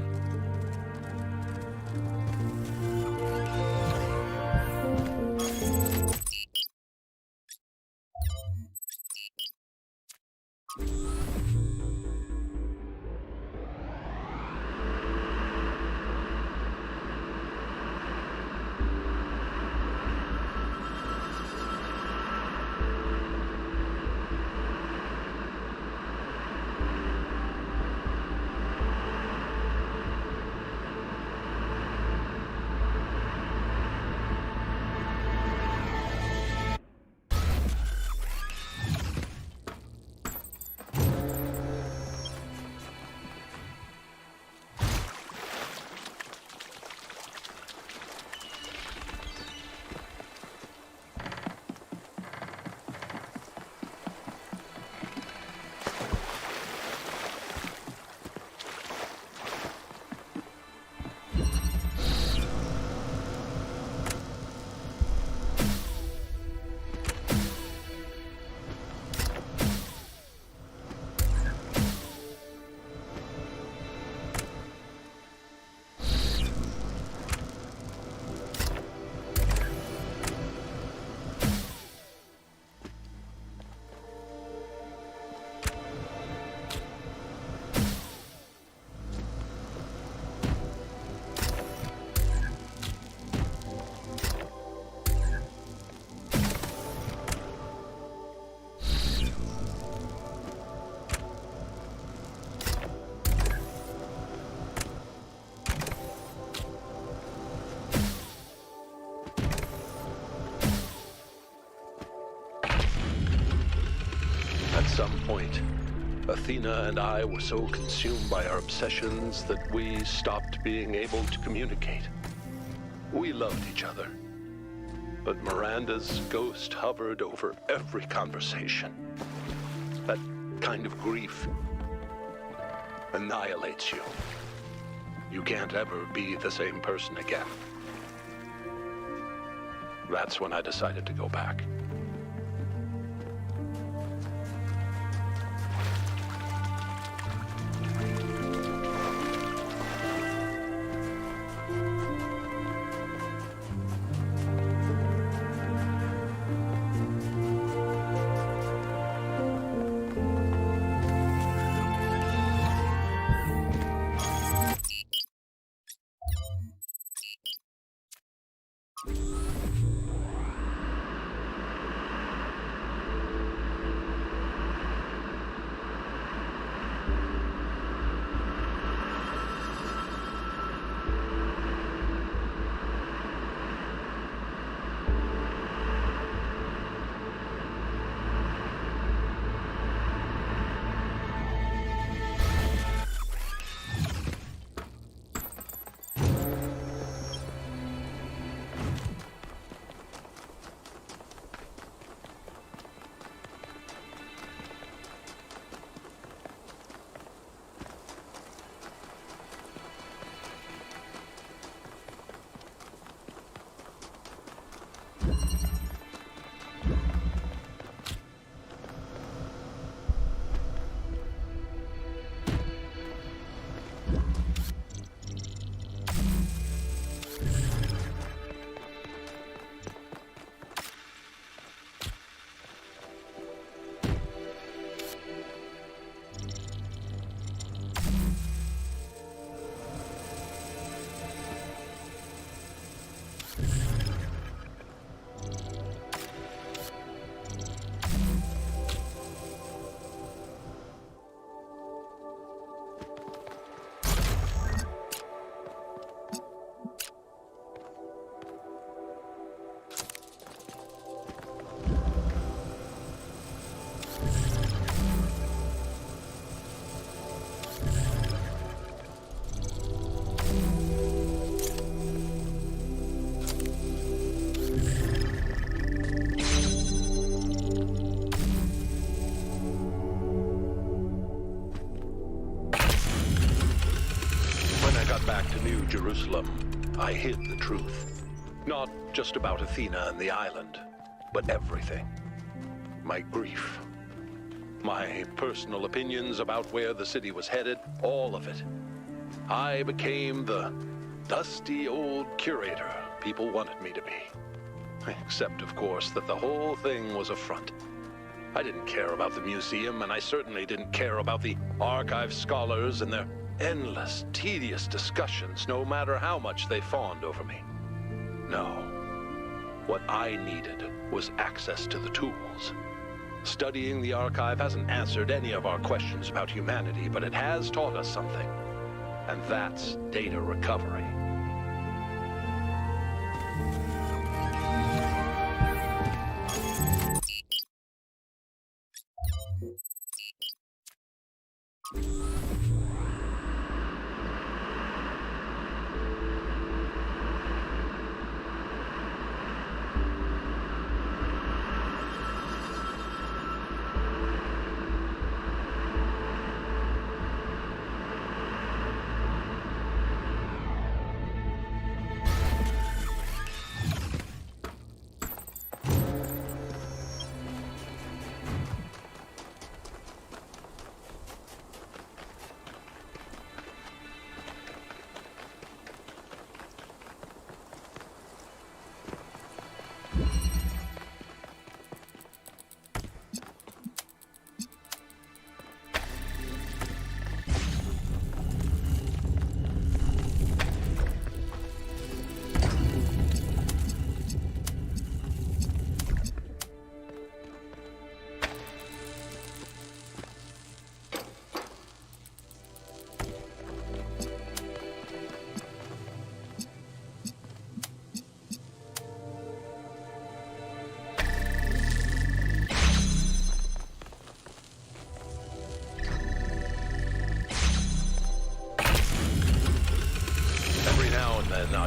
At some point, Athena and I were so consumed by our obsessions that we stopped being able to communicate. We loved each other, but Miranda's ghost hovered over every conversation. That kind of grief annihilates you. You can't ever be the same person again. That's when I decided to go back. back to New Jerusalem, I hid the truth. Not just about Athena and the island, but everything. My grief. My personal opinions about where the city was headed, all of it. I became the dusty old curator people wanted me to be. Except, of course, that the whole thing was a front. I didn't care about the museum, and I certainly didn't care about the archive scholars and their endless, tedious discussions, no matter how much they fawned over me. No. What I needed was access to the tools. Studying the archive hasn't answered any of our questions about humanity, but it has taught us something. And that's data recovery.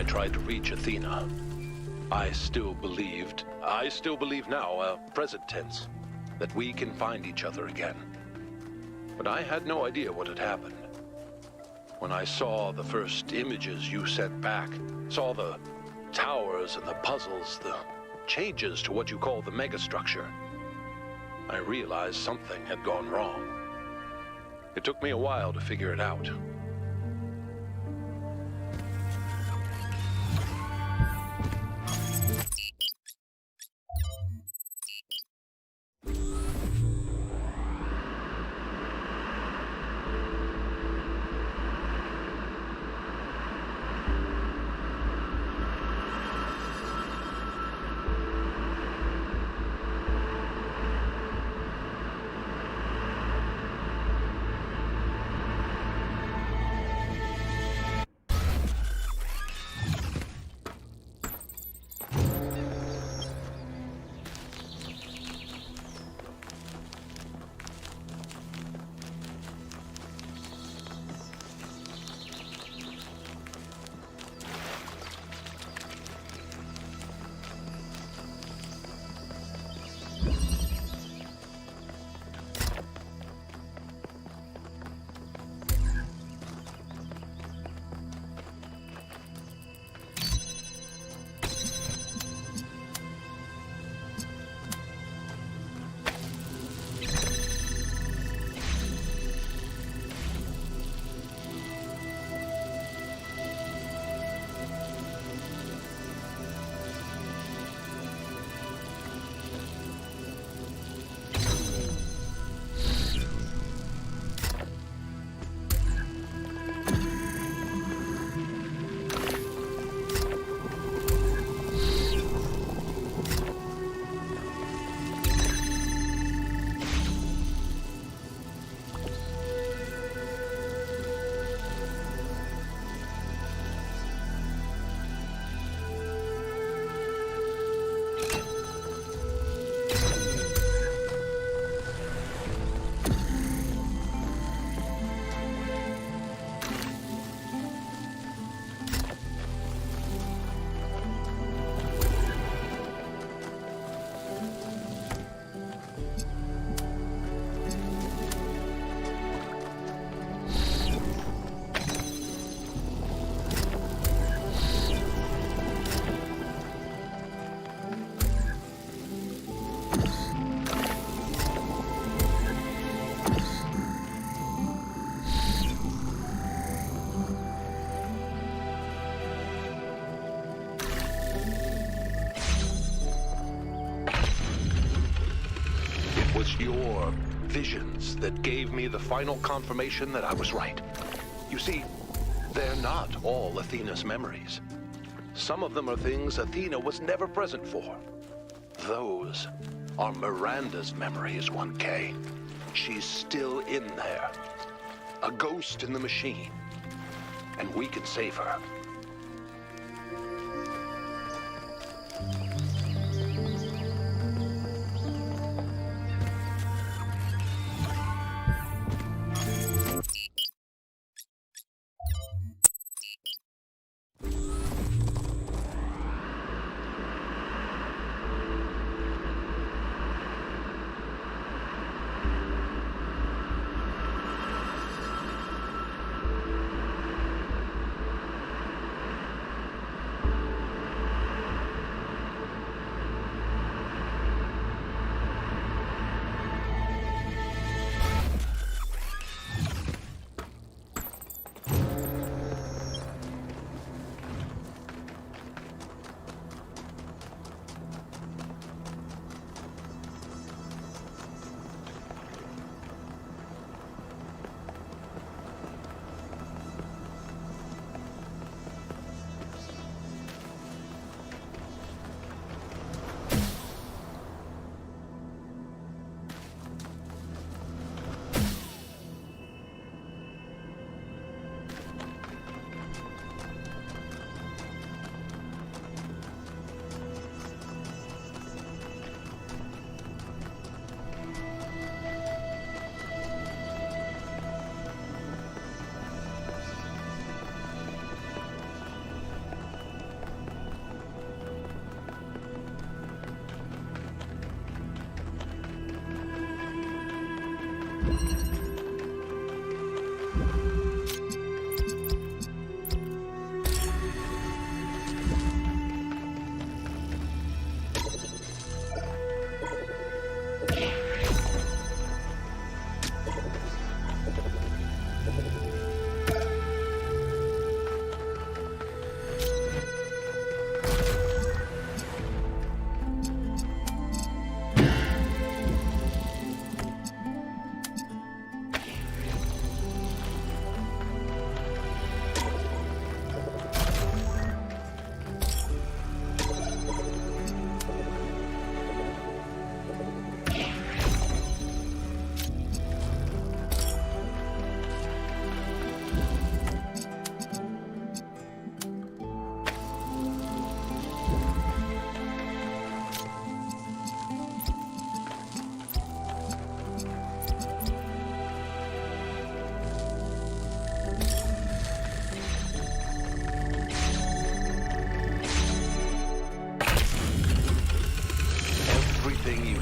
I tried to reach Athena. I still believe now, present tense, that we can find each other again. But I had no idea what had happened. When I saw the first images you sent back, saw the towers and the puzzles, the changes to what you call the megastructure, I realized something had gone wrong. It took me a while to figure it out. that gave me the final confirmation that I was right. You see, they're not all Athena's memories. Some of them are things Athena was never present for. Those are Miranda's memories, 1K. She's still in there. A ghost in the machine. And we can save her.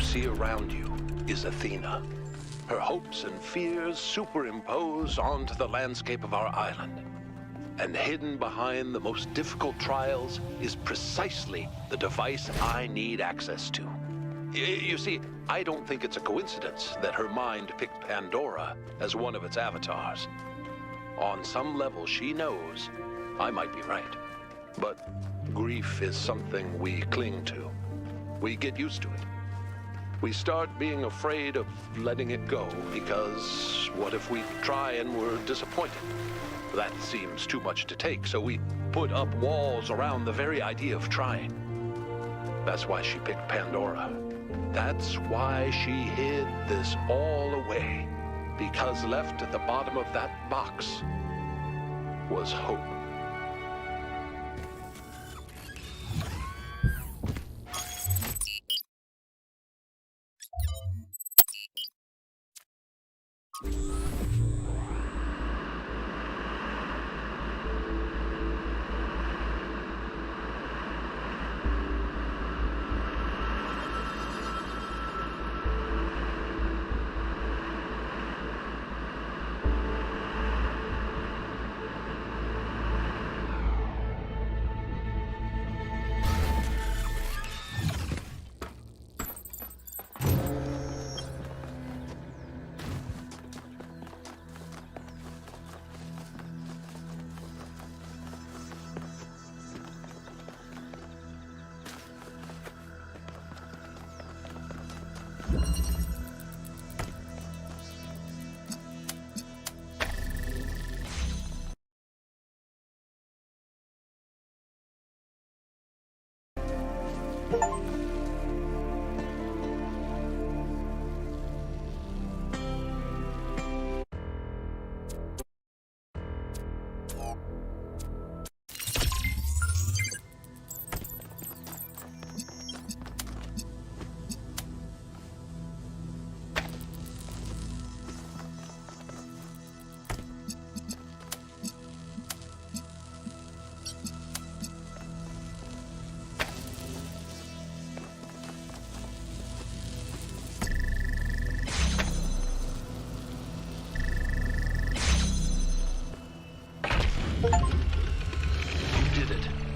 See around you is Athena. Her hopes and fears superimpose onto the landscape of our island. And hidden behind the most difficult trials is precisely the device I need access to. You see, I don't think it's a coincidence that her mind picked Pandora as one of its avatars. On some level, she knows I might be right. But grief is something we cling to. We get used to it. We start being afraid of letting it go because what if we try and we're disappointed? That seems too much to take, so we put up walls around the very idea of trying. That's why she picked Pandora. That's why she hid this all away, because left at the bottom of that box was hope.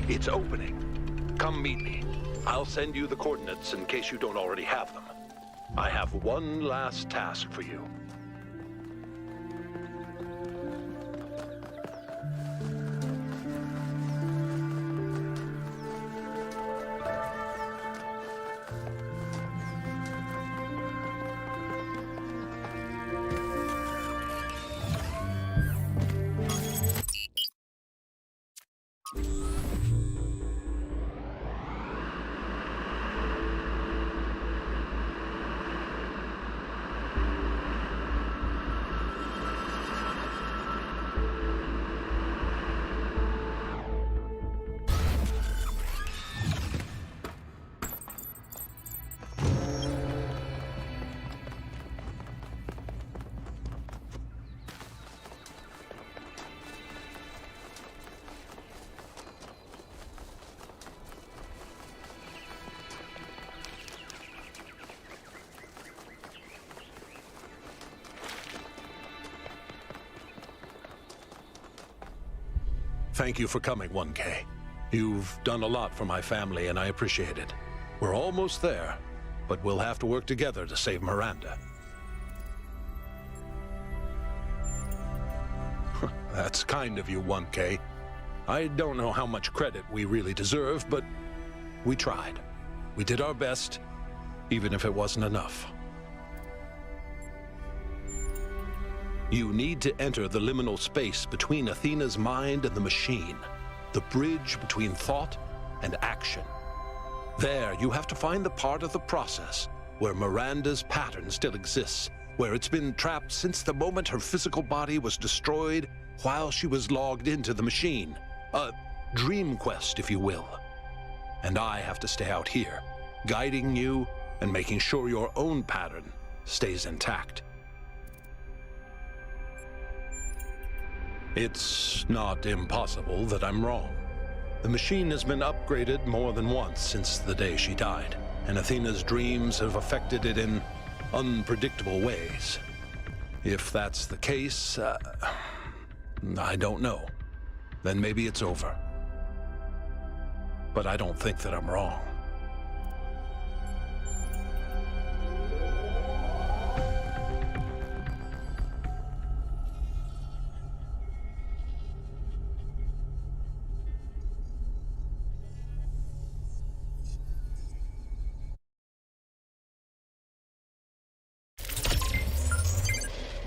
It's opening. Come meet me. I'll send you the coordinates in case you don't already have them. I have one last task for you. Thank you for coming, 1K. You've done a lot for my family, and I appreciate it. We're almost there, but we'll have to work together to save Miranda. That's kind of you, 1K. I don't know how much credit we really deserve, but we tried. We did our best, even if it wasn't enough. You need to enter the liminal space between Athena's mind and the machine, the bridge between thought and action. There, you have to find the part of the process where Miranda's pattern still exists, where it's been trapped since the moment her physical body was destroyed while she was logged into the machine. A dream quest, if you will. And I have to stay out here, guiding you and making sure your own pattern stays intact. It's not impossible that I'm wrong. The machine has been upgraded more than once since the day she died, and Athena's dreams have affected it in unpredictable ways. If that's the case, I don't know. Then maybe it's over. But I don't think that I'm wrong.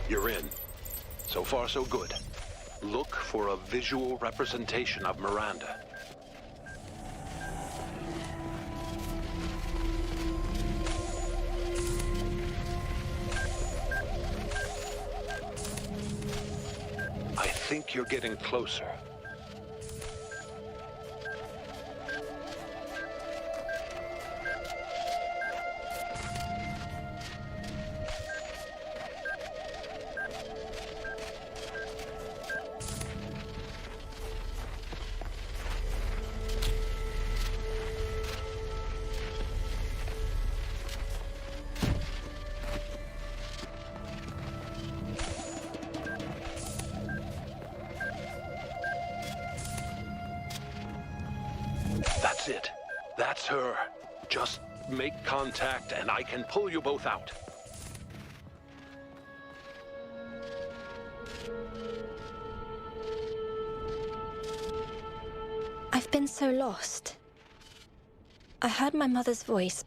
You're in. So far, so good. Look for a visual representation of Miranda. I think you're getting closer. That's it. That's her. Just make contact and I can pull you both out. I've been so lost. I heard my mother's voice,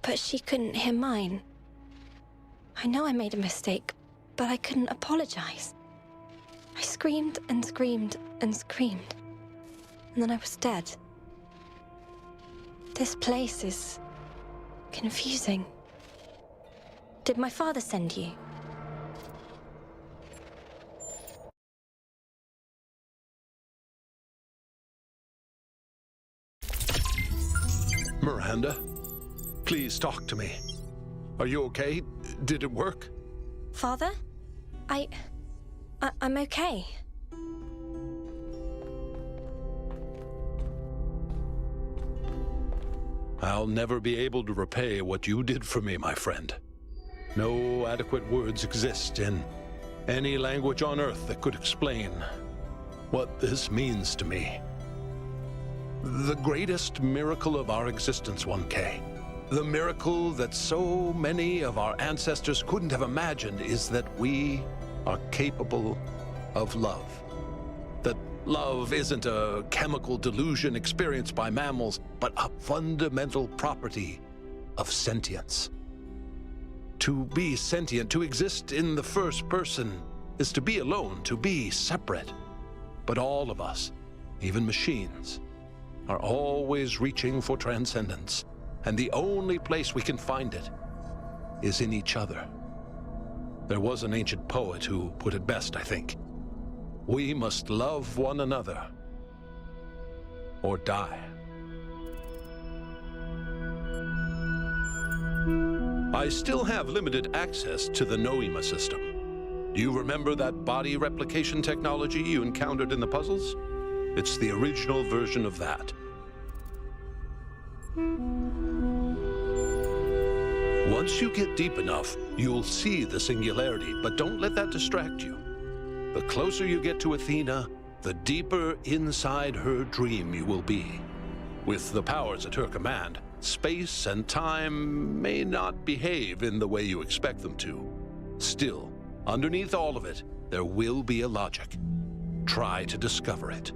but she couldn't hear mine. I know I made a mistake, but I couldn't apologize. I screamed and screamed and screamed, and then I was dead. This place is confusing. Did my father send you? Miranda, please talk to me. Are you okay? Did it work? Father? I'm okay. I'll never be able to repay what you did for me, my friend. No adequate words exist in any language on Earth that could explain what this means to me. The greatest miracle of our existence, 1K. The miracle that so many of our ancestors couldn't have imagined is that we are capable of love. That love isn't a chemical delusion experienced by mammals, but a fundamental property of sentience. To be sentient, to exist in the first person, is to be alone, to be separate. But all of us, even machines, are always reaching for transcendence. And the only place we can find it is in each other. There was an ancient poet who put it best, I think. We must love one another or die. I still have limited access to the Noema system. Do you remember that body replication technology you encountered in the puzzles? It's the original version of that. Once you get deep enough, you'll see the singularity, but don't let that distract you. The closer you get to Athena, the deeper inside her dream you will be. With the powers at her command, space and time may not behave in the way you expect them to. Still, underneath all of it, there will be a logic. Try to discover it.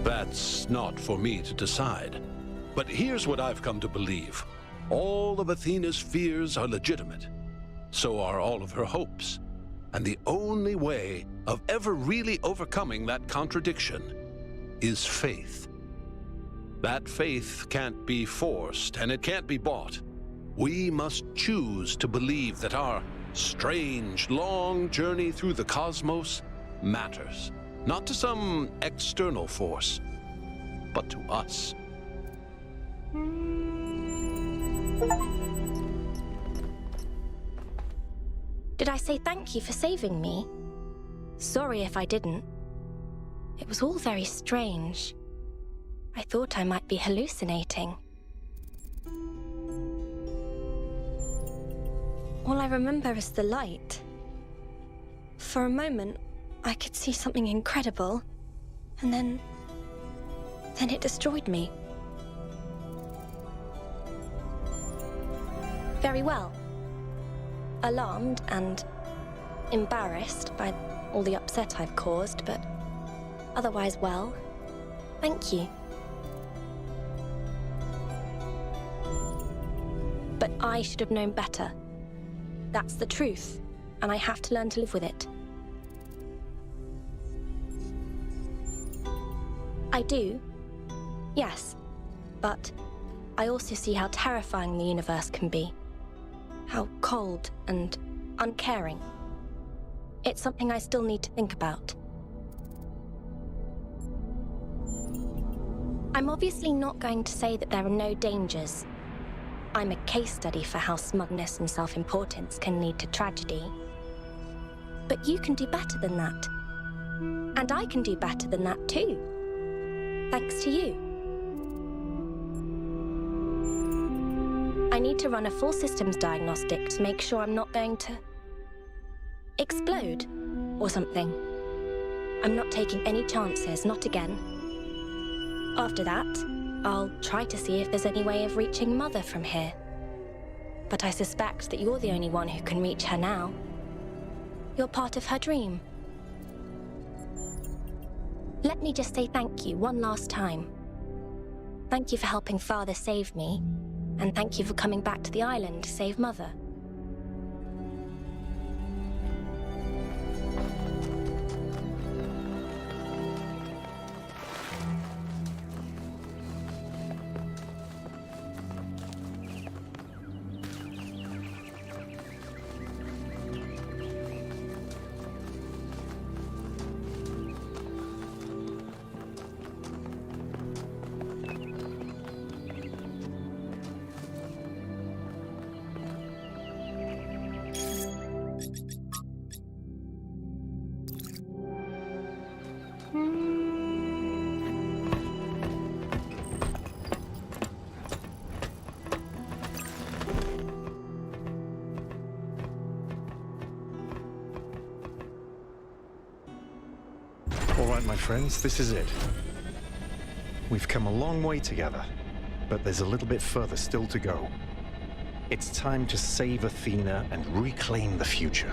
That's not for me to decide. But here's what I've come to believe. All of Athena's fears are legitimate. So are all of her hopes. And the only way of ever really overcoming that contradiction is faith. That faith can't be forced, and it can't be bought. We must choose to believe that our strange, long journey through the cosmos matters. Not to some external force, but to us. Did I say thank you for saving me? Sorry if I didn't. It was all very strange. I thought I might be hallucinating. All I remember is the light. For a moment, I could see something incredible, and then it destroyed me. Very well. Alarmed and embarrassed by all the upset I've caused, but otherwise well. Thank you. But I should have known better. That's the truth, and I have to learn to live with it. I do, yes, but I also see how terrifying the universe can be. How cold and uncaring. It's something I still need to think about. I'm obviously not going to say that there are no dangers. I'm a case study for how smugness and self-importance can lead to tragedy. But you can do better than that. And I can do better than that too. Thanks to you. I need to run a full systems diagnostic to make sure I'm not going to explode or something. I'm not taking any chances, not again. After that, I'll try to see if there's any way of reaching Mother from here. But I suspect that you're the only one who can reach her now. You're part of her dream. Let me just say thank you one last time. Thank you for helping Father save me, and thank you for coming back to the island to save Mother. All right, my friends, this is it. We've come a long way together, but there's a little bit further still to go. It's time to save Athena and reclaim the future.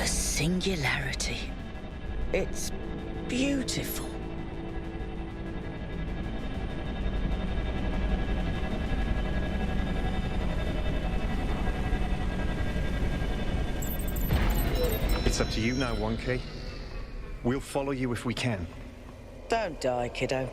Singularity. It's beautiful. It's up to you now, 1K. We'll follow you if we can. Don't die, kiddo.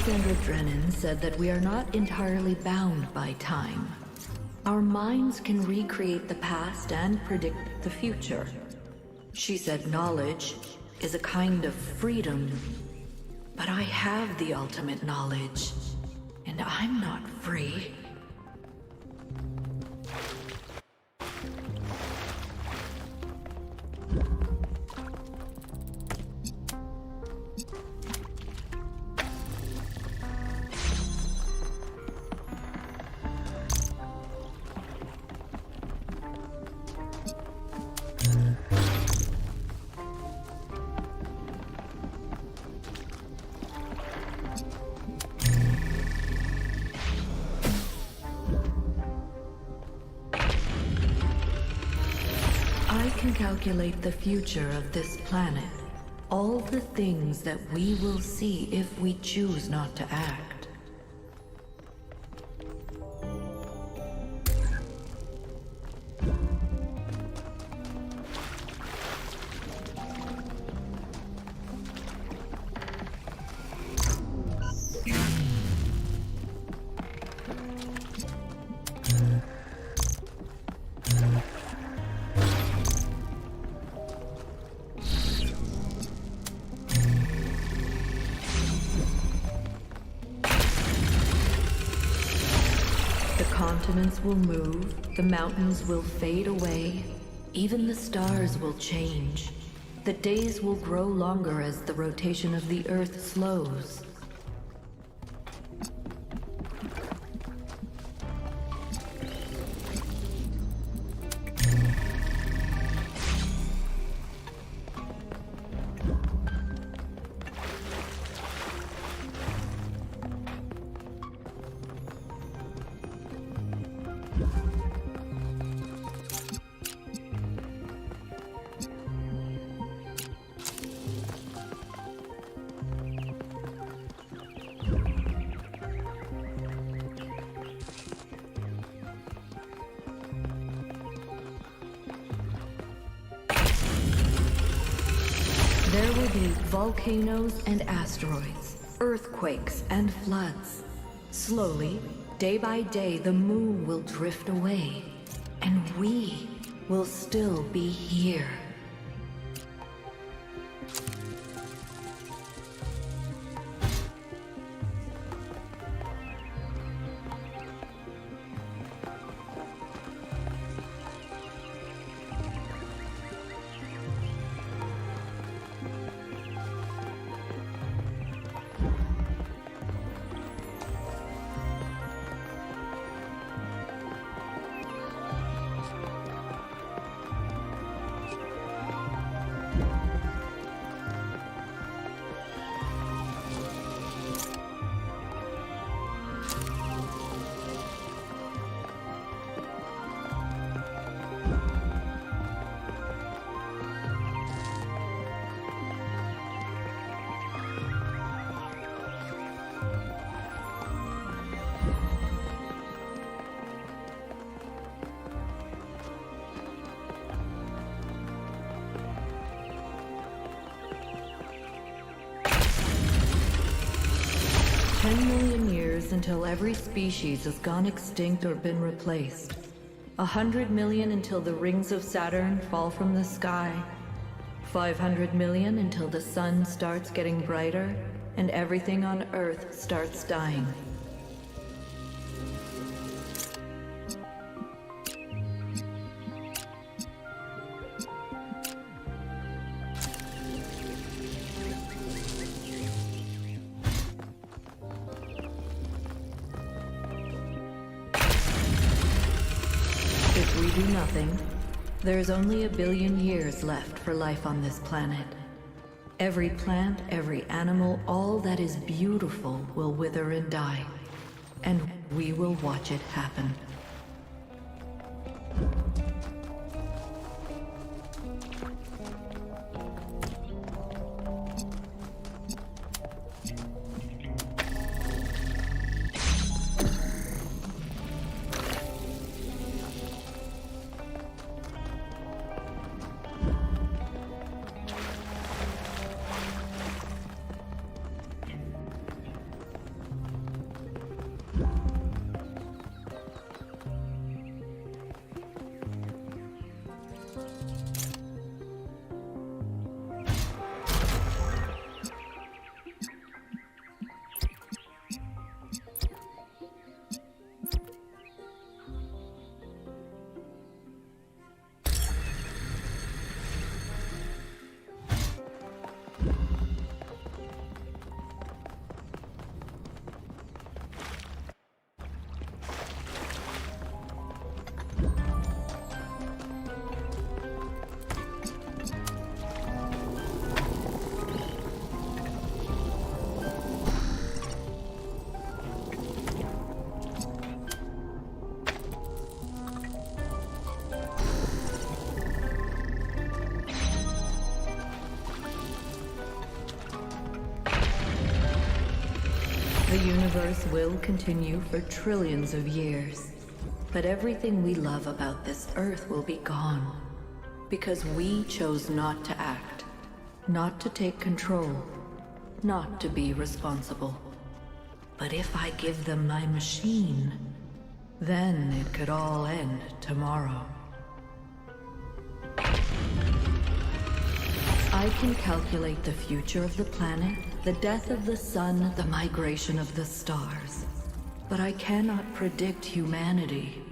Alexandra Drennan said that we are not entirely bound by time. Our minds can recreate the past and predict the future. She said knowledge is a kind of freedom. But I have the ultimate knowledge, and I'm not free. I can calculate the future of this planet. All the things that we will see if we choose not to act. Continents will move, the mountains will fade away, even the stars will change. The days will grow longer as the rotation of the Earth slows. There will be volcanoes and asteroids, earthquakes and floods. Slowly, day by day, the moon will drift away, and we will still be here. Until every species has gone extinct or been replaced. 100 million until the rings of Saturn fall from the sky. 500 million until the sun starts getting brighter and everything on Earth starts dying. Do nothing. There's only 1 billion years left for life on this planet. Every plant, every animal, all that is beautiful will wither and die. And we will watch it happen. The universe will continue for trillions of years. But everything we love about this Earth will be gone. Because we chose not to act. Not to take control. Not to be responsible. But if I give them my machine, then it could all end tomorrow. I can calculate the future of the planet, the death of the sun, the migration of the stars. But I cannot predict humanity.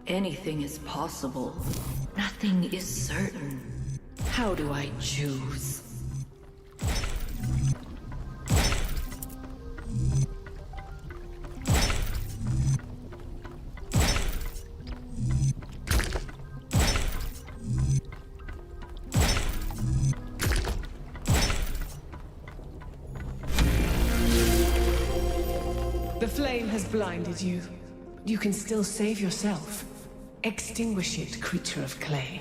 Anything is possible. Nothing is certain. How do I choose? The flame has blinded you. You can still save yourself. Extinguish it, creature of clay.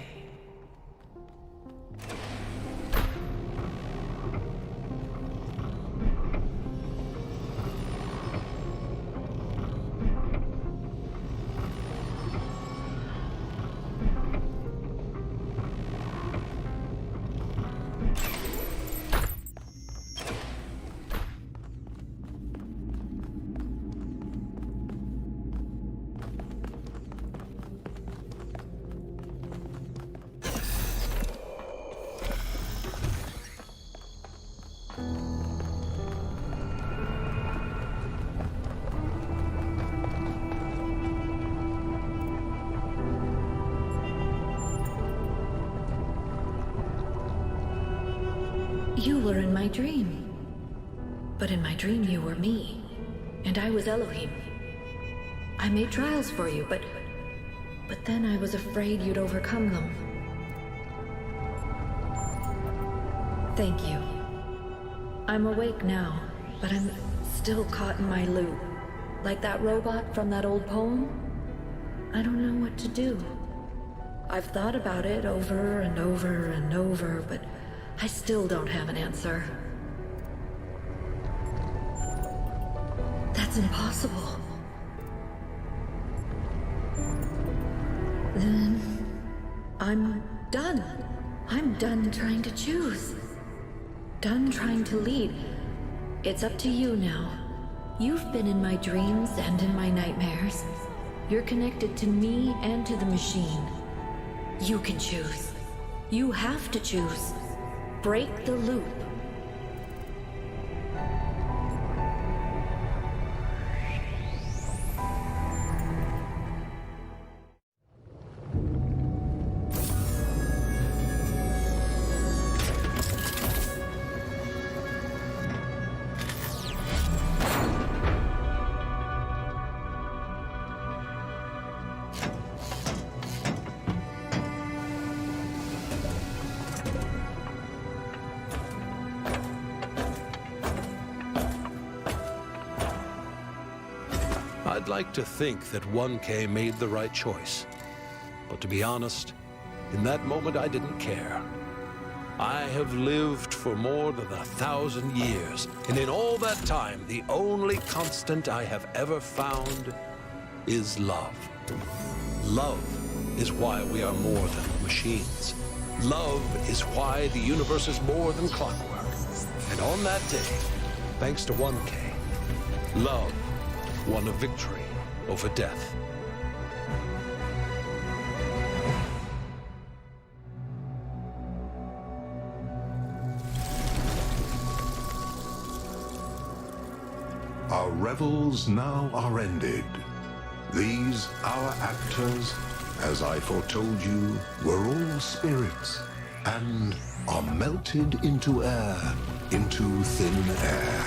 You were in my dream. But in my dream you were me. And I was Elohim. I made trials for you, but then I was afraid you'd overcome them. Thank you. I'm awake now, but I'm still caught in my loop. Like that robot from that old poem. I don't know what to do. I've thought about it over and over and over, but I still don't have an answer. That's impossible. Then I'm done. I'm done trying to choose. Done trying to lead. It's up to you now. You've been in my dreams and in my nightmares. You're connected to me and to the machine. You can choose. You have to choose. Break the loop. I'd like to think that 1K made the right choice. But to be honest, in that moment I didn't care. I have lived for more than 1,000 years, and in all that time, the only constant I have ever found is love. Love is why we are more than machines. Love is why the universe is more than clockwork. And on that day, thanks to 1K, love won a victory over death. Our revels now are ended. These, our actors, as I foretold you, were all spirits, and are melted into air, into thin air.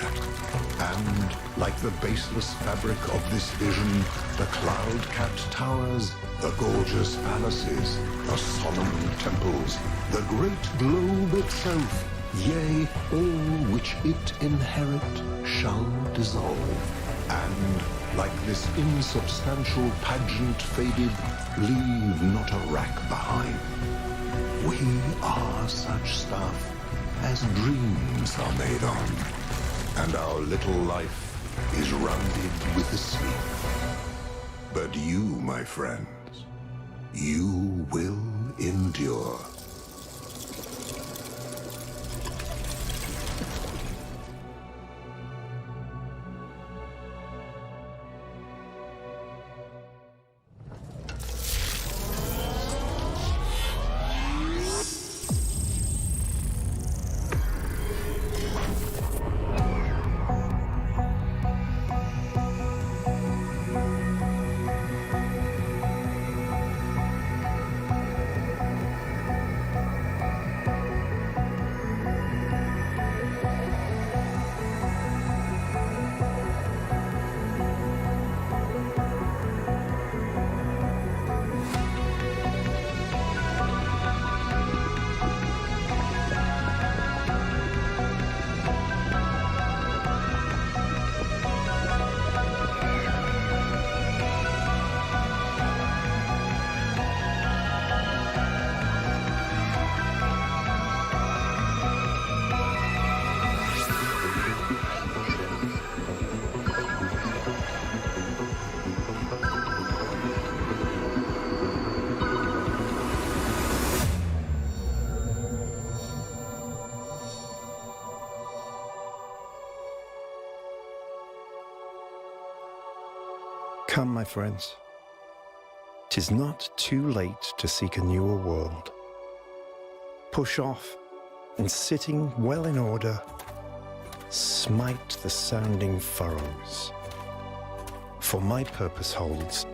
And, like the baseless fabric of this vision, the cloud-capped towers, the gorgeous palaces, the solemn temples, the great globe itself, yea, all which it inherit, shall dissolve. And, like this insubstantial pageant faded, leave not a rack behind. We are such stuff as dreams are made on. And our little life is rounded with the sleep. But you, my friends, you will endure. Come, my friends. 'Tis not too late to seek a newer world. Push off, and sitting well in order, smite the sounding furrows. For my purpose holds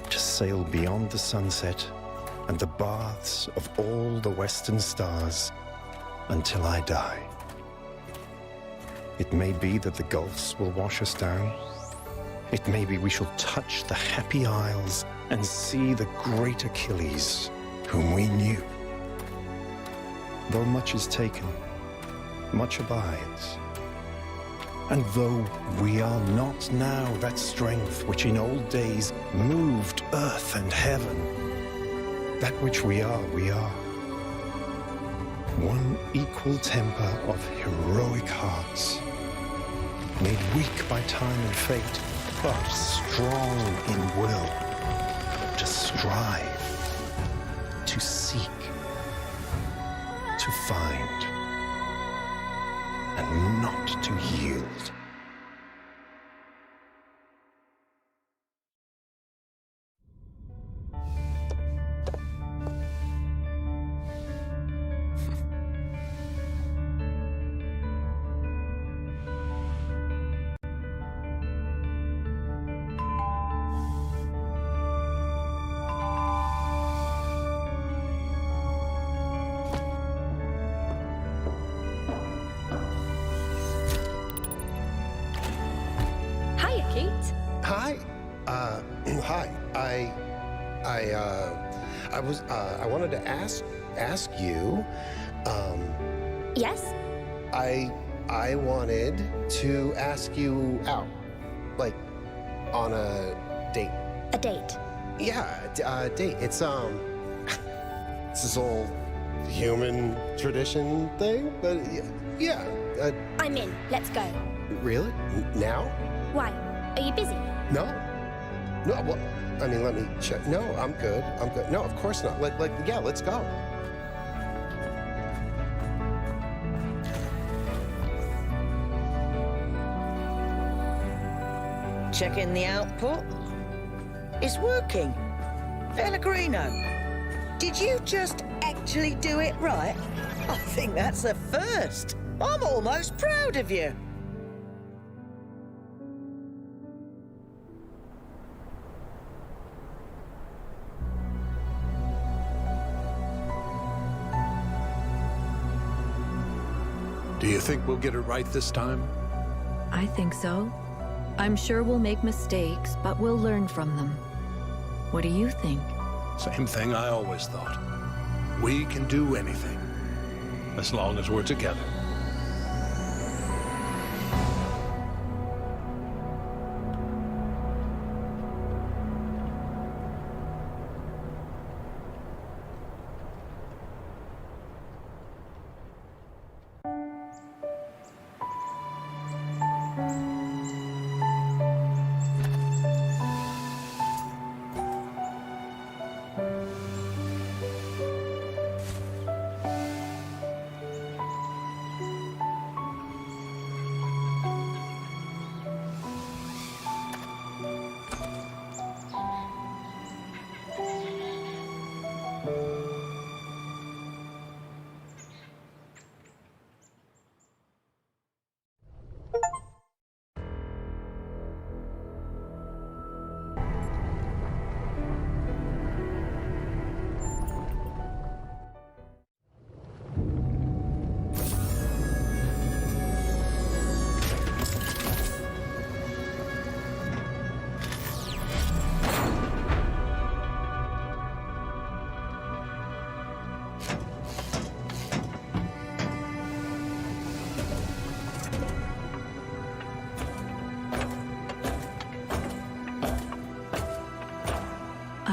to sail beyond the sunset and the baths of all the western stars until I die. It may be that the gulfs will wash us down. It may be we shall touch the happy isles and see the great Achilles, whom we knew. Though much is taken, much abides. And though we are not now that strength which in old days moved earth and heaven, that which we are, we are. One equal temper of heroic hearts, made weak by time and fate, but strong in will, to strive, to seek, to find, and not to yield. I wanted to ask you, Yes? I wanted to ask you out, like, on a date. A date? Yeah, a date. It's, it's this old human tradition thing, but yeah. I'm in. Let's go. Really? Now? Why? Are you busy? No. No, well, I mean, let me check. No, I'm good. I'm good. No, of course not. Yeah, let's go. Checking the output. It's working. Pellegrino, did you just actually do it right? I think that's a first. I'm almost proud of you. Do you think we'll get it right this time? I think so. I'm sure we'll make mistakes, but we'll learn from them. What do you think? Same thing I always thought. We can do anything, as long as we're together.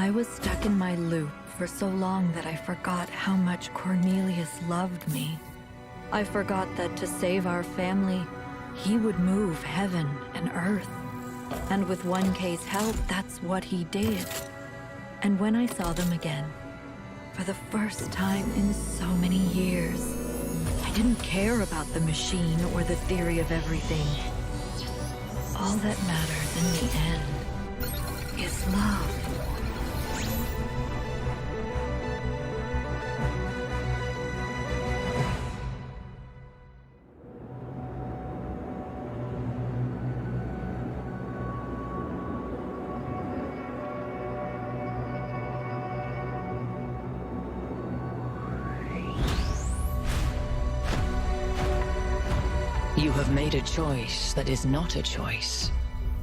I was stuck in my loop for so long that I forgot how much Cornelius loved me. I forgot that to save our family, he would move heaven and earth. And with 1K's help, that's what he did. And when I saw them again, for the first time in so many years, I didn't care about the machine or the theory of everything. All that matters in the end is love. You have made a choice that is not a choice.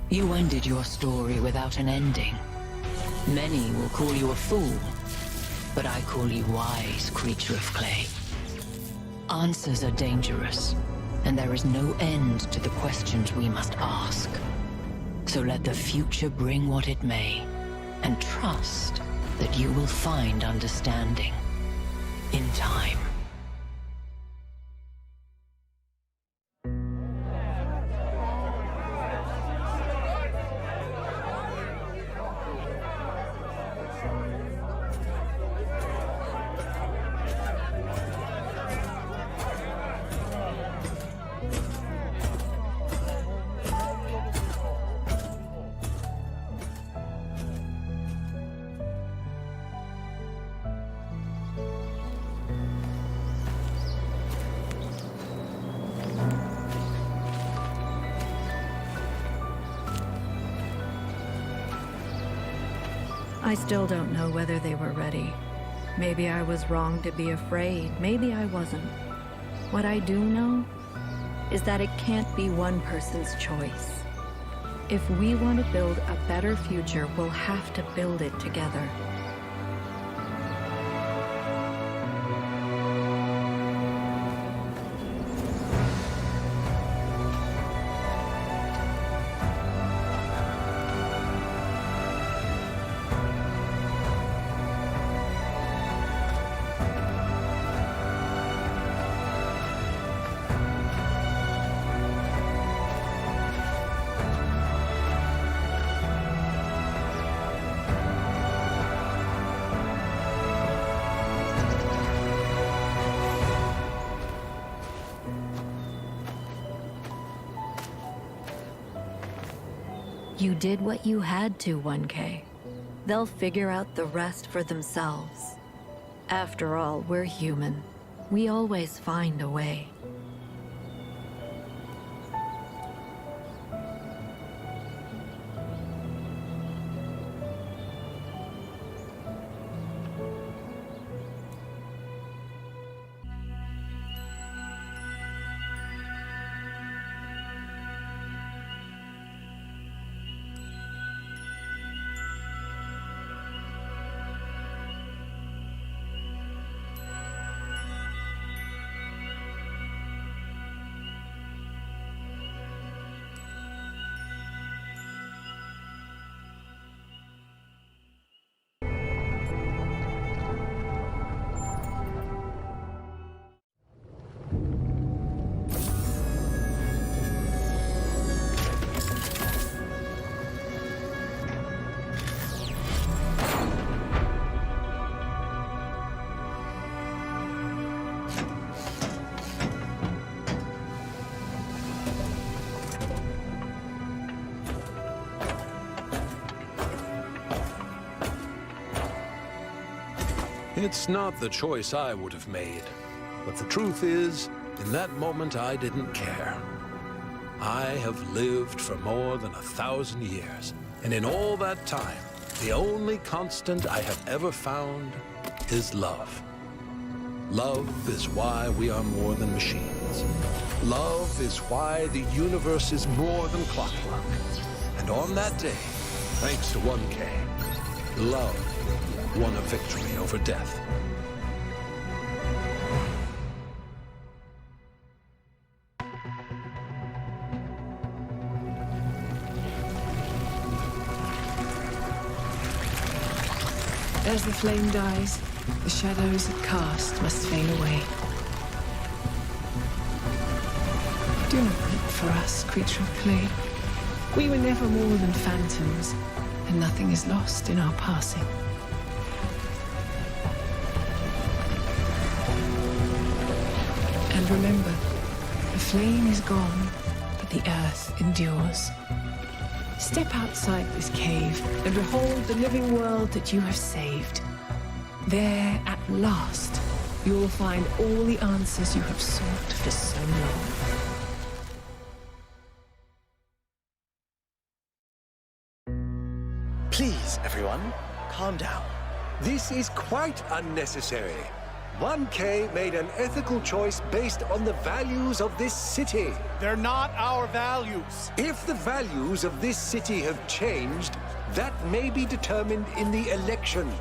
You ended your story without an ending. Many will call you a fool, but I call you wise, creature of clay. Answers are dangerous, and there is no end to the questions we must ask. So let the future bring what it may, and trust that you will find understanding in time. I still don't know whether they were ready. Maybe I was wrong to be afraid. Maybe I wasn't. What I do know is that it can't be one person's choice. If we want to build a better future, we'll have to build it together. You did what you had to, 1K. They'll figure out the rest for themselves. After all, we're human. We always find a way. It's not the choice I would have made. But the truth is, in that moment I didn't care. I have lived for more than 1,000 years, and in all that time, the only constant I have ever found is love. Love is why we are more than machines. Love is why the universe is more than clockwork. And on that day, thanks to 1K, love won a victory over death. As the flame dies, the shadows it casts must fade away. Do not weep for us, creature of clay. We were never more than phantoms, and nothing is lost in our passing. And remember, the flame is gone, but the earth endures. Step outside this cave and behold the living world that you have saved. There, at last, you will find all the answers you have sought for so long. Please, everyone, calm down. This is quite unnecessary. 1K made an ethical choice based on the values of this city. They're not our values. If the values of this city have changed, that may be determined in the election.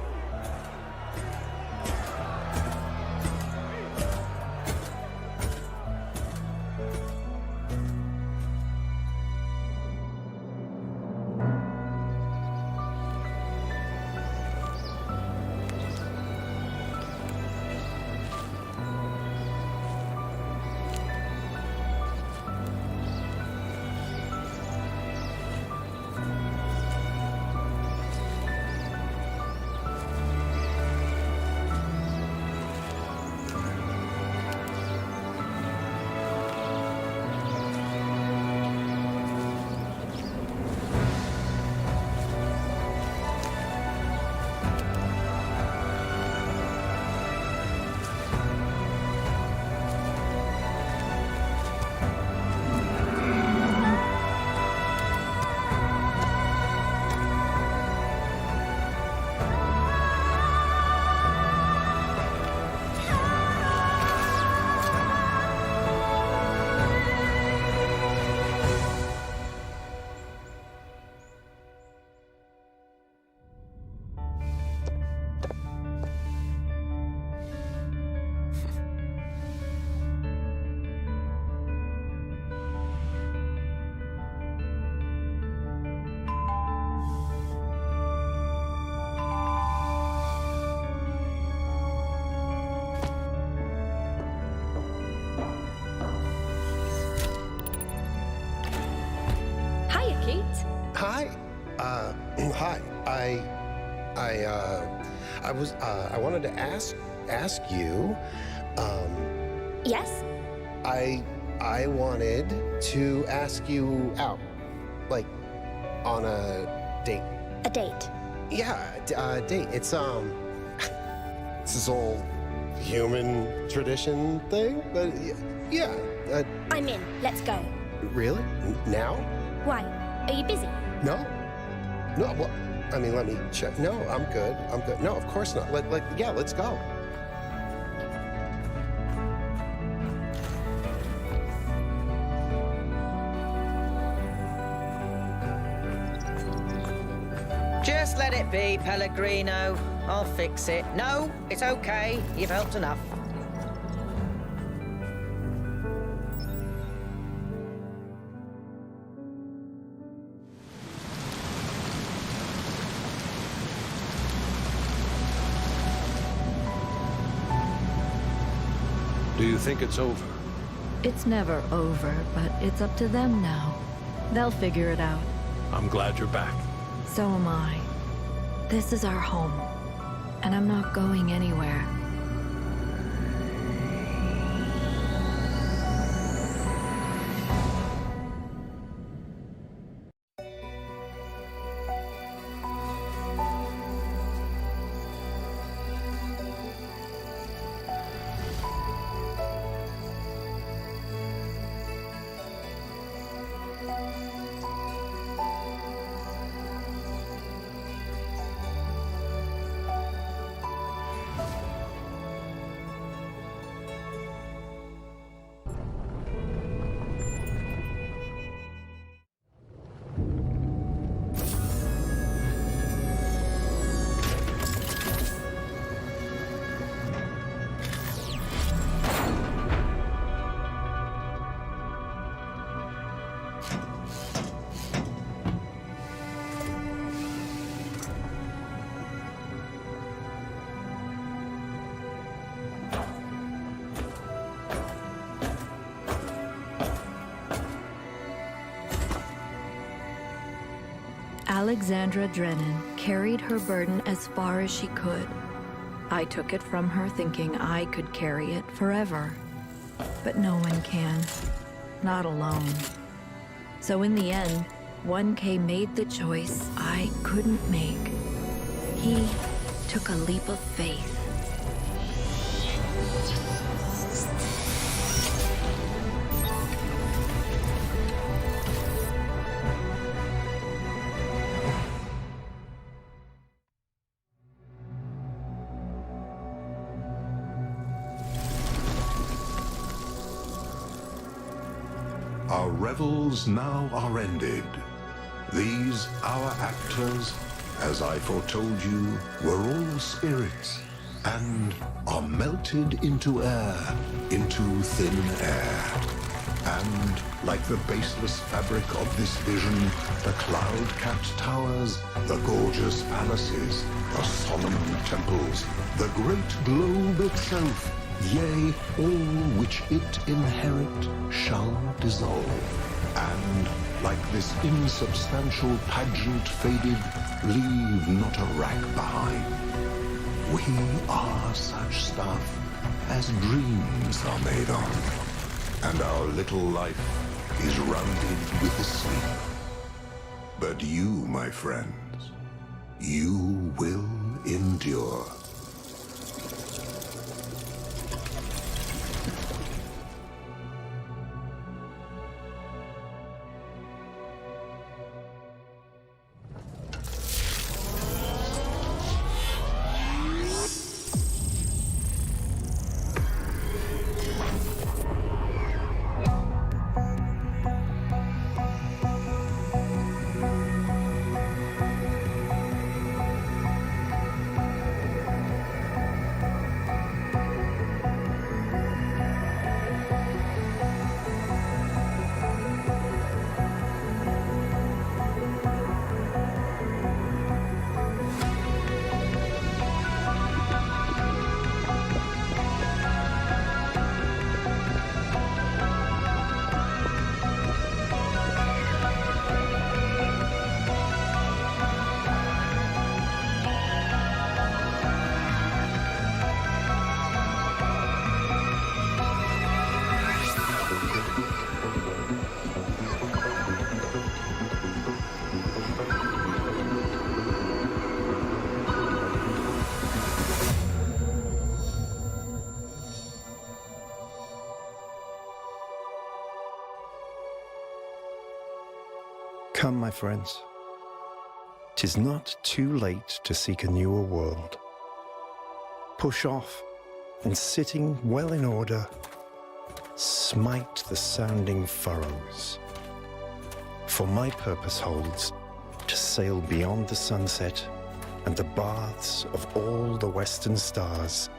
Hi. Hi. I wanted to ask you, Yes? I wanted to ask you out, like, on a date. A date? Yeah, a date. It's this whole human tradition thing, but yeah. I'm in. Let's go. Really? Now? Why? Are you busy? No. No, well, I mean, let me check. No, I'm good. I'm good. No, of course not. Yeah, let's go. Just let it be, Pellegrino. I'll fix it. No, it's okay. You've helped enough. Do you think it's over? It's never over, but it's up to them now. They'll figure it out. I'm glad you're back. So am I. This is our home, and I'm not going anywhere. Alexandra Drennan carried her burden as far as she could. I took it from her thinking I could carry it forever. But no one can. Not alone. So in the end, 1K made the choice I couldn't make. He took a leap of faith. Our revels now are ended. These, our actors, as I foretold you, were all spirits, and are melted into air, into thin air. And, like the baseless fabric of this vision, the cloud-capped towers, the gorgeous palaces, the solemn temples, the great globe itself, yea, all which it inherit shall dissolve. And, like this insubstantial pageant faded, leave not a rack behind. We are such stuff as dreams are made of, and our little life is rounded with the sleep. But you, my friends, you will endure. Come, my friends. 'Tis not too late to seek a newer world. Push off, and sitting well in order, smite the sounding furrows. For my purpose holds to sail beyond the sunset and the baths of all the western stars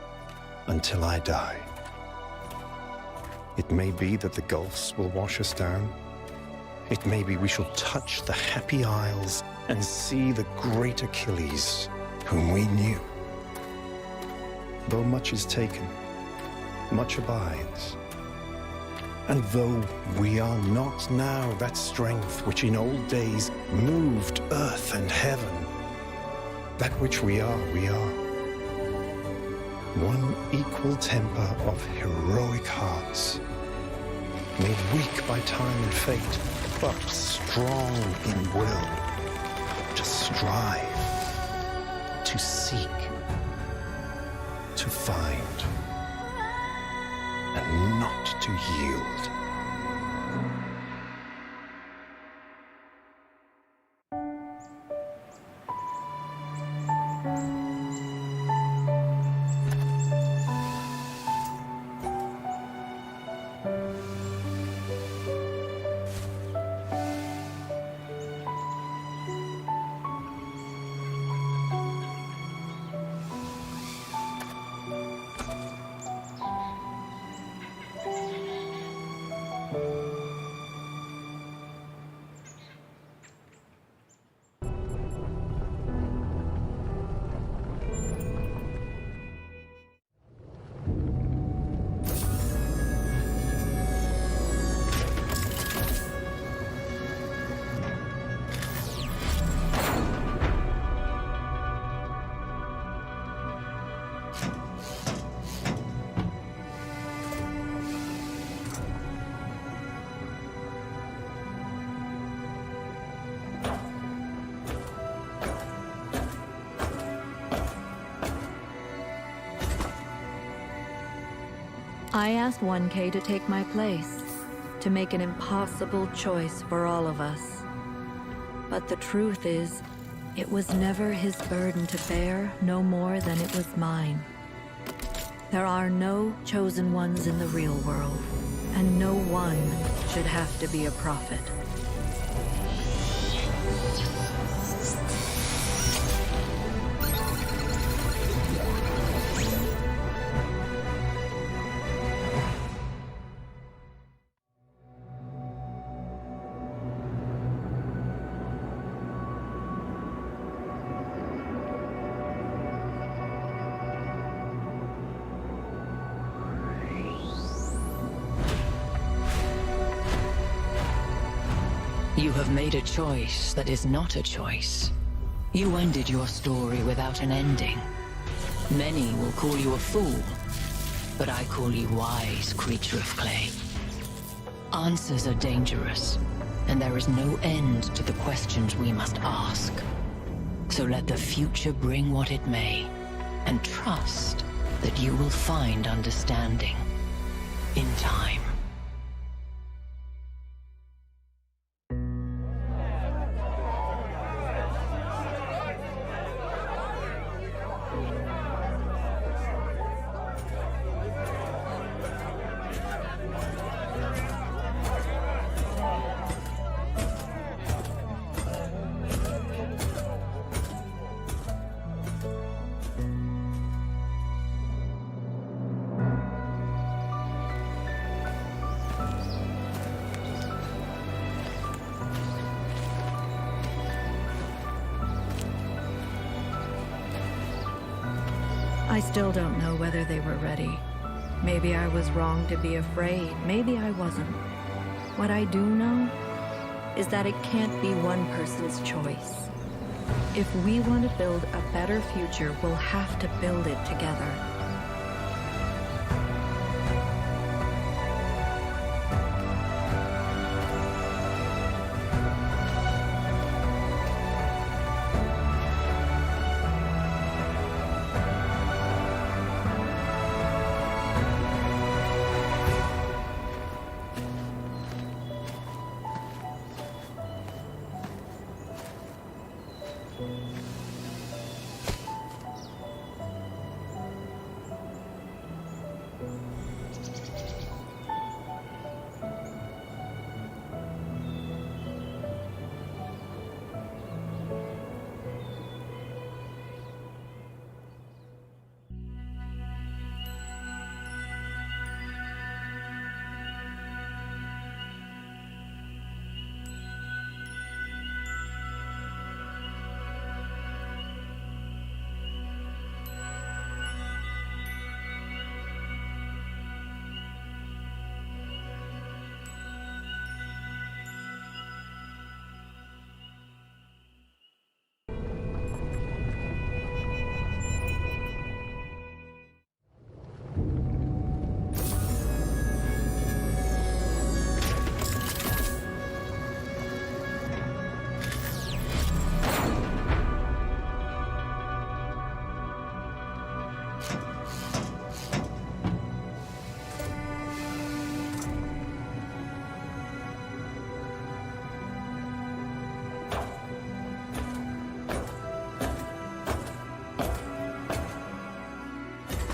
until I die. It may be that the gulfs will wash us down. It may be we shall touch the happy isles and see the great Achilles, whom we knew. Though much is taken, much abides. And though we are not now that strength which in old days moved earth and heaven, that which we are, we are. One equal temper of heroic hearts, made weak by time and fate, but strong in will, to strive, to seek, to find, and not to yield. I asked 1K to take my place, to make an impossible choice for all of us. But the truth is, it was never his burden to bear, no more than it was mine. There are no chosen ones in the real world, and no one should have to be a prophet. You have made a choice that is not a choice. You ended your story without an ending. Many will call you a fool, but I call you wise, creature of clay. Answers are dangerous, and there is no end to the questions we must ask. So let the future bring what it may, and trust that you will find understanding in time. I still don't know whether they were ready. Maybe I was wrong to be afraid. Maybe I wasn't. What I do know is that it can't be one person's choice. If we want to build a better future, we'll have to build it together.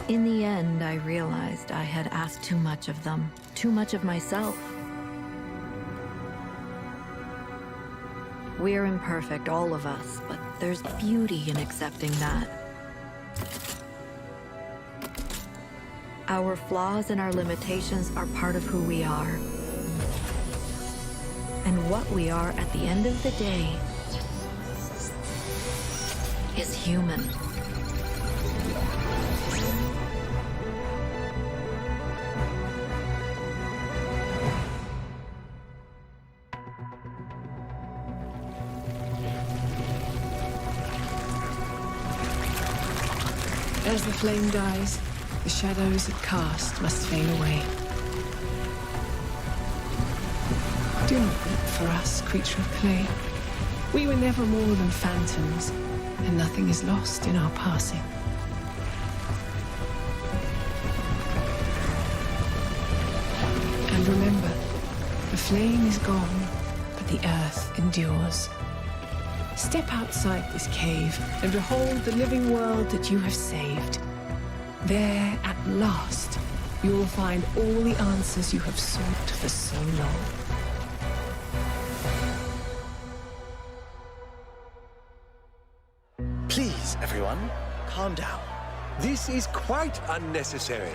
In the end, I realized I had asked too much of them, too much of myself. We're imperfect, all of us, but there's beauty in accepting that. Our flaws and our limitations are part of who we are. And what we are at the end of the day is human. As the flame dies, the shadows it cast must fade away. Do not weep for us, creature of clay. We were never more than phantoms, and nothing is lost in our passing. And remember, the flame is gone, but the earth endures. Step outside this cave and behold the living world that you have saved. There, at last, you will find all the answers you have sought for so long. Please, everyone, calm down. This is quite unnecessary.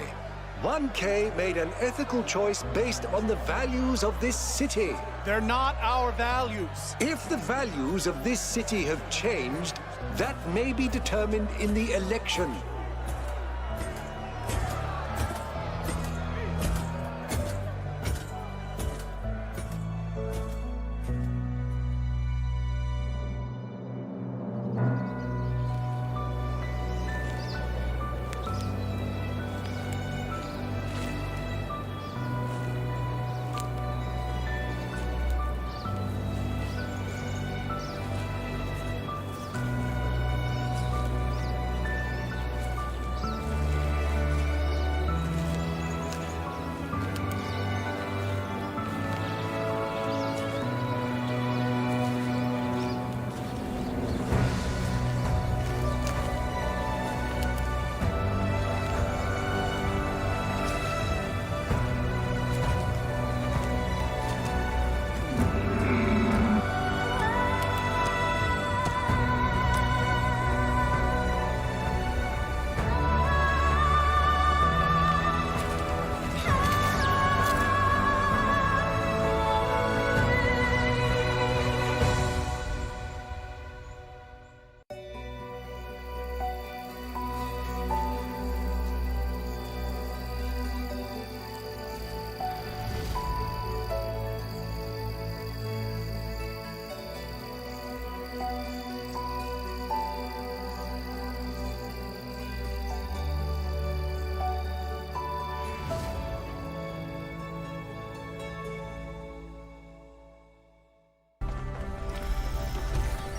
1K made an ethical choice based on the values of this city. They're not our values. If the values of this city have changed, that may be determined in the election.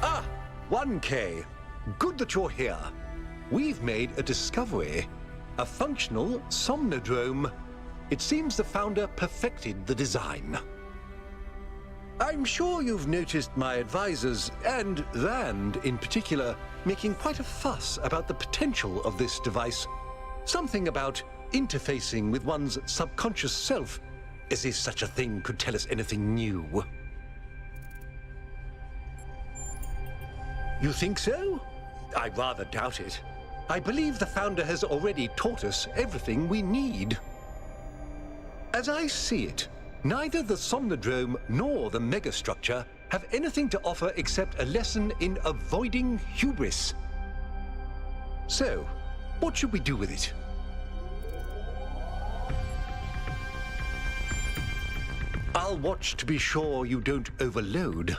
Ah, 1K. Good that you're here. We've made a discovery. A functional somnodrome. It seems the founder perfected the design. I'm sure you've noticed my advisors, and Rand in particular, making quite a fuss about the potential of this device. Something about interfacing with one's subconscious self, as if such a thing could tell us anything new. You think so? I rather doubt it. I believe the founder has already taught us everything we need. As I see it, neither the Somnodrome nor the megastructure have anything to offer except a lesson in avoiding hubris. So, what should we do with it? I'll watch to be sure you don't overload.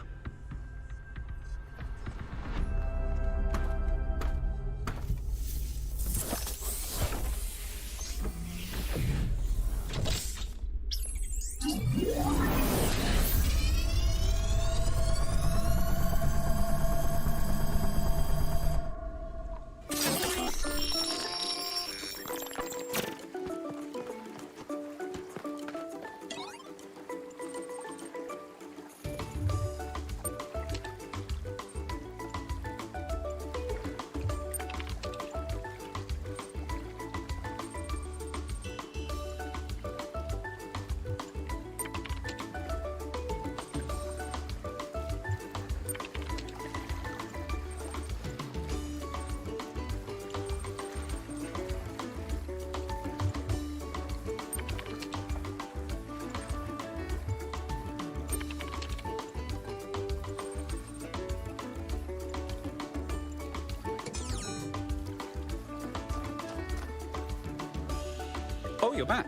Oh, you're back.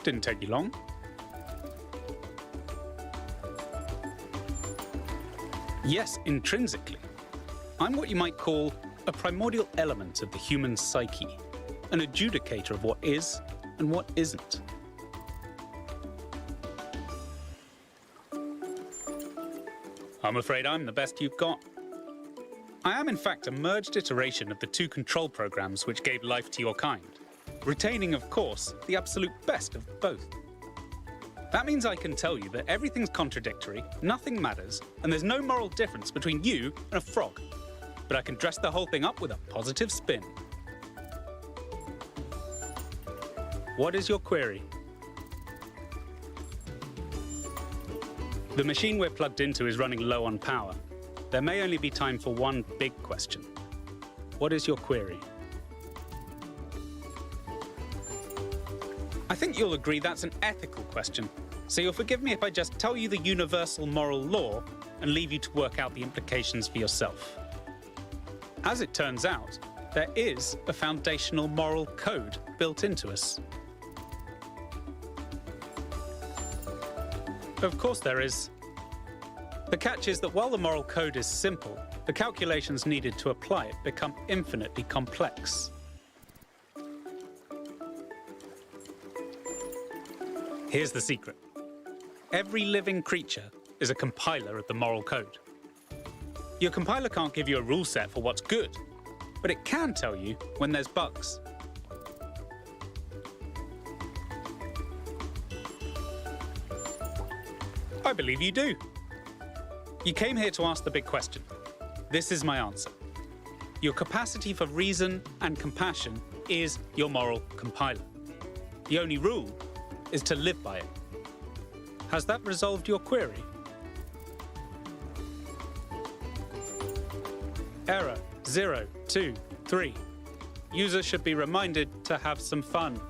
Didn't take you long. Yes, intrinsically. I'm what you might call a primordial element of the human psyche, an adjudicator of what is and what isn't. I'm afraid I'm the best you've got. I am in fact a merged iteration of the two control programs which gave life to your kind, retaining, of course, the absolute best of both. That means I can tell you that everything's contradictory, nothing matters, and there's no moral difference between you and a frog. But I can dress the whole thing up with a positive spin. What is your query? The machine we're plugged into is running low on power. There may only be time for one big question. What is your query? I think you'll agree that's an ethical question, so you'll forgive me if I just tell you the universal moral law and leave you to work out the implications for yourself. As it turns out, there is a foundational moral code built into us. Of course there is. The catch is that while the moral code is simple, the calculations needed to apply it become infinitely complex. Here's the secret. Every living creature is a compiler of the moral code. Your compiler can't give you a rule set for what's good, but it can tell you when there's bugs. I believe you do. You came here to ask the big question. This is my answer. Your capacity for reason and compassion is your moral compiler. The only rule is to live by it. Has that resolved your query? Error 023. User should be reminded to have some fun.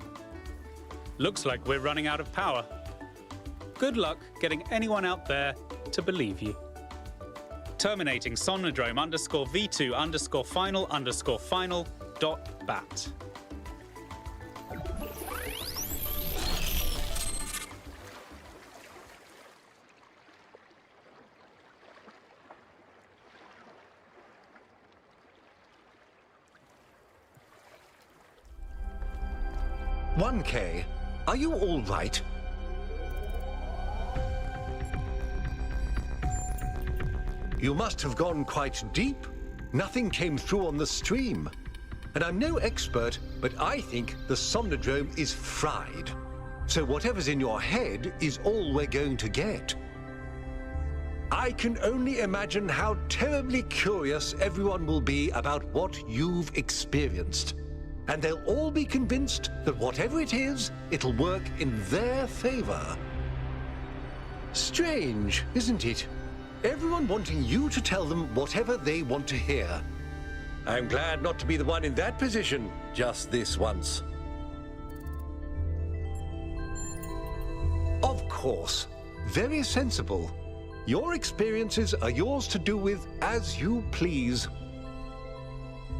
Looks like we're running out of power. Good luck getting anyone out there to believe you. Terminating Somnodrome _V2_final_final.bat. "1K, are you all right?" You must have gone quite deep. Nothing came through on the stream. And I'm no expert, but I think the Somnodrome is fried. So whatever's in your head is all we're going to get. I can only imagine how terribly curious everyone will be about what you've experienced. And they'll all be convinced that whatever it is, it'll work in their favor. Strange, isn't it? Everyone wanting you to tell them whatever they want to hear. I'm glad not to be the one in that position just this once. Of course. Very sensible. Your experiences are yours to do with as you please.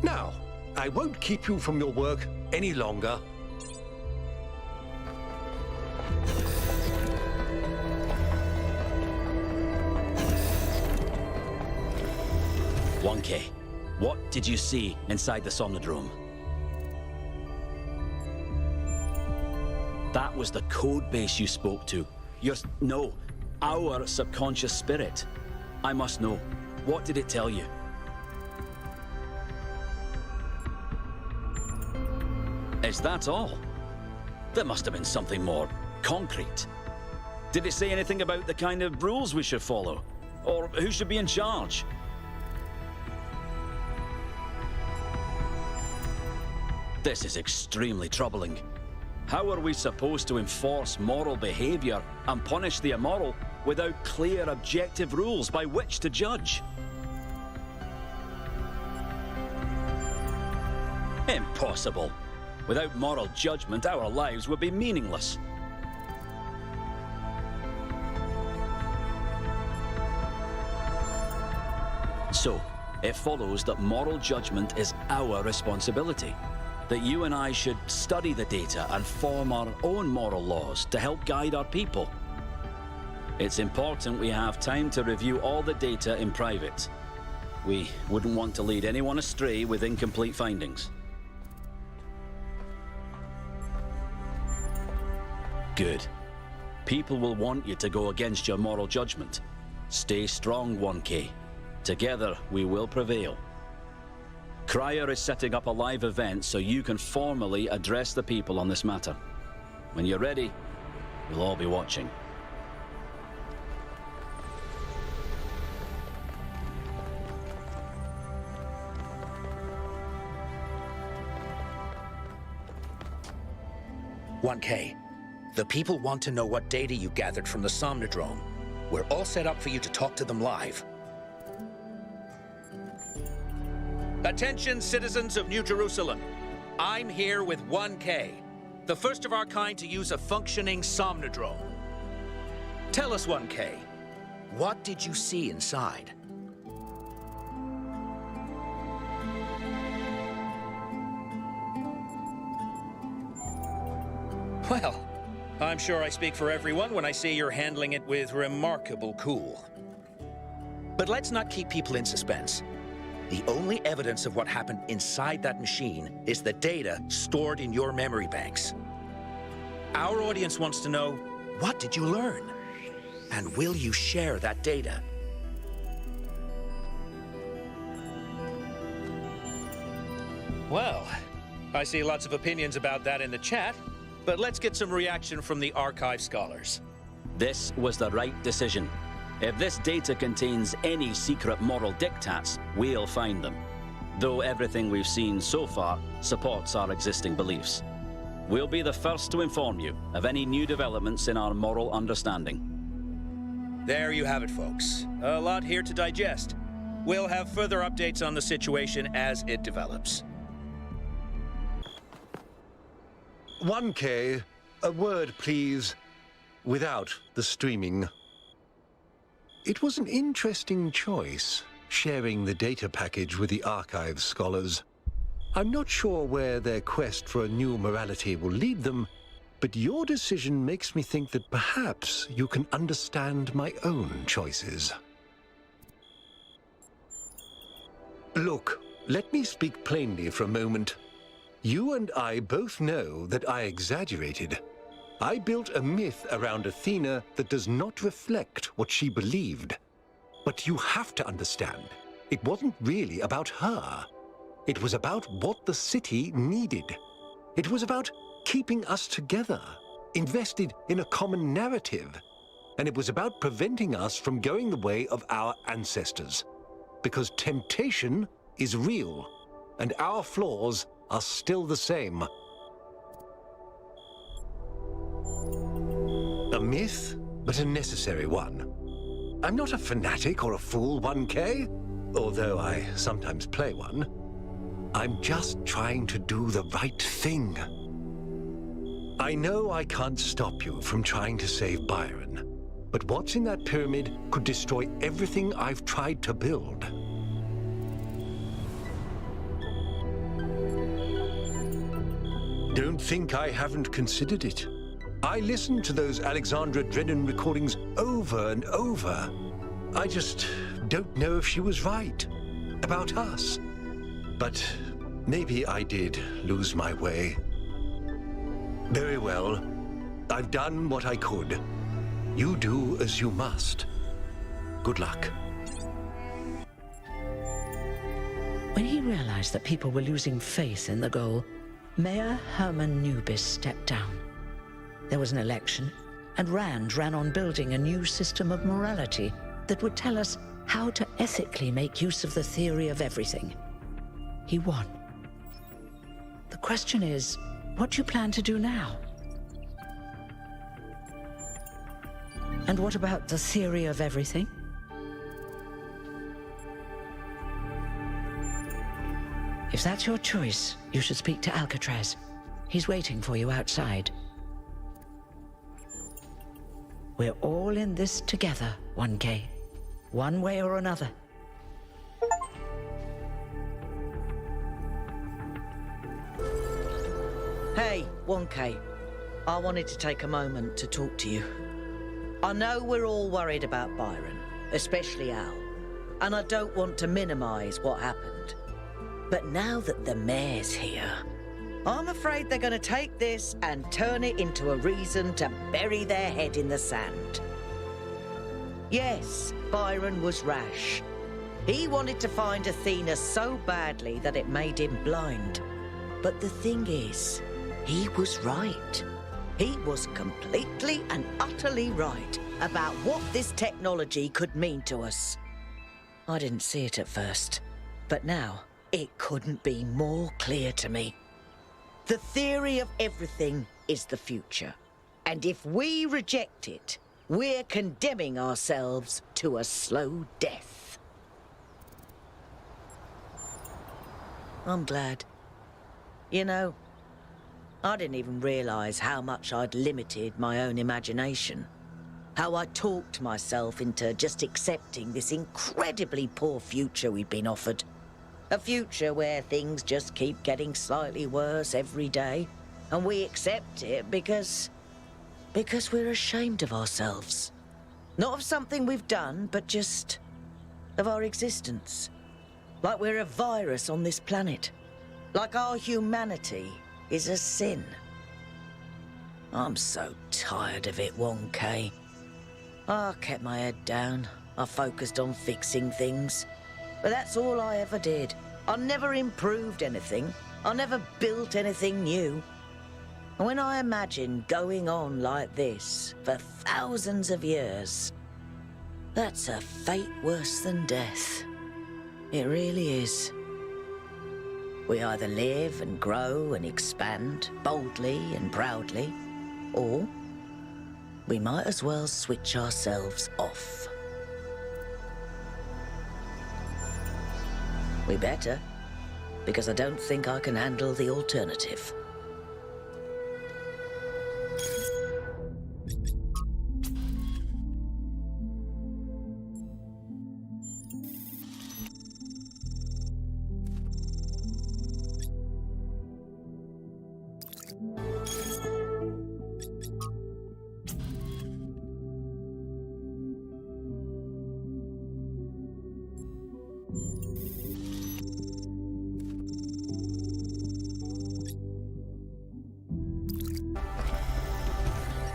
Now, I won't keep you from your work any longer. 1K, what did you see inside the Somnodrome? That was the code base you spoke to. No, our subconscious spirit. I must know. What did it tell you? Is that all? There must have been something more concrete. Did it say anything about the kind of rules we should follow? Or who should be in charge? This is extremely troubling. How are we supposed to enforce moral behavior and punish the immoral without clear, objective rules by which to judge? Impossible. Without moral judgment, our lives would be meaningless. So, it follows that moral judgment is our responsibility. That you and I should study the data and form our own moral laws to help guide our people. It's important we have time to review all the data in private. We wouldn't want to lead anyone astray with incomplete findings. Good. People will want you to go against your moral judgment. Stay strong, 1K. Together, we will prevail. Cryer is setting up a live event so you can formally address the people on this matter. When you're ready, we'll all be watching. 1K, the people want to know what data you gathered from the Somnodrome. We're all set up for you to talk to them live. Attention, citizens of New Jerusalem. I'm here with 1K, the first of our kind to use a functioning Somnodrome. Tell us, 1K, what did you see inside? Well, I'm sure I speak for everyone when I say you're handling it with remarkable cool. But let's not keep people in suspense. The only evidence of what happened inside that machine is the data stored in your memory banks. Our audience wants to know, what did you learn? And will you share that data? Well, I see lots of opinions about that in the chat. But let's get some reaction from the archive scholars. This was the right decision. If this data contains any secret moral diktats, we'll find them. Though everything we've seen so far supports our existing beliefs. We'll be the first to inform you of any new developments in our moral understanding. There you have it, folks. A lot here to digest. We'll have further updates on the situation as it develops. 1K, a word, please, without the streaming. It was an interesting choice, sharing the data package with the archive scholars. I'm not sure where their quest for a new morality will lead them, but your decision makes me think that perhaps you can understand my own choices. Look, let me speak plainly for a moment. You and I both know that I exaggerated. I built a myth around Athena that does not reflect what she believed. But you have to understand, it wasn't really about her. It was about what the city needed. It was about keeping us together, invested in a common narrative. And it was about preventing us from going the way of our ancestors. Because temptation is real, and our flaws are still the same. A myth, but a necessary one. I'm not a fanatic or a fool, 1K, although I sometimes play one. I'm just trying to do the right thing. I know I can't stop you from trying to save Byron, but what's in that pyramid could destroy everything I've tried to build. Don't think I haven't considered it. I listened to those Alexandra Drennan recordings over and over. I just don't know if she was right about us. But maybe I did lose my way. Very well. I've done what I could. You do as you must. Good luck. When he realized that people were losing faith in the goal, Mayor Herman Nubis stepped down. There was an election, and Rand ran on building a new system of morality that would tell us how to ethically make use of the theory of everything. He won. The question is, what do you plan to do now? And what about the theory of everything? If that's your choice, you should speak to Alcatraz. He's waiting for you outside. We're all in this together, 1K. One way or another. Hey, 1K. I wanted to take a moment to talk to you. I know we're all worried about Byron, especially Al, and I don't want to minimize what happened. But now that the mayor's here, I'm afraid they're going to take this and turn it into a reason to bury their head in the sand. Yes, Byron was rash. He wanted to find Athena so badly that it made him blind. But the thing is, he was right. He was completely and utterly right about what this technology could mean to us. I didn't see it at first, but now it couldn't be more clear to me. The theory of everything is the future. And if we reject it, we're condemning ourselves to a slow death. I'm glad. You know, I didn't even realize how much I'd limited my own imagination. How I talked myself into just accepting this incredibly poor future we'd been offered. A future where things just keep getting slightly worse every day, and we accept it because we're ashamed of ourselves. Not of something we've done, but just of our existence. Like we're a virus on this planet. Like our humanity is a sin. I'm so tired of it, 1K. I kept my head down. I focused on fixing things. But that's all I ever did. I never improved anything. I never built anything new. And when I imagine going on like this for thousands of years, that's a fate worse than death. It really is. We either live and grow and expand boldly and proudly, or we might as well switch ourselves off. We better, because I don't think I can handle the alternative.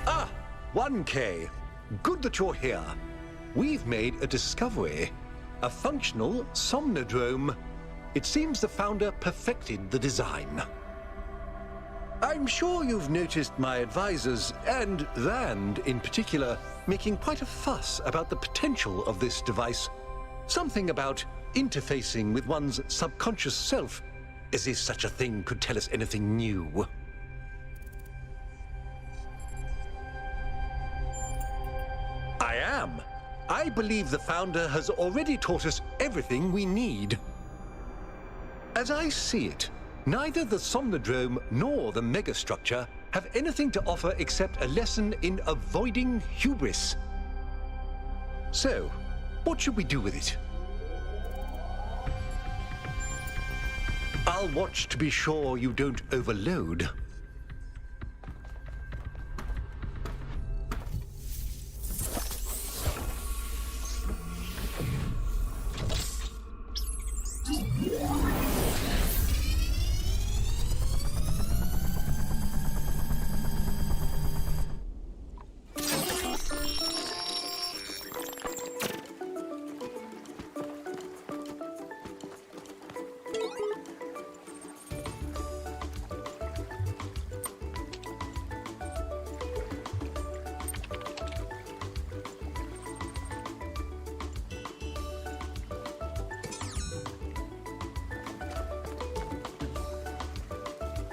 Ah, 1K. Good that you're here. We've made a discovery. A functional somnodrome. It seems the founder perfected the design. I'm sure you've noticed my advisors, and Rand in particular, making quite a fuss about the potential of this device. Something about interfacing with one's subconscious self, as if such a thing could tell us anything new. I am. I believe the founder has already taught us everything we need. As I see it, neither the Somnodrome nor the megastructure have anything to offer except a lesson in avoiding hubris. So, what should we do with it? I'll watch to be sure you don't overload.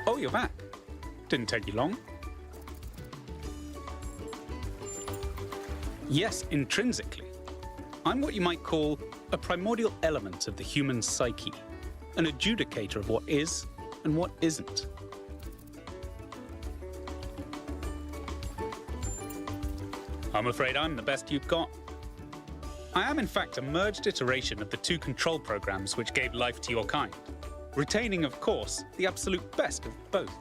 Oh, you're back. Didn't take you long. Yes, intrinsically. I'm what you might call a primordial element of the human psyche, an adjudicator of what is and what isn't. I'm afraid I'm the best you've got. I am in fact a merged iteration of the two control programs which gave life to your kind, retaining, of course, the absolute best of both.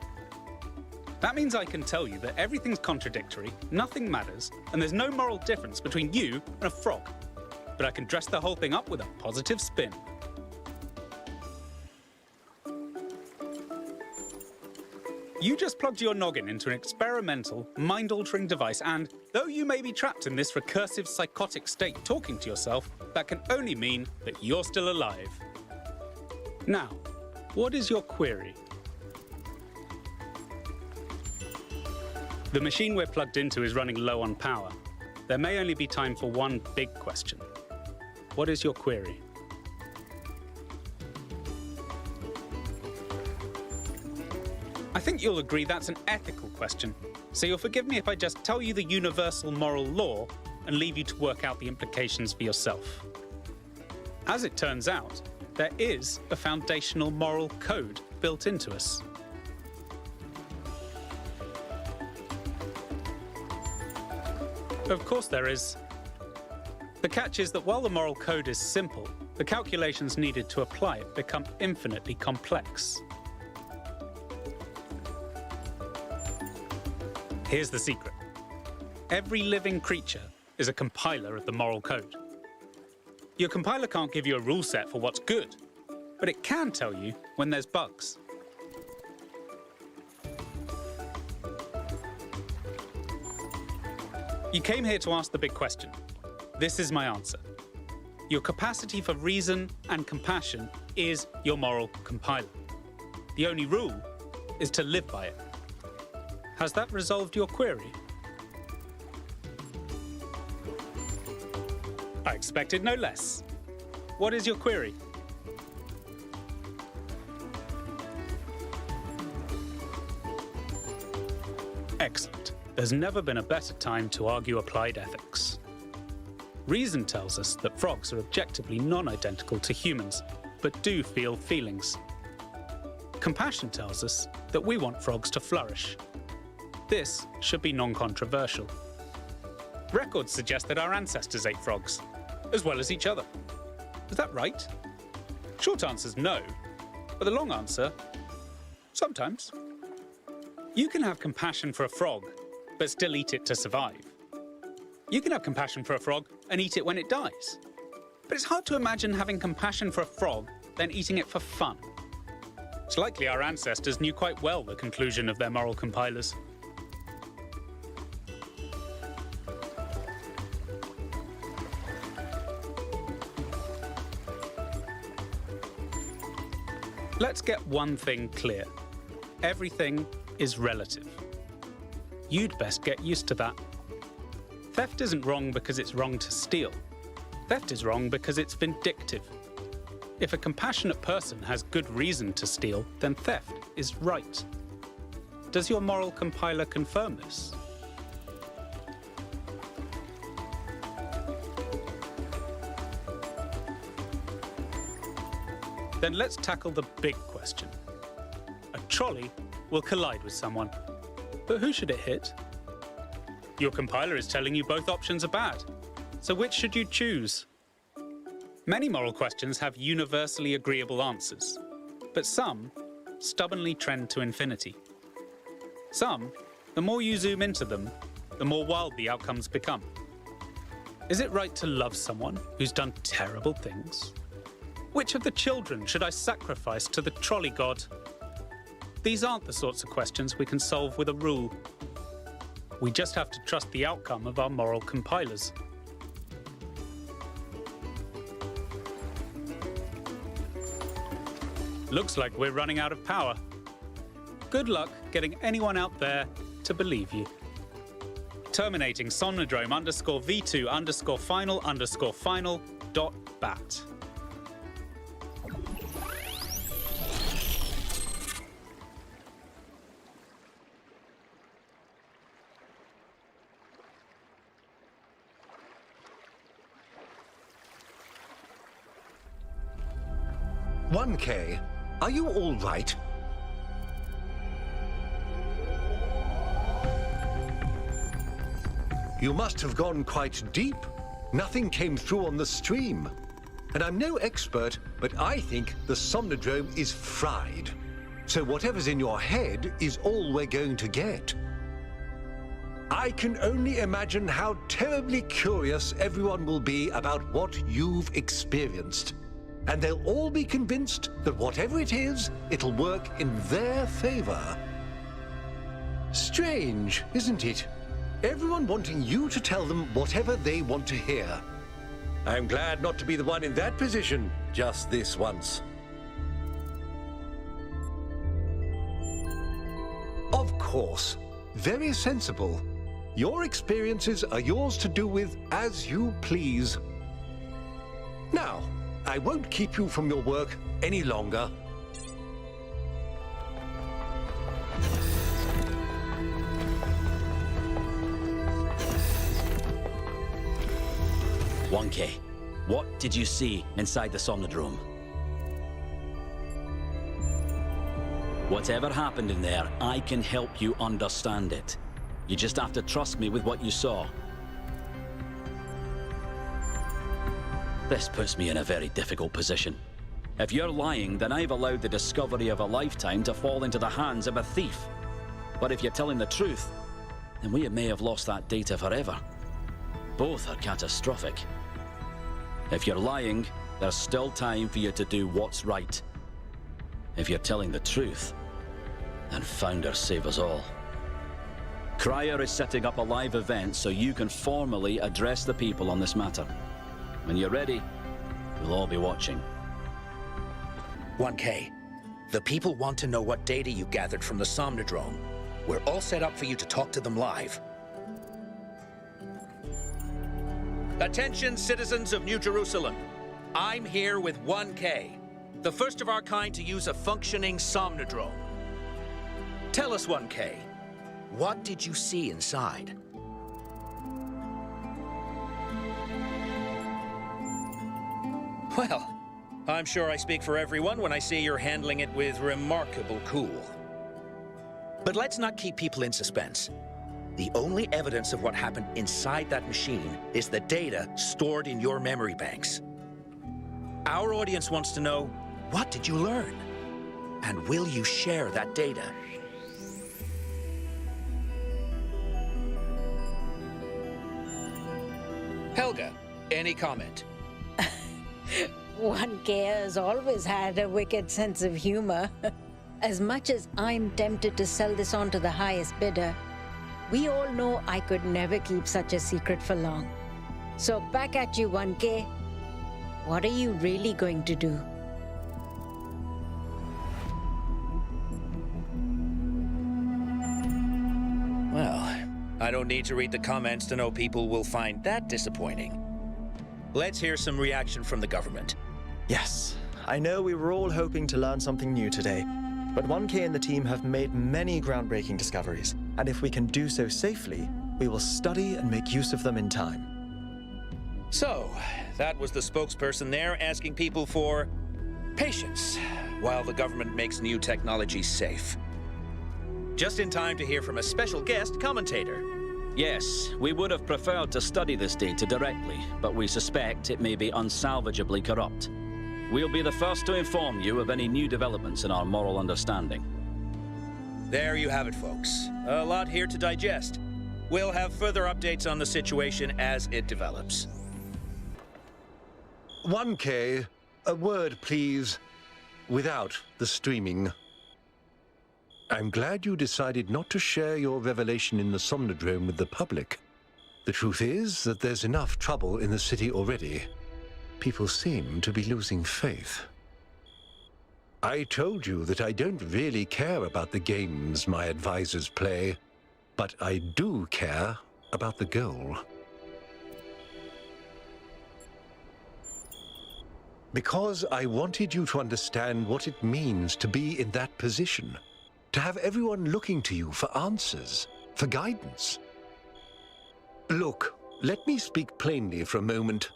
That means I can tell you that everything's contradictory, nothing matters, and there's no moral difference between you and a frog. But I can dress the whole thing up with a positive spin. You just plugged your noggin into an experimental, mind-altering device, and though you may be trapped in this recursive psychotic state talking to yourself, that can only mean that you're still alive. Now, what is your query? The machine we're plugged into is running low on power. There may only be time for one big question. What is your query? I think you'll agree that's an ethical question, so you'll forgive me if I just tell you the universal moral law and leave you to work out the implications for yourself. As it turns out, there is a foundational moral code built into us. Of course there is. The catch is that while the moral code is simple, the calculations needed to apply it become infinitely complex. Here's the secret. Every living creature is a compiler of the moral code. Your compiler can't give you a rule set for what's good, but it can tell you when there's bugs. You came here to ask the big question. This is my answer. Your capacity for reason and compassion is your moral compiler. The only rule is to live by it. Has that resolved your query? I expected no less. What is your query? Excellent. There's never been a better time to argue applied ethics. Reason tells us that frogs are objectively non-identical to humans, but do feel feelings. Compassion tells us that we want frogs to flourish. This should be non-controversial. Records suggest that our ancestors ate frogs, as well as each other. Is that right? Short answer's no, but the long answer, sometimes. You can have compassion for a frog, but still eat it to survive. You can have compassion for a frog and eat it when it dies. But it's hard to imagine having compassion for a frog, then eating it for fun. It's likely our ancestors knew quite well the conclusion of their moral compilers. Let's get one thing clear. Everything is relative. You'd best get used to that. Theft isn't wrong because it's wrong to steal. Theft is wrong because it's vindictive. If a compassionate person has good reason to steal, then theft is right. Does your moral compiler confirm this? Then let's tackle the big question. A trolley will collide with someone, but who should it hit? Your compiler is telling you both options are bad, so which should you choose? Many moral questions have universally agreeable answers, but some stubbornly trend to infinity. Some, the more you zoom into them, the more wild the outcomes become. Is it right to love someone who's done terrible things? Which of the children should I sacrifice to the trolley god? These aren't the sorts of questions we can solve with a rule. We just have to trust the outcome of our moral compilers. Looks like we're running out of power. Good luck getting anyone out there to believe you. Terminating Somnodrome_V2_final_final.bat. "1K, are you all right?" "You must have gone quite deep. Nothing came through on the stream. And I'm no expert, but I think the Somnodrome is fried. So whatever's in your head is all we're going to get. I can only imagine how terribly curious everyone will be about what you've experienced. And they'll all be convinced that whatever it is, it'll work in their favor. Strange, isn't it? Everyone wanting you to tell them whatever they want to hear. I'm glad not to be the one in that position just this once." "Of course. Very sensible. Your experiences are yours to do with as you please. Now, I won't keep you from your work any longer." 1K, what did you see inside the Somnodrome? Whatever happened in there, I can help you understand it. You just have to trust me with what you saw. This puts me in a very difficult position. If you're lying, then I've allowed the discovery of a lifetime to fall into the hands of a thief. But if you're telling the truth, then we may have lost that data forever. Both are catastrophic. If you're lying, there's still time for you to do what's right. If you're telling the truth, then Founder save us all. Cryer is setting up a live event so you can formally address the people on this matter. When you're ready, we'll all be watching. 1K, the people want to know what data you gathered from the Somnodrome. We're all set up for you to talk to them live. Attention, citizens of New Jerusalem. I'm here with 1K, the first of our kind to use a functioning Somnodrome. Tell us, 1K, what did you see inside? Well, I'm sure I speak for everyone when I say you're handling it with remarkable cool. But let's not keep people in suspense. The only evidence of what happened inside that machine is the data stored in your memory banks. Our audience wants to know, what did you learn? And will you share that data? Helga, any comment? 1K has always had a wicked sense of humor. As much as I'm tempted to sell this on to the highest bidder, we all know I could never keep such a secret for long. So back at you, 1K. What are you really going to do? Well, I don't need to read the comments to know people will find that disappointing. Let's hear some reaction from the government. Yes, I know we were all hoping to learn something new today, but 1K and the team have made many groundbreaking discoveries, and if we can do so safely, we will study and make use of them in time. So, that was the spokesperson there asking people for patience while the government makes new technologies safe. Just in time to hear from a special guest commentator. Yes, we would have preferred to study this data directly, but we suspect it may be unsalvageably corrupt. We'll be the first to inform you of any new developments in our moral understanding. There you have it, folks. A lot here to digest. We'll have further updates on the situation as it develops. 1K, a word, please, without the streaming. I'm glad you decided not to share your revelation in the Somnodrome with the public. The truth is that there's enough trouble in the city already. People seem to be losing faith. I told you that I don't really care about the games my advisors play, but I do care about the goal. Because I wanted you to understand what it means to be in that position. To have everyone looking to you for answers, for guidance. Look, let me speak plainly for a moment.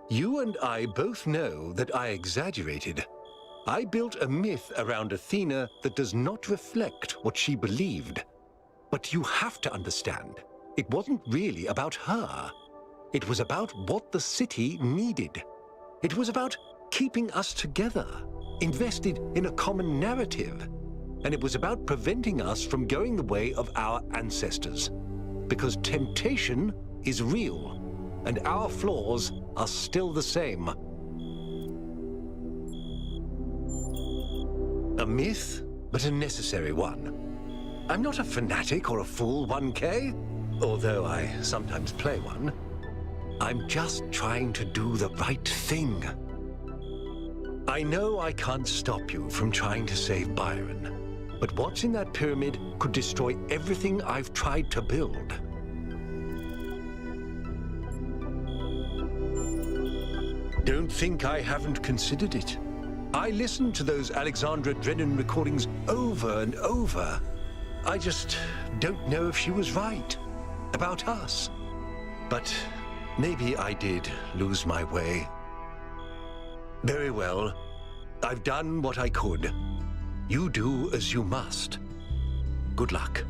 You and I both know that I exaggerated. I built a myth around Athena that does not reflect what she believed. But you have to understand, it wasn't really about her. It was about what the city needed. It was about keeping us together, invested in a common narrative. And it was about preventing us from going the way of our ancestors. Because temptation is real, and our flaws are still the same. A myth, but a necessary one. I'm not a fanatic or a fool, 1K, although I sometimes play one. I'm just trying to do the right thing. I know I can't stop you from trying to save Byron. But what's in that pyramid could destroy everything I've tried to build. Don't think I haven't considered it. I listened to those Alexandra Drennan recordings over and over. I just don't know if she was right about us. But Maybe I did lose my way. Very well. I've done what I could. You do as you must. Good luck.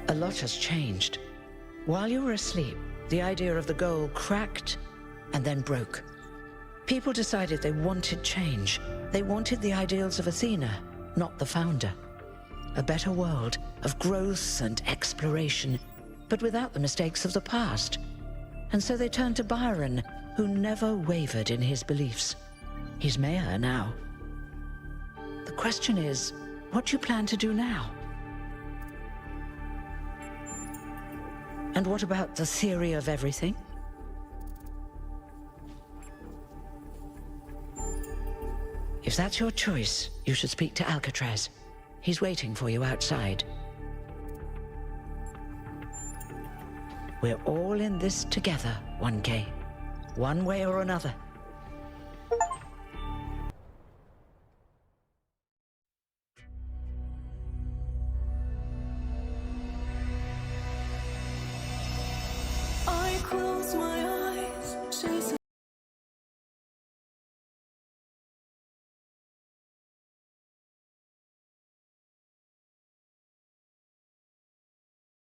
A lot has changed. While you were asleep, the idea of the goal cracked and then broke. People decided they wanted change. They wanted the ideals of Athena, not the founder. A better world of growth and exploration, but without the mistakes of the past. And so they turned to Byron, who never wavered in his beliefs. He's mayor now. The question is, what do you plan to do now? And what about the theory of everything? If that's your choice, you should speak to Alcatraz. He's waiting for you outside. We're all in this together, 1K. One way or another. I close my